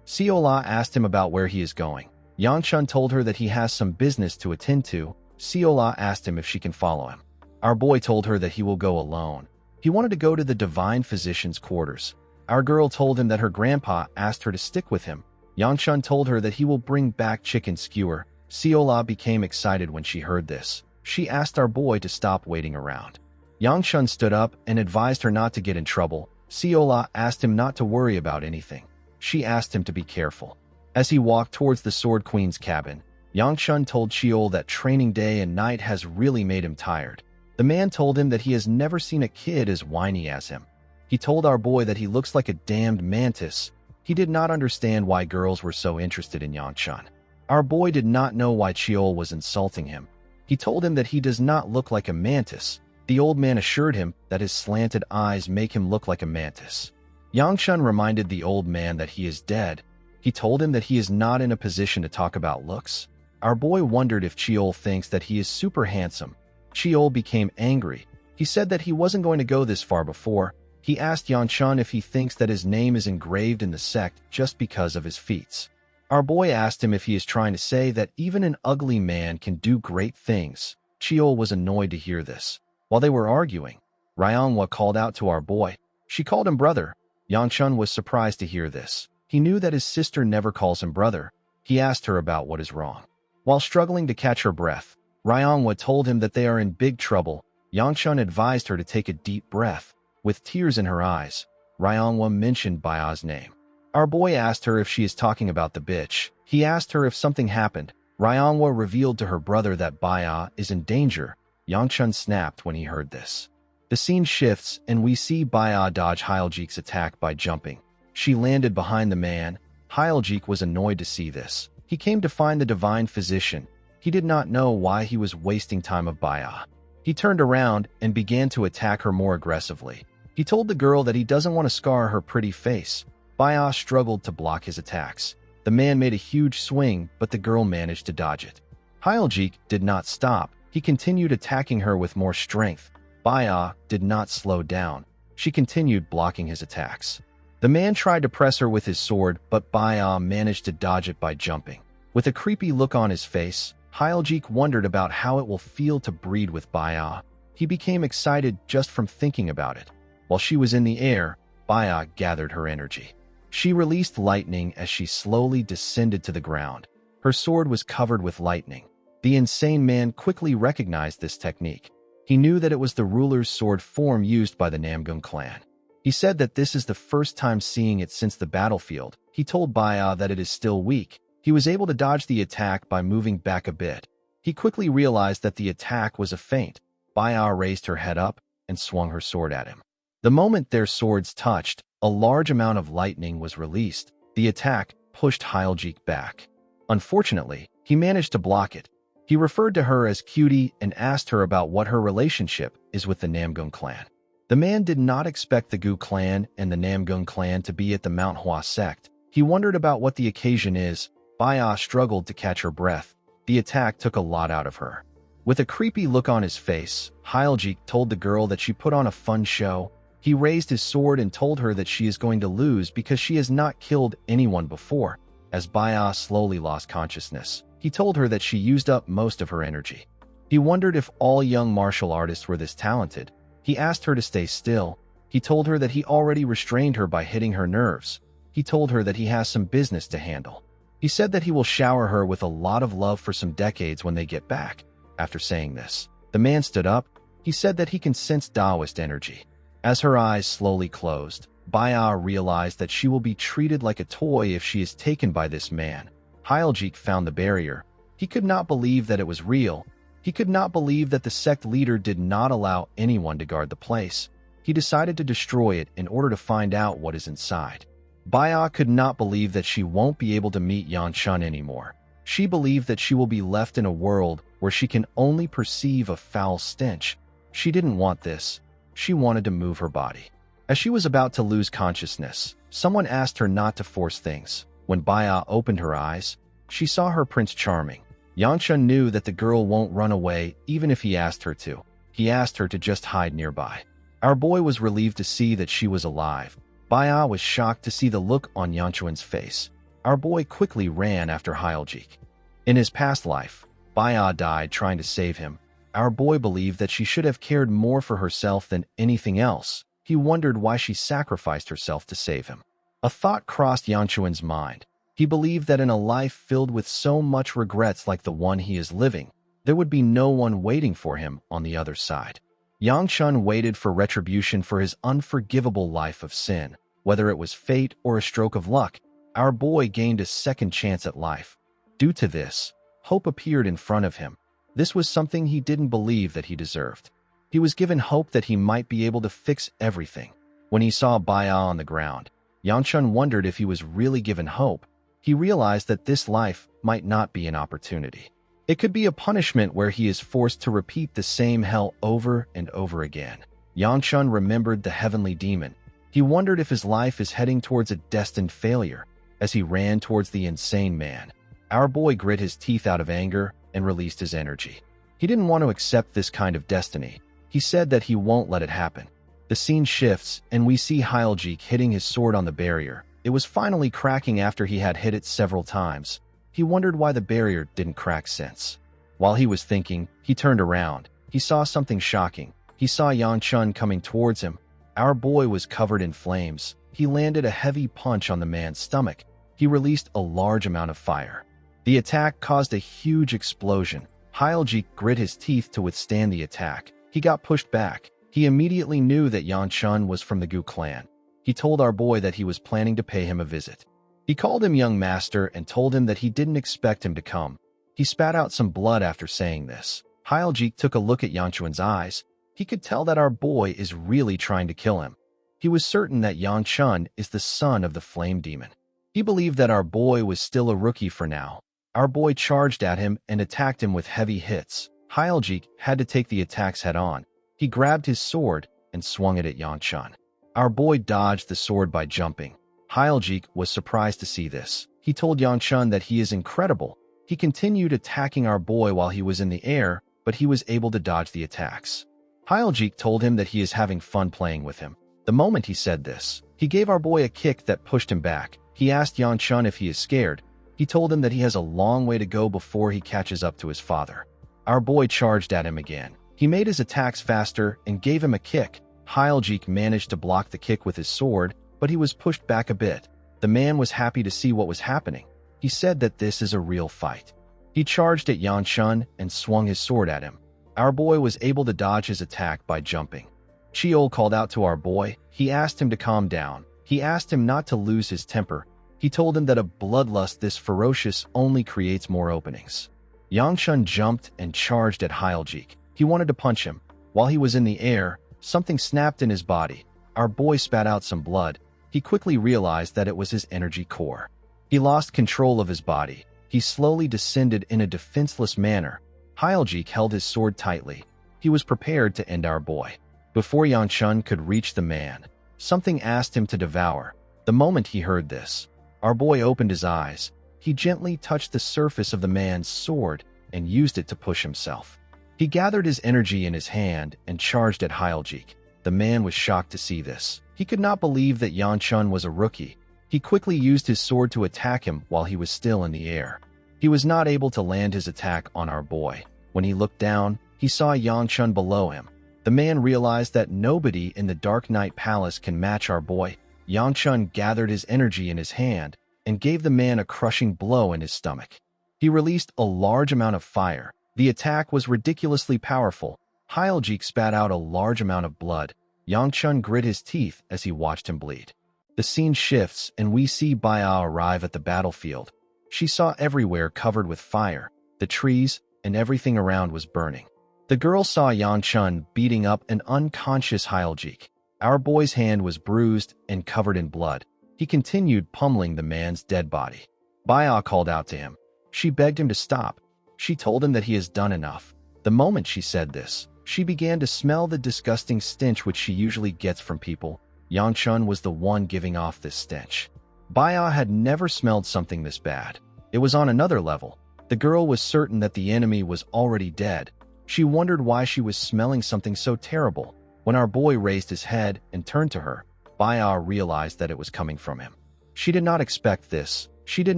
Seola asked him about where he is going. Yanchan told her that he has some business to attend to. Seola asked him if she can follow him. Our boy told her that he will go alone. He wanted to go to the divine physician's quarters. Our girl told him that her grandpa asked her to stick with him. Yangshan told her that he will bring back chicken skewer. Seola became excited when she heard this. She asked our boy to stop waiting around. Yangshan stood up and advised her not to get in trouble. Seola asked him not to worry about anything. She asked him to be careful. As he walked towards the Sword Queen's cabin, Yangshan told Cheol that training day and night has really made him tired. The man told him that he has never seen a kid as whiny as him. He told our boy that he looks like a damned mantis. He did not understand why girls were so interested in Yangshan. Our boy did not know why Cheol was insulting him. He told him that he does not look like a mantis. The old man assured him that his slanted eyes make him look like a mantis. Yangshan reminded the old man that he is dead. He told him that he is not in a position to talk about looks. Our boy wondered if Cheol thinks that he is super handsome. Cheol became angry. He said that he wasn't going to go this far before. He asked Yangshan if he thinks that his name is engraved in the sect just because of his feats. Our boy asked him if he is trying to say that even an ugly man can do great things. Cheol was annoyed to hear this. While they were arguing, Ryongwa called out to our boy. She called him brother. Yangshan was surprised to hear this. He knew that his sister never calls him brother. He asked her about what is wrong. While struggling to catch her breath, Ryongwa told him that they are in big trouble. Yangshan advised her to take a deep breath. With tears in her eyes, Ryongwa mentioned Baya's name. Our boy asked her if she is talking about the bitch. He asked her if something happened. Ryongwa revealed to her brother that Baya is in danger. Yangshan snapped when he heard this. The scene shifts and we see Baya dodge Hiljik's attack by jumping. She landed behind the man. Hiljik was annoyed to see this. He came to find the divine physician. He did not know why he was wasting time of Baya. He turned around and began to attack her more aggressively. He told the girl that he doesn't want to scar her pretty face. Bia struggled to block his attacks. The man made a huge swing, but the girl managed to dodge it. Hyljik did not stop. He continued attacking her with more strength. Bia did not slow down. She continued blocking his attacks. The man tried to press her with his sword, but Bia managed to dodge it by jumping. With a creepy look on his face, Hyljik wondered about how it will feel to breed with Bia. He became excited just from thinking about it. While she was in the air, Bia gathered her energy. She released lightning as she slowly descended to the ground. Her sword was covered with lightning. The insane man quickly recognized this technique. He knew that it was the ruler's sword form used by the Namgun clan. He said that this is the first time seeing it since the battlefield. He told Bia that it is still weak. He was able to dodge the attack by moving back a bit. He quickly realized that the attack was a feint. Bia raised her head up and swung her sword at him. The moment their swords touched, a large amount of lightning was released. The attack pushed Hyljik back. Unfortunately, he managed to block it. He referred to her as Cutie and asked her about what her relationship is with the Namgun clan. The man did not expect the Gu clan and the Namgun clan to be at the Manhwa sect. He wondered about what the occasion is. Bia struggled to catch her breath. The attack took a lot out of her. With a creepy look on his face, Hyljik told the girl that she put on a fun show. He raised his sword and told her that she is going to lose because she has not killed anyone before. As Bia slowly lost consciousness, he told her that she used up most of her energy. He wondered if all young martial artists were this talented. He asked her to stay still. He told her that he already restrained her by hitting her nerves. He told her that he has some business to handle. He said that he will shower her with a lot of love for some decades when they get back. After saying this, the man stood up. He said that he can sense Taoist energy. As her eyes slowly closed, Bia realized that she will be treated like a toy if she is taken by this man. Hyljik found the barrier. He could not believe that it was real. He could not believe that the sect leader did not allow anyone to guard the place. He decided to destroy it in order to find out what is inside. Bia could not believe that she won't be able to meet Yanchun anymore. She believed that she will be left in a world where she can only perceive a foul stench. She didn't want this. She wanted to move her body. As she was about to lose consciousness, someone asked her not to force things. When Bia opened her eyes, she saw her Prince Charming. Yanchun knew that the girl won't run away even if he asked her to. He asked her to just hide nearby. Our boy was relieved to see that she was alive. Bia was shocked to see the look on Yanchun's face. Our boy quickly ran after Hyljik. In his past life, Bia died trying to save him. Our boy believed that she should have cared more for herself than anything else. He wondered why she sacrificed herself to save him. A thought crossed Yanchun's mind. He believed that in a life filled with so much regrets like the one he is living, there would be no one waiting for him on the other side. Yanchun waited for retribution for his unforgivable life of sin. Whether it was fate or a stroke of luck, our boy gained a second chance at life. Due to this, hope appeared in front of him. This was something he didn't believe that he deserved. He was given hope that he might be able to fix everything. When he saw Bia on the ground, Yanchun wondered if he was really given hope. He realized that this life might not be an opportunity. It could be a punishment where he is forced to repeat the same hell over and over again. Yanchun remembered the heavenly demon. He wondered if his life is heading towards a destined failure. As he ran towards the insane man, our boy grit his teeth out of anger and released his energy. He didn't want to accept this kind of destiny. He said that he won't let it happen. The scene shifts, and we see Hyljik hitting his sword on the barrier. It was finally cracking after he had hit it several times. He wondered why the barrier didn't crack since. While he was thinking, he turned around. He saw something shocking. He saw Yanchun coming towards him. Our boy was covered in flames. He landed a heavy punch on the man's stomach. He released a large amount of fire. The attack caused a huge explosion. Hyljik grit his teeth to withstand the attack. He got pushed back. He immediately knew that Yanchun was from the Gu clan. He told our boy that he was planning to pay him a visit. He called him young master and told him that he didn't expect him to come. He spat out some blood after saying this. Hyljik took a look at Yanchun's eyes. He could tell that our boy is really trying to kill him. He was certain that Yanchun is the son of the flame demon. He believed that our boy was still a rookie for now. Our boy charged at him and attacked him with heavy hits. Hyljik had to take the attacks head on. He grabbed his sword and swung it at Yanchun. Our boy dodged the sword by jumping. Hyljik was surprised to see this. He told Yangchun that he is incredible. He continued attacking our boy while he was in the air, but he was able to dodge the attacks. Hyljik told him that he is having fun playing with him. The moment he said this, he gave our boy a kick that pushed him back. He asked Yangchun if he is scared. He told him that he has a long way to go before he catches up to his father. Our boy charged at him again. He made his attacks faster and gave him a kick. Hyljik managed to block the kick with his sword, but he was pushed back a bit. The man was happy to see what was happening. He said that this is a real fight. He charged at Yangchun and swung his sword at him. Our boy was able to dodge his attack by jumping. Chiol called out to our boy. He asked him to calm down. He asked him not to lose his temper. He told him that a bloodlust this ferocious only creates more openings. Yangchun jumped and charged at Hyljik. He wanted to punch him. While he was in the air, something snapped in his body. Our boy spat out some blood. He quickly realized that it was his energy core. He lost control of his body. He slowly descended in a defenseless manner. Hyljik held his sword tightly. He was prepared to end our boy. Before Yangchun could reach the man, something asked him to devour. The moment he heard this, our boy opened his eyes. He gently touched the surface of the man's sword and used it to push himself. He gathered his energy in his hand and charged at Hyljik. The man was shocked to see this. He could not believe that Yangchun was a rookie. He quickly used his sword to attack him while he was still in the air. He was not able to land his attack on our boy. When he looked down, he saw Yangchun below him. The man realized that nobody in the Dark Knight Palace can match our boy. Yangchun gathered his energy in his hand and gave the man a crushing blow in his stomach. He released a large amount of fire. The attack was ridiculously powerful. Hyljik spat out a large amount of blood. Yangchun grit his teeth as he watched him bleed. The scene shifts and we see Baya arrive at the battlefield. She saw everywhere covered with fire. The trees and everything around was burning. The girl saw Yangchun beating up an unconscious Hyljik. Our boy's hand was bruised and covered in blood. He continued pummeling the man's dead body. Baya called out to him. She begged him to stop. She told him that he has done enough. The moment she said this, she began to smell the disgusting stench which she usually gets from people. Yangchun was the one giving off this stench. Baya had never smelled something this bad. It was on another level. The girl was certain that the enemy was already dead. She wondered why she was smelling something so terrible. When our boy raised his head and turned to her, Baya realized that it was coming from him. She did not expect this. She did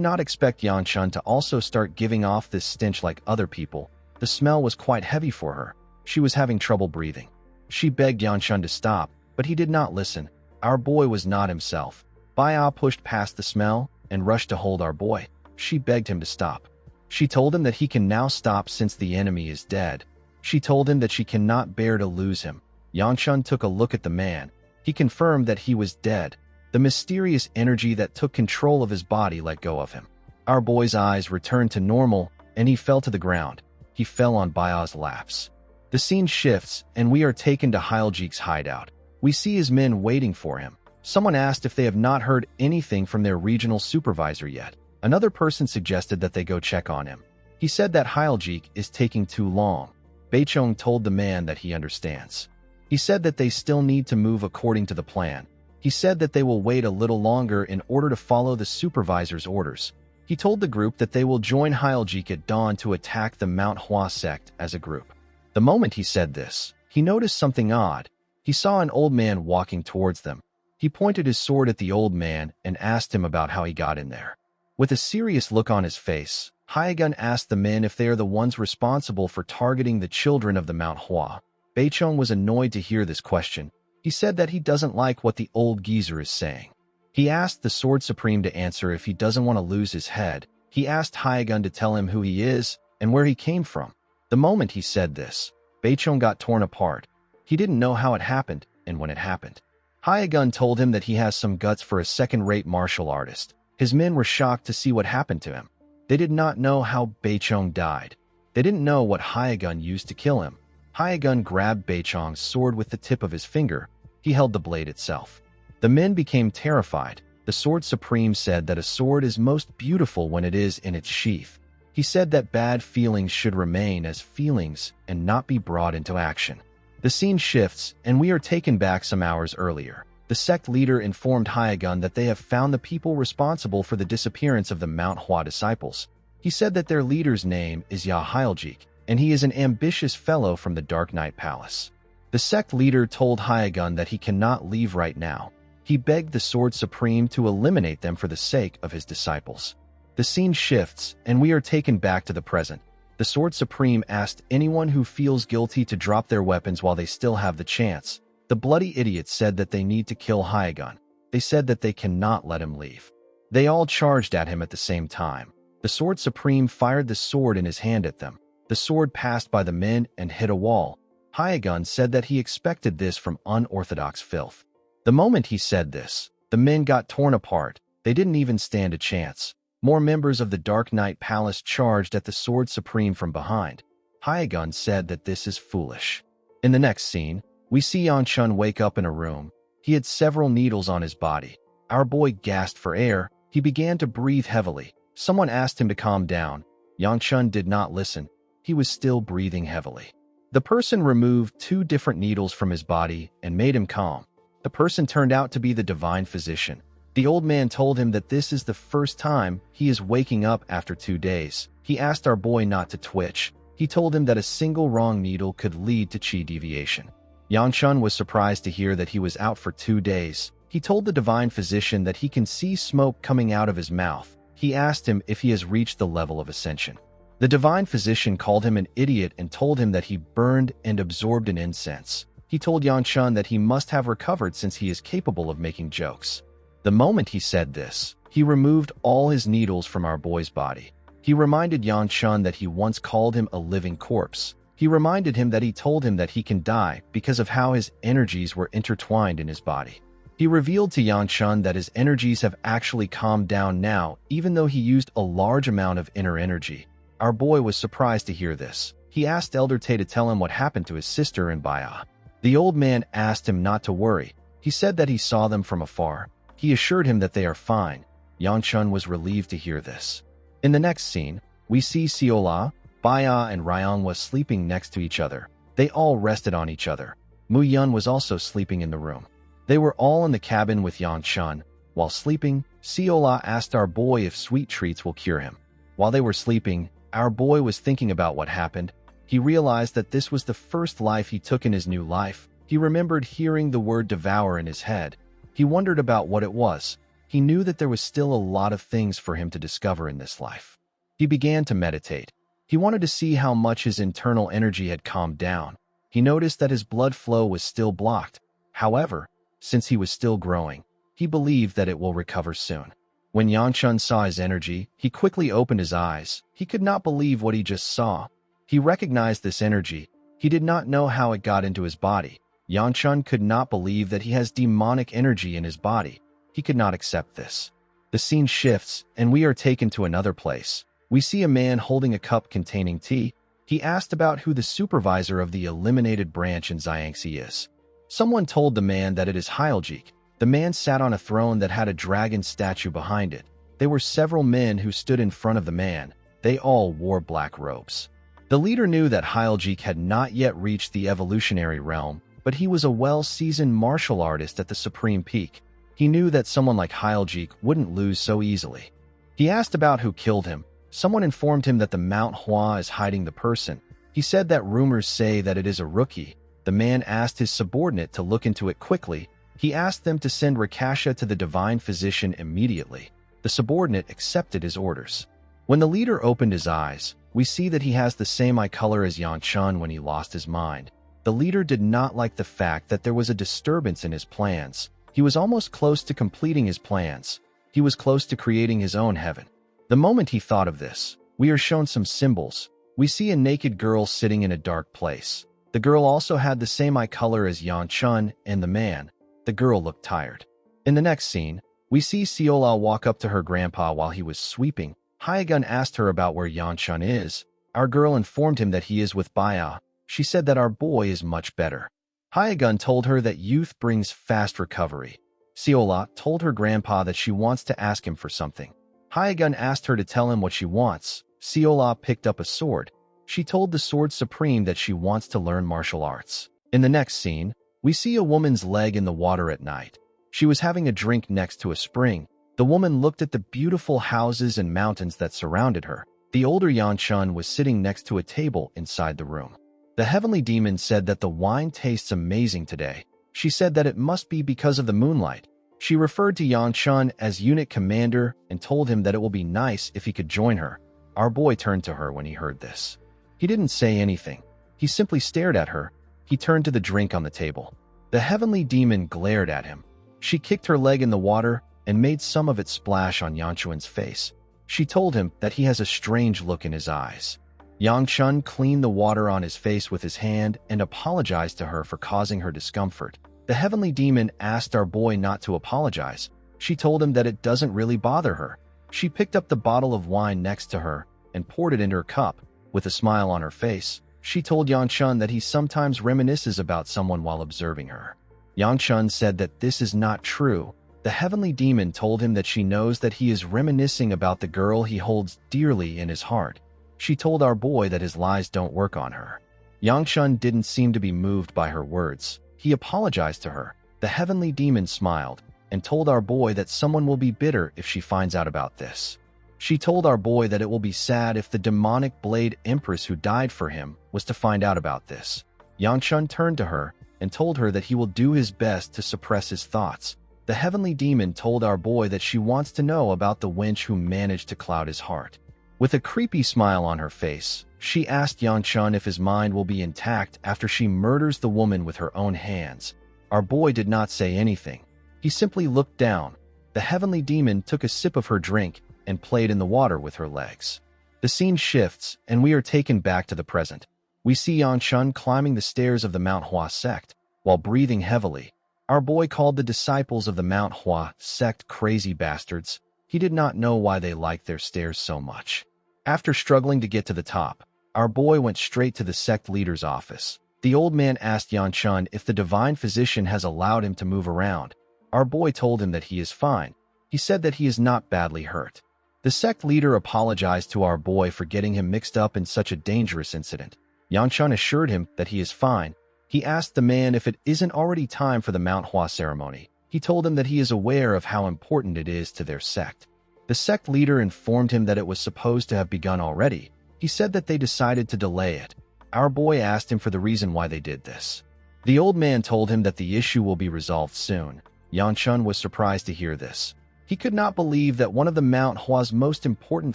not expect Yangchun to also start giving off this stench like other people. The smell was quite heavy for her. She was having trouble breathing. She begged Yangchun to stop, but he did not listen. Our boy was not himself. Baya pushed past the smell and rushed to hold our boy. She begged him to stop. She told him that he can now stop since the enemy is dead. She told him that she cannot bear to lose him. Yangchun took a look at the man. He confirmed that he was dead. The mysterious energy that took control of his body let go of him. Our boy's eyes returned to normal, and he fell to the ground. He fell on Baya's laps. The scene shifts, and we are taken to Hyljik's hideout. We see his men waiting for him. Someone asked if they have not heard anything from their regional supervisor yet. Another person suggested that they go check on him. He said that Hyljik is taking too long. Beichong told the man that he understands. He said that they still need to move according to the plan. He said that they will wait a little longer in order to follow the supervisor's orders. He told the group that they will join Hyljik at dawn to attack the Manhwa sect as a group. The moment he said this, he noticed something odd. He saw an old man walking towards them. He pointed his sword at the old man and asked him about how he got in there. With a serious look on his face, Hyegun asked the men if they are the ones responsible for targeting the children of the Manhwa. Beichong was annoyed to hear this question. He said that he doesn't like what the old geezer is saying. He asked the Sword Supreme to answer if he doesn't want to lose his head. He asked Hyegun to tell him who he is and where he came from. The moment he said this, Beichong got torn apart. He didn't know how it happened and when it happened. Hyegun told him that he has some guts for a second-rate martial artist. His men were shocked to see what happened to him. They did not know how Beichong died. They didn't know what Hyegun used to kill him. Hyegun grabbed Beichong's sword with the tip of his finger. He held the blade itself. The men became terrified. The Sword Supreme said that a sword is most beautiful when it is in its sheath. He said that bad feelings should remain as feelings and not be brought into action. The scene shifts, and we are taken back some hours earlier. The sect leader informed Hyagun that they have found the people responsible for the disappearance of the Manhwa disciples. He said that their leader's name is Ya Hyljik, and he is an ambitious fellow from the Dark Knight Palace. The sect leader told Hyagun that he cannot leave right now. He begged the Sword Supreme to eliminate them for the sake of his disciples. The scene shifts, and we are taken back to the present. The Sword Supreme asked anyone who feels guilty to drop their weapons while they still have the chance. The bloody idiots said that they need to kill Hyagun. They said that they cannot let him leave. They all charged at him at the same time. The Sword Supreme fired the sword in his hand at them. The sword passed by the men and hit a wall. Hyagun said that he expected this from unorthodox filth. The moment he said this, the men got torn apart. They didn't even stand a chance. More members of the Dark Knight Palace charged at the Sword Supreme from behind. Hyagun said that this is foolish. In the next scene, we see Yanchun wake up in a room. He had several needles on his body. Our boy gasped for air. He began to breathe heavily. Someone asked him to calm down. Yanchun did not listen. He was still breathing heavily. The person removed 2 different needles from his body and made him calm. The person turned out to be the divine physician. The old man told him that this is the first time he is waking up after 2 days. He asked our boy not to twitch. He told him that a single wrong needle could lead to chi deviation. Yanchun was surprised to hear that he was out for 2 days. He told the divine physician that he can see smoke coming out of his mouth. He asked him if he has reached the level of ascension. The divine physician called him an idiot and told him that he burned and absorbed an incense. He told Yanchun that he must have recovered since he is capable of making jokes. The moment he said this, he removed all his needles from our boy's body. He reminded Yanchun that he once called him a living corpse. He reminded him that he told him that he can die because of how his energies were intertwined in his body. He revealed to Yanchun that his energies have actually calmed down now, even though he used a large amount of inner energy. Our boy was surprised to hear this. He asked Elder Tay to tell him what happened to his sister and Baya. The old man asked him not to worry. He said that he saw them from afar. He assured him that they are fine. Yanchun was relieved to hear this. In the next scene, we see Siola, Baya, and Ryongwa sleeping next to each other. They all rested on each other. Mu Yun was also sleeping in the room. They were all in the cabin with Yanchun. While sleeping, Siola asked our boy if sweet treats will cure him. While they were sleeping, our boy was thinking about what happened. He realized that this was the first life he took in his new life. He remembered hearing the word devour in his head. He wondered about what it was. He knew that there was still a lot of things for him to discover in this life. He began to meditate. He wanted to see how much his internal energy had calmed down. He noticed that his blood flow was still blocked. However, since he was still growing, he believed that it will recover soon. When Yanchun saw his energy, he quickly opened his eyes. He could not believe what he just saw. He recognized this energy. He did not know how it got into his body. Yanchun could not believe that he has demonic energy in his body. He could not accept this. The scene shifts, and we are taken to another place. We see a man holding a cup containing tea. He asked about who the supervisor of the eliminated branch in Xiangxi is. Someone told the man that it is Hyljik. The man sat on a throne that had a dragon statue behind it. There were several men who stood in front of the man. They all wore black robes. The leader knew that Hyljik had not yet reached the evolutionary realm, but he was a well-seasoned martial artist at the supreme peak. He knew that someone like Hyljik wouldn't lose so easily. He asked about who killed him. Someone informed him that the Mount Hua is hiding the person. He said that rumors say that it is a rookie. The man asked his subordinate to look into it quickly. He asked them to send Rakasha to the divine physician immediately. The subordinate accepted his orders. When the leader opened his eyes, we see that he has the same eye color as Yanchun when he lost his mind. The leader did not like the fact that there was a disturbance in his plans. He was almost close to completing his plans. He was close to creating his own heaven. The moment he thought of this, we are shown some symbols. We see a naked girl sitting in a dark place. The girl also had the same eye color as Yanchun and the man. The girl looked tired. In the next scene, we see Siola walk up to her grandpa while he was sweeping. Hyagun asked her about where Yanchun is. Our girl informed him that he is with Baya. She said that our boy is much better. Hyagun told her that youth brings fast recovery. Siola told her grandpa that she wants to ask him for something. Hyagun asked her to tell him what she wants. Siola picked up a sword. She told the Sword Supreme that she wants to learn martial arts. In the next scene, we see a woman's leg in the water at night. She was having a drink next to a spring. The woman looked at the beautiful houses and mountains that surrounded her. The older Yanchun was sitting next to a table inside the room. The heavenly demon said that the wine tastes amazing today. She said that it must be because of the moonlight. She referred to Yanchun as unit commander and told him that it will be nice if he could join her. Our boy turned to her when he heard this. He didn't say anything. He simply stared at her. He turned to the drink on the table. The heavenly demon glared at him. She kicked her leg in the water and made some of it splash on Yanchun's face. She told him that he has a strange look in his eyes. Yanchun cleaned the water on his face with his hand and apologized to her for causing her discomfort. The heavenly demon asked our boy not to apologize. She told him that it doesn't really bother her. She picked up the bottle of wine next to her and poured it into her cup. With a smile on her face, she told Yanchun that he sometimes reminisces about someone while observing her. Yanchun said that this is not true. The heavenly demon told him that she knows that he is reminiscing about the girl he holds dearly in his heart. She told our boy that his lies don't work on her. Yanchun didn't seem to be moved by her words. He apologized to her. The heavenly demon smiled and told our boy that someone will be bitter if she finds out about this. She told our boy that it will be sad if the demonic blade empress who died for him was to find out about this. Yanchun turned to her and told her that he will do his best to suppress his thoughts. The heavenly demon told our boy that she wants to know about the wench who managed to cloud his heart. With a creepy smile on her face, she asked Yanchun if his mind will be intact after she murders the woman with her own hands. Our boy did not say anything. He simply looked down. The heavenly demon took a sip of her drink and played in the water with her legs. The scene shifts, and we are taken back to the present. We see Yanchun climbing the stairs of the Manhwa sect, while breathing heavily. Our boy called the disciples of the Manhwa sect crazy bastards. He did not know why they liked their stairs so much. After struggling to get to the top, our boy went straight to the sect leader's office. The old man asked Yanchun if the divine physician has allowed him to move around. Our boy told him that he is fine. He said that he is not badly hurt. The sect leader apologized to our boy for getting him mixed up in such a dangerous incident. Yanchun assured him that he is fine. He asked the man if it isn't already time for the Manhwa ceremony. He told him that he is aware of how important it is to their sect. The sect leader informed him that it was supposed to have begun already. He said that they decided to delay it. Our boy asked him for the reason why they did this. The old man told him that the issue will be resolved soon. Yanchun was surprised to hear this. He could not believe that one of the Manhwa's most important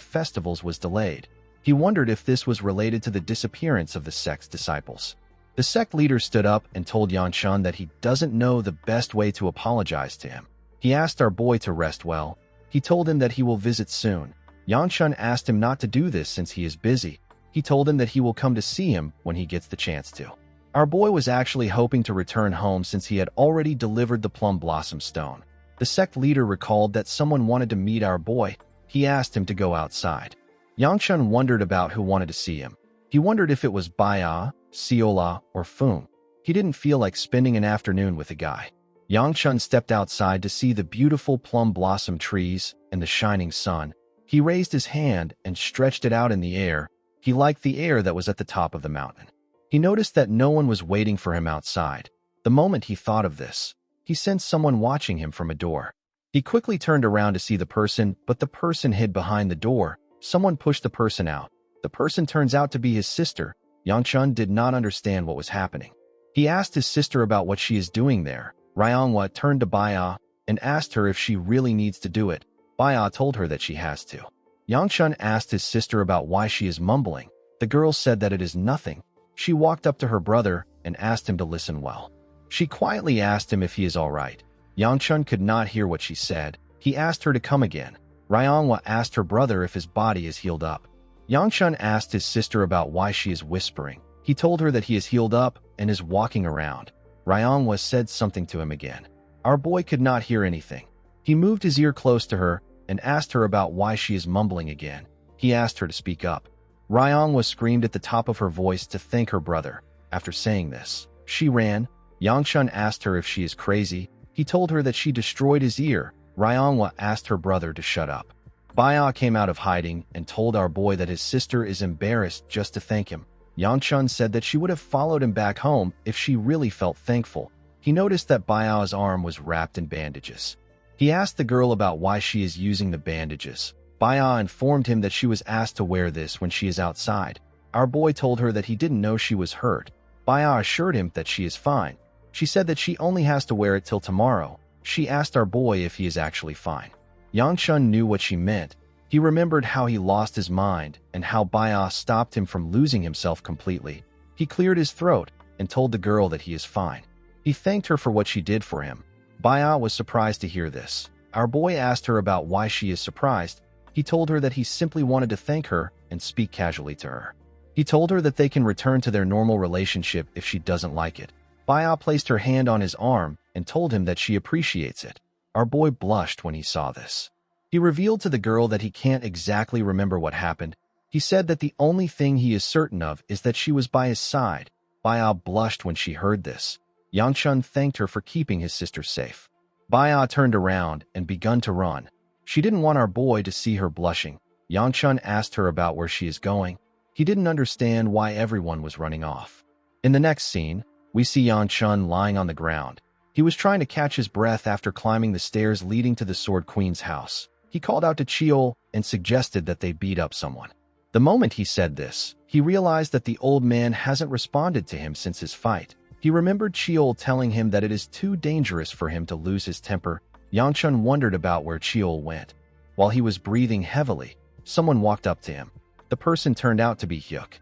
festivals was delayed. He wondered if this was related to the disappearance of the sect's disciples. The sect leader stood up and told Yanchun that he doesn't know the best way to apologize to him. He asked our boy to rest well. He told him that he will visit soon. Yanchun asked him not to do this since he is busy. He told him that he will come to see him when he gets the chance to. Our boy was actually hoping to return home since he had already delivered the plum blossom stone. The sect leader recalled that someone wanted to meet our boy. He asked him to go outside. Yanchun wondered about who wanted to see him. He wondered if it was Baya, Siola, or Fum. He didn't feel like spending an afternoon with a guy. Yanchun stepped outside to see the beautiful plum blossom trees and the shining sun. He raised his hand and stretched it out in the air. He liked the air that was at the top of the mountain. He noticed that no one was waiting for him outside. The moment he thought of this, he sensed someone watching him from a door. He quickly turned around to see the person, but the person hid behind the door. Someone pushed the person out. The person turns out to be his sister. Yanchun did not understand what was happening. He asked his sister about what she is doing there. Ryongwa turned to Baya and asked her if she really needs to do it. Baya told her that she has to. Yanchun asked his sister about why she is mumbling. The girl said that it is nothing. She walked up to her brother and asked him to listen well. She quietly asked him if he is all right. Yanchun could not hear what she said. He asked her to come again. Ryongwa asked her brother if his body is healed up. Yanchun asked his sister about why she is whispering. He told her that he is healed up and is walking around. Ryongwa said something to him again. Our boy could not hear anything. He moved his ear close to her and asked her about why she is mumbling again. He asked her to speak up. Ryongwa screamed at the top of her voice to thank her brother. After saying this, she ran. Yanchun asked her if she is crazy. He told her that she destroyed his ear. Ryongwa asked her brother to shut up. Baya came out of hiding and told our boy that his sister is embarrassed just to thank him. Yanchun said that she would have followed him back home if she really felt thankful. he noticed that Baia's arm was wrapped in bandages. He asked the girl about why she is using the bandages. Baia informed him that she was asked to wear this when she is outside. Our boy told her that he didn't know she was hurt. Baia assured him that she is fine. She said that she only has to wear it till tomorrow. She asked our boy if he is actually fine. Yangchun knew what she meant. He remembered how he lost his mind and how Baia stopped him from losing himself completely. He cleared his throat and told the girl that he is fine. He thanked her for what she did for him. Baia was surprised to hear this. Our boy asked her about why she is surprised. He told her that he simply wanted to thank her and speak casually to her. He told her that they can return to their normal relationship if she doesn't like it. Baia placed her hand on his arm and told him that she appreciates it. Our boy blushed when he saw this. He revealed to the girl that he can't exactly remember what happened. He said that the only thing he is certain of is that she was by his side. Baia blushed when she heard this. Yangchun thanked her for keeping his sister safe. Baia turned around and begun to run. She didn't want our boy to see her blushing. Yangchun asked her about where she is going. He didn't understand why everyone was running off. In the next scene, we see Yangchun lying on the ground. He was trying to catch his breath after climbing the stairs leading to the Sword Queen's house. He called out to Cheol and suggested that they beat up someone. The moment he said this, he realized that the old man hasn't responded to him since his fight. He remembered Cheol telling him that it is too dangerous for him to lose his temper. Yangchun wondered about where Cheol went. While he was breathing heavily, someone walked up to him. The person turned out to be Hyuk.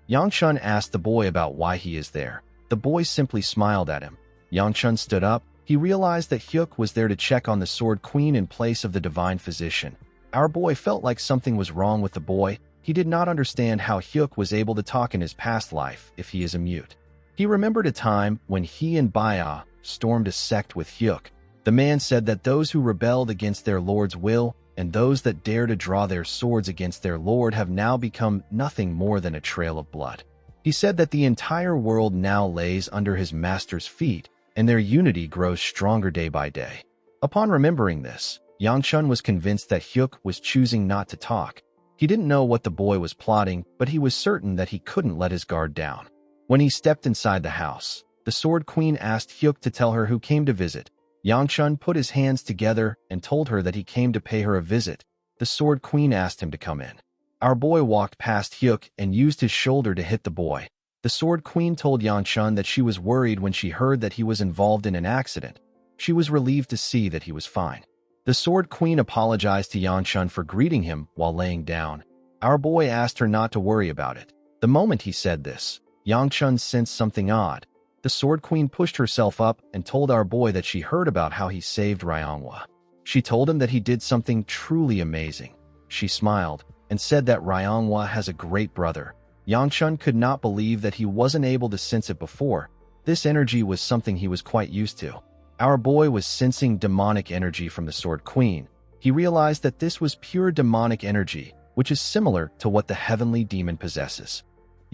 Yangchun asked the boy about why he is there. The boy simply smiled at him. Yangchun stood up. He realized that Hyuk was there to check on the Sword Queen in place of the divine physician. Our boy felt like something was wrong with the boy. He did not understand how Hyuk was able to talk in his past life if he is a mute. He remembered a time when he and Baia stormed a sect with Hyuk. The man said that those who rebelled against their lord's will and those that dare to draw their swords against their lord have now become nothing more than a trail of blood. He said that the entire world now lays under his master's feet, and their unity grows stronger day by day. Upon remembering this, Yangchun was convinced that Hyuk was choosing not to talk. He didn't know what the boy was plotting, but he was certain that he couldn't let his guard down. When he stepped inside the house, the Sword Queen asked Hyuk to tell her who came to visit. Yangchun put his hands together and told her that he came to pay her a visit. The Sword Queen asked him to come in. Our boy walked past Hyuk and used his shoulder to hit the boy. The Sword Queen told Yangchun that she was worried when she heard that he was involved in an accident. She was relieved to see that he was fine. The Sword Queen apologized to Yangchun for greeting him while laying down. Our boy asked her not to worry about it. The moment he said this, Yangchun sensed something odd. The Sword Queen pushed herself up and told our boy that she heard about how he saved Ryangwa. She told him that he did something truly amazing. She smiled and said that Ryangwa has a great brother. Yangchun could not believe that he wasn't able to sense it before. This energy was something he was quite used to. Our boy was sensing demonic energy from the Sword Queen. He realized that this was pure demonic energy, which is similar to what the heavenly demon possesses.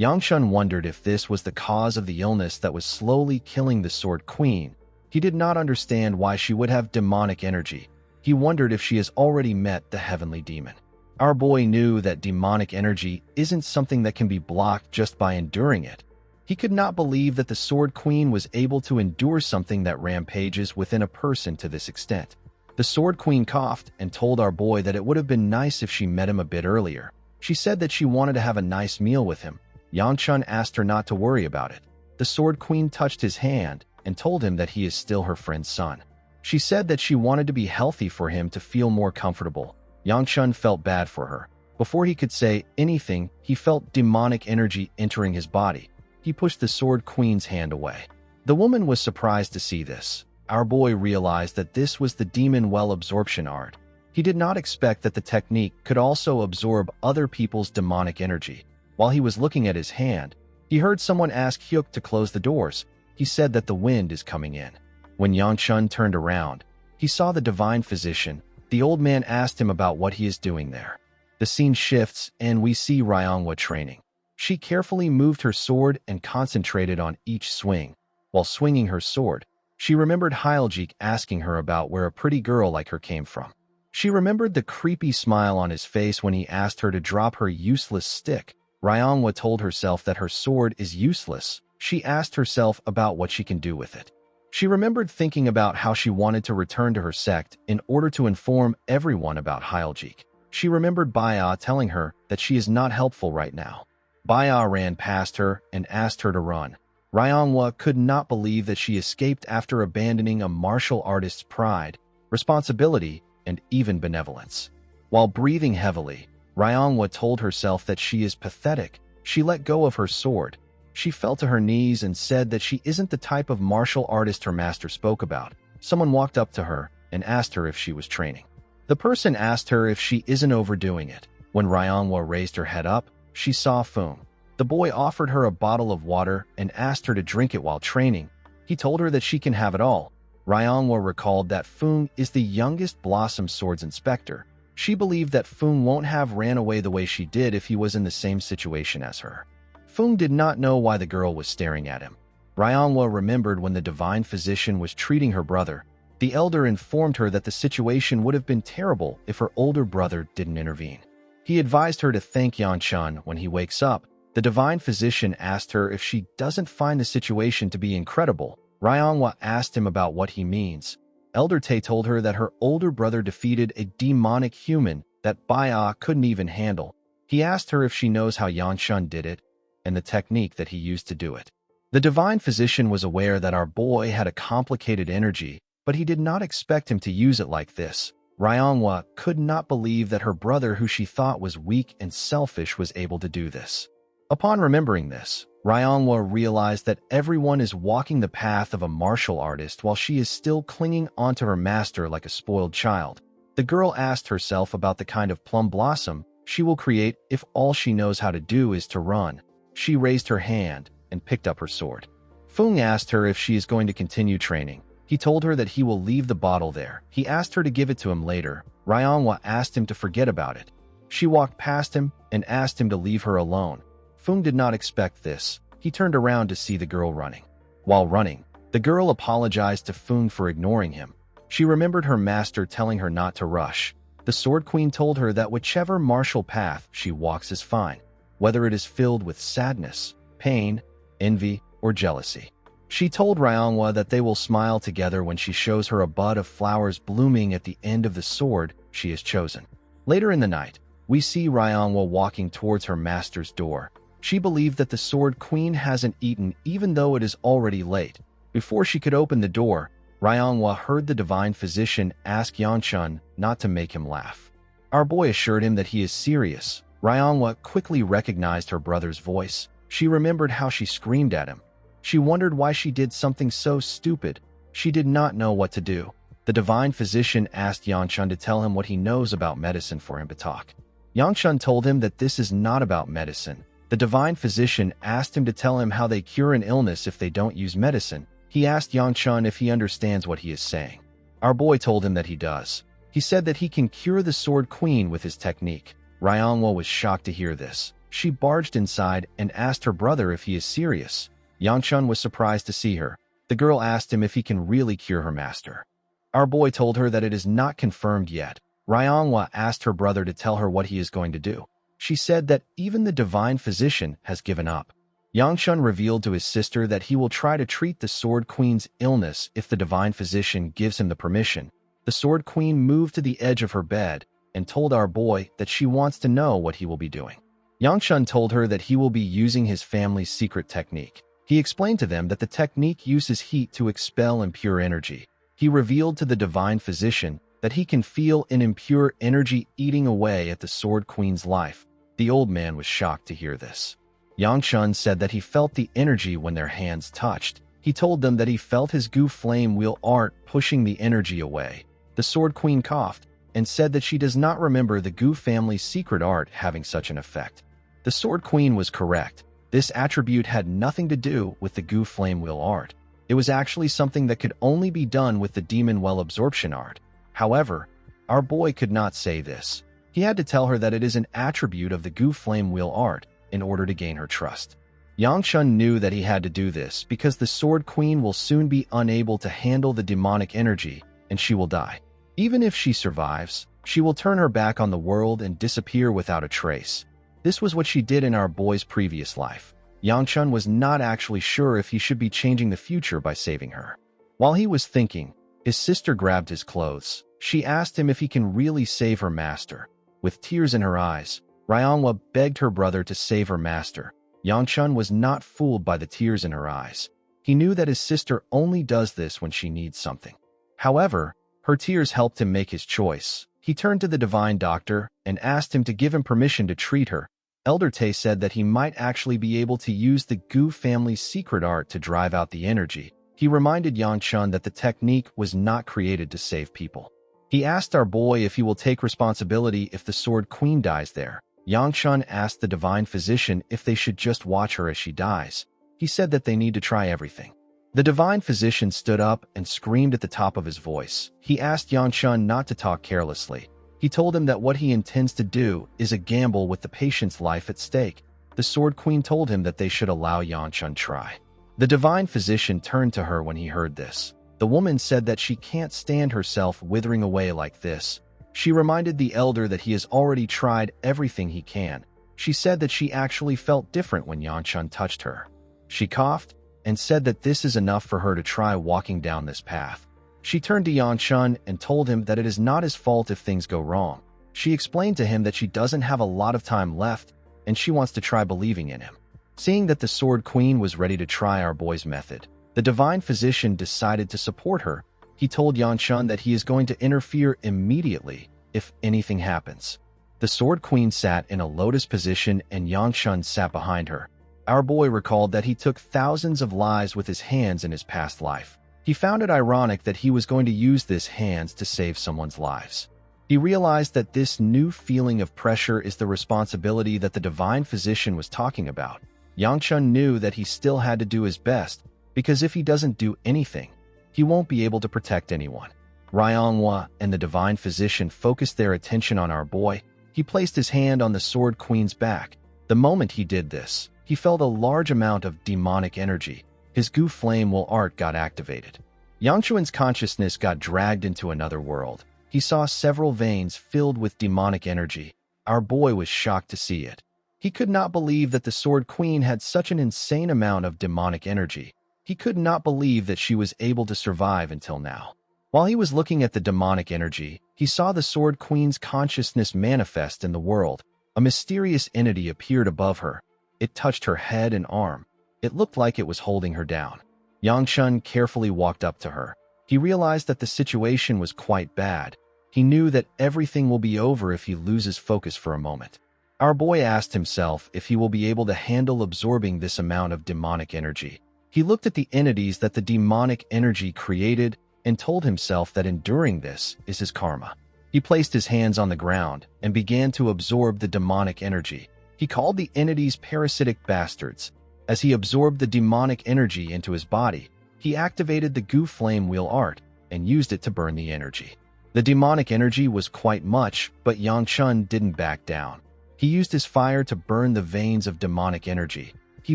Yangchun wondered if this was the cause of the illness that was slowly killing the Sword Queen. He did not understand why she would have demonic energy. He wondered if she has already met the heavenly demon. Our boy knew that demonic energy isn't something that can be blocked just by enduring it. He could not believe that the Sword Queen was able to endure something that rampages within a person to this extent. The Sword Queen coughed and told our boy that it would have been nice if she met him a bit earlier. She said that she wanted to have a nice meal with him. Yangchun asked her not to worry about it. The Sword Queen touched his hand and told him that he is still her friend's son. She said that she wanted to be healthy for him to feel more comfortable. Yangchun felt bad for her. Before he could say anything, he felt demonic energy entering his body. He pushed the Sword Queen's hand away. The woman was surprised to see this. Our boy realized that this was the demon well absorption art. He did not expect that the technique could also absorb other people's demonic energy. While he was looking at his hand, he heard someone ask Hyuk to close the doors. He said that the wind is coming in. When Yangchun turned around, he saw the divine physician. The old man asked him about what he is doing there. The scene shifts and we see Ryangwa training. She carefully moved her sword and concentrated on each swing. While swinging her sword, she remembered Hyljik asking her about where a pretty girl like her came from. She remembered the creepy smile on his face when he asked her to drop her useless stick. Ryangwa told herself that her sword is useless. She asked herself about what she can do with it. She remembered thinking about how she wanted to return to her sect in order to inform everyone about Hyljik. She remembered Baya telling her that she is not helpful right now. Baya ran past her and asked her to run. Ryongwa could not believe that she escaped after abandoning a martial artist's pride, responsibility, and even benevolence. While breathing heavily, Ryongwa told herself that she is pathetic. She let go of her sword. She fell to her knees and said that she isn't the type of martial artist her master spoke about. Someone walked up to her and asked her if she was training. The person asked her if she isn't overdoing it. When Ryongwa raised her head up, she saw Fung. The boy offered her a bottle of water and asked her to drink it while training. He told her that she can have it all. Ryongwa recalled that Fung is the youngest Blossom Swords inspector. She believed that Fung won't have ran away the way she did if he was in the same situation as her. Fung did not know why the girl was staring at him. Ryongwa remembered when the divine physician was treating her brother. The elder informed her that the situation would have been terrible if her older brother didn't intervene. He advised her to thank Yanchun when he wakes up. The divine physician asked her if she doesn't find the situation to be incredible. Ryongwa asked him about what he means. Elder Tae told her that her older brother defeated a demonic human that Baya couldn't even handle. He asked her if she knows how Yanchun did it and the technique that he used to do it. The divine physician was aware that our boy had a complicated energy, but he did not expect him to use it like this. Ryongwa could not believe that her brother, who she thought was weak and selfish, was able to do this. Upon remembering this, Ryongwa realized that everyone is walking the path of a martial artist while she is still clinging onto her master like a spoiled child. The girl asked herself about the kind of plum blossom she will create if all she knows how to do is to run. She raised her hand and picked up her sword. Fung asked her if she is going to continue training. He told her that he will leave the bottle there. He asked her to give it to him later. Ryongwa asked him to forget about it. She walked past him and asked him to leave her alone. Fung did not expect this. He turned around to see the girl running. While running, the girl apologized to Fung for ignoring him. She remembered her master telling her not to rush. The Sword Queen told her that whichever martial path she walks is fine, whether it is filled with sadness, pain, envy, or jealousy. She told Ryongwa that they will smile together when she shows her a bud of flowers blooming at the end of the sword she has chosen. Later in the night, we see Ryongwa walking towards her master's door. She believed that the Sword Queen hasn't eaten even though it is already late. Before she could open the door, Ryongwa heard the divine physician ask Yanchun not to make him laugh. Our boy assured him that he is serious. Ryongwa quickly recognized her brother's voice. She remembered how she screamed at him. She wondered why she did something so stupid. She did not know what to do. The divine physician asked Yanchun to tell him what he knows about medicine for him to talk. Yanchun told him that this is not about medicine. The divine physician asked him to tell him how they cure an illness if they don't use medicine. He asked Yanchun if he understands what he is saying. Our boy told him that he does. He said that he can cure the Sword Queen with his technique. Ryongwa was shocked to hear this. She barged inside and asked her brother if he is serious. Yanchun was surprised to see her. The girl asked him if he can really cure her master. Our boy told her that it is not confirmed yet. Ryongwa asked her brother to tell her what he is going to do. She said that even the divine physician has given up. Yanchun revealed to his sister that he will try to treat the Sword Queen's illness if the divine physician gives him the permission. The Sword Queen moved to the edge of her bed and told our boy that she wants to know what he will be doing. Yanchun told her that he will be using his family's secret technique. He explained to them that the technique uses heat to expel impure energy. He revealed to the divine physician that he can feel an impure energy eating away at the Sword Queen's life. The old man was shocked to hear this. Yanchun said that he felt the energy when their hands touched. He told them that he felt his Gu flame wheel art pushing the energy away. The Sword Queen coughed and said that she does not remember the Gu family's secret art having such an effect. The Sword Queen was correct. This attribute had nothing to do with the Gu flame wheel art. It was actually something that could only be done with the demon well absorption art. However, our boy could not say this. He had to tell her that it is an attribute of the Gu flame wheel art in order to gain her trust. Yanchun knew that he had to do this because the Sword Queen will soon be unable to handle the demonic energy and she will die. Even if she survives, she will turn her back on the world and disappear without a trace. This was what she did in our boy's previous life. Yanchun was not actually sure if he should be changing the future by saving her. While he was thinking, his sister grabbed his clothes. She asked him if he can really save her master. With tears in her eyes, Ryongwa begged her brother to save her master. Yangchun was not fooled by the tears in her eyes. He knew that his sister only does this when she needs something. However, her tears helped him make his choice. He turned to the divine doctor and asked him to give him permission to treat her. Elder Tae said that he might actually be able to use the Gu family's secret art to drive out the energy. He reminded Yangchun that the technique was not created to save people. He asked our boy if he will take responsibility if the Sword Queen dies there. Yangchun asked the divine physician if they should just watch her as she dies. He said that they need to try everything. The divine physician stood up and screamed at the top of his voice. He asked Yangchun not to talk carelessly. He told him that what he intends to do is a gamble with the patient's life at stake. The Sword Queen told him that they should allow Yangchun try. The divine physician turned to her when he heard this. The woman said that she can't stand herself withering away like this. She reminded the elder that he has already tried everything he can. She said that she actually felt different when Yangchun touched her. She coughed and said that this is enough for her to try walking down this path. She turned to Yangchun and told him that it is not his fault if things go wrong. She explained to him that she doesn't have a lot of time left and she wants to try believing in him. Seeing that the Sword Queen was ready to try our boy's method, the divine physician decided to support her. He told Yangchun that he is going to interfere immediately if anything happens. The Sword Queen sat in a lotus position and Yangchun sat behind her. Our boy recalled that he took thousands of lives with his hands in his past life. He found it ironic that he was going to use this hands to save someone's lives. He realized that this new feeling of pressure is the responsibility that the divine physician was talking about. Yangchun knew that he still had to do his best, because if he doesn't do anything, he won't be able to protect anyone. Ryongwa and the divine physician focused their attention on our boy. He placed his hand on the Sword Queen's back. The moment he did this, he felt a large amount of demonic energy. His Gu flame will art got activated. Yangchun's consciousness got dragged into another world. He saw several veins filled with demonic energy. Our boy was shocked to see it. He could not believe that the Sword Queen had such an insane amount of demonic energy. He could not believe that she was able to survive until now. While he was looking at the demonic energy, he saw the Sword Queen's consciousness manifest in the world. A mysterious entity appeared above her. It touched her head and arm. It looked like it was holding her down. Yangchun carefully walked up to her. He realized that the situation was quite bad. He knew that everything will be over if he loses focus for a moment. Our boy asked himself if he will be able to handle absorbing this amount of demonic energy. He looked at the entities that the demonic energy created and told himself that enduring this is his karma. He placed his hands on the ground and began to absorb the demonic energy. He called the entities parasitic bastards. As he absorbed the demonic energy into his body, he activated the Gu flame wheel art and used it to burn the energy. The demonic energy was quite much, but Yangchun didn't back down. He used his fire to burn the veins of demonic energy. He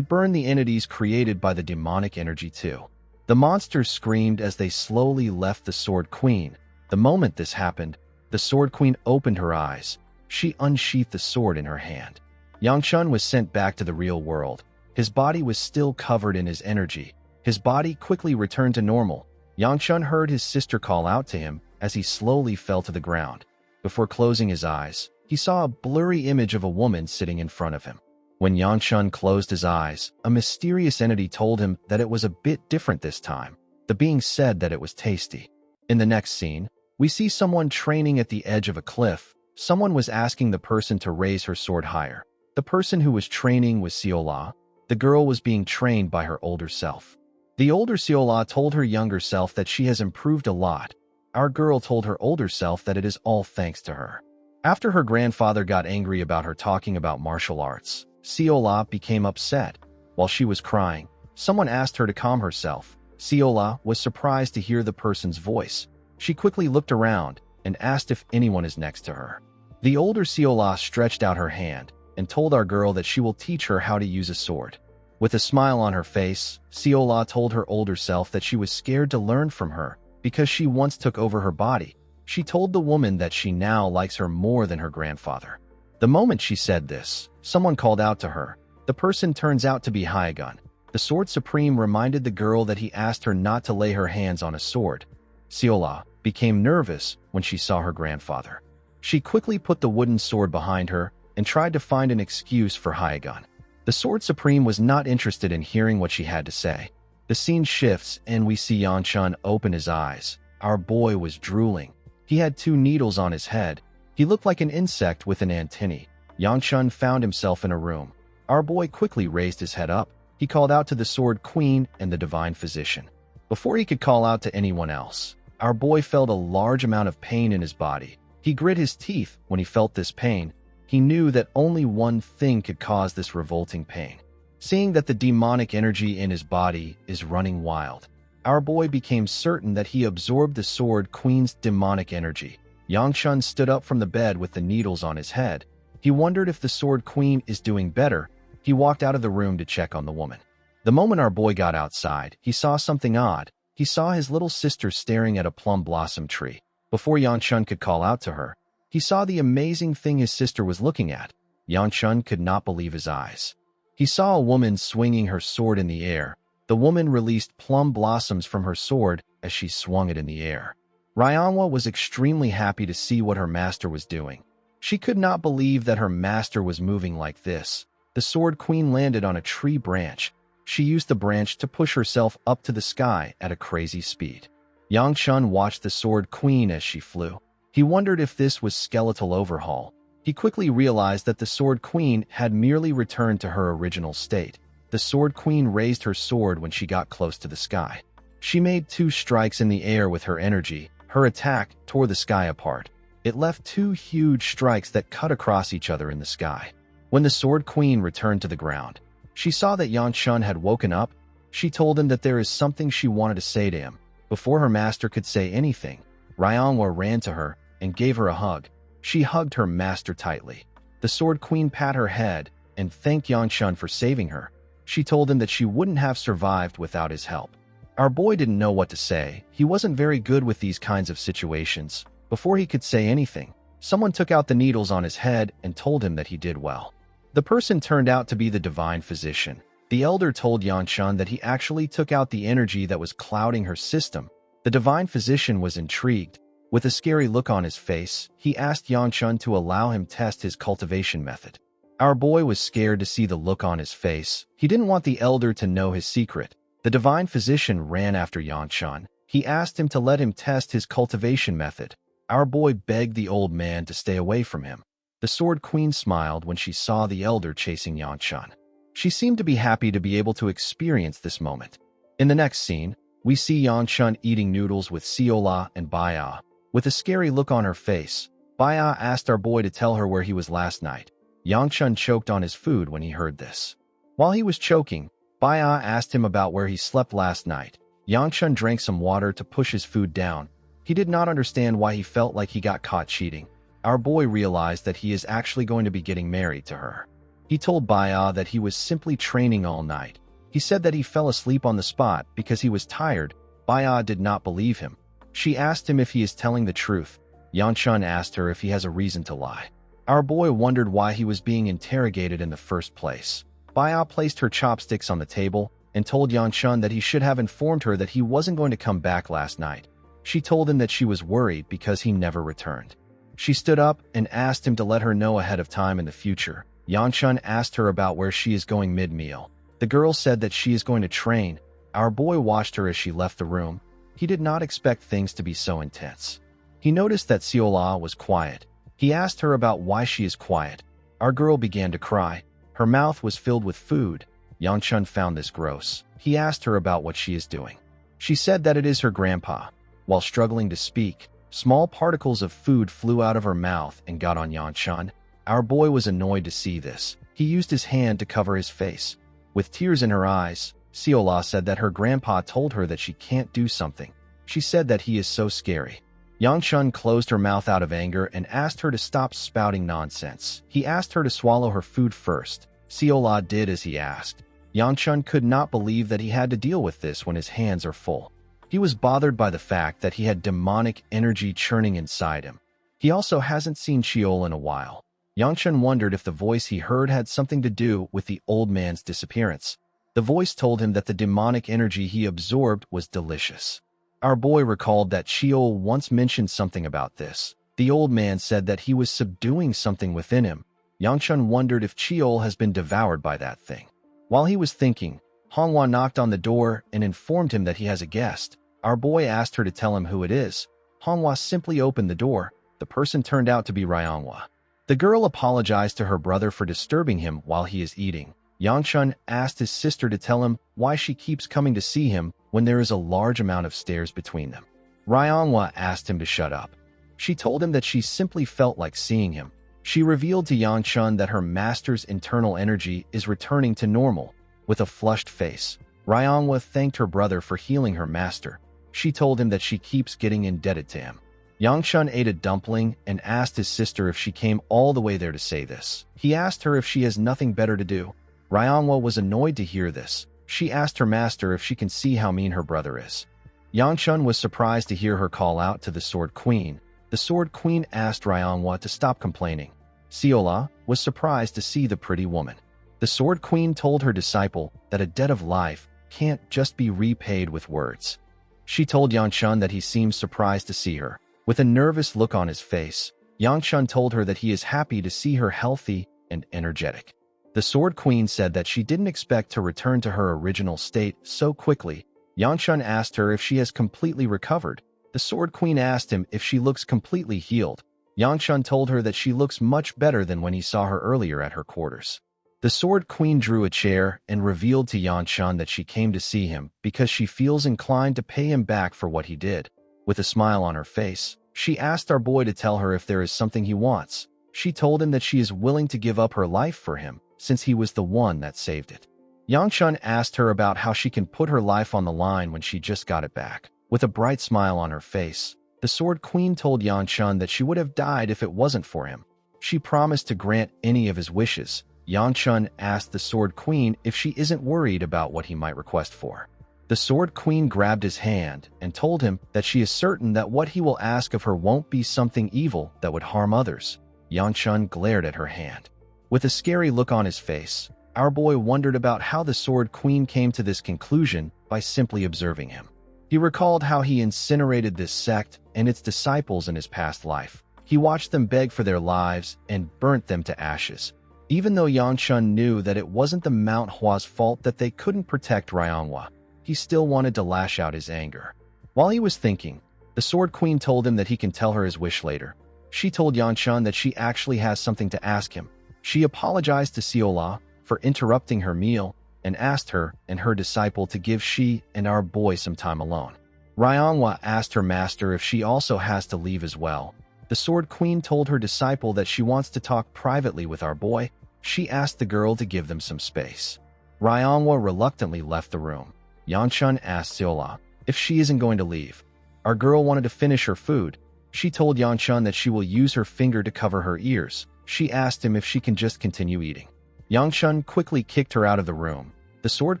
burned the entities created by the demonic energy too. The monsters screamed as they slowly left the Sword Queen. The moment this happened, the Sword Queen opened her eyes. She unsheathed the sword in her hand. Yangchun was sent back to the real world. His body was still covered in his energy. His body quickly returned to normal. Yangchun heard his sister call out to him as he slowly fell to the ground. Before closing his eyes, he saw a blurry image of a woman sitting in front of him. When Yangchun closed his eyes, a mysterious entity told him that it was a bit different this time. The being said that it was tasty. In the next scene, we see someone training at the edge of a cliff. Someone was asking the person to raise her sword higher. The person who was training was Seola. The girl was being trained by her older self. The older Seola told her younger self that she has improved a lot. Our girl told her older self that it is all thanks to her. After her grandfather got angry about her talking about martial arts, Seola became upset. While she was crying, someone asked her to calm herself. Seola was surprised to hear the person's voice. She quickly looked around and asked if anyone is next to her. The older Seola stretched out her hand and told our girl that she will teach her how to use a sword. With a smile on her face, Seola told her older self that she was scared to learn from her because she once took over her body. She told the woman that she now likes her more than her grandfather. The moment she said this, someone called out to her. The person turns out to be Hyagun. The Sword Supreme reminded the girl that he asked her not to lay her hands on a sword. Seola became nervous when she saw her grandfather. She quickly put the wooden sword behind her and tried to find an excuse for Hyagon. The Sword Supreme was not interested in hearing what she had to say. The scene shifts and we see Yanchun open his eyes. Our boy was drooling. He had 2 needles on his head. He looked like an insect with an antennae. Yanchun found himself in a room. Our boy quickly raised his head up. He called out to the Sword Queen and the Divine Physician. Before he could call out to anyone else, our boy felt a large amount of pain in his body. He grit his teeth when he felt this pain. He knew that only one thing could cause this revolting pain. Seeing that the demonic energy in his body is running wild, our boy became certain that he absorbed the Sword Queen's demonic energy. Yangshun stood up from the bed with the needles on his head. He wondered if the Sword Queen is doing better. He walked out of the room to check on the woman. The moment our boy got outside, he saw something odd. He saw his little sister staring at a plum blossom tree. Before Yangshun could call out to her, he saw the amazing thing his sister was looking at. Yangshun could not believe his eyes. He saw a woman swinging her sword in the air. The woman released plum blossoms from her sword as she swung it in the air. Ryanwa was extremely happy to see what her master was doing. She could not believe that her master was moving like this. The Sword Queen landed on a tree branch. She used the branch to push herself up to the sky at a crazy speed. Yangshun watched the Sword Queen as she flew. He wondered if this was skeletal overhaul. He quickly realized that the Sword Queen had merely returned to her original state. The Sword Queen raised her sword when she got close to the sky. She made 2 strikes in the air with her energy. Her attack tore the sky apart. It left 2 huge strikes that cut across each other in the sky. When the Sword Queen returned to the ground, she saw that Yanshun had woken up. She told him that there is something she wanted to say to him. Before her master could say anything, Ryanwa ran to her and gave her a hug. She hugged her master tightly. The Sword Queen pat her head and thanked Yanshun for saving her. She told him that she wouldn't have survived without his help. Our boy didn't know what to say. He wasn't very good with these kinds of situations. Before he could say anything, someone took out the needles on his head and told him that he did well. The person turned out to be the Divine Physician. The elder told Yanshun that he actually took out the energy that was clouding her system. The Divine Physician was intrigued. With a scary look on his face, he asked Yanshun to allow him test his cultivation method. Our boy was scared to see the look on his face. He didn't want the elder to know his secret. The Divine Physician ran after Yanshun. He asked him to let him test his cultivation method. Our boy begged the old man to stay away from him. The Sword Queen smiled when she saw the elder chasing Yanshun. She seemed to be happy to be able to experience this moment. In the next scene, we see Yanshun eating noodles with Seola and Baya. With a scary look on her face, Baya asked our boy to tell her where he was last night. Yanshun choked on his food when he heard this. While he was choking, Baya asked him about where he slept last night. Yanshun drank some water to push his food down. He did not understand why he felt like he got caught cheating. Our boy realized that he is actually going to be getting married to her. He told Baya that he was simply training all night. He said that he fell asleep on the spot because he was tired. Baya did not believe him. She asked him if he is telling the truth. Yanshun asked her if he has a reason to lie. Our boy wondered why he was being interrogated in the first place. Baya placed her chopsticks on the table and told Yanshun that he should have informed her that he wasn't going to come back last night. She told him that she was worried because he never returned. She stood up and asked him to let her know ahead of time in the future. Yanshun asked her about where she is going mid-meal. The girl said that she is going to train. Our boy watched her as she left the room. He did not expect things to be so intense. He noticed that Seola was quiet. He asked her about why she is quiet. Our girl began to cry. Her mouth was filled with food. Yanshun found this gross. He asked her about what she is doing. She said that it is her grandpa. While struggling to speak, small particles of food flew out of her mouth and got on Yanshun. Our boy was annoyed to see this. He used his hand to cover his face. With tears in her eyes, Seola said that her grandpa told her that she can't do something. She said that he is so scary. Yanshun closed her mouth out of anger and asked her to stop spouting nonsense. He asked her to swallow her food first. Seola did as he asked. Yanshun could not believe that he had to deal with this when his hands are full. He was bothered by the fact that he had demonic energy churning inside him. He also hasn't seen Sheol in a while. Yanshun wondered if the voice he heard had something to do with the old man's disappearance. The voice told him that the demonic energy he absorbed was delicious. Our boy recalled that Sheol once mentioned something about this. The old man said that he was subduing something within him. Yangchun wondered if Sheol has been devoured by that thing. While he was thinking, Manhwa knocked on the door and informed him that he has a guest. Our boy asked her to tell him who it is. Manhwa simply opened the door. The person turned out to be Ryangwa. The girl apologized to her brother for disturbing him while he is eating. Yangchun asked his sister to tell him why she keeps coming to see him when there is a large amount of stairs between them. Ryangwa asked him to shut up. She told him that she simply felt like seeing him. She revealed to Yangchun that her master's internal energy is returning to normal. With a flushed face, Ryangwa thanked her brother for healing her master. She told him that she keeps getting indebted to him. Yangchun ate a dumpling and asked his sister if she came all the way there to say this. He asked her if she has nothing better to do. Ryangwa was annoyed to hear this. She asked her master if she can see how mean her brother is. Yangchun was surprised to hear her call out to the Sword Queen. The Sword Queen asked Ryangwa to stop complaining. Seola was surprised to see the pretty woman. The Sword Queen told her disciple that a debt of life can't just be repaid with words. She told Yangchun that he seemed surprised to see her. With a nervous look on his face, Yangchun told her that he is happy to see her healthy and energetic. The Sword Queen said that she didn't expect to return to her original state so quickly. Yangchun asked her if she has completely recovered. The Sword Queen asked him if she looks completely healed. Yangchun told her that she looks much better than when he saw her earlier at her quarters. The Sword Queen drew a chair and revealed to Yangchun that she came to see him because she feels inclined to pay him back for what he did. With a smile on her face, she asked our boy to tell her if there is something he wants. She told him that she is willing to give up her life for him, since he was the one that saved it. Yangchun asked her about how she can put her life on the line when she just got it back. With a bright smile on her face, the Sword Queen told Yangchun that she would have died if it wasn't for him. She promised to grant any of his wishes. Yangchun asked the Sword Queen if she isn't worried about what he might request for. The Sword Queen grabbed his hand and told him that she is certain that what he will ask of her won't be something evil that would harm others. Yangchun glared at her hand. With a scary look on his face, our boy wondered about how the Sword Queen came to this conclusion by simply observing him. He recalled how he incinerated this sect and its disciples in his past life. He watched them beg for their lives and burnt them to ashes. Even though Yangchun knew that it wasn't the Mount Hua's fault that they couldn't protect Ryangwa, he still wanted to lash out his anger. While he was thinking, the Sword Queen told him that he can tell her his wish later. She told Yangchun that she actually has something to ask him. She apologized to Seola for interrupting her meal and asked her and her disciple to give she and our boy some time alone. Ryangwa asked her master if she also has to leave as well. The Sword Queen told her disciple that she wants to talk privately with our boy. She asked the girl to give them some space. Ryangwa reluctantly left the room. Yangchun asked Seola if she isn't going to leave. Our girl wanted to finish her food. She told Yangchun that she will use her finger to cover her ears. She asked him if she can just continue eating. Yangchun quickly kicked her out of the room. The Sword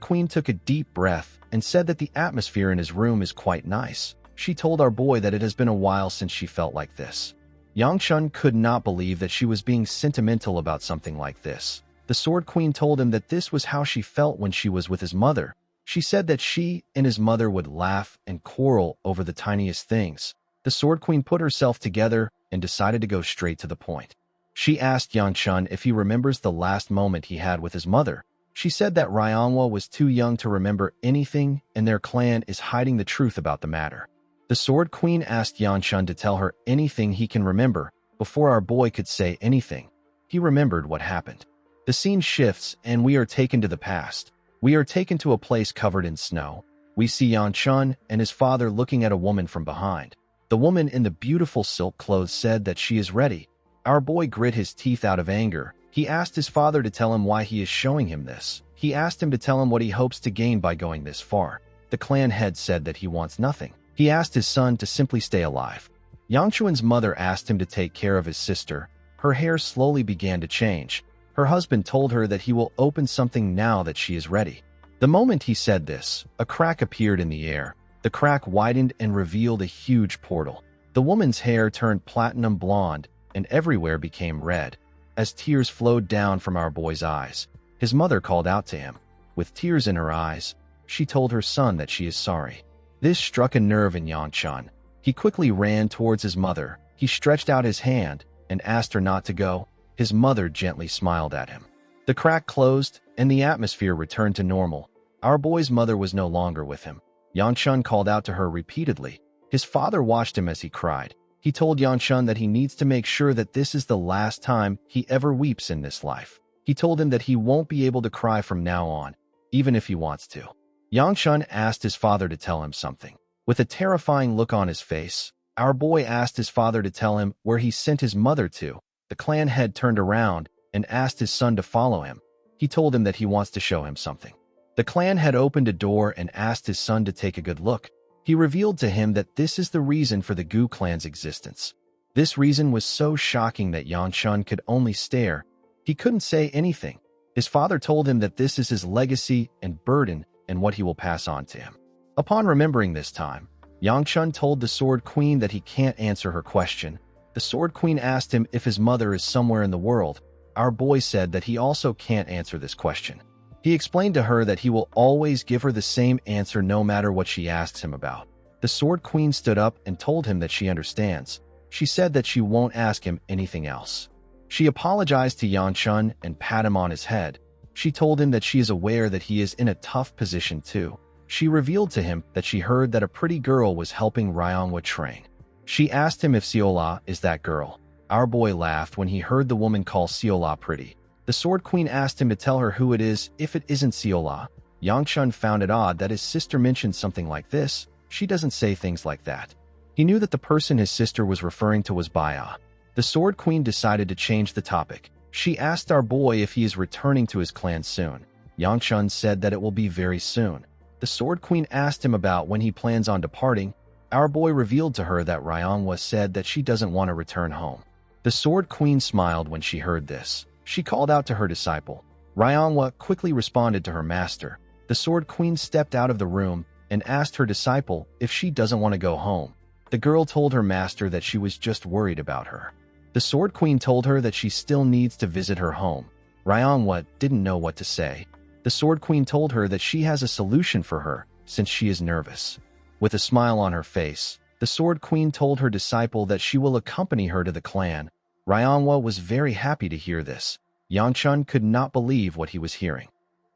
Queen took a deep breath and said that the atmosphere in his room is quite nice. She told our boy that it has been a while since she felt like this. Yangchun could not believe that she was being sentimental about something like this. The Sword Queen told him that this was how she felt when she was with his mother. She said that she and his mother would laugh and quarrel over the tiniest things. The Sword Queen put herself together and decided to go straight to the point. She asked Yangchun if he remembers the last moment he had with his mother. She said that Ryangwa was too young to remember anything and their clan is hiding the truth about the matter. The Sword Queen asked Yangchun to tell her anything he can remember before our boy could say anything. He remembered what happened. The scene shifts and we are taken to the past. We are taken to a place covered in snow. We see Yangchun and his father looking at a woman from behind. The woman in the beautiful silk clothes said that she is ready. Our boy grit his teeth out of anger. He asked his father to tell him why he is showing him this. He asked him to tell him what he hopes to gain by going this far. The clan head said that he wants nothing. He asked his son to simply stay alive. Yangchun's mother asked him to take care of his sister. Her hair slowly began to change. Her husband told her that he will open something now that she is ready. The moment he said this, a crack appeared in the air. The crack widened and revealed a huge portal. The woman's hair turned platinum blonde, and everywhere became red. As tears flowed down from our boy's eyes, his mother called out to him. With tears in her eyes, she told her son that she is sorry. This struck a nerve in Yangchun. He quickly ran towards his mother. He stretched out his hand and asked her not to go. His mother gently smiled at him. The crack closed, and the atmosphere returned to normal. Our boy's mother was no longer with him. Yangchun called out to her repeatedly. His father watched him as he cried. He told Yangchun that he needs to make sure that this is the last time he ever weeps in this life. He told him that he won't be able to cry from now on, even if he wants to. Yangchun asked his father to tell him something. With a terrifying look on his face, our boy asked his father to tell him where he sent his mother to. The clan head turned around and asked his son to follow him. He told him that he wants to show him something. The clan head opened a door and asked his son to take a good look. He revealed to him that this is the reason for the Gu clan's existence. This reason was so shocking that Yangchun could only stare. He couldn't say anything. His father told him that this is his legacy and burden and what he will pass on to him. Upon remembering this time, Yangchun told the Sword Queen that he can't answer her question. The Sword Queen asked him if his mother is somewhere in the world. Our boy said that he also can't answer this question. He explained to her that he will always give her the same answer no matter what she asks him about. The Sword Queen stood up and told him that she understands. She said that she won't ask him anything else. She apologized to Yangchun and pat him on his head. She told him that she is aware that he is in a tough position too. She revealed to him that she heard that a pretty girl was helping Ryongwa train. She asked him if Seola is that girl. Our boy laughed when he heard the woman call Seola pretty. The Sword Queen asked him to tell her who it is if it isn't Seola. Yangchun found it odd that his sister mentioned something like this. She doesn't say things like that. He knew that the person his sister was referring to was Baya. The Sword Queen decided to change the topic. She asked our boy if he is returning to his clan soon. Yangchun said that it will be very soon. The Sword Queen asked him about when he plans on departing. Our boy revealed to her that Ryongwa said that she doesn't want to return home. The Sword Queen smiled when she heard this. She called out to her disciple. Ryongwa quickly responded to her master. The Sword Queen stepped out of the room and asked her disciple if she doesn't want to go home. The girl told her master that she was just worried about her. The Sword Queen told her that she still needs to visit her home. Ryongwa didn't know what to say. The Sword Queen told her that she has a solution for her since she is nervous. With a smile on her face, the Sword Queen told her disciple that she will accompany her to the clan. Ryongwa was very happy to hear this. Yangchun could not believe what he was hearing.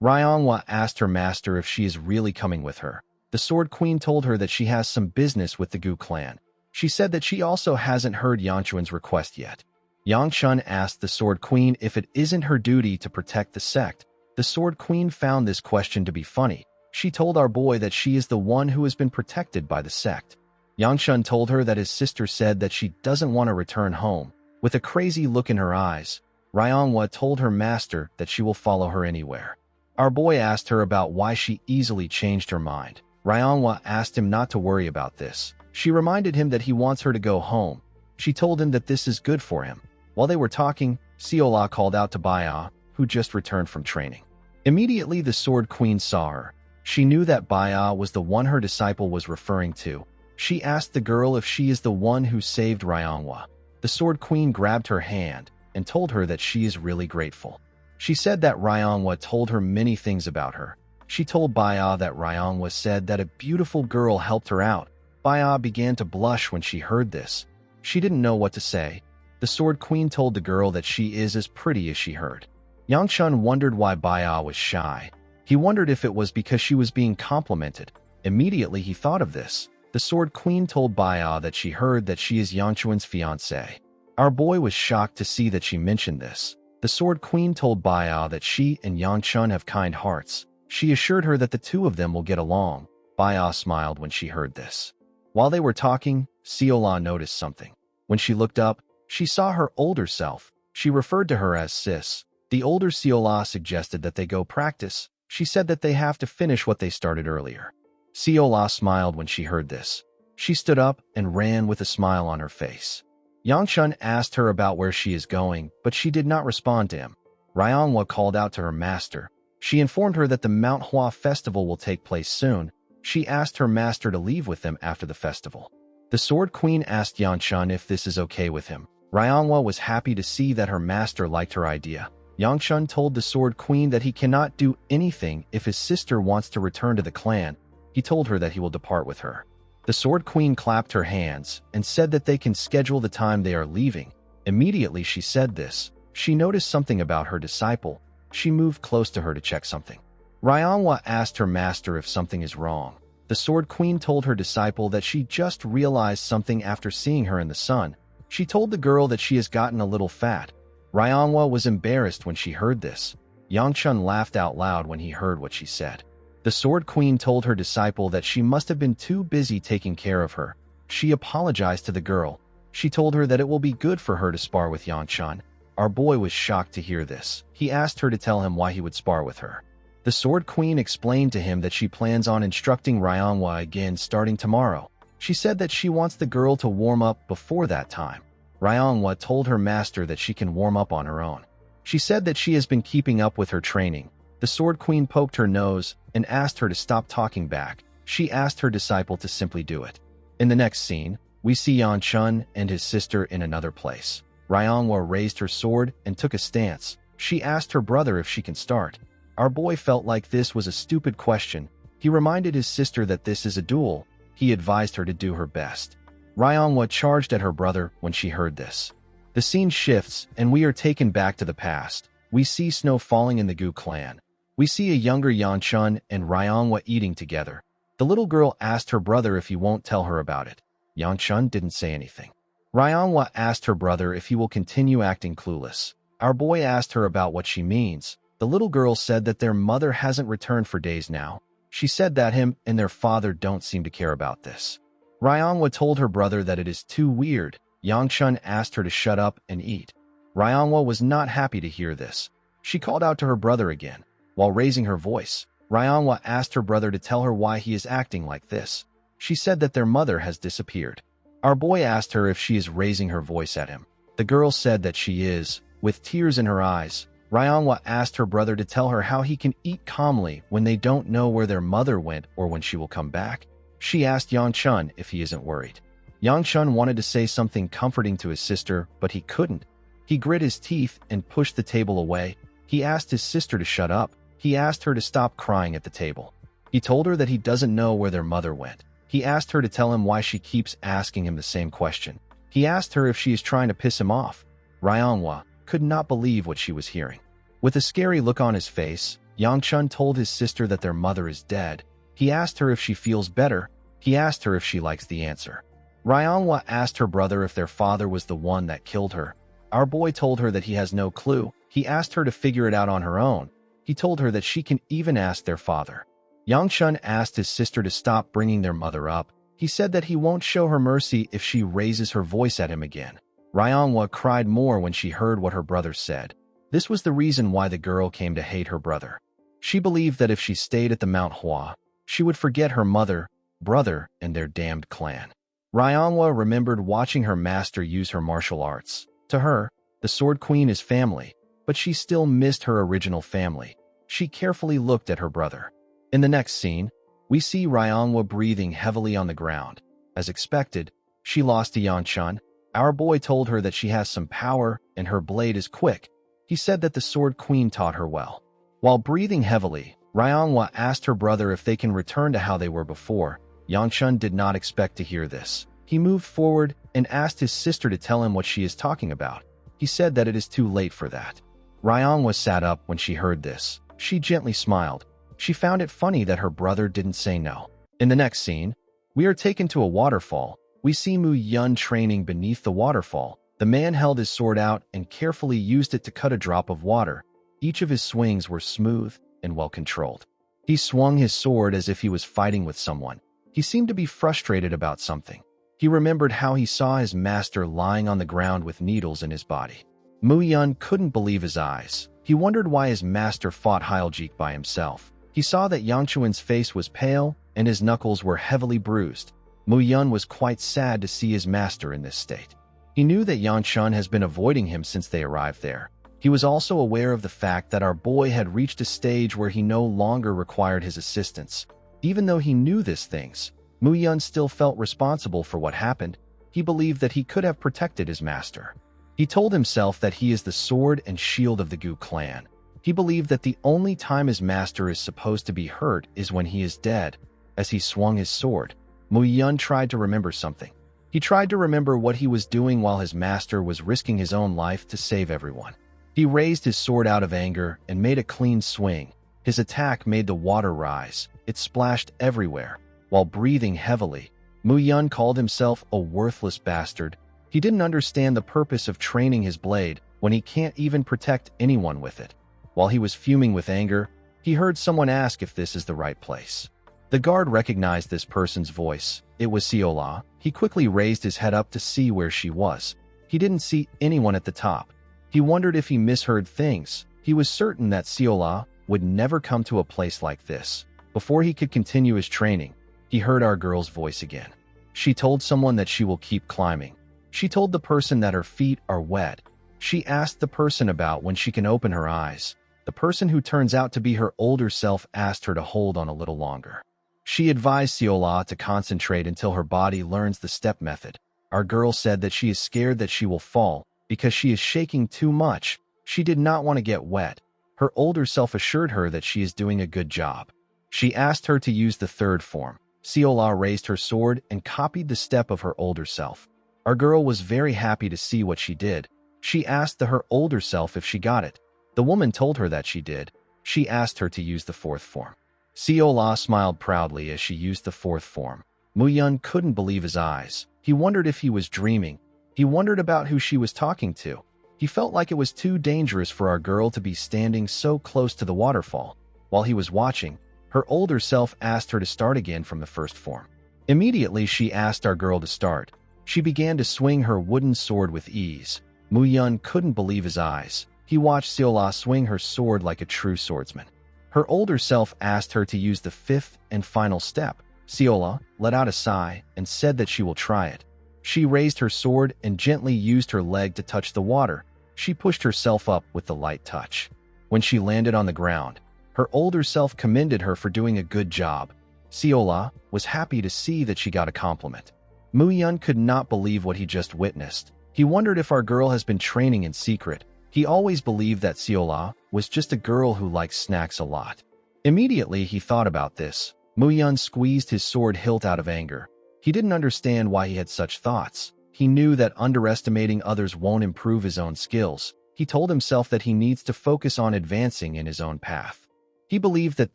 Ryongwa asked her master if she is really coming with her. The Sword Queen told her that she has some business with the Gu clan. She said that she also hasn't heard Yangchun's request yet. Yangchun asked the Sword Queen if it isn't her duty to protect the sect. The Sword Queen found this question to be funny. She told our boy that she is the one who has been protected by the sect. Yangchun told her that his sister said that she doesn't want to return home. With a crazy look in her eyes, Ryongwa told her master that she will follow her anywhere. Our boy asked her about why she easily changed her mind. Ryongwa asked him not to worry about this. She reminded him that he wants her to go home. She told him that this is good for him. While they were talking, Seola called out to Baya, who just returned from training. Immediately the Sword Queen saw her. She knew that Baya was the one her disciple was referring to. She asked the girl if she is the one who saved Ryongwa. The Sword Queen grabbed her hand and told her that she is really grateful. She said that Ryongwa told her many things about her. She told Baya that Ryongwa said that a beautiful girl helped her out. Baya began to blush when she heard this. She didn't know what to say. The Sword Queen told the girl that she is as pretty as she heard. Yangchun wondered why Baya was shy. He wondered if it was because she was being complimented. Immediately he thought of this. The Sword Queen told Baya that she heard that she is Yangchun's fiancée. Our boy was shocked to see that she mentioned this. The Sword Queen told Baya that she and Yangchun have kind hearts. She assured her that the two of them will get along. Baya smiled when she heard this. While they were talking, Seola noticed something. When she looked up, she saw her older self. She referred to her as Sis. The older Seola suggested that they go practice. She said that they have to finish what they started earlier. Seola smiled when she heard this. She stood up and ran with a smile on her face. Yangchun asked her about where she is going, but she did not respond to him. Ryongwa called out to her master. She informed her that the Manhwa festival will take place soon. She asked her master to leave with them after the festival. The Sword Queen asked Yangchun if this is okay with him. Ryongwa was happy to see that her master liked her idea. Yangchun told the Sword Queen that he cannot do anything if his sister wants to return to the clan. He told her that he will depart with her. The Sword Queen clapped her hands and said that they can schedule the time they are leaving. Immediately she said this, she noticed something about her disciple. She moved close to her to check something. Ryanhua asked her master if something is wrong. The Sword Queen told her disciple that she just realized something after seeing her in the sun. She told the girl that she has gotten a little fat. Ryanhua was embarrassed when she heard this. Yangchun laughed out loud when he heard what she said. The Sword Queen told her disciple that she must have been too busy taking care of her. She apologized to the girl. She told her that it will be good for her to spar with Yangchun. Our boy was shocked to hear this. He asked her to tell him why he would spar with her. The Sword Queen explained to him that she plans on instructing Ryanhua again starting tomorrow. She said that she wants the girl to warm up before that time. Ryanhua told her master that she can warm up on her own. She said that she has been keeping up with her training. The Sword Queen poked her nose and asked her to stop talking back. She asked her disciple to simply do it. In the next scene, we see Yangchun and his sister in another place. Ryanhua raised her sword and took a stance. She asked her brother if she can start. Our boy felt like this was a stupid question. He reminded his sister that this is a duel. He advised her to do her best. Ryanhua charged at her brother when she heard this. The scene shifts and we are taken back to the past. We see snow falling in the Gu clan. We see a younger Yangchun and Ryanhua eating together. The little girl asked her brother if he won't tell her about it. Yangchun didn't say anything. Ryanhua asked her brother if he will continue acting clueless. Our boy asked her about what she means. The little girl said that their mother hasn't returned for days now. She said that him and their father don't seem to care about this. Ryanhua told her brother that it is too weird. Yangchun asked her to shut up and eat. Ryanhua was not happy to hear this. She called out to her brother again. While raising her voice, Ryanhua asked her brother to tell her why he is acting like this. She said that their mother has disappeared. Our boy asked her if she is raising her voice at him. The girl said that she is. With tears in her eyes, Ryanhua asked her brother to tell her how he can eat calmly when they don't know where their mother went or when she will come back. She asked Yangchun if he isn't worried. Yangchun wanted to say something comforting to his sister, but he couldn't. He grit his teeth and pushed the table away. He asked his sister to shut up. He asked her to stop crying at the table. He told her that he doesn't know where their mother went. He asked her to tell him why she keeps asking him the same question. He asked her if she is trying to piss him off. Ryanhua could not believe what she was hearing. With a scary look on his face, Yangchun told his sister that their mother is dead. He asked her if she feels better. He asked her if she likes the answer. Ryanhua asked her brother if their father was the one that killed her. Our boy told her that he has no clue. He asked her to figure it out on her own. He told her that she can even ask their father. Yangchun asked his sister to stop bringing their mother up. He said that he won't show her mercy if she raises her voice at him again. Ryanhua cried more when she heard what her brother said. This was the reason why the girl came to hate her brother. She believed that if she stayed at the Mount Hua, she would forget her mother, brother, and their damned clan. Ryanhua remembered watching her master use her martial arts. To her, the Sword Queen is family, but she still missed her original family. She carefully looked at her brother. In the next scene, we see Ryanhua breathing heavily on the ground. As expected, she lost to Yangchun. Our boy told her that she has some power and her blade is quick. He said that the Sword Queen taught her well. While breathing heavily, Ryanhua asked her brother if they can return to how they were before. Yangchun did not expect to hear this. He moved forward and asked his sister to tell him what she is talking about. He said that it is too late for that. Ryanhua sat up when she heard this. She gently smiled. She found it funny that her brother didn't say no. In the next scene, we are taken to a waterfall. We see Mu Yun training beneath the waterfall. The man held his sword out and carefully used it to cut a drop of water. Each of his swings were smooth and well controlled. He swung his sword as if he was fighting with someone. He seemed to be frustrated about something. He remembered how he saw his master lying on the ground with needles in his body. Mu Yun couldn't believe his eyes. He wondered why his master fought Hyljik by himself. He saw that Yangchuan's face was pale and his knuckles were heavily bruised. Mu Yun was quite sad to see his master in this state. He knew that Yangchun has been avoiding him since they arrived there. He was also aware of the fact that our boy had reached a stage where he no longer required his assistance. Even though he knew these things, Mu Yun still felt responsible for what happened. He believed that he could have protected his master. He told himself that he is the sword and shield of the Gu clan. He believed that the only time his master is supposed to be hurt is when he is dead. As he swung his sword, Mu Yun tried to remember something. He tried to remember what he was doing while his master was risking his own life to save everyone. He raised his sword out of anger and made a clean swing. His attack made the water rise. It splashed everywhere. While breathing heavily, Mu Yun called himself a worthless bastard. He didn't understand the purpose of training his blade when he can't even protect anyone with it. While he was fuming with anger, he heard someone ask if this is the right place. The guard recognized this person's voice. It was Siola. He quickly raised his head up to see where she was. He didn't see anyone at the top. He wondered if he misheard things. He was certain that Siola would never come to a place like this. Before he could continue his training, he heard our girl's voice again. She told someone that she will keep climbing. She told the person that her feet are wet. She asked the person about when she can open her eyes. The person who turns out to be her older self asked her to hold on a little longer. She advised Siola to concentrate until her body learns the step method. Our girl said that she is scared that she will fall because she is shaking too much. She did not want to get wet. Her older self assured her that she is doing a good job. She asked her to use the third form. Siola raised her sword and copied the step of her older self. Our girl was very happy to see what she did. She asked her older self if she got it. The woman told her that she did. She asked her to use the fourth form. Siola smiled proudly as she used the fourth form. Mu Yun couldn't believe his eyes. He wondered if he was dreaming. He wondered about who she was talking to. He felt like it was too dangerous for our girl to be standing so close to the waterfall. While he was watching, her older self asked her to start again from the first form. Immediately, she asked our girl to start. She began to swing her wooden sword with ease. Mu Yun couldn't believe his eyes. He watched Siola swing her sword like a true swordsman. Her older self asked her to use the fifth and final step. Siola let out a sigh and said that she will try it. She raised her sword and gently used her leg to touch the water. She pushed herself up with the light touch. When she landed on the ground, her older self commended her for doing a good job. Siola was happy to see that she got a compliment. Mu Yun could not believe what he just witnessed. He wondered if our girl has been training in secret. He always believed that Siola was just a girl who likes snacks a lot. Immediately, he thought about this. Mu Yun squeezed his sword hilt out of anger. He didn't understand why he had such thoughts. He knew that underestimating others won't improve his own skills. He told himself that he needs to focus on advancing in his own path. He believed that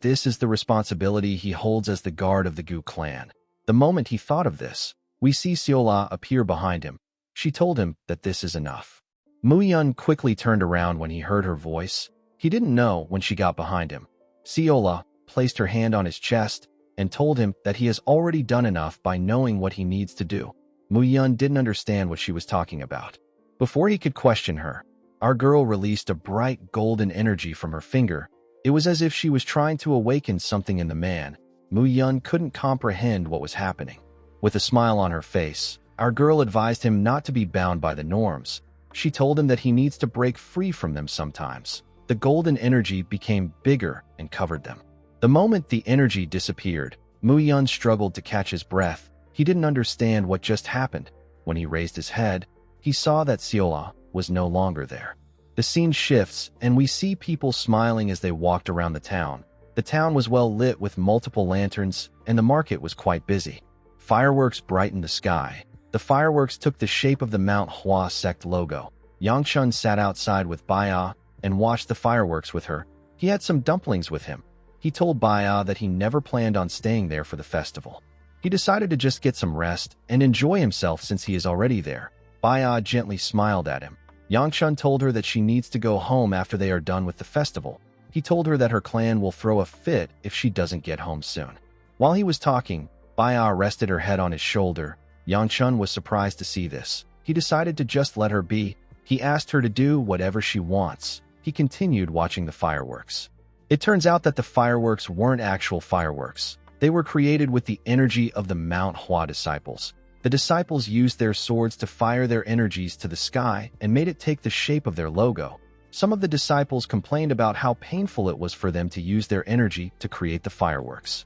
this is the responsibility he holds as the guard of the Gu clan. The moment he thought of this, we see Siola appear behind him. She told him that this is enough. Mu Yun quickly turned around when he heard her voice. He didn't know when she got behind him. Siola placed her hand on his chest and told him that he has already done enough by knowing what he needs to do. Mu Yun didn't understand what she was talking about. Before he could question her, our girl released a bright golden energy from her finger. It was as if she was trying to awaken something in the man. Mu Yun couldn't comprehend what was happening. With a smile on her face, our girl advised him not to be bound by the norms. She told him that he needs to break free from them sometimes. The golden energy became bigger and covered them. The moment the energy disappeared, Mu Yun struggled to catch his breath. He didn't understand what just happened. When he raised his head, he saw that Siola was no longer there. The scene shifts, and we see people smiling as they walked around the town. The town was well lit with multiple lanterns, and the market was quite busy. Fireworks brightened the sky. The fireworks took the shape of the Mount Hua sect logo. Yangshun sat outside with Baya and watched the fireworks with her. He had some dumplings with him. He told Baya that he never planned on staying there for the festival. He decided to just get some rest and enjoy himself since he is already there. Baya gently smiled at him. Yangshun told her that she needs to go home after they are done with the festival. He told her that her clan will throw a fit if she doesn't get home soon. While he was talking, Baya rested her head on his shoulder. Yangshun was surprised to see this. He decided to just let her be. He asked her to do whatever she wants. He continued watching the fireworks. It turns out that the fireworks weren't actual fireworks. They were created with the energy of the Mount Hua disciples. The disciples used their swords to fire their energies to the sky and made it take the shape of their logo. Some of the disciples complained about how painful it was for them to use their energy to create the fireworks.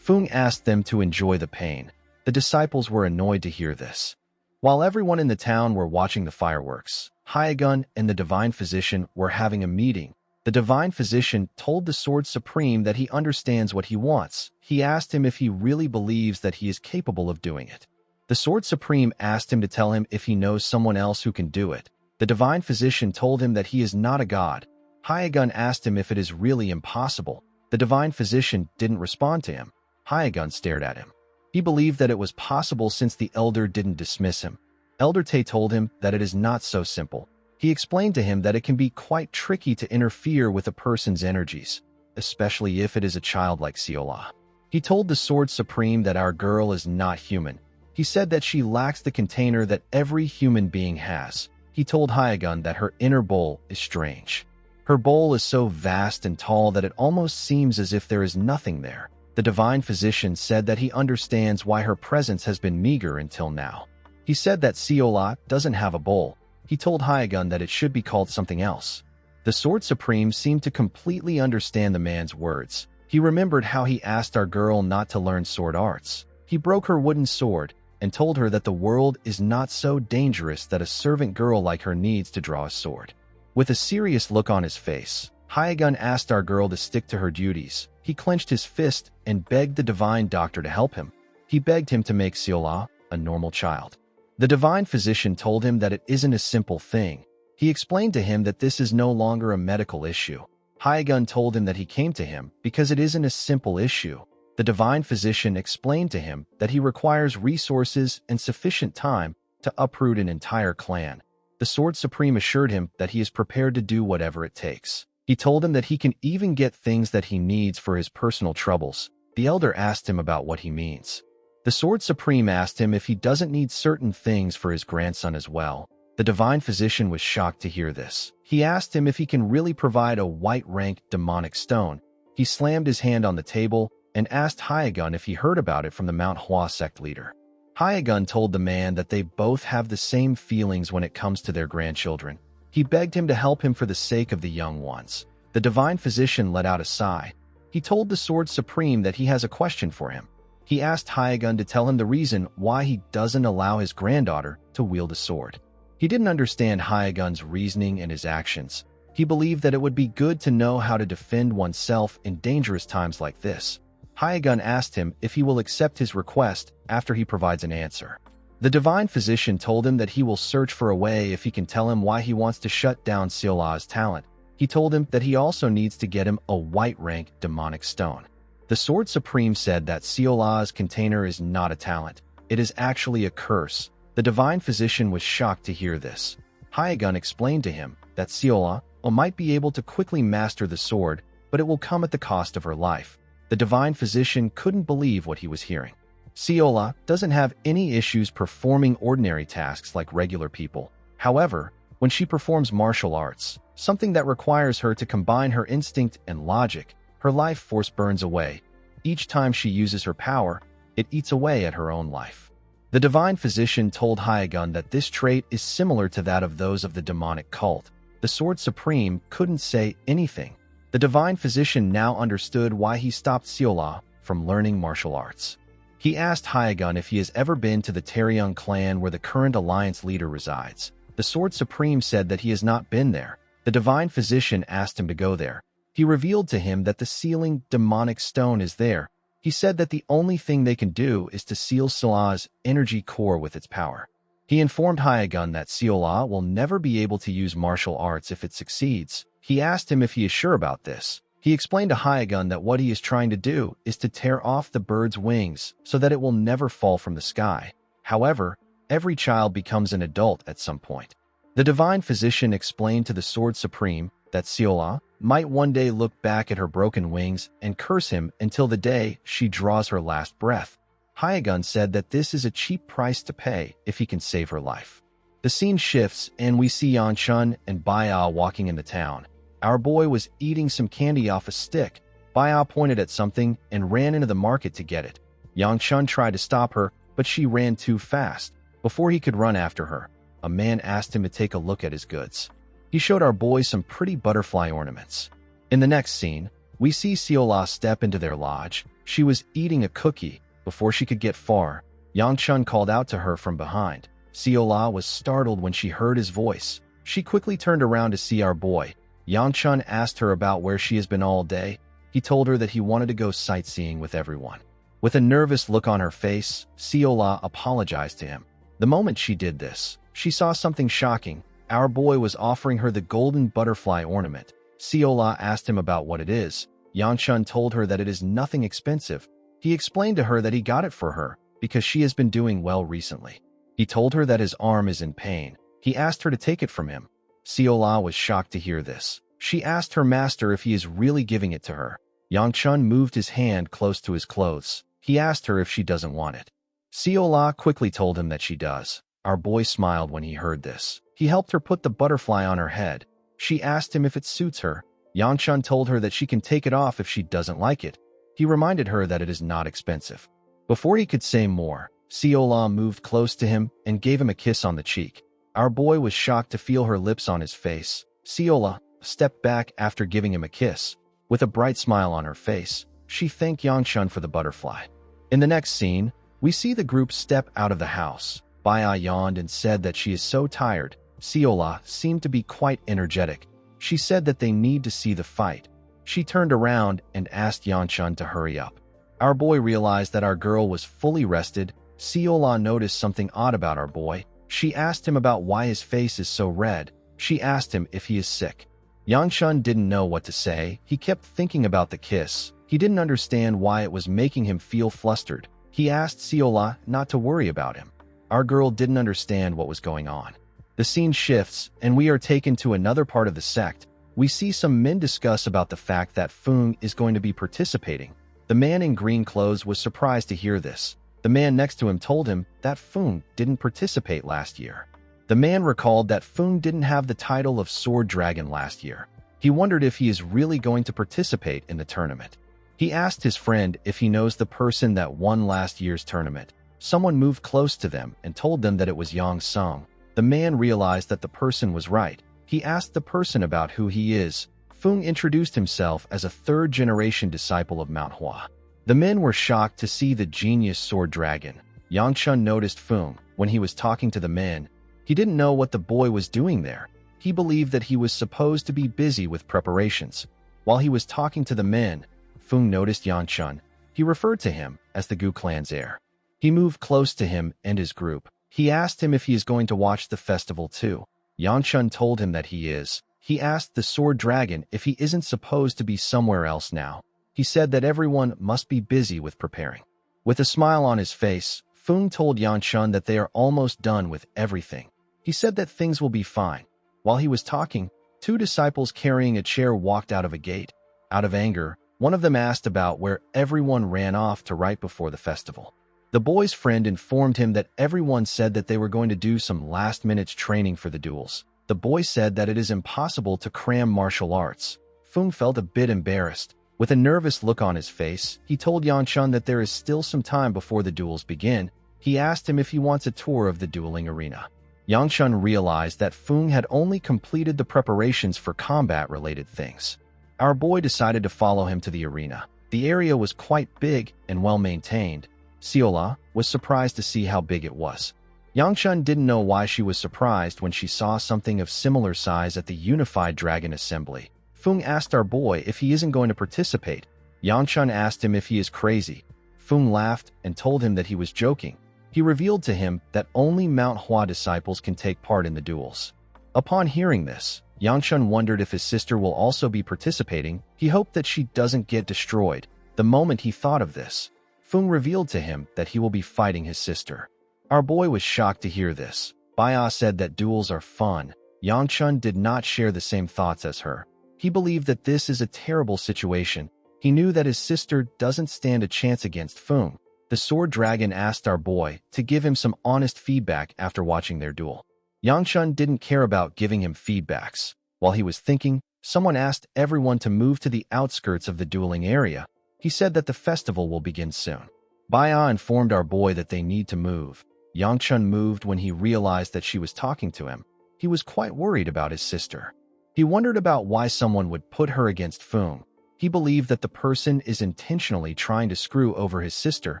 Feng asked them to enjoy the pain. The disciples were annoyed to hear this. While everyone in the town were watching the fireworks, Hyagun and the Divine Physician were having a meeting. The Divine Physician told the Sword Supreme that he understands what he wants. He asked him if he really believes that he is capable of doing it. The Sword Supreme asked him to tell him if he knows someone else who can do it. The Divine Physician told him that he is not a god. Hyagun asked him if it is really impossible. The Divine Physician didn't respond to him. Hyagun stared at him. He believed that it was possible since the Elder didn't dismiss him. Elder Tay told him that it is not so simple. He explained to him that it can be quite tricky to interfere with a person's energies, especially if it is a child like Seola. He told the Sword Supreme that our girl is not human. He said that she lacks the container that every human being has. He told Hyagun that her inner bowl is strange. Her bowl is so vast and tall that it almost seems as if there is nothing there. The Divine Physician said that he understands why her presence has been meager until now. He said that Seola doesn't have a bowl. He told Hyagun that it should be called something else. The Sword Supreme seemed to completely understand the man's words. He remembered how he asked our girl not to learn sword arts. He broke her wooden sword and told her that the world is not so dangerous that a servant girl like her needs to draw a sword. With a serious look on his face, Hyagun asked our girl to stick to her duties. He clenched his fist and begged the Divine Doctor to help him. He begged him to make Seola a normal child. The Divine Physician told him that it isn't a simple thing. He explained to him that this is no longer a medical issue. Hyagun told him that he came to him because it isn't a simple issue. The Divine Physician explained to him that he requires resources and sufficient time to uproot an entire clan. The Sword Supreme assured him that he is prepared to do whatever it takes. He told him that he can even get things that he needs for his personal troubles. The Elder asked him about what he means. The Sword Supreme asked him if he doesn't need certain things for his grandson as well. The Divine Physician was shocked to hear this. He asked him if he can really provide a white-ranked demonic stone. He slammed his hand on the table and asked Hyagun if he heard about it from the Manhwa sect leader. Hyagun told the man that they both have the same feelings when it comes to their grandchildren. He begged him to help him for the sake of the young ones. The Divine Physician let out a sigh. He told the Sword Supreme that he has a question for him. He asked Hyagun to tell him the reason why he doesn't allow his granddaughter to wield a sword. He didn't understand Hyagun's reasoning and his actions. He believed that it would be good to know how to defend oneself in dangerous times like this. Hyagun asked him if he will accept his request after he provides an answer. The Divine Physician told him that he will search for a way if he can tell him why he wants to shut down Seola's talent. He told him that he also needs to get him a white-rank demonic stone. The Sword Supreme said that Seola's container is not a talent. It is actually a curse. The Divine Physician was shocked to hear this. Hyagun explained to him that Seola might be able to quickly master the sword, but it will come at the cost of her life. The Divine Physician couldn't believe what he was hearing. Seola doesn't have any issues performing ordinary tasks like regular people. However, when she performs martial arts, something that requires her to combine her instinct and logic, her life force burns away. Each time she uses her power, it eats away at her own life. The Divine Physician told Hyagun that this trait is similar to that of those of the demonic cult. The Sword Supreme couldn't say anything. The Divine Physician now understood why he stopped Seola from learning martial arts. He asked Hyagun if he has ever been to the Taryung clan where the current alliance leader resides. The Sword Supreme said that he has not been there. The Divine Physician asked him to go there. He revealed to him that the sealing demonic stone is there. He said that the only thing they can do is to seal Seola's energy core with its power. He informed Hyagun that Seola will never be able to use martial arts if it succeeds. He asked him if he is sure about this. He explained to Hyagun that what he is trying to do is to tear off the bird's wings so that it will never fall from the sky. However, every child becomes an adult at some point. The Divine Physician explained to the Sword Supreme that Seola might one day look back at her broken wings and curse him until the day she draws her last breath. Hyagun said that this is a cheap price to pay if he can save her life. The scene shifts and we see Yang Chun and Baya walking in the town. Our boy was eating some candy off a stick. Baya pointed at something and ran into the market to get it. Yang Chun tried to stop her, but she ran too fast. Before he could run after her, a man asked him to take a look at his goods. He showed our boy some pretty butterfly ornaments. In the next scene, we see Seola step into their lodge. She was eating a cookie. Before she could get far, Yang Chun called out to her from behind. Seola was startled when she heard his voice. She quickly turned around to see our boy. Yangchun asked her about where she has been all day. He told her that he wanted to go sightseeing with everyone. With a nervous look on her face, Seola apologized to him. The moment she did this, she saw something shocking. Our boy was offering her the golden butterfly ornament. Seola asked him about what it is. Yangchun told her that it is nothing expensive. He explained to her that he got it for her because she has been doing well recently. He told her that his arm is in pain. He asked her to take it from him. Seola was shocked to hear this. She asked her master if he is really giving it to her. Yangchun moved his hand close to his clothes. He asked her if she doesn't want it. Seola quickly told him that she does. Our boy smiled when he heard this. He helped her put the butterfly on her head. She asked him if it suits her. Yangchun told her that she can take it off if she doesn't like it. He reminded her that it is not expensive. Before he could say more, Seola moved close to him and gave him a kiss on the cheek. Our boy was shocked to feel her lips on his face. Seola stepped back after giving him a kiss. With a bright smile on her face, she thanked Yangchun for the butterfly. In the next scene, we see the group step out of the house. Baya yawned and said that she is so tired. Seola seemed to be quite energetic. She said that they need to see the fight. She turned around and asked Yangchun to hurry up. Our boy realized that our girl was fully rested. Seola noticed something odd about our boy. She asked him about why his face is so red. She asked him if he is sick. Yangchun didn't know what to say. He kept thinking about the kiss. He didn't understand why it was making him feel flustered. He asked Seola not to worry about him. Our girl didn't understand what was going on. The scene shifts, and we are taken to another part of the sect. We see some men discuss about the fact that Fung is going to be participating. The man in green clothes was surprised to hear this. The man next to him told him that Fung didn't participate last year. The man recalled that Fung didn't have the title of Sword Dragon last year. He wondered if he is really going to participate in the tournament. He asked his friend if he knows the person that won last year's tournament. Someone moved close to them and told them that it was Yang Sung. The man realized that the person was right. He asked the person about who he is. Fung introduced himself as a third-generation disciple of Manhwa. The men were shocked to see the genius sword dragon. Yangchun noticed Fung when he was talking to the men. He didn't know what the boy was doing there. He believed that he was supposed to be busy with preparations. While he was talking to the men, Fung noticed Yangchun. He referred to him as the Gu clan's heir. He moved close to him and his group. He asked him if he is going to watch the festival too. Yangchun told him that he is. He asked the sword dragon if he isn't supposed to be somewhere else now. He said that everyone must be busy with preparing. With a smile on his face, Fung told Yangchun that they are almost done with everything. He said that things will be fine. While he was talking, two disciples carrying a chair walked out of a gate. Out of anger, one of them asked about where everyone ran off to right before the festival. The boy's friend informed him that everyone said that they were going to do some last-minute training for the duels. The boy said that it is impossible to cram martial arts. Fung felt a bit embarrassed. With a nervous look on his face, he told Yangchun that there is still some time before the duels begin. He asked him if he wants a tour of the dueling arena. Yangchun realized that Fung had only completed the preparations for combat-related things. Our boy decided to follow him to the arena. The area was quite big and well-maintained. Seola was surprised to see how big it was. Yangchun didn't know why she was surprised when she saw something of similar size at the Unified Dragon Assembly. Fung asked our boy if he isn't going to participate. Yangchun asked him if he is crazy. Fung laughed and told him that he was joking. He revealed to him that only Mount Hua disciples can take part in the duels. Upon hearing this, Yangchun wondered if his sister will also be participating. He hoped that she doesn't get destroyed. The moment he thought of this, Fung revealed to him that he will be fighting his sister. Our boy was shocked to hear this. Baya said that duels are fun. Yangchun did not share the same thoughts as her. He believed that this is a terrible situation. He knew that his sister doesn't stand a chance against Fung. The sword dragon asked our boy to give him some honest feedback after watching their duel. Yangchun didn't care about giving him feedbacks. While he was thinking, someone asked everyone to move to the outskirts of the dueling area. He said that the festival will begin soon. Baya informed our boy that they need to move. Yangchun moved when he realized that she was talking to him. He was quite worried about his sister. He wondered about why someone would put her against Fung. He believed that the person is intentionally trying to screw over his sister.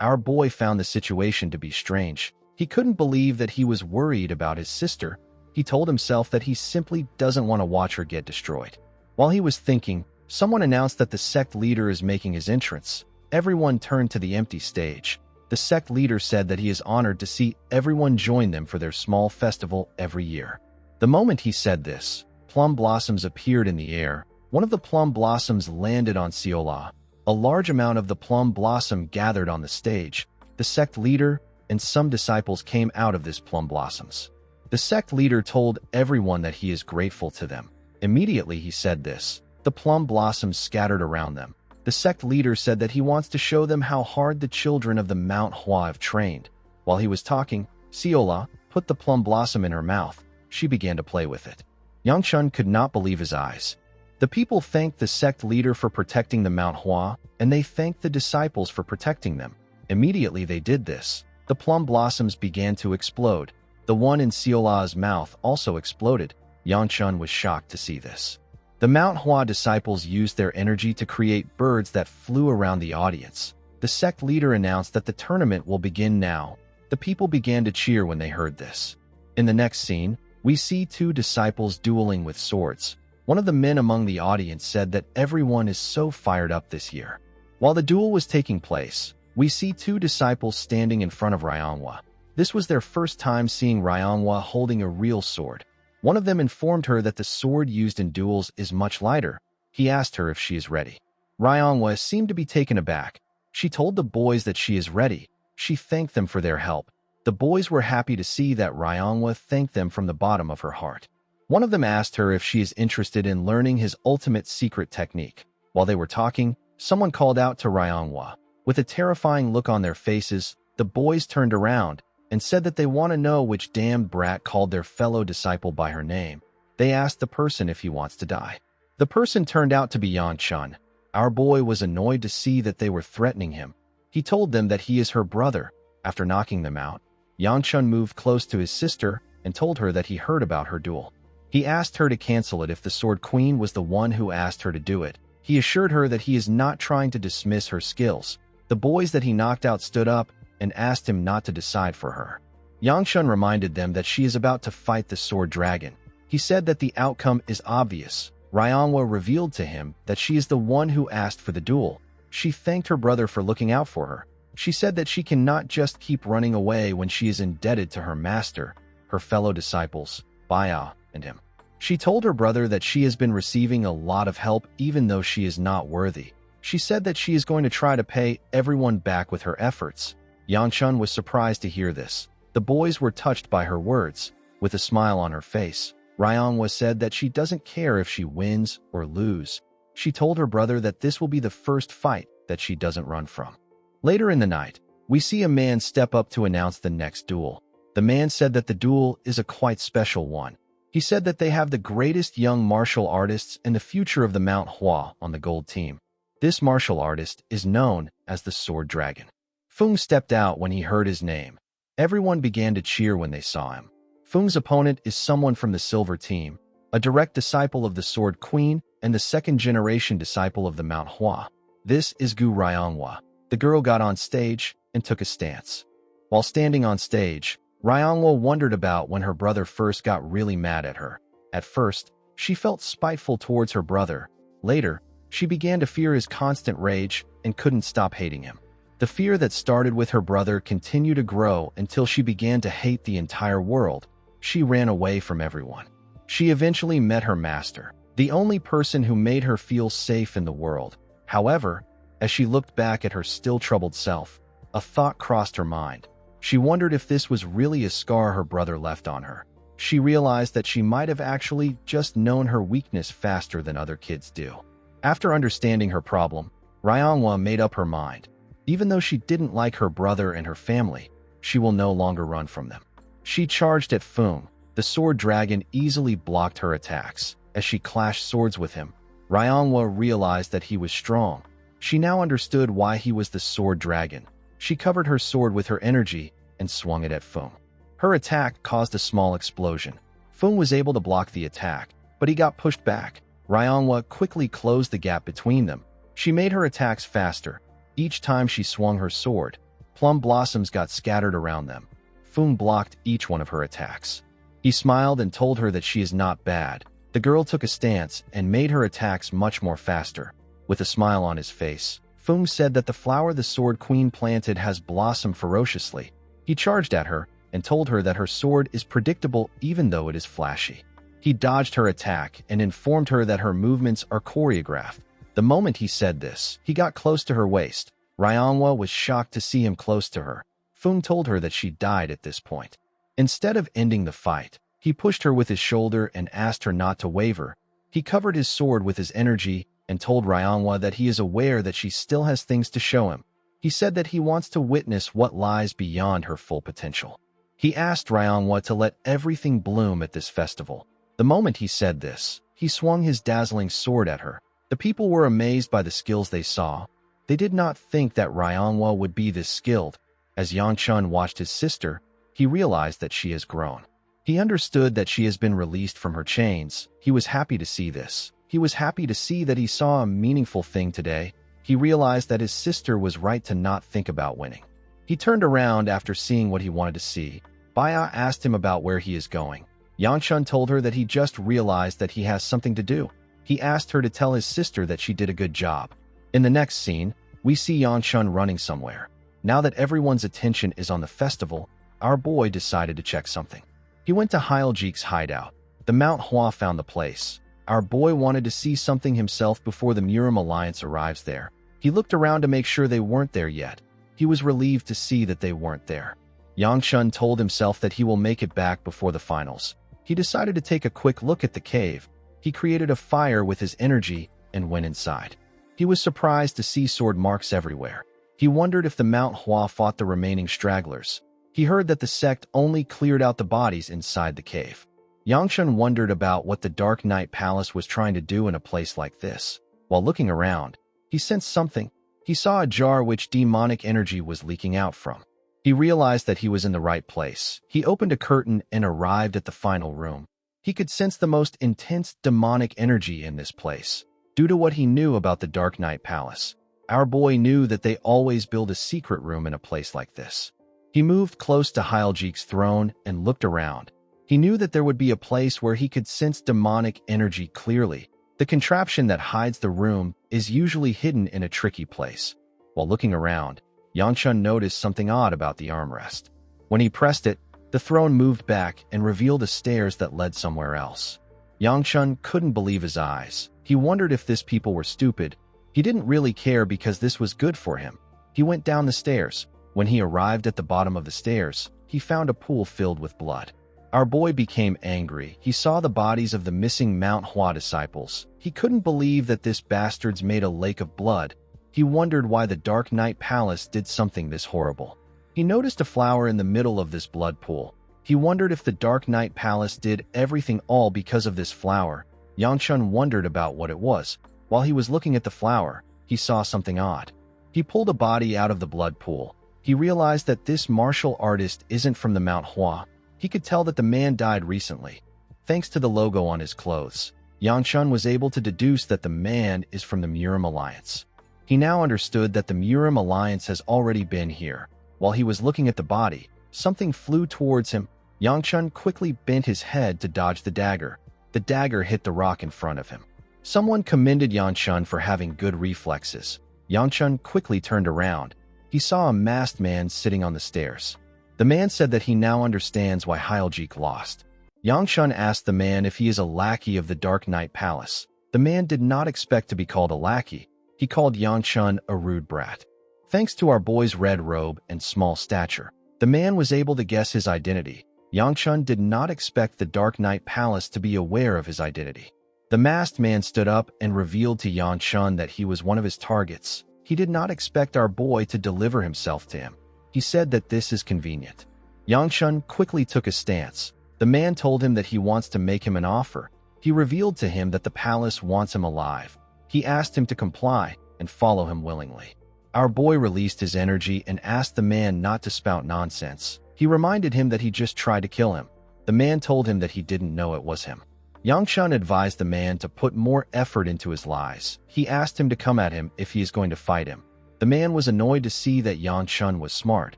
Our boy found the situation to be strange. He couldn't believe that he was worried about his sister. He told himself that he simply doesn't want to watch her get destroyed. While he was thinking, someone announced that the sect leader is making his entrance. Everyone turned to the empty stage. The sect leader said that he is honored to see everyone join them for their small festival every year. The moment he said this, plum blossoms appeared in the air. One of the plum blossoms landed on Seola. A large amount of the plum blossom gathered on the stage. The sect leader and some disciples came out of this plum blossoms. The sect leader told everyone that he is grateful to them. Immediately he said this. The plum blossoms scattered around them. The sect leader said that he wants to show them how hard the children of the Manhwa have trained. While he was talking, Seola put the plum blossom in her mouth. She began to play with it. Yangchun could not believe his eyes. The people thanked the sect leader for protecting the Manhwa, and they thanked the disciples for protecting them. Immediately they did this. The plum blossoms began to explode. The one in Seola's mouth also exploded. Yangchun was shocked to see this. The Manhwa disciples used their energy to create birds that flew around the audience. The sect leader announced that the tournament will begin now. The people began to cheer when they heard this. In the next scene, we see two disciples dueling with swords. One of the men among the audience said that everyone is so fired up this year. While the duel was taking place, we see two disciples standing in front of Ryangwa. This was their first time seeing Ryangwa holding a real sword. One of them informed her that the sword used in duels is much lighter. He asked her if she is ready. Ryangwa seemed to be taken aback. She told the boys that she is ready. She thanked them for their help. The boys were happy to see that Ryangwa thanked them from the bottom of her heart. One of them asked her if she is interested in learning his ultimate secret technique. While they were talking, someone called out to Ryangwa. With a terrifying look on their faces, the boys turned around and said that they want to know which damned brat called their fellow disciple by her name. They asked the person if he wants to die. The person turned out to be Yangchun. Our boy was annoyed to see that they were threatening him. He told them that he is her brother. After knocking them out, Yangchun moved close to his sister and told her that he heard about her duel. He asked her to cancel it if the Sword Queen was the one who asked her to do it. He assured her that he is not trying to dismiss her skills. The boys that he knocked out stood up and asked him not to decide for her. Yangchun reminded them that she is about to fight the Sword Dragon. He said that the outcome is obvious. Ryangwa revealed to him that she is the one who asked for the duel. She thanked her brother for looking out for her. She said that she cannot just keep running away when she is indebted to her master, her fellow disciples, Baya, and him. She told her brother that she has been receiving a lot of help even though she is not worthy. She said that she is going to try to pay everyone back with her efforts. Yangchun was surprised to hear this. The boys were touched by her words. With a smile on her face, Ryangwa said that she doesn't care if she wins or lose. She told her brother that this will be the first fight that she doesn't run from. Later in the night, we see a man step up to announce the next duel. The man said that the duel is a quite special one. He said that they have the greatest young martial artists and the future of the Manhwa on the gold team. This martial artist is known as the Sword Dragon. Fung stepped out when he heard his name. Everyone began to cheer when they saw him. Fung's opponent is someone from the silver team, a direct disciple of the Sword Queen and the second-generation disciple of the Manhwa. This is Gu Ryangwa. The girl got on stage and took a stance. While standing on stage, Ryangwa wondered about when her brother first got really mad at her. At first, she felt spiteful towards her brother. Later, she began to fear his constant rage and couldn't stop hating him. The fear that started with her brother continued to grow until she began to hate the entire world. She ran away from everyone. She eventually met her master, the only person who made her feel safe in the world. However, as she looked back at her still troubled self, a thought crossed her mind. She wondered if this was really a scar her brother left on her. She realized that she might have actually just known her weakness faster than other kids do. After understanding her problem, Ryangwa made up her mind. Even though she didn't like her brother and her family, she will no longer run from them. She charged at Fung. The Sword Dragon easily blocked her attacks. As she clashed swords with him, Ryangwa realized that he was strong. She now understood why he was the Sword Dragon. She covered her sword with her energy and swung it at Fung. Her attack caused a small explosion. Fung was able to block the attack, but he got pushed back. Ryangwa quickly closed the gap between them. She made her attacks faster. Each time she swung her sword, plum blossoms got scattered around them. Fung blocked each one of her attacks. He smiled and told her that she is not bad. The girl took a stance and made her attacks much more faster. With a smile on his face, Fung said that the flower the Sword Queen planted has blossomed ferociously. He charged at her and told her that her sword is predictable even though it is flashy. He dodged her attack and informed her that her movements are choreographed. The moment he said this, he got close to her waist. Ryanhwa was shocked to see him close to her. Fung told her that she died at this point. Instead of ending the fight, he pushed her with his shoulder and asked her not to waver. He covered his sword with his energy and told Ryanhwa that he is aware that she still has things to show him. He said that he wants to witness what lies beyond her full potential. He asked Ryanhwa to let everything bloom at this festival. The moment he said this, he swung his dazzling sword at her. The people were amazed by the skills they saw. They did not think that Ryanhwa would be this skilled. As Yangchun watched his sister, he realized that she has grown. He understood that she has been released from her chains. He was happy to see this. He was happy to see that he saw a meaningful thing today. He realized that his sister was right to not think about winning. He turned around after seeing what he wanted to see. Baya asked him about where he is going. Yangchun told her that he just realized that he has something to do. He asked her to tell his sister that she did a good job. In the next scene, we see Yangchun running somewhere. Now that everyone's attention is on the festival, our boy decided to check something. He went to Hyljik's hideout. The Manhwa found the place. Our boy wanted to see something himself before the Murim Alliance arrives there. He looked around to make sure they weren't there yet. He was relieved to see that they weren't there. Yangchun told himself that he will make it back before the finals. He decided to take a quick look at the cave. He created a fire with his energy and went inside. He was surprised to see sword marks everywhere. He wondered if the Manhwa fought the remaining stragglers. He heard that the sect only cleared out the bodies inside the cave. Yangchun wondered about what the Dark Knight Palace was trying to do in a place like this. While looking around, he sensed something. He saw a jar which demonic energy was leaking out from. He realized that he was in the right place. He opened a curtain and arrived at the final room. He could sense the most intense demonic energy in this place. Due to what he knew about the Dark Knight Palace, our boy knew that they always build a secret room in a place like this. He moved close to Hyljik's throne and looked around. He knew that there would be a place where he could sense demonic energy clearly. The contraption that hides the room is usually hidden in a tricky place. While looking around, Yangchun noticed something odd about the armrest. When he pressed it, the throne moved back and revealed the stairs that led somewhere else. Yangchun couldn't believe his eyes. He wondered if these people were stupid. He didn't really care because this was good for him. He went down the stairs. When he arrived at the bottom of the stairs, he found a pool filled with blood. Our boy became angry. He saw the bodies of the missing Manhwa disciples. He couldn't believe that this bastards made a lake of blood. He wondered why the Dark Knight Palace did something this horrible. He noticed a flower in the middle of this blood pool. He wondered if the Dark Knight Palace did everything all because of this flower. Yangchun wondered about what it was. While he was looking at the flower, he saw something odd. He pulled a body out of the blood pool. He realized that this martial artist isn't from the Manhwa. He could tell that the man died recently. Thanks to the logo on his clothes, Yangchun was able to deduce that the man is from the Murim Alliance. He now understood that the Murim Alliance has already been here. While he was looking at the body, something flew towards him. Yangchun quickly bent his head to dodge the dagger. The dagger hit the rock in front of him. Someone commended Yangchun for having good reflexes. Yangchun quickly turned around. He saw a masked man sitting on the stairs. The man said that he now understands why Hyljik lost. Yangchun asked the man if he is a lackey of the Dark Knight Palace. The man did not expect to be called a lackey. He called Yangchun a rude brat. Thanks to our boy's red robe and small stature, the man was able to guess his identity. Yangchun did not expect the Dark Knight Palace to be aware of his identity. The masked man stood up and revealed to Yangchun that he was one of his targets. He did not expect our boy to deliver himself to him. He said that this is convenient. Yangchun quickly took a stance. The man told him that he wants to make him an offer. He revealed to him that the palace wants him alive. He asked him to comply and follow him willingly. Our boy released his energy and asked the man not to spout nonsense. He reminded him that he just tried to kill him. The man told him that he didn't know it was him. Yangchun advised the man to put more effort into his lies. He asked him to come at him if he is going to fight him. The man was annoyed to see that Yangchun was smart.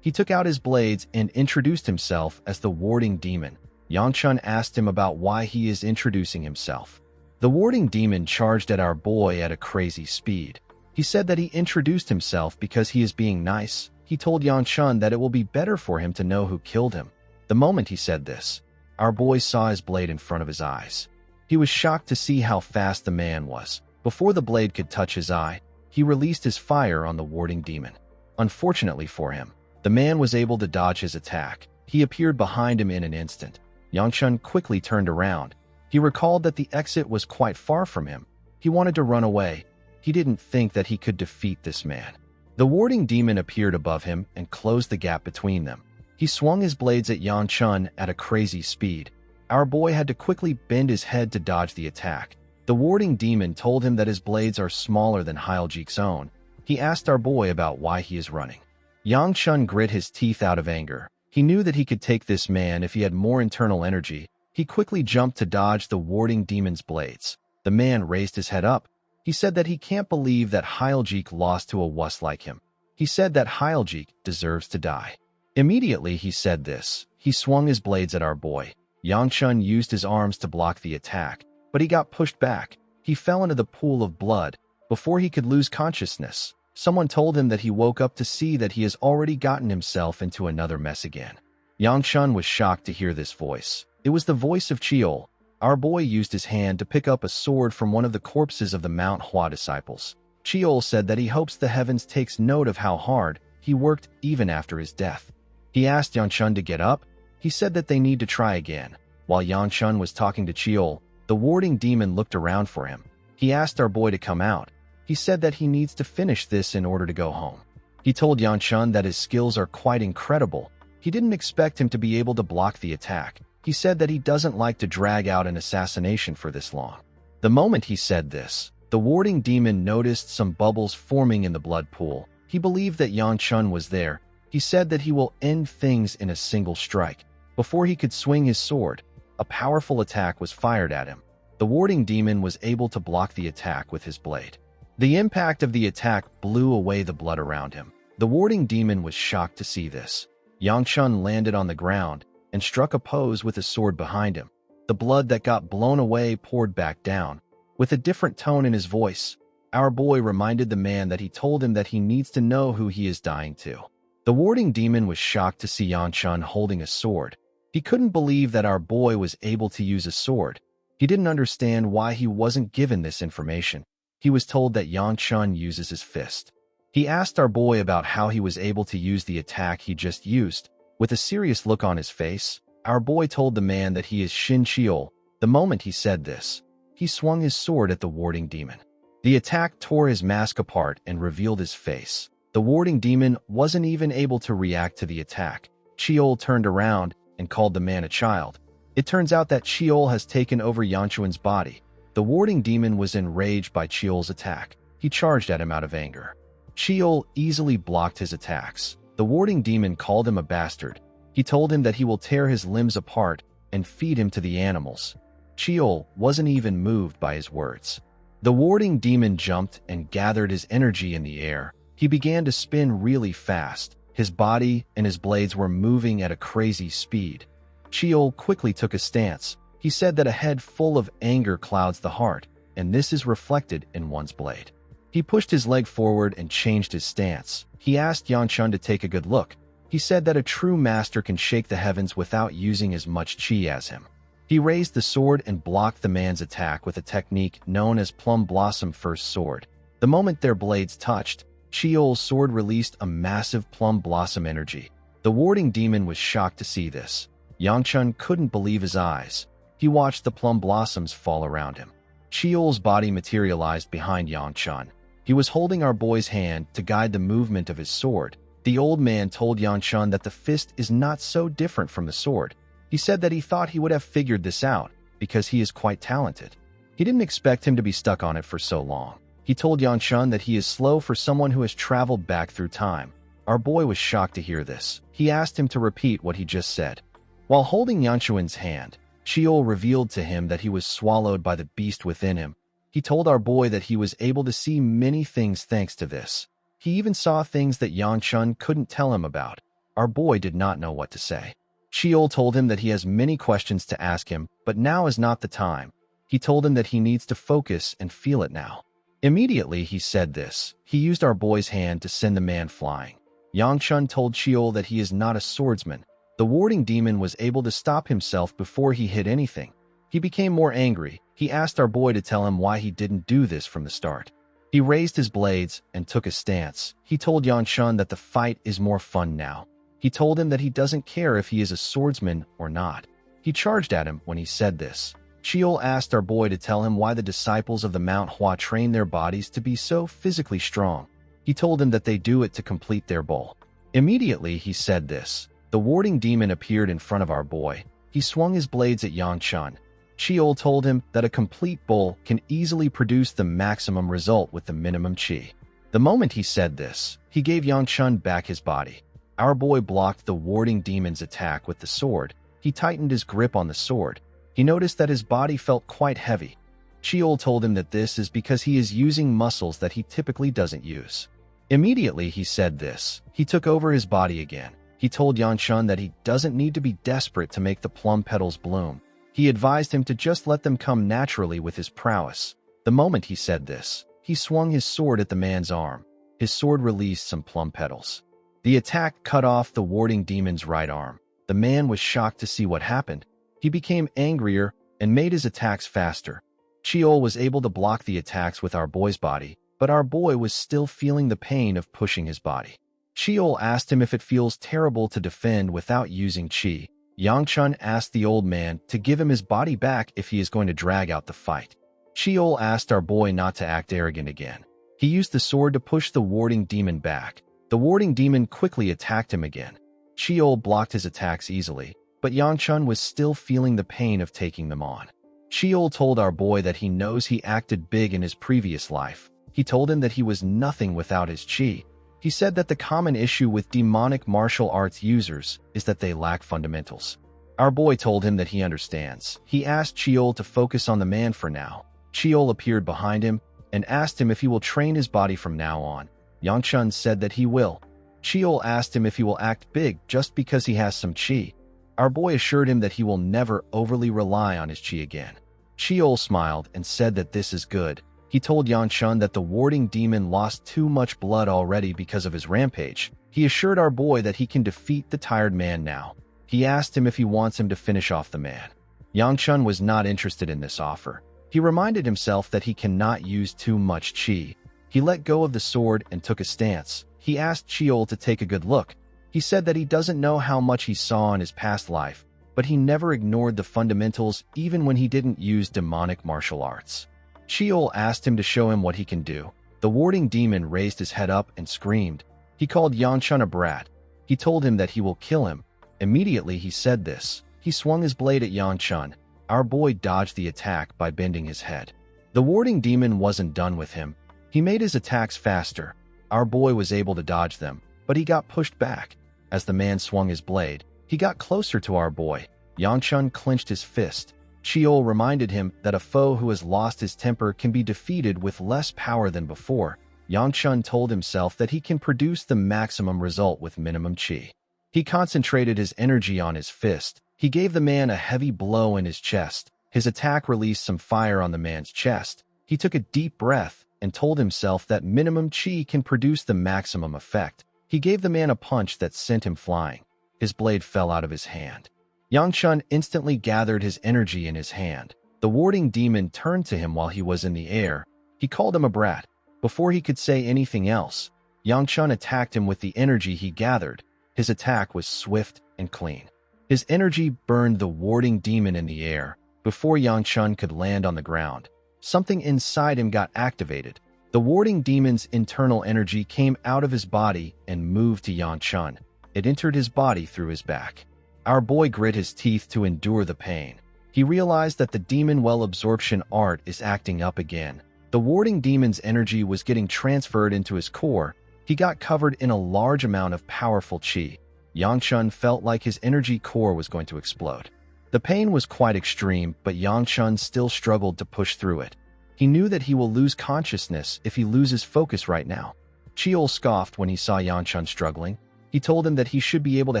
He took out his blades and introduced himself as the warding demon. Yang Chun asked him about why he is introducing himself. The warding demon charged at our boy at a crazy speed. He said that he introduced himself because he is being nice. He told Yang Chun that it will be better for him to know who killed him. The moment he said this, our boy saw his blade in front of his eyes. He was shocked to see how fast the man was. Before the blade could touch his eye, he released his fire on the warding demon. Unfortunately for him, the man was able to dodge his attack. He appeared behind him in an instant. Yang Chun quickly turned around. He recalled that the exit was quite far from him. He wanted to run away. He didn't think that he could defeat this man. The warding demon appeared above him and closed the gap between them. He swung his blades at Yang Chun at a crazy speed. Our boy had to quickly bend his head to dodge the attack. The warding demon told him that his blades are smaller than Hyljik's own. He asked our boy about why he is running. Yang Chun grit his teeth out of anger. He knew that he could take this man if he had more internal energy. He quickly jumped to dodge the warding demon's blades. The man raised his head up. He said that he can't believe that Hyljik lost to a wuss like him. He said that Hyljik deserves to die. Immediately he said this, he swung his blades at our boy. Yang Chun used his arms to block the attack, but he got pushed back. He fell into the pool of blood. Before he could lose consciousness, someone told him that he woke up to see that he has already gotten himself into another mess again. Yang Chun was shocked to hear this voice. It was the voice of Cheol. Our boy used his hand to pick up a sword from one of the corpses of the Manhwa disciples. Cheol said that he hopes the heavens takes note of how hard he worked even after his death. He asked Yang Chun to get up. He said that they need to try again. While Yang Chun was talking to Cheol, the warding demon looked around for him. He asked our boy to come out. He said that he needs to finish this in order to go home. He told Yang Chun that his skills are quite incredible. He didn't expect him to be able to block the attack. He said that he doesn't like to drag out an assassination for this long. The moment he said this, the warding demon noticed some bubbles forming in the blood pool. He believed that Yang Chun was there. He said that he will end things in a single strike. Before he could swing his sword, a powerful attack was fired at him. The warding demon was able to block the attack with his blade. The impact of the attack blew away the blood around him. The warding demon was shocked to see this. Yang Chun landed on the ground and struck a pose with a sword behind him. The blood that got blown away poured back down. With a different tone in his voice, our boy reminded the man that he told him that he needs to know who he is dying to. The warding demon was shocked to see Yang Chun holding a sword. He couldn't believe that our boy was able to use a sword. He didn't understand why he wasn't given this information. He was told that Yang Chun uses his fist. He asked our boy about how he was able to use the attack he just used. With a serious look on his face, our boy told the man that he is Shin Cheol. The moment he said this, he swung his sword at the warding demon. The attack tore his mask apart and revealed his face. The warding demon wasn't even able to react to the attack. Cheol turned around and called the man a child. It turns out that Cheol has taken over Yang Chun's body. The warding demon was enraged by Cheol's attack. He charged at him out of anger. Cheol easily blocked his attacks. The warding demon called him a bastard. He told him that he will tear his limbs apart and feed him to the animals. Cheol wasn't even moved by his words. The warding demon jumped and gathered his energy in the air. He began to spin really fast. His body and his blades were moving at a crazy speed. Cheol quickly took a stance. He said that a head full of anger clouds the heart, and this is reflected in one's blade. He pushed his leg forward and changed his stance. He asked Yang Chun to take a good look. He said that a true master can shake the heavens without using as much chi as him. He raised the sword and blocked the man's attack with a technique known as Plum Blossom First Sword. The moment their blades touched, Cheol's sword released a massive plum blossom energy. The warding demon was shocked to see this. Yang Chun couldn't believe his eyes. He watched the plum blossoms fall around him. Cheol's body materialized behind Yang Chun. He was holding our boy's hand to guide the movement of his sword. The old man told Yang Chun that the fist is not so different from the sword. He said that he thought he would have figured this out because he is quite talented. He didn't expect him to be stuck on it for so long. He told Yang Chun that he is slow for someone who has traveled back through time. Our boy was shocked to hear this. He asked him to repeat what he just said. While holding Yang Chun's hand, Cheol revealed to him that he was swallowed by the beast within him. He told our boy that he was able to see many things thanks to this. He even saw things that Yang Chun couldn't tell him about. Our boy did not know what to say. Sheol told him that he has many questions to ask him, but now is not the time. He told him that he needs to focus and feel it now. Immediately he said this. He used our boy's hand to send the man flying. Yangchun told Sheol that he is not a swordsman. The warding demon was able to stop himself before he hit anything. He became more angry. He asked our boy to tell him why he didn't do this from the start. He raised his blades and took a stance. He told Yangchun that the fight is more fun now. He told him that he doesn't care if he is a swordsman or not. He charged at him when he said this. Sheol asked our boy to tell him why the disciples of the Manhwa train their bodies to be so physically strong. He told him that they do it to complete their goal. Immediately he said this. The warding demon appeared in front of our boy. He swung his blades at Yangchun. Sheol told him that a complete bowl can easily produce the maximum result with the minimum chi. The moment he said this, he gave Yangchun back his body. Our boy blocked the warding demon's attack with the sword. He tightened his grip on the sword. He noticed that his body felt quite heavy. Sheol told him that this is because he is using muscles that he typically doesn't use. Immediately he said this. He took over his body again. He told Yangchun that he doesn't need to be desperate to make the plum petals bloom. He advised him to just let them come naturally with his prowess. The moment he said this, he swung his sword at the man's arm. His sword released some plum petals. The attack cut off the warding demon's right arm. The man was shocked to see what happened. He became angrier and made his attacks faster. Sheol was able to block the attacks with our boy's body, but our boy was still feeling the pain of pushing his body. Sheol asked him if it feels terrible to defend without using chi. Yangchun asked the old man to give him his body back if he is going to drag out the fight. Sheol asked our boy not to act arrogant again. He used the sword to push the warding demon back. The warding demon quickly attacked him again. Sheol blocked his attacks easily, but Yangchun was still feeling the pain of taking them on. Sheol told our boy that he knows he acted big in his previous life. He told him that he was nothing without his chi. He said that the common issue with demonic martial arts users is that they lack fundamentals. Our boy told him that he understands. He asked Sheol to focus on the man for now. Sheol appeared behind him and asked him if he will train his body from now on. Yangchun said that he will. Sheol asked him if he will act big just because he has some chi. Our boy assured him that he will never overly rely on his chi again. Sheol smiled and said that this is good. He told Yangchun that the warding demon lost too much blood already because of his rampage. He assured our boy that he can defeat the tired man now. He asked him if he wants him to finish off the man. Yangchun was not interested in this offer. He reminded himself that he cannot use too much chi. He let go of the sword and took a stance. He asked Sheol to take a good look. He said that he doesn't know how much he saw in his past life, but he never ignored the fundamentals even when he didn't use demonic martial arts. Sheol asked him to show him what he can do. The warding demon raised his head up and screamed. He called Yangchun a brat. He told him that he will kill him. Immediately he said this. He swung his blade at Yangchun. Our boy dodged the attack by bending his head. The warding demon wasn't done with him. He made his attacks faster. Our boy was able to dodge them, but he got pushed back. As the man swung his blade, he got closer to our boy. Yangchun clenched his fist. Sheol reminded him that a foe who has lost his temper can be defeated with less power than before. Yangchun told himself that he can produce the maximum result with minimum chi. He concentrated his energy on his fist. He gave the man a heavy blow in his chest. His attack released some fire on the man's chest. He took a deep breath and told himself that minimum chi can produce the maximum effect. He gave the man a punch that sent him flying. His blade fell out of his hand. Yangchun instantly gathered his energy in his hand. The warding demon turned to him while he was in the air. He called him a brat. Before he could say anything else, Yangchun attacked him with the energy he gathered. His attack was swift and clean. His energy burned the warding demon in the air. Before Yangchun could land on the ground, something inside him got activated. The warding demon's internal energy came out of his body and moved to Yangchun. It entered his body through his back. Our boy grit his teeth to endure the pain. He realized that the demon well absorption art is acting up again. The warding demon's energy was getting transferred into his core. He got covered in a large amount of powerful chi. Yangchun felt like his energy core was going to explode. The pain was quite extreme, but Yangchun still struggled to push through it. He knew that he will lose consciousness if he loses focus right now. Sheol scoffed when he saw Yangchun struggling. He told him that he should be able to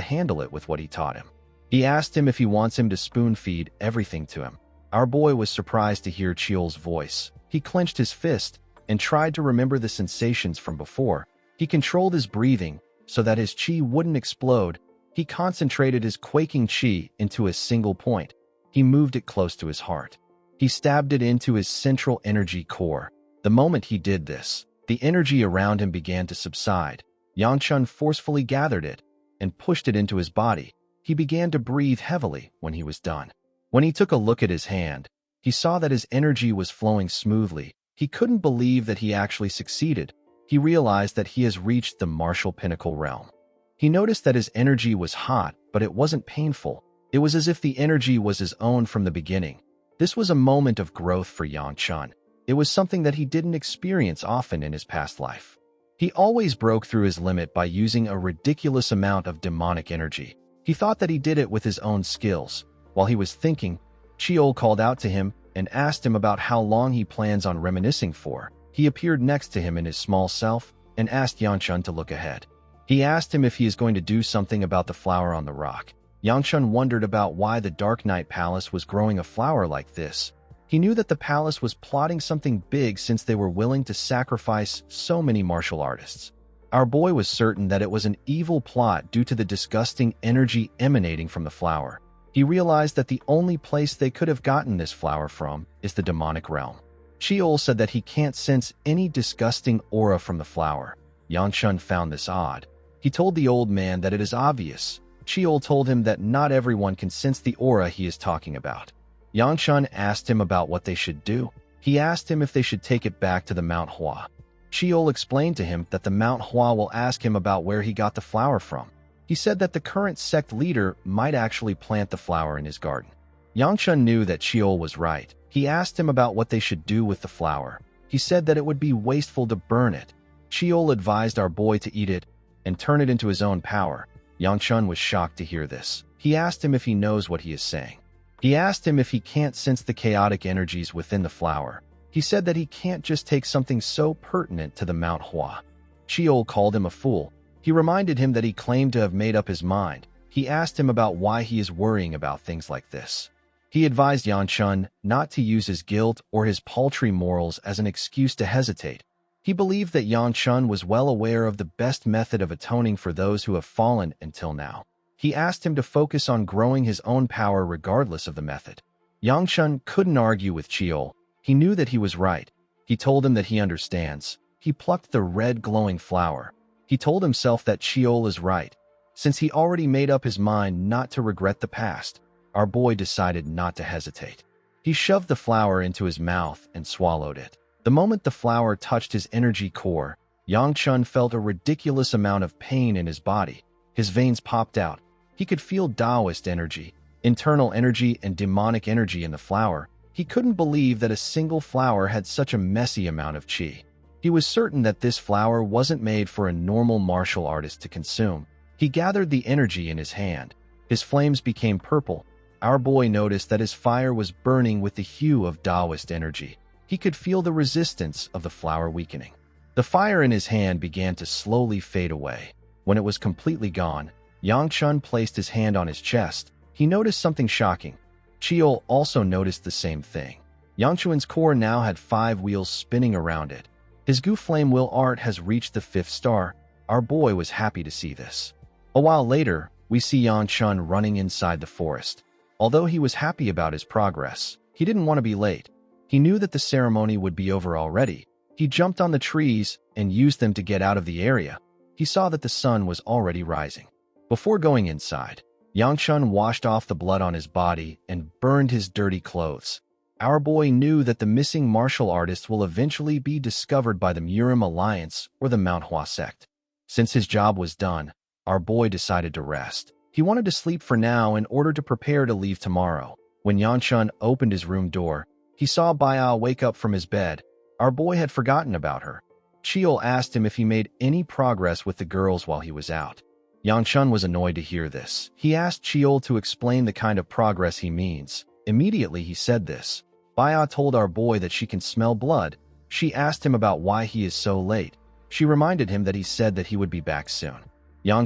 handle it with what he taught him. He asked him if he wants him to spoon-feed everything to him. Our boy was surprised to hear Cheol's voice. He clenched his fist and tried to remember the sensations from before. He controlled his breathing so that his chi wouldn't explode. He concentrated his quaking chi into a single point. He moved it close to his heart. He stabbed it into his central energy core. The moment he did this, the energy around him began to subside. Yang Chun forcefully gathered it and pushed it into his body. He began to breathe heavily when he was done. When he took a look at his hand, he saw that his energy was flowing smoothly. He couldn't believe that he actually succeeded. He realized that he has reached the martial pinnacle realm. He noticed that his energy was hot, but it wasn't painful. It was as if the energy was his own from the beginning. This was a moment of growth for Yang Chun. It was something that he didn't experience often in his past life. He always broke through his limit by using a ridiculous amount of demonic energy. He thought that he did it with his own skills. While he was thinking, Cheol called out to him and asked him about how long he plans on reminiscing for. He appeared next to him in his small self and asked Yang Chun to look ahead. He asked him if he is going to do something about the flower on the rock. Yang Chun wondered about why the Dark Knight Palace was growing a flower like this. He knew that the palace was plotting something big since they were willing to sacrifice so many martial artists. Our boy was certain that it was an evil plot due to the disgusting energy emanating from the flower. He realized that the only place they could have gotten this flower from is the demonic realm. Cheol said that he can't sense any disgusting aura from the flower. Yang Chun found this odd. He told the old man that it is obvious. Cheol told him that not everyone can sense the aura he is talking about. Yang Chun asked him about what they should do. He asked him if they should take it back to the Mount Hua. Cheol explained to him that the Mount Hua will ask him about where he got the flower from. He said that the current sect leader might actually plant the flower in his garden. Yang Chun knew that Cheol was right. He asked him about what they should do with the flower. He said that it would be wasteful to burn it. Cheol advised our boy to eat it and turn it into his own power. Yang Chun was shocked to hear this. He asked him if he knows what he is saying. He asked him if he can't sense the chaotic energies within the flower. He said that he can't just take something so pertinent to the Mount Hua. Cheol called him a fool. He reminded him that he claimed to have made up his mind. He asked him about why he is worrying about things like this. He advised Yang Chun not to use his guilt or his paltry morals as an excuse to hesitate. He believed that Yang Chun was well aware of the best method of atoning for those who have fallen until now. He asked him to focus on growing his own power regardless of the method. Yang Chun couldn't argue with Cheol. He knew that he was right. He told him that he understands. He plucked the red glowing flower. He told himself that Cheol is right. Since he already made up his mind not to regret the past, our boy decided not to hesitate. He shoved the flower into his mouth and swallowed it. The moment the flower touched his energy core, Yang Chun felt a ridiculous amount of pain in his body. His veins popped out. He could feel Taoist energy, internal energy, and demonic energy in the flower. He couldn't believe that a single flower had such a messy amount of chi. He was certain that this flower wasn't made for a normal martial artist to consume. He gathered the energy in his hand. His flames became purple. Our boy noticed that his fire was burning with the hue of Taoist energy. He could feel the resistance of the flower weakening. The fire in his hand began to slowly fade away. When it was completely gone, Yang Chun placed his hand on his chest. He noticed something shocking. Cheol also noticed the same thing. Yang Chun's core now had 5 wheels spinning around it. His Gu Flame Will art has reached the 5th star. Our boy was happy to see this. A while later, we see Yang Chun running inside the forest. Although he was happy about his progress, he didn't want to be late. He knew that the ceremony would be over already. He jumped on the trees and used them to get out of the area. He saw that the sun was already rising. Before going inside, Yang Chun washed off the blood on his body and burned his dirty clothes. Our boy knew that the missing martial artist will eventually be discovered by the Murim Alliance or the Mount Hua sect. Since his job was done, our boy decided to rest. He wanted to sleep for now in order to prepare to leave tomorrow. When Yang Chun opened his room door, he saw Baya wake up from his bed. Our boy had forgotten about her. Cheol asked him if he made any progress with the girls while he was out. Yang Chun was annoyed to hear this. He asked Cheol to explain the kind of progress he means. Immediately he said this. Baya told our boy that she can smell blood. She asked him about why he is so late. She reminded him that he said that he would be back soon.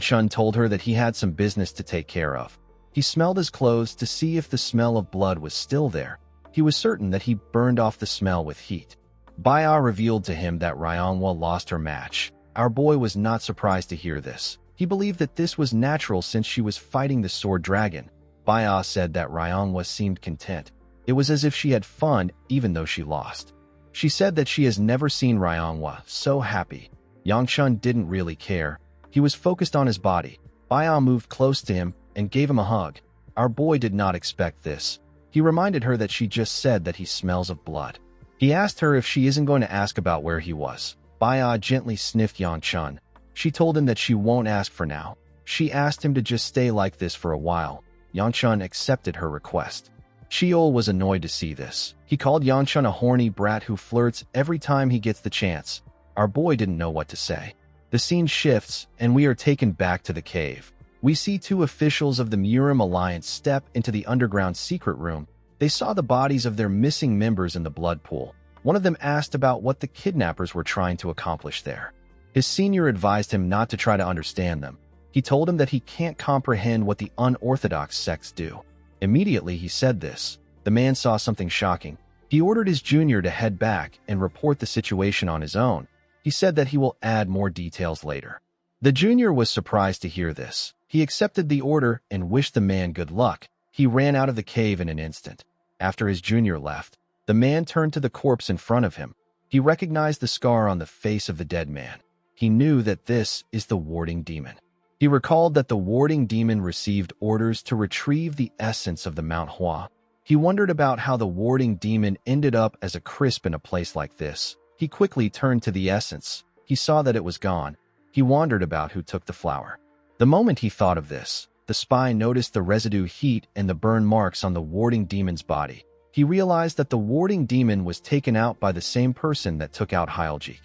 Shun told her that he had some business to take care of. He smelled his clothes to see if the smell of blood was still there. He was certain that he burned off the smell with heat. Baya revealed to him that Ryongwa lost her match. Our boy was not surprised to hear this. He believed that this was natural since she was fighting the sword dragon. Baya said that Ryongwa seemed content. It was as if she had fun even though she lost. She said that she has never seen Ryongwa so happy. Shun didn't really care. He was focused on his body. Baya moved close to him and gave him a hug. Our boy did not expect this. He reminded her that she just said that he smells of blood. He asked her if she isn't going to ask about where he was. Baya gently sniffed Shun. She told him that she won't ask for now. She asked him to just stay like this for a while. Shun accepted her request. Sheol was annoyed to see this. He called Shun a horny brat who flirts every time he gets the chance. Our boy didn't know what to say. The scene shifts, and we are taken back to the cave. We see two officials of the Murim Alliance step into the underground secret room. They saw the bodies of their missing members in the blood pool. One of them asked about what the kidnappers were trying to accomplish there. His senior advised him not to try to understand them. He told him that he can't comprehend what the unorthodox sects do. Immediately he said this. The man saw something shocking. He ordered his junior to head back and report the situation on his own. He said that he will add more details later. The junior was surprised to hear this. He accepted the order and wished the man good luck. He ran out of the cave in an instant. After his junior left, the man turned to the corpse in front of him. He recognized the scar on the face of the dead man. He knew that this is the warding demon. He recalled that the warding demon received orders to retrieve the essence of the Manhwa. He wondered about how the warding demon ended up as a crisp in a place like this. He quickly turned to the essence. He saw that it was gone. He wondered about who took the flower. The moment he thought of this, the spy noticed the residue heat and the burn marks on the warding demon's body. He realized that the warding demon was taken out by the same person that took out Hyljik.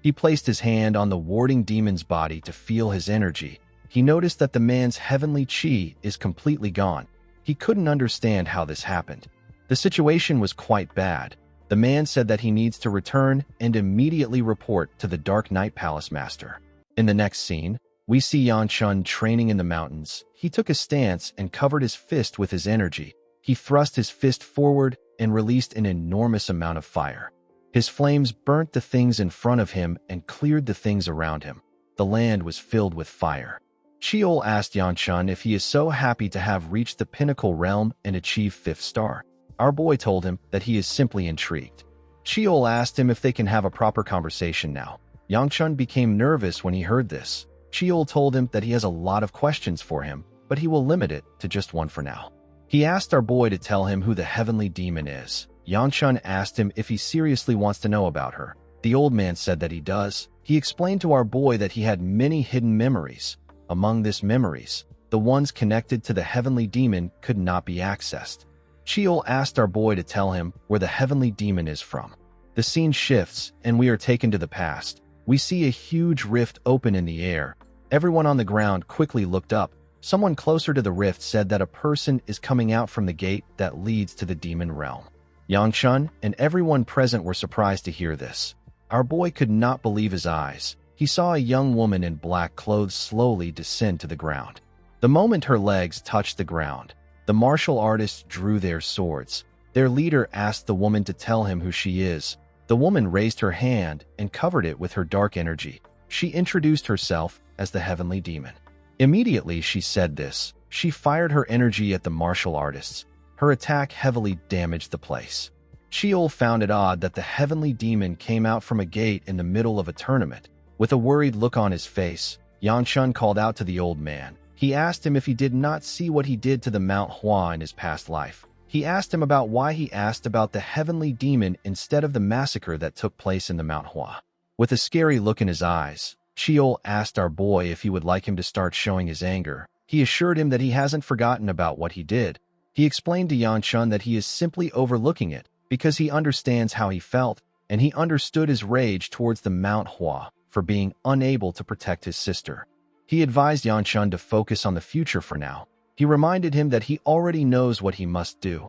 He placed his hand on the warding demon's body to feel his energy. He noticed that the man's heavenly chi is completely gone. He couldn't understand how this happened. The situation was quite bad. The man said that he needs to return and immediately report to the Dark Knight Palace Master. In the next scene, we see Shun training in the mountains. He took a stance and covered his fist with his energy. He thrust his fist forward and released an enormous amount of fire. His flames burnt the things in front of him and cleared the things around him. The land was filled with fire. Sheol asked Shun if he is so happy to have reached the pinnacle realm and achieved 5th star. Our boy told him that he is simply intrigued. Sheol asked him if they can have a proper conversation now. Shun became nervous when he heard this. Sheol told him that he has a lot of questions for him, but he will limit it to just one for now. He asked our boy to tell him who the heavenly demon is. Shun asked him if he seriously wants to know about her. The old man said that he does. He explained to our boy that he had many hidden memories. Among these memories, the ones connected to the heavenly demon could not be accessed. Sheol asked our boy to tell him where the heavenly demon is from. The scene shifts, and we are taken to the past. We see a huge rift open in the air. Everyone on the ground quickly looked up. Someone closer to the rift said that a person is coming out from the gate that leads to the demon realm. Shun and everyone present were surprised to hear this. Our boy could not believe his eyes. He saw a young woman in black clothes slowly descend to the ground. The moment her legs touched the ground, the martial artists drew their swords. Their leader asked the woman to tell him who she is. The woman raised her hand and covered it with her dark energy. She introduced herself as the heavenly demon. Immediately she said this. She fired her energy at the martial artists. Her attack heavily damaged the place. Sheol found it odd that the heavenly demon came out from a gate in the middle of a tournament. With a worried look on his face, Shun called out to the old man. He asked him if he did not see what he did to the Mount Hua in his past life. He asked him about why he asked about the heavenly demon instead of the massacre that took place in the Mount Hua. With a scary look in his eyes, Sheol asked our boy if he would like him to start showing his anger. He assured him that he hasn't forgotten about what he did. He explained to Shun that he is simply overlooking it because he understands how he felt, and he understood his rage towards the Mount Hua for being unable to protect his sister. He advised Shun to focus on the future for now. He reminded him that he already knows what he must do.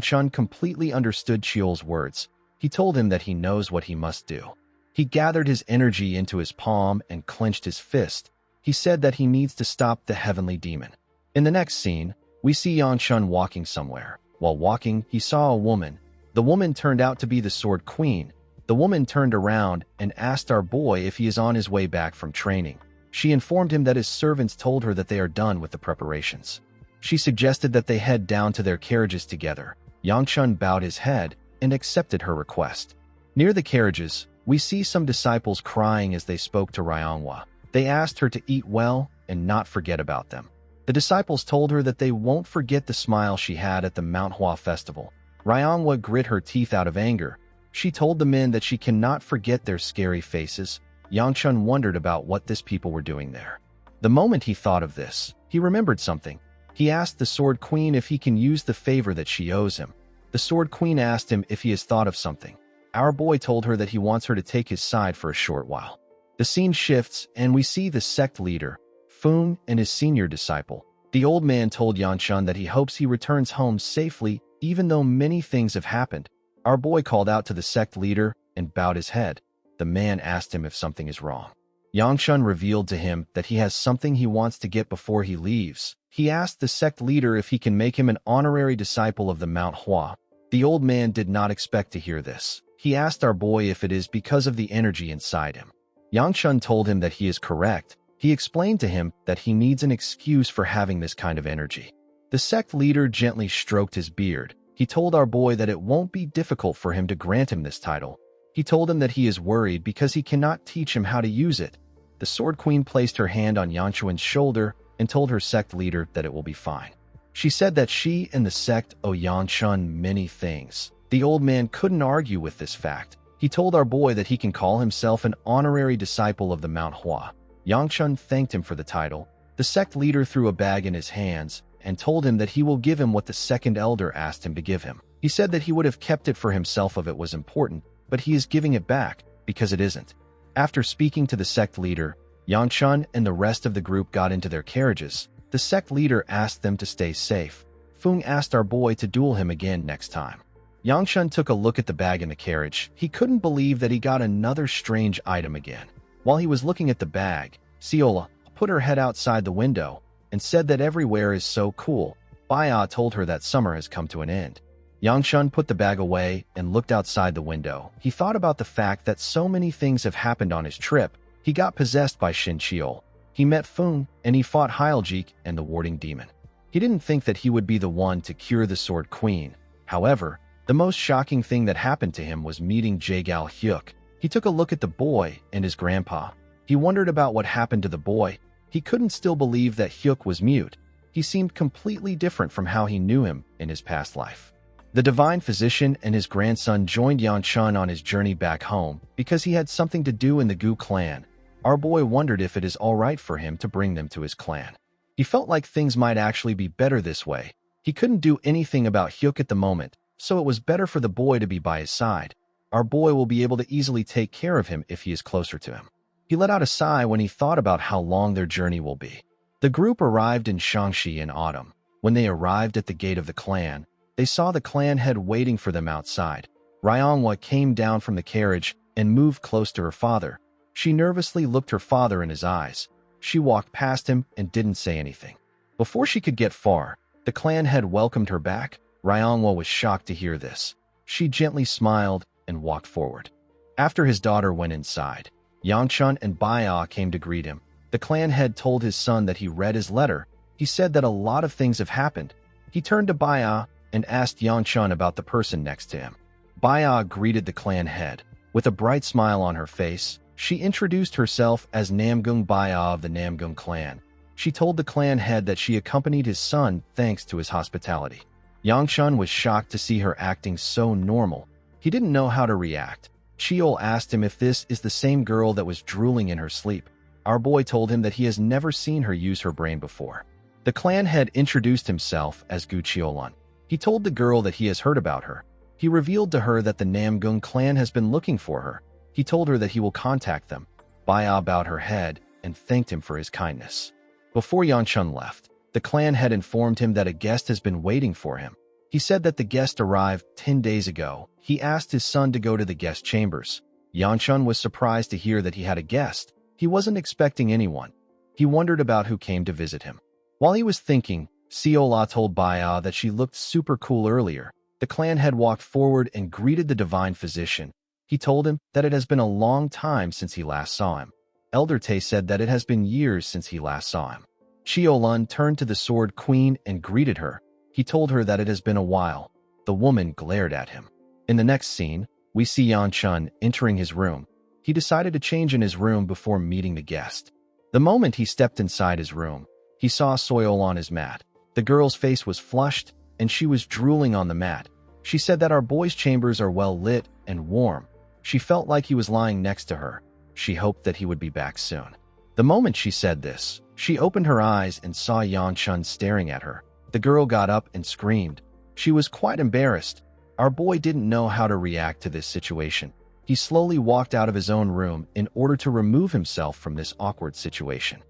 Shun completely understood Sheol's words. He told him that he knows what he must do. He gathered his energy into his palm and clenched his fist. He said that he needs to stop the heavenly demon. In the next scene, we see Yang walking somewhere. While walking, he saw a woman. The woman turned out to be the Sword Queen. The woman turned around and asked our boy if he is on his way back from training. She informed him that his servants told her that they are done with the preparations. She suggested that they head down to their carriages together. Yang bowed his head and accepted her request. Near the carriages, we see some disciples crying as they spoke to Manhwa. They asked her to eat well and not forget about them. The disciples told her that they won't forget the smile she had at the Manhwa festival. Manhwa grit her teeth out of anger. She told the men that she cannot forget their scary faces. Yang wondered about what these people were doing there. The moment he thought of this, he remembered something. He asked the Sword Queen if he can use the favor that she owes him. The Sword Queen asked him if he has thought of something. Our boy told her that he wants her to take his side for a short while. The scene shifts and we see the sect leader, Fung, and his senior disciple. The old man told Yang that he hopes he returns home safely even though many things have happened. Our boy called out to the sect leader and bowed his head. The man asked him if something is wrong. Yang revealed to him that he has something he wants to get before he leaves. He asked the sect leader if he can make him an honorary disciple of the Manhwa. The old man did not expect to hear this. He asked our boy if it is because of the energy inside him. Yang told him that he is correct. He explained to him that he needs an excuse for having this kind of energy. The sect leader gently stroked his beard. He told our boy that it won't be difficult for him to grant him this title. He told him that he is worried because he cannot teach him how to use it. The Sword Queen placed her hand on Yang shoulder and told her sect leader that it will be fine. She said that she and the sect owe Yang many things. The old man couldn't argue with this fact. He told our boy that he can call himself an honorary disciple of the Manhwa. Yang thanked him for the title. The sect leader threw a bag in his hands and told him that he will give him what the second elder asked him to give him. He said that he would have kept it for himself if it was important, but he is giving it back because it isn't. After speaking to the sect leader, Yang and the rest of the group got into their carriages. The sect leader asked them to stay safe. Fung asked our boy to duel him again next time. Yang took a look at the bag in the carriage. He couldn't believe that he got another strange item again. While he was looking at the bag, Seola put her head outside the window and said that everywhere is so cool. Baya told her that summer has come to an end. Yang put the bag away and looked outside the window. He thought about the fact that so many things have happened on his trip. He got possessed by Shin Cheol. He met Fung, and he fought Hyljik and the warding demon. He didn't think that he would be the one to cure the Sword Queen. However, the most shocking thing that happened to him was meeting Jaegal Hyuk. He took a look at the boy and his grandpa. He wondered about what happened to the boy. He couldn't still believe that Hyuk was mute. He seemed completely different from how he knew him in his past life. The divine physician and his grandson joined Yang on his journey back home because he had something to do in the Gu clan. Our boy wondered if it is all right for him to bring them to his clan. He felt like things might actually be better this way. He couldn't do anything about Hyuk at the moment, so it was better for the boy to be by his side. Our boy will be able to easily take care of him if he is closer to him. He let out a sigh when he thought about how long their journey will be. The group arrived in Shangxi in autumn. When they arrived at the gate of the clan, they saw the clan head waiting for them outside. Ryongwa came down from the carriage and moved close to her father. She nervously looked her father in his eyes. She walked past him and didn't say anything. Before she could get far, the clan head welcomed her back. Ryongwa was shocked to hear this. She gently smiled and walked forward. After his daughter went inside, Yang and Baya came to greet him. The clan head told his son that he read his letter. He said that a lot of things have happened. He turned to Baya and asked Yang about the person next to him. Baya greeted the clan head. With a bright smile on her face, she introduced herself as Namgung Baya of the Namgung clan. She told the clan head that she accompanied his son thanks to his hospitality. Yang was shocked to see her acting so normal. He didn't know how to react. Cheol asked him if this is the same girl that was drooling in her sleep. Our boy told him that he has never seen her use her brain before. The clan head introduced himself as Gu Cheolan. He told the girl that he has heard about her. He revealed to her that the Namgung clan has been looking for her. He told her that he will contact them. Baya bowed her head and thanked him for his kindness. Before Yang left, the clan head informed him that a guest has been waiting for him. He said that the guest arrived 10 days ago. He asked his son to go to the guest chambers. Yang was surprised to hear that he had a guest. He wasn't expecting anyone. He wondered about who came to visit him. While he was thinking, Seola told Baya that she looked super cool earlier. The clan head walked forward and greeted the divine physician. He told him that it has been a long time since he last saw him. Elder Tae said that it has been years since he last saw him. Cheolun turned to the Sword Queen and greeted her. He told her that it has been a while. The woman glared at him. In the next scene, we see Yan Chun entering his room. He decided to change in his room before meeting the guest. The moment he stepped inside his room, he saw Soyeol on his mat. The girl's face was flushed, and she was drooling on the mat. She said that our boy's chambers are well lit and warm. She felt like he was lying next to her. She hoped that he would be back soon. The moment she said this, she opened her eyes and saw Yan Chun staring at her. The girl got up and screamed. She was quite embarrassed. Our boy didn't know how to react to this situation. He slowly walked out of his own room in order to remove himself from this awkward situation.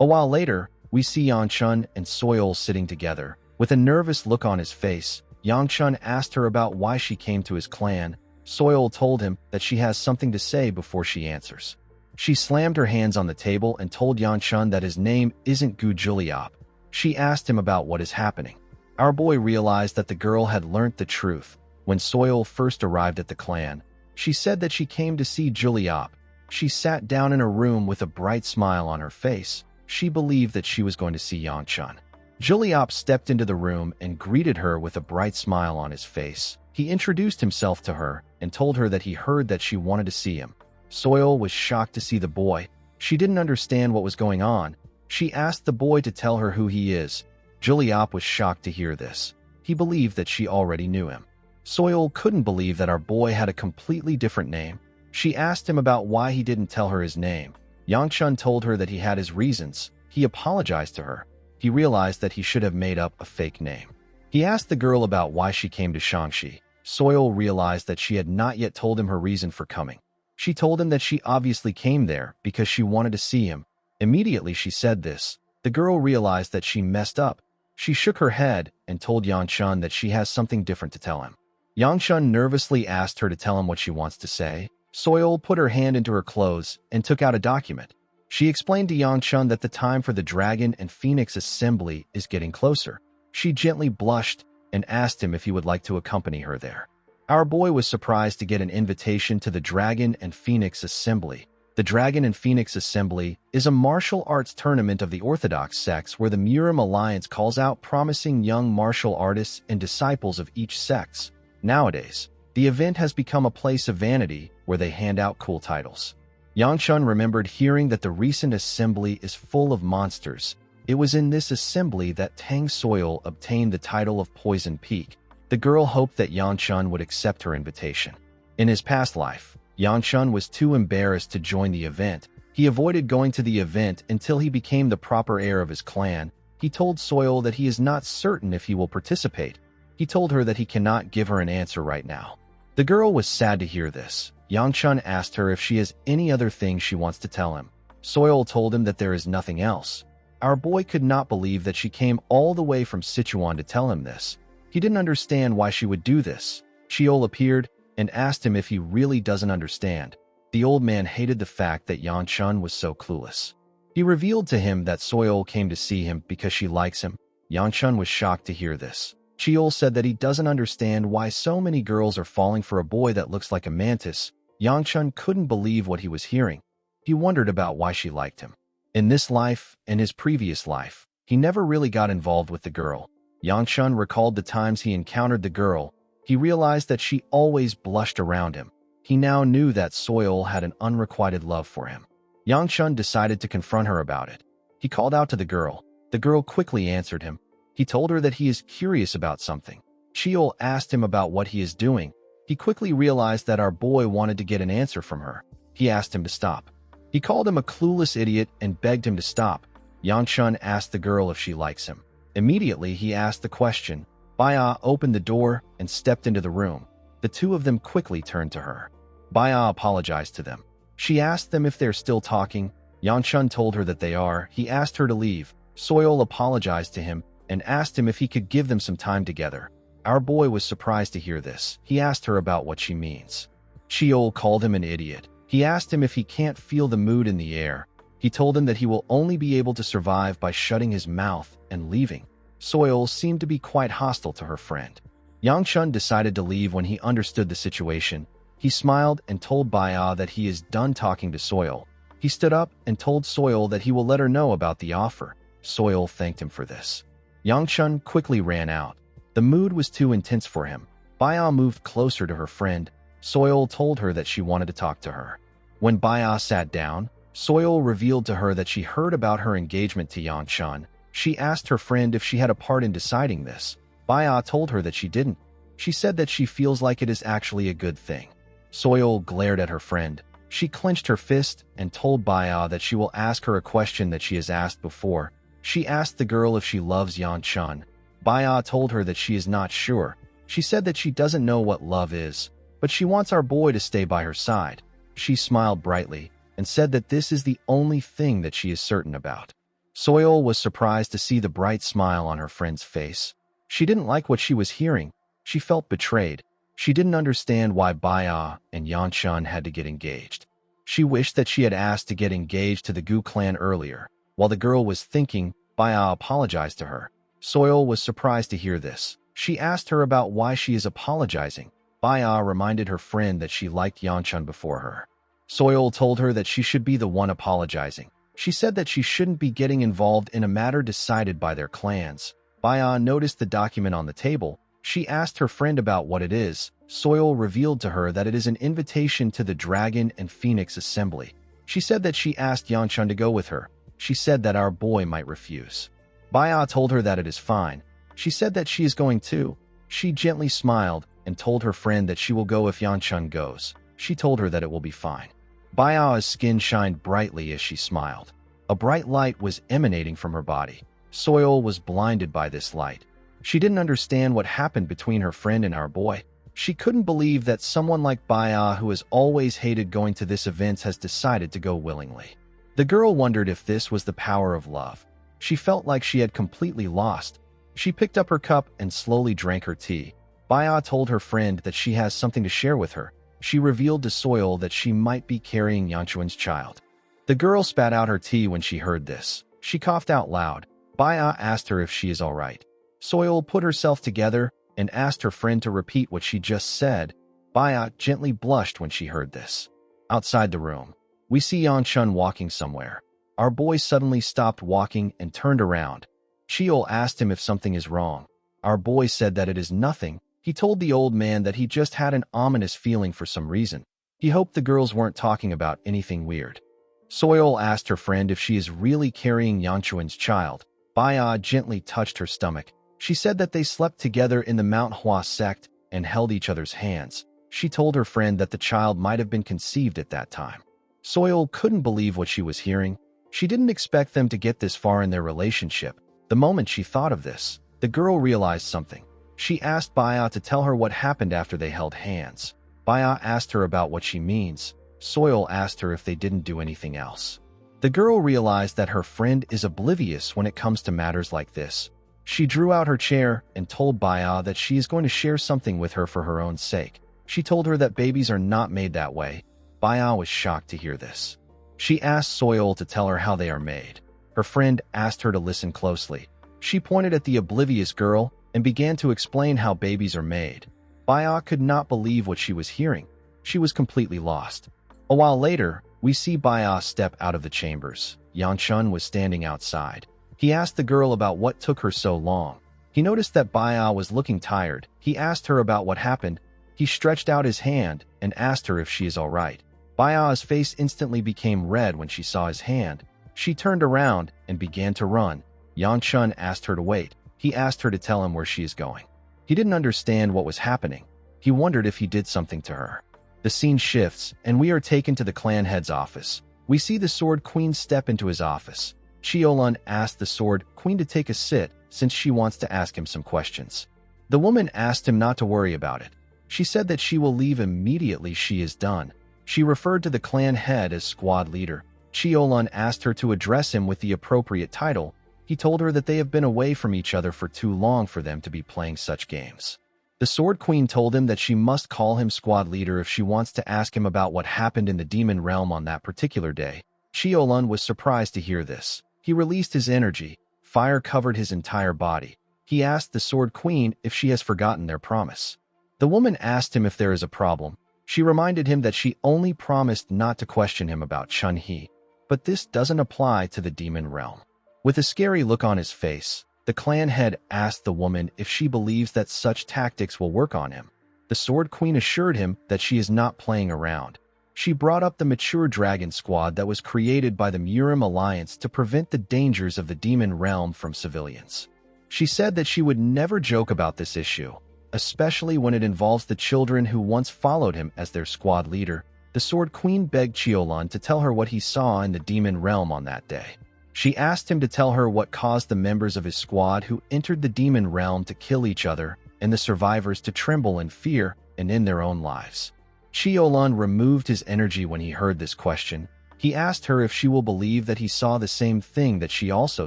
A while later, we see Yan Chun and Soyeol sitting together. With a nervous look on his face, Yang Chun asked her about why she came to his clan. Soyeol told him that she has something to say before she answers. She slammed her hands on the table and told Yan Chun that his name isn't Gu Juliop. She asked him about what is happening. Our boy realized that the girl had learnt the truth. When Soyeol first arrived at the clan, she said that she came to see Juliop. She sat down in a room with a bright smile on her face. She believed that she was going to see Yang Chun. Juliop stepped into the room and greeted her with a bright smile on his face. He introduced himself to her and told her that he heard that she wanted to see him. Soyeol was shocked to see the boy. She didn't understand what was going on. She asked the boy to tell her who he is. Juliop was shocked to hear this. He believed that she already knew him. Soyeol couldn't believe that our boy had a completely different name. She asked him about why he didn't tell her his name. Yang Chun told her that he had his reasons. He apologized to her. He realized that he should have made up a fake name. He asked the girl about why she came to Shangxi. Soyeol realized that she had not yet told him her reason for coming. She told him that she obviously came there because she wanted to see him. Immediately she said this, the girl realized that she messed up. She shook her head and told Yang Chun that she has something different to tell him. Yang Chun nervously asked her to tell him what she wants to say. Soyeol put her hand into her clothes and took out a document. She explained to Yang Chun that the time for the Dragon and Phoenix Assembly is getting closer. She gently blushed and asked him if he would like to accompany her there. Our boy was surprised to get an invitation to the Dragon and Phoenix Assembly. The Dragon and Phoenix Assembly is a martial arts tournament of the Orthodox sects where the Murim Alliance calls out promising young martial artists and disciples of each sects. Nowadays, the event has become a place of vanity where they hand out cool titles. Yang Chun remembered hearing that the recent assembly is full of monsters. It was in this assembly that Tang Soyeol obtained the title of Poison Peak. The girl hoped that Yang Chun would accept her invitation. In his past life, Yang Chun was too embarrassed to join the event. He avoided going to the event until he became the proper heir of his clan. He told Soyeol that he is not certain if he will participate. He told her that he cannot give her an answer right now. The girl was sad to hear this. Yang Chun asked her if she has any other thing she wants to tell him. Soyeol told him that there is nothing else. Our boy could not believe that she came all the way from Sichuan to tell him this. He didn't understand why she would do this. Cheol appeared and asked him if he really doesn't understand. The old man hated the fact that Yang Chun was so clueless. He revealed to him that Soyeol came to see him because she likes him. Yang Chun was shocked to hear this. Cheol said that he doesn't understand why so many girls are falling for a boy that looks like a mantis. Yang Chun couldn't believe what he was hearing. He wondered about why she liked him. In this life and his previous life, he never really got involved with the girl. Yang Chun recalled the times he encountered the girl. He realized that she always blushed around him. He now knew that Soyeol had an unrequited love for him. Yang Chun decided to confront her about it. He called out to the girl. The girl quickly answered him. He told her that he is curious about something. Cheol asked him about what he is doing. He quickly realized that our boy wanted to get an answer from her. He asked him to stop. He called him a clueless idiot and begged him to stop. Yang Chun asked the girl if she likes him. Immediately, he asked the question. Baya opened the door and stepped into the room. The two of them quickly turned to her. Baya apologized to them. She asked them if they're still talking. Yang Chun told her that they are. He asked her to leave. Soyeol apologized to him and asked him if he could give them some time together. Our boy was surprised to hear this. He asked her about what she means. Cheol called him an idiot. He asked him if he can't feel the mood in the air. He told him that he will only be able to survive by shutting his mouth and leaving. Soil seemed to be quite hostile to her friend. Yangchun decided to leave when he understood the situation. He smiled and told Baya that he is done talking to Soil. He stood up and told Soil that he will let her know about the offer. Soil thanked him for this. Yangchun quickly ran out. The mood was too intense for him. Baya moved closer to her friend. Soil told her that she wanted to talk to her. When Baya sat down, Soil revealed to her that she heard about her engagement to Yangchun. She asked her friend if she had a part in deciding this. Baya told her that she didn't. She said that she feels like it is actually a good thing. Soil glared at her friend. She clenched her fist and told Baya that she will ask her a question that she has asked before. She asked the girl if she loves Yangchun. Baya told her that she is not sure. She said that she doesn't know what love is, but she wants our boy to stay by her side. She smiled brightly and said that this is the only thing that she is certain about. Soil was surprised to see the bright smile on her friend's face. She didn't like what she was hearing. She felt betrayed. She didn't understand why Baya and Yangchun had to get engaged. She wished that she had asked to get engaged to the Gu clan earlier. While the girl was thinking, Baya apologized to her. Soil was surprised to hear this. She asked her about why she is apologizing. Baya reminded her friend that she liked Yangchun before her. Soil told her that she should be the one apologizing. She said that she shouldn't be getting involved in a matter decided by their clans. Baya noticed the document on the table. She asked her friend about what it is. Soil revealed to her that it is an invitation to the Dragon and Phoenix Assembly. She said that she asked Yangchun to go with her. She said that our boy might refuse. Baya told her that it is fine. She said that she is going too. She gently smiled and told her friend that she will go if Yangchun goes. She told her that it will be fine. Baya's skin shined brightly as she smiled. A bright light was emanating from her body. Soil was blinded by this light. She didn't understand what happened between her friend and our boy. She couldn't believe that someone like Baya, who has always hated going to this event, has decided to go willingly. The girl wondered if this was the power of love. She felt like she had completely lost. She picked up her cup and slowly drank her tea. Baya told her friend that she has something to share with her. She revealed to Soil that she might be carrying Yangchun's child. The girl spat out her tea when she heard this. She coughed out loud. Baya asked her if she is all right. Soil put herself together and asked her friend to repeat what she just said. Baya gently blushed when she heard this. Outside the room, we see Yangchun walking somewhere. Our boy suddenly stopped walking and turned around. Chiol asked him if something is wrong. Our boy said that it is nothing. He told the old man that he just had an ominous feeling for some reason. He hoped the girls weren't talking about anything weird. Soil asked her friend if she is really carrying Yangchun's child. Baya gently touched her stomach. She said that they slept together in the Manhwa sect and held each other's hands. She told her friend that the child might have been conceived at that time. Soil couldn't believe what she was hearing. She didn't expect them to get this far in their relationship. The moment she thought of this, the girl realized something. She asked Baya to tell her what happened after they held hands. Baya asked her about what she means. Soil asked her if they didn't do anything else. The girl realized that her friend is oblivious when it comes to matters like this. She drew out her chair and told Baya that she is going to share something with her for her own sake. She told her that babies are not made that way. Baya was shocked to hear this. She asked Soil to tell her how they are made. Her friend asked her to listen closely. She pointed at the oblivious girl and began to explain how babies are made. Baya could not believe what she was hearing. She was completely lost. A while later, we see Baya step out of the chambers. Yangchun was standing outside. He asked the girl about what took her so long. He noticed that Baya was looking tired. He asked her about what happened. He stretched out his hand and asked her if she is all right. Baya's face instantly became red when she saw his hand. She turned around and began to run. Yangchun asked her to wait. He asked her to tell him where she is going. He didn't understand what was happening. He wondered if he did something to her. The scene shifts, and we are taken to the clan head's office. We see the Sword Queen step into his office. Chiolun asked the Sword Queen to take a sit since she wants to ask him some questions. The woman asked him not to worry about it. She said that she will leave immediately she is done. She referred to the clan head as squad leader. Chiolun asked her to address him with the appropriate title. He told her that they have been away from each other for too long for them to be playing such games. The Sword Queen told him that she must call him squad leader if she wants to ask him about what happened in the demon realm on that particular day. Cheolun was surprised to hear this. He released his energy. Fire covered his entire body. He asked the Sword Queen if she has forgotten their promise. The woman asked him if there is a problem. She reminded him that she only promised not to question him about Chun-Hee. But this doesn't apply to the demon realm. With a scary look on his face, the clan head asked the woman if she believes that such tactics will work on him. The Sword Queen assured him that she is not playing around. She brought up the mature dragon squad that was created by the Murim Alliance to prevent the dangers of the demon realm from civilians. She said that she would never joke about this issue, especially when it involves the children who once followed him as their squad leader. The Sword Queen begged Cheolun to tell her what he saw in the demon realm on that day. She asked him to tell her what caused the members of his squad who entered the demon realm to kill each other and the survivors to tremble in fear and in their own lives. Cheolun removed his energy when he heard this question. He asked her if she will believe that he saw the same thing that she also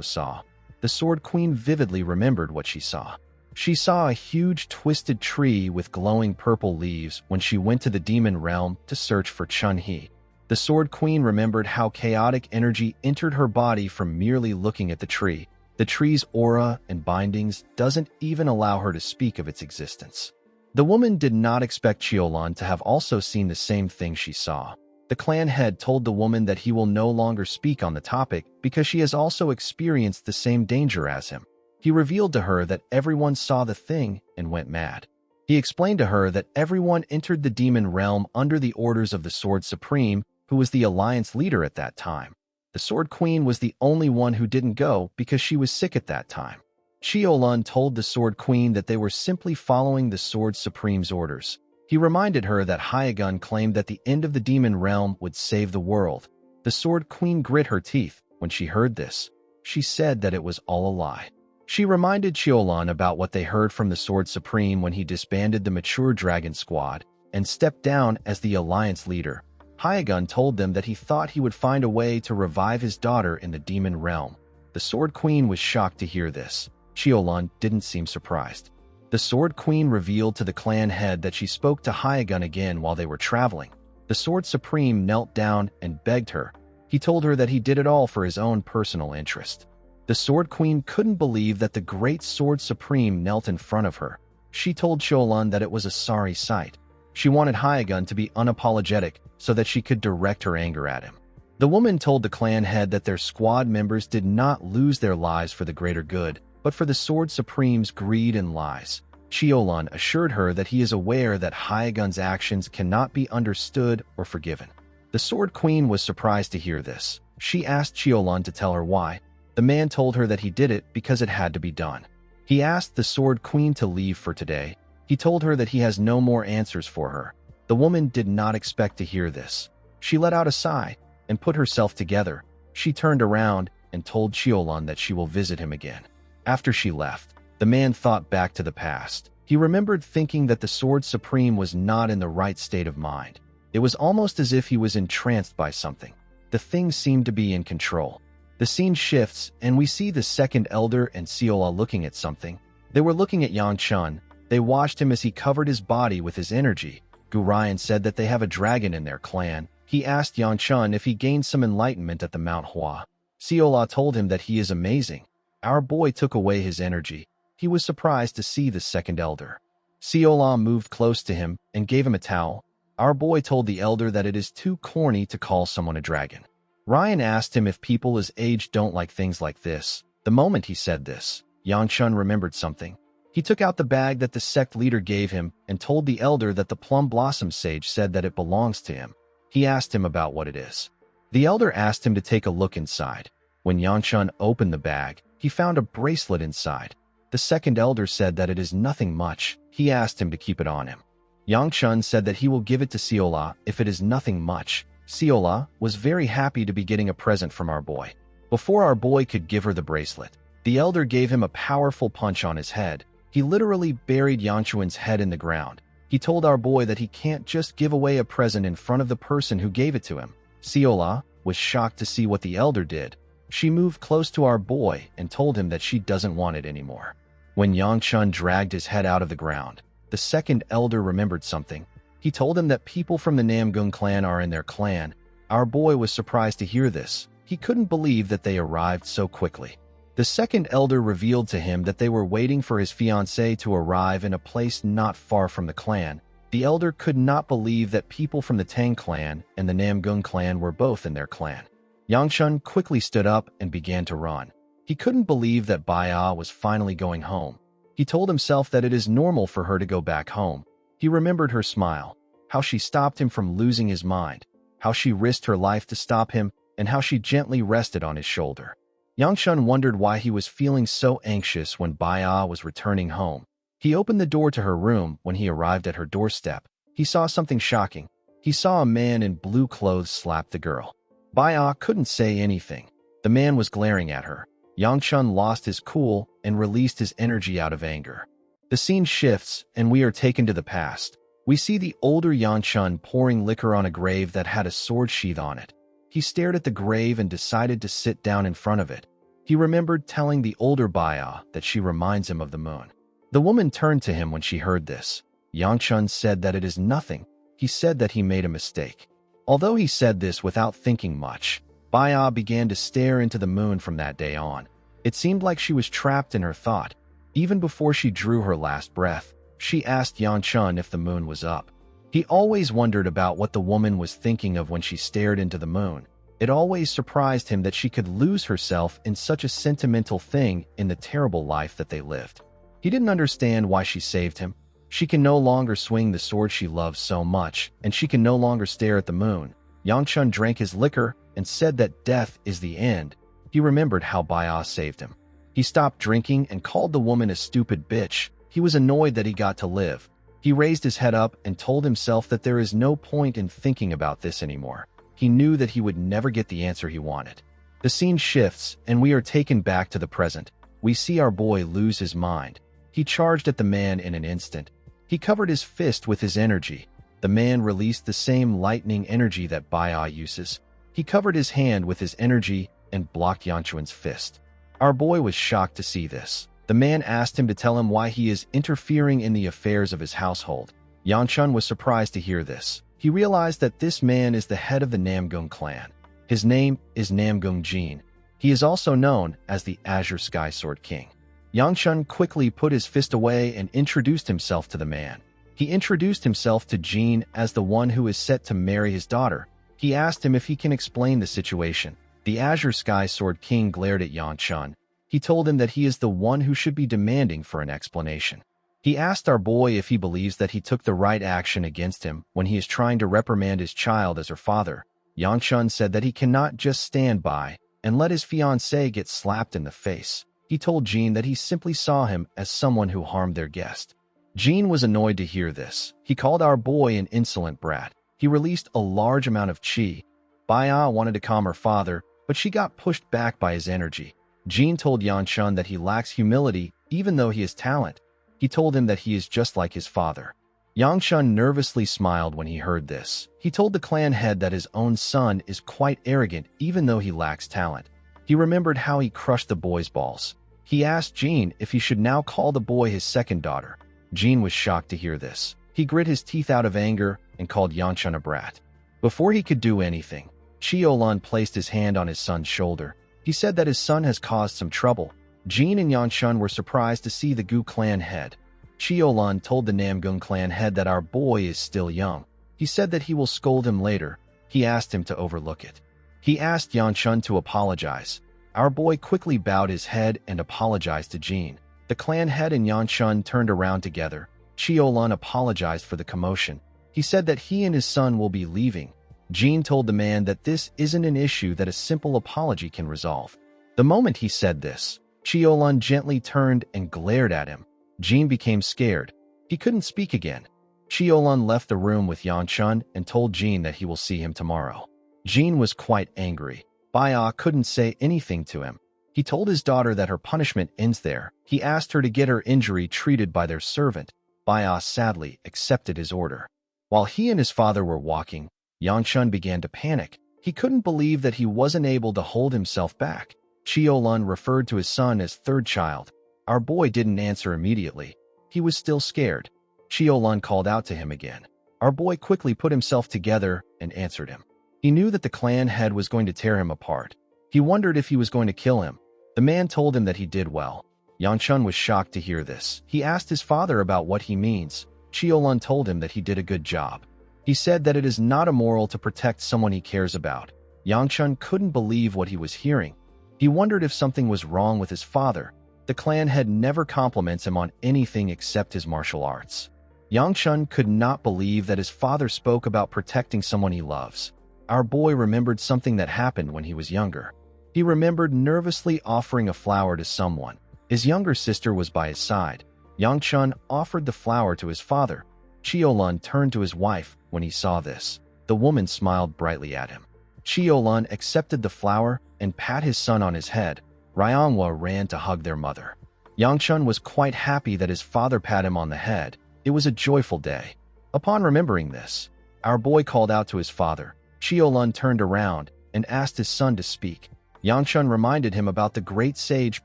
saw. The Sword Queen vividly remembered what she saw. She saw a huge twisted tree with glowing purple leaves when she went to the demon realm to search for Chun-Hee. The Sword Queen remembered how chaotic energy entered her body from merely looking at the tree. The tree's aura and bindings doesn't even allow her to speak of its existence. The woman did not expect Cheolun to have also seen the same thing she saw. The clan head told the woman that he will no longer speak on the topic because she has also experienced the same danger as him. He revealed to her that everyone saw the thing and went mad. He explained to her that everyone entered the demon realm under the orders of the Sword Supreme, who was the alliance leader at that time. The Sword Queen was the only one who didn't go because she was sick at that time. Cheolun told the Sword Queen that they were simply following the Sword Supreme's orders. He reminded her that Hyagun claimed that the end of the demon realm would save the world. The Sword Queen grit her teeth when she heard this. She said that it was all a lie. She reminded Cheolun about what they heard from the Sword Supreme when he disbanded the mature dragon squad and stepped down as the alliance leader. Hyagun told them that he thought he would find a way to revive his daughter in the demon realm. The Sword Queen was shocked to hear this. Cheolun didn't seem surprised. The Sword Queen revealed to the clan head that she spoke to Hyagun again while they were traveling. The Sword Supreme knelt down and begged her. He told her that he did it all for his own personal interest. The Sword Queen couldn't believe that the great Sword Supreme knelt in front of her. She told Cheolun that it was a sorry sight. She wanted Hyagun to be unapologetic so that she could direct her anger at him. The woman told the clan head that their squad members did not lose their lives for the greater good, but for the Sword Supreme's greed and lies. Cheolun assured her that he is aware that Hyagun's actions cannot be understood or forgiven. The Sword Queen was surprised to hear this. She asked Cheolun to tell her why. The man told her that he did it because it had to be done. He asked the Sword Queen to leave for today. He told her that he has no more answers for her. The woman did not expect to hear this. She let out a sigh and put herself together. She turned around and told Cheolun that she will visit him again. After she left, the man thought back to the past. He remembered thinking that the Sword Supreme was not in the right state of mind. It was almost as if he was entranced by something. The thing seemed to be in control. The scene shifts, and we see the second elder and Seola looking at something. They were looking at Yang Chun. They watched him as he covered his body with his energy. Gu Ryan said that they have a dragon in their clan. He asked Yang Chun if he gained some enlightenment at the Mount Hua. Seola told him that he is amazing. Our boy took away his energy. He was surprised to see the second elder. Seola moved close to him and gave him a towel. Our boy told the elder that it is too corny to call someone a dragon. Ryan asked him if people his age don't like things like this. The moment he said this, Yang Chun remembered something. He took out the bag that the sect leader gave him and told the elder that the plum blossom sage said that it belongs to him. He asked him about what it is. The elder asked him to take a look inside. When Yang Chun opened the bag, he found a bracelet inside. The second elder said that it is nothing much. He asked him to keep it on him. Yang Chun said that he will give it to Seola if it is nothing much. Seola was very happy to be getting a present from our boy. Before our boy could give her the bracelet, the elder gave him a powerful punch on his head. He literally buried Yang Chun's head in the ground. He told our boy that he can't just give away a present in front of the person who gave it to him. Seola was shocked to see what the elder did. She moved close to our boy and told him that she doesn't want it anymore. When Yang Chun dragged his head out of the ground, the second elder remembered something. He told him that people from the Namgung clan are in their clan. Our boy was surprised to hear this. He couldn't believe that they arrived so quickly. The second elder revealed to him that they were waiting for his fiancée to arrive in a place not far from the clan. The elder could not believe that people from the Tang clan and the Namgung clan were both in their clan. Yangchun quickly stood up and began to run. He couldn't believe that Baya was finally going home. He told himself that it is normal for her to go back home. He remembered her smile, how she stopped him from losing his mind, how she risked her life to stop him, and how she gently rested on his shoulder. Yangchun wondered why he was feeling so anxious when Baya was returning home. He opened the door to her room. When he arrived at her doorstep, he saw something shocking. He saw a man in blue clothes slap the girl. Baya couldn't say anything. The man was glaring at her. Yangchun lost his cool and released his energy out of anger. The scene shifts, and we are taken to the past. We see the older Yangchun pouring liquor on a grave that had a sword sheath on it. He stared at the grave and decided to sit down in front of it. He remembered telling the older Baya that she reminds him of the moon. The woman turned to him when she heard this. Yangchun said that it is nothing. He said that he made a mistake. Although he said this without thinking much, Baya began to stare into the moon from that day on. It seemed like she was trapped in her thought. Even before she drew her last breath, she asked Yangchun if the moon was up. He always wondered about what the woman was thinking of when she stared into the moon. It always surprised him that she could lose herself in such a sentimental thing in the terrible life that they lived. He didn't understand why she saved him. She can no longer swing the sword she loves so much, and she can no longer stare at the moon. Yangchun drank his liquor and said that death is the end. He remembered how Baya saved him. He stopped drinking and called the woman a stupid bitch. He was annoyed that he got to live. He raised his head up and told himself that there is no point in thinking about this anymore. He knew that he would never get the answer he wanted. The scene shifts, and we are taken back to the present. We see our boy lose his mind. He charged at the man in an instant. He covered his fist with his energy. The man released the same lightning energy that Baya uses. He covered his hand with his energy and blocked Yangchun's fist. Our boy was shocked to see this. The man asked him to tell him why he is interfering in the affairs of his household. Yangchun was surprised to hear this. He realized that this man is the head of the Namgung clan. His name is Namgung Jin. He is also known as the Azure Sky Sword King. Yangchun quickly put his fist away and introduced himself to the man. He introduced himself to Jin as the one who is set to marry his daughter. He asked him if he can explain the situation. The Azure Sky Sword King glared at Yangchun. He told him that he is the one who should be demanding for an explanation. He asked our boy if he believes that he took the right action against him when he is trying to reprimand his child as her father. Yangchun said that he cannot just stand by and let his fiancée get slapped in the face. He told Jean that he simply saw him as someone who harmed their guest. Jean was annoyed to hear this. He called our boy an insolent brat. He released a large amount of qi. Baya wanted to calm her father, but she got pushed back by his energy. Jean told Yangchun that he lacks humility even though he has talent. He told him that he is just like his father. Yangchun nervously smiled when he heard this. He told the clan head that his own son is quite arrogant even though he lacks talent. He remembered how he crushed the boy's balls. He asked Jean if he should now call the boy his second daughter. Jean was shocked to hear this. He grit his teeth out of anger and called Yangchun a brat. Before he could do anything, Chiolan placed his hand on his son's shoulder. He said that his son has caused some trouble. Jean and Yangchun were surprised to see the Gu clan head. Chiolan told the Namgung clan head that our boy is still young. He said that he will scold him later. He asked him to overlook it. He asked Yangchun to apologize. Our boy quickly bowed his head and apologized to Jean. The clan head and Yangchun turned around together. Chiolan apologized for the commotion. He said that he and his son will be leaving. Jean told the man that this isn't an issue that a simple apology can resolve. The moment he said this, Chiolan gently turned and glared at him. Jean became scared. He couldn't speak again. Chiolan left the room with Yangchun and told Jean that he will see him tomorrow. Jean was quite angry. Baya couldn't say anything to him. He told his daughter that her punishment ends there. He asked her to get her injury treated by their servant. Baya sadly accepted his order. While he and his father were walking, Yangchun began to panic. He couldn't believe that he wasn't able to hold himself back. Chiolan referred to his son as third child. Our boy didn't answer immediately. He was still scared. Chiolan called out to him again. Our boy quickly put himself together and answered him. He knew that the clan head was going to tear him apart. He wondered if he was going to kill him. The man told him that he did well. Yang Chun was shocked to hear this. He asked his father about what he means. Chiolun told him that he did a good job. He said that it is not immoral to protect someone he cares about. Yang Chun couldn't believe what he was hearing. He wondered if something was wrong with his father. The clan head never compliments him on anything except his martial arts. Yang Chun could not believe that his father spoke about protecting someone he loves. Our boy remembered something that happened when he was younger. He remembered nervously offering a flower to someone. His younger sister was by his side. Yang Chun offered the flower to his father. Chiolun turned to his wife when he saw this. The woman smiled brightly at him. Chiolun accepted the flower and pat his son on his head. Manhwa ran to hug their mother. Yang Chun was quite happy that his father pat him on the head. It was a joyful day. Upon remembering this, our boy called out to his father. Chiolun turned around and asked his son to speak. Yang Chun reminded him about the great sage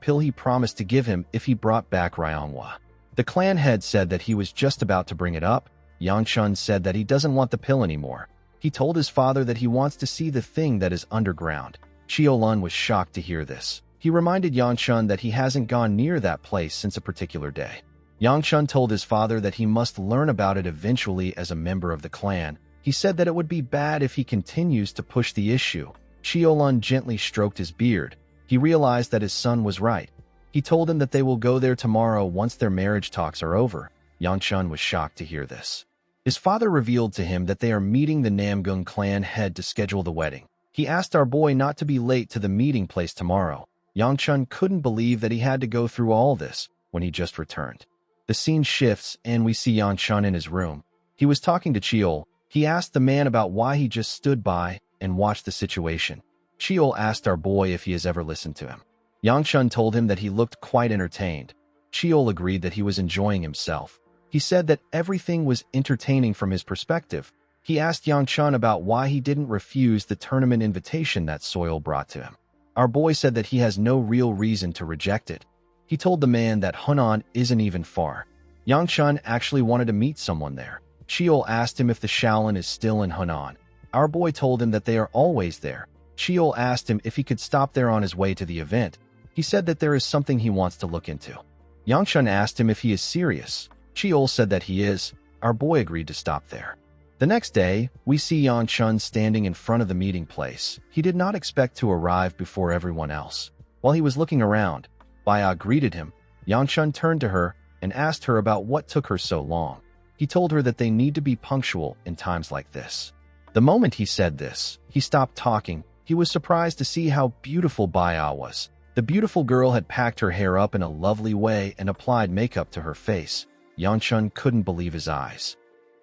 pill he promised to give him if he brought back Manhwa. The clan head said that he was just about to bring it up. Yang Chun said that he doesn't want the pill anymore. He told his father that he wants to see the thing that is underground. Chiolun was shocked to hear this. He reminded Yang Chun that he hasn't gone near that place since a particular day. Yang Chun told his father that he must learn about it eventually as a member of the clan. He said that it would be bad if he continues to push the issue. Chiolun gently stroked his beard. He realized that his son was right. He told him that they will go there tomorrow once their marriage talks are over. Yang Chun was shocked to hear this. His father revealed to him that they are meeting the Namgung clan head to schedule the wedding. He asked our boy not to be late to the meeting place tomorrow. Yang Chun couldn't believe that he had to go through all this when he just returned. The scene shifts and we see Yang Chun in his room. He was talking to Chiol. He asked the man about why he just stood by and watched the situation. Chiol asked our boy if he has ever listened to him. Yang Chun told him that he looked quite entertained. Chiol agreed that he was enjoying himself. He said that everything was entertaining from his perspective. He asked Yang Chun about why he didn't refuse the tournament invitation that Soil brought to him. Our boy said that he has no real reason to reject it. He told the man that Hunan isn't even far. Yang Chun actually wanted to meet someone there. Chiol asked him if the Shaolin is still in Hunan. Our boy told him that they are always there. Chiol asked him if he could stop there on his way to the event. He said that there is something he wants to look into. Yang Chun asked him if he is serious. Chiol said that he is. Our boy agreed to stop there. The next day, we see Yang Chun standing in front of the meeting place. He did not expect to arrive before everyone else. While he was looking around, Baya greeted him. Yang Chun turned to her and asked her about what took her so long. He told her that they need to be punctual in times like this. The moment he said this, he stopped talking. He was surprised to see how beautiful Baya was. The beautiful girl had packed her hair up in a lovely way and applied makeup to her face. Yang Chun couldn't believe his eyes.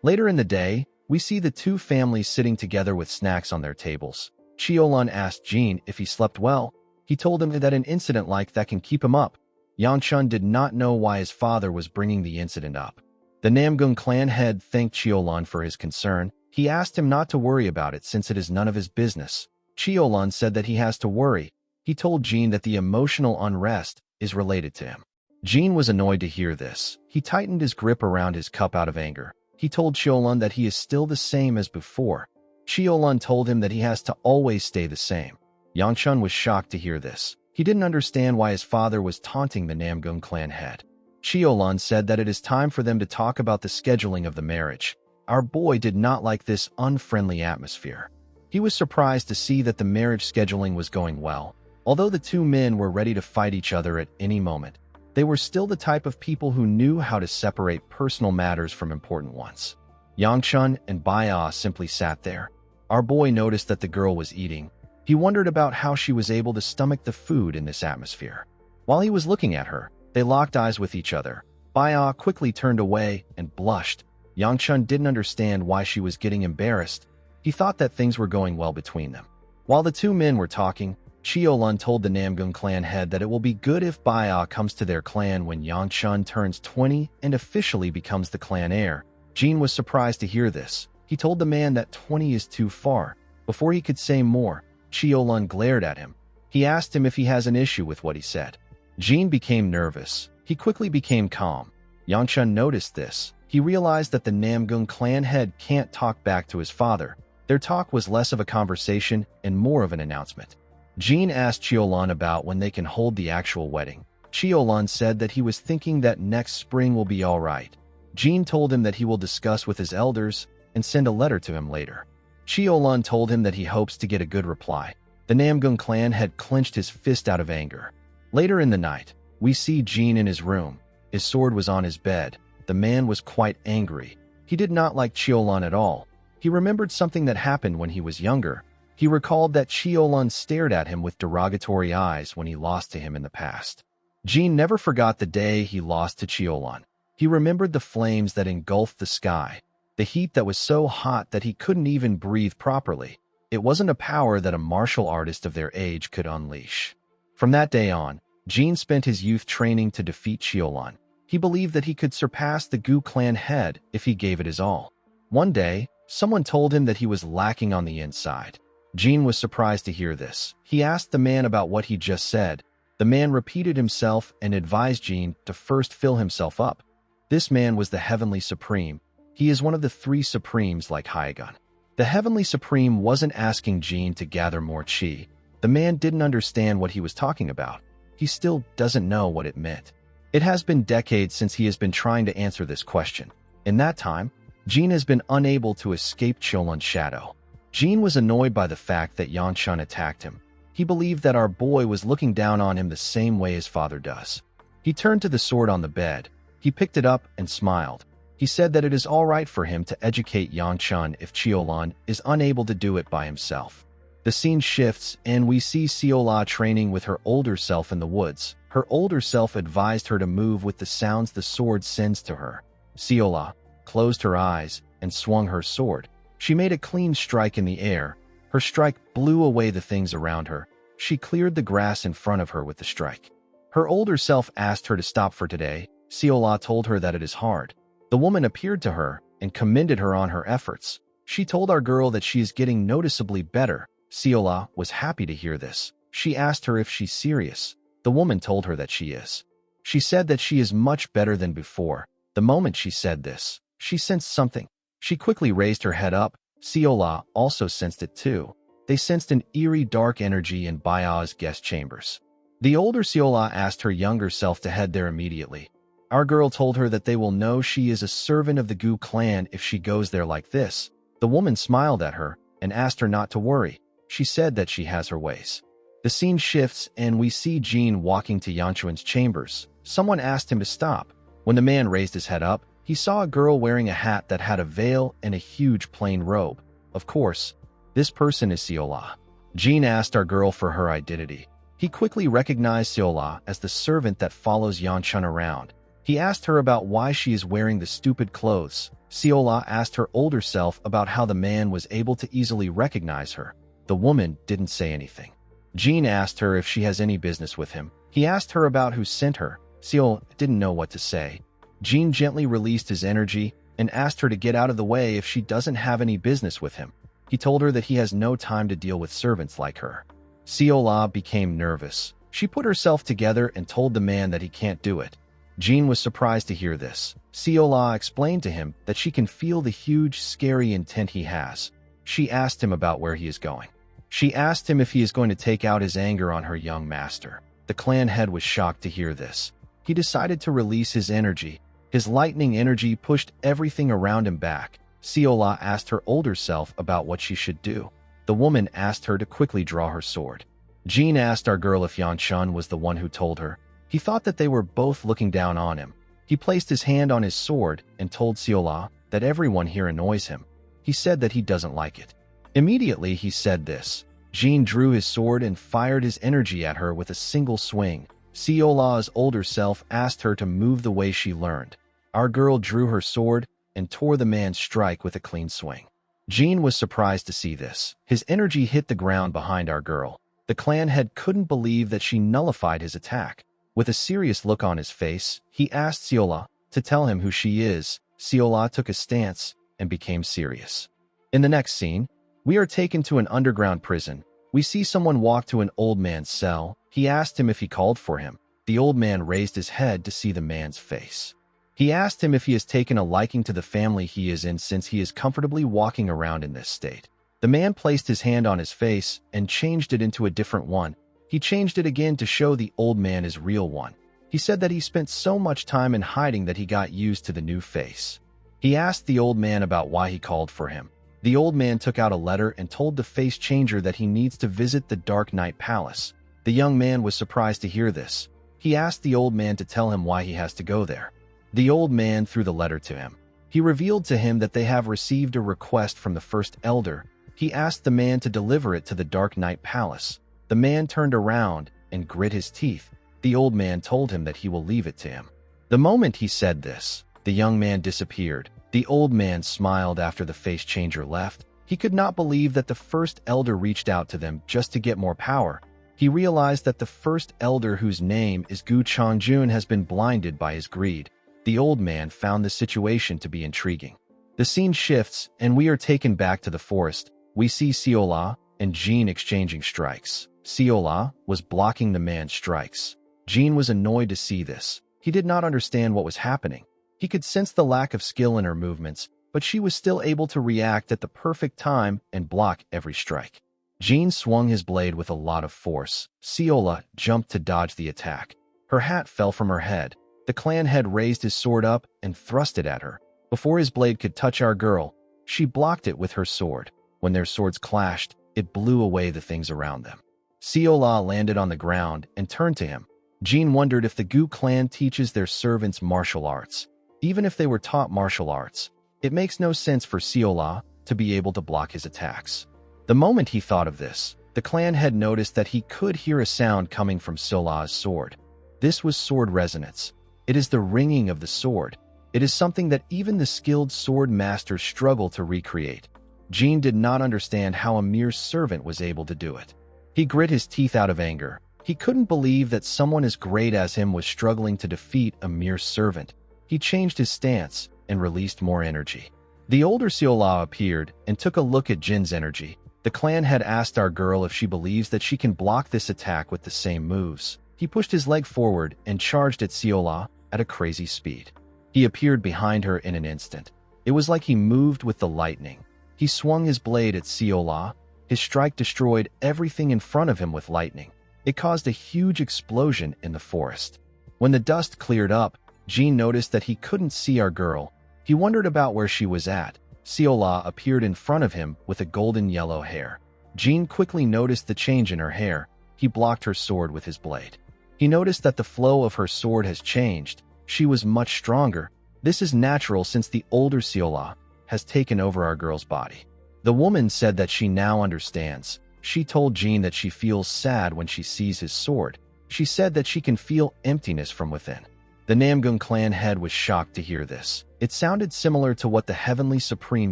Later in the day, we see the two families sitting together with snacks on their tables. Chiolun asked Jin if he slept well. He told him that an incident like that can keep him up. Yang Chun did not know why his father was bringing the incident up. The Namgung clan head thanked Chiolun for his concern. He asked him not to worry about it since it is none of his business. Chiolun said that he has to worry. He told Jin that the emotional unrest is related to him. Jin was annoyed to hear this. He tightened his grip around his cup out of anger. He told Chiolun that he is still the same as before. Chiolun told him that he has to always stay the same. Yang Chun was shocked to hear this. He didn't understand why his father was taunting the Namgung clan head. Chiolun said that it is time for them to talk about the scheduling of the marriage. Our boy did not like this unfriendly atmosphere. He was surprised to see that the marriage scheduling was going well. Although the two men were ready to fight each other at any moment, they were still the type of people who knew how to separate personal matters from important ones. Yang Chun and Baya simply sat there. Our boy noticed that the girl was eating. He wondered about how she was able to stomach the food in this atmosphere. While he was looking at her, they locked eyes with each other. Baya quickly turned away and blushed. Yang Chun didn't understand why she was getting embarrassed. He thought that things were going well between them. While the two men were talking, Chiolun told the Namgung clan head that it will be good if Baya comes to their clan when Yang Chun turns 20 and officially becomes the clan heir. Jin was surprised to hear this. He told the man that 20 is too far. Before he could say more, Chiolun glared at him. He asked him if he has an issue with what he said. Jin became nervous. He quickly became calm. Yang Chun noticed this. He realized that the Namgung clan head can't talk back to his father. Their talk was less of a conversation and more of an announcement. Jin asked Cheolan about when they can hold the actual wedding. Cheolan said that he was thinking that next spring will be all right. Jin told him that he will discuss with his elders and send a letter to him later. Cheolan told him that he hopes to get a good reply. The Namgung clan had clenched his fist out of anger. Later in the night, we see Jin in his room. His sword was on his bed. The man was quite angry. He did not like Cheolan at all. He remembered something that happened when he was younger. He recalled that Cheolan stared at him with derogatory eyes when he lost to him in the past. Jin never forgot the day he lost to Cheolan. He remembered the flames that engulfed the sky, the heat that was so hot that he couldn't even breathe properly. It wasn't a power that a martial artist of their age could unleash. From that day on, Jin spent his youth training to defeat Cheolan. He believed that he could surpass the Gu clan head if he gave it his all. One day, someone told him that he was lacking on the inside. Jin was surprised to hear this. He asked the man about what he just said. The man repeated himself and advised Jin to first fill himself up. This man was the Heavenly Supreme. He is one of the three Supremes like Hyagon. The Heavenly Supreme wasn't asking Jin to gather more chi. The man didn't understand what he was talking about. He still doesn't know what it meant. It has been decades since he has been trying to answer this question. In that time, Jin has been unable to escape Cheolan's shadow. Jin was annoyed by the fact that Yanchun attacked him. He believed that our boy was looking down on him the same way his father does. He turned to the sword on the bed. He picked it up and smiled. He said that it is all right for him to educate Yanchun if Cheolan is unable to do it by himself. The scene shifts and we see Seola training with her older self in the woods. Her older self advised her to move with the sounds the sword sends to her. Seola closed her eyes and swung her sword. She made a clean strike in the air. Her strike blew away the things around her. She cleared the grass in front of her with the strike. Her older self asked her to stop for today. Seola told her that it is hard. The woman appeared to her and commended her on her efforts. She told our girl that she is getting noticeably better. Seola was happy to hear this. She asked her if she's serious. The woman told her that she is. She said that she is much better than before. The moment she said this, she sensed something. She quickly raised her head up. Seola also sensed it too. They sensed an eerie dark energy in Baya's guest chambers. The older Seola asked her younger self to head there immediately. Our girl told her that they will know she is a servant of the Gu clan if she goes there like this. The woman smiled at her and asked her not to worry. She said that she has her ways. The scene shifts and we see Jin walking to Yanchuan's chambers. Someone asked him to stop. When the man raised his head up, he saw a girl wearing a hat that had a veil and a huge plain robe. Of course, this person is Seola. Jin asked our girl for her identity. He quickly recognized Seola as the servant that follows Yanchun around. He asked her about why she is wearing the stupid clothes. Seola asked her older self about how the man was able to easily recognize her. The woman didn't say anything. Jin asked her if she has any business with him. He asked her about who sent her. Seola didn't know what to say. Jin gently released his energy and asked her to get out of the way if she doesn't have any business with him. He told her that he has no time to deal with servants like her. Seola became nervous. She put herself together and told the man that he can't do it. Jin was surprised to hear this. Seola explained to him that she can feel the huge, scary intent he has. She asked him about where he is going. She asked him if he is going to take out his anger on her young master. The clan head was shocked to hear this. He decided to release his energy. His lightning energy pushed everything around him back. Seola asked her older self about what she should do. The woman asked her to quickly draw her sword. Jin asked our girl if Yanchun was the one who told her. He thought that they were both looking down on him. He placed his hand on his sword and told Seola that everyone here annoys him. He said that he doesn't like it. Immediately he said this. Jin drew his sword and fired his energy at her with a single swing. Seola's older self asked her to move the way she learned. Our girl drew her sword and tore the man's strike with a clean swing. Jin was surprised to see this. His energy hit the ground behind our girl. The clan head couldn't believe that she nullified his attack. With a serious look on his face, he asked Seola to tell him who she is. Seola took a stance and became serious. In the next scene, we are taken to an underground prison. We see someone walk to an old man's cell. He asked him if he called for him. The old man raised his head to see the man's face. He asked him if he has taken a liking to the family he is in since he is comfortably walking around in this state. The man placed his hand on his face and changed it into a different one. He changed it again to show the old man his real one. He said that he spent so much time in hiding that he got used to the new face. He asked the old man about why he called for him. The old man took out a letter and told the face changer that he needs to visit the Dark Knight Palace. The young man was surprised to hear this. He asked the old man to tell him why he has to go there. The old man threw the letter to him. He revealed to him that they have received a request from the first elder. He asked the man to deliver it to the Dark Knight Palace. The man turned around and grit his teeth. The old man told him that he will leave it to him. The moment he said this, the young man disappeared. The old man smiled after the face changer left. He could not believe that the first elder reached out to them just to get more power. He realized that the first elder, whose name is Gu Changjun, has been blinded by his greed. The old man found the situation to be intriguing. The scene shifts, and we are taken back to the forest. We see Siola and Jean exchanging strikes. Siola was blocking the man's strikes. Jean was annoyed to see this. He did not understand what was happening. He could sense the lack of skill in her movements, but she was still able to react at the perfect time and block every strike. Jean swung his blade with a lot of force. Siola jumped to dodge the attack. Her hat fell from her head. The clan head raised his sword up and thrust it at her. Before his blade could touch our girl, she blocked it with her sword. When their swords clashed, it blew away the things around them. Siola landed on the ground and turned to him. Jean wondered if the Gu clan teaches their servants martial arts. Even if they were taught martial arts, it makes no sense for Siola to be able to block his attacks. The moment he thought of this, the clan head noticed that he could hear a sound coming from Siola's sword. This was sword resonance. It is the ringing of the sword. It is something that even the skilled sword masters struggle to recreate. Jean did not understand how a mere servant was able to do it. He grit his teeth out of anger. He couldn't believe that someone as great as him was struggling to defeat a mere servant. He changed his stance and released more energy. The older Siola appeared and took a look at Jin's energy. The clan had asked our girl if she believes that she can block this attack with the same moves. He pushed his leg forward and charged at Siola at a crazy speed. He appeared behind her in an instant. It was like he moved with the lightning. He swung his blade at Siola. His strike destroyed everything in front of him with lightning. It caused a huge explosion in the forest. When the dust cleared up, Jean noticed that he couldn't see our girl. He wondered about where she was at. Siola appeared in front of him with a golden yellow hair. Jean quickly noticed the change in her hair. He blocked her sword with his blade. He noticed that the flow of her sword has changed. She was much stronger. This is natural since the older Siola has taken over our girl's body. The woman said that she now understands. She told Jean that she feels sad when she sees his sword. She said that she can feel emptiness from within. The Namgung clan head was shocked to hear this. It sounded similar to what the Heavenly Supreme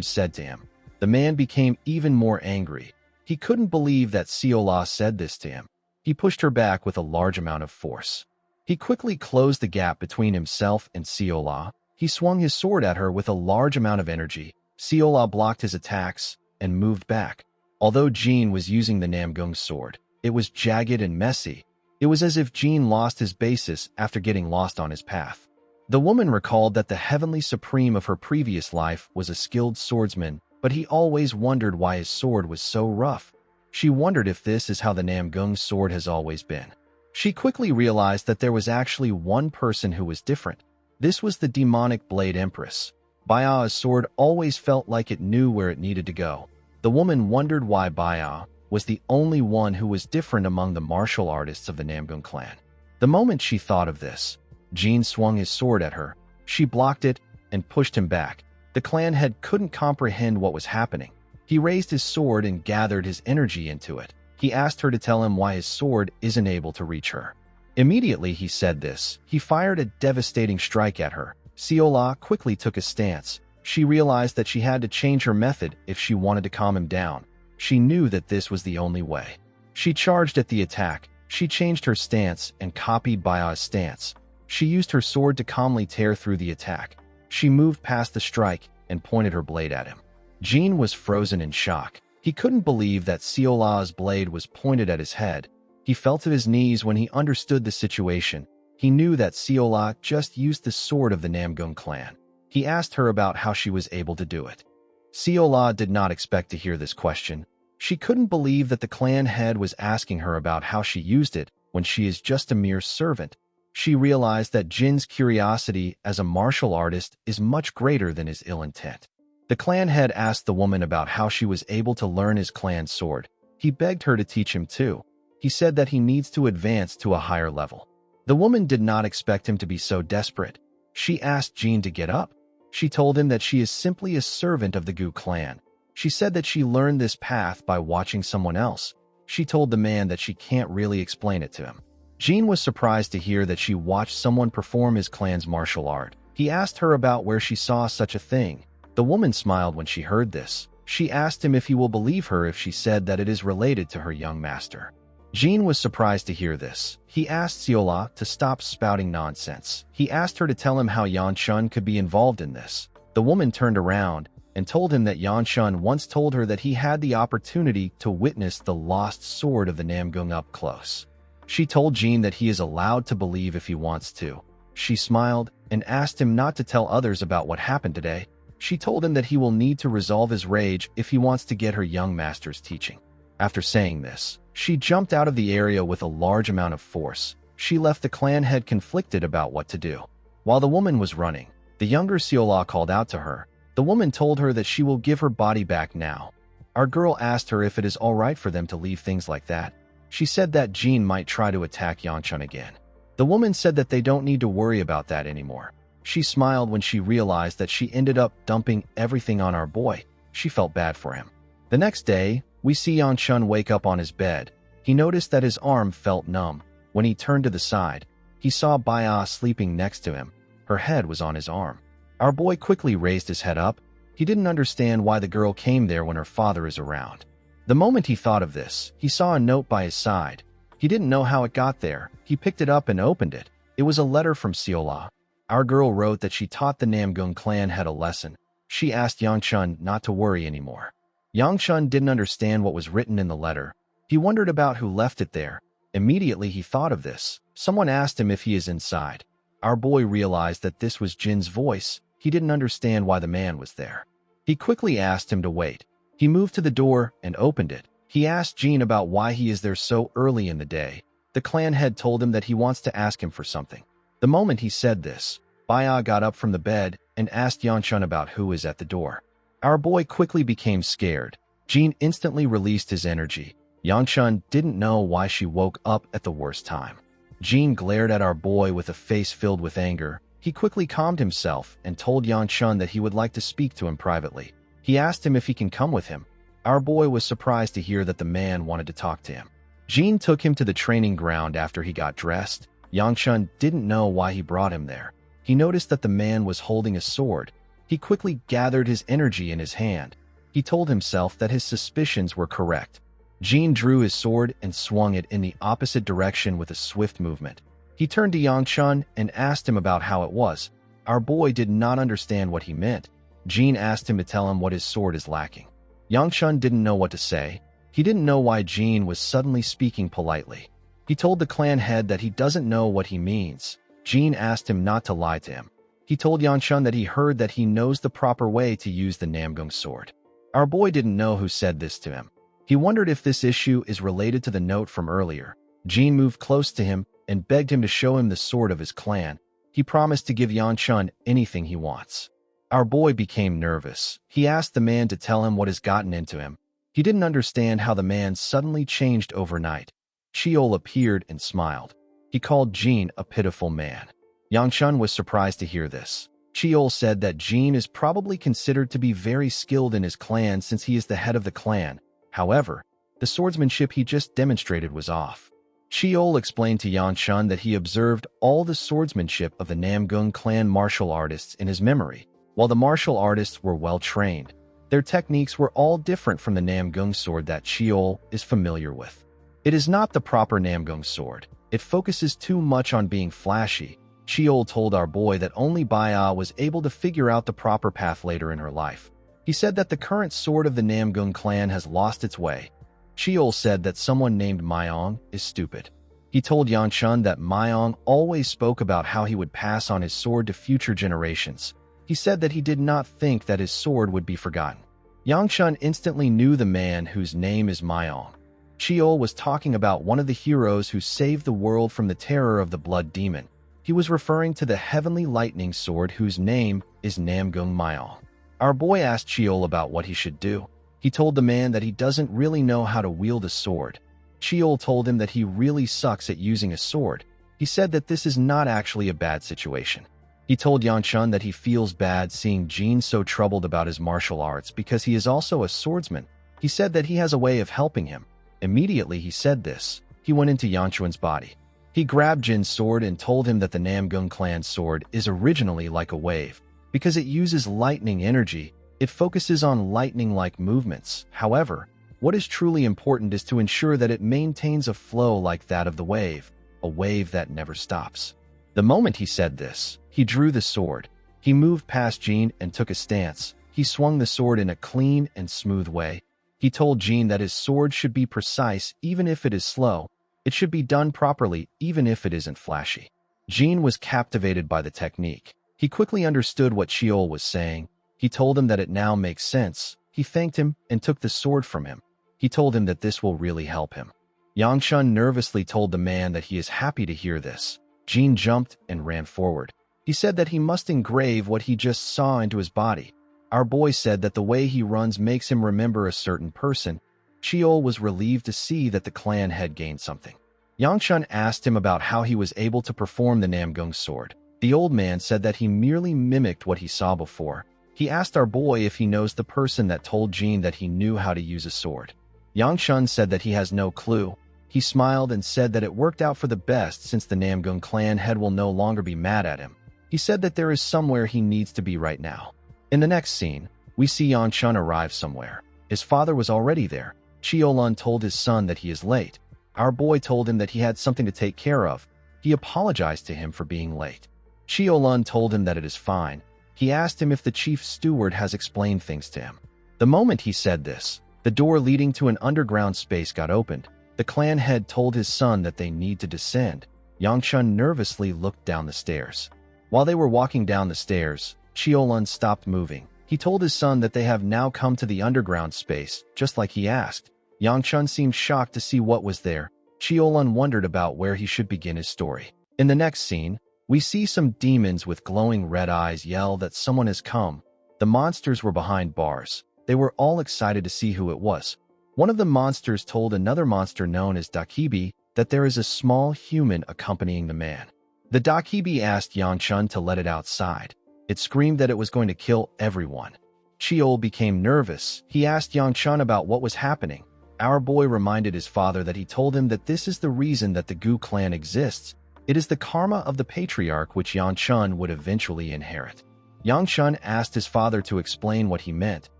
said to him. The man became even more angry. He couldn't believe that Siola said this to him. He pushed her back with a large amount of force. He quickly closed the gap between himself and Siola. He swung his sword at her with a large amount of energy. Siola blocked his attacks and moved back. Although Jean was using the Namgung sword, it was jagged and messy. It was as if Jean lost his basis after getting lost on his path. The woman recalled that the Heavenly Supreme of her previous life was a skilled swordsman, but he always wondered why his sword was so rough. She wondered if this is how the Namgung sword has always been. She quickly realized that there was actually one person who was different. This was the demonic Blade Empress. Baia's sword always felt like it knew where it needed to go. The woman wondered why Baia was the only one who was different among the martial artists of the Namgung clan. The moment she thought of this, Jean swung his sword at her. She blocked it and pushed him back. The clan head couldn't comprehend what was happening. He raised his sword and gathered his energy into it. He asked her to tell him why his sword isn't able to reach her. Immediately he said this, he fired a devastating strike at her. Siola quickly took a stance. She realized that she had to change her method if she wanted to calm him down. She knew that this was the only way. She charged at the attack. She changed her stance and copied Baia's stance. She used her sword to calmly tear through the attack. She moved past the strike and pointed her blade at him. Jean was frozen in shock. He couldn't believe that Siola's blade was pointed at his head. He fell to his knees when he understood the situation. He knew that Siola just used the sword of the Namgung clan. He asked her about how she was able to do it. Seola did not expect to hear this question. She couldn't believe that the clan head was asking her about how she used it when she is just a mere servant. She realized that Jin's curiosity as a martial artist is much greater than his ill intent. The clan head asked the woman about how she was able to learn his clan's sword. He begged her to teach him too. He said that he needs to advance to a higher level. The woman did not expect him to be so desperate. She asked Jin to get up. She told him that she is simply a servant of the Gu clan. She said that she learned this path by watching someone else. She told the man that she can't really explain it to him. Jin was surprised to hear that she watched someone perform his clan's martial art. He asked her about where she saw such a thing. The woman smiled when she heard this. She asked him if he will believe her if she said that it is related to her young master. Jin was surprised to hear this. He asked Seola to stop spouting nonsense. He asked her to tell him how Yanshun could be involved in this. The woman turned around and told him that Yanshun once told her that he had the opportunity to witness the lost sword of the Namgung up close. She told Jin that he is allowed to believe if he wants to. She smiled and asked him not to tell others about what happened today. She told him that he will need to resolve his rage if he wants to get her young master's teaching. After saying this, she jumped out of the area with a large amount of force. She left the clan head conflicted about what to do. While the woman was running, the younger Seola called out to her. The woman told her that she will give her body back now. Our girl asked her if it is all right for them to leave things like that. She said that Jin might try to attack Yanshun again. The woman said that they don't need to worry about that anymore. She smiled when she realized that she ended up dumping everything on our boy. She felt bad for him. The next day, we see Yanshun wake up on his bed. He noticed that his arm felt numb. When he turned to the side, he saw Baya sleeping next to him. Her head was on his arm. Our boy quickly raised his head up. He didn't understand why the girl came there when her father is around. The moment he thought of this, he saw a note by his side. He didn't know how it got there. He picked it up and opened it. It was a letter from Seola. Our girl wrote that she taught the Namgung clan head a lesson. She asked Yanshun not to worry anymore. Yanshun didn't understand what was written in the letter. He wondered about who left it there. Immediately he thought of this. Someone asked him if he is inside. Our boy realized that this was Jin's voice. He didn't understand why the man was there. He quickly asked him to wait. He moved to the door and opened it. He asked Jin about why he is there so early in the day. The clan head told him that he wants to ask him for something. The moment he said this, Baya got up from the bed and asked Yanshun about who is at the door. Our boy quickly became scared. Jin instantly released his energy. Yanshun didn't know why she woke up at the worst time. Jin glared at our boy with a face filled with anger. He quickly calmed himself and told Yanshun that he would like to speak to him privately. He asked him if he can come with him. Our boy was surprised to hear that the man wanted to talk to him. Jin took him to the training ground after he got dressed. Yanshun didn't know why he brought him there. He noticed that the man was holding a sword. He quickly gathered his energy in his hand. He told himself that his suspicions were correct. Jin drew his sword and swung it in the opposite direction with a swift movement. He turned to Yanshun and asked him about how it was. Our boy did not understand what he meant. Jin asked him to tell him what his sword is lacking. Yanshun didn't know what to say. He didn't know why Jin was suddenly speaking politely. He told the clan head that he doesn't know what he means. Jin asked him not to lie to him. He told Yanshun that he heard that he knows the proper way to use the Namgung sword. Our boy didn't know who said this to him. He wondered if this issue is related to the note from earlier. Jin moved close to him and begged him to show him the sword of his clan. He promised to give Yanshun anything he wants. Our boy became nervous. He asked the man to tell him what has gotten into him. He didn't understand how the man suddenly changed overnight. Cheol appeared and smiled. He called Jin a pitiful man. Yanshun was surprised to hear this. Cheol said that Jin is probably considered to be very skilled in his clan since he is the head of the clan. However, the swordsmanship he just demonstrated was off. Cheol explained to Yanshun that he observed all the swordsmanship of the Namgung clan martial artists in his memory. While the martial artists were well trained, their techniques were all different from the Namgung sword that Cheol is familiar with. It is not the proper Namgung sword. It focuses too much on being flashy. Cheol told our boy that only Baya was able to figure out the proper path later in her life. He said that the current sword of the Namgung clan has lost its way. Cheol said that someone named Myong is stupid. He told Yanshun that Myong always spoke about how he would pass on his sword to future generations. He said that he did not think that his sword would be forgotten. Yang instantly knew the man whose name is Myong. Sheol was talking about one of the heroes who saved the world from the terror of the blood demon. He was referring to the heavenly lightning sword whose name is Namgung Myong. Our boy asked Sheol about what he should do. He told the man that he doesn't really know how to wield a sword. Sheol told him that he really sucks at using a sword. He said that this is not actually a bad situation. He told Yanshun that he feels bad seeing Jin so troubled about his martial arts because he is also a swordsman. He said that he has a way of helping him. Immediately he said this, he went into Yanshun's body. He grabbed Jin's sword and told him that the Namgung clan's sword is originally like a wave. Because it uses lightning energy, it focuses on lightning-like movements. However, what is truly important is to ensure that it maintains a flow like that of the wave, a wave that never stops. The moment he said this, he drew the sword. He moved past Jin and took a stance. He swung the sword in a clean and smooth way. He told Jin that his sword should be precise even if it is slow. It should be done properly even if it isn't flashy. Jin was captivated by the technique. He quickly understood what Sheol was saying. He told him that it now makes sense. He thanked him and took the sword from him. He told him that this will really help him. Yangshun nervously told the man that he is happy to hear this. Jin jumped and ran forward. He said that he must engrave what he just saw into his body. Our boy said that the way he runs makes him remember a certain person. Sheol was relieved to see that the clan had gained something. Yangshun asked him about how he was able to perform the Namgung sword. The old man said that he merely mimicked what he saw before. He asked our boy if he knows the person that told Jin that he knew how to use a sword. Yangshun said that he has no clue. He smiled and said that it worked out for the best since the Namgung clan head will no longer be mad at him. He said that there is somewhere he needs to be right now. In the next scene, we see Yangshun arrive somewhere. His father was already there. Cheolun told his son that he is late. Our boy told him that he had something to take care of. He apologized to him for being late. Cheolun told him that it is fine. He asked him if the chief steward has explained things to him. The moment he said this, the door leading to an underground space got opened. The clan head told his son that they need to descend. Yangshun nervously looked down the stairs. While they were walking down the stairs, Cheolun stopped moving. He told his son that they have now come to the underground space, just like he asked. Yangshun seemed shocked to see what was there. Cheolun wondered about where he should begin his story. In the next scene, we see some demons with glowing red eyes yell that someone has come. The monsters were behind bars. They were all excited to see who it was. One of the monsters told another monster known as Dakibi that there is a small human accompanying the man. The Dakibi asked Yangshun to let it outside. It screamed that it was going to kill everyone. Cheol became nervous. He asked Yangshun about what was happening. Our boy reminded his father that he told him that this is the reason that the Gu clan exists. It is the karma of the patriarch which Yangshun would eventually inherit. Yangshun asked his father to explain what he meant.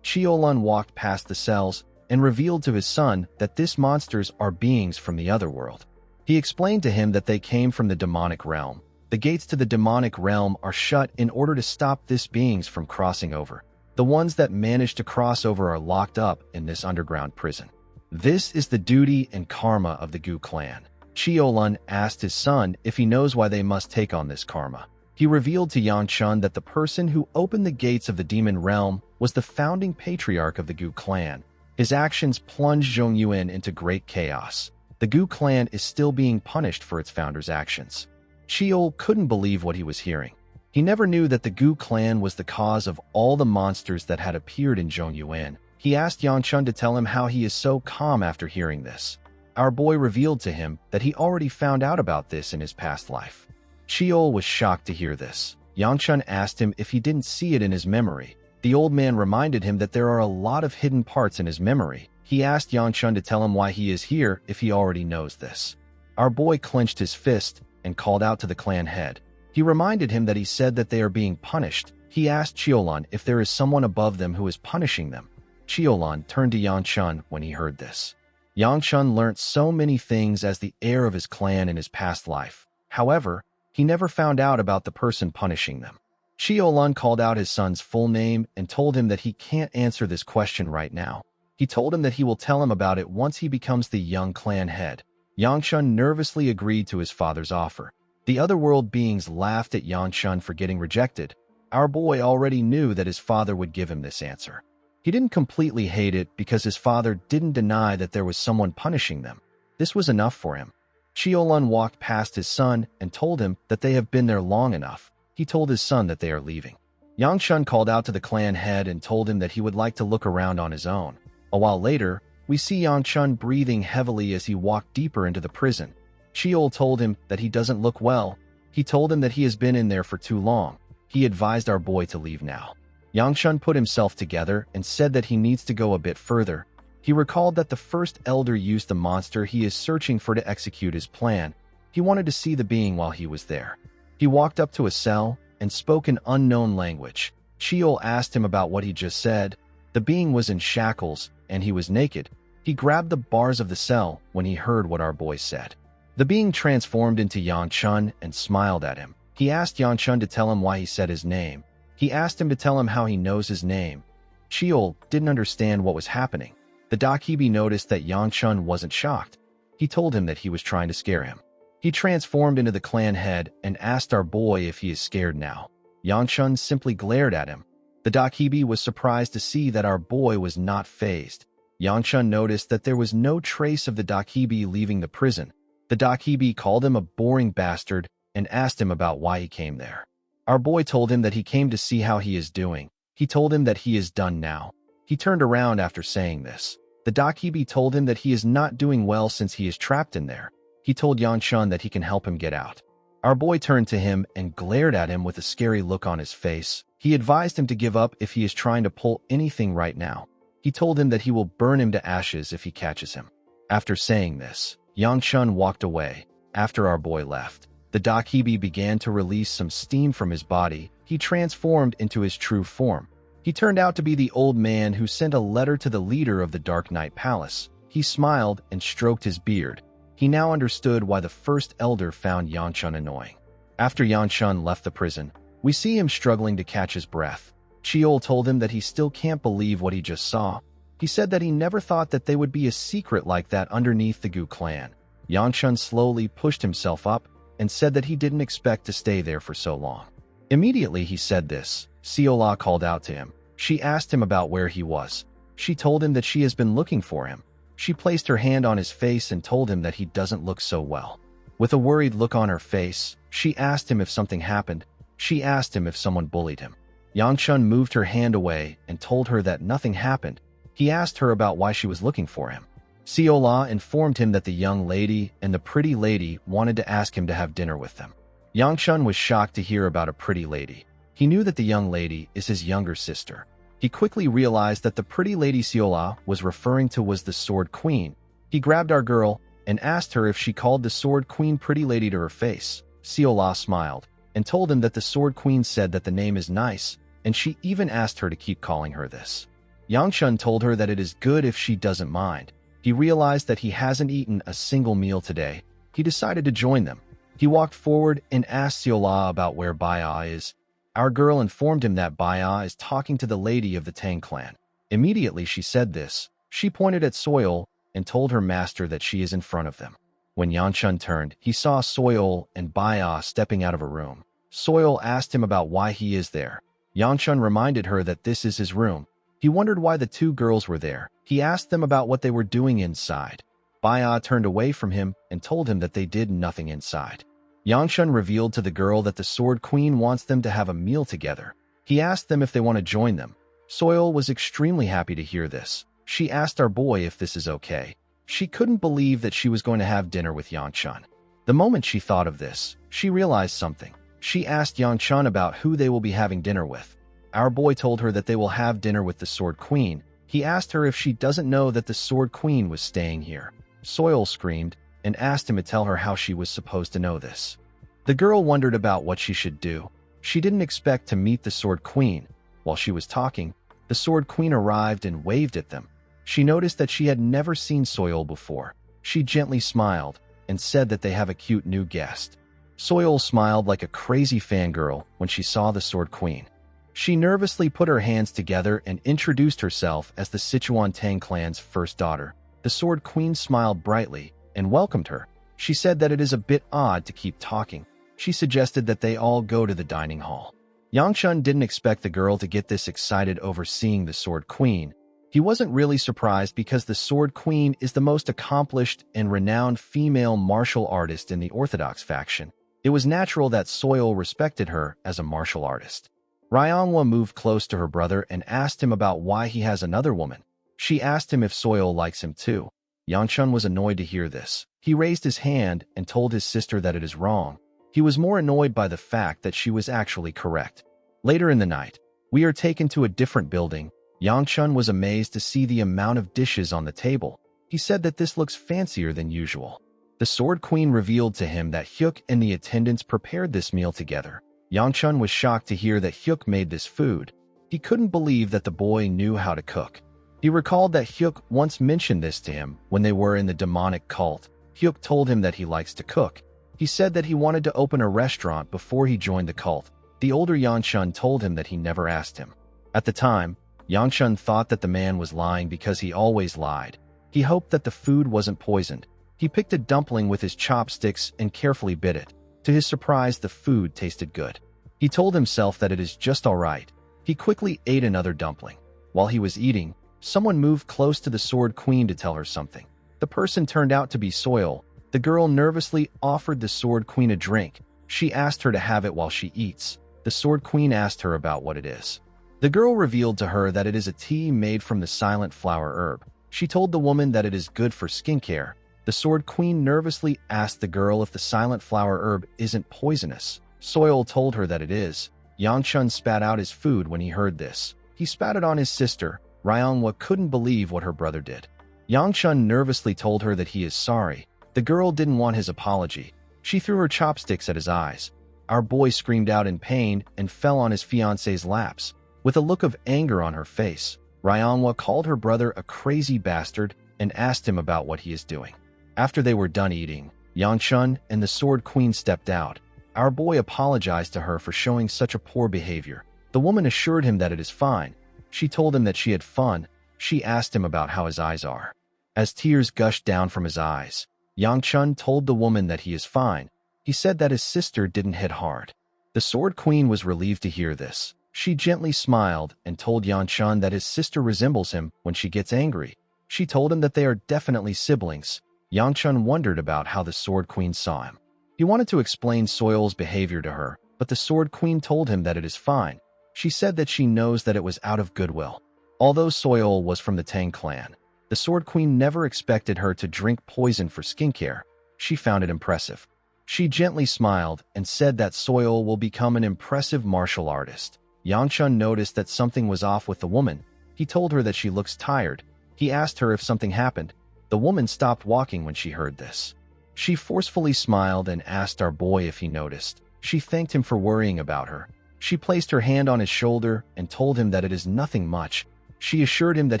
Cheolun walked past the cells and revealed to his son that these monsters are beings from the other world. He explained to him that they came from the demonic realm. The gates to the demonic realm are shut in order to stop these beings from crossing over. The ones that manage to cross over are locked up in this underground prison. This is the duty and karma of the Gu clan. Cheolun asked his son if he knows why they must take on this karma. He revealed to Yangshun that the person who opened the gates of the demon realm was the founding patriarch of the Gu clan. His actions plunged Zhongyuan into great chaos. The Gu clan is still being punished for its founder's actions. Sheol couldn't believe what he was hearing. He never knew that the Gu clan was the cause of all the monsters that had appeared in Zhongyuan. He asked Yangshun to tell him how he is so calm after hearing this. Our boy revealed to him that he already found out about this in his past life. Sheol was shocked to hear this. Yangshun asked him if he didn't see it in his memory. The old man reminded him that there are a lot of hidden parts in his memory. He asked Yangshun to tell him why he is here if he already knows this. Our boy clenched his fist and called out to the clan head. He reminded him that he said that they are being punished. He asked Cheolun if there is someone above them who is punishing them. Cheolun turned to Yangshun when he heard this. Yangshun learnt so many things as the heir of his clan in his past life. However, he never found out about the person punishing them. Cheolun called out his son's full name and told him that he can't answer this question right now. He told him that he will tell him about it once he becomes the young clan head. Yangshun nervously agreed to his father's offer. The otherworld beings laughed at Yangshun for getting rejected. Our boy already knew that his father would give him this answer. He didn't completely hate it because his father didn't deny that there was someone punishing them. This was enough for him. Cheolun walked past his son and told him that they have been there long enough. He told his son that they are leaving. Yangchun called out to the clan head and told him that he would like to look around on his own. A while later, we see Yangchun breathing heavily as he walked deeper into the prison. Cheol told him that he doesn't look well. He told him that he has been in there for too long. He advised our boy to leave now. Yangchun put himself together and said that he needs to go a bit further. He recalled that the first elder used the monster he is searching for to execute his plan. He wanted to see the being while he was there. He walked up to a cell and spoke an unknown language. Cheol asked him about what he just said. The being was in shackles, and he was naked. He grabbed the bars of the cell when he heard what our boy said. The being transformed into Yangchun and smiled at him. He asked Yangchun to tell him why he said his name. He asked him to tell him how he knows his name. Cheol didn't understand what was happening. The Dakibi noticed that Yangchun wasn't shocked. He told him that he was trying to scare him. He transformed into the clan head and asked our boy if he is scared now. Yangchun simply glared at him. The Dakibi was surprised to see that our boy was not fazed. Yangchun noticed that there was no trace of the Dakibi leaving the prison. The Dakibi called him a boring bastard and asked him about why he came there. Our boy told him that he came to see how he is doing. He told him that he is done now. He turned around after saying this. The Dakibi told him that he is not doing well since he is trapped in there. He told Yangchun that he can help him get out. Our boy turned to him and glared at him with a scary look on his face. He advised him to give up if he is trying to pull anything right now. He told him that he will burn him to ashes if he catches him. After saying this, Yangchun walked away. After our boy left, the Dakibi began to release some steam from his body. He transformed into his true form. He turned out to be the old man who sent a letter to the leader of the Dark Knight Palace. He smiled and stroked his beard. He now understood why the first elder found Yangchun annoying. After Yangchun left the prison, we see him struggling to catch his breath. Cheol told him that he still can't believe what he just saw. He said that he never thought that they would be a secret like that underneath the Gu clan. Yangchun slowly pushed himself up and said that he didn't expect to stay there for so long. Immediately he said this, Seola called out to him. She asked him about where he was. She told him that she has been looking for him. She placed her hand on his face and told him that he doesn't look so well. With a worried look on her face, she asked him if something happened. She asked him if someone bullied him. Yangchun moved her hand away and told her that nothing happened. He asked her about why she was looking for him. Seola informed him that the young lady and the pretty lady wanted to ask him to have dinner with them. Yangchun was shocked to hear about a pretty lady. He knew that the young lady is his younger sister. He quickly realized that the pretty lady Seola was referring to was the Sword Queen. He grabbed our girl and asked her if she called the Sword Queen pretty lady to her face. Seola smiled and told him that the Sword Queen said that the name is nice, and she even asked her to keep calling her this. Yangchun told her that it is good if she doesn't mind. He realized that he hasn't eaten a single meal today. He decided to join them. He walked forward and asked Seola about where Baya is. Our girl informed him that Baya is talking to the lady of the Tang clan. Immediately she said this. She pointed at Soil and told her master that she is in front of them. When Yangchun turned, he saw Soil and Baya stepping out of a room. Soil asked him about why he is there. Yangchun reminded her that this is his room. He wondered why the two girls were there. He asked them about what they were doing inside. Baya turned away from him and told him that they did nothing inside. Yangchun revealed to the girl that the Sword Queen wants them to have a meal together. He asked them if they want to join them. Soil was extremely happy to hear this. She asked our boy if this is okay. She couldn't believe that she was going to have dinner with Yangchun. The moment she thought of this, she realized something. She asked Yangchun about who they will be having dinner with. Our boy told her that they will have dinner with the Sword Queen. He asked her if she doesn't know that the Sword Queen was staying here. Soil screamed and asked him to tell her how she was supposed to know this. The girl wondered about what she should do. She didn't expect to meet the Sword Queen. While she was talking, the Sword Queen arrived and waved at them. She noticed that she had never seen Soil before. She gently smiled and said that they have a cute new guest. Soil smiled like a crazy fangirl when she saw the Sword Queen. She nervously put her hands together and introduced herself as the Sichuan Tang clan's first daughter. The Sword Queen smiled brightly and welcomed her. She said that it is a bit odd to keep talking. She suggested that they all go to the dining hall. Yangchun didn't expect the girl to get this excited over seeing the Sword Queen. He wasn't really surprised because the Sword Queen is the most accomplished and renowned female martial artist in the Orthodox faction. It was natural that Soil respected her as a martial artist. Ryongwa moved close to her brother and asked him about why he has another woman. She asked him if Soil likes him too. Yangchun was annoyed to hear this. He raised his hand and told his sister that it is wrong. He was more annoyed by the fact that she was actually correct. Later in the night, we are taken to a different building. Yangchun was amazed to see the amount of dishes on the table. He said that this looks fancier than usual. The Sword Queen revealed to him that Hyuk and the attendants prepared this meal together. Yangchun was shocked to hear that Hyuk made this food. He couldn't believe that the boy knew how to cook. He recalled that Hyuk once mentioned this to him when they were in the demonic cult. Hyuk told him that he likes to cook. He said that he wanted to open a restaurant before he joined the cult. The older Yangchun told him that he never asked him. At the time, Yangchun thought that the man was lying because he always lied. He hoped that the food wasn't poisoned. He picked a dumpling with his chopsticks and carefully bit it. To his surprise, the food tasted good. He told himself that it is just all right. He quickly ate another dumpling. While he was eating, someone moved close to the Sword Queen to tell her something. The person turned out to be Soil. The girl nervously offered the Sword Queen a drink. She asked her to have it while she eats. The Sword Queen asked her about what it is. The girl revealed to her that it is a tea made from the silent flower herb. She told the woman that it is good for skincare. The Sword Queen nervously asked the girl if the silent flower herb isn't poisonous. Soil told her that it is. Yangchun spat out his food when he heard this. He spat it on his sister. Ryongwa couldn't believe what her brother did. Yangchun nervously told her that he is sorry. The girl didn't want his apology. She threw her chopsticks at his eyes. Our boy screamed out in pain and fell on his fiancé's laps. With a look of anger on her face, Ryongwa called her brother a crazy bastard and asked him about what he is doing. After they were done eating, Yangchun and the Sword Queen stepped out. Our boy apologized to her for showing such a poor behavior. The woman assured him that it is fine. She told him that she had fun. She asked him about how his eyes are. As tears gushed down from his eyes, Yangchun told the woman that he is fine. He said that his sister didn't hit hard. The Sword Queen was relieved to hear this. She gently smiled and told Yangchun that his sister resembles him when she gets angry. She told him that they are definitely siblings. Yangchun wondered about how the Sword Queen saw him. He wanted to explain Soil's behavior to her, but the Sword Queen told him that it is fine. She said that she knows that it was out of goodwill. Although Soil was from the Tang clan, the Sword Queen never expected her to drink poison for skincare. She found it impressive. She gently smiled and said that Soil will become an impressive martial artist. Yangchun noticed that something was off with the woman. He told her that she looks tired. He asked her if something happened. The woman stopped walking when she heard this. She forcefully smiled and asked our boy if he noticed. She thanked him for worrying about her. She placed her hand on his shoulder and told him that it is nothing much. She assured him that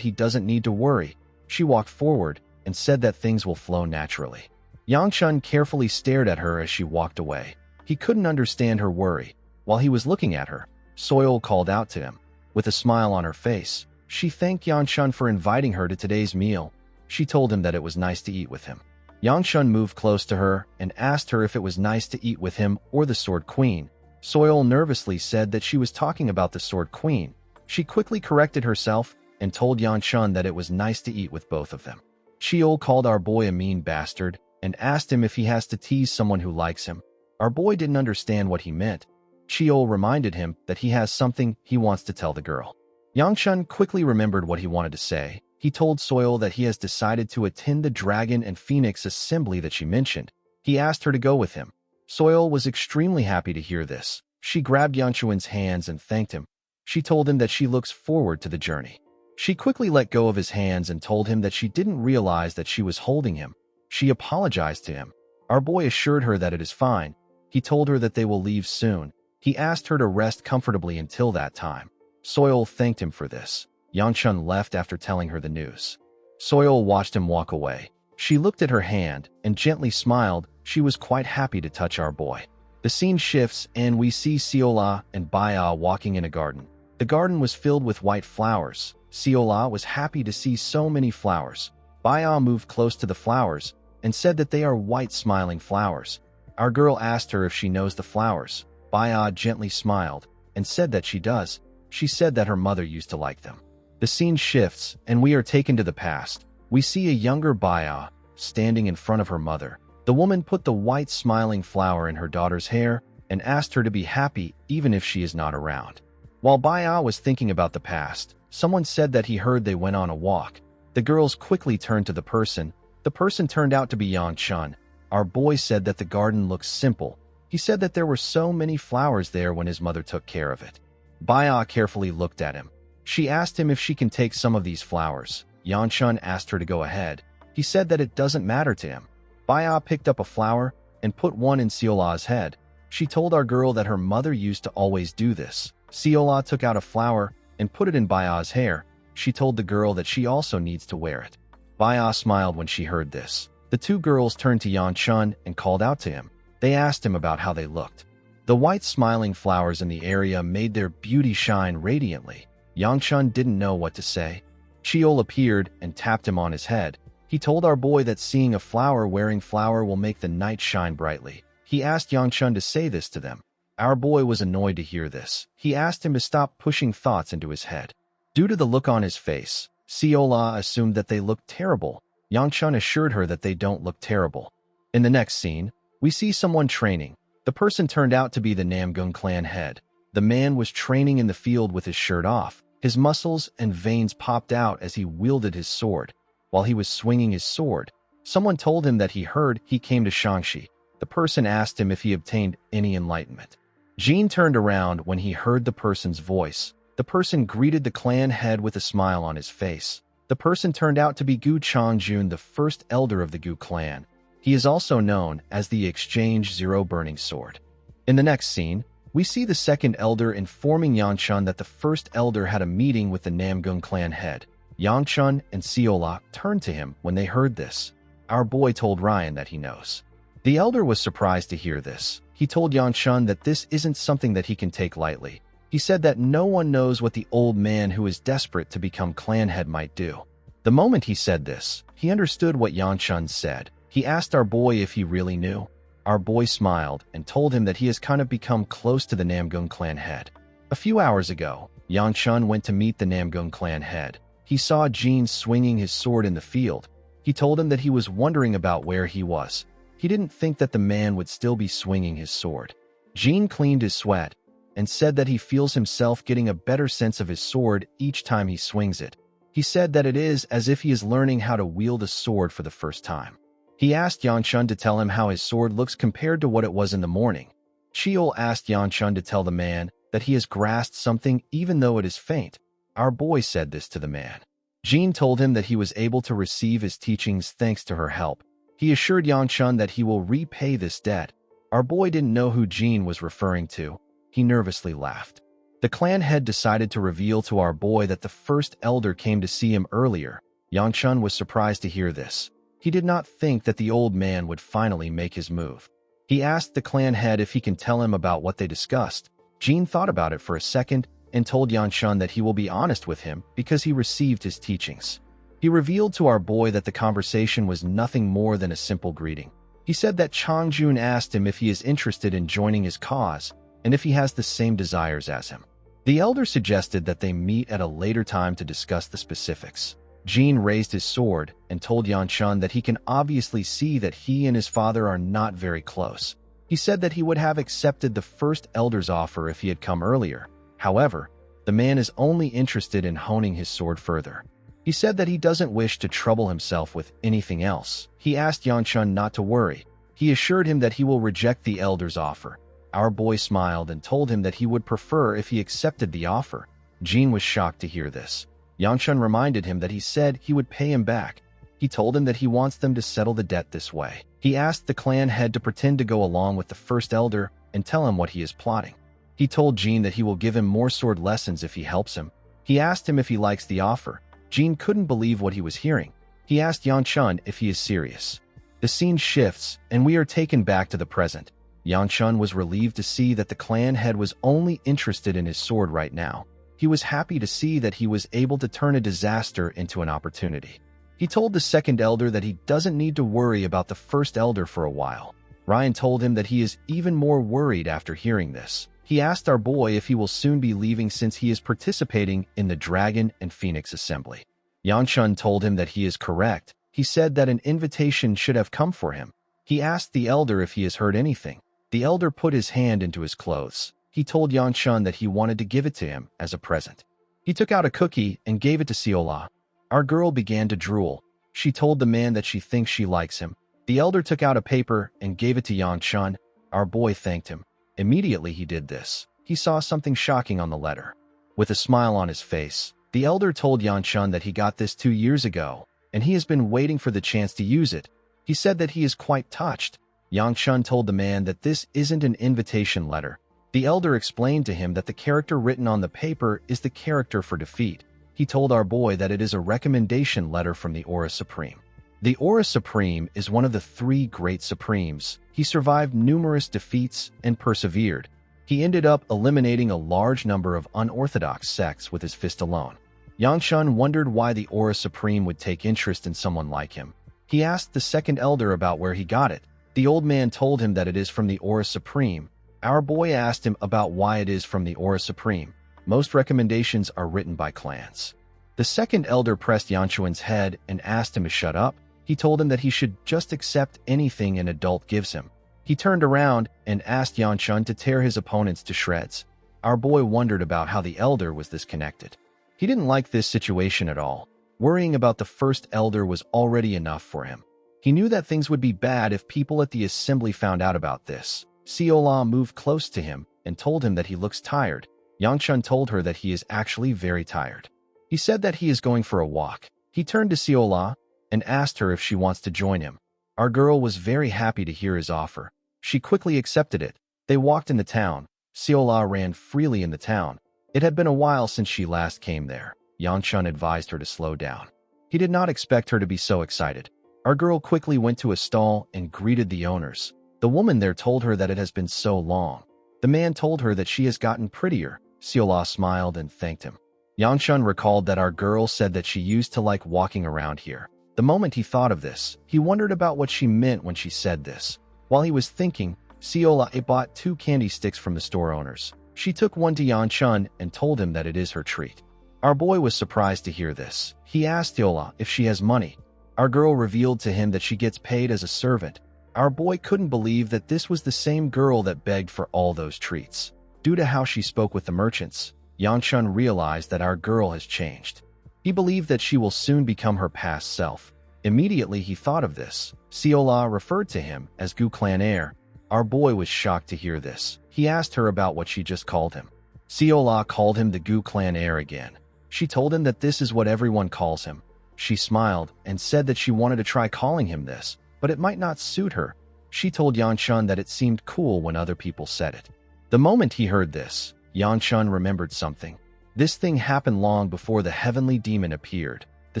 he doesn't need to worry. She walked forward and said that things will flow naturally. Yangchun carefully stared at her as she walked away. He couldn't understand her worry. While he was looking at her, Soil called out to him. With a smile on her face, she thanked Yangchun for inviting her to today's meal. She told him that it was nice to eat with him. Yangchun moved close to her and asked her if it was nice to eat with him or the Sword Queen. Soil nervously said that she was talking about the Sword Queen. She quickly corrected herself and told Yangchun that it was nice to eat with both of them. Cheol called our boy a mean bastard and asked him if he has to tease someone who likes him. Our boy didn't understand what he meant. Cheol reminded him that he has something he wants to tell the girl. Yangchun quickly remembered what he wanted to say. He told Soil that he has decided to attend the Dragon and Phoenix assembly that she mentioned. He asked her to go with him. Soil was extremely happy to hear this. She grabbed Yangchun's hands and thanked him. She told him that she looks forward to the journey. She quickly let go of his hands and told him that she didn't realize that she was holding him. She apologized to him. Our boy assured her that it is fine. He told her that they will leave soon. He asked her to rest comfortably until that time. Soil thanked him for this. Yangchun left after telling her the news. Soil watched him walk away. She looked at her hand and gently smiled. She was quite happy to touch our boy. The scene shifts and we see Seola and Baya walking in a garden. The garden was filled with white flowers. Seola was happy to see so many flowers. Baya moved close to the flowers and said that they are white smiling flowers. Our girl asked her if she knows the flowers. Baya gently smiled. and said that she does. She said that her mother used to like them. The scene shifts, and we are taken to the past. We see a younger Baya standing in front of her mother. The woman put the white smiling flower in her daughter's hair and asked her to be happy even if she is not around. While Baya was thinking about the past, someone said that he heard they went on a walk. The girls quickly turned to the person. The person turned out to be Yang Chun. Our boy said that the garden looks simple. He said that there were so many flowers there when his mother took care of it. Baya carefully looked at him. She asked him if she can take some of these flowers. Yang Chun asked her to go ahead. He said that it doesn't matter to him. Baya picked up a flower and put one in Seola's head. She told our girl that her mother used to always do this. Seola took out a flower and put it in Baya's hair. She told the girl that she also needs to wear it. Baya smiled when she heard this. The two girls turned to Yang Chun and called out to him. They asked him about how they looked. The white smiling flowers in the area made their beauty shine radiantly. Yang Chun didn't know what to say. Cheol appeared and tapped him on his head. He told our boy that seeing a flower wearing flower will make the night shine brightly. He asked Yang Chun to say this to them. Our boy was annoyed to hear this. He asked him to stop pushing thoughts into his head. Due to the look on his face, Seola assumed that they looked terrible. Yang Chun assured her that they don't look terrible. In the next scene, we see someone training. The person turned out to be the Namgung clan head. The man was training in the field with his shirt off. His muscles and veins popped out as he wielded his sword. While he was swinging his sword, someone told him that he heard he came to Shangxi. The person asked him if he obtained any enlightenment. Jean turned around when he heard the person's voice. The person greeted the clan head with a smile on his face. The person turned out to be Gu Changjun, the first elder of the Gu clan. He is also known as the Exchange Zero Burning Sword. In the next scene, we see the second elder informing Yang Chun that the first elder had a meeting with the Namgung clan head. Yang Chun and Seola turned to him when they heard this. Our boy told Ryan that he knows. The elder was surprised to hear this. He told Yang Chun that this isn't something that he can take lightly. He said that no one knows what the old man who is desperate to become clan head might do. The moment he said this, he understood what Yang Chun said. He asked our boy if he really knew. Our boy smiled and told him that he has kind of become close to the Namgung clan head. A few hours ago, Yang Chun went to meet the Namgung clan head. He saw Jean swinging his sword in the field. He told him that he was wondering about where he was. He didn't think that the man would still be swinging his sword. Jean cleaned his sweat and said that he feels himself getting a better sense of his sword each time he swings it. He said that it is as if he is learning how to wield a sword for the first time. He asked Yang Chun to tell him how his sword looks compared to what it was in the morning. Cheol asked Yang Chun to tell the man that he has grasped something even though it is faint. Our boy said this to the man. Jean told him that he was able to receive his teachings thanks to her help. He assured Yang Chun that he will repay this debt. Our boy didn't know who Jean was referring to. He nervously laughed. The clan head decided to reveal to our boy that the first elder came to see him earlier. Yang Chun was surprised to hear this. He did not think that the old man would finally make his move. He asked the clan head if he can tell him about what they discussed. Jean thought about it for a second and told Yang Chun that he will be honest with him because he received his teachings. He revealed to our boy that the conversation was nothing more than a simple greeting. He said that Changjun asked him if he is interested in joining his cause and if he has the same desires as him. The elder suggested that they meet at a later time to discuss the specifics. Jean raised his sword and told Yang Chun that he can obviously see that he and his father are not very close. He said that he would have accepted the first elder's offer if he had come earlier. However, the man is only interested in honing his sword further. He said that he doesn't wish to trouble himself with anything else. He asked Yang Chun not to worry. He assured him that he will reject the elder's offer. Our boy smiled and told him that he would prefer if he accepted the offer. Jean was shocked to hear this. Yang Chun reminded him that he said he would pay him back. He told him that he wants them to settle the debt this way. He asked the clan head to pretend to go along with the first elder and tell him what he is plotting. He told Jean that he will give him more sword lessons if he helps him. He asked him if he likes the offer. Jean couldn't believe what he was hearing. He asked Yang Chun if he is serious. The scene shifts, and we are taken back to the present. Yang Chun was relieved to see that the clan head was only interested in his sword right now. He was happy to see that he was able to turn a disaster into an opportunity. He told the second elder that he doesn't need to worry about the first elder for a while. Ryan told him that he is even more worried after hearing this. He asked our boy if he will soon be leaving since he is participating in the Dragon and Phoenix Assembly. Yangchun told him that he is correct. He said that an invitation should have come for him. He asked the elder if he has heard anything. The elder put his hand into his clothes. He told Yangchun that he wanted to give it to him as a present. He took out a cookie and gave it to Siola. Our girl began to drool. She told the man that she thinks she likes him. The elder took out a paper and gave it to Yangchun. Our boy thanked him. Immediately he did this. He saw something shocking on the letter. With a smile on his face, the elder told Yangchun that he got this 2 years ago, and he has been waiting for the chance to use it. He said that he is quite touched. Yangchun told the man that this isn't an invitation letter. The elder explained to him that the character written on the paper is the character for defeat. He told our boy that it is a recommendation letter from the Aura Supreme. The Aura Supreme is one of the 3 great Supremes. He survived numerous defeats and persevered. He ended up eliminating a large number of unorthodox sects with his fist alone. Yangchun wondered why the Aura Supreme would take interest in someone like him. He asked the second elder about where he got it. The old man told him that it is from the Aura Supreme. Our boy asked him about why it is from the Aura Supreme. Most recommendations are written by clans. The second elder pressed Yangchun's head and asked him to shut up. He told him that he should just accept anything an adult gives him. He turned around and asked Yangchun to tear his opponents to shreds. Our boy wondered about how the elder was this connected. He didn't like this situation at all. Worrying about the first elder was already enough for him. He knew that things would be bad if people at the assembly found out about this. Siola moved close to him and told him that he looks tired. Yangchun told her that he is actually very tired. He said that he is going for a walk. He turned to Siola and asked her if she wants to join him. Our girl was very happy to hear his offer. She quickly accepted it. They walked in the town. Siola ran freely in the town. It had been a while since she last came there. Yangchun advised her to slow down. He did not expect her to be so excited. Our girl quickly went to a stall and greeted the owners. The woman there told her that it has been so long. The man told her that she has gotten prettier. Siola smiled and thanked him. Yangchun recalled that our girl said that she used to like walking around here. The moment he thought of this, he wondered about what she meant when she said this. While he was thinking, Siola bought 2 candy sticks from the store owners. She took one to Yangchun and told him that it is her treat. Our boy was surprised to hear this. He asked Siola if she has money. Our girl revealed to him that she gets paid as a servant. Our boy couldn't believe that this was the same girl that begged for all those treats. Due to how she spoke with the merchants, Yangchun realized that our girl has changed. He believed that she will soon become her past self. Immediately he thought of this. Siola referred to him as Gu Clan Heir. Our boy was shocked to hear this. He asked her about what she just called him. Siola called him the Gu Clan Heir again. She told him that this is what everyone calls him. She smiled and said that she wanted to try calling him this, but it might not suit her. She told Yangchun that it seemed cool when other people said it. The moment he heard this, Yangchun remembered something. This thing happened long before the heavenly demon appeared. The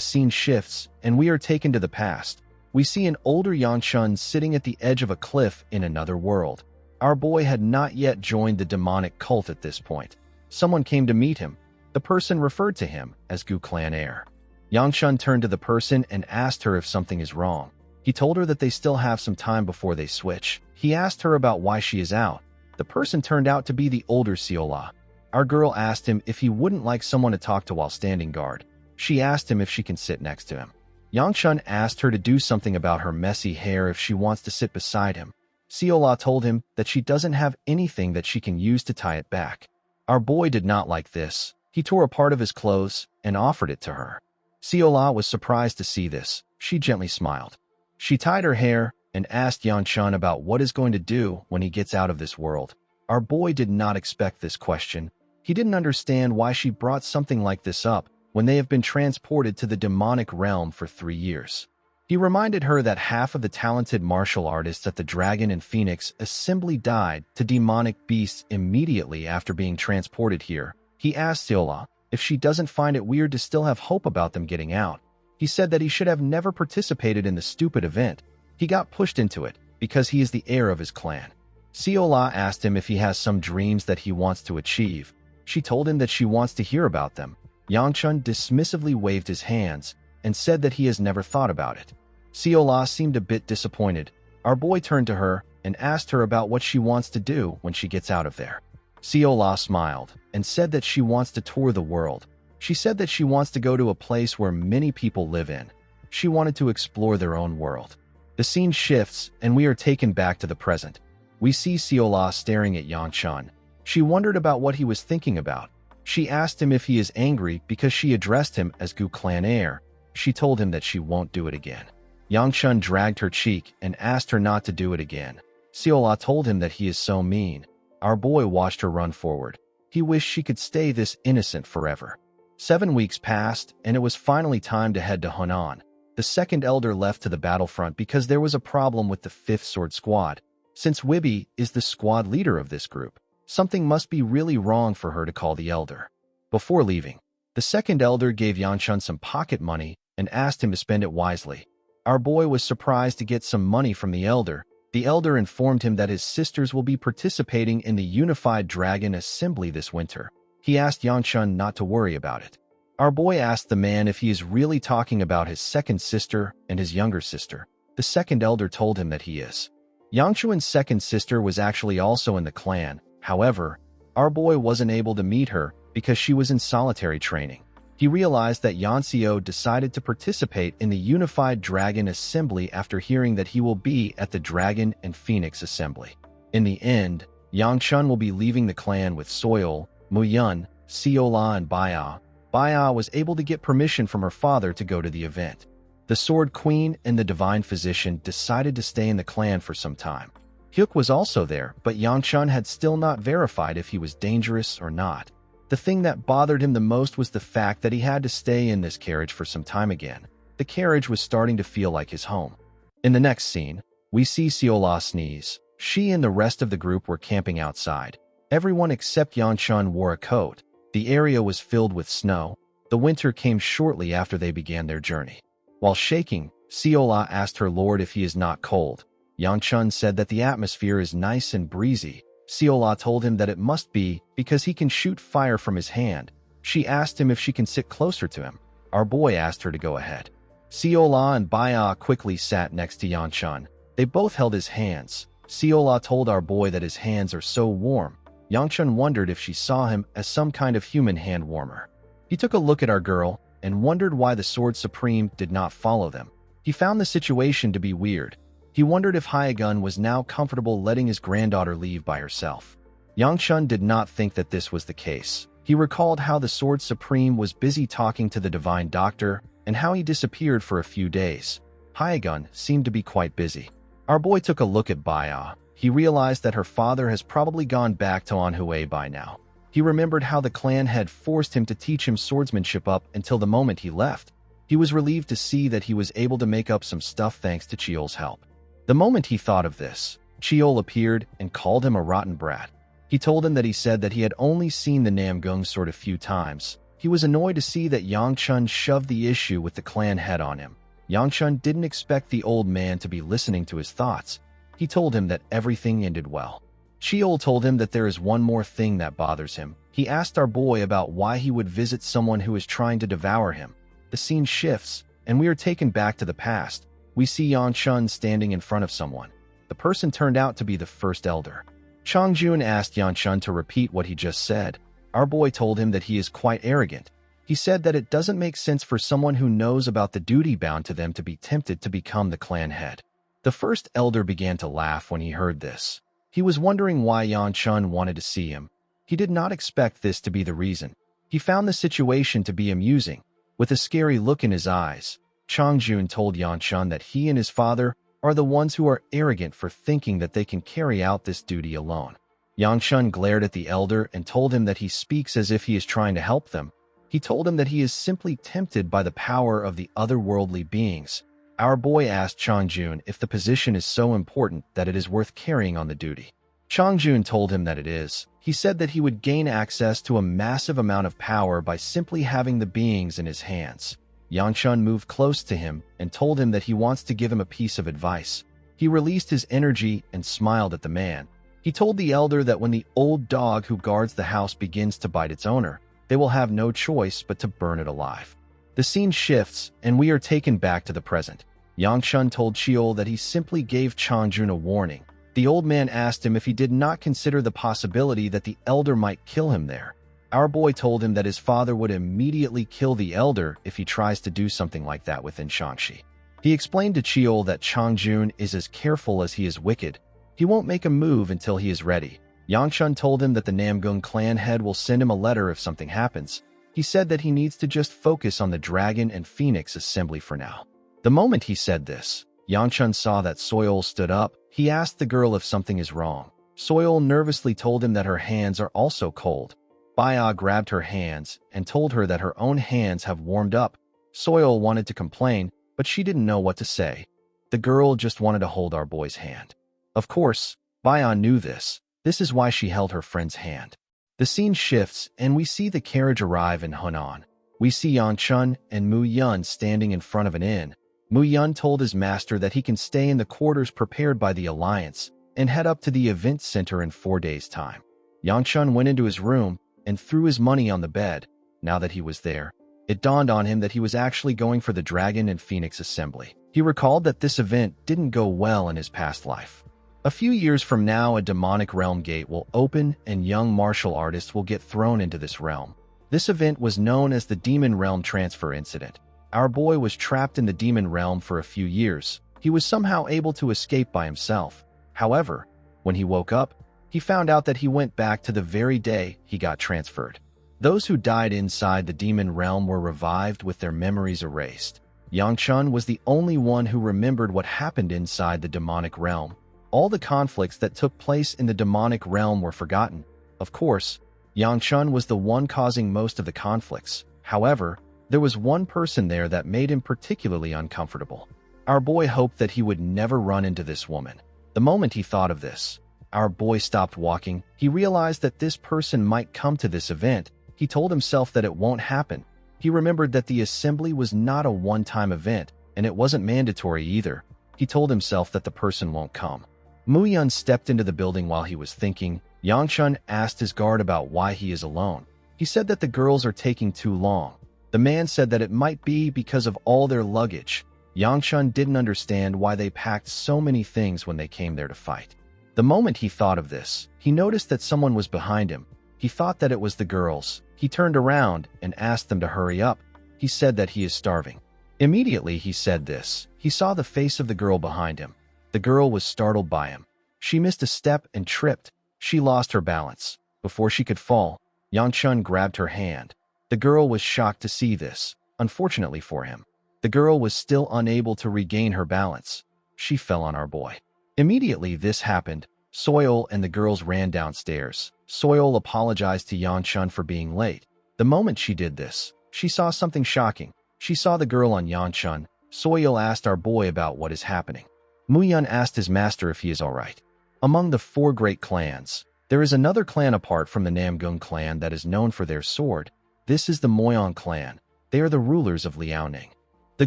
scene shifts, and we are taken to the past. We see an older Yangchun sitting at the edge of a cliff in another world. Our boy had not yet joined the demonic cult at this point. Someone came to meet him. The person referred to him as Gu Clan Heir. Yangchun turned to the person and asked her if something is wrong. He told her that they still have some time before they switch. He asked her about why she is out. The person turned out to be the older Siola. Our girl asked him if he wouldn't like someone to talk to while standing guard. She asked him if she can sit next to him. Yangchun asked her to do something about her messy hair if she wants to sit beside him. Siola told him that she doesn't have anything that she can use to tie it back. Our boy did not like this. He tore a part of his clothes and offered it to her. Siola was surprised to see this. She gently smiled. She tied her hair and asked Yangchun about what he's going to do when he gets out of this world. Our boy did not expect this question. He didn't understand why she brought something like this up when they have been transported to the demonic realm for 3 years. He reminded her that half of the talented martial artists at the Dragon and Phoenix Assembly died to demonic beasts immediately after being transported here. He asked Siola if she doesn't find it weird to still have hope about them getting out. He said that he should have never participated in the stupid event. He got pushed into it because he is the heir of his clan. Siola asked him if he has some dreams that he wants to achieve. She told him that she wants to hear about them. Yangchun dismissively waved his hands and said that he has never thought about it. Siola seemed a bit disappointed. Our boy turned to her and asked her about what she wants to do when she gets out of there. Seola smiled and said that she wants to tour the world. She said that she wants to go to a place where many people live in. She wanted to explore their own world. The scene shifts, and we are taken back to the present. We see Seola staring at Yangchun. She wondered about what he was thinking about. She asked him if he is angry because she addressed him as Gu Clan Heir. She told him that she won't do it again. Yangchun dragged her cheek and asked her not to do it again. Seola told him that he is so mean. Our boy watched her run forward. He wished she could stay this innocent forever. 7 weeks passed, and it was finally time to head to Hunan. The second elder left to the battlefront because there was a problem with the 5th Sword Squad. Since Wibby is the squad leader of this group, something must be really wrong for her to call the elder. Before leaving, the second elder gave Yangchun some pocket money and asked him to spend it wisely. Our boy was surprised to get some money from the elder. The elder informed him that his sisters will be participating in the Unified Dragon Assembly this winter. He asked Yangchun not to worry about it. Our boy asked the man if he is really talking about his second sister and his younger sister. The second elder told him that he is. Yangchun's second sister was actually also in the clan. However, our boy wasn't able to meet her because she was in solitary training. He realized that Yanxio decided to participate in the Unified Dragon Assembly after hearing that he will be at the Dragon and Phoenix Assembly. In the end, Yangchun will be leaving the clan with Soil, Muyun, Seola, and Baya. Baya was able to get permission from her father to go to the event. The Sword Queen and the Divine Physician decided to stay in the clan for some time. Hyuk was also there, but Yangchun had still not verified if he was dangerous or not. The thing that bothered him the most was the fact that he had to stay in this carriage for some time again. The carriage was starting to feel like his home. In the next scene, we see Seola sneeze. She and the rest of the group were camping outside. Everyone except Yangchun wore a coat. The area was filled with snow. The winter came shortly after they began their journey. While shaking, Seola asked her lord if he is not cold. Yangchun said that the atmosphere is nice and breezy. Seola told him that it must be because he can shoot fire from his hand. She asked him if she can sit closer to him. Our boy asked her to go ahead. Seola and Baya quickly sat next to Yangchun. They both held his hands. Seola told our boy that his hands are so warm. Yangchun wondered if she saw him as some kind of human hand warmer. He took a look at our girl and wondered why the Sword Supreme did not follow them. He found the situation to be weird. He wondered if Hyagun was now comfortable letting his granddaughter leave by herself. Yangchun did not think that this was the case. He recalled how the Sword Supreme was busy talking to the Divine Doctor and how he disappeared for a few days. Hyagun seemed to be quite busy. Our boy took a look at Baya. He realized that her father has probably gone back to Anhui by now. He remembered how the clan had forced him to teach him swordsmanship up until the moment he left. He was relieved to see that he was able to make up some stuff thanks to Chiol's help. The moment he thought of this, Chiol appeared and called him a rotten brat. He told him that he said that he had only seen the Namgung sword a few times. He was annoyed to see that Yangchun shoved the issue with the clan head on him. Yangchun didn't expect the old man to be listening to his thoughts. He told him that everything ended well. Chiol told him that there is one more thing that bothers him. He asked our boy about why he would visit someone who is trying to devour him. The scene shifts, and we are taken back to the past. We see Yangchun standing in front of someone. The person turned out to be the first elder. Changjun asked Yangchun to repeat what he just said. Our boy told him that he is quite arrogant. He said that it doesn't make sense for someone who knows about the duty bound to them to be tempted to become the clan head. The first elder began to laugh when he heard this. He was wondering why Yangchun wanted to see him. He did not expect this to be the reason. He found the situation to be amusing. With a scary look in his eyes, Changjun told Yangchun that he and his father are the ones who are arrogant for thinking that they can carry out this duty alone. Yangchun glared at the elder and told him that he speaks as if he is trying to help them. He told him that he is simply tempted by the power of the otherworldly beings. Our boy asked Changjun if the position is so important that it is worth carrying on the duty. Changjun told him that it is. He said that he would gain access to a massive amount of power by simply having the beings in his hands. Yangchun moved close to him and told him that he wants to give him a piece of advice. He released his energy and smiled at the man. He told the elder that when the old dog who guards the house begins to bite its owner, they will have no choice but to burn it alive. The scene shifts, and we are taken back to the present. Yangchun told Chiol that he simply gave Changjun a warning. The old man asked him if he did not consider the possibility that the elder might kill him there. Our boy told him that his father would immediately kill the elder if he tries to do something like that within Shangxi. He explained to Cheol that Changjun is as careful as he is wicked. He won't make a move until he is ready. Yangchun told him that the Namgung clan head will send him a letter if something happens. He said that he needs to just focus on the dragon and phoenix assembly for now. The moment he said this, Yangchun saw that Soil stood up. He asked the girl if something is wrong. Soil nervously told him that her hands are also cold. Baya grabbed her hands and told her that her own hands have warmed up. Soil wanted to complain, but she didn't know what to say. The girl just wanted to hold our boy's hand. Of course, Baya knew this. This is why she held her friend's hand. The scene shifts, and we see the carriage arrive in Hunan. We see Yangchun and Mu Yun standing in front of an inn. Mu Yun told his master that he can stay in the quarters prepared by the Alliance and head up to the event center in 4 days' time. Yangchun went into his room and threw his money on the bed. Now that he was there, it dawned on him that he was actually going for the Dragon and Phoenix Assembly. He recalled that this event didn't go well in his past life. A few years from now, a demonic realm gate will open and young martial artists will get thrown into this realm. This event was known as the Demon Realm Transfer Incident. Our boy was trapped in the demon realm for a few years. He was somehow able to escape by himself. However, when he woke up, he found out that he went back to the very day he got transferred. Those who died inside the demon realm were revived with their memories erased. Yangchun was the only one who remembered what happened inside the demonic realm. All the conflicts that took place in the demonic realm were forgotten. Of course, Yangchun was the one causing most of the conflicts. However, there was one person there that made him particularly uncomfortable. Our boy hoped that he would never run into this woman. The moment he thought of this, our boy stopped walking. He realized that this person might come to this event. He told himself that it won't happen. He remembered that the assembly was not a one-time event, and it wasn't mandatory either. He told himself that the person won't come. Mu Yun stepped into the building while he was thinking. Yangchun asked his guard about why he is alone. He said that the girls are taking too long. The man said that it might be because of all their luggage. Yangchun didn't understand why they packed so many things when they came there to fight. The moment he thought of this, he noticed that someone was behind him. He thought that it was the girls. He turned around and asked them to hurry up. He said that he is starving. Immediately he said this, he saw the face of the girl behind him. The girl was startled by him. She missed a step and tripped. She lost her balance. Before she could fall, Yangchun grabbed her hand. The girl was shocked to see this. Unfortunately for him, the girl was still unable to regain her balance. She fell on our boy. Immediately this happened, Soil and the girls ran downstairs. Soil apologized to Yangchun for being late. The moment she did this, she saw something shocking. She saw the girl on Yangchun. Soil asked our boy about what is happening. Mu Yun asked his master if he is alright. Among the 4 great clans, there is another clan apart from the Namgung clan that is known for their sword. This is the Moyong clan. They are the rulers of Liaoning. The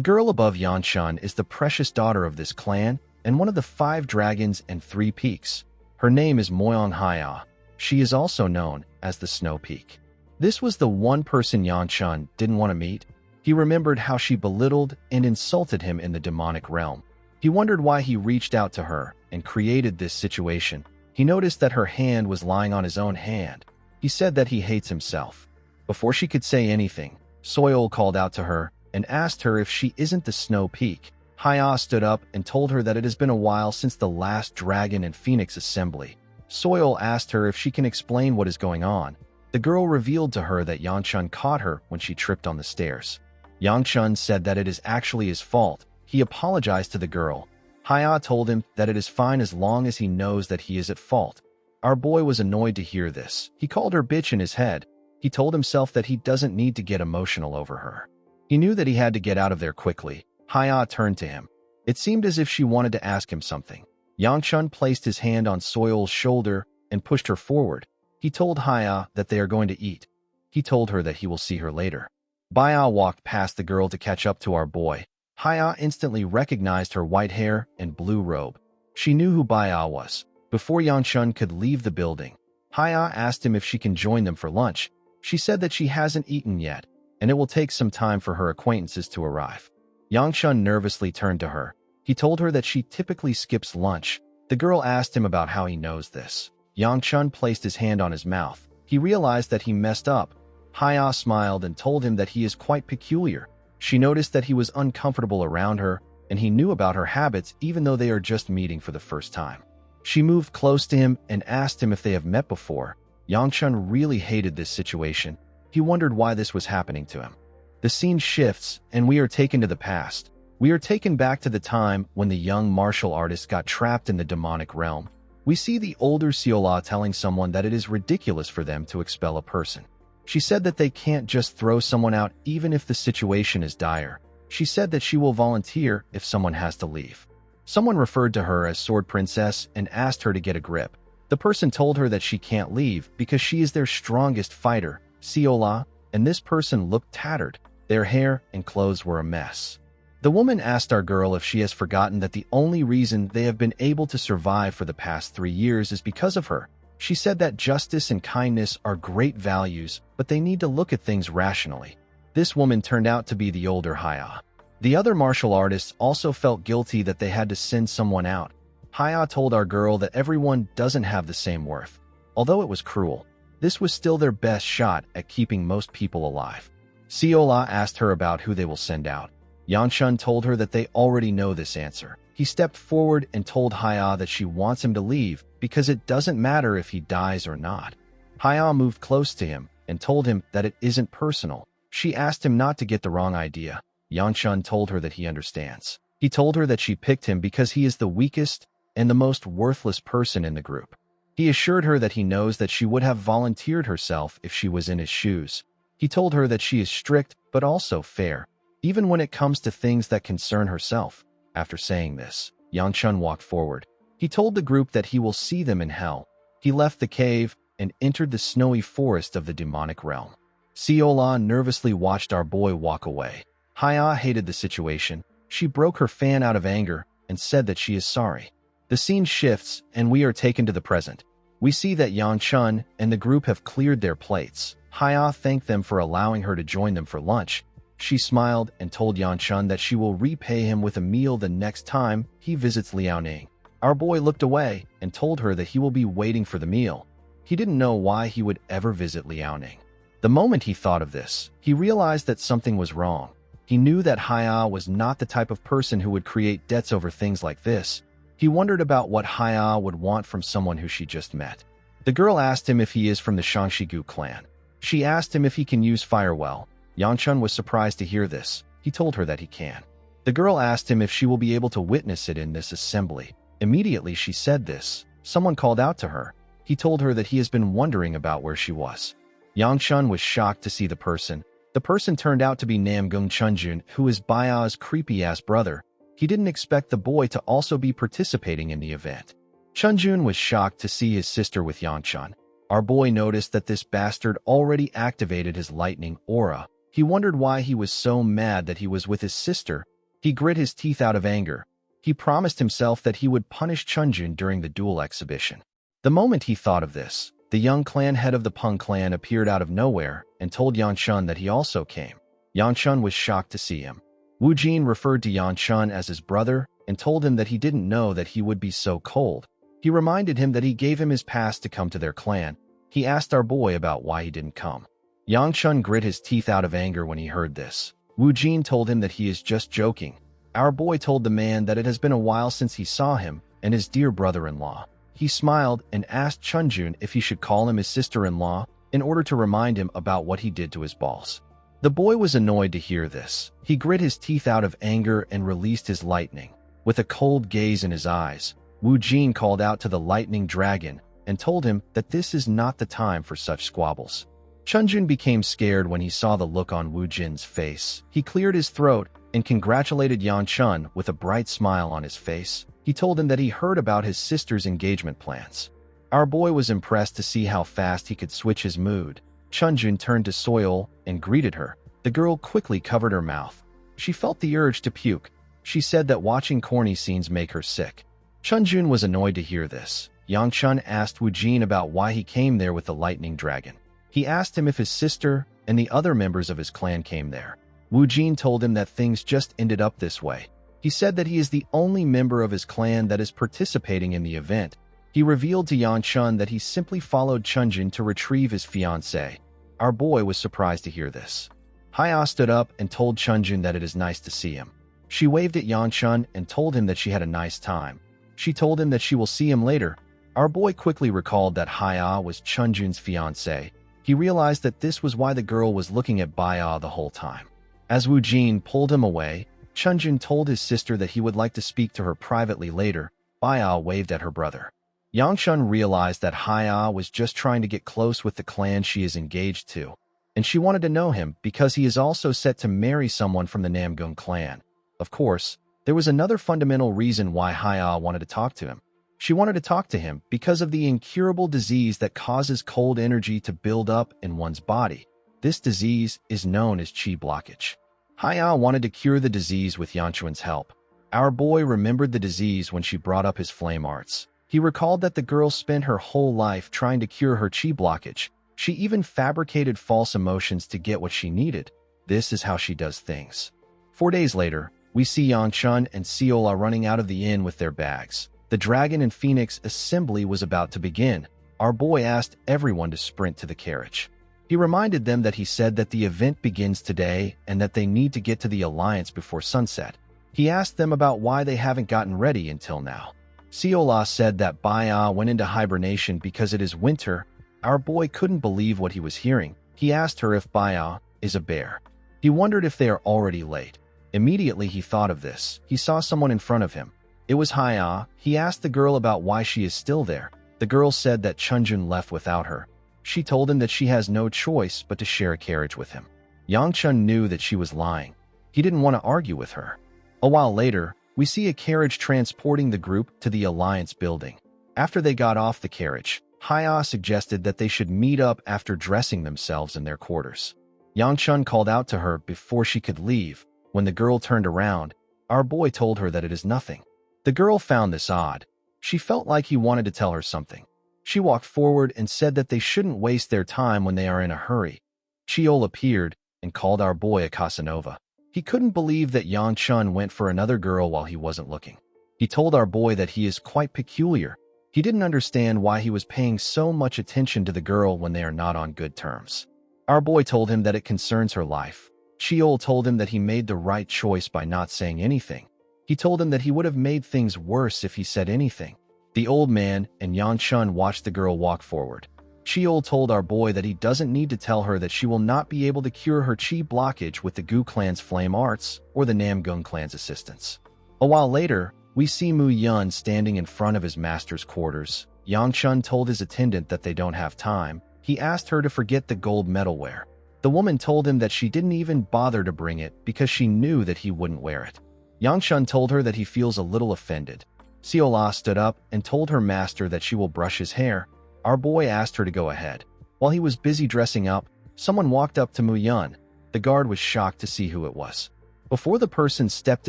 girl above Yangchun is the precious daughter of this clan and one of the 5 dragons and 3 peaks. Her name is Moyong Haya. She is also known as the Snow Peak. This was the one person Yangchun didn't want to meet. He remembered how she belittled and insulted him in the demonic realm. He wondered why he reached out to her and created this situation. He noticed that her hand was lying on his own hand. He said that he hates himself. Before she could say anything, Soil called out to her and asked her if she isn't the Snow Peak. Haya stood up and told her that it has been a while since the last Dragon and Phoenix assembly. Soil asked her if she can explain what is going on. The girl revealed to her that Yangchun caught her when she tripped on the stairs. Yangchun said that it is actually his fault. He apologized to the girl. Haya told him that it is fine as long as he knows that he is at fault. Our boy was annoyed to hear this. He called her bitch in his head. He told himself that he doesn't need to get emotional over her. He knew that he had to get out of there quickly. Haya turned to him. It seemed as if she wanted to ask him something. Yangchun placed his hand on Soil's shoulder and pushed her forward. He told Haya that they are going to eat. He told her that he will see her later. Baya walked past the girl to catch up to our boy. Haya instantly recognized her white hair and blue robe. She knew who Baya was. Before Yangchun could leave the building, Haya asked him if she can join them for lunch. She said that she hasn't eaten yet, and it will take some time for her acquaintances to arrive. Yangchun nervously turned to her. He told her that she typically skips lunch. The girl asked him about how he knows this. Yang Chun placed his hand on his mouth. He realized that he messed up. Haya smiled and told him that he is quite peculiar. She noticed that he was uncomfortable around her, and he knew about her habits even though they are just meeting for the first time. She moved close to him and asked him if they have met before. Yang Chun really hated this situation. He wondered why this was happening to him. The scene shifts, and we are taken to the past. We are taken back to the time when the young martial artist got trapped in the demonic realm. We see the older Seola telling someone that it is ridiculous for them to expel a person. She said that they can't just throw someone out even if the situation is dire. She said that she will volunteer if someone has to leave. Someone referred to her as Sword Princess and asked her to get a grip. The person told her that she can't leave because she is their strongest fighter, Seola, and this person looked tattered. Their hair and clothes were a mess. The woman asked our girl if she has forgotten that the only reason they have been able to survive for the past 3 years is because of her. She said that justice and kindness are great values, but they need to look at things rationally. This woman turned out to be the older Haya. The other martial artists also felt guilty that they had to send someone out. Haya told our girl that everyone doesn't have the same worth. Although it was cruel, this was still their best shot at keeping most people alive. Seola asked her about who they will send out. Yang Chun told her that they already know this answer. He stepped forward and told Haya that she wants him to leave because it doesn't matter if he dies or not. Haya moved close to him and told him that it isn't personal. She asked him not to get the wrong idea. Yang Chun told her that he understands. He told her that she picked him because he is the weakest and the most worthless person in the group. He assured her that he knows that she would have volunteered herself if she was in his shoes. He told her that she is strict but also fair, even when it comes to things that concern herself. After saying this, Yang Chun walked forward. He told the group that he will see them in hell. He left the cave and entered the snowy forest of the demonic realm. Seola nervously watched our boy walk away. Haya hated the situation. She broke her fan out of anger and said that she is sorry. The scene shifts, and we are taken to the present. We see that Yang Chun and the group have cleared their plates. Haya thanked them for allowing her to join them for lunch. She smiled and told Yang Chun that she will repay him with a meal the next time he visits Liaoning. Our boy looked away and told her that he will be waiting for the meal. He didn't know why he would ever visit Liaoning. The moment he thought of this, he realized that something was wrong. He knew that Haya was not the type of person who would create debts over things like this. He wondered about what Haya would want from someone who she just met. The girl asked him if he is from the Shangshigu clan. She asked him if he can use fire well. Yang Chun was surprised to hear this. He told her that he can. The girl asked him if she will be able to witness it in this assembly. Immediately she said this. Someone called out to her. He told her that he has been wondering about where she was. Yang Chun was shocked to see the person. The person turned out to be Namgung Chunjun, who is Baya's creepy-ass brother. He didn't expect the boy to also be participating in the event. Chunjun was shocked to see his sister with Yang Chun. Our boy noticed that this bastard already activated his lightning aura. He wondered why he was so mad that he was with his sister. He grit his teeth out of anger. He promised himself that he would punish Chunjun during the duel exhibition. The moment he thought of this, the young clan head of the Peng clan appeared out of nowhere and told Yang Chun that he also came. Yang Chun was shocked to see him. Wu Jin referred to Yang Chun as his brother and told him that he didn't know that he would be so cold. He reminded him that he gave him his pass to come to their clan. He asked our boy about why he didn't come. Yang Chun grit his teeth out of anger when he heard this. Wu Jin told him that he is just joking. Our boy told the man that it has been a while since he saw him and his dear brother-in-law. He smiled and asked Chunjun if he should call him his sister-in-law in order to remind him about what he did to his balls. The boy was annoyed to hear this. He grit his teeth out of anger and released his lightning. With a cold gaze in his eyes, Wu Jin called out to the lightning dragon and told him that this is not the time for such squabbles. Chunjun became scared when he saw the look on Wu Jin's face. He cleared his throat and congratulated Yang Chun with a bright smile on his face. He told him that he heard about his sister's engagement plans. Our boy was impressed to see how fast he could switch his mood. Chunjun turned to Soil and greeted her. The girl quickly covered her mouth. She felt the urge to puke. She said that watching corny scenes make her sick. Chunjun was annoyed to hear this. Yang Chun asked Wu Jin about why he came there with the lightning dragon. He asked him if his sister and the other members of his clan came there. Wu Jin told him that things just ended up this way. He said that he is the only member of his clan that is participating in the event. He revealed to Yang Chun that he simply followed Chunjin to retrieve his fiancée. Our boy was surprised to hear this. Haya stood up and told Chunjin that it is nice to see him. She waved at Yang Chun and told him that she had a nice time. She told him that she will see him later. Our boy quickly recalled that Haya was Chunjin's fiancée. He realized that this was why the girl was looking at Baya the whole time. As Wu Jin pulled him away, Chunjin told his sister that he would like to speak to her privately later. Baya waved at her brother. Yang Chun realized that Haya was just trying to get close with the clan she is engaged to, and she wanted to know him because he is also set to marry someone from the Namgung clan. Of course, there was another fundamental reason why Haya wanted to talk to him. She wanted to talk to him because of the incurable disease that causes cold energy to build up in one's body. This disease is known as qi blockage. Haya wanted to cure the disease with Yang Chun's help. Our boy remembered the disease when she brought up his flame arts. He recalled that the girl spent her whole life trying to cure her qi blockage. She even fabricated false emotions to get what she needed. This is how she does things. 4 days later, we see Yang Chun and Seola running out of the inn with their bags. The Dragon and Phoenix assembly was about to begin. Our boy asked everyone to sprint to the carriage. He reminded them that he said that the event begins today and that they need to get to the Alliance before sunset. He asked them about why they haven't gotten ready until now. Seola said that Baya went into hibernation because it is winter. Our boy couldn't believe what he was hearing. He asked her if Baya is a bear. He wondered if they are already late. Immediately he thought of this. He saw someone in front of him. It was Haya. He asked the girl about why she is still there. The girl said that Chunjin left without her. She told him that she has no choice but to share a carriage with him. Yang Chun knew that she was lying. He didn't want to argue with her. A while later, we see a carriage transporting the group to the Alliance building. After they got off the carriage, Haya suggested that they should meet up after dressing themselves in their quarters. Yang Chun called out to her before she could leave. When the girl turned around, our boy told her that it is nothing. The girl found this odd. She felt like he wanted to tell her something. She walked forward and said that they shouldn't waste their time when they are in a hurry. Cheol appeared and called our boy a Casanova. He couldn't believe that Yang Chun went for another girl while he wasn't looking. He told our boy that he is quite peculiar. He didn't understand why he was paying so much attention to the girl when they are not on good terms. Our boy told him that it concerns her life. Cheol told him that he made the right choice by not saying anything. He told him that he would have made things worse if he said anything. The old man and Yang Chun watched the girl walk forward. Cheol told our boy that he doesn't need to tell her that she will not be able to cure her qi blockage with the Gu clan's flame arts or the Namgung clan's assistance. A while later, we see Mu Yun standing in front of his master's quarters. Yang Chun told his attendant that they don't have time. He asked her to forget the gold metalware. The woman told him that she didn't even bother to bring it because she knew that he wouldn't wear it. Yang Chun told her that he feels a little offended. Seola stood up and told her master that she will brush his hair. Our boy asked her to go ahead. While he was busy dressing up, someone walked up to Mu Yun. The guard was shocked to see who it was. Before the person stepped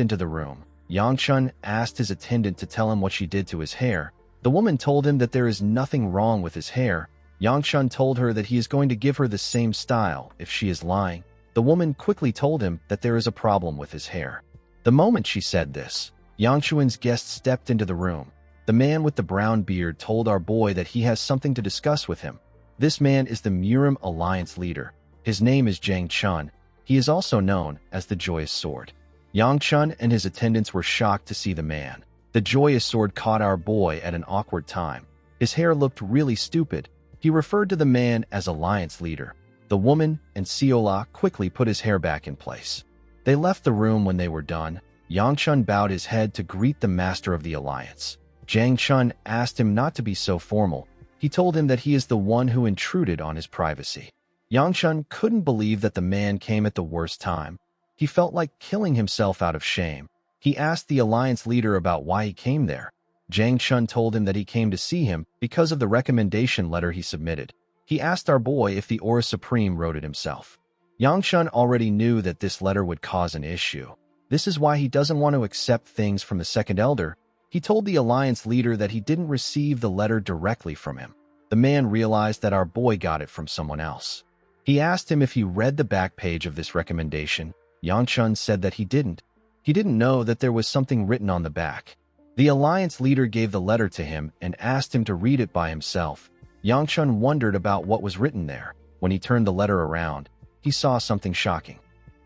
into the room, Yang Chun asked his attendant to tell him what she did to his hair. The woman told him that there is nothing wrong with his hair. Yang Chun told her that he is going to give her the same style if she is lying. The woman quickly told him that there is a problem with his hair. The moment she said this, Yang Chun's guest stepped into the room. The man with the brown beard told our boy that he has something to discuss with him. This man is the Murim Alliance leader. His name is Jang Chun. He is also known as the Joyous Sword. Yang Chun and his attendants were shocked to see the man. The Joyous Sword caught our boy at an awkward time. His hair looked really stupid. He referred to the man as Alliance leader. The woman and Seola quickly put his hair back in place. They left the room when they were done. Yang Chun bowed his head to greet the master of the Alliance. Jang Chun asked him not to be so formal. He told him that he is the one who intruded on his privacy. Yang Chun couldn't believe that the man came at the worst time. He felt like killing himself out of shame. He asked the Alliance leader about why he came there. Jang Chun told him that he came to see him because of the recommendation letter he submitted. He asked our boy if the Aura Supreme wrote it himself. Yang Chun already knew that this letter would cause an issue. This is why he doesn't want to accept things from the Second Elder. He told the Alliance leader that he didn't receive the letter directly from him. The man realized that our boy got it from someone else. He asked him if he read the back page of this recommendation. Yang Chun said that he didn't. He didn't know that there was something written on the back. The alliance leader gave the letter to him and asked him to read it by himself. Yangchun wondered about what was written there. When he turned the letter around, he saw something shocking.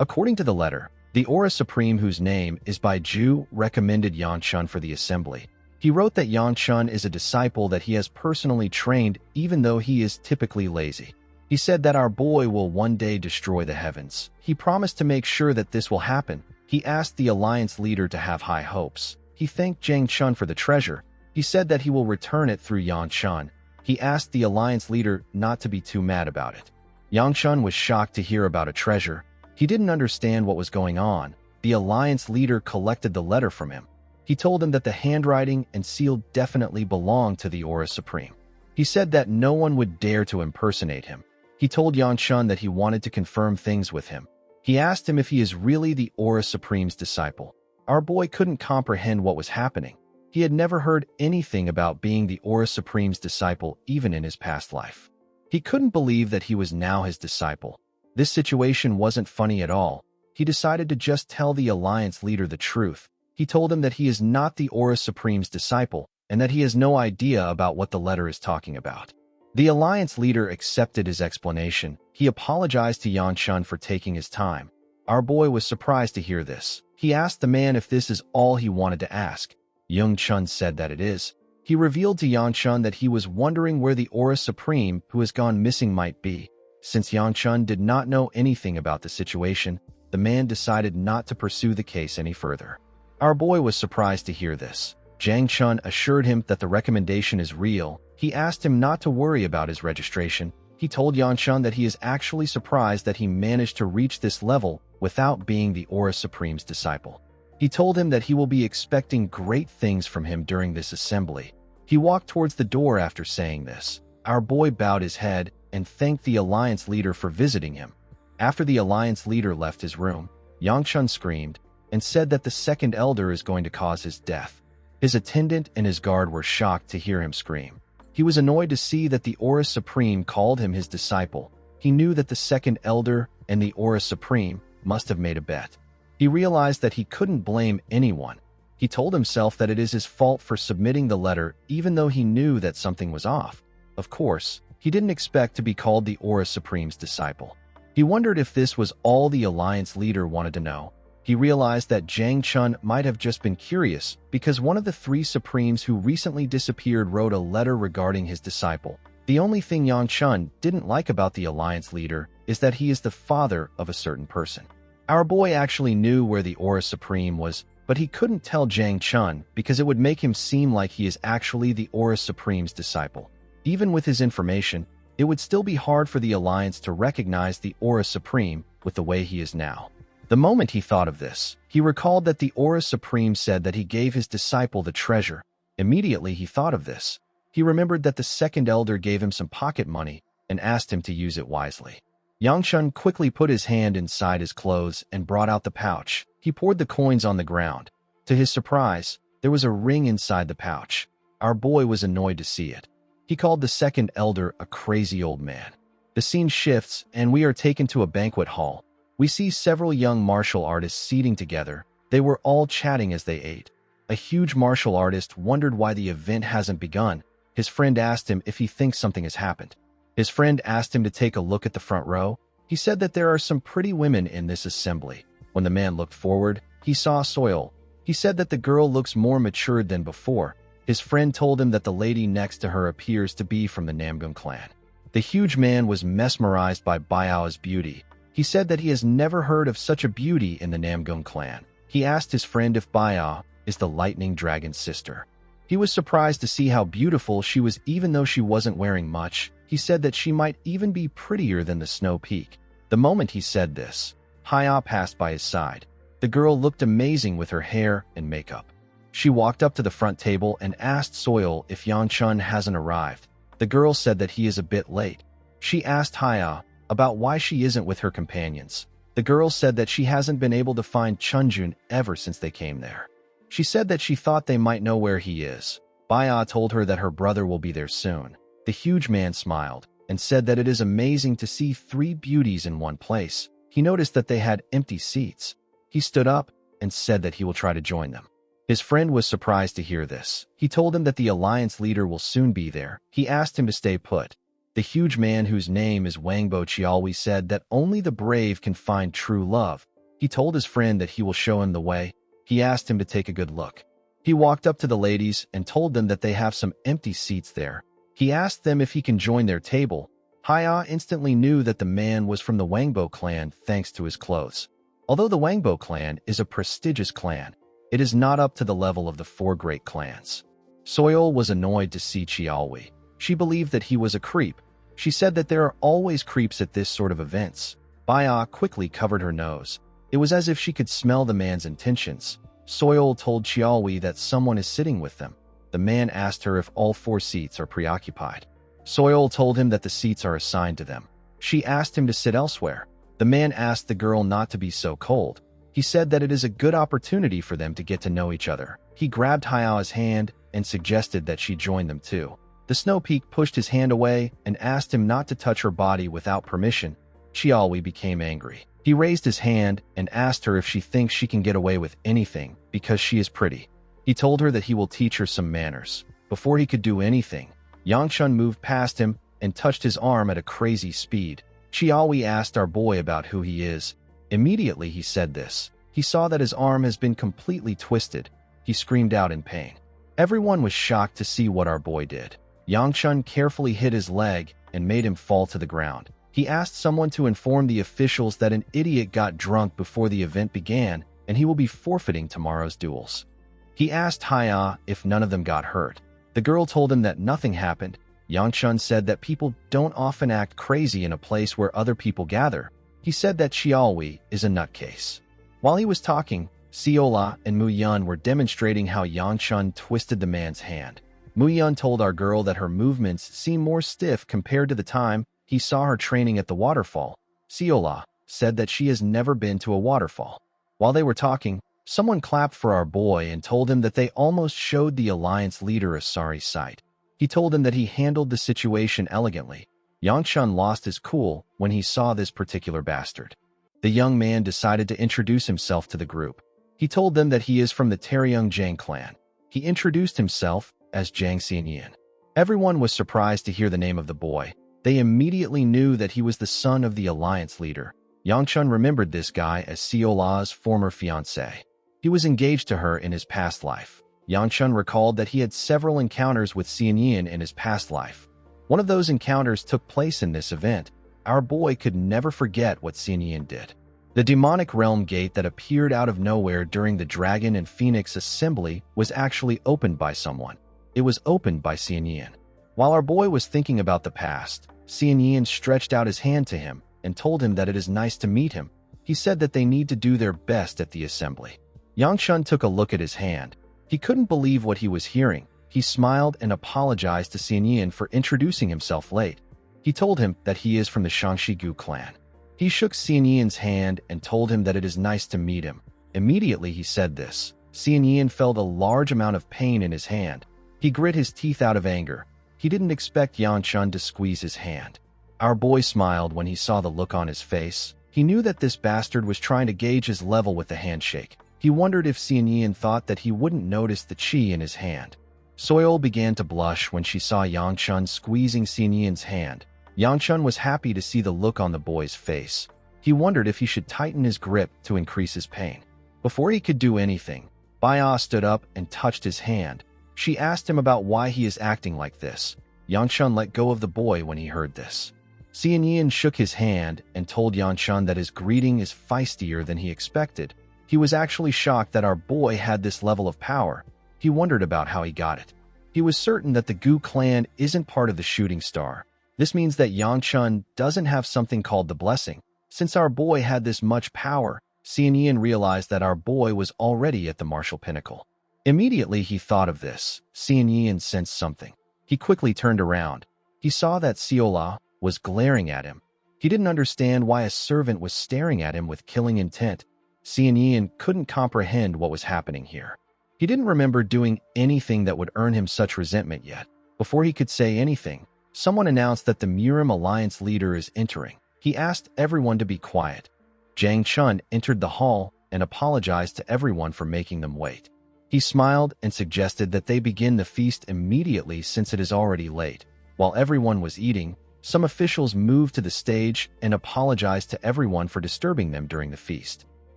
According to the letter, the Aura Supreme, whose name is Bai Ju, recommended Yangchun for the assembly. He wrote that Yangchun is a disciple that he has personally trained, even though he is typically lazy. He said that our boy will one day destroy the heavens. He promised to make sure that this will happen. He asked the alliance leader to have high hopes. He thanked Jiang Chun for the treasure. He said that he will return it through Yang Chun. He asked the alliance leader not to be too mad about it. Yang Chun was shocked to hear about a treasure. He didn't understand what was going on. The alliance leader collected the letter from him. He told him that the handwriting and seal definitely belonged to the Aura Supreme. He said that no one would dare to impersonate him. He told Yang Chun that he wanted to confirm things with him. He asked him if he is really the Aura Supreme's disciple. Our boy couldn't comprehend what was happening. He had never heard anything about being the Aura Supreme's disciple even in his past life. He couldn't believe that he was now his disciple. This situation wasn't funny at all. He decided to just tell the alliance leader the truth. He told him that he is not the Aura Supreme's disciple and that he has no idea about what the letter is talking about. The alliance leader accepted his explanation. He apologized to Yang Chun for taking his time. Our boy was surprised to hear this. He asked the man if this is all he wanted to ask. Yang Chun said that it is. He revealed to Yang Chun that he was wondering where the Aura Supreme who has gone missing might be. Since Yang Chun did not know anything about the situation, the man decided not to pursue the case any further. Our boy was surprised to hear this. Jiang Chun assured him that the recommendation is real. He asked him not to worry about his registration. He told Yang Chun that he is actually surprised that he managed to reach this level without being the Aura Supreme's disciple. He told him that he will be expecting great things from him during this assembly. He walked towards the door after saying this. Our boy bowed his head and thanked the alliance leader for visiting him. After the alliance leader left his room, Yang Chun screamed and said that the second elder is going to cause his death. His attendant and his guard were shocked to hear him scream. He was annoyed to see that the Aura Supreme called him his disciple. He knew that the second elder and the Aura Supreme must have made a bet. He realized that he couldn't blame anyone. He told himself that it is his fault for submitting the letter even though he knew that something was off. Of course, he didn't expect to be called the Aura Supreme's disciple. He wondered if this was all the alliance leader wanted to know. He realized that Jiang Chun might have just been curious because one of the three Supremes who recently disappeared wrote a letter regarding his disciple. The only thing Yang Chun didn't like about the alliance leader is that he is the father of a certain person. Our boy actually knew where the Aura Supreme was, but he couldn't tell Jiang Chun because it would make him seem like he is actually the Aura Supreme's disciple. Even with his information, it would still be hard for the alliance to recognize the Aura Supreme with the way he is now. The moment he thought of this, he recalled that the Aura Supreme said that he gave his disciple the treasure. Immediately he thought of this. He remembered that the second elder gave him some pocket money and asked him to use it wisely. Yang Chun quickly put his hand inside his clothes and brought out the pouch. He poured the coins on the ground. To his surprise, there was a ring inside the pouch. Our boy was annoyed to see it. He called the second elder a crazy old man. The scene shifts and we are taken to a banquet hall. We see several young martial artists seating together. They were all chatting as they ate. A huge martial artist wondered why the event hasn't begun. His friend asked him if he thinks something has happened. His friend asked him to take a look at the front row. He said that there are some pretty women in this assembly. When the man looked forward, he saw Soil. He said that the girl looks more matured than before. His friend told him that the lady next to her appears to be from the Namgun clan. The huge man was mesmerized by Baiao's beauty. He said that he has never heard of such a beauty in the Namgun clan. He asked his friend if Baiao is the lightning dragon's sister. He was surprised to see how beautiful she was even though she wasn't wearing much. He said that she might even be prettier than the Snow Peak. The moment he said this, Haya passed by his side. The girl looked amazing with her hair and makeup. She walked up to the front table and asked Soil if Yang Chun hasn't arrived. The girl said that he is a bit late. She asked Haya about why she isn't with her companions. The girl said that she hasn't been able to find Chunjun ever since they came there. She said that she thought they might know where he is. Baya told her that her brother will be there soon. The huge man smiled and said that it is amazing to see three beauties in one place. He noticed that they had empty seats. He stood up and said that he will try to join them. His friend was surprised to hear this. He told him that the alliance leader will soon be there. He asked him to stay put. The huge man, whose name is Wangbo Chiaohui, said that only the brave can find true love. He told his friend that he will show him the way. He asked him to take a good look. He walked up to the ladies and told them that they have some empty seats there. He asked them if he can join their table. Haya instantly knew that the man was from the Wangbo clan thanks to his clothes. Although the Wangbo clan is a prestigious clan, it is not up to the level of the four great clans. Soil was annoyed to see Chiaohui. She believed that he was a creep. She said that there are always creeps at this sort of events. Baya quickly covered her nose. It was as if she could smell the man's intentions. Soil told Chiaohui that someone is sitting with them. The man asked her if all 4 seats are preoccupied. Soil told him that the seats are assigned to them. She asked him to sit elsewhere. The man asked the girl not to be so cold. He said that it is a good opportunity for them to get to know each other. He grabbed Haya's hand and suggested that she join them too. The Snow Peak pushed his hand away and asked him not to touch her body without permission. Chiaohui became angry. He raised his hand and asked her if she thinks she can get away with anything because she is pretty. He told her that he will teach her some manners. Before he could do anything, Yangshun moved past him and touched his arm at a crazy speed. Chiaohui asked our boy about who he is. Immediately he said this. He saw that his arm has been completely twisted. He screamed out in pain. Everyone was shocked to see what our boy did. Yangshun carefully hit his leg and made him fall to the ground. He asked someone to inform the officials that an idiot got drunk before the event began and he will be forfeiting tomorrow's duels. He asked Haya if none of them got hurt. The girl told him that nothing happened. Yangshun said that people don't often act crazy in a place where other people gather. He said that Chiaohui is a nutcase. While he was talking, Siola and Muyun were demonstrating how Yangshun twisted the man's hand. Muyun told our girl that her movements seem more stiff compared to the time he saw her training at the waterfall. Siola said that she has never been to a waterfall. While they were talking, someone clapped for our boy and told him that they almost showed the alliance leader a sorry sight. He told him that he handled the situation elegantly. Yangshun lost his cool when he saw this particular bastard. The young man decided to introduce himself to the group. He told them that he is from the Taryong Jiang clan. He introduced himself as Jiang Xianyan. Everyone was surprised to hear the name of the boy. They immediately knew that he was the son of the alliance leader. Yangshun remembered this guy as Siola's former fiancé. He was engaged to her in his past life. Yangshun recalled that he had several encounters with Xianyan in his past life. One of those encounters took place in this event. Our boy could never forget what Xianyan did. The demonic realm gate that appeared out of nowhere during the Dragon and Phoenix assembly was actually opened by someone. It was opened by Xianyan. While our boy was thinking about the past, Xianyan stretched out his hand to him and told him that it is nice to meet him. He said that they need to do their best at the assembly. Yangshun took a look at his hand. He couldn't believe what he was hearing. He smiled and apologized to Xianyan for introducing himself late. He told him that he is from the Shangshigu clan. He shook Xianyan's hand and told him that it is nice to meet him. Immediately he said this. Xianyan felt a large amount of pain in his hand. He grit his teeth out of anger. He didn't expect Yangshun to squeeze his hand. Our boy smiled when he saw the look on his face. He knew that this bastard was trying to gauge his level with the handshake. He wondered if Xianyan thought that he wouldn't notice the chi in his hand. Soil began to blush when she saw Yangshun squeezing Xianyan's hand. Yangshun was happy to see the look on the boy's face. He wondered if he should tighten his grip to increase his pain. Before he could do anything, Baya stood up and touched his hand. She asked him about why he is acting like this. Yangshun let go of the boy when he heard this. Xianyan shook his hand and told Yangshun that his greeting is feistier than he expected. He was actually shocked that our boy had this level of power. He wondered about how he got it. He was certain that the Gu clan isn't part of the shooting star. This means that Yangshun doesn't have something called the blessing. Since our boy had this much power, Xianyan realized that our boy was already at the martial pinnacle. Immediately he thought of this. Xianyan sensed something. He quickly turned around. He saw that Siola was glaring at him. He didn't understand why a servant was staring at him with killing intent. Xianyan couldn't comprehend what was happening here. He didn't remember doing anything that would earn him such resentment yet. Before he could say anything, someone announced that the Murim Alliance leader is entering. He asked everyone to be quiet. Jiang Chun entered the hall. and apologized to everyone for making them wait. He smiled and suggested that they begin the feast immediately since it is already late. While everyone was eating, some officials moved to the stage and apologized to everyone for disturbing them during the feast.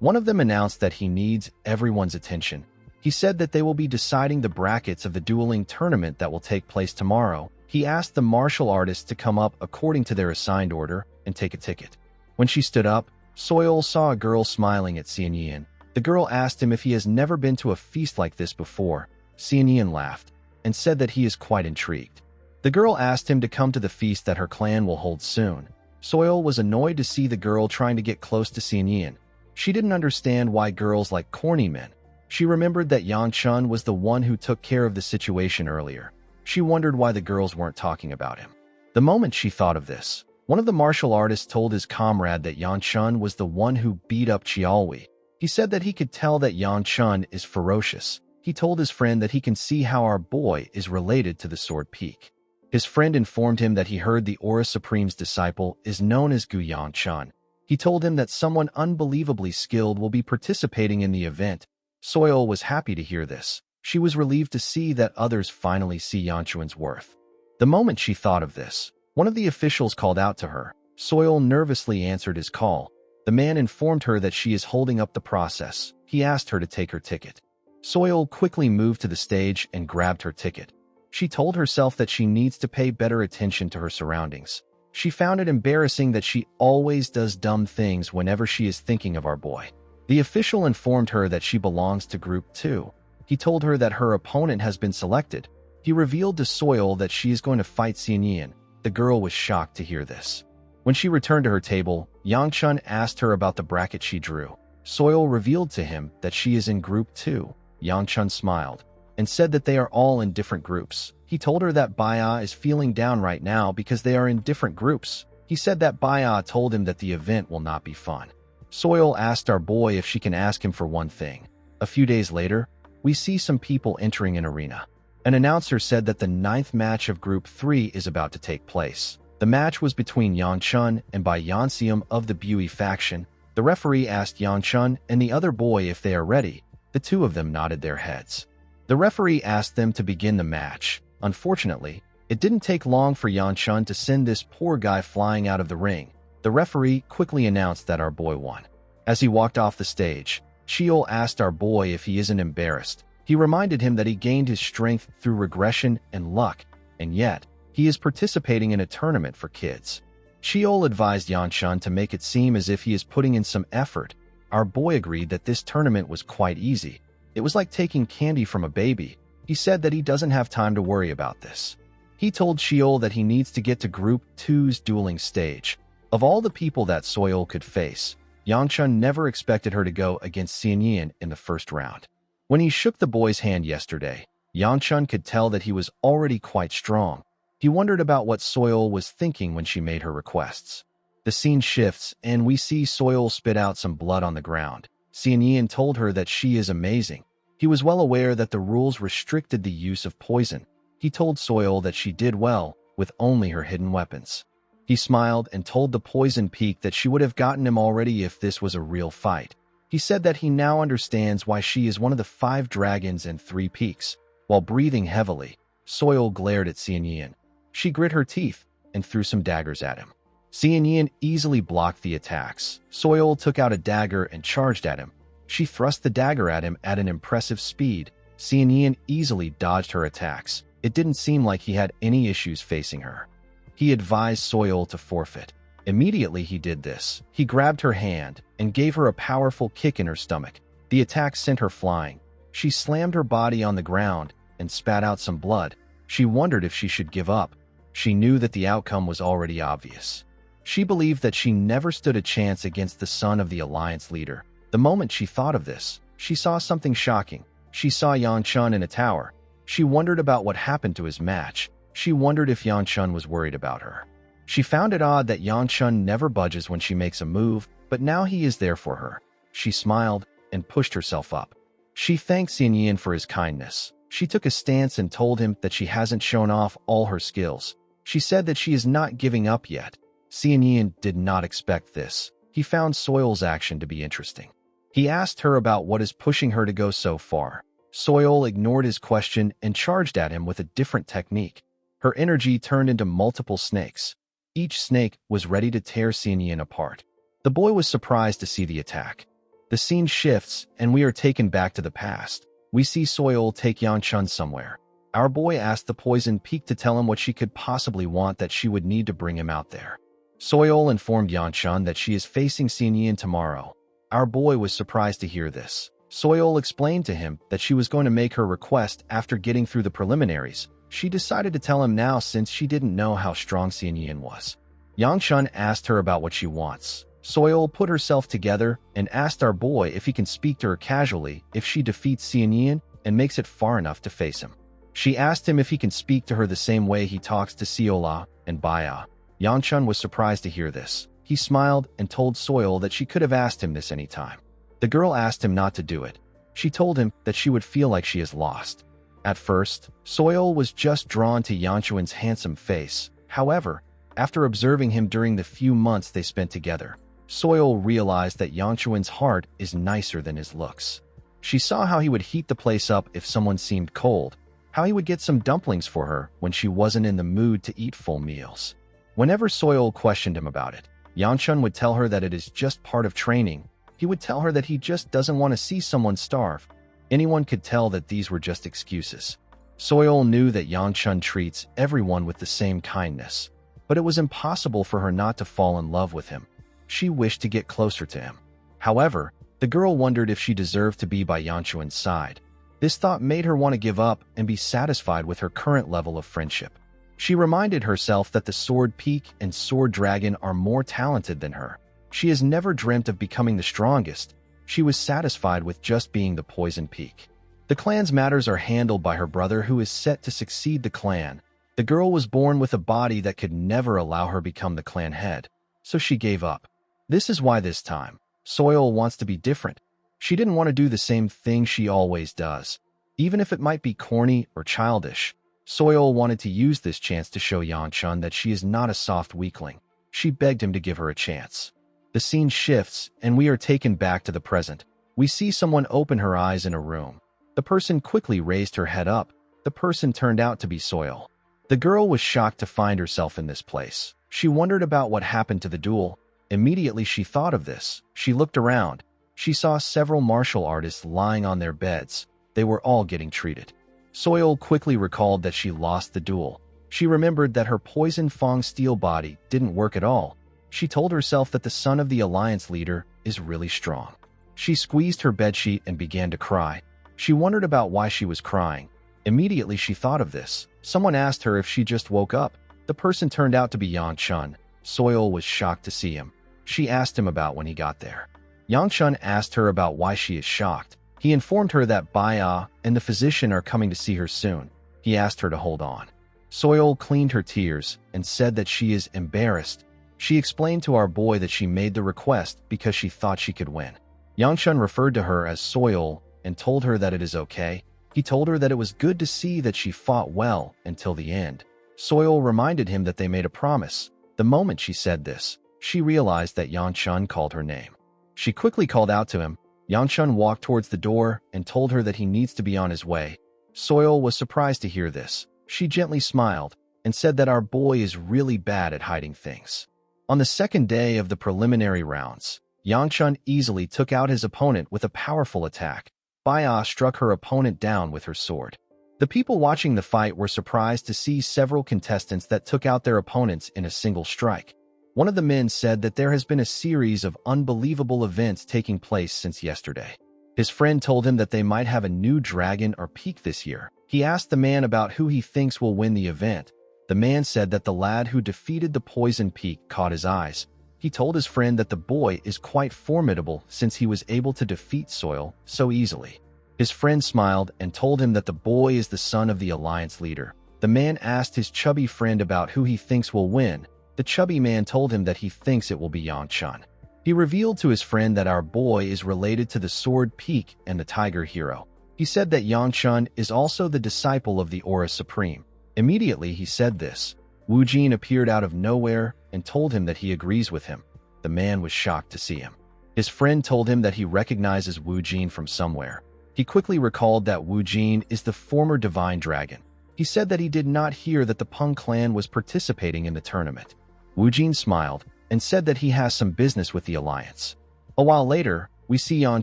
One of them announced that he needs everyone's attention. He said that they will be deciding the brackets of the dueling tournament that will take place tomorrow. He asked the martial artists to come up according to their assigned order and take a ticket. When she stood up, Soil saw a girl smiling at Xianyan. The girl asked him if he has never been to a feast like this before. Xianyan laughed and said that he is quite intrigued. The girl asked him to come to the feast that her clan will hold soon. Soil was annoyed to see the girl trying to get close to Xianyan. She didn't understand why girls like corny men. She remembered that Yang Chun was the one who took care of the situation earlier. She wondered why the girls weren't talking about him. The moment she thought of this, one of the martial artists told his comrade that Yang Chun was the one who beat up Chiaohui. He said that he could tell that Yang Chun is ferocious. He told his friend that he can see how our boy is related to the Sword Peak. His friend informed him that he heard the Aura Supreme's disciple is known as Gu Yang Chun. He told him that someone unbelievably skilled will be participating in the event. Soil was happy to hear this. She was relieved to see that others finally see Yang Chun's worth. The moment she thought of this, one of the officials called out to her. Soil nervously answered his call. The man informed her that she is holding up the process. He asked her to take her ticket. Soil quickly moved to the stage and grabbed her ticket. She told herself that she needs to pay better attention to her surroundings. She found it embarrassing that she always does dumb things whenever she is thinking of our boy. The official informed her that she belongs to Group 2. He told her that her opponent has been selected. He revealed to Soil that she is going to fight Xianyan. The girl was shocked to hear this. When she returned to her table, Yang Chun asked her about the bracket she drew. Soil revealed to him that she is in Group 2. Yang Chun smiled and said that they are all in different groups. He told her that Baya is feeling down right now because they are in different groups. He said that Baya told him that the event will not be fun. Soil asked our boy if she can ask him for one thing. A few days later, we see some people entering an arena. An announcer said that the 9th match of Group 3 is about to take place. The match was between Yang Chun and Bai Yanxium of the Bui faction. The referee asked Yang Chun and the other boy if they are ready. The two of them nodded their heads. The referee asked them to begin the match. Unfortunately, it didn't take long for Yang Chun to send this poor guy flying out of the ring. The referee quickly announced that our boy won. As he walked off the stage, Chiol asked our boy if he isn't embarrassed. He reminded him that he gained his strength through regression and luck, and yet, he is participating in a tournament for kids. Chiol advised Yang Chun to make it seem as if he is putting in some effort. Our boy agreed that this tournament was quite easy. It was like taking candy from a baby. He said that he doesn't have time to worry about this. He told Chiol that he needs to get to Group 2's dueling stage. Of all the people that Soil could face, Yang Chun never expected her to go against Xianyan in the first round. When he shook the boy's hand yesterday, Yang Chun could tell that he was already quite strong. He wondered about what Soil was thinking when she made her requests. The scene shifts, and we see Soil spit out some blood on the ground. Xianyan told her that she is amazing. He was well aware that the rules restricted the use of poison. He told Soil that she did well with only her hidden weapons. He smiled and told the Poison Peak that she would have gotten him already if this was a real fight. He said that he now understands why she is one of the 5 dragons and 3 peaks. While breathing heavily, Soil glared at Xianyan. She grit her teeth and threw some daggers at him. Xianyan easily blocked the attacks. Soil took out a dagger and charged at him. She thrust the dagger at him at an impressive speed. Xianyan easily dodged her attacks. It didn't seem like he had any issues facing her. He advised Soil to forfeit. Immediately he did this. He grabbed her hand and gave her a powerful kick in her stomach. The attack sent her flying. She slammed her body on the ground and spat out some blood. She wondered if she should give up. She knew that the outcome was already obvious. She believed that she never stood a chance against the son of the Alliance leader. The moment she thought of this, she saw something shocking. She saw Yang Chun in a tower. She wondered about what happened to his match. She wondered if Yang Chun was worried about her. She found it odd that Yang Chun never budges when she makes a move, but now he is there for her. She smiled and pushed herself up. She thanked Xianyan for his kindness. She took a stance and told him that she hasn't shown off all her skills. She said that she is not giving up yet. Xianyan did not expect this. He found Soil's action to be interesting. He asked her about what is pushing her to go so far. Soil ignored his question and charged at him with a different technique. Her energy turned into multiple snakes. Each snake was ready to tear Xianyin apart. The boy was surprised to see the attack. The scene shifts, and we are taken back to the past. We see Soil take Yanchun somewhere. Our boy asked the poison peak to tell him what she could possibly want that she would need to bring him out there. Soil informed Yanchun that she is facing Xianyin tomorrow. Our boy was surprised to hear this. Soil explained to him that she was going to make her request after getting through the preliminaries. She decided to tell him now since she didn't know how strong Xianyin was. Yanchun asked her about what she wants. Soil put herself together and asked our boy if he can speak to her casually if she defeats Xianyin and makes it far enough to face him. She asked him if he can speak to her the same way he talks to Siola and Baya. Yanchun was surprised to hear this. He smiled and told Soil that she could have asked him this anytime. The girl asked him not to do it. She told him that she would feel like she is lost. At first, Soil was just drawn to Yanchun's handsome face. However, after observing him during the few months they spent together, Soil realized that Yanchun's heart is nicer than his looks. She saw how he would heat the place up if someone seemed cold, how he would get some dumplings for her when she wasn't in the mood to eat full meals. Whenever Soil questioned him about it, Yanchun would tell her that it is just part of training. He would tell her that he just doesn't want to see someone starve. Anyone could tell that these were just excuses. Soil knew that Yanchun treats everyone with the same kindness, but it was impossible for her not to fall in love with him. She wished to get closer to him. However, the girl wondered if she deserved to be by Yanchun's side. This thought made her want to give up and be satisfied with her current level of friendship. She reminded herself that the Sword Peak and Sword Dragon are more talented than her. She has never dreamt of becoming the strongest. She was satisfied with just being the Poison Peak. The clan's matters are handled by her brother, who is set to succeed the clan. The girl was born with a body that could never allow her become the clan head, so she gave up. This is why this time, Soil wants to be different. She didn't want to do the same thing she always does. Even if it might be corny or childish, Soil wanted to use this chance to show Yanchun that she is not a soft weakling. She begged him to give her a chance. The scene shifts, and we are taken back to the present. We see someone open her eyes in a room. The person quickly raised her head up. The person turned out to be Soil. The girl was shocked to find herself in this place. She wondered about what happened to the duel. Immediately she thought of this. She looked around. She saw several martial artists lying on their beds. They were all getting treated. Soil quickly recalled that she lost the duel. She remembered that her poison Fong steel body didn't work at all. She told herself that the son of the alliance leader is really strong. She squeezed her bedsheet and began to cry. She wondered about why she was crying. Immediately she thought of this. Someone asked her if she just woke up. The person turned out to be Yanchun. Soil was shocked to see him. She asked him about when he got there. Yanchun asked her about why she is shocked. He informed her that Baya and the physician are coming to see her soon. He asked her to hold on. Soil cleaned her tears and said that she is embarrassed. She explained to our boy that she made the request because she thought she could win. Yanchun referred to her as Soil and told her that it is okay. He told her that it was good to see that she fought well until the end. Soil reminded him that they made a promise. The moment she said this, she realized that Yanchun called her name. She quickly called out to him. Yanchun walked towards the door and told her that he needs to be on his way. Soil was surprised to hear this. She gently smiled and said that our boy is really bad at hiding things. On the second day of the preliminary rounds, Yanchun easily took out his opponent with a powerful attack. Baya struck her opponent down with her sword. The people watching the fight were surprised to see several contestants that took out their opponents in a single strike. One of the men said that there has been a series of unbelievable events taking place since yesterday. His friend told him that they might have a new dragon or peak this year. He asked the man about who he thinks will win the event. The man said that the lad who defeated the poison peak caught his eyes. He told his friend that the boy is quite formidable since he was able to defeat Soil so easily. His friend smiled and told him that the boy is the son of the alliance leader. The man asked his chubby friend about who he thinks will win. The chubby man told him that he thinks it will be Yanchun. He revealed to his friend that our boy is related to the Sword Peak and the Tiger Hero. He said that Yanchun is also the disciple of the Aura Supreme. Immediately he said this. Wu Jin appeared out of nowhere and told him that he agrees with him. The man was shocked to see him. His friend told him that he recognizes Wu Jin from somewhere. He quickly recalled that Wu Jin is the former divine dragon. He said that he did not hear that the Peng clan was participating in the tournament. Wu Jin smiled and said that he has some business with the alliance. A while later, we see Yang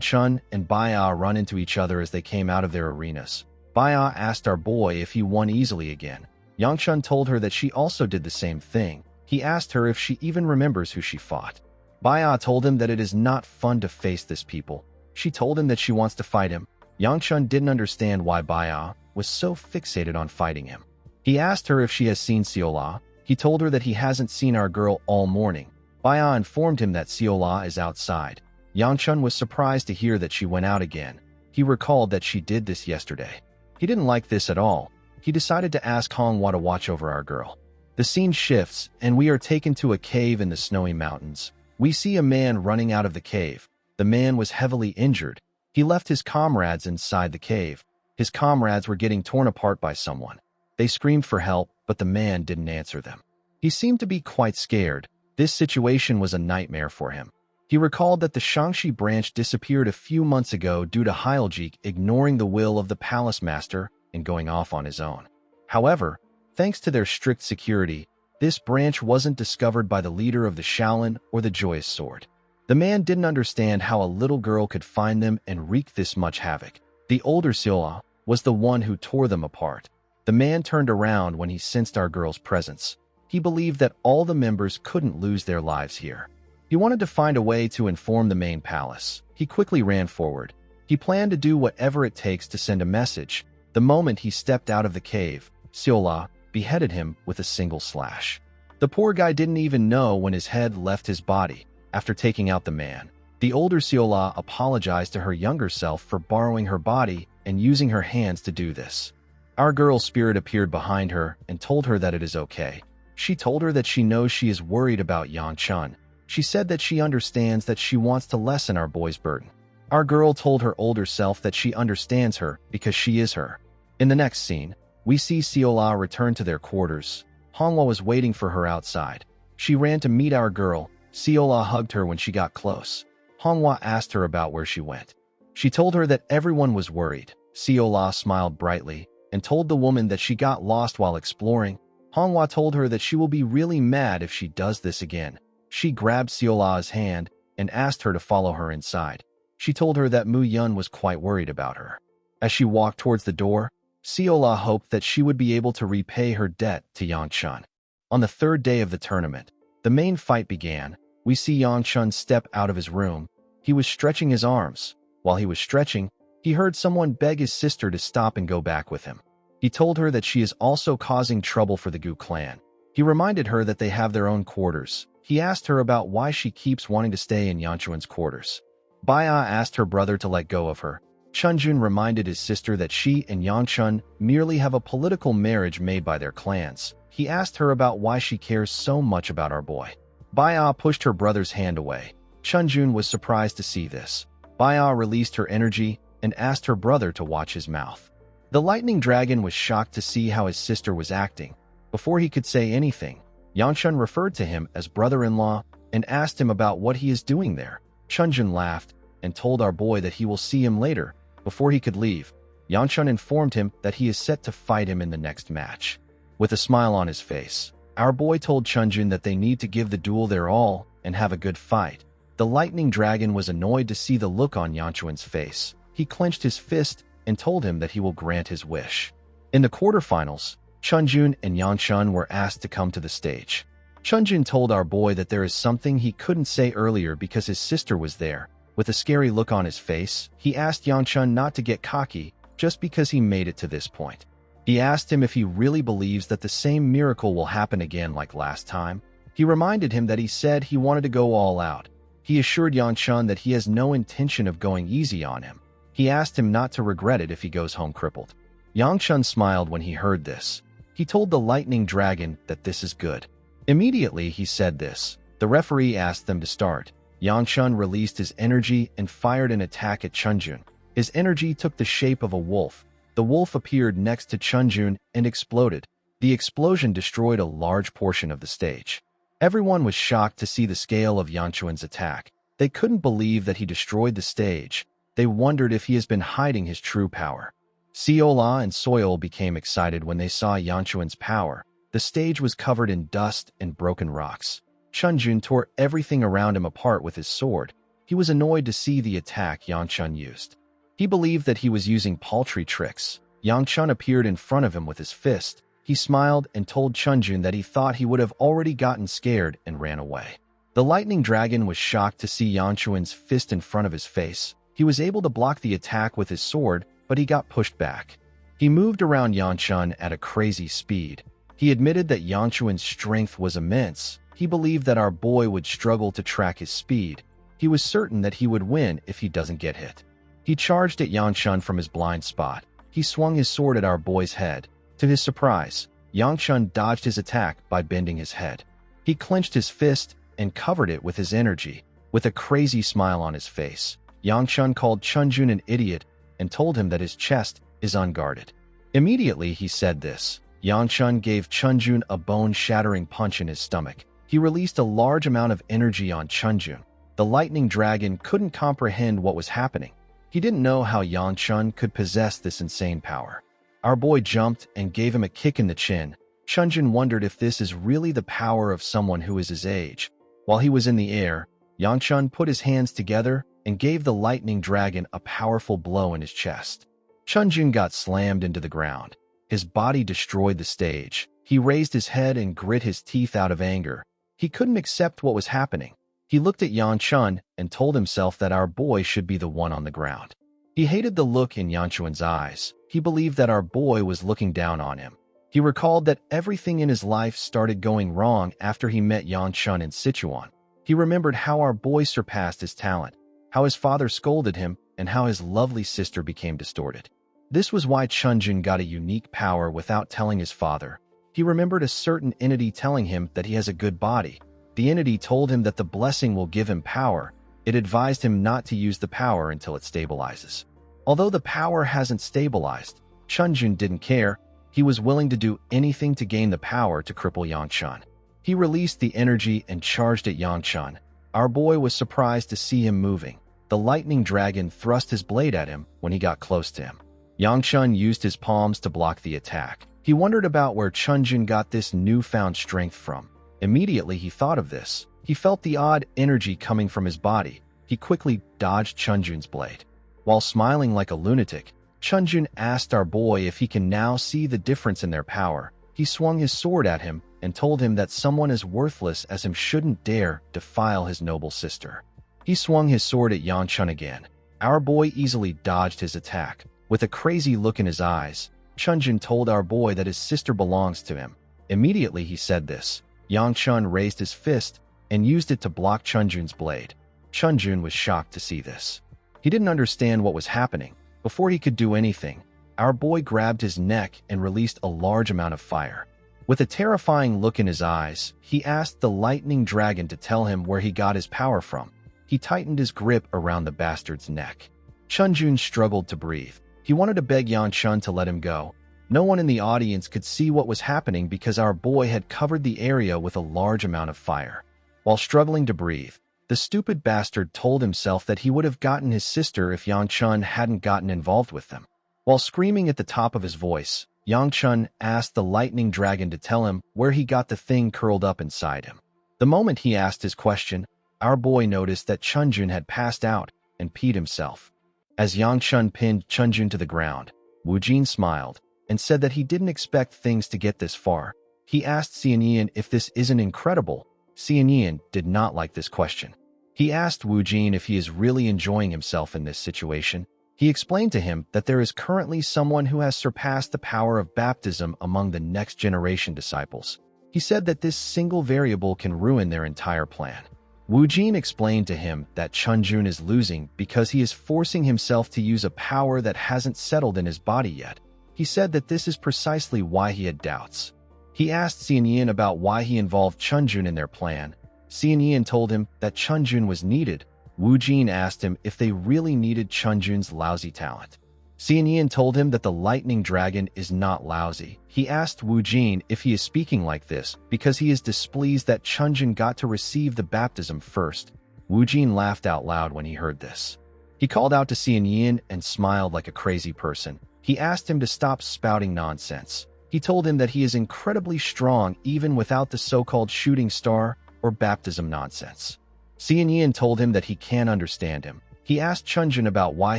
Chun and Baya run into each other as they came out of their arenas. Baya asked our boy if he won easily again. Yang Chun told her that she also did the same thing. He asked her if she even remembers who she fought. Baya told him that it is not fun to face this people. She told him that she wants to fight him. Yang Chun didn't understand why Baya was so fixated on fighting him. He asked her if she has seen Siola. He told her that he hasn't seen our girl all morning. Baya informed him that Siola is outside. Yang Chun was surprised to hear that she went out again. He recalled that she did this yesterday. He didn't like this at all. He decided to ask Manhwa to watch over our girl. The scene shifts, and we are taken to a cave in the snowy mountains. We see a man running out of the cave. The man was heavily injured. He left his comrades inside the cave. His comrades were getting torn apart by someone. They screamed for help, but the man didn't answer them. He seemed to be quite scared. This situation was a nightmare for him. He recalled that the Shangxi branch disappeared a few months ago due to Hyljik ignoring the will of the palace master and going off on his own. However, thanks to their strict security, this branch wasn't discovered by the leader of the Shaolin or the Joyous Sword. The man didn't understand how a little girl could find them and wreak this much havoc. The older Siola was the one who tore them apart. The man turned around when he sensed our girl's presence. He believed that all the members couldn't lose their lives here. He wanted to find a way to inform the main palace. He quickly ran forward. He planned to do whatever it takes to send a message. The moment he stepped out of the cave, Siola beheaded him with a single slash. The poor guy didn't even know when his head left his body. After taking out the man, the older Siola apologized to her younger self for borrowing her body and using her hands to do this. Our girl's spirit appeared behind her and told her that it is okay. She told her that she knows she is worried about Yang Chun. She said that she understands that she wants to lessen our boy's burden. Our girl told her older self that she understands her because she is her. In the next scene, we see Siola return to their quarters. Manhwa was waiting for her outside. She ran to meet our girl. Siola hugged her when she got close. Manhwa asked her about where she went. She told her that everyone was worried. Siola smiled brightly and told the woman that she got lost while exploring. Manhwa told her that she will be really mad if she does this again. She grabbed Siola's hand and asked her to follow her inside. She told her that Mu Yun was quite worried about her. As she walked towards the door, Siola hoped that she would be able to repay her debt to Yang Chun. On the third day of the tournament, the main fight began. We see Yang Chun step out of his room. He was stretching his arms. While he was stretching, he heard someone beg his sister to stop and go back with him. He told her that she is also causing trouble for the Gu clan. He reminded her that they have their own quarters. He asked her about why she keeps wanting to stay in Yang Chun's quarters. Baya asked her brother to let go of her. Chunjun reminded his sister that she and Yang Chun merely have a political marriage made by their clans. He asked her about why she cares so much about our boy. Baya pushed her brother's hand away. Chunjun was surprised to see this. Baya released her energy and asked her brother to watch his mouth. The lightning dragon was shocked to see how his sister was acting. Before he could say anything, Yang Chun referred to him as brother-in-law and asked him about what he is doing there. Chunjun laughed and told our boy that he will see him later. Before he could leave, Yang Chun informed him that he is set to fight him in the next match. With a smile on his face, our boy told Chunjun that they need to give the duel their all and have a good fight. The lightning dragon was annoyed to see the look on Yang Chun's face. He clenched his fist and told him that he will grant his wish. In the quarterfinals, Chunjun and Yang Chun were asked to come to the stage. Chunjun told our boy that there is something he couldn't say earlier because his sister was there. With a scary look on his face, he asked Yang Chun not to get cocky just because he made it to this point. He asked him if he really believes that the same miracle will happen again like last time. He reminded him that he said he wanted to go all out. He assured Yang Chun that he has no intention of going easy on him. He asked him not to regret it if he goes home crippled. Yang Chun smiled when he heard this. He told the lightning dragon that this is good. Immediately he said this. The referee asked them to start. Yang Chun released his energy and fired an attack at Chunjun. His energy took the shape of a wolf. The wolf appeared next to Chunjun and exploded. The explosion destroyed a large portion of the stage. Everyone was shocked to see the scale of Yang Chun's attack. They couldn't believe that he destroyed the stage. They wondered if he has been hiding his true power. Seola and Soil became excited when they saw Yanchuan's power. The stage was covered in dust and broken rocks. Chunjun tore everything around him apart with his sword. He was annoyed to see the attack Yangchun used. He believed that he was using paltry tricks. Yangchun appeared in front of him with his fist. He smiled and told Chunjun that he thought he would have already gotten scared and ran away. The lightning dragon was shocked to see Yangchuan's fist in front of his face. He was able to block the attack with his sword, but he got pushed back. He moved around Yangchun at a crazy speed. He admitted that Yangchuan's strength was immense. He believed that our boy would struggle to track his speed. He was certain that he would win if he doesn't get hit. He charged at Yangchun from his blind spot. He swung his sword at our boy's head. To his surprise, Yangchun dodged his attack by bending his head. He clenched his fist and covered it with his energy. With a crazy smile on his face, Yangchun called Chunjun an idiot and told him that his chest is unguarded. Immediately he said this, Yangchun gave Chunjun a bone-shattering punch in his stomach. He released a large amount of energy on Chunjun. The lightning dragon couldn't comprehend what was happening. He didn't know how Yangchun could possess this insane power. Our boy jumped and gave him a kick in the chin. Chunjun wondered if this is really the power of someone who is his age. While he was in the air, Yangchun put his hands together and gave the lightning dragon a powerful blow in his chest. Chunjun got slammed into the ground. His body destroyed the stage. He raised his head and grit his teeth out of anger. He couldn't accept what was happening. He looked at Yangchun and told himself that our boy should be the one on the ground. He hated the look in Yangchuan's eyes. He believed that our boy was looking down on him. He recalled that everything in his life started going wrong after he met Yangchun in Sichuan. He remembered how our boy surpassed his talent, how his father scolded him, and how his lovely sister became distorted. This was why Chunjun got a unique power without telling his father. He remembered a certain entity telling him that he has a good body. The entity told him that the blessing will give him power. It advised him not to use the power until it stabilizes. Although the power hasn't stabilized, Chunjun didn't care. He was willing to do anything to gain the power to cripple Yangchun. He released the energy and charged at Yangchun. Our boy was surprised to see him moving. The lightning dragon thrust his blade at him when he got close to him. Yangchun used his palms to block the attack. He wondered about where Chunjun got this newfound strength from. Immediately he thought of this. He felt the odd energy coming from his body. He quickly dodged Chunjun's blade. While smiling like a lunatic, Chunjun asked our boy if he can now see the difference in their power. He swung his sword at him and told him that someone as worthless as him shouldn't dare defile his noble sister. He swung his sword at Yangchun again. Our boy easily dodged his attack. With a crazy look in his eyes, Chunjun told our boy that his sister belongs to him. Immediately he said this. Yangchun raised his fist and used it to block Chunjun's blade. Chunjun was shocked to see this. He didn't understand what was happening. Before he could do anything, our boy grabbed his neck and released a large amount of fire. With a terrifying look in his eyes, he asked the lightning dragon to tell him where he got his power from. He tightened his grip around the bastard's neck. Chunjun struggled to breathe. He wanted to beg Yangchun to let him go. No one in the audience could see what was happening because our boy had covered the area with a large amount of fire. While struggling to breathe, the stupid bastard told himself that he would have gotten his sister if Yangchun hadn't gotten involved with them. While screaming at the top of his voice, Yangchun asked the lightning dragon to tell him where he got the thing curled up inside him. The moment he asked his question, our boy noticed that Chunjun had passed out and peed himself. As Yangchun pinned Chunjun to the ground, Wujin smiled and said that he didn't expect things to get this far. He asked Xianyan if this isn't incredible. Xianyan did not like this question. He asked Wujin if he is really enjoying himself in this situation. He explained to him that there is currently someone who has surpassed the power of baptism among the next generation disciples. He said that this single variable can ruin their entire plan. Wujin explained to him that Chunjun is losing because he is forcing himself to use a power that hasn't settled in his body yet. He said that this is precisely why he had doubts. He asked Xianyan about why he involved Chunjun in their plan. Xianyan told him that Chunjun was needed. Wujin asked him if they really needed Chunjun's lousy talent. Xianyan told him that the lightning dragon is not lousy. He asked Wujin if he is speaking like this because he is displeased that Chunjun got to receive the baptism first. Wu Jin laughed out loud when he heard this. He called out to Xian Yin and smiled like a crazy person. He asked him to stop spouting nonsense. He told him that he is incredibly strong even without the so-called shooting star or baptism nonsense. Xian Yin told him that he can't understand him. He asked Chunjun about why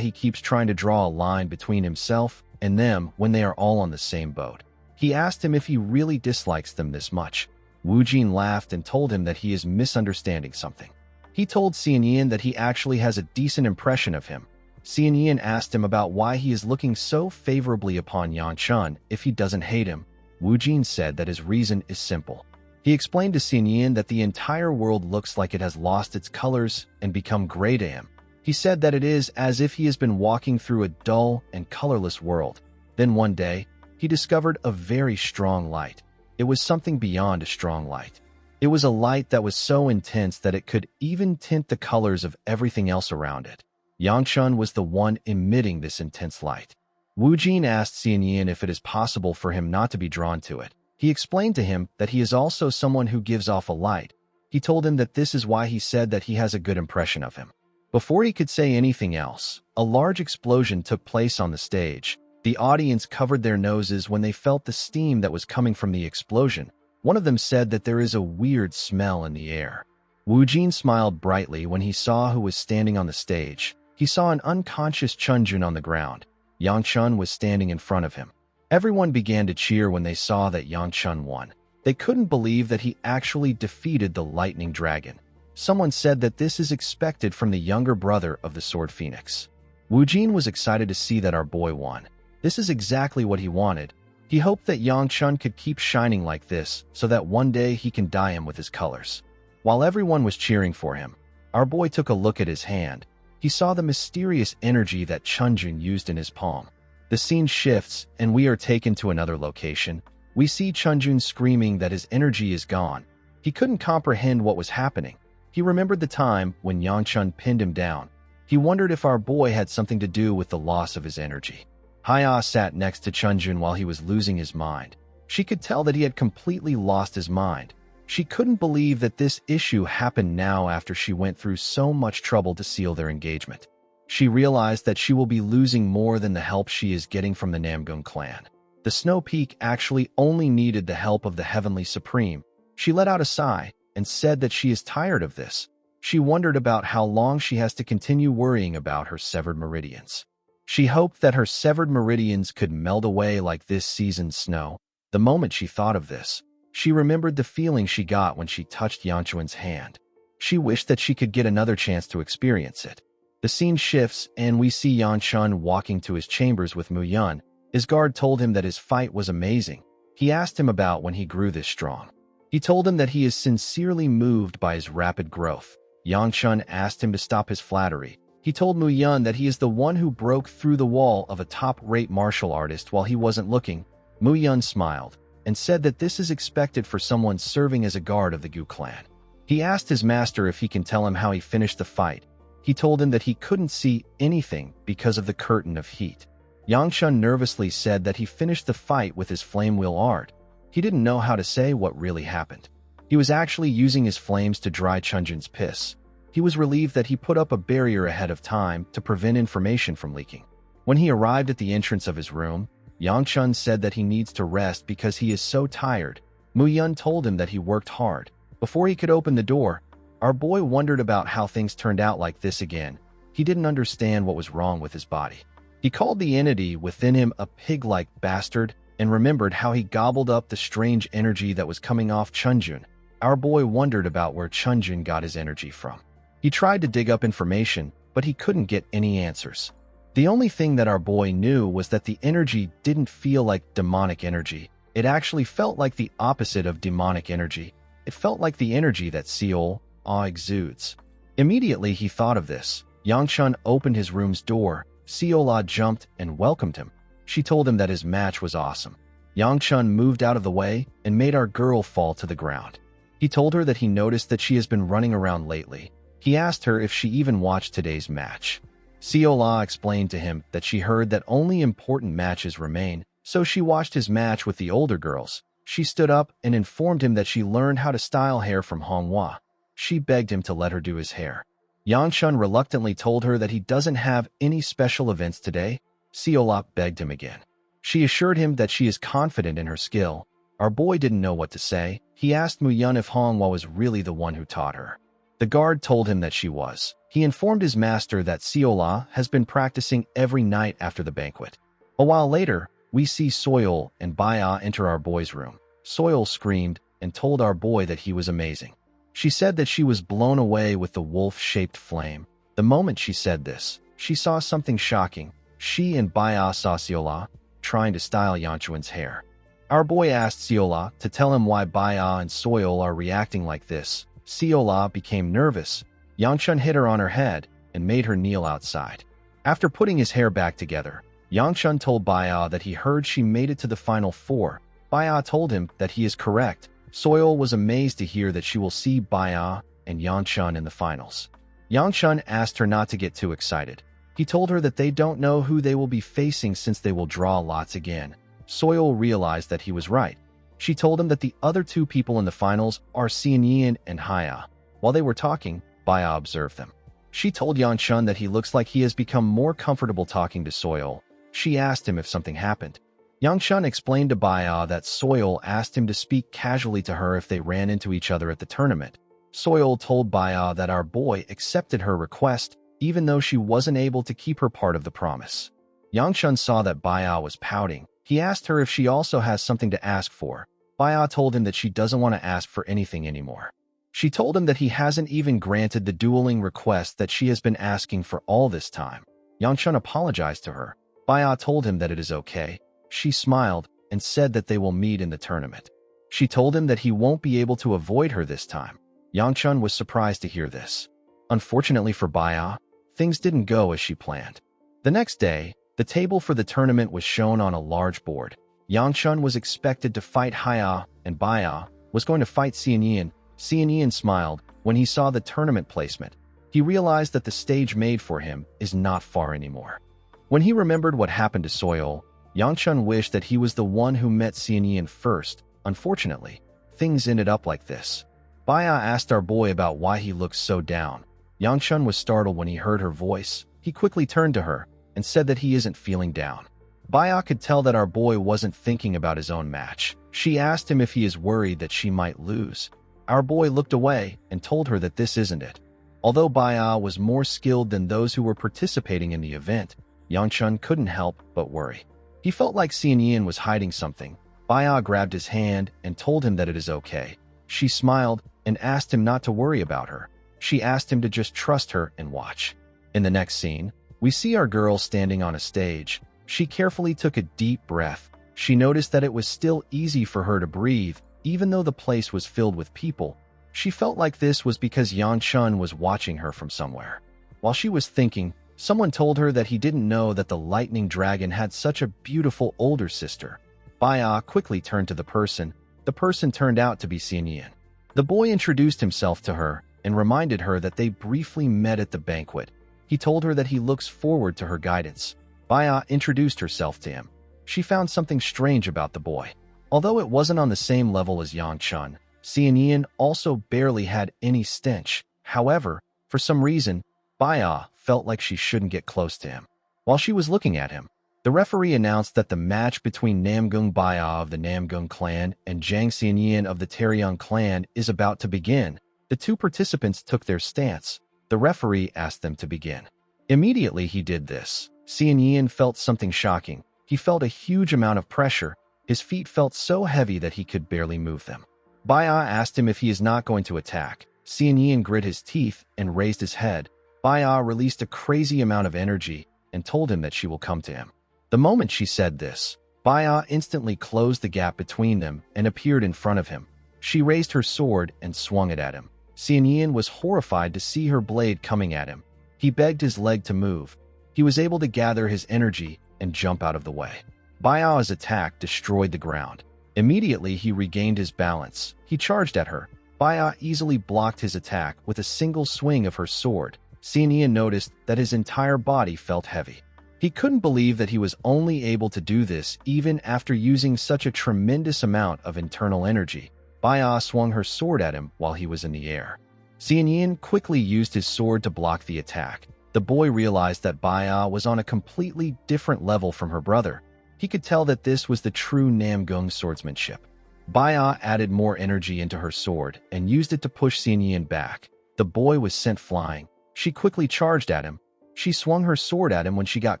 he keeps trying to draw a line between himself and them when they are all on the same boat. He asked him if he really dislikes them this much. Wu Jin laughed and told him that he is misunderstanding something. He told Xian Yin that he actually has a decent impression of him. Xian Yin asked him about why he is looking so favorably upon Yang Chun if he doesn't hate him. Wu Jin said that his reason is simple. He explained to Xian Yin that the entire world looks like it has lost its colors and become gray to him. He said that it is as if he has been walking through a dull and colorless world. Then one day, he discovered a very strong light. It was something beyond a strong light. It was a light that was so intense that it could even tint the colors of everything else around it. Yang Chun was the one emitting this intense light. Wu Jin asked Xian Yin if it is possible for him not to be drawn to it. He explained to him that he is also someone who gives off a light. He told him that this is why he said that he has a good impression of him. Before he could say anything else, a large explosion took place on the stage. The audience covered their noses when they felt the steam that was coming from the explosion. One of them said that there is a weird smell in the air. Wu Jin smiled brightly when he saw who was standing on the stage. He saw an unconscious Chunjun on the ground. Yang Chun was standing in front of him. Everyone began to cheer when they saw that Yang Chun won. They couldn't believe that he actually defeated the lightning dragon. Someone said that this is expected from the younger brother of the Sword Phoenix. Wu Jin was excited to see that our boy won. This is exactly what he wanted. He hoped that Yang Chun could keep shining like this so that one day he can dye him with his colors. While everyone was cheering for him, our boy took a look at his hand. He saw the mysterious energy that Chunjun used in his palm. The scene shifts and we are taken to another location. We see Chunjun screaming that his energy is gone. He couldn't comprehend what was happening. He remembered the time when Yang Chun pinned him down. He wondered if our boy had something to do with the loss of his energy. Haya sat next to Chunjun while he was losing his mind. She could tell that he had completely lost his mind. She couldn't believe that this issue happened now after she went through so much trouble to seal their engagement. She realized that she will be losing more than the help she is getting from the Namgung clan. The Snow Peak actually only needed the help of the Heavenly Supreme. She let out a sigh and said that she is tired of this. She wondered about how long she has to continue worrying about her severed meridians. She hoped that her severed meridians could melt away like this season's snow. The moment she thought of this, she remembered the feeling she got when she touched Yanchuan's hand. She wished that she could get another chance to experience it. The scene shifts and we see Yanchun walking to his chambers with Mu Yun. His guard told him that his fight was amazing. He asked him about when he grew this strong. He told him that he is sincerely moved by his rapid growth. Yanchun asked him to stop his flattery. He told Mu Yun that he is the one who broke through the wall of a top-rate martial artist while he wasn't looking. Mu Yun smiled and said that this is expected for someone serving as a guard of the Gu clan. He asked his master if he can tell him how he finished the fight. He told him that he couldn't see anything because of the curtain of heat. Yangchun nervously said that he finished the fight with his flame wheel art. He didn't know how to say what really happened. He was actually using his flames to dry Chunjun's piss. He was relieved that he put up a barrier ahead of time to prevent information from leaking. When he arrived at the entrance of his room, Yangchun said that he needs to rest because he is so tired. Mu Yun told him that he worked hard. Before he could open the door, our boy wondered about how things turned out like this again. He didn't understand what was wrong with his body. He called the entity within him a pig-like bastard and remembered how he gobbled up the strange energy that was coming off Chunjun. Our boy wondered about where Chunjun got his energy from. He tried to dig up information, but he couldn't get any answers. The only thing that our boy knew was that the energy didn't feel like demonic energy. It actually felt like the opposite of demonic energy. It felt like the energy that Seol exudes. Immediately he thought of this. Yangchun opened his room's door. Seola jumped and welcomed him. She told him that his match was awesome. Yangchun moved out of the way and made our girl fall to the ground. He told her that he noticed that she has been running around lately. He asked her if she even watched today's match. Seola explained to him that she heard that only important matches remain, so she watched his match with the older girls. She stood up and informed him that she learned how to style hair from Manhwa. She begged him to let her do his hair. Yang reluctantly told her that he doesn't have any special events today. Seola begged him again. She assured him that she is confident in her skill. Our boy didn't know what to say. He asked Muyun if Honghwa was really the one who taught her. The guard told him that she was. He informed his master that Seola has been practicing every night after the banquet. A while later, we see Soil and Baya enter our boy's room. Soil screamed and told our boy that he was amazing. She said that she was blown away with the wolf-shaped flame. The moment she said this, she saw something shocking. She and Baya saw Seola trying to style Yanchuan's hair. Our boy asked Seola to tell him why Baya and Soil are reacting like this. Seola became nervous. Yangchun hit her on her head and made her kneel outside. After putting his hair back together, Yangchun told Baya that he heard she made it to the final four. Baya told him that he is correct. Soil was amazed to hear that she will see Baya and Yangchun in the finals. Yangchun asked her not to get too excited. He told her that they don't know who they will be facing since they will draw lots again. Soil realized that he was right. She told him that the other two people in the finals are Xianyin and Haya. While they were talking, Baya observed them. She told Yangchun that he looks like he has become more comfortable talking to Soil. She asked him if something happened. Yangchun explained to Baya that Soil asked him to speak casually to her if they ran into each other at the tournament. Soil told Baya that our boy accepted her request, even though she wasn't able to keep her part of the promise. Yangchun saw that Baya was pouting. He asked her if she also has something to ask for. Baya told him that she doesn't want to ask for anything anymore. She told him that he hasn't even granted the dueling request that she has been asking for all this time. Yangchun apologized to her. Baya told him that it is okay. She smiled and said that they will meet in the tournament. She told him that he won't be able to avoid her this time. Yangchun was surprised to hear this. Unfortunately for Baya, things didn't go as she planned. The next day, the table for the tournament was shown on a large board. Yangchun was expected to fight Haya, and Baya was going to fight Xianyin. Xianyin smiled when he saw the tournament placement. He realized that the stage made for him is not far anymore. When he remembered what happened to Soil, Yangchun wished that he was the one who met Xianyin first. Unfortunately, things ended up like this. Baya asked our boy about why he looked so down. Yangchun was startled when he heard her voice. He quickly turned to her and said that he isn't feeling down. Baya could tell that our boy wasn't thinking about his own match. She asked him if he is worried that she might lose. Our boy looked away and told her that this isn't it. Although Baya was more skilled than those who were participating in the event, Yangchun couldn't help but worry. He felt like Xianyin was hiding something. Baya grabbed his hand and told him that it is okay. She smiled and asked him not to worry about her. She asked him to just trust her and watch. In the next scene, we see our girl standing on a stage. She carefully took a deep breath. She noticed that it was still easy for her to breathe, even though the place was filled with people. She felt like this was because Yangchun was watching her from somewhere. While she was thinking, someone told her that he didn't know that the lightning dragon had such a beautiful older sister. Baya quickly turned to the person. The person turned out to be Xianyin. The boy introduced himself to her and reminded her that they briefly met at the banquet. He told her that he looks forward to her guidance. Baya introduced herself to him. She found something strange about the boy. Although it wasn't on the same level as Yangchun, Xianyin also barely had any stench. However, for some reason, Baya felt like she shouldn't get close to him. While she was looking at him, the referee announced that the match between Namgung Baya of the Namgung clan and Zhang Xianyin of the Taeyang clan is about to begin. The two participants took their stance. The referee asked them to begin. Immediately he did this. Xianyin felt something shocking. He felt a huge amount of pressure. His feet felt so heavy that he could barely move them. Baya asked him if he is not going to attack. Xianyin grit his teeth and raised his head. Baya released a crazy amount of energy and told him that she will come to him. The moment she said this, Baya instantly closed the gap between them and appeared in front of him. She raised her sword and swung it at him. Xianyin was horrified to see her blade coming at him. He begged his leg to move. He was able to gather his energy and jump out of the way. Baya's attack destroyed the ground. Immediately, he regained his balance. He charged at her. Baya easily blocked his attack with a single swing of her sword. Xianyin noticed that his entire body felt heavy. He couldn't believe that he was only able to do this even after using such a tremendous amount of internal energy. Baya swung her sword at him while he was in the air. Xian Yin quickly used his sword to block the attack. The boy realized that Baya was on a completely different level from her brother. He could tell that this was the true Namgung swordsmanship. Baya added more energy into her sword and used it to push Xian Yin back. The boy was sent flying. She quickly charged at him. She swung her sword at him when she got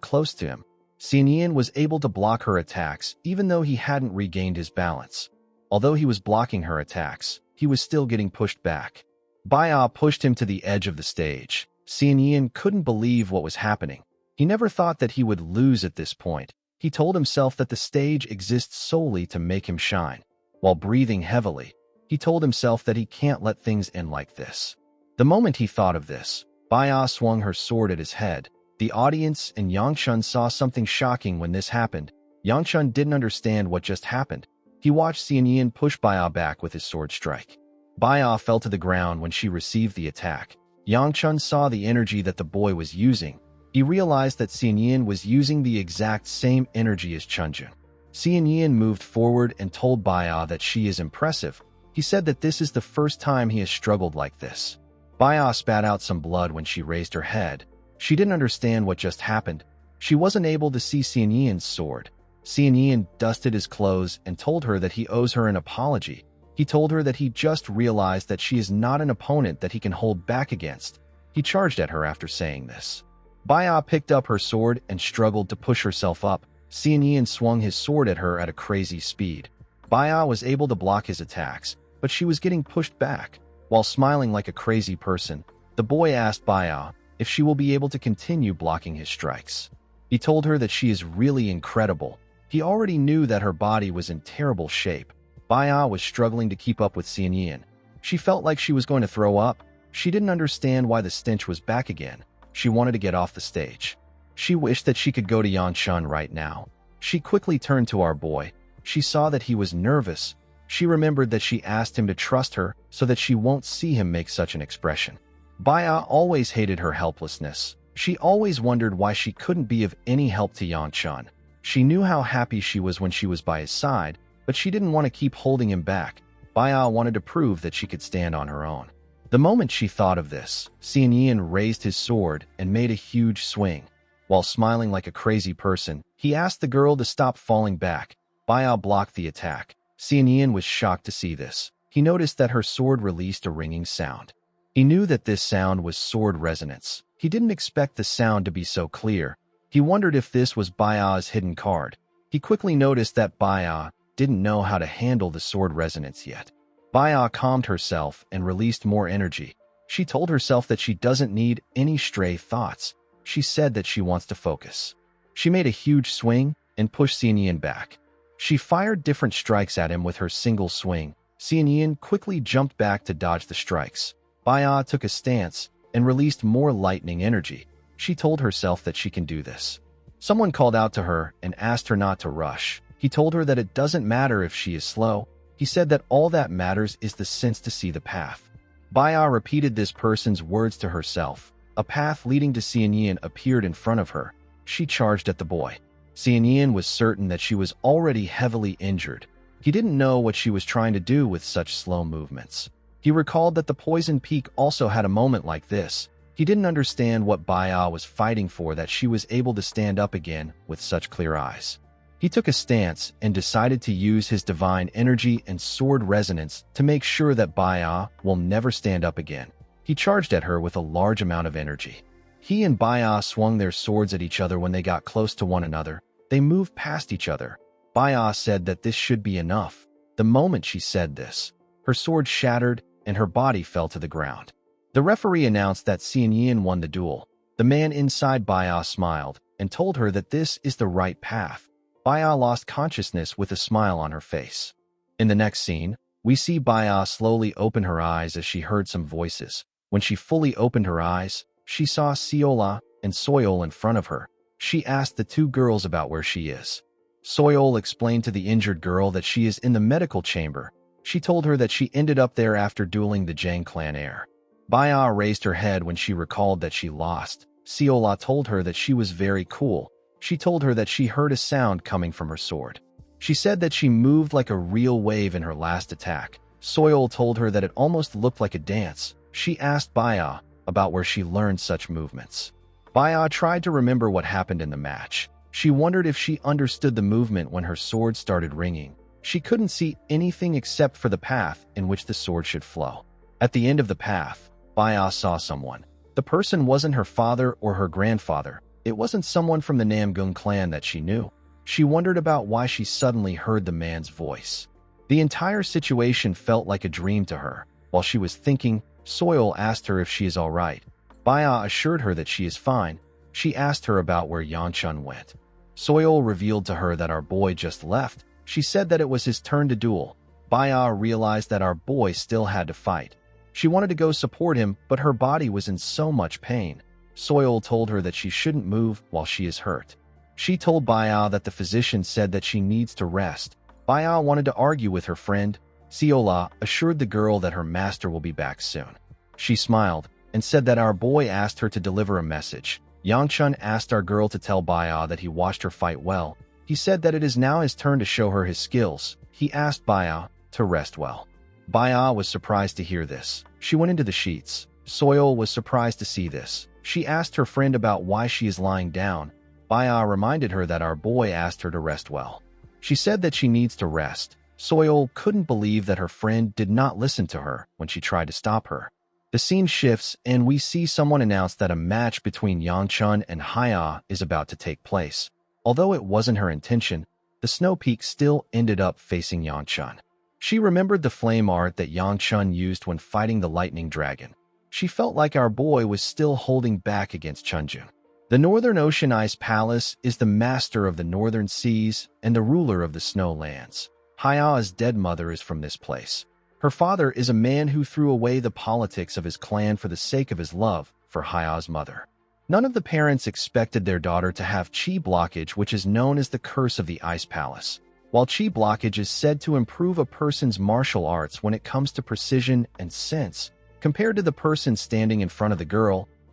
close to him. Xian Yin was able to block her attacks even though he hadn't regained his balance. Although he was blocking her attacks, he was still getting pushed back. Baya pushed him to the edge of the stage. Xian Yin couldn't believe what was happening. He never thought that he would lose at this point. He told himself that the stage exists solely to make him shine. While breathing heavily, he told himself that he can't let things end like this. The moment he thought of this, Baya swung her sword at his head. The audience and Yangchun saw something shocking when this happened. Yangchun didn't understand what just happened. He watched Xian Yin push Baya back with his sword strike. Baya fell to the ground when she received the attack. Yangchun saw the energy that the boy was using. He realized that Xian Yin was using the exact same energy as Chunjun. Xian Yin moved forward and told Baya that she is impressive. He said that this is the first time he has struggled like this. Baya spat out some blood when she raised her head. She didn't understand what just happened. She wasn't able to see Xian Yin's sword. Xian Yin dusted his clothes and told her that he owes her an apology. He told her that he just realized that she is not an opponent that he can hold back against. He charged at her after saying this. Baya picked up her sword and struggled to push herself up. Xian Yin swung his sword at her at a crazy speed. Baya was able to block his attacks, but she was getting pushed back. While smiling like a crazy person, the boy asked Baya if she will be able to continue blocking his strikes. He told her that she is really incredible. He already knew that her body was in terrible shape. Baya was struggling to keep up with Xian Yin. She felt like she was going to throw up. She didn't understand why the stench was back again. She wanted to get off the stage. She wished that she could go to Yangchun right now. She quickly turned to our boy. She saw that he was nervous. She remembered that she asked him to trust her so that she won't see him make such an expression. Baya always hated her helplessness. She always wondered why she couldn't be of any help to Yangchun. She knew how happy she was when she was by his side, but she didn't want to keep holding him back. Baya wanted to prove that she could stand on her own. The moment she thought of this, Xian Yin raised his sword and made a huge swing. While smiling like a crazy person, he asked the girl to stop falling back. Baya blocked the attack. Xian Yin was shocked to see this. He noticed that her sword released a ringing sound. He knew that this sound was sword resonance. He didn't expect the sound to be so clear. He wondered if this was Baya's hidden card. He quickly noticed that Baya didn't know how to handle the sword resonance yet. Baya calmed herself and released more energy. She told herself that she doesn't need any stray thoughts. She said that she wants to focus. She made a huge swing and pushed Xian Yin back. She fired different strikes at him with her single swing. Xian Yin quickly jumped back to dodge the strikes. Baya took a stance and released more lightning energy. She told herself that she can do this. Someone called out to her and asked her not to rush. He told her that it doesn't matter if she is slow. He said that all that matters is the sense to see the path. Baya repeated this person's words to herself. A path leading to Xian Yin appeared in front of her. She charged at the boy. Xian Yin was certain that she was already heavily injured. He didn't know what she was trying to do with such slow movements. He recalled that the Poison Peak also had a moment like this. He didn't understand what Baya was fighting for, that she was able to stand up again with such clear eyes. He took a stance and decided to use his divine energy and sword resonance to make sure that Baya will never stand up again. He charged at her with a large amount of energy. He and Baya swung their swords at each other when they got close to one another. They moved past each other. Baya said that this should be enough. The moment she said this, her sword shattered and her body fell to the ground. The referee announced that Xian Yin won the duel. The man inside Baya smiled and told her that this is the right path. Baya lost consciousness with a smile on her face. In the next scene, we see Baya slowly open her eyes as she heard some voices. When she fully opened her eyes, she saw Siola and Soyol in front of her. She asked the two girls about where she is. Soyol explained to the injured girl that she is in the medical chamber. She told her that she ended up there after dueling the Jang clan heir. Baya raised her head when she recalled that she lost. Siola told her that she was very cool. She told her that she heard a sound coming from her sword. She said that she moved like a real wave in her last attack. Soyol told her that it almost looked like a dance. She asked Baya about where she learned such movements. Baya tried to remember what happened in the match. She wondered if she understood the movement when her sword started ringing. She couldn't see anything except for the path in which the sword should flow. At the end of the path, Baya saw someone. The person wasn't her father or her grandfather. It wasn't someone from the Namgung clan that she knew. She wondered about why she suddenly heard the man's voice. The entire situation felt like a dream to her. While she was thinking, Soil asked her if she is all right. Baya assured her that she is fine. She asked her about where Yangchun went. Soil revealed to her that our boy just left. She said that it was his turn to duel. Baya realized that our boy still had to fight. She wanted to go support him, but her body was in so much pain. Soil told her that she shouldn't move while she is hurt. She told Baya that the physician said that she needs to rest. Baya wanted to argue with her friend. Siola assured the girl that her master will be back soon. She smiled and said that our boy asked her to deliver a message. Yangchun asked our girl to tell Baya that he watched her fight well. He said that it is now his turn to show her his skills. He asked Baya to rest well. Baya was surprised to hear this. She went into the sheets. Soil was surprised to see this. She asked her friend about why she is lying down. Baya reminded her that our boy asked her to rest well. She said that she needs to rest. Soil couldn't believe that her friend did not listen to her when she tried to stop her. The scene shifts and we see someone announce that a match between Yangchun and Haya is about to take place. Although it wasn't her intention, the Snow Peak still ended up facing Yangchun. She remembered the flame art that Yangchun used when fighting the lightning dragon. She felt like our boy was still holding back against Chunjun. The Northern Ocean Ice Palace is the master of the northern seas and the ruler of the snow lands. Haya's dead mother is from this place. Her father is a man who threw away the politics of his clan for the sake of his love for Haya's mother. None of the parents expected their daughter to have chi blockage, which is known as the curse of the Ice Palace. While chi blockage is said to improve a person's martial arts when it comes to precision and sense, compared to the person standing in front of the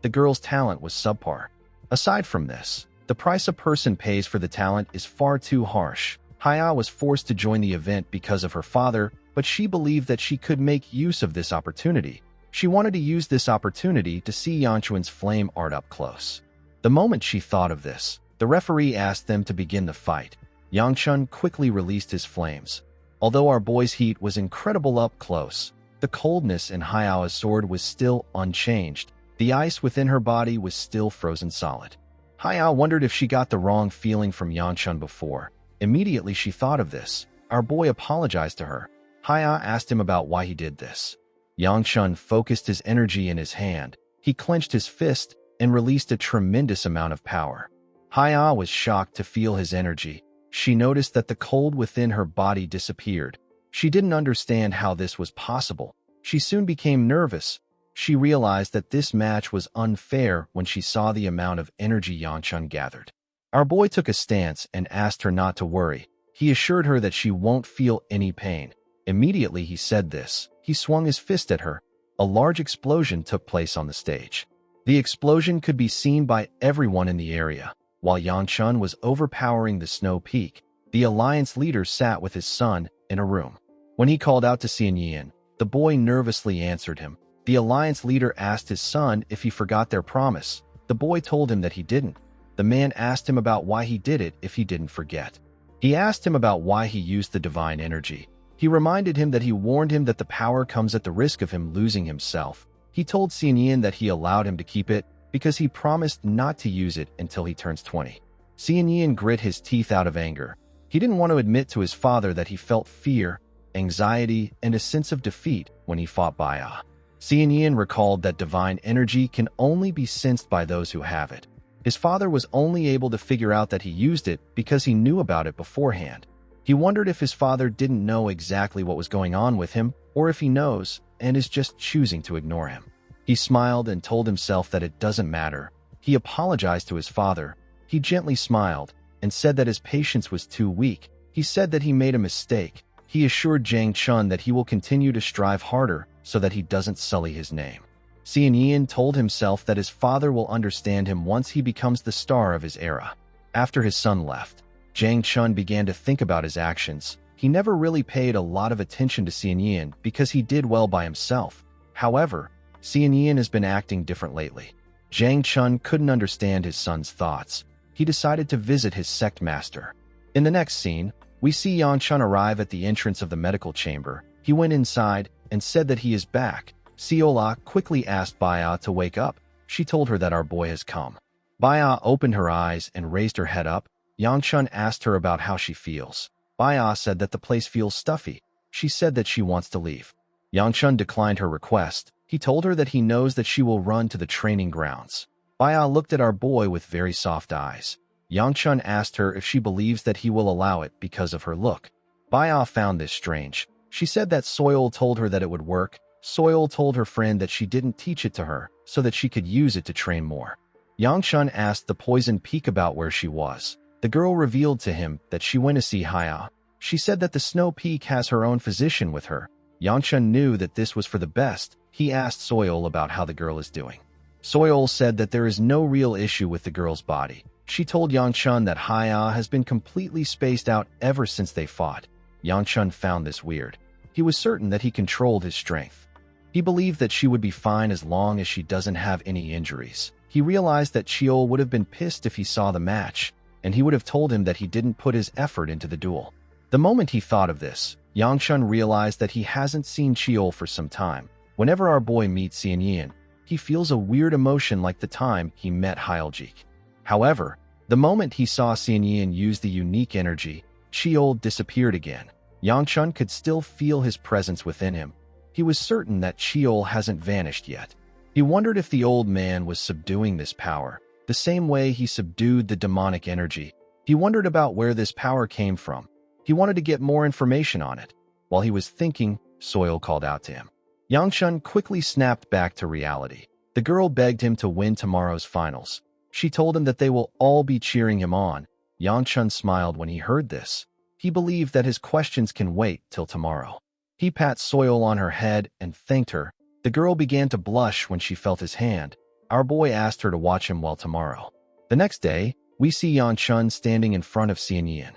girl's talent was subpar. Aside from this, the price a person pays for the talent is far too harsh. Haya was forced to join the event because of her father, but she believed that she could make use of this opportunity. She wanted to use this opportunity to see Yangchun's flame art up close. The moment she thought of this, the referee asked them to begin the fight. Yangchun quickly released his flames. Although our boy's heat was incredible up close, the coldness in Haya's sword was still unchanged. The ice within her body was still frozen solid. Haya wondered if she got the wrong feeling from Yangchun before. Immediately she thought of this. Our boy apologized to her. Haya asked him about why he did this. Yangchun focused his energy in his hand. He clenched his fist and released a tremendous amount of power. Haya was shocked to feel his energy. She noticed that the cold within her body disappeared. She didn't understand how this was possible. She soon became nervous. She realized that this match was unfair when she saw the amount of energy Yangchun gathered. Our boy took a stance and asked her not to worry. He assured her that she won't feel any pain. Immediately he said this. He swung his fist at her. A large explosion took place on the stage. The explosion could be seen by everyone in the area. While Yangchun was overpowering the Snow Peak, the alliance leader sat with his son in a room. When he called out to Xianyan, the boy nervously answered him. The alliance leader asked his son if he forgot their promise. The boy told him that he didn't. The man asked him about why he did it if he didn't forget. He asked him about why he used the divine energy. He reminded him that he warned him that the power comes at the risk of him losing himself. He told Xianyan that he allowed him to keep it because he promised not to use it until he turns 20. Xianyan grit his teeth out of anger. He didn't want to admit to his father that he felt fear, anxiety, and a sense of defeat when he fought Baya. Xianyan recalled that divine energy can only be sensed by those who have it. His father was only able to figure out that he used it because he knew about it beforehand. He wondered if his father didn't know exactly what was going on with him, or if he knows and is just choosing to ignore him. He smiled and told himself that it doesn't matter. He apologized to his father. He gently smiled and said that his patience was too weak. He said that he made a mistake. He assured Zhang Chun that he will continue to strive harder so that he doesn't sully his name. Xianyan told himself that his father will understand him once he becomes the star of his era. After his son left, Zhang Chun began to think about his actions. He never really paid a lot of attention to Xianyan because he did well by himself. However, Xian Yan has been acting different lately. Zhang Chun couldn't understand his son's thoughts. He decided to visit his sect master. In the next scene, we see Yang Chun arrive at the entrance of the medical chamber. He went inside and said that he is back. Siola quickly asked Baya to wake up. She told her that our boy has come. Baya opened her eyes and raised her head up. Yang Chun asked her about how she feels. Baya said that the place feels stuffy. She said that she wants to leave. Yang Chun declined her request. He told her that he knows that she will run to the training grounds. Baya looked at our boy with very soft eyes. Yang Chun asked her if she believes that he will allow it because of her look. Baya found this strange. She said that Soil told her that it would work. Soil told her friend that she didn't teach it to her so that she could use it to train more. Yang Chun asked the poison peak about where she was. The girl revealed to him that she went to see Haya. She said that the snow peak has her own physician with her. Yang Chun knew that this was for the best. He asked Soil about how the girl is doing. Soil said that there is no real issue with the girl's body. She told Yang Chun that Haya has been completely spaced out ever since they fought. Yang Chun found this weird. He was certain that he controlled his strength. He believed that she would be fine as long as she doesn't have any injuries. He realized that Cheol would have been pissed if he saw the match, and he would have told him that he didn't put his effort into the duel. The moment he thought of this, Yang Chun realized that he hasn't seen Cheol for some time. Whenever our boy meets Xian Yan, he feels a weird emotion like the time he met Hyljik. However, the moment he saw Xian Yan use the unique energy, Cheol disappeared again. Yang Chun could still feel his presence within him. He was certain that Cheol hasn't vanished yet. He wondered if the old man was subduing this power, the same way he subdued the demonic energy. He wondered about where this power came from. He wanted to get more information on it. While he was thinking, Soil called out to him. Yang Chun quickly snapped back to reality. The girl begged him to win tomorrow's finals. She told him that they will all be cheering him on. Yang Chun smiled when he heard this. He believed that his questions can wait till tomorrow. He pat Soil on her head and thanked her. The girl began to blush when she felt his hand. Our boy asked her to watch him while tomorrow. The next day, we see Yang Chun standing in front of Xian Yan.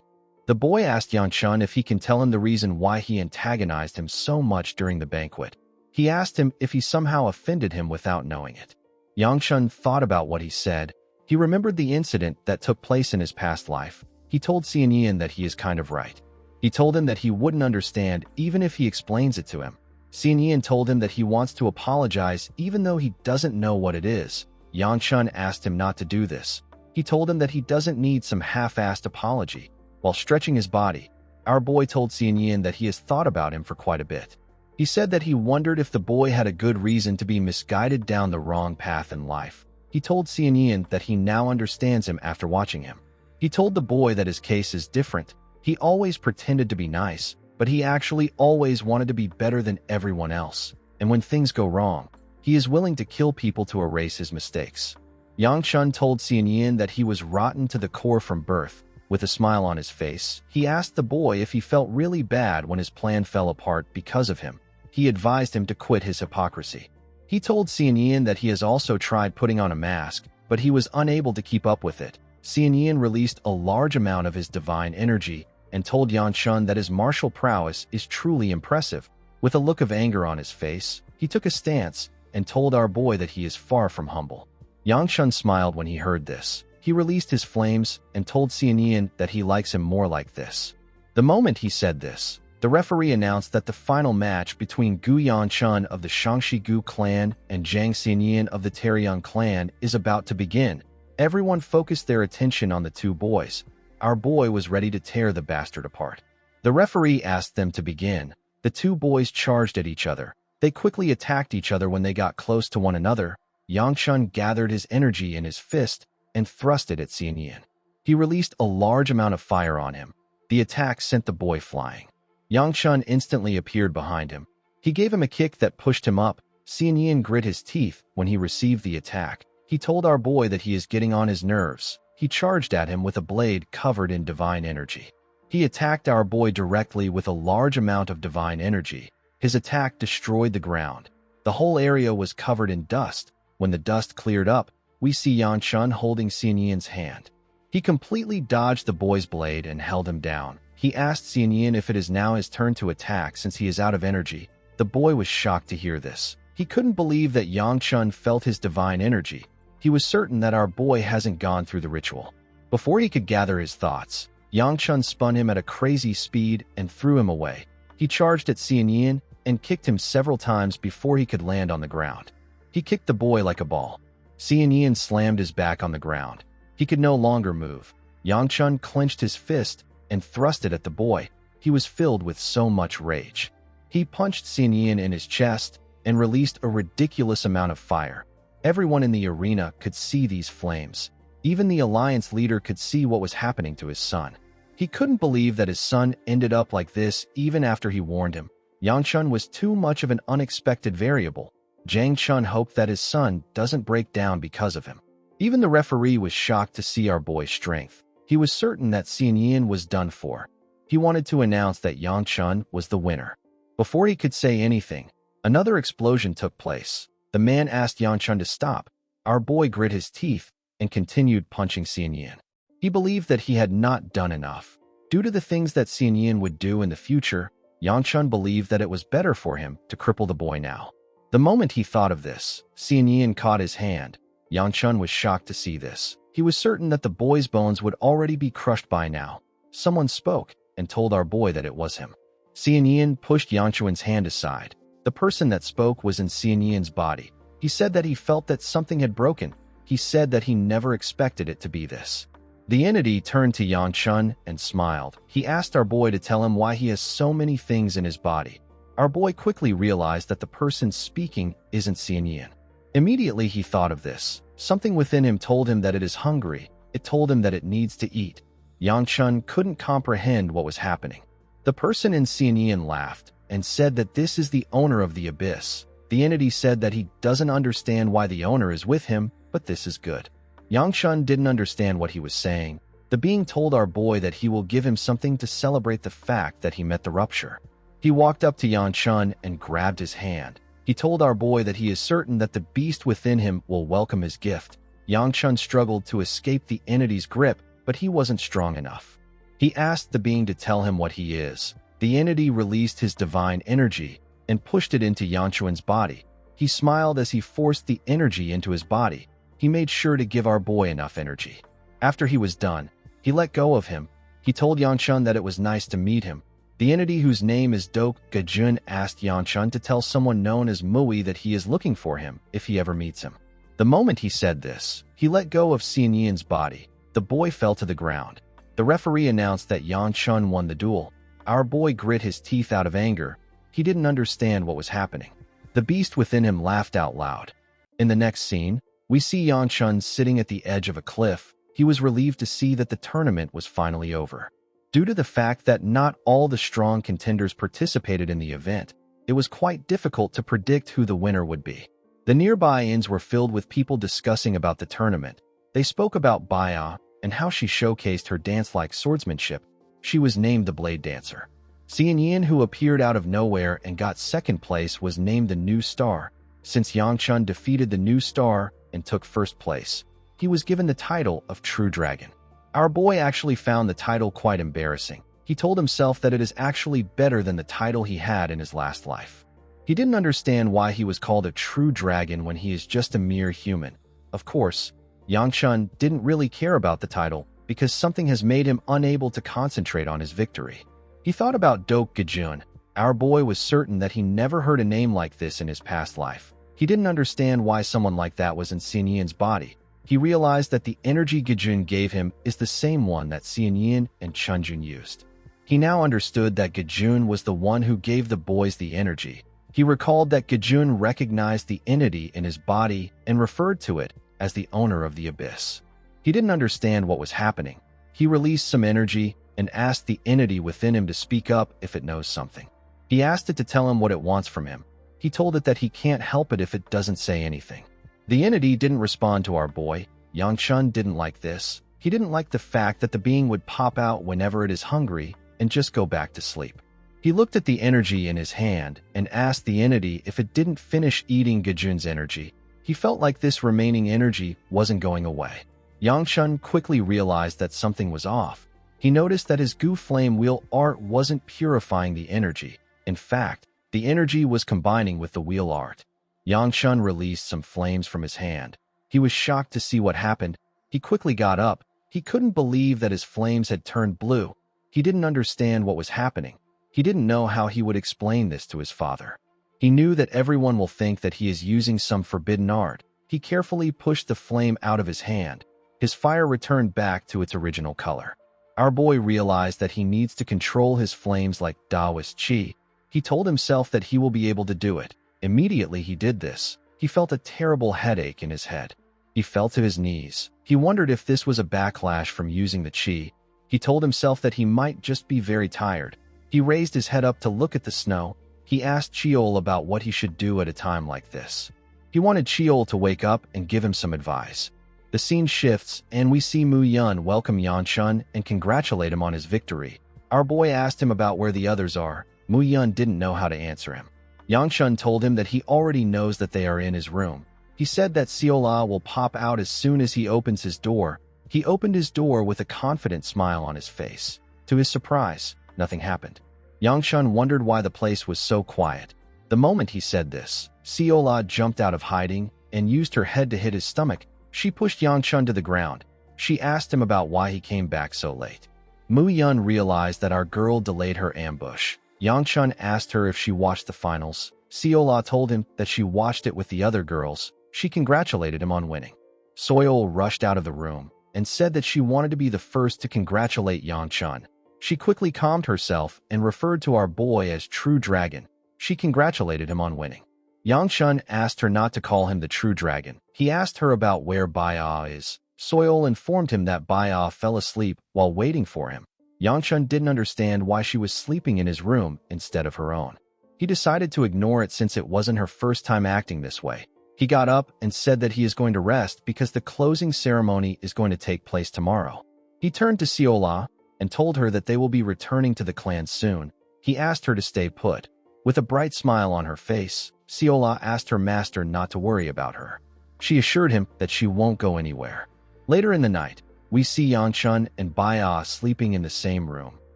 The boy asked Yang Chun if he can tell him the reason why he antagonized him so much during the banquet. He asked him if he somehow offended him without knowing it. Yang Chun thought about what he said. He remembered the incident that took place in his past life. He told Xian Yan that he is kind of right. He told him that he wouldn't understand even if he explains it to him. Xian Yan told him that he wants to apologize even though he doesn't know what it is. Yang Chun asked him not to do this. He told him that he doesn't need some half-assed apology. While stretching his body, our boy told Xian Yan that he has thought about him for quite a bit. He said that he wondered if the boy had a good reason to be misguided down the wrong path in life. He told Xian Yan that he now understands him after watching him. He told the boy that his case is different. He always pretended to be nice, but he actually always wanted to be better than everyone else. And when things go wrong, he is willing to kill people to erase his mistakes. Yang Chun told Xian Yan that he was rotten to the core from birth. With a smile on his face, he asked the boy if he felt really bad when his plan fell apart because of him. He advised him to quit his hypocrisy. He told Xian Yan that he has also tried putting on a mask, but he was unable to keep up with it. Xian Yan released a large amount of his divine energy and told Yang Chun that his martial prowess is truly impressive. With a look of anger on his face, he took a stance and told our boy that he is far from humble. Yang Chun smiled when he heard this. He released his flames and told Xian Yan that he likes him more like this. The moment he said this, the referee announced that the final match between Gu Yanchun of the Shangxi Gu clan and Zhang Xianyan of the Taeyang clan is about to begin. Everyone focused their attention on the two boys. Our boy was ready to tear the bastard apart. The referee asked them to begin. The two boys charged at each other. They quickly attacked each other when they got close to one another. Yang Chun gathered his energy in his fist and thrust it at Xian Yan. He released a large amount of fire on him. The attack sent the boy flying. Yang Chun instantly appeared behind him. He gave him a kick that pushed him up. Xian Yan grit his teeth when he received the attack. He told our boy that he is getting on his nerves. He charged at him with a blade covered in divine energy. He attacked our boy directly with a large amount of divine energy. His attack destroyed the ground. The whole area was covered in dust. When the dust cleared up, we see Yang Chun holding Xian Yan's hand. He completely dodged the boy's blade and held him down. He asked Xian Yan if it is now his turn to attack since he is out of energy. The boy was shocked to hear this. He couldn't believe that Yang Chun felt his divine energy. He was certain that our boy hasn't gone through the ritual. Before he could gather his thoughts, Yang Chun spun him at a crazy speed and threw him away. He charged at Xian Yin and kicked him several times before he could land on the ground. He kicked the boy like a ball. Xian Yin slammed his back on the ground. He could no longer move. Yang Chun clenched his fist and thrust it at the boy. He was filled with so much rage. He punched Xian Yin in his chest and released a ridiculous amount of fire. Everyone in the arena could see these flames. Even the alliance leader could see what was happening to his son. He couldn't believe that his son ended up like this even after he warned him. Yang Chun was too much of an unexpected variable. Jiang Chun hoped that his son doesn't break down because of him. Even the referee was shocked to see our boy's strength. He was certain that Xian Yin was done for. He wanted to announce that Yang Chun was the winner. Before he could say anything, another explosion took place. The man asked Yang Chun to stop. Our boy grit his teeth and continued punching Xian Yin. He believed that he had not done enough. Due to the things that Xian Yin would do in the future, Yang Chun believed that it was better for him to cripple the boy now. The moment he thought of this, Xian Yin caught his hand. Yang Chun was shocked to see this. He was certain that the boy's bones would already be crushed by now. Someone spoke and told our boy that it was him. Xian Yin pushed Yang Chun's hand aside. The person that spoke was in Xian Yin's body. He said that he felt that something had broken. He said that he never expected it to be this. The entity turned to Yang Chun and smiled. He asked our boy to tell him why he has so many things in his body. Our boy quickly realized that the person speaking isn't Xian Yin. Immediately he thought of this. Something within him told him that it is hungry. It told him that it needs to eat. Yang Chun couldn't comprehend what was happening. The person in Xian Yin laughed and said that this is the owner of the abyss. The entity said that he doesn't understand why the owner is with him, but this is good. Yang Chun didn't understand what he was saying. The being told our boy that he will give him something to celebrate the fact that he met the rupture. He walked up to Yang Chun and grabbed his hand. He told our boy that he is certain that the beast within him will welcome his gift. Yang Chun struggled to escape the entity's grip, but he wasn't strong enough. He asked the being to tell him what he is. The entity released his divine energy and pushed it into Yang Chun's body. He smiled as he forced the energy into his body. He made sure to give our boy enough energy. After he was done, he let go of him. He told Yang Chun that it was nice to meet him. The entity whose name is Dok Gajun asked Yang Chun to tell someone known as Mui that he is looking for him if he ever meets him. The moment he said this, he let go of Xian Yin's body. The boy fell to the ground. The referee announced that Yang Chun won the duel. Our boy grit his teeth out of anger. He didn't understand what was happening. The beast within him laughed out loud. In the next scene, we see Yang Chun sitting at the edge of a cliff. He was relieved to see that the tournament was finally over. Due to the fact that not all the strong contenders participated in the event, it was quite difficult to predict who the winner would be. The nearby inns were filled with people discussing about the tournament. They spoke about Baya and how she showcased her dance-like swordsmanship. She was named the Blade Dancer. Xian Yin, who appeared out of nowhere and got second place, was named the New Star. Since Yang Chun defeated the New Star and took first place, he was given the title of True Dragon. Our boy actually found the title quite embarrassing. He told himself that it is actually better than the title he had in his last life. He didn't understand why he was called a true dragon when he is just a mere human. Of course, Yang Chun didn't really care about the title because something has made him unable to concentrate on his victory. He thought about Dok Gajun. Our boy was certain that he never heard a name like this in his past life. He didn't understand why someone like that was in Xian Yin's body. He realized that the energy Gajun gave him is the same one that Xian Yin and Chunjun used. He now understood that Gajun was the one who gave the boys the energy. He recalled that Gajun recognized the entity in his body and referred to it as the owner of the abyss. He didn't understand what was happening. He released some energy and asked the entity within him to speak up if it knows something. He asked it to tell him what it wants from him. He told it that he can't help it if it doesn't say anything. The entity didn't respond to our boy. Yang Chun didn't like this. He didn't like the fact that the being would pop out whenever it is hungry and just go back to sleep. He looked at the energy in his hand and asked the entity if it didn't finish eating Gajun's energy. He felt like this remaining energy wasn't going away. Yang Chun quickly realized that something was off. He noticed that his Gu Flame Wheel art wasn't purifying the energy. In fact, the energy was combining with the wheel art. Yang Shun released some flames from his hand. He was shocked to see what happened. He quickly got up. He couldn't believe that his flames had turned blue. He didn't understand what was happening. He didn't know how he would explain this to his father. He knew that everyone will think that he is using some forbidden art. He carefully pushed the flame out of his hand. His fire returned back to its original color. Our boy realized that he needs to control his flames like Taoist Qi. He told himself that he will be able to do it. Immediately he did this. He felt a terrible headache in his head. He fell to his knees. He wondered if this was a backlash from using the Qi. He told himself that he might just be very tired. He raised his head up to look at the snow. He asked Chiol about what he should do at a time like this. He wanted Chiol to wake up and give him some advice. The scene shifts, and we see Mu Yun welcome Yang Shun and congratulate him on his victory. Our boy asked him about where the others are. Mu Yun didn't know how to answer him. Yang Shun told him that he already knows that they are in his room. He said that Siola will pop out as soon as he opens his door. He opened his door with a confident smile on his face. To his surprise, nothing happened. Yang Shun wondered why the place was so quiet. The moment he said this, Siola jumped out of hiding and used her head to hit his stomach. She pushed Yang Shun to the ground. She asked him about why he came back so late. Mu Yun realized that our girl delayed her ambush. Yang Shun asked her if she watched the finals. Siola told him that she watched it with the other girls. She congratulated him on winning. Soyeol rushed out of the room and said that she wanted to be the first to congratulate Yang Shun. She quickly calmed herself and referred to our boy as True Dragon. She congratulated him on winning. Yang Shun asked her not to call him the True Dragon. He asked her about where Baya is. Soyeol informed him that Baya fell asleep while waiting for him. Yang Shun didn't understand why she was sleeping in his room instead of her own. He decided to ignore it since it wasn't her first time acting this way. He got up and said that he is going to rest because the closing ceremony is going to take place tomorrow. He turned to Siola and told her that they will be returning to the clan soon. He asked her to stay put. With a bright smile on her face, Siola asked her master not to worry about her. She assured him that she won't go anywhere. Later in the night, we see Yang Shun and Baya sleeping in the same room.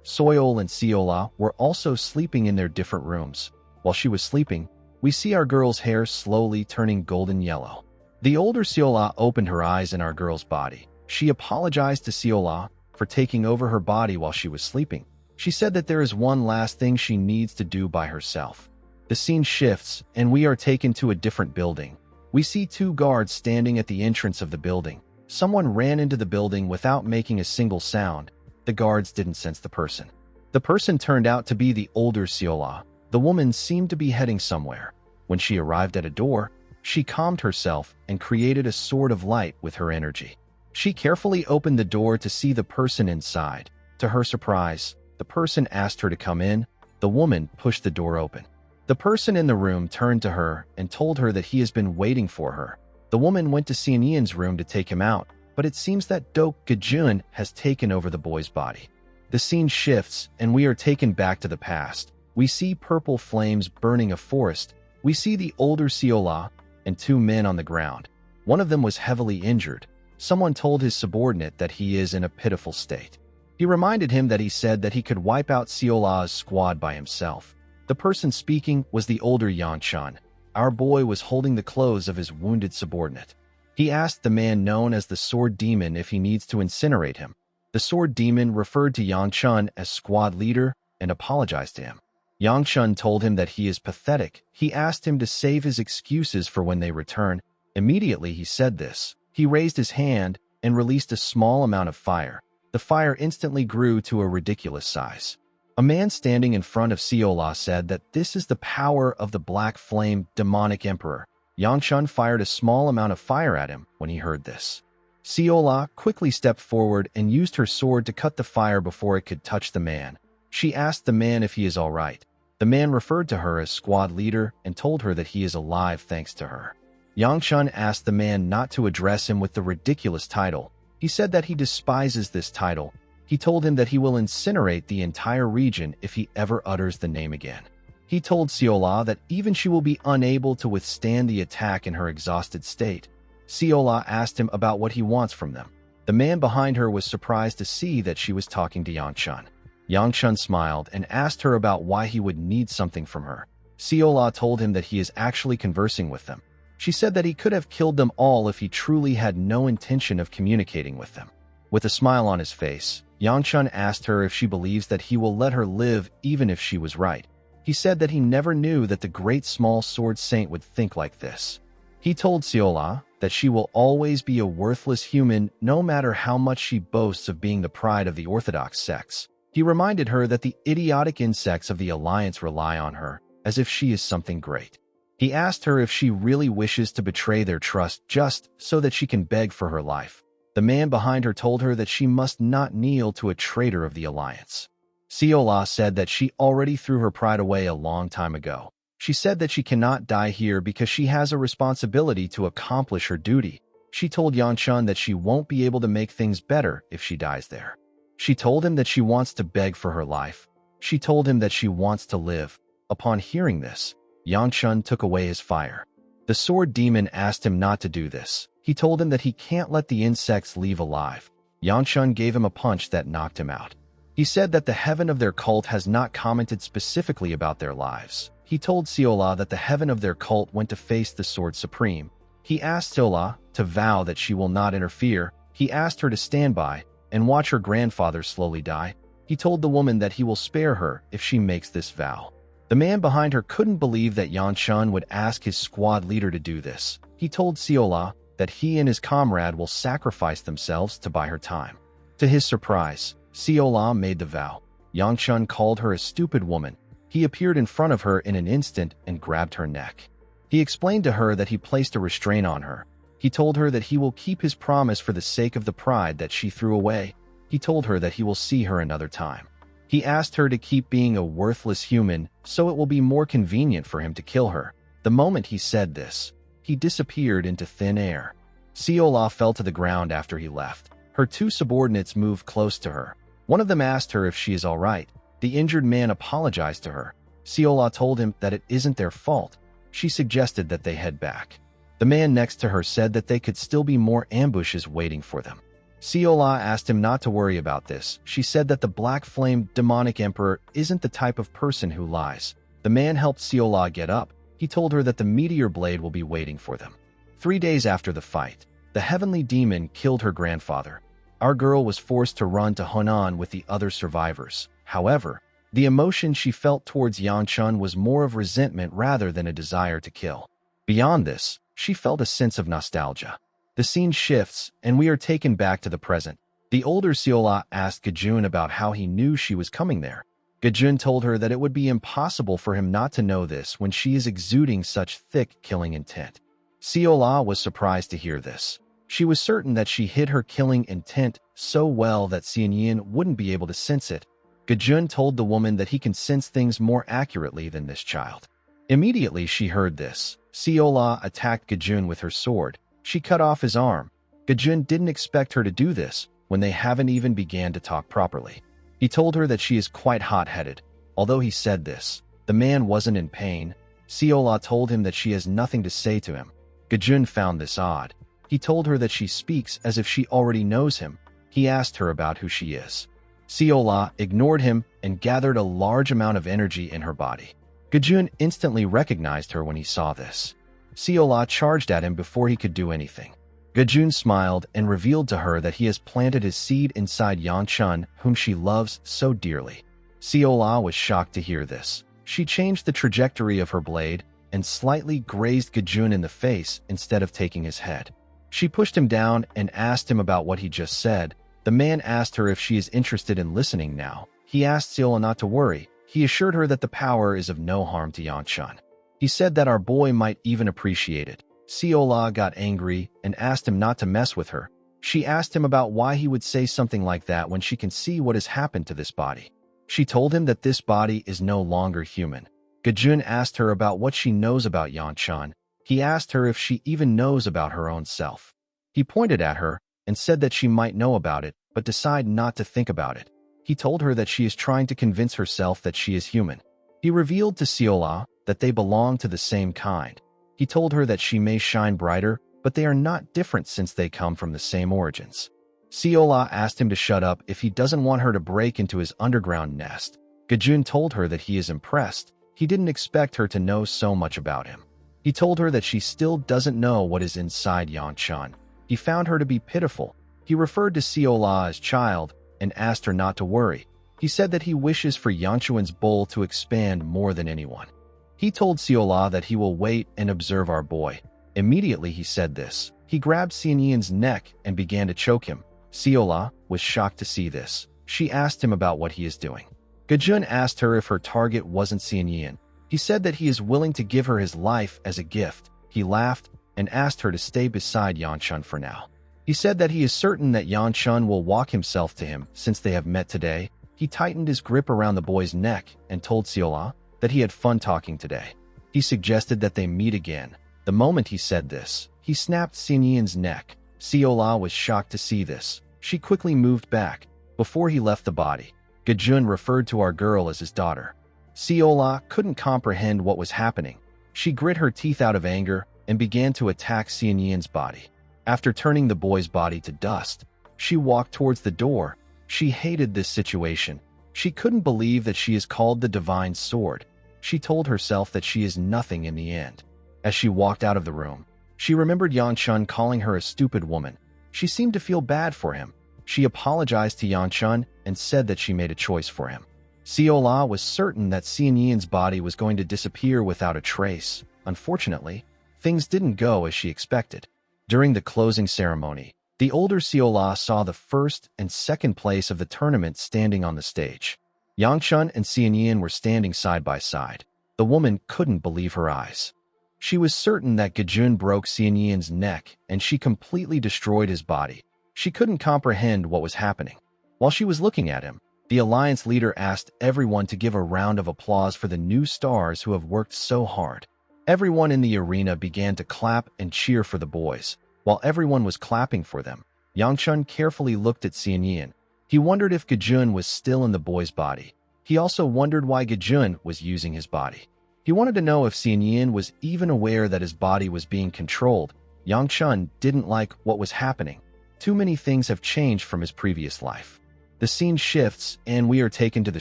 Soyeol and Siola were also sleeping in their different rooms. While she was sleeping, we see our girl's hair slowly turning golden yellow. The older Siola opened her eyes in our girl's body. She apologized to Siola for taking over her body while she was sleeping. She said that there is one last thing she needs to do by herself. The scene shifts, and we are taken to a different building. We see two guards standing at the entrance of the building. Someone ran into the building without making a single sound. The guards didn't sense the person. The person turned out to be the older Siola. The woman seemed to be heading somewhere. When she arrived at a door, she calmed herself and created a sword of light with her energy. She carefully opened the door to see the person inside. To her surprise, the person asked her to come in. The woman pushed the door open. The person in the room turned to her and told her that he has been waiting for her. The woman went to Xian Yan's room to take him out, but it seems that Dok Gajun has taken over the boy's body. The scene shifts, and we are taken back to the past. We see purple flames burning a forest. We see the older Siola and two men on the ground. One of them was heavily injured. Someone told his subordinate that he is in a pitiful state. He reminded him that he said that he could wipe out Siola's squad by himself. The person speaking was the older Yang Shun. Our boy was holding the clothes of his wounded subordinate. He asked the man known as the Sword Demon if he needs to incinerate him. The Sword Demon referred to Yang Shun as squad leader and apologized to him. Yang Shun told him that he is pathetic. He asked him to save his excuses for when they return. Immediately he said this. He raised his hand and released a small amount of fire. The fire instantly grew to a ridiculous size. A man standing in front of Siola said that this is the power of the Black Flame Demonic Emperor. Yang Shun fired a small amount of fire at him when he heard this. Siola quickly stepped forward and used her sword to cut the fire before it could touch the man. She asked the man if he is all right. The man referred to her as squad leader and told her that he is alive thanks to her. Yang Shun asked the man not to address him with the ridiculous title. He said that he despises this title. He told him that he will incinerate the entire region if he ever utters the name again. He told Siola that even she will be unable to withstand the attack in her exhausted state. Siola asked him about what he wants from them. The man behind her was surprised to see that she was talking to Yang Shun. Yang Shun smiled and asked her about why he would need something from her. Seola told him that he is actually conversing with them. She said that he could have killed them all if he truly had no intention of communicating with them. With a smile on his face, Yangchun asked her if she believes that he will let her live even if she was right. He said that he never knew that the great small sword saint would think like this. He told Seola that she will always be a worthless human no matter how much she boasts of being the pride of the Orthodox sects. He reminded her that the idiotic insects of the Alliance rely on her, as if she is something great. He asked her if she really wishes to betray their trust just so that she can beg for her life. The man behind her told her that she must not kneel to a traitor of the Alliance. Seola said that she already threw her pride away a long time ago. She said that she cannot die here because she has a responsibility to accomplish her duty. She told Yangchun that she won't be able to make things better if she dies there. She told him that she wants to beg for her life. She told him that she wants to live. Upon hearing this, Yangchun took away his fire. The sword demon asked him not to do this. He told him that he can't let the insects leave alive. Yangchun gave him a punch that knocked him out. He said that the heaven of their cult has not commented specifically about their lives. He told Seola that the heaven of their cult went to face the Sword Supreme. He asked Seola to vow that she will not interfere. He asked her to stand by and watch her grandfather slowly die. He told the woman that he will spare her if she makes this vow. The man behind her couldn't believe that Yangchun would ask his squad leader to do this. He told Seola that he and his comrade will sacrifice themselves to buy her time. To his surprise, Seola made the vow. Yangchun called her a stupid woman. He appeared in front of her in an instant and grabbed her neck. He explained to her that he placed a restraint on her. He told her that he will keep his promise for the sake of the pride that she threw away. He told her that he will see her another time. He asked her to keep being a worthless human so it will be more convenient for him to kill her. The moment he said this, he disappeared into thin air. Seola fell to the ground after he left. Her two subordinates moved close to her. One of them asked her if she is all right. The injured man apologized to her. Seola told him that it isn't their fault. She suggested that they head back. The man next to her said that they could still be more ambushes waiting for them. Seola asked him not to worry about this. She said that the Black Flame demonic emperor isn't the type of person who lies. The man helped Seola get up. He told her that the meteor blade will be waiting for them. 3 days after the fight, the heavenly demon killed her grandfather. Our girl was forced to run to Hunan with the other survivors. However, the emotion she felt towards Yangchun was more of resentment rather than a desire to kill. Beyond this, she felt a sense of nostalgia. The scene shifts, and we are taken back to the present. The older Seola asked Gajun about how he knew she was coming there. Gajun told her that it would be impossible for him not to know this when she is exuding such thick killing intent. Seola was surprised to hear this. She was certain that she hid her killing intent so well that Xianyin wouldn't be able to sense it. Gajun told the woman that he can sense things more accurately than this child. Immediately she heard this. Seola attacked Gajun with her sword. She cut off his arm. Gajun didn't expect her to do this when they haven't even began to talk properly. He told her that she is quite hot-headed. Although he said this, the man wasn't in pain. Seola told him that she has nothing to say to him. Gajun found this odd. He told her that she speaks as if she already knows him. He asked her about who she is. Seola ignored him and gathered a large amount of energy in her body. Gajun instantly recognized her when he saw this. Seola charged at him before he could do anything. Gajun smiled and revealed to her that he has planted his seed inside Yangchun, whom she loves so dearly. Seola was shocked to hear this. She changed the trajectory of her blade and slightly grazed Gajun in the face instead of taking his head. She pushed him down and asked him about what he just said. The man asked her if she is interested in listening now. He asked Seola not to worry. He assured her that the power is of no harm to Yangchun. He said that our boy might even appreciate it. Seola got angry and asked him not to mess with her. She asked him about why he would say something like that when she can see what has happened to this body. She told him that this body is no longer human. Gajun asked her about what she knows about Yangchun. He asked her if she even knows about her own self. He pointed at her and said that she might know about it, but decide not to think about it. He told her that she is trying to convince herself that she is human. He revealed to Seola that they belong to the same kind. He told her that she may shine brighter, but they are not different since they come from the same origins. Seola asked him to shut up if he doesn't want her to break into his underground nest. Gajun told her that he is impressed. He didn't expect her to know so much about him. He told her that she still doesn't know what is inside Yanchun. He found her to be pitiful. He referred to Seola as child and asked her not to worry. He said that he wishes for Yanchun's bowl to expand more than anyone. He told Seola that he will wait and observe our boy. Immediately he said this. He grabbed Seonyeon's neck and began to choke him. Seola was shocked to see this. She asked him about what he is doing. Gajun asked her if her target wasn't Seonyeon. He said that he is willing to give her his life as a gift. He laughed and asked her to stay beside Yanchun for now. He said that he is certain that Yanchun will walk himself to him since they have met today. He tightened his grip around the boy's neck and told Seola that he had fun talking today. He suggested that they meet again. The moment he said this, he snapped Seonyeon's neck. Seola was shocked to see this. She quickly moved back. Before he left the body, Gajun referred to our girl as his daughter. Seola couldn't comprehend what was happening. She grit her teeth out of anger and began to attack Seonyeon's body. After turning the boy's body to dust, she walked towards the door. She hated this situation. She couldn't believe that she is called the Divine Sword. She told herself that she is nothing in the end. As she walked out of the room, she remembered Yanchun calling her a stupid woman. She seemed to feel bad for him. She apologized to Yanchun and said that she made a choice for him. Seola was certain that Seonyeon's body was going to disappear without a trace. Unfortunately, things didn't go as she expected. During the closing ceremony, the older Seola saw the first and second place of the tournament standing on the stage. Yanchun and Seonyeon were standing side by side. The woman couldn't believe her eyes. She was certain that Gajun broke Seonyeon's neck and she completely destroyed his body. She couldn't comprehend what was happening. While she was looking at him, the alliance leader asked everyone to give a round of applause for the new stars who have worked so hard. Everyone in the arena began to clap and cheer for the boys. While everyone was clapping for them, Yanchun carefully looked at Seonyeon. He wondered if Gajun was still in the boy's body. He also wondered why Gajun was using his body. He wanted to know if Seonyeon was even aware that his body was being controlled. Yanchun didn't like what was happening. Too many things have changed from his previous life. The scene shifts and we are taken to the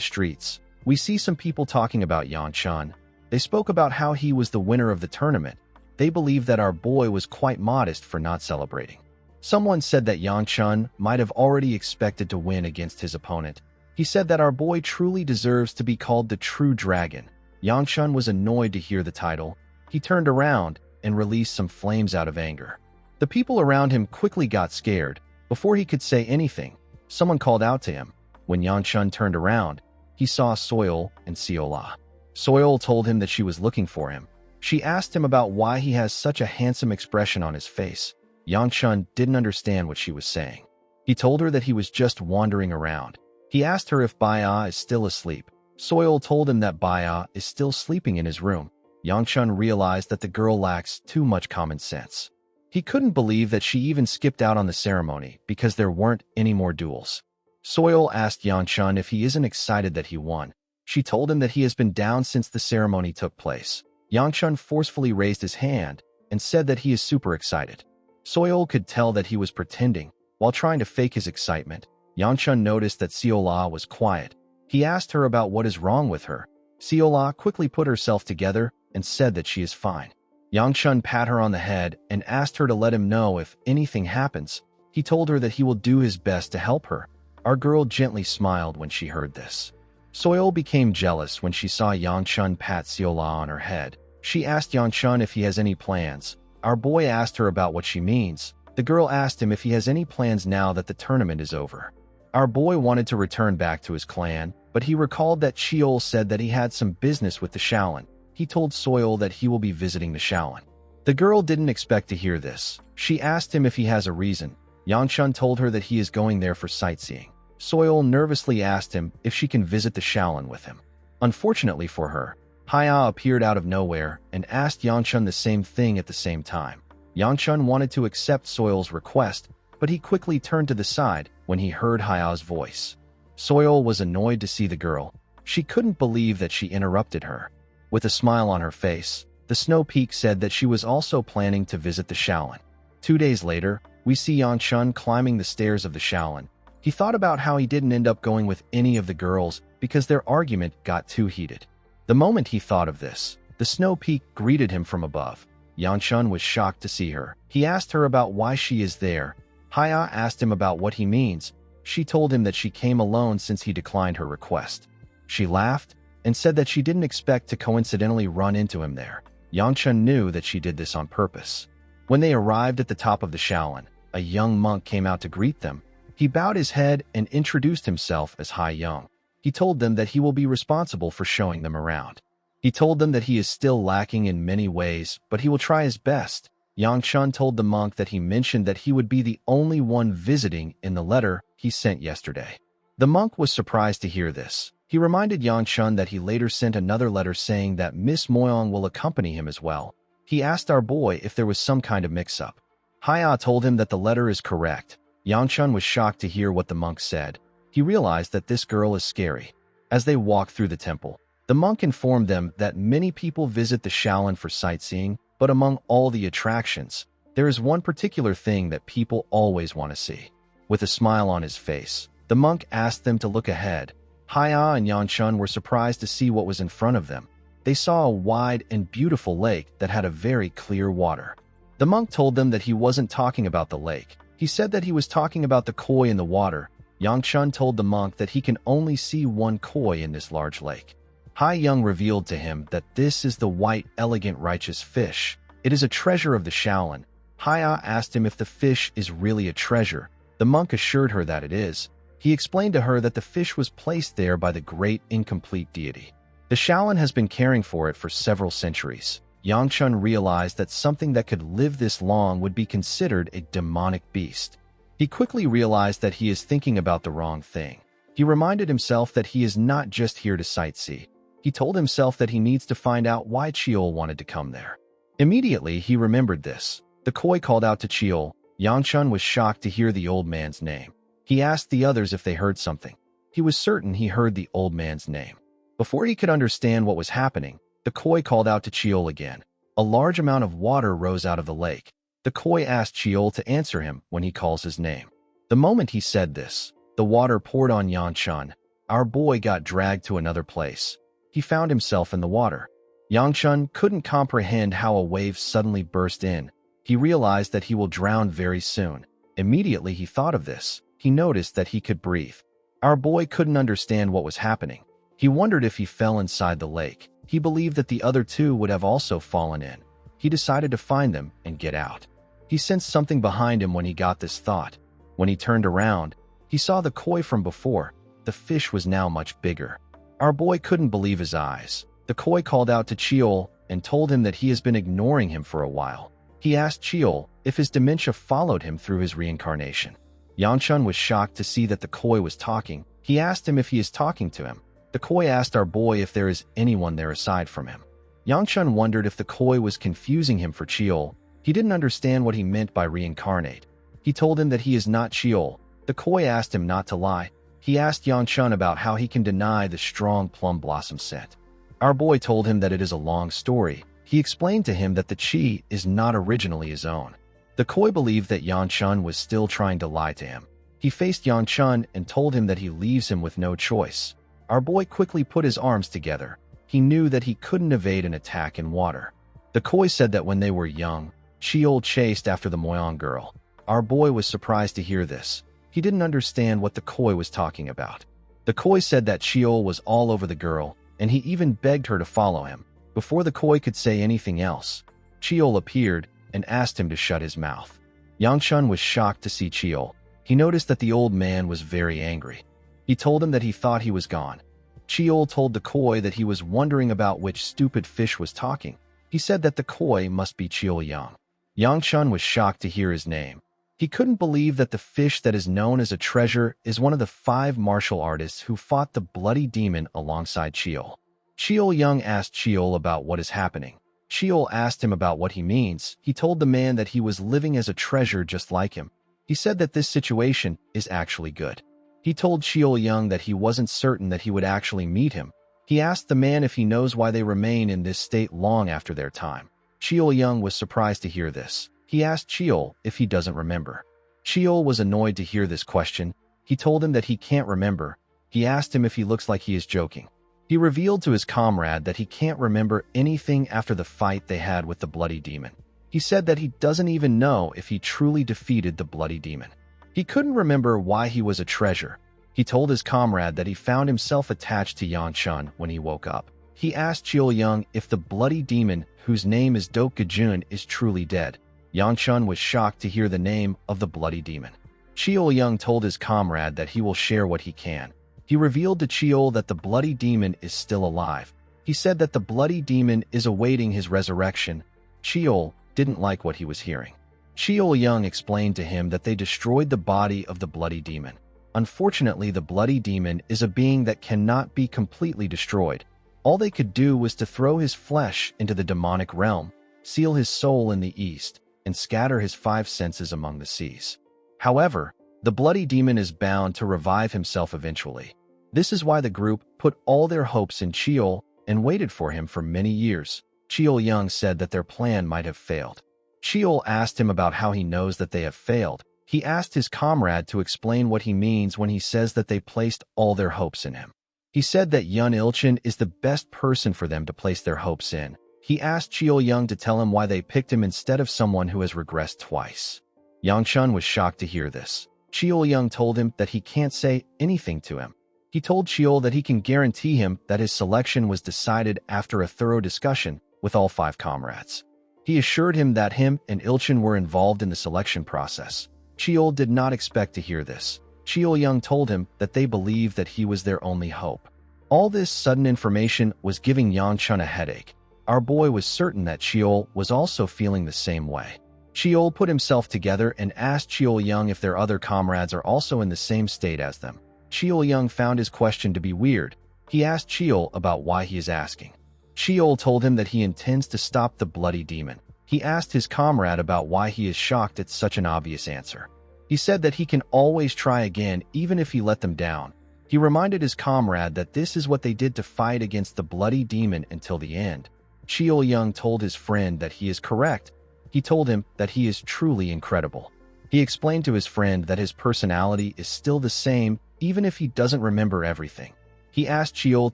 streets. We see some people talking about Yanchun. They spoke about how he was the winner of the tournament. They believe that our boy was quite modest for not celebrating. Someone said that Yanchun might have already expected to win against his opponent. He said that our boy truly deserves to be called the true dragon. Yanchun was annoyed to hear the title. He turned around and released some flames out of anger. The people around him quickly got scared. Before he could say anything, someone called out to him. When Yanchun turned around, he saw Soil and Seola. Soil told him that she was looking for him. She asked him about why he has such a handsome expression on his face. Yanchun didn't understand what she was saying. He told her that he was just wandering around. He asked her if Baya is still asleep. Soil told him that Baya is still sleeping in his room. Yanchun realized that the girl lacks too much common sense. He couldn't believe that she even skipped out on the ceremony because there weren't any more duels. Soil asked Yanchun if he isn't excited that he won. She told him that he has been down since the ceremony took place. Yanchun forcefully raised his hand and said that he is super excited. Soil could tell that he was pretending while trying to fake his excitement. Yanchun noticed that Seola was quiet. He asked her about what is wrong with her. Seola quickly put herself together and said that she is fine. Yanchun pat her on the head and asked her to let him know if anything happens. He told her that he will do his best to help her. Our girl gently smiled when she heard this. Soil became jealous when she saw Yanchun pat Seola on her head. She asked Yanchun if he has any plans. Our boy asked her about what she means. The girl asked him if he has any plans now that the tournament is over. Our boy wanted to return back to his clan, but he recalled that Cheol said that he had some business with the Shaolin. He told Soil that he will be visiting the Shaolin. The girl didn't expect to hear this. She asked him if he has a reason. Yanchun told her that he is going there for sightseeing. Soil nervously asked him if she can visit the Shaolin with him. Unfortunately for her, Haya appeared out of nowhere and asked Yanchun the same thing at the same time. Yanchun wanted to accept Soil's request, but he quickly turned to the side when he heard Haya's voice. Soil was annoyed to see the girl. She couldn't believe that she interrupted her. With a smile on her face, the Snow Peak said that she was also planning to visit the Shaolin. 2 days later, we see Yanchun climbing the stairs of the Shaolin. He thought about how he didn't end up going with any of the girls because their argument got too heated. The moment he thought of this, the snow peak greeted him from above. Yanchun was shocked to see her. He asked her about why she is there. Haya asked him about what he means. She told him that she came alone since he declined her request. She laughed and said that she didn't expect to coincidentally run into him there. Yanchun knew that she did this on purpose. When they arrived at the top of the Shaolin, a young monk came out to greet them. He bowed his head and introduced himself as Hai Young. He told them that he will be responsible for showing them around. He told them that he is still lacking in many ways, but he will try his best. Yang Chun told the monk that he mentioned that he would be the only one visiting in the letter he sent yesterday. The monk was surprised to hear this. He reminded Yang Chun that he later sent another letter saying that Miss Moyong will accompany him as well. He asked our boy if there was some kind of mix-up. Haya told him that the letter is correct. Yang Chun was shocked to hear what the monk said. He realized that this girl is scary. As they walked through the temple, the monk informed them that many people visit the Shaolin for sightseeing, but among all the attractions, there is one particular thing that people always want to see. With a smile on his face, the monk asked them to look ahead. Haya and Yanchun were surprised to see what was in front of them. They saw a wide and beautiful lake that had a very clear water. The monk told them that he wasn't talking about the lake. He said that he was talking about the koi in the water. Yanchun told the monk that he can only see one koi in this large lake. Hai Young revealed to him that this is the white, elegant, righteous fish. It is a treasure of the Shaolin. Haya asked him if the fish is really a treasure. The monk assured her that it is. He explained to her that the fish was placed there by the great incomplete deity. The Shaolin has been caring for it for several centuries. Yangchun realized that something that could live this long would be considered a demonic beast. He quickly realized that he is thinking about the wrong thing. He reminded himself that he is not just here to sightsee. He told himself that he needs to find out why Chiol wanted to come there. Immediately, he remembered this. The koi called out to Chiol. Yangchun was shocked to hear the old man's name. He asked the others if they heard something. He was certain he heard the old man's name. Before he could understand what was happening, the koi called out to Chiol again. A large amount of water rose out of the lake. The koi asked Chiol to answer him when he calls his name. The moment he said this, the water poured on Yangchun. Our boy got dragged to another place. He found himself in the water. Yangchun couldn't comprehend how a wave suddenly burst in. He realized that he will drown very soon. Immediately he thought of this. He noticed that he could breathe. Our boy couldn't understand what was happening. He wondered if he fell inside the lake. He believed that the other two would have also fallen in. He decided to find them and get out. He sensed something behind him when he got this thought. When he turned around, he saw the koi from before. The fish was now much bigger. Our boy couldn't believe his eyes. The koi called out to Chiol and told him that he has been ignoring him for a while. He asked Chiol if his dementia followed him through his reincarnation. Yangchun was shocked to see that the koi was talking. He asked him if he is talking to him. The koi asked our boy if there is anyone there aside from him. Yangchun wondered if the koi was confusing him for Chiol. He didn't understand what he meant by reincarnate. He told him that he is not Chiol. The koi asked him not to lie. He asked Yangchun about how he can deny the strong plum blossom scent. Our boy told him that it is a long story. He explained to him that the chi is not originally his own. The koi believed that Yangchun was still trying to lie to him. He faced Yangchun and told him that he leaves him with no choice. Our boy quickly put his arms together. He knew that he couldn't evade an attack in water. The koi said that when they were young, Chiol chased after the Moyong girl. Our boy was surprised to hear this. He didn't understand what the koi was talking about. The koi said that Chiol was all over the girl, and he even begged her to follow him. Before the koi could say anything else, Chiol appeared and asked him to shut his mouth. Yangchun was shocked to see Chiol. He noticed that the old man was very angry. He told him that he thought he was gone. Chiol told the koi that he was wondering about which stupid fish was talking. He said that the koi must be Chiol Yang. Yangchun was shocked to hear his name. He couldn't believe that the fish that is known as a treasure is one of the 5 martial artists who fought the bloody demon alongside Chiol. Chiol Yang asked Chiol about what is happening. Chiol asked him about what he means. He told the man that he was living as a treasure just like him. He said that this situation is actually good. He told Chiol Yang that he wasn't certain that he would actually meet him. He asked the man if he knows why they remain in this state long after their time. Chiol Yang was surprised to hear this. He asked Chiol if he doesn't remember. Chiol was annoyed to hear this question. He told him that he can't remember. He asked him if he looks like he is joking. He revealed to his comrade that he can't remember anything after the fight they had with the Bloody Demon. He said that he doesn't even know if he truly defeated the Bloody Demon. He couldn't remember why he was a treasure. He told his comrade that he found himself attached to Yan Chun when he woke up. He asked Cheol Young if the Bloody Demon, whose name is Dok Gajun, is truly dead. Yan Chun was shocked to hear the name of the Bloody Demon. Cheol Young told his comrade that he will share what he can. He revealed to Cheol that the Bloody Demon is still alive. He said that the Bloody Demon is awaiting his resurrection. Cheol didn't like what he was hearing. Cheol Young explained to him that they destroyed the body of the Bloody Demon. Unfortunately, the Bloody Demon is a being that cannot be completely destroyed. All they could do was to throw his flesh into the demonic realm, seal his soul in the east, and scatter his 5 senses among the seas. However, the Bloody Demon is bound to revive himself eventually. This is why the group put all their hopes in Cheol and waited for him for many years. Cheol Young said that their plan might have failed. Cheol asked him about how he knows that they have failed. He asked his comrade to explain what he means when he says that they placed all their hopes in him. He said that Yun Ilchin is the best person for them to place their hopes in. He asked Cheol Young to tell him why they picked him instead of someone who has regressed twice. Yang Chun was shocked to hear this. Cheol Young told him that he can't say anything to him. He told Cheol that he can guarantee him that his selection was decided after a thorough discussion with all 5 comrades. He assured him that him and Ilchin were involved in the selection process. Cheol did not expect to hear this. Cheol Young told him that they believed that he was their only hope. All this sudden information was giving Yang Chun a headache. Our boy was certain that Cheol was also feeling the same way. Cheol put himself together and asked Cheol Young if their other comrades are also in the same state as them. Cheol Young found his question to be weird. He asked Cheol about why he is asking. Cheol told him that he intends to stop the Bloody Demon. He asked his comrade about why he is shocked at such an obvious answer. He said that he can always try again even if he let them down. He reminded his comrade that this is what they did to fight against the Bloody Demon until the end. Cheol Young told his friend that he is correct. He told him that he is truly incredible. He explained to his friend that his personality is still the same even if he doesn't remember everything. He asked Cheol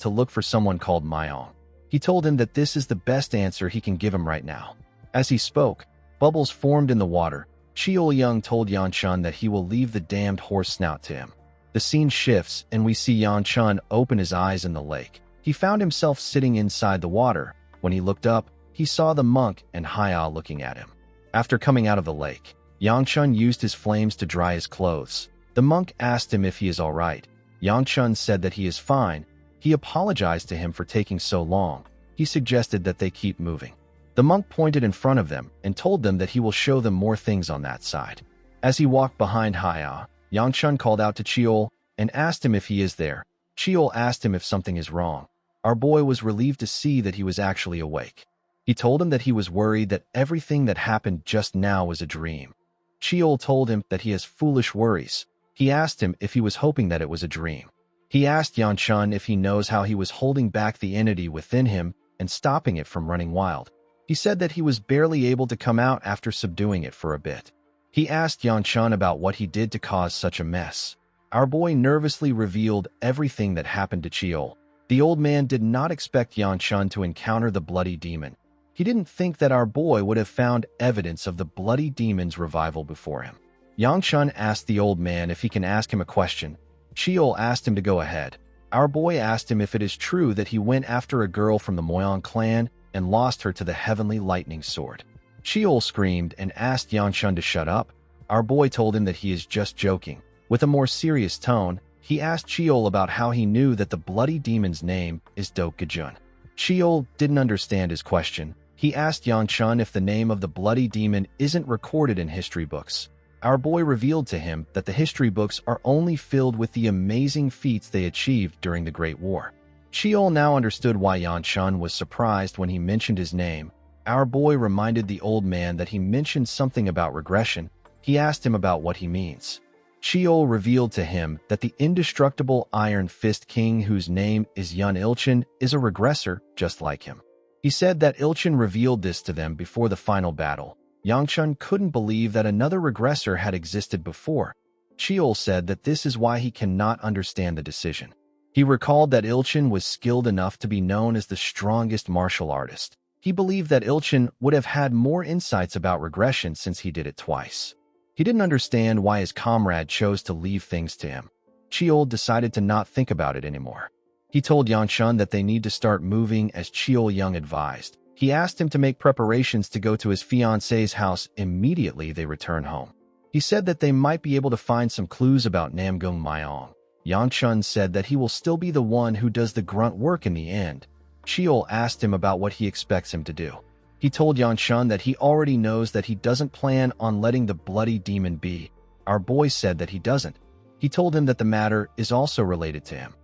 to look for someone called Myong. He told him that this is the best answer he can give him right now. As he spoke, bubbles formed in the water. Cheol Young told Yan Chun that he will leave the damned horse snout to him. The scene shifts and we see Yan Chun open his eyes in the lake. He found himself sitting inside the water. When he looked up, he saw the monk and Haya looking at him. After coming out of the lake, Yang Chun used his flames to dry his clothes. The monk asked him if he is all right. Yang Chun said that he is fine. He apologized to him for taking so long. He suggested that they keep moving. The monk pointed in front of them and told them that he will show them more things on that side. As he walked behind Haya, Yang Chun called out to Cheol and asked him if he is there. Cheol asked him if something is wrong. Our boy was relieved to see that he was actually awake. He told him that he was worried that everything that happened just now was a dream. Cheol told him that he has foolish worries. He asked him if he was hoping that it was a dream. He asked Yan Chun if he knows how he was holding back the entity within him and stopping it from running wild. He said that he was barely able to come out after subduing it for a bit. He asked Yan Chun about what he did to cause such a mess. Our boy nervously revealed everything that happened to Cheol. The old man did not expect Yan Chun to encounter the Bloody Demon. He didn't think that our boy would have found evidence of the Bloody Demon's revival before him. Yang Chun asked the old man if he can ask him a question. Cheol asked him to go ahead. Our boy asked him if it is true that he went after a girl from the Moyon clan and lost her to the Heavenly Lightning Sword. Cheol screamed and asked Yang Chun to shut up. Our boy told him that he is just joking. With a more serious tone, he asked Cheol about how he knew that the Bloody Demon's name is Dok Gajun. Cheol didn't understand his question. He asked Yang Chun if the name of the Bloody Demon isn't recorded in history books. Our boy revealed to him that the history books are only filled with the amazing feats they achieved during the Great War. Cheol now understood why Yan Chun was surprised when he mentioned his name. Our boy reminded the old man that he mentioned something about regression. He asked him about what he means. Cheol revealed to him that the indestructible Iron Fist King, whose name is Yun Ilchin, is a regressor just like him. He said that Ilchin revealed this to them before the final battle. Yang Chun couldn't believe that another regressor had existed before. Cheol said that this is why he cannot understand the decision. He recalled that Ilchin was skilled enough to be known as the strongest martial artist. He believed that Ilchin would have had more insights about regression since he did it twice. He didn't understand why his comrade chose to leave things to him. Cheol decided to not think about it anymore. He told Yanshun that they need to start moving as Cheol Young advised. He asked him to make preparations to go to his fiancée's house immediately they return home. He said that they might be able to find some clues about Namgung Myong. Yanshun said that he will still be the one who does the grunt work in the end. Cheol asked him about what he expects him to do. He told Yanshun that he already knows that he doesn't plan on letting the bloody demon be. Our boy said that he doesn't. He told him that the matter is also related to him.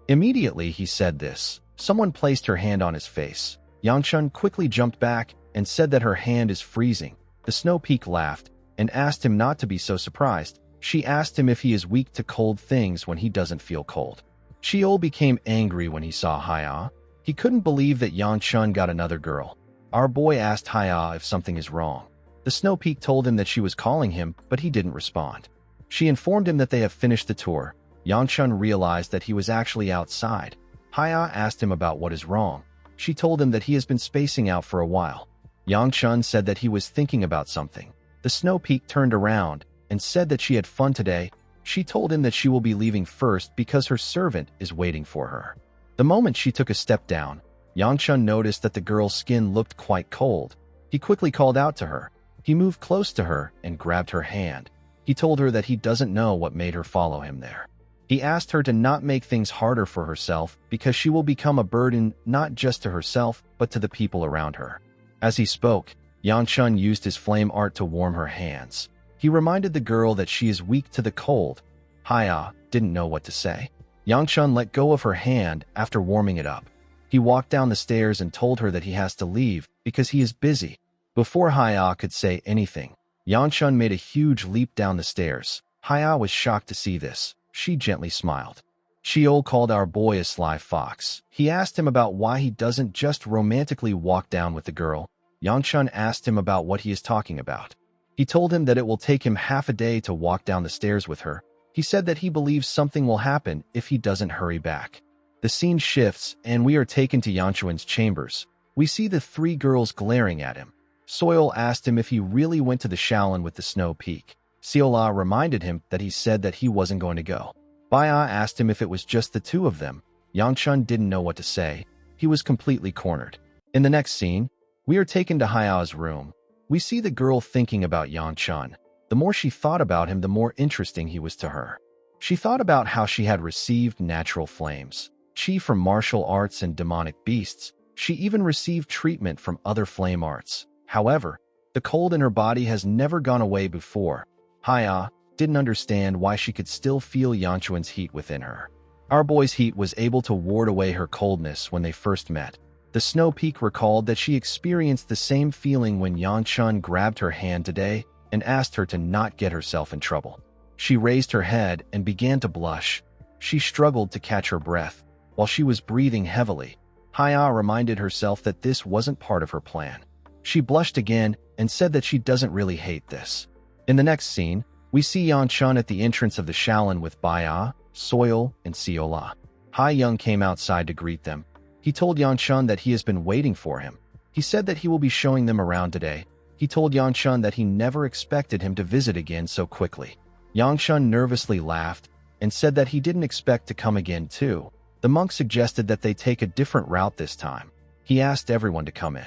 Immediately he said this. Someone placed her hand on his face. Yanshun quickly jumped back and said that her hand is freezing. The Snow Peak laughed and asked him not to be so surprised. She asked him if he is weak to cold things when he doesn't feel cold. Cheol became angry when he saw Haya. He couldn't believe that Yanshun got another girl. Our boy asked Haya if something is wrong. The Snow Peak told him that she was calling him, but he didn't respond. She informed him that they have finished the tour. Yanshun realized that he was actually outside. Haya asked him about what is wrong. She told him that he has been spacing out for a while. Yanshun said that he was thinking about something. The Snow Peak turned around and said that she had fun today. She told him that she will be leaving first because her servant is waiting for her. The moment she took a step down, Yanshun noticed that the girl's skin looked quite cold. He quickly called out to her. He moved close to her and grabbed her hand. He told her that he doesn't know what made her follow him there. He asked her to not make things harder for herself because she will become a burden not just to herself but to the people around her. As he spoke, Yanshun used his flame art to warm her hands. He reminded the girl that she is weak to the cold. Haya didn't know what to say. Yanshun let go of her hand after warming it up. He walked down the stairs and told her that he has to leave because he is busy. Before Haya could say anything, Yanshun made a huge leap down the stairs. Haya was shocked to see this. She gently smiled. Cheol called our boy a sly fox. He asked him about why he doesn't just romantically walk down with the girl. Yanshun asked him about what he is talking about. He told him that it will take him half a day to walk down the stairs with her. He said that he believes something will happen if he doesn't hurry back. The scene shifts and we are taken to Yanshun's chambers. We see the three girls glaring at him. Soil asked him if he really went to the Shaolin with the Snow Peak. Seola reminded him that he said that he wasn't going to go. Baya asked him if it was just the two of them. Yanshun didn't know what to say. He was completely cornered. In the next scene, we are taken to Haya's room. We see the girl thinking about Yanshun. The more she thought about him, the more interesting he was to her. She thought about how she had received natural flames, chi from martial arts and demonic beasts. She even received treatment from other flame arts. However, the cold in her body has never gone away before. Haya didn't understand why she could still feel Yanshun's heat within her. Our boy's heat was able to ward away her coldness when they first met. The Snow Peak recalled that she experienced the same feeling when Yanshun grabbed her hand today and asked her to not get herself in trouble. She raised her head and began to blush. She struggled to catch her breath while she was breathing heavily. Haya reminded herself that this wasn't part of her plan. She blushed again and said that she doesn't really hate this. In the next scene, we see Yanshun at the entrance of the Shaolin with Baya, Soil, and Seola. Hai Young came outside to greet them. He told Yanshun that he has been waiting for him. He said that he will be showing them around today. He told Yanshun that he never expected him to visit again so quickly. Yanshun nervously laughed and said that he didn't expect to come again too. The monk suggested that they take a different route this time. He asked everyone to come in.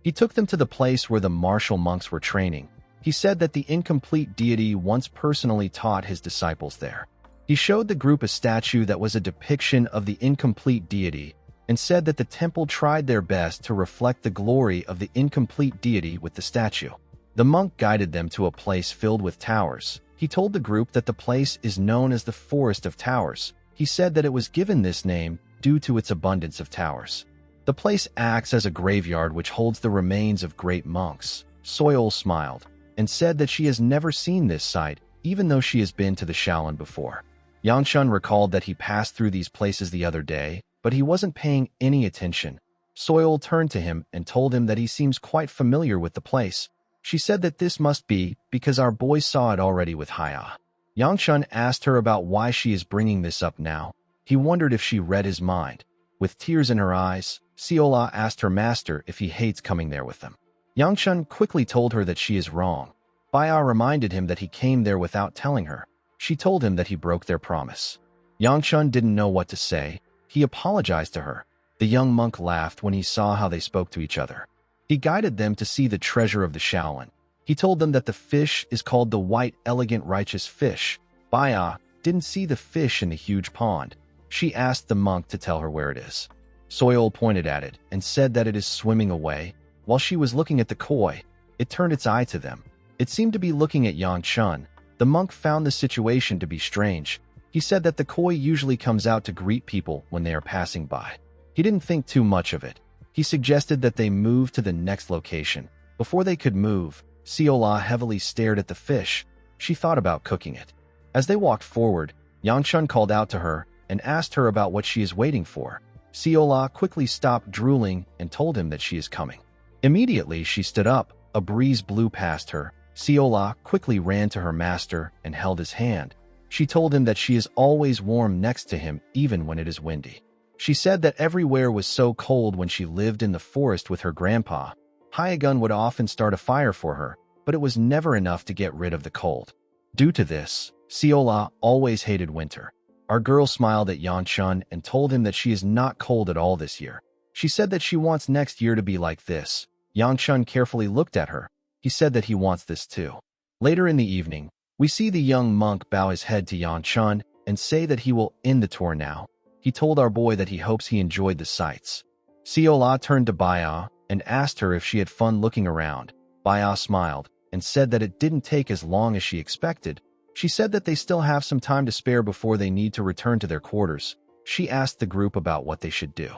He took them to the place where the martial monks were training. He said that the incomplete deity once personally taught his disciples there. He showed the group a statue that was a depiction of the incomplete deity and said that the temple tried their best to reflect the glory of the incomplete deity with the statue. The monk guided them to a place filled with towers. He told the group that the place is known as the Forest of Towers. He said that it was given this name due to its abundance of towers. The place acts as a graveyard which holds the remains of great monks. Soil smiled and said that she has never seen this site, even though she has been to the Shaolin before. Yanshun recalled that he passed through these places the other day, but he wasn't paying any attention. Soil turned to him and told him that he seems quite familiar with the place. She said that this must be because our boy saw it already with Haya. Yanshun asked her about why she is bringing this up now. He wondered if she read his mind. With tears in her eyes, Seola asked her master if he hates coming there with them. Yangchun quickly told her that she is wrong. Baya reminded him that he came there without telling her. She told him that he broke their promise. Yangchun didn't know what to say. He apologized to her. The young monk laughed when he saw how they spoke to each other. He guided them to see the treasure of the Shaolin. He told them that the fish is called the white, elegant, righteous fish. Baya didn't see the fish in the huge pond. She asked the monk to tell her where it is. Soil pointed at it and said that it is swimming away. While she was looking at the koi, it turned its eye to them. It seemed to be looking at Yangchun. The monk found the situation to be strange. He said that the koi usually comes out to greet people when they are passing by. He didn't think too much of it. He suggested that they move to the next location. Before they could move, Seola heavily stared at the fish. She thought about cooking it. As they walked forward, Yangchun called out to her and asked her about what she is waiting for. Seola quickly stopped drooling and told him that she is coming. Immediately, she stood up. A breeze blew past her. Seola quickly ran to her master and held his hand. She told him that she is always warm next to him, even when it is windy. She said that everywhere was so cold when she lived in the forest with her grandpa. Hyagun would often start a fire for her, but it was never enough to get rid of the cold. Due to this, Seola always hated winter. Our girl smiled at Yangchun and told him that she is not cold at all this year. She said that she wants next year to be like this. Yangchun carefully looked at her. He said that he wants this too. Later in the evening, we see the young monk bow his head to Yangchun and say that he will end the tour now. He told our boy that he hopes he enjoyed the sights. Seola turned to Baya and asked her if she had fun looking around. Baya smiled and said that it didn't take as long as she expected. She said that they still have some time to spare before they need to return to their quarters. She asked the group about what they should do.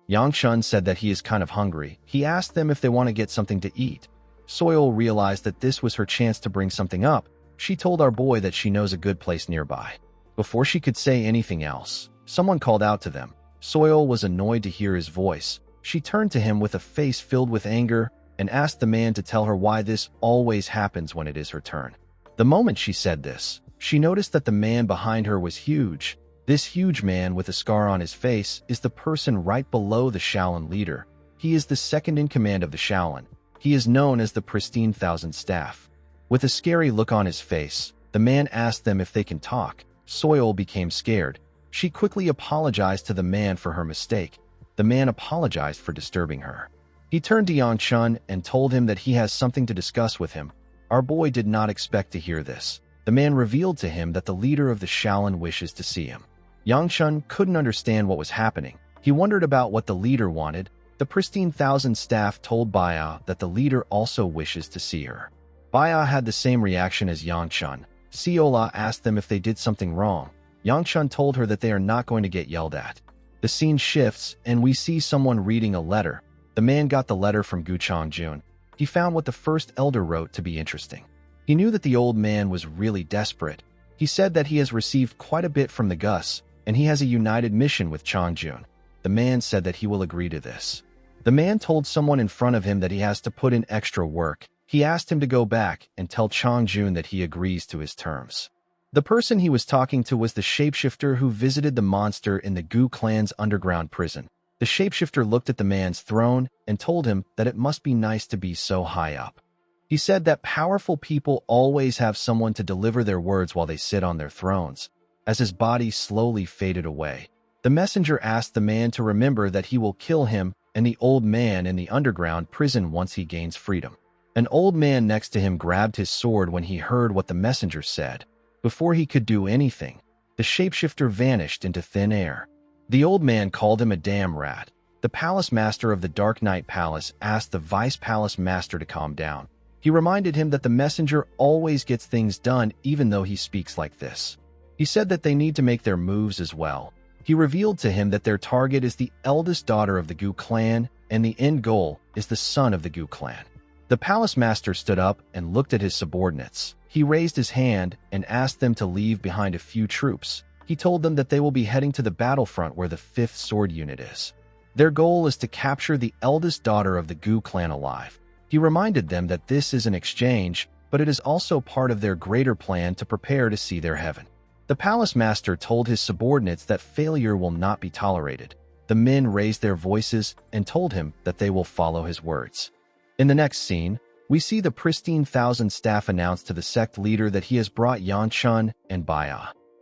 Yangchun said that he is kind of hungry. He asked them if they want to get something to eat. Soil realized that this was her chance to bring something up. She told our boy that she knows a good place nearby. Before she could say anything else, someone called out to them. Soil was annoyed to hear his voice. She turned to him with a face filled with anger and asked the man to tell her why this always happens when it is her turn. The moment she said this, she noticed that the man behind her was huge. This huge man with a scar on his face is the person right below the Shaolin leader. He is the second in command of the Shaolin. He is known as the Pristine Thousand Staff. With a scary look on his face, the man asked them if they can talk. Soil became scared. She quickly apologized to the man for her mistake. The man apologized for disturbing her. He turned to Yangchun and told him that he has something to discuss with him. Our boy did not expect to hear this. The man revealed to him that the leader of the Shaolin wishes to see him. Yangchun couldn't understand what was happening. He wondered about what the leader wanted. The Pristine Thousand Staff told Baya that the leader also wishes to see her. Baya had the same reaction as Yangchun. Seola asked them if they did something wrong. Yangchun told her that they are not going to get yelled at. The scene shifts, and we see someone reading a letter. The man got the letter from Gu Chongjun. He found what the first elder wrote to be interesting. He knew that the old man was really desperate. He said that he has received quite a bit from the Gus, and he has a united mission with Chongjun. The man said that he will agree to this. The man told someone in front of him that he has to put in extra work. He asked him to go back and tell Chongjun that he agrees to his terms. The person he was talking to was the shapeshifter who visited the monster in the Gu clan's underground prison. The shapeshifter looked at the man's throne and told him that it must be nice to be so high up. He said that powerful people always have someone to deliver their words while they sit on their thrones. As his body slowly faded away, the messenger asked the man to remember that he will kill him and the old man in the underground prison once he gains freedom. An old man next to him grabbed his sword when he heard what the messenger said. Before he could do anything, the shapeshifter vanished into thin air. The old man called him a damn rat. The palace master of the Dark Knight Palace asked the vice palace master to calm down. He reminded him that the messenger always gets things done even though he speaks like this. He said that they need to make their moves as well. He revealed to him that their target is the eldest daughter of the Gu clan and the end goal is the son of the Gu clan. The palace master stood up and looked at his subordinates. He raised his hand and asked them to leave behind a few troops. He told them that they will be heading to the battlefront where the 5th Sword Unit is. Their goal is to capture the eldest daughter of the Gu clan alive. He reminded them that this is an exchange, but it is also part of their greater plan to prepare to see their heaven. The palace master told his subordinates that failure will not be tolerated. The men raised their voices and told him that they will follow his words. In the next scene, we see the pristine thousand staff announce to the sect leader that he has brought Yanchun and Baya.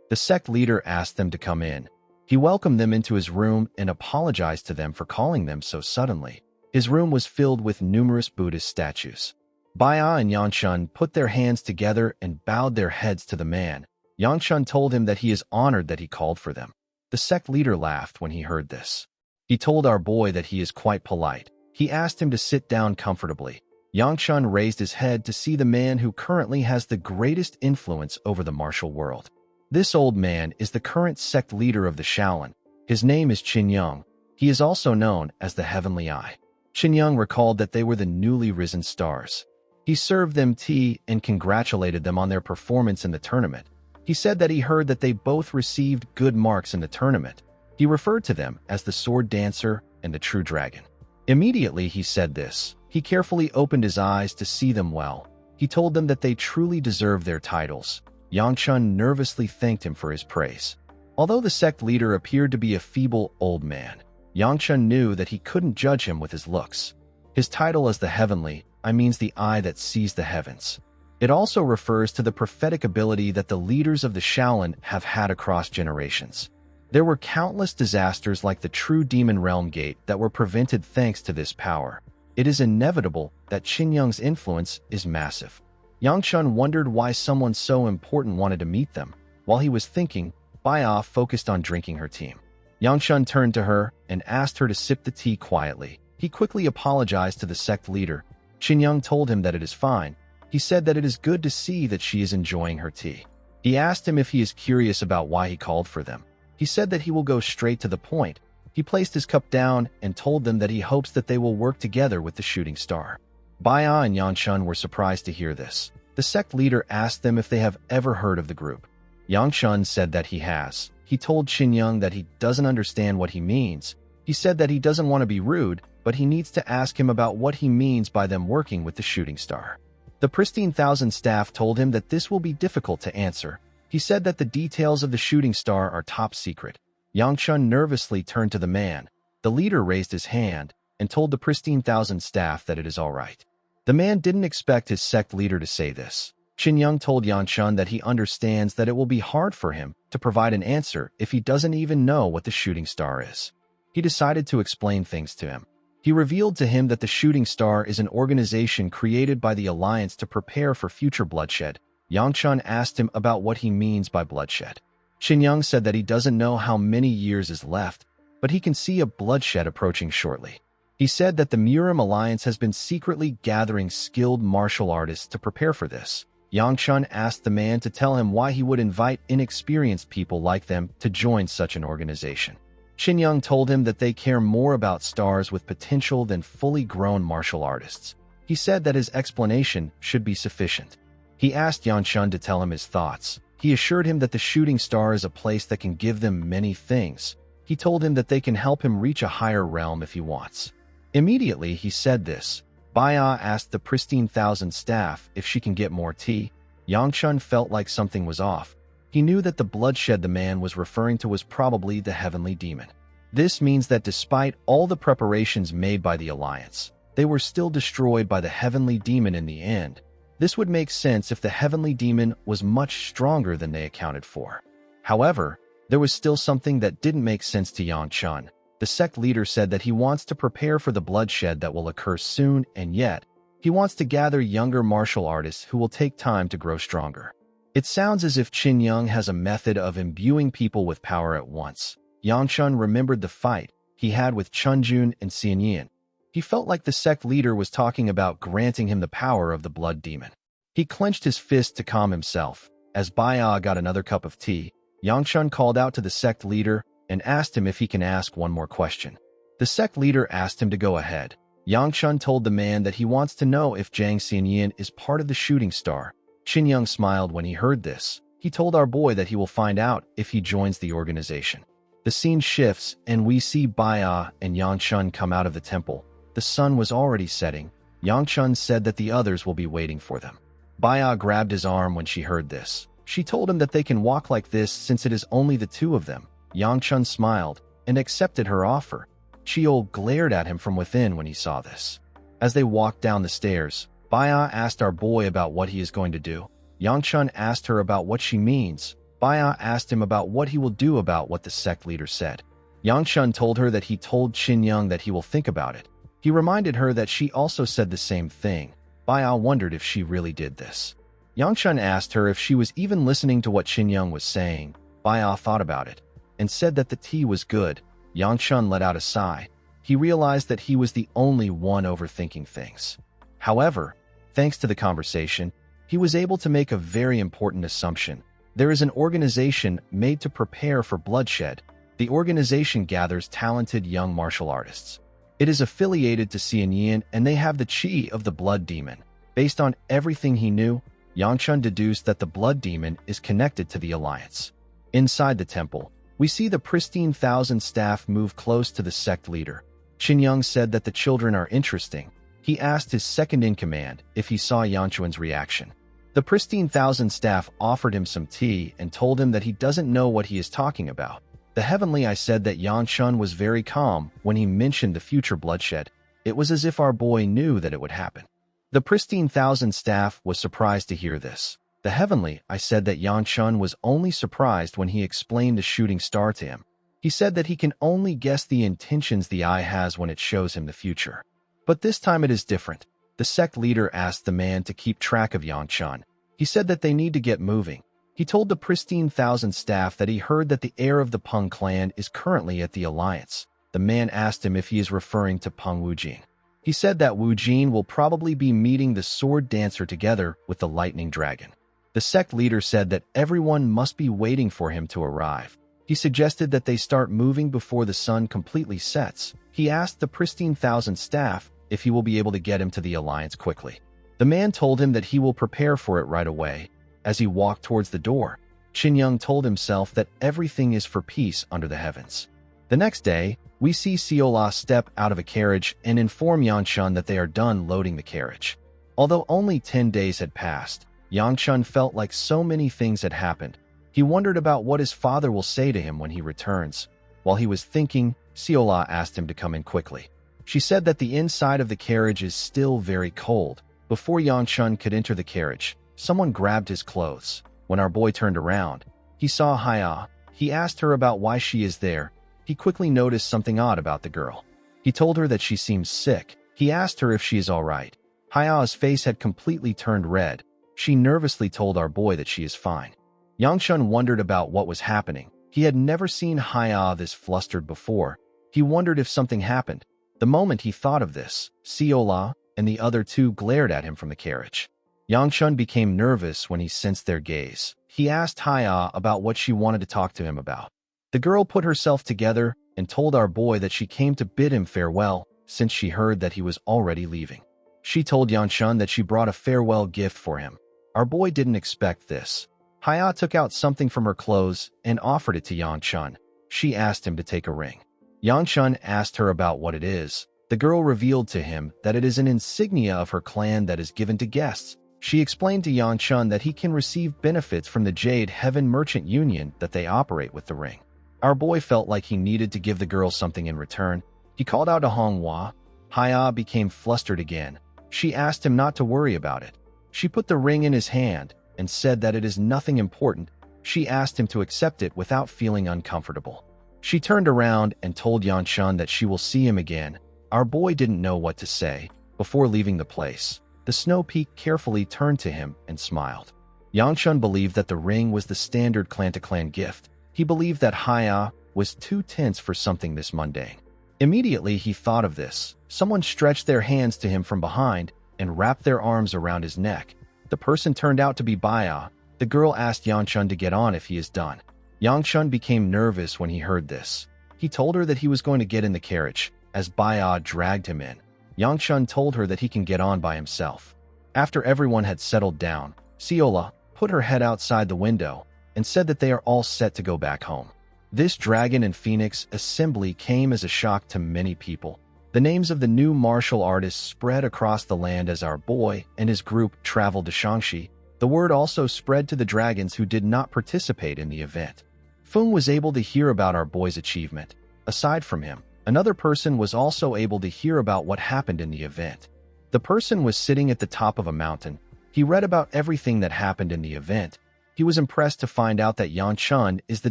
The sect leader asked them to come in. He welcomed them into his room and apologized to them for calling them so suddenly. His room was filled with numerous Buddhist statues. Baya and Yanchun put their hands together and bowed their heads to the man. Yanchun told him that he is honored that he called for them. The sect leader laughed when he heard this. He told our boy that he is quite polite. He asked him to sit down comfortably. Yanchun raised his head to see the man who currently has the greatest influence over the martial world. This old man is the current sect leader of the Shaolin. His name is Qin Yang. He is also known as the Heavenly Eye. Qin Yang recalled that they were the newly risen stars. He served them tea and congratulated them on their performance in the tournament. He said that he heard that they both received good marks in the tournament. He referred to them as the Sword Dancer and the True Dragon. Immediately he said this. He carefully opened his eyes to see them well. He told them that they truly deserved their titles. Yanchun nervously thanked him for his praise. Although the sect leader appeared to be a feeble old man, Yanchun knew that he couldn't judge him with his looks. His title as the Heavenly Eye means the eye that sees the heavens. It also refers to the prophetic ability that the leaders of the Shaolin have had across generations. There were countless disasters like the True Demon Realm Gate that were prevented thanks to this power. It is inevitable that Qin Yang's influence is massive. Yanchun wondered why someone so important wanted to meet them. While he was thinking, Baya focused on drinking her tea. Yanchun turned to her and asked her to sip the tea quietly. He quickly apologized to the sect leader. Qin Yang told him that it is fine. He said that it is good to see that she is enjoying her tea. He asked him if he is curious about why he called for them. He said that he will go straight to the point. He placed his cup down and told them that he hopes that they will work together with the shooting star. Baya and Yanchun were surprised to hear this. The sect leader asked them if they have ever heard of the group. Yanchun said that he has. He told Qin Yang that he doesn't understand what he means. He said that he doesn't want to be rude, but he needs to ask him about what he means by them working with the shooting star. The pristine thousand staff told him that this will be difficult to answer. He said that the details of the shooting star are top secret. Yanchun nervously turned to the man. The leader raised his hand and told the pristine thousand staff that it is all right. The man didn't expect his sect leader to say this. Qin Yang told Yanchun that he understands that it will be hard for him to provide an answer if he doesn't even know what the shooting star is. He decided to explain things to him. He revealed to him that the shooting star is an organization created by the Alliance to prepare for future bloodshed. Yanchun asked him about what he means by bloodshed. Qin Yang said that he doesn't know how many years is left, but he can see a bloodshed approaching shortly. He said that the Murim Alliance has been secretly gathering skilled martial artists to prepare for this. Yanchun asked the man to tell him why he would invite inexperienced people like them to join such an organization. Qin Yang told him that they care more about stars with potential than fully grown martial artists. He said that his explanation should be sufficient. He asked Yanchun to tell him his thoughts. He assured him that the shooting star is a place that can give them many things. He told him that they can help him reach a higher realm if he wants. Immediately he said this. Baya asked the pristine thousand staff if she can get more tea. Yanchun felt like something was off. He knew that the bloodshed the man was referring to was probably the heavenly demon. This means that despite all the preparations made by the Alliance, they were still destroyed by the heavenly demon in the end. This would make sense if the heavenly demon was much stronger than they accounted for. However, there was still something that didn't make sense to Yanchun. The sect leader said that he wants to prepare for the bloodshed that will occur soon, and yet, he wants to gather younger martial artists who will take time to grow stronger. It sounds as if Qin Yang has a method of imbuing people with power at once. Yanchun remembered the fight he had with Chunjun and Xianyan. He felt like the sect leader was talking about granting him the power of the blood demon. He clenched his fist to calm himself. As Baya got another cup of tea, Yanchun called out to the sect leader and asked him if he can ask one more question. The sect leader asked him to go ahead. Yanchun told the man that he wants to know if Zhang Xianyan is part of the shooting star. Qin Yang smiled when he heard this. He told our boy that he will find out if he joins the organization. The scene shifts and we see Baya and Yanchun come out of the temple. The sun was already setting. Yanchun said that the others will be waiting for them. Baya grabbed his arm when she heard this. She told him that they can walk like this since it is only the two of them. Yang Chun smiled and accepted her offer. Cheol glared at him from within when he saw this. As they walked down the stairs, Baya asked our boy about what he is going to do. Yang Chun asked her about what she means. Baya asked him about what he will do about what the sect leader said. Yang Chun told her that he told Qin Young that he will think about it. He reminded her that she also said the same thing. Baya wondered if she really did this. Yang Chun asked her if she was even listening to what Qin Young was saying. Baya thought about it and said that the tea was good. Yang Chun let out a sigh. He realized that he was the only one overthinking things. However, thanks to the conversation, he was able to make a very important assumption. There is an organization made to prepare for bloodshed. The organization gathers talented young martial artists. It is affiliated to Xian Yin and they have the chi of the blood demon. Based on everything he knew, Yang Chun deduced that the blood demon is connected to the alliance. Inside the temple, we see the pristine thousand staff move close to the sect leader. Qin Young said that the children are interesting. He asked his second-in-command if he saw Yang Chun's reaction. The pristine thousand staff offered him some tea and told him that he doesn't know what he is talking about. The heavenly I said that Yang Chun was very calm when he mentioned the future bloodshed. It was as if our boy knew that it would happen. The pristine thousand staff was surprised to hear this. The heavenly I said that Yang Chun was only surprised when he explained the shooting star to him. He said that he can only guess the intentions the eye has when it shows him the future. But this time it is different. The sect leader asked the man to keep track of Yang Chun. He said that they need to get moving. He told the pristine thousand staff that he heard that the heir of the Peng clan is currently at the alliance. The man asked him if he is referring to Peng Wujing. He said that Wu Jin will probably be meeting the sword dancer together with the lightning dragon. The sect leader said that everyone must be waiting for him to arrive. He suggested that they start moving before the sun completely sets. He asked the pristine thousand staff if he will be able to get him to the alliance quickly. The man told him that he will prepare for it right away. As he walked towards the door, Qin Young told himself that everything is for peace under the heavens. The next day, we see Siola step out of a carriage and inform Yang Chun that they are done loading the carriage. Although only 10 days had passed, Yang Chun felt like so many things had happened. He wondered about what his father will say to him when he returns. While he was thinking, Siola asked him to come in quickly. She said that the inside of the carriage is still very cold. Before Yang Chun could enter the carriage, someone grabbed his clothes. When our boy turned around, he saw Haya. He asked her about why she is there. He quickly noticed something odd about the girl. He told her that she seems sick. He asked her if she is all right. Haya's face had completely turned red. She nervously told our boy that she is fine. Yang Chun wondered about what was happening. He had never seen Haya this flustered before. He wondered if something happened. The moment he thought of this, Siola and the other two glared at him from the carriage. Yang Chun became nervous when he sensed their gaze. He asked Haya about what she wanted to talk to him about. The girl put herself together and told our boy that she came to bid him farewell since she heard that he was already leaving. She told Yang Chun that she brought a farewell gift for him. Our boy didn't expect this. Haya took out something from her clothes and offered it to Yang Chun. She asked him to take a ring. Yang Chun asked her about what it is. The girl revealed to him that it is an insignia of her clan that is given to guests. She explained to Yang Chun that he can receive benefits from the Jade Heaven Merchant Union that they operate with the ring. Our boy felt like he needed to give the girl something in return. He called out to Manhwa. Haya became flustered again. She asked him not to worry about it. She put the ring in his hand and said that it is nothing important. She asked him to accept it without feeling uncomfortable. She turned around and told Yang Chun that she will see him again. Our boy didn't know what to say. Before leaving the place, the Snow Peak carefully turned to him and smiled. Yang Chun believed that the ring was the standard clan-to-clan gift. He believed that Haya was too tense for something this mundane. Immediately he thought of this. Someone stretched their hands to him from behind and wrapped their arms around his neck. The person turned out to be Baya. The girl asked Yang Chun to get on if he is done. Yang Chun became nervous when he heard this. He told her that he was going to get in the carriage. As Baya dragged him in, Yang Chun told her that he can get on by himself. After everyone had settled down, Siola put her head outside the window and said that they are all set to go back home. This Dragon and Phoenix assembly came as a shock to many people. The names of the new martial artists spread across the land as our boy and his group traveled to Shangxi. The word also spread to the dragons who did not participate in the event. Feng was able to hear about our boy's achievement. Aside from him, another person was also able to hear about what happened in the event. The person was sitting at the top of a mountain. He read about everything that happened in the event. He was impressed to find out that Yan Chun is the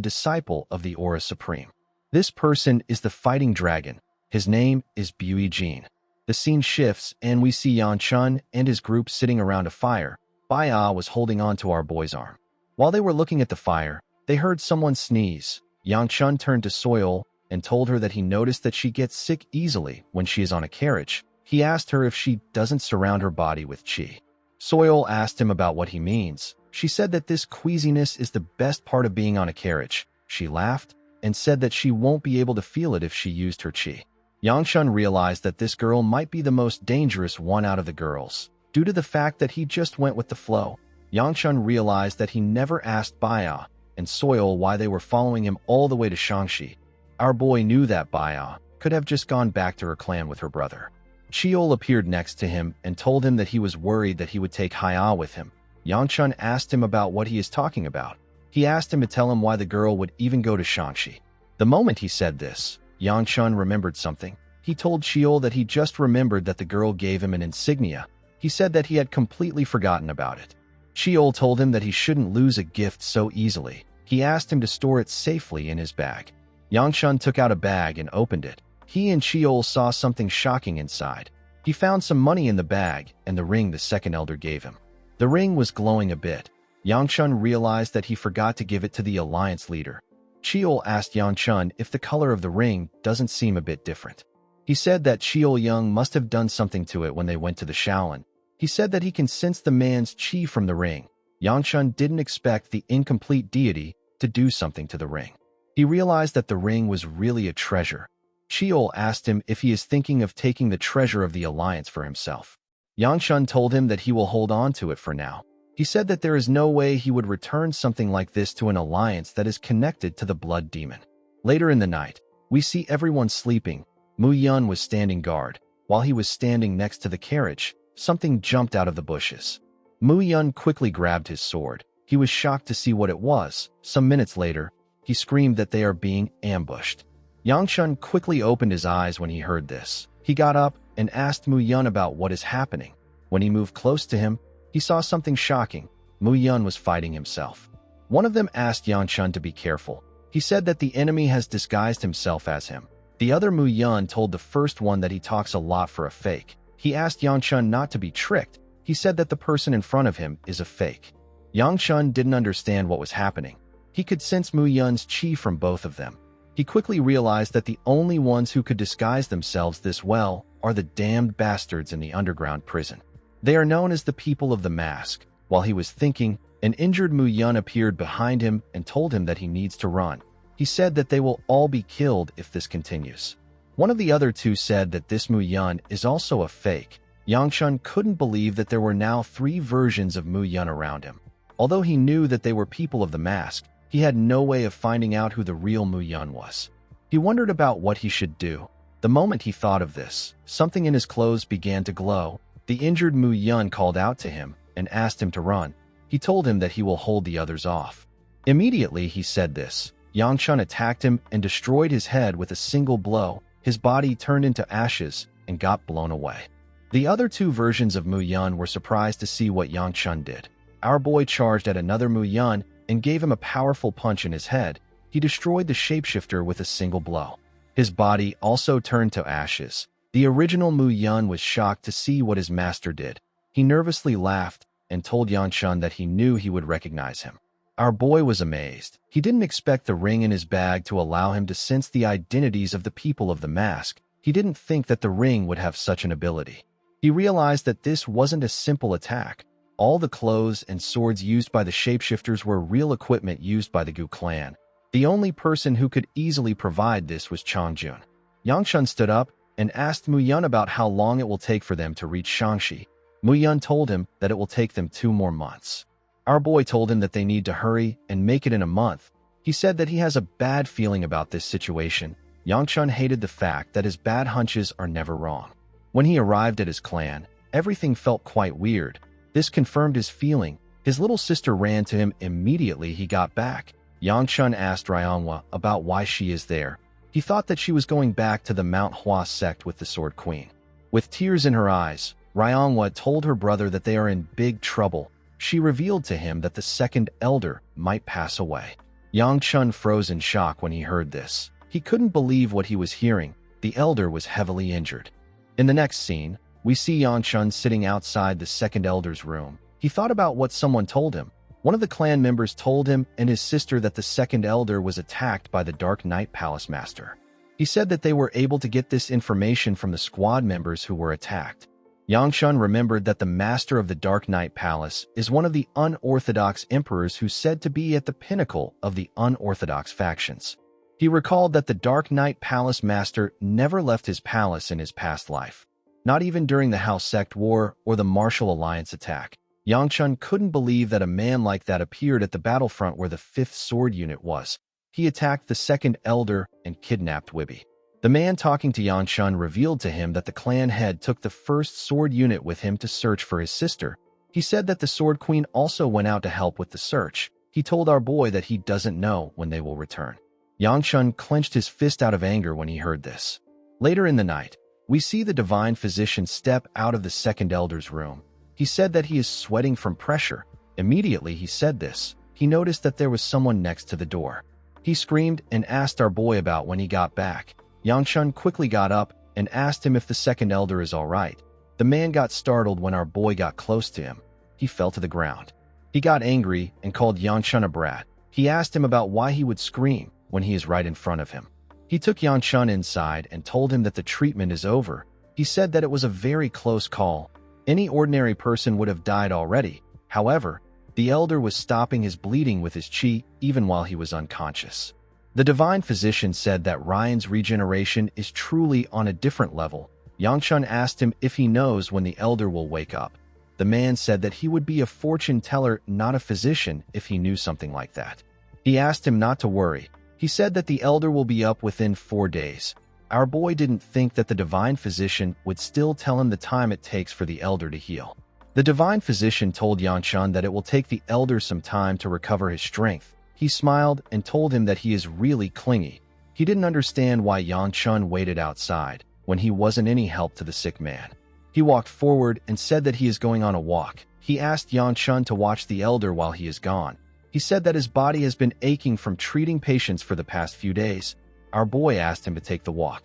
disciple of the Aura Supreme. This person is the fighting dragon. His name is Bui Jin. The scene shifts and we see Yan Chun and his group sitting around a fire. Bai Ah was holding on to our boy's arm. While they were looking at the fire, they heard someone sneeze. Yan Chun turned to Soil and told her that he noticed that she gets sick easily when she is on a carriage. He asked her if she doesn't surround her body with qi. Soil asked him about what he means. She said that this queasiness is the best part of being on a carriage. She laughed and said that she won't be able to feel it if she used her qi. Yang Chun realized that this girl might be the most dangerous one out of the girls. Due to the fact that he just went with the flow, Yang Chun realized that he never asked Baya and Soil why they were following him all the way to Shangxi. Our boy knew that Baya could have just gone back to her clan with her brother. Chiol appeared next to him and told him that he was worried that he would take Haya with him. Yang Chun asked him about what he is talking about. He asked him to tell him why the girl would even go to Shangxi. The moment he said this, Yang Chun remembered something. He told Chiol that he just remembered that the girl gave him an insignia. He said that he had completely forgotten about it. Chiol told him that he shouldn't lose a gift so easily. He asked him to store it safely in his bag. Yang Chun took out a bag and opened it. He and Chiol saw something shocking inside. He found some money in the bag and the ring the second elder gave him. The ring was glowing a bit. Yang Chun realized that he forgot to give it to the alliance leader. Chiol asked Yang Chun if the color of the ring doesn't seem a bit different. He said that Chiol Young must have done something to it when they went to the Shaolin. He said that he can sense the man's qi from the ring. Yang Chun didn't expect the incomplete deity to do something to the ring. He realized that the ring was really a treasure. Chiol asked him if he is thinking of taking the treasure of the alliance for himself. Yang Chun told him that he will hold on to it for now. He said that there is no way he would return something like this to an alliance that is connected to the blood demon. Later in the night, we see everyone sleeping. Mu Yun was standing guard. While he was standing next to the carriage, something jumped out of the bushes. Mu Yun quickly grabbed his sword. He was shocked to see what it was. Some minutes later, he screamed that they are being ambushed. Yang Chun quickly opened his eyes when he heard this. He got up and asked Mu Yun about what is happening. When he moved close to him, he saw something shocking. Mu Yun was fighting himself. One of them asked Yang Chun to be careful. He said that the enemy has disguised himself as him. The other Mu Yun told the first one that he talks a lot for a fake. He asked Yang Chun not to be tricked. He said that the person in front of him is a fake. Yang Chun didn't understand what was happening. He could sense Mu Yun's qi from both of them. He quickly realized that the only ones who could disguise themselves this well are the damned bastards in the underground prison. They are known as the people of the mask. While he was thinking, an injured Mu Yun appeared behind him and told him that he needs to run. He said that they will all be killed if this continues. One of the other two said that this Mu Yun is also a fake. Yang Chun couldn't believe that there were now 3 versions of Mu Yun around him. Although he knew that they were people of the mask, he had no way of finding out who the real Mu Yun was. He wondered about what he should do. The moment he thought of this, something in his clothes began to glow. The injured Mu Yun called out to him and asked him to run. He told him that he will hold the others off. Immediately he said this. Yang Chun attacked him and destroyed his head with a single blow. His body turned into ashes and got blown away. The other 2 versions of Mu Yun were surprised to see what Yang Chun did. Our boy charged at another Mu Yun and gave him a powerful punch in his head. He destroyed the shapeshifter with a single blow. His body also turned to ashes. The original Mu Yun was shocked to see what his master did. He nervously laughed and told Yang Chun that he knew he would recognize him. Our boy was amazed. He didn't expect the ring in his bag to allow him to sense the identities of the people of the mask. He didn't think that the ring would have such an ability. He realized that this wasn't a simple attack. All the clothes and swords used by the shapeshifters were real equipment used by the Gu clan. The only person who could easily provide this was Changjun. Yang Chun stood up and asked Mu Yun about how long it will take for them to reach Shangxi. Mu Yun told him that it will take them 2 more months. Our boy told him that they need to hurry and make it in a month. He said that he has a bad feeling about this situation. Yang Chun hated the fact that his bad hunches are never wrong. When he arrived at his clan, everything felt quite weird. This confirmed his feeling. His little sister ran to him immediately he got back. Yangchun asked Ryongwa about why she is there. He thought that she was going back to the Mount Hua sect with the Sword Queen. With tears in her eyes, Ryongwa told her brother that they are in big trouble. She revealed to him that the second elder might pass away. Yangchun froze in shock when he heard this. He couldn't believe what he was hearing. The elder was heavily injured. In the next scene, we see Yangchun sitting outside the second elder's room. He thought about what someone told him. One of the clan members told him and his sister that the second elder was attacked by the Dark Knight Palace Master. He said that they were able to get this information from the squad members who were attacked. Yangchun remembered that the master of the Dark Knight Palace is one of the unorthodox emperors who's said to be at the pinnacle of the unorthodox factions. He recalled that the Dark Knight Palace Master never left his palace in his past life, not even during the House Sect War or the Martial Alliance attack. Yangchun couldn't believe that a man like that appeared at the battlefront where the 5th Sword Unit was. He attacked the second elder and kidnapped Wibby. The man talking to Yangchun revealed to him that the clan head took the 1st Sword Unit with him to search for his sister. He said that the Sword Queen also went out to help with the search. He told our boy that he doesn't know when they will return. Yangchun clenched his fist out of anger when he heard this. Later in the night, we see the divine physician step out of the second elder's room. He said that he is sweating from pressure. Immediately he said this, he noticed that there was someone next to the door. He screamed and asked our boy about when he got back. Yangchun quickly got up and asked him if the second elder is all right. The man got startled when our boy got close to him. He fell to the ground. He got angry and called Yangchun a brat. He asked him about why he would scream when he is right in front of him. He took Yangchun inside and told him that the treatment is over. He said that it was a very close call. Any ordinary person would have died already. However, the elder was stopping his bleeding with his chi even while he was unconscious. The divine physician said that Ryan's regeneration is truly on a different level. Yangchun asked him if he knows when the elder will wake up. The man said that he would be a fortune teller, not a physician, if he knew something like that. He asked him not to worry. He said that the elder will be up within 4 days. Our boy didn't think that the divine physician would still tell him the time it takes for the elder to heal. The divine physician told Yangchun that it will take the elder some time to recover his strength. He smiled and told him that he is really clingy. He didn't understand why Yangchun waited outside when he wasn't any help to the sick man. He walked forward and said that he is going on a walk. He asked Yangchun to watch the elder while he is gone. He said that his body has been aching from treating patients for the past few days. Our boy asked him to take the walk.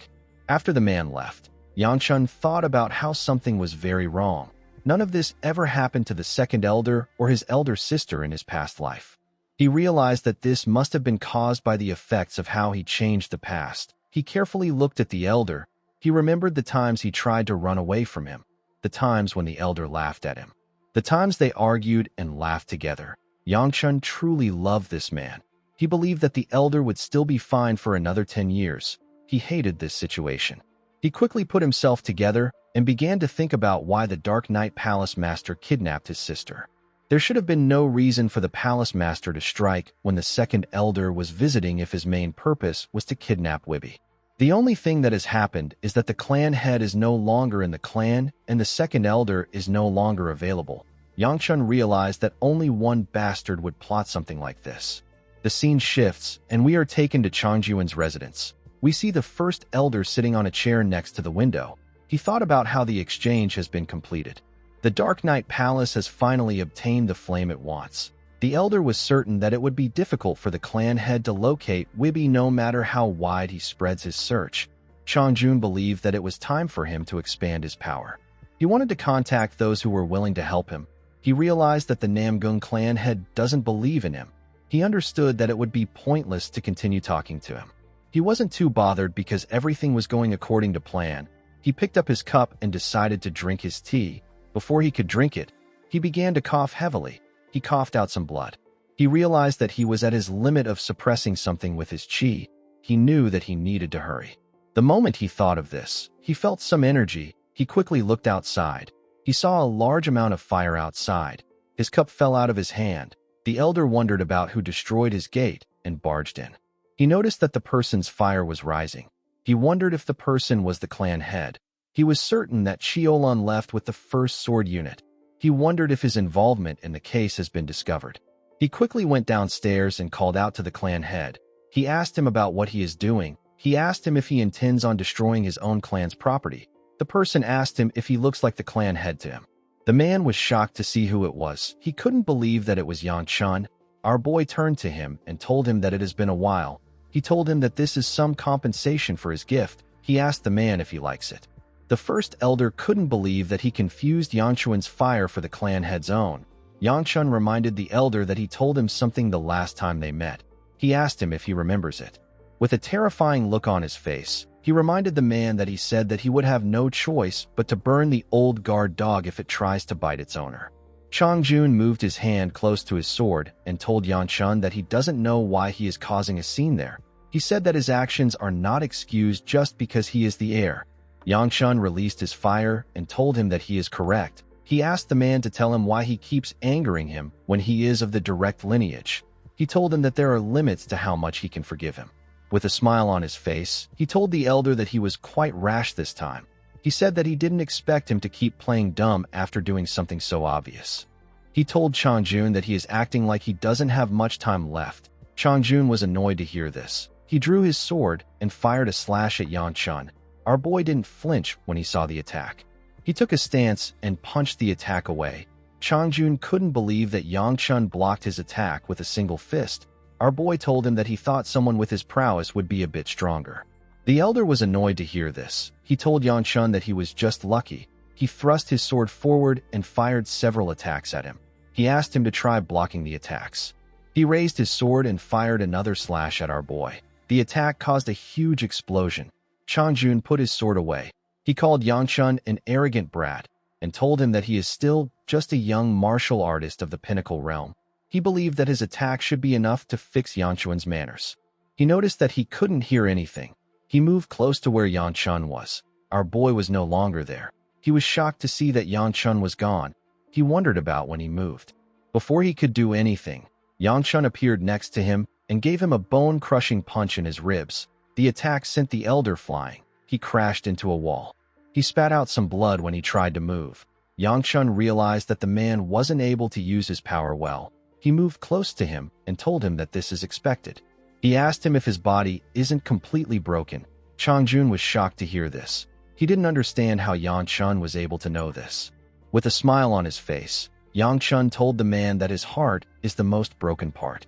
After the man left, Yangchun thought about how something was very wrong. None of this ever happened to the second elder or his elder sister in his past life. He realized that this must have been caused by the effects of how he changed the past. He carefully looked at the elder. He remembered the times he tried to run away from him, the times when the elder laughed at him, the times they argued and laughed together. Yangchun truly loved this man. He believed that the elder would still be fine for another 10 years. He hated this situation. He quickly put himself together and began to think about why the Dark Knight Palace Master kidnapped his sister. There should have been no reason for the Palace Master to strike when the second elder was visiting if his main purpose was to kidnap Wibby. The only thing that has happened is that the clan head is no longer in the clan and the second elder is no longer available. Yangchun realized that only one bastard would plot something like this. The scene shifts, and we are taken to Changjuan's residence. We see the first elder sitting on a chair next to the window. He thought about how the exchange has been completed. The Dark Knight Palace has finally obtained the flame it wants. The elder was certain that it would be difficult for the clan head to locate Wibby no matter how wide he spreads his search. Changjun believed that it was time for him to expand his power. He wanted to contact those who were willing to help him. He realized that the Namgung clan head doesn't believe in him. He understood that it would be pointless to continue talking to him. He wasn't too bothered because everything was going according to plan. He picked up his cup and decided to drink his tea. Before he could drink it, he began to cough heavily. He coughed out some blood. He realized that he was at his limit of suppressing something with his chi. He knew that he needed to hurry. The moment he thought of this, he felt some energy. He quickly looked outside. He saw a large amount of fire outside. His cup fell out of his hand. The elder wondered about who destroyed his gate and barged in. He noticed that the person's fire was rising. He wondered if the person was the clan head. He was certain that Chiolun left with the first sword unit. He wondered if his involvement in the case has been discovered. He quickly went downstairs and called out to the clan head. He asked him about what he is doing. He asked him if he intends on destroying his own clan's property. The person asked him if he looks like the clan head to him. The man was shocked to see who it was. He couldn't believe that it was Yang Chun. Our boy turned to him and told him that it has been a while. He told him that this is some compensation for his gift. He asked the man if he likes it. The first elder couldn't believe that he confused Yang Chun's fire for the clan head's own. Yang Chun reminded the elder that he told him something the last time they met. He asked him if he remembers it. With a terrifying look on his face, he reminded the man that he said that he would have no choice but to burn the old guard dog if it tries to bite its owner. Chang Jun moved his hand close to his sword and told Yang Chun that he doesn't know why he is causing a scene there. He said that his actions are not excused just because he is the heir. Yang Chun released his fire and told him that he is correct. He asked the man to tell him why he keeps angering him when he is of the direct lineage. He told him that there are limits to how much he can forgive him. With a smile on his face, he told the elder that he was quite rash this time. He said that he didn't expect him to keep playing dumb after doing something so obvious. He told Chang Jun that he is acting like he doesn't have much time left. Chang Jun was annoyed to hear this. He drew his sword and fired a slash at Yang Chun. Our boy didn't flinch when he saw the attack. He took a stance and punched the attack away. Chang Jun couldn't believe that Yang Chun blocked his attack with a single fist. Our boy told him that he thought someone with his prowess would be a bit stronger. The elder was annoyed to hear this. He told Yang Chun that he was just lucky. He thrust his sword forward and fired several attacks at him. He asked him to try blocking the attacks. He raised his sword and fired another slash at our boy. The attack caused a huge explosion. Chang Jun put his sword away. He called Yang Chun an arrogant brat and told him that he is still just a young martial artist of the pinnacle realm. He believed that his attack should be enough to fix Yang Chun's manners. He noticed that he couldn't hear anything. He moved close to where Yang Chun was. Our boy was no longer there. He was shocked to see that Yang Chun was gone. He wondered about when he moved. Before he could do anything, Yang Chun appeared next to him and gave him a bone-crushing punch in his ribs. The attack sent the elder flying. He crashed into a wall. He spat out some blood when he tried to move. Yang Chun realized that the man wasn't able to use his power well. He moved close to him and told him that this is expected. He asked him if his body isn't completely broken. Chang Jun was shocked to hear this. He didn't understand how Yang Chun was able to know this. With a smile on his face, Yang Chun told the man that his heart is the most broken part.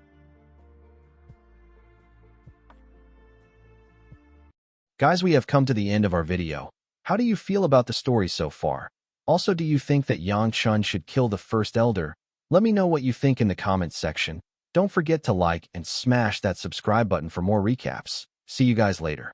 Guys, we have come to the end of our video. How do you feel about the story so far? Also, do you think that Yang Chun should kill the first elder? Let me know what you think in the comments section. Don't forget to like and smash that subscribe button for more recaps. See you guys later.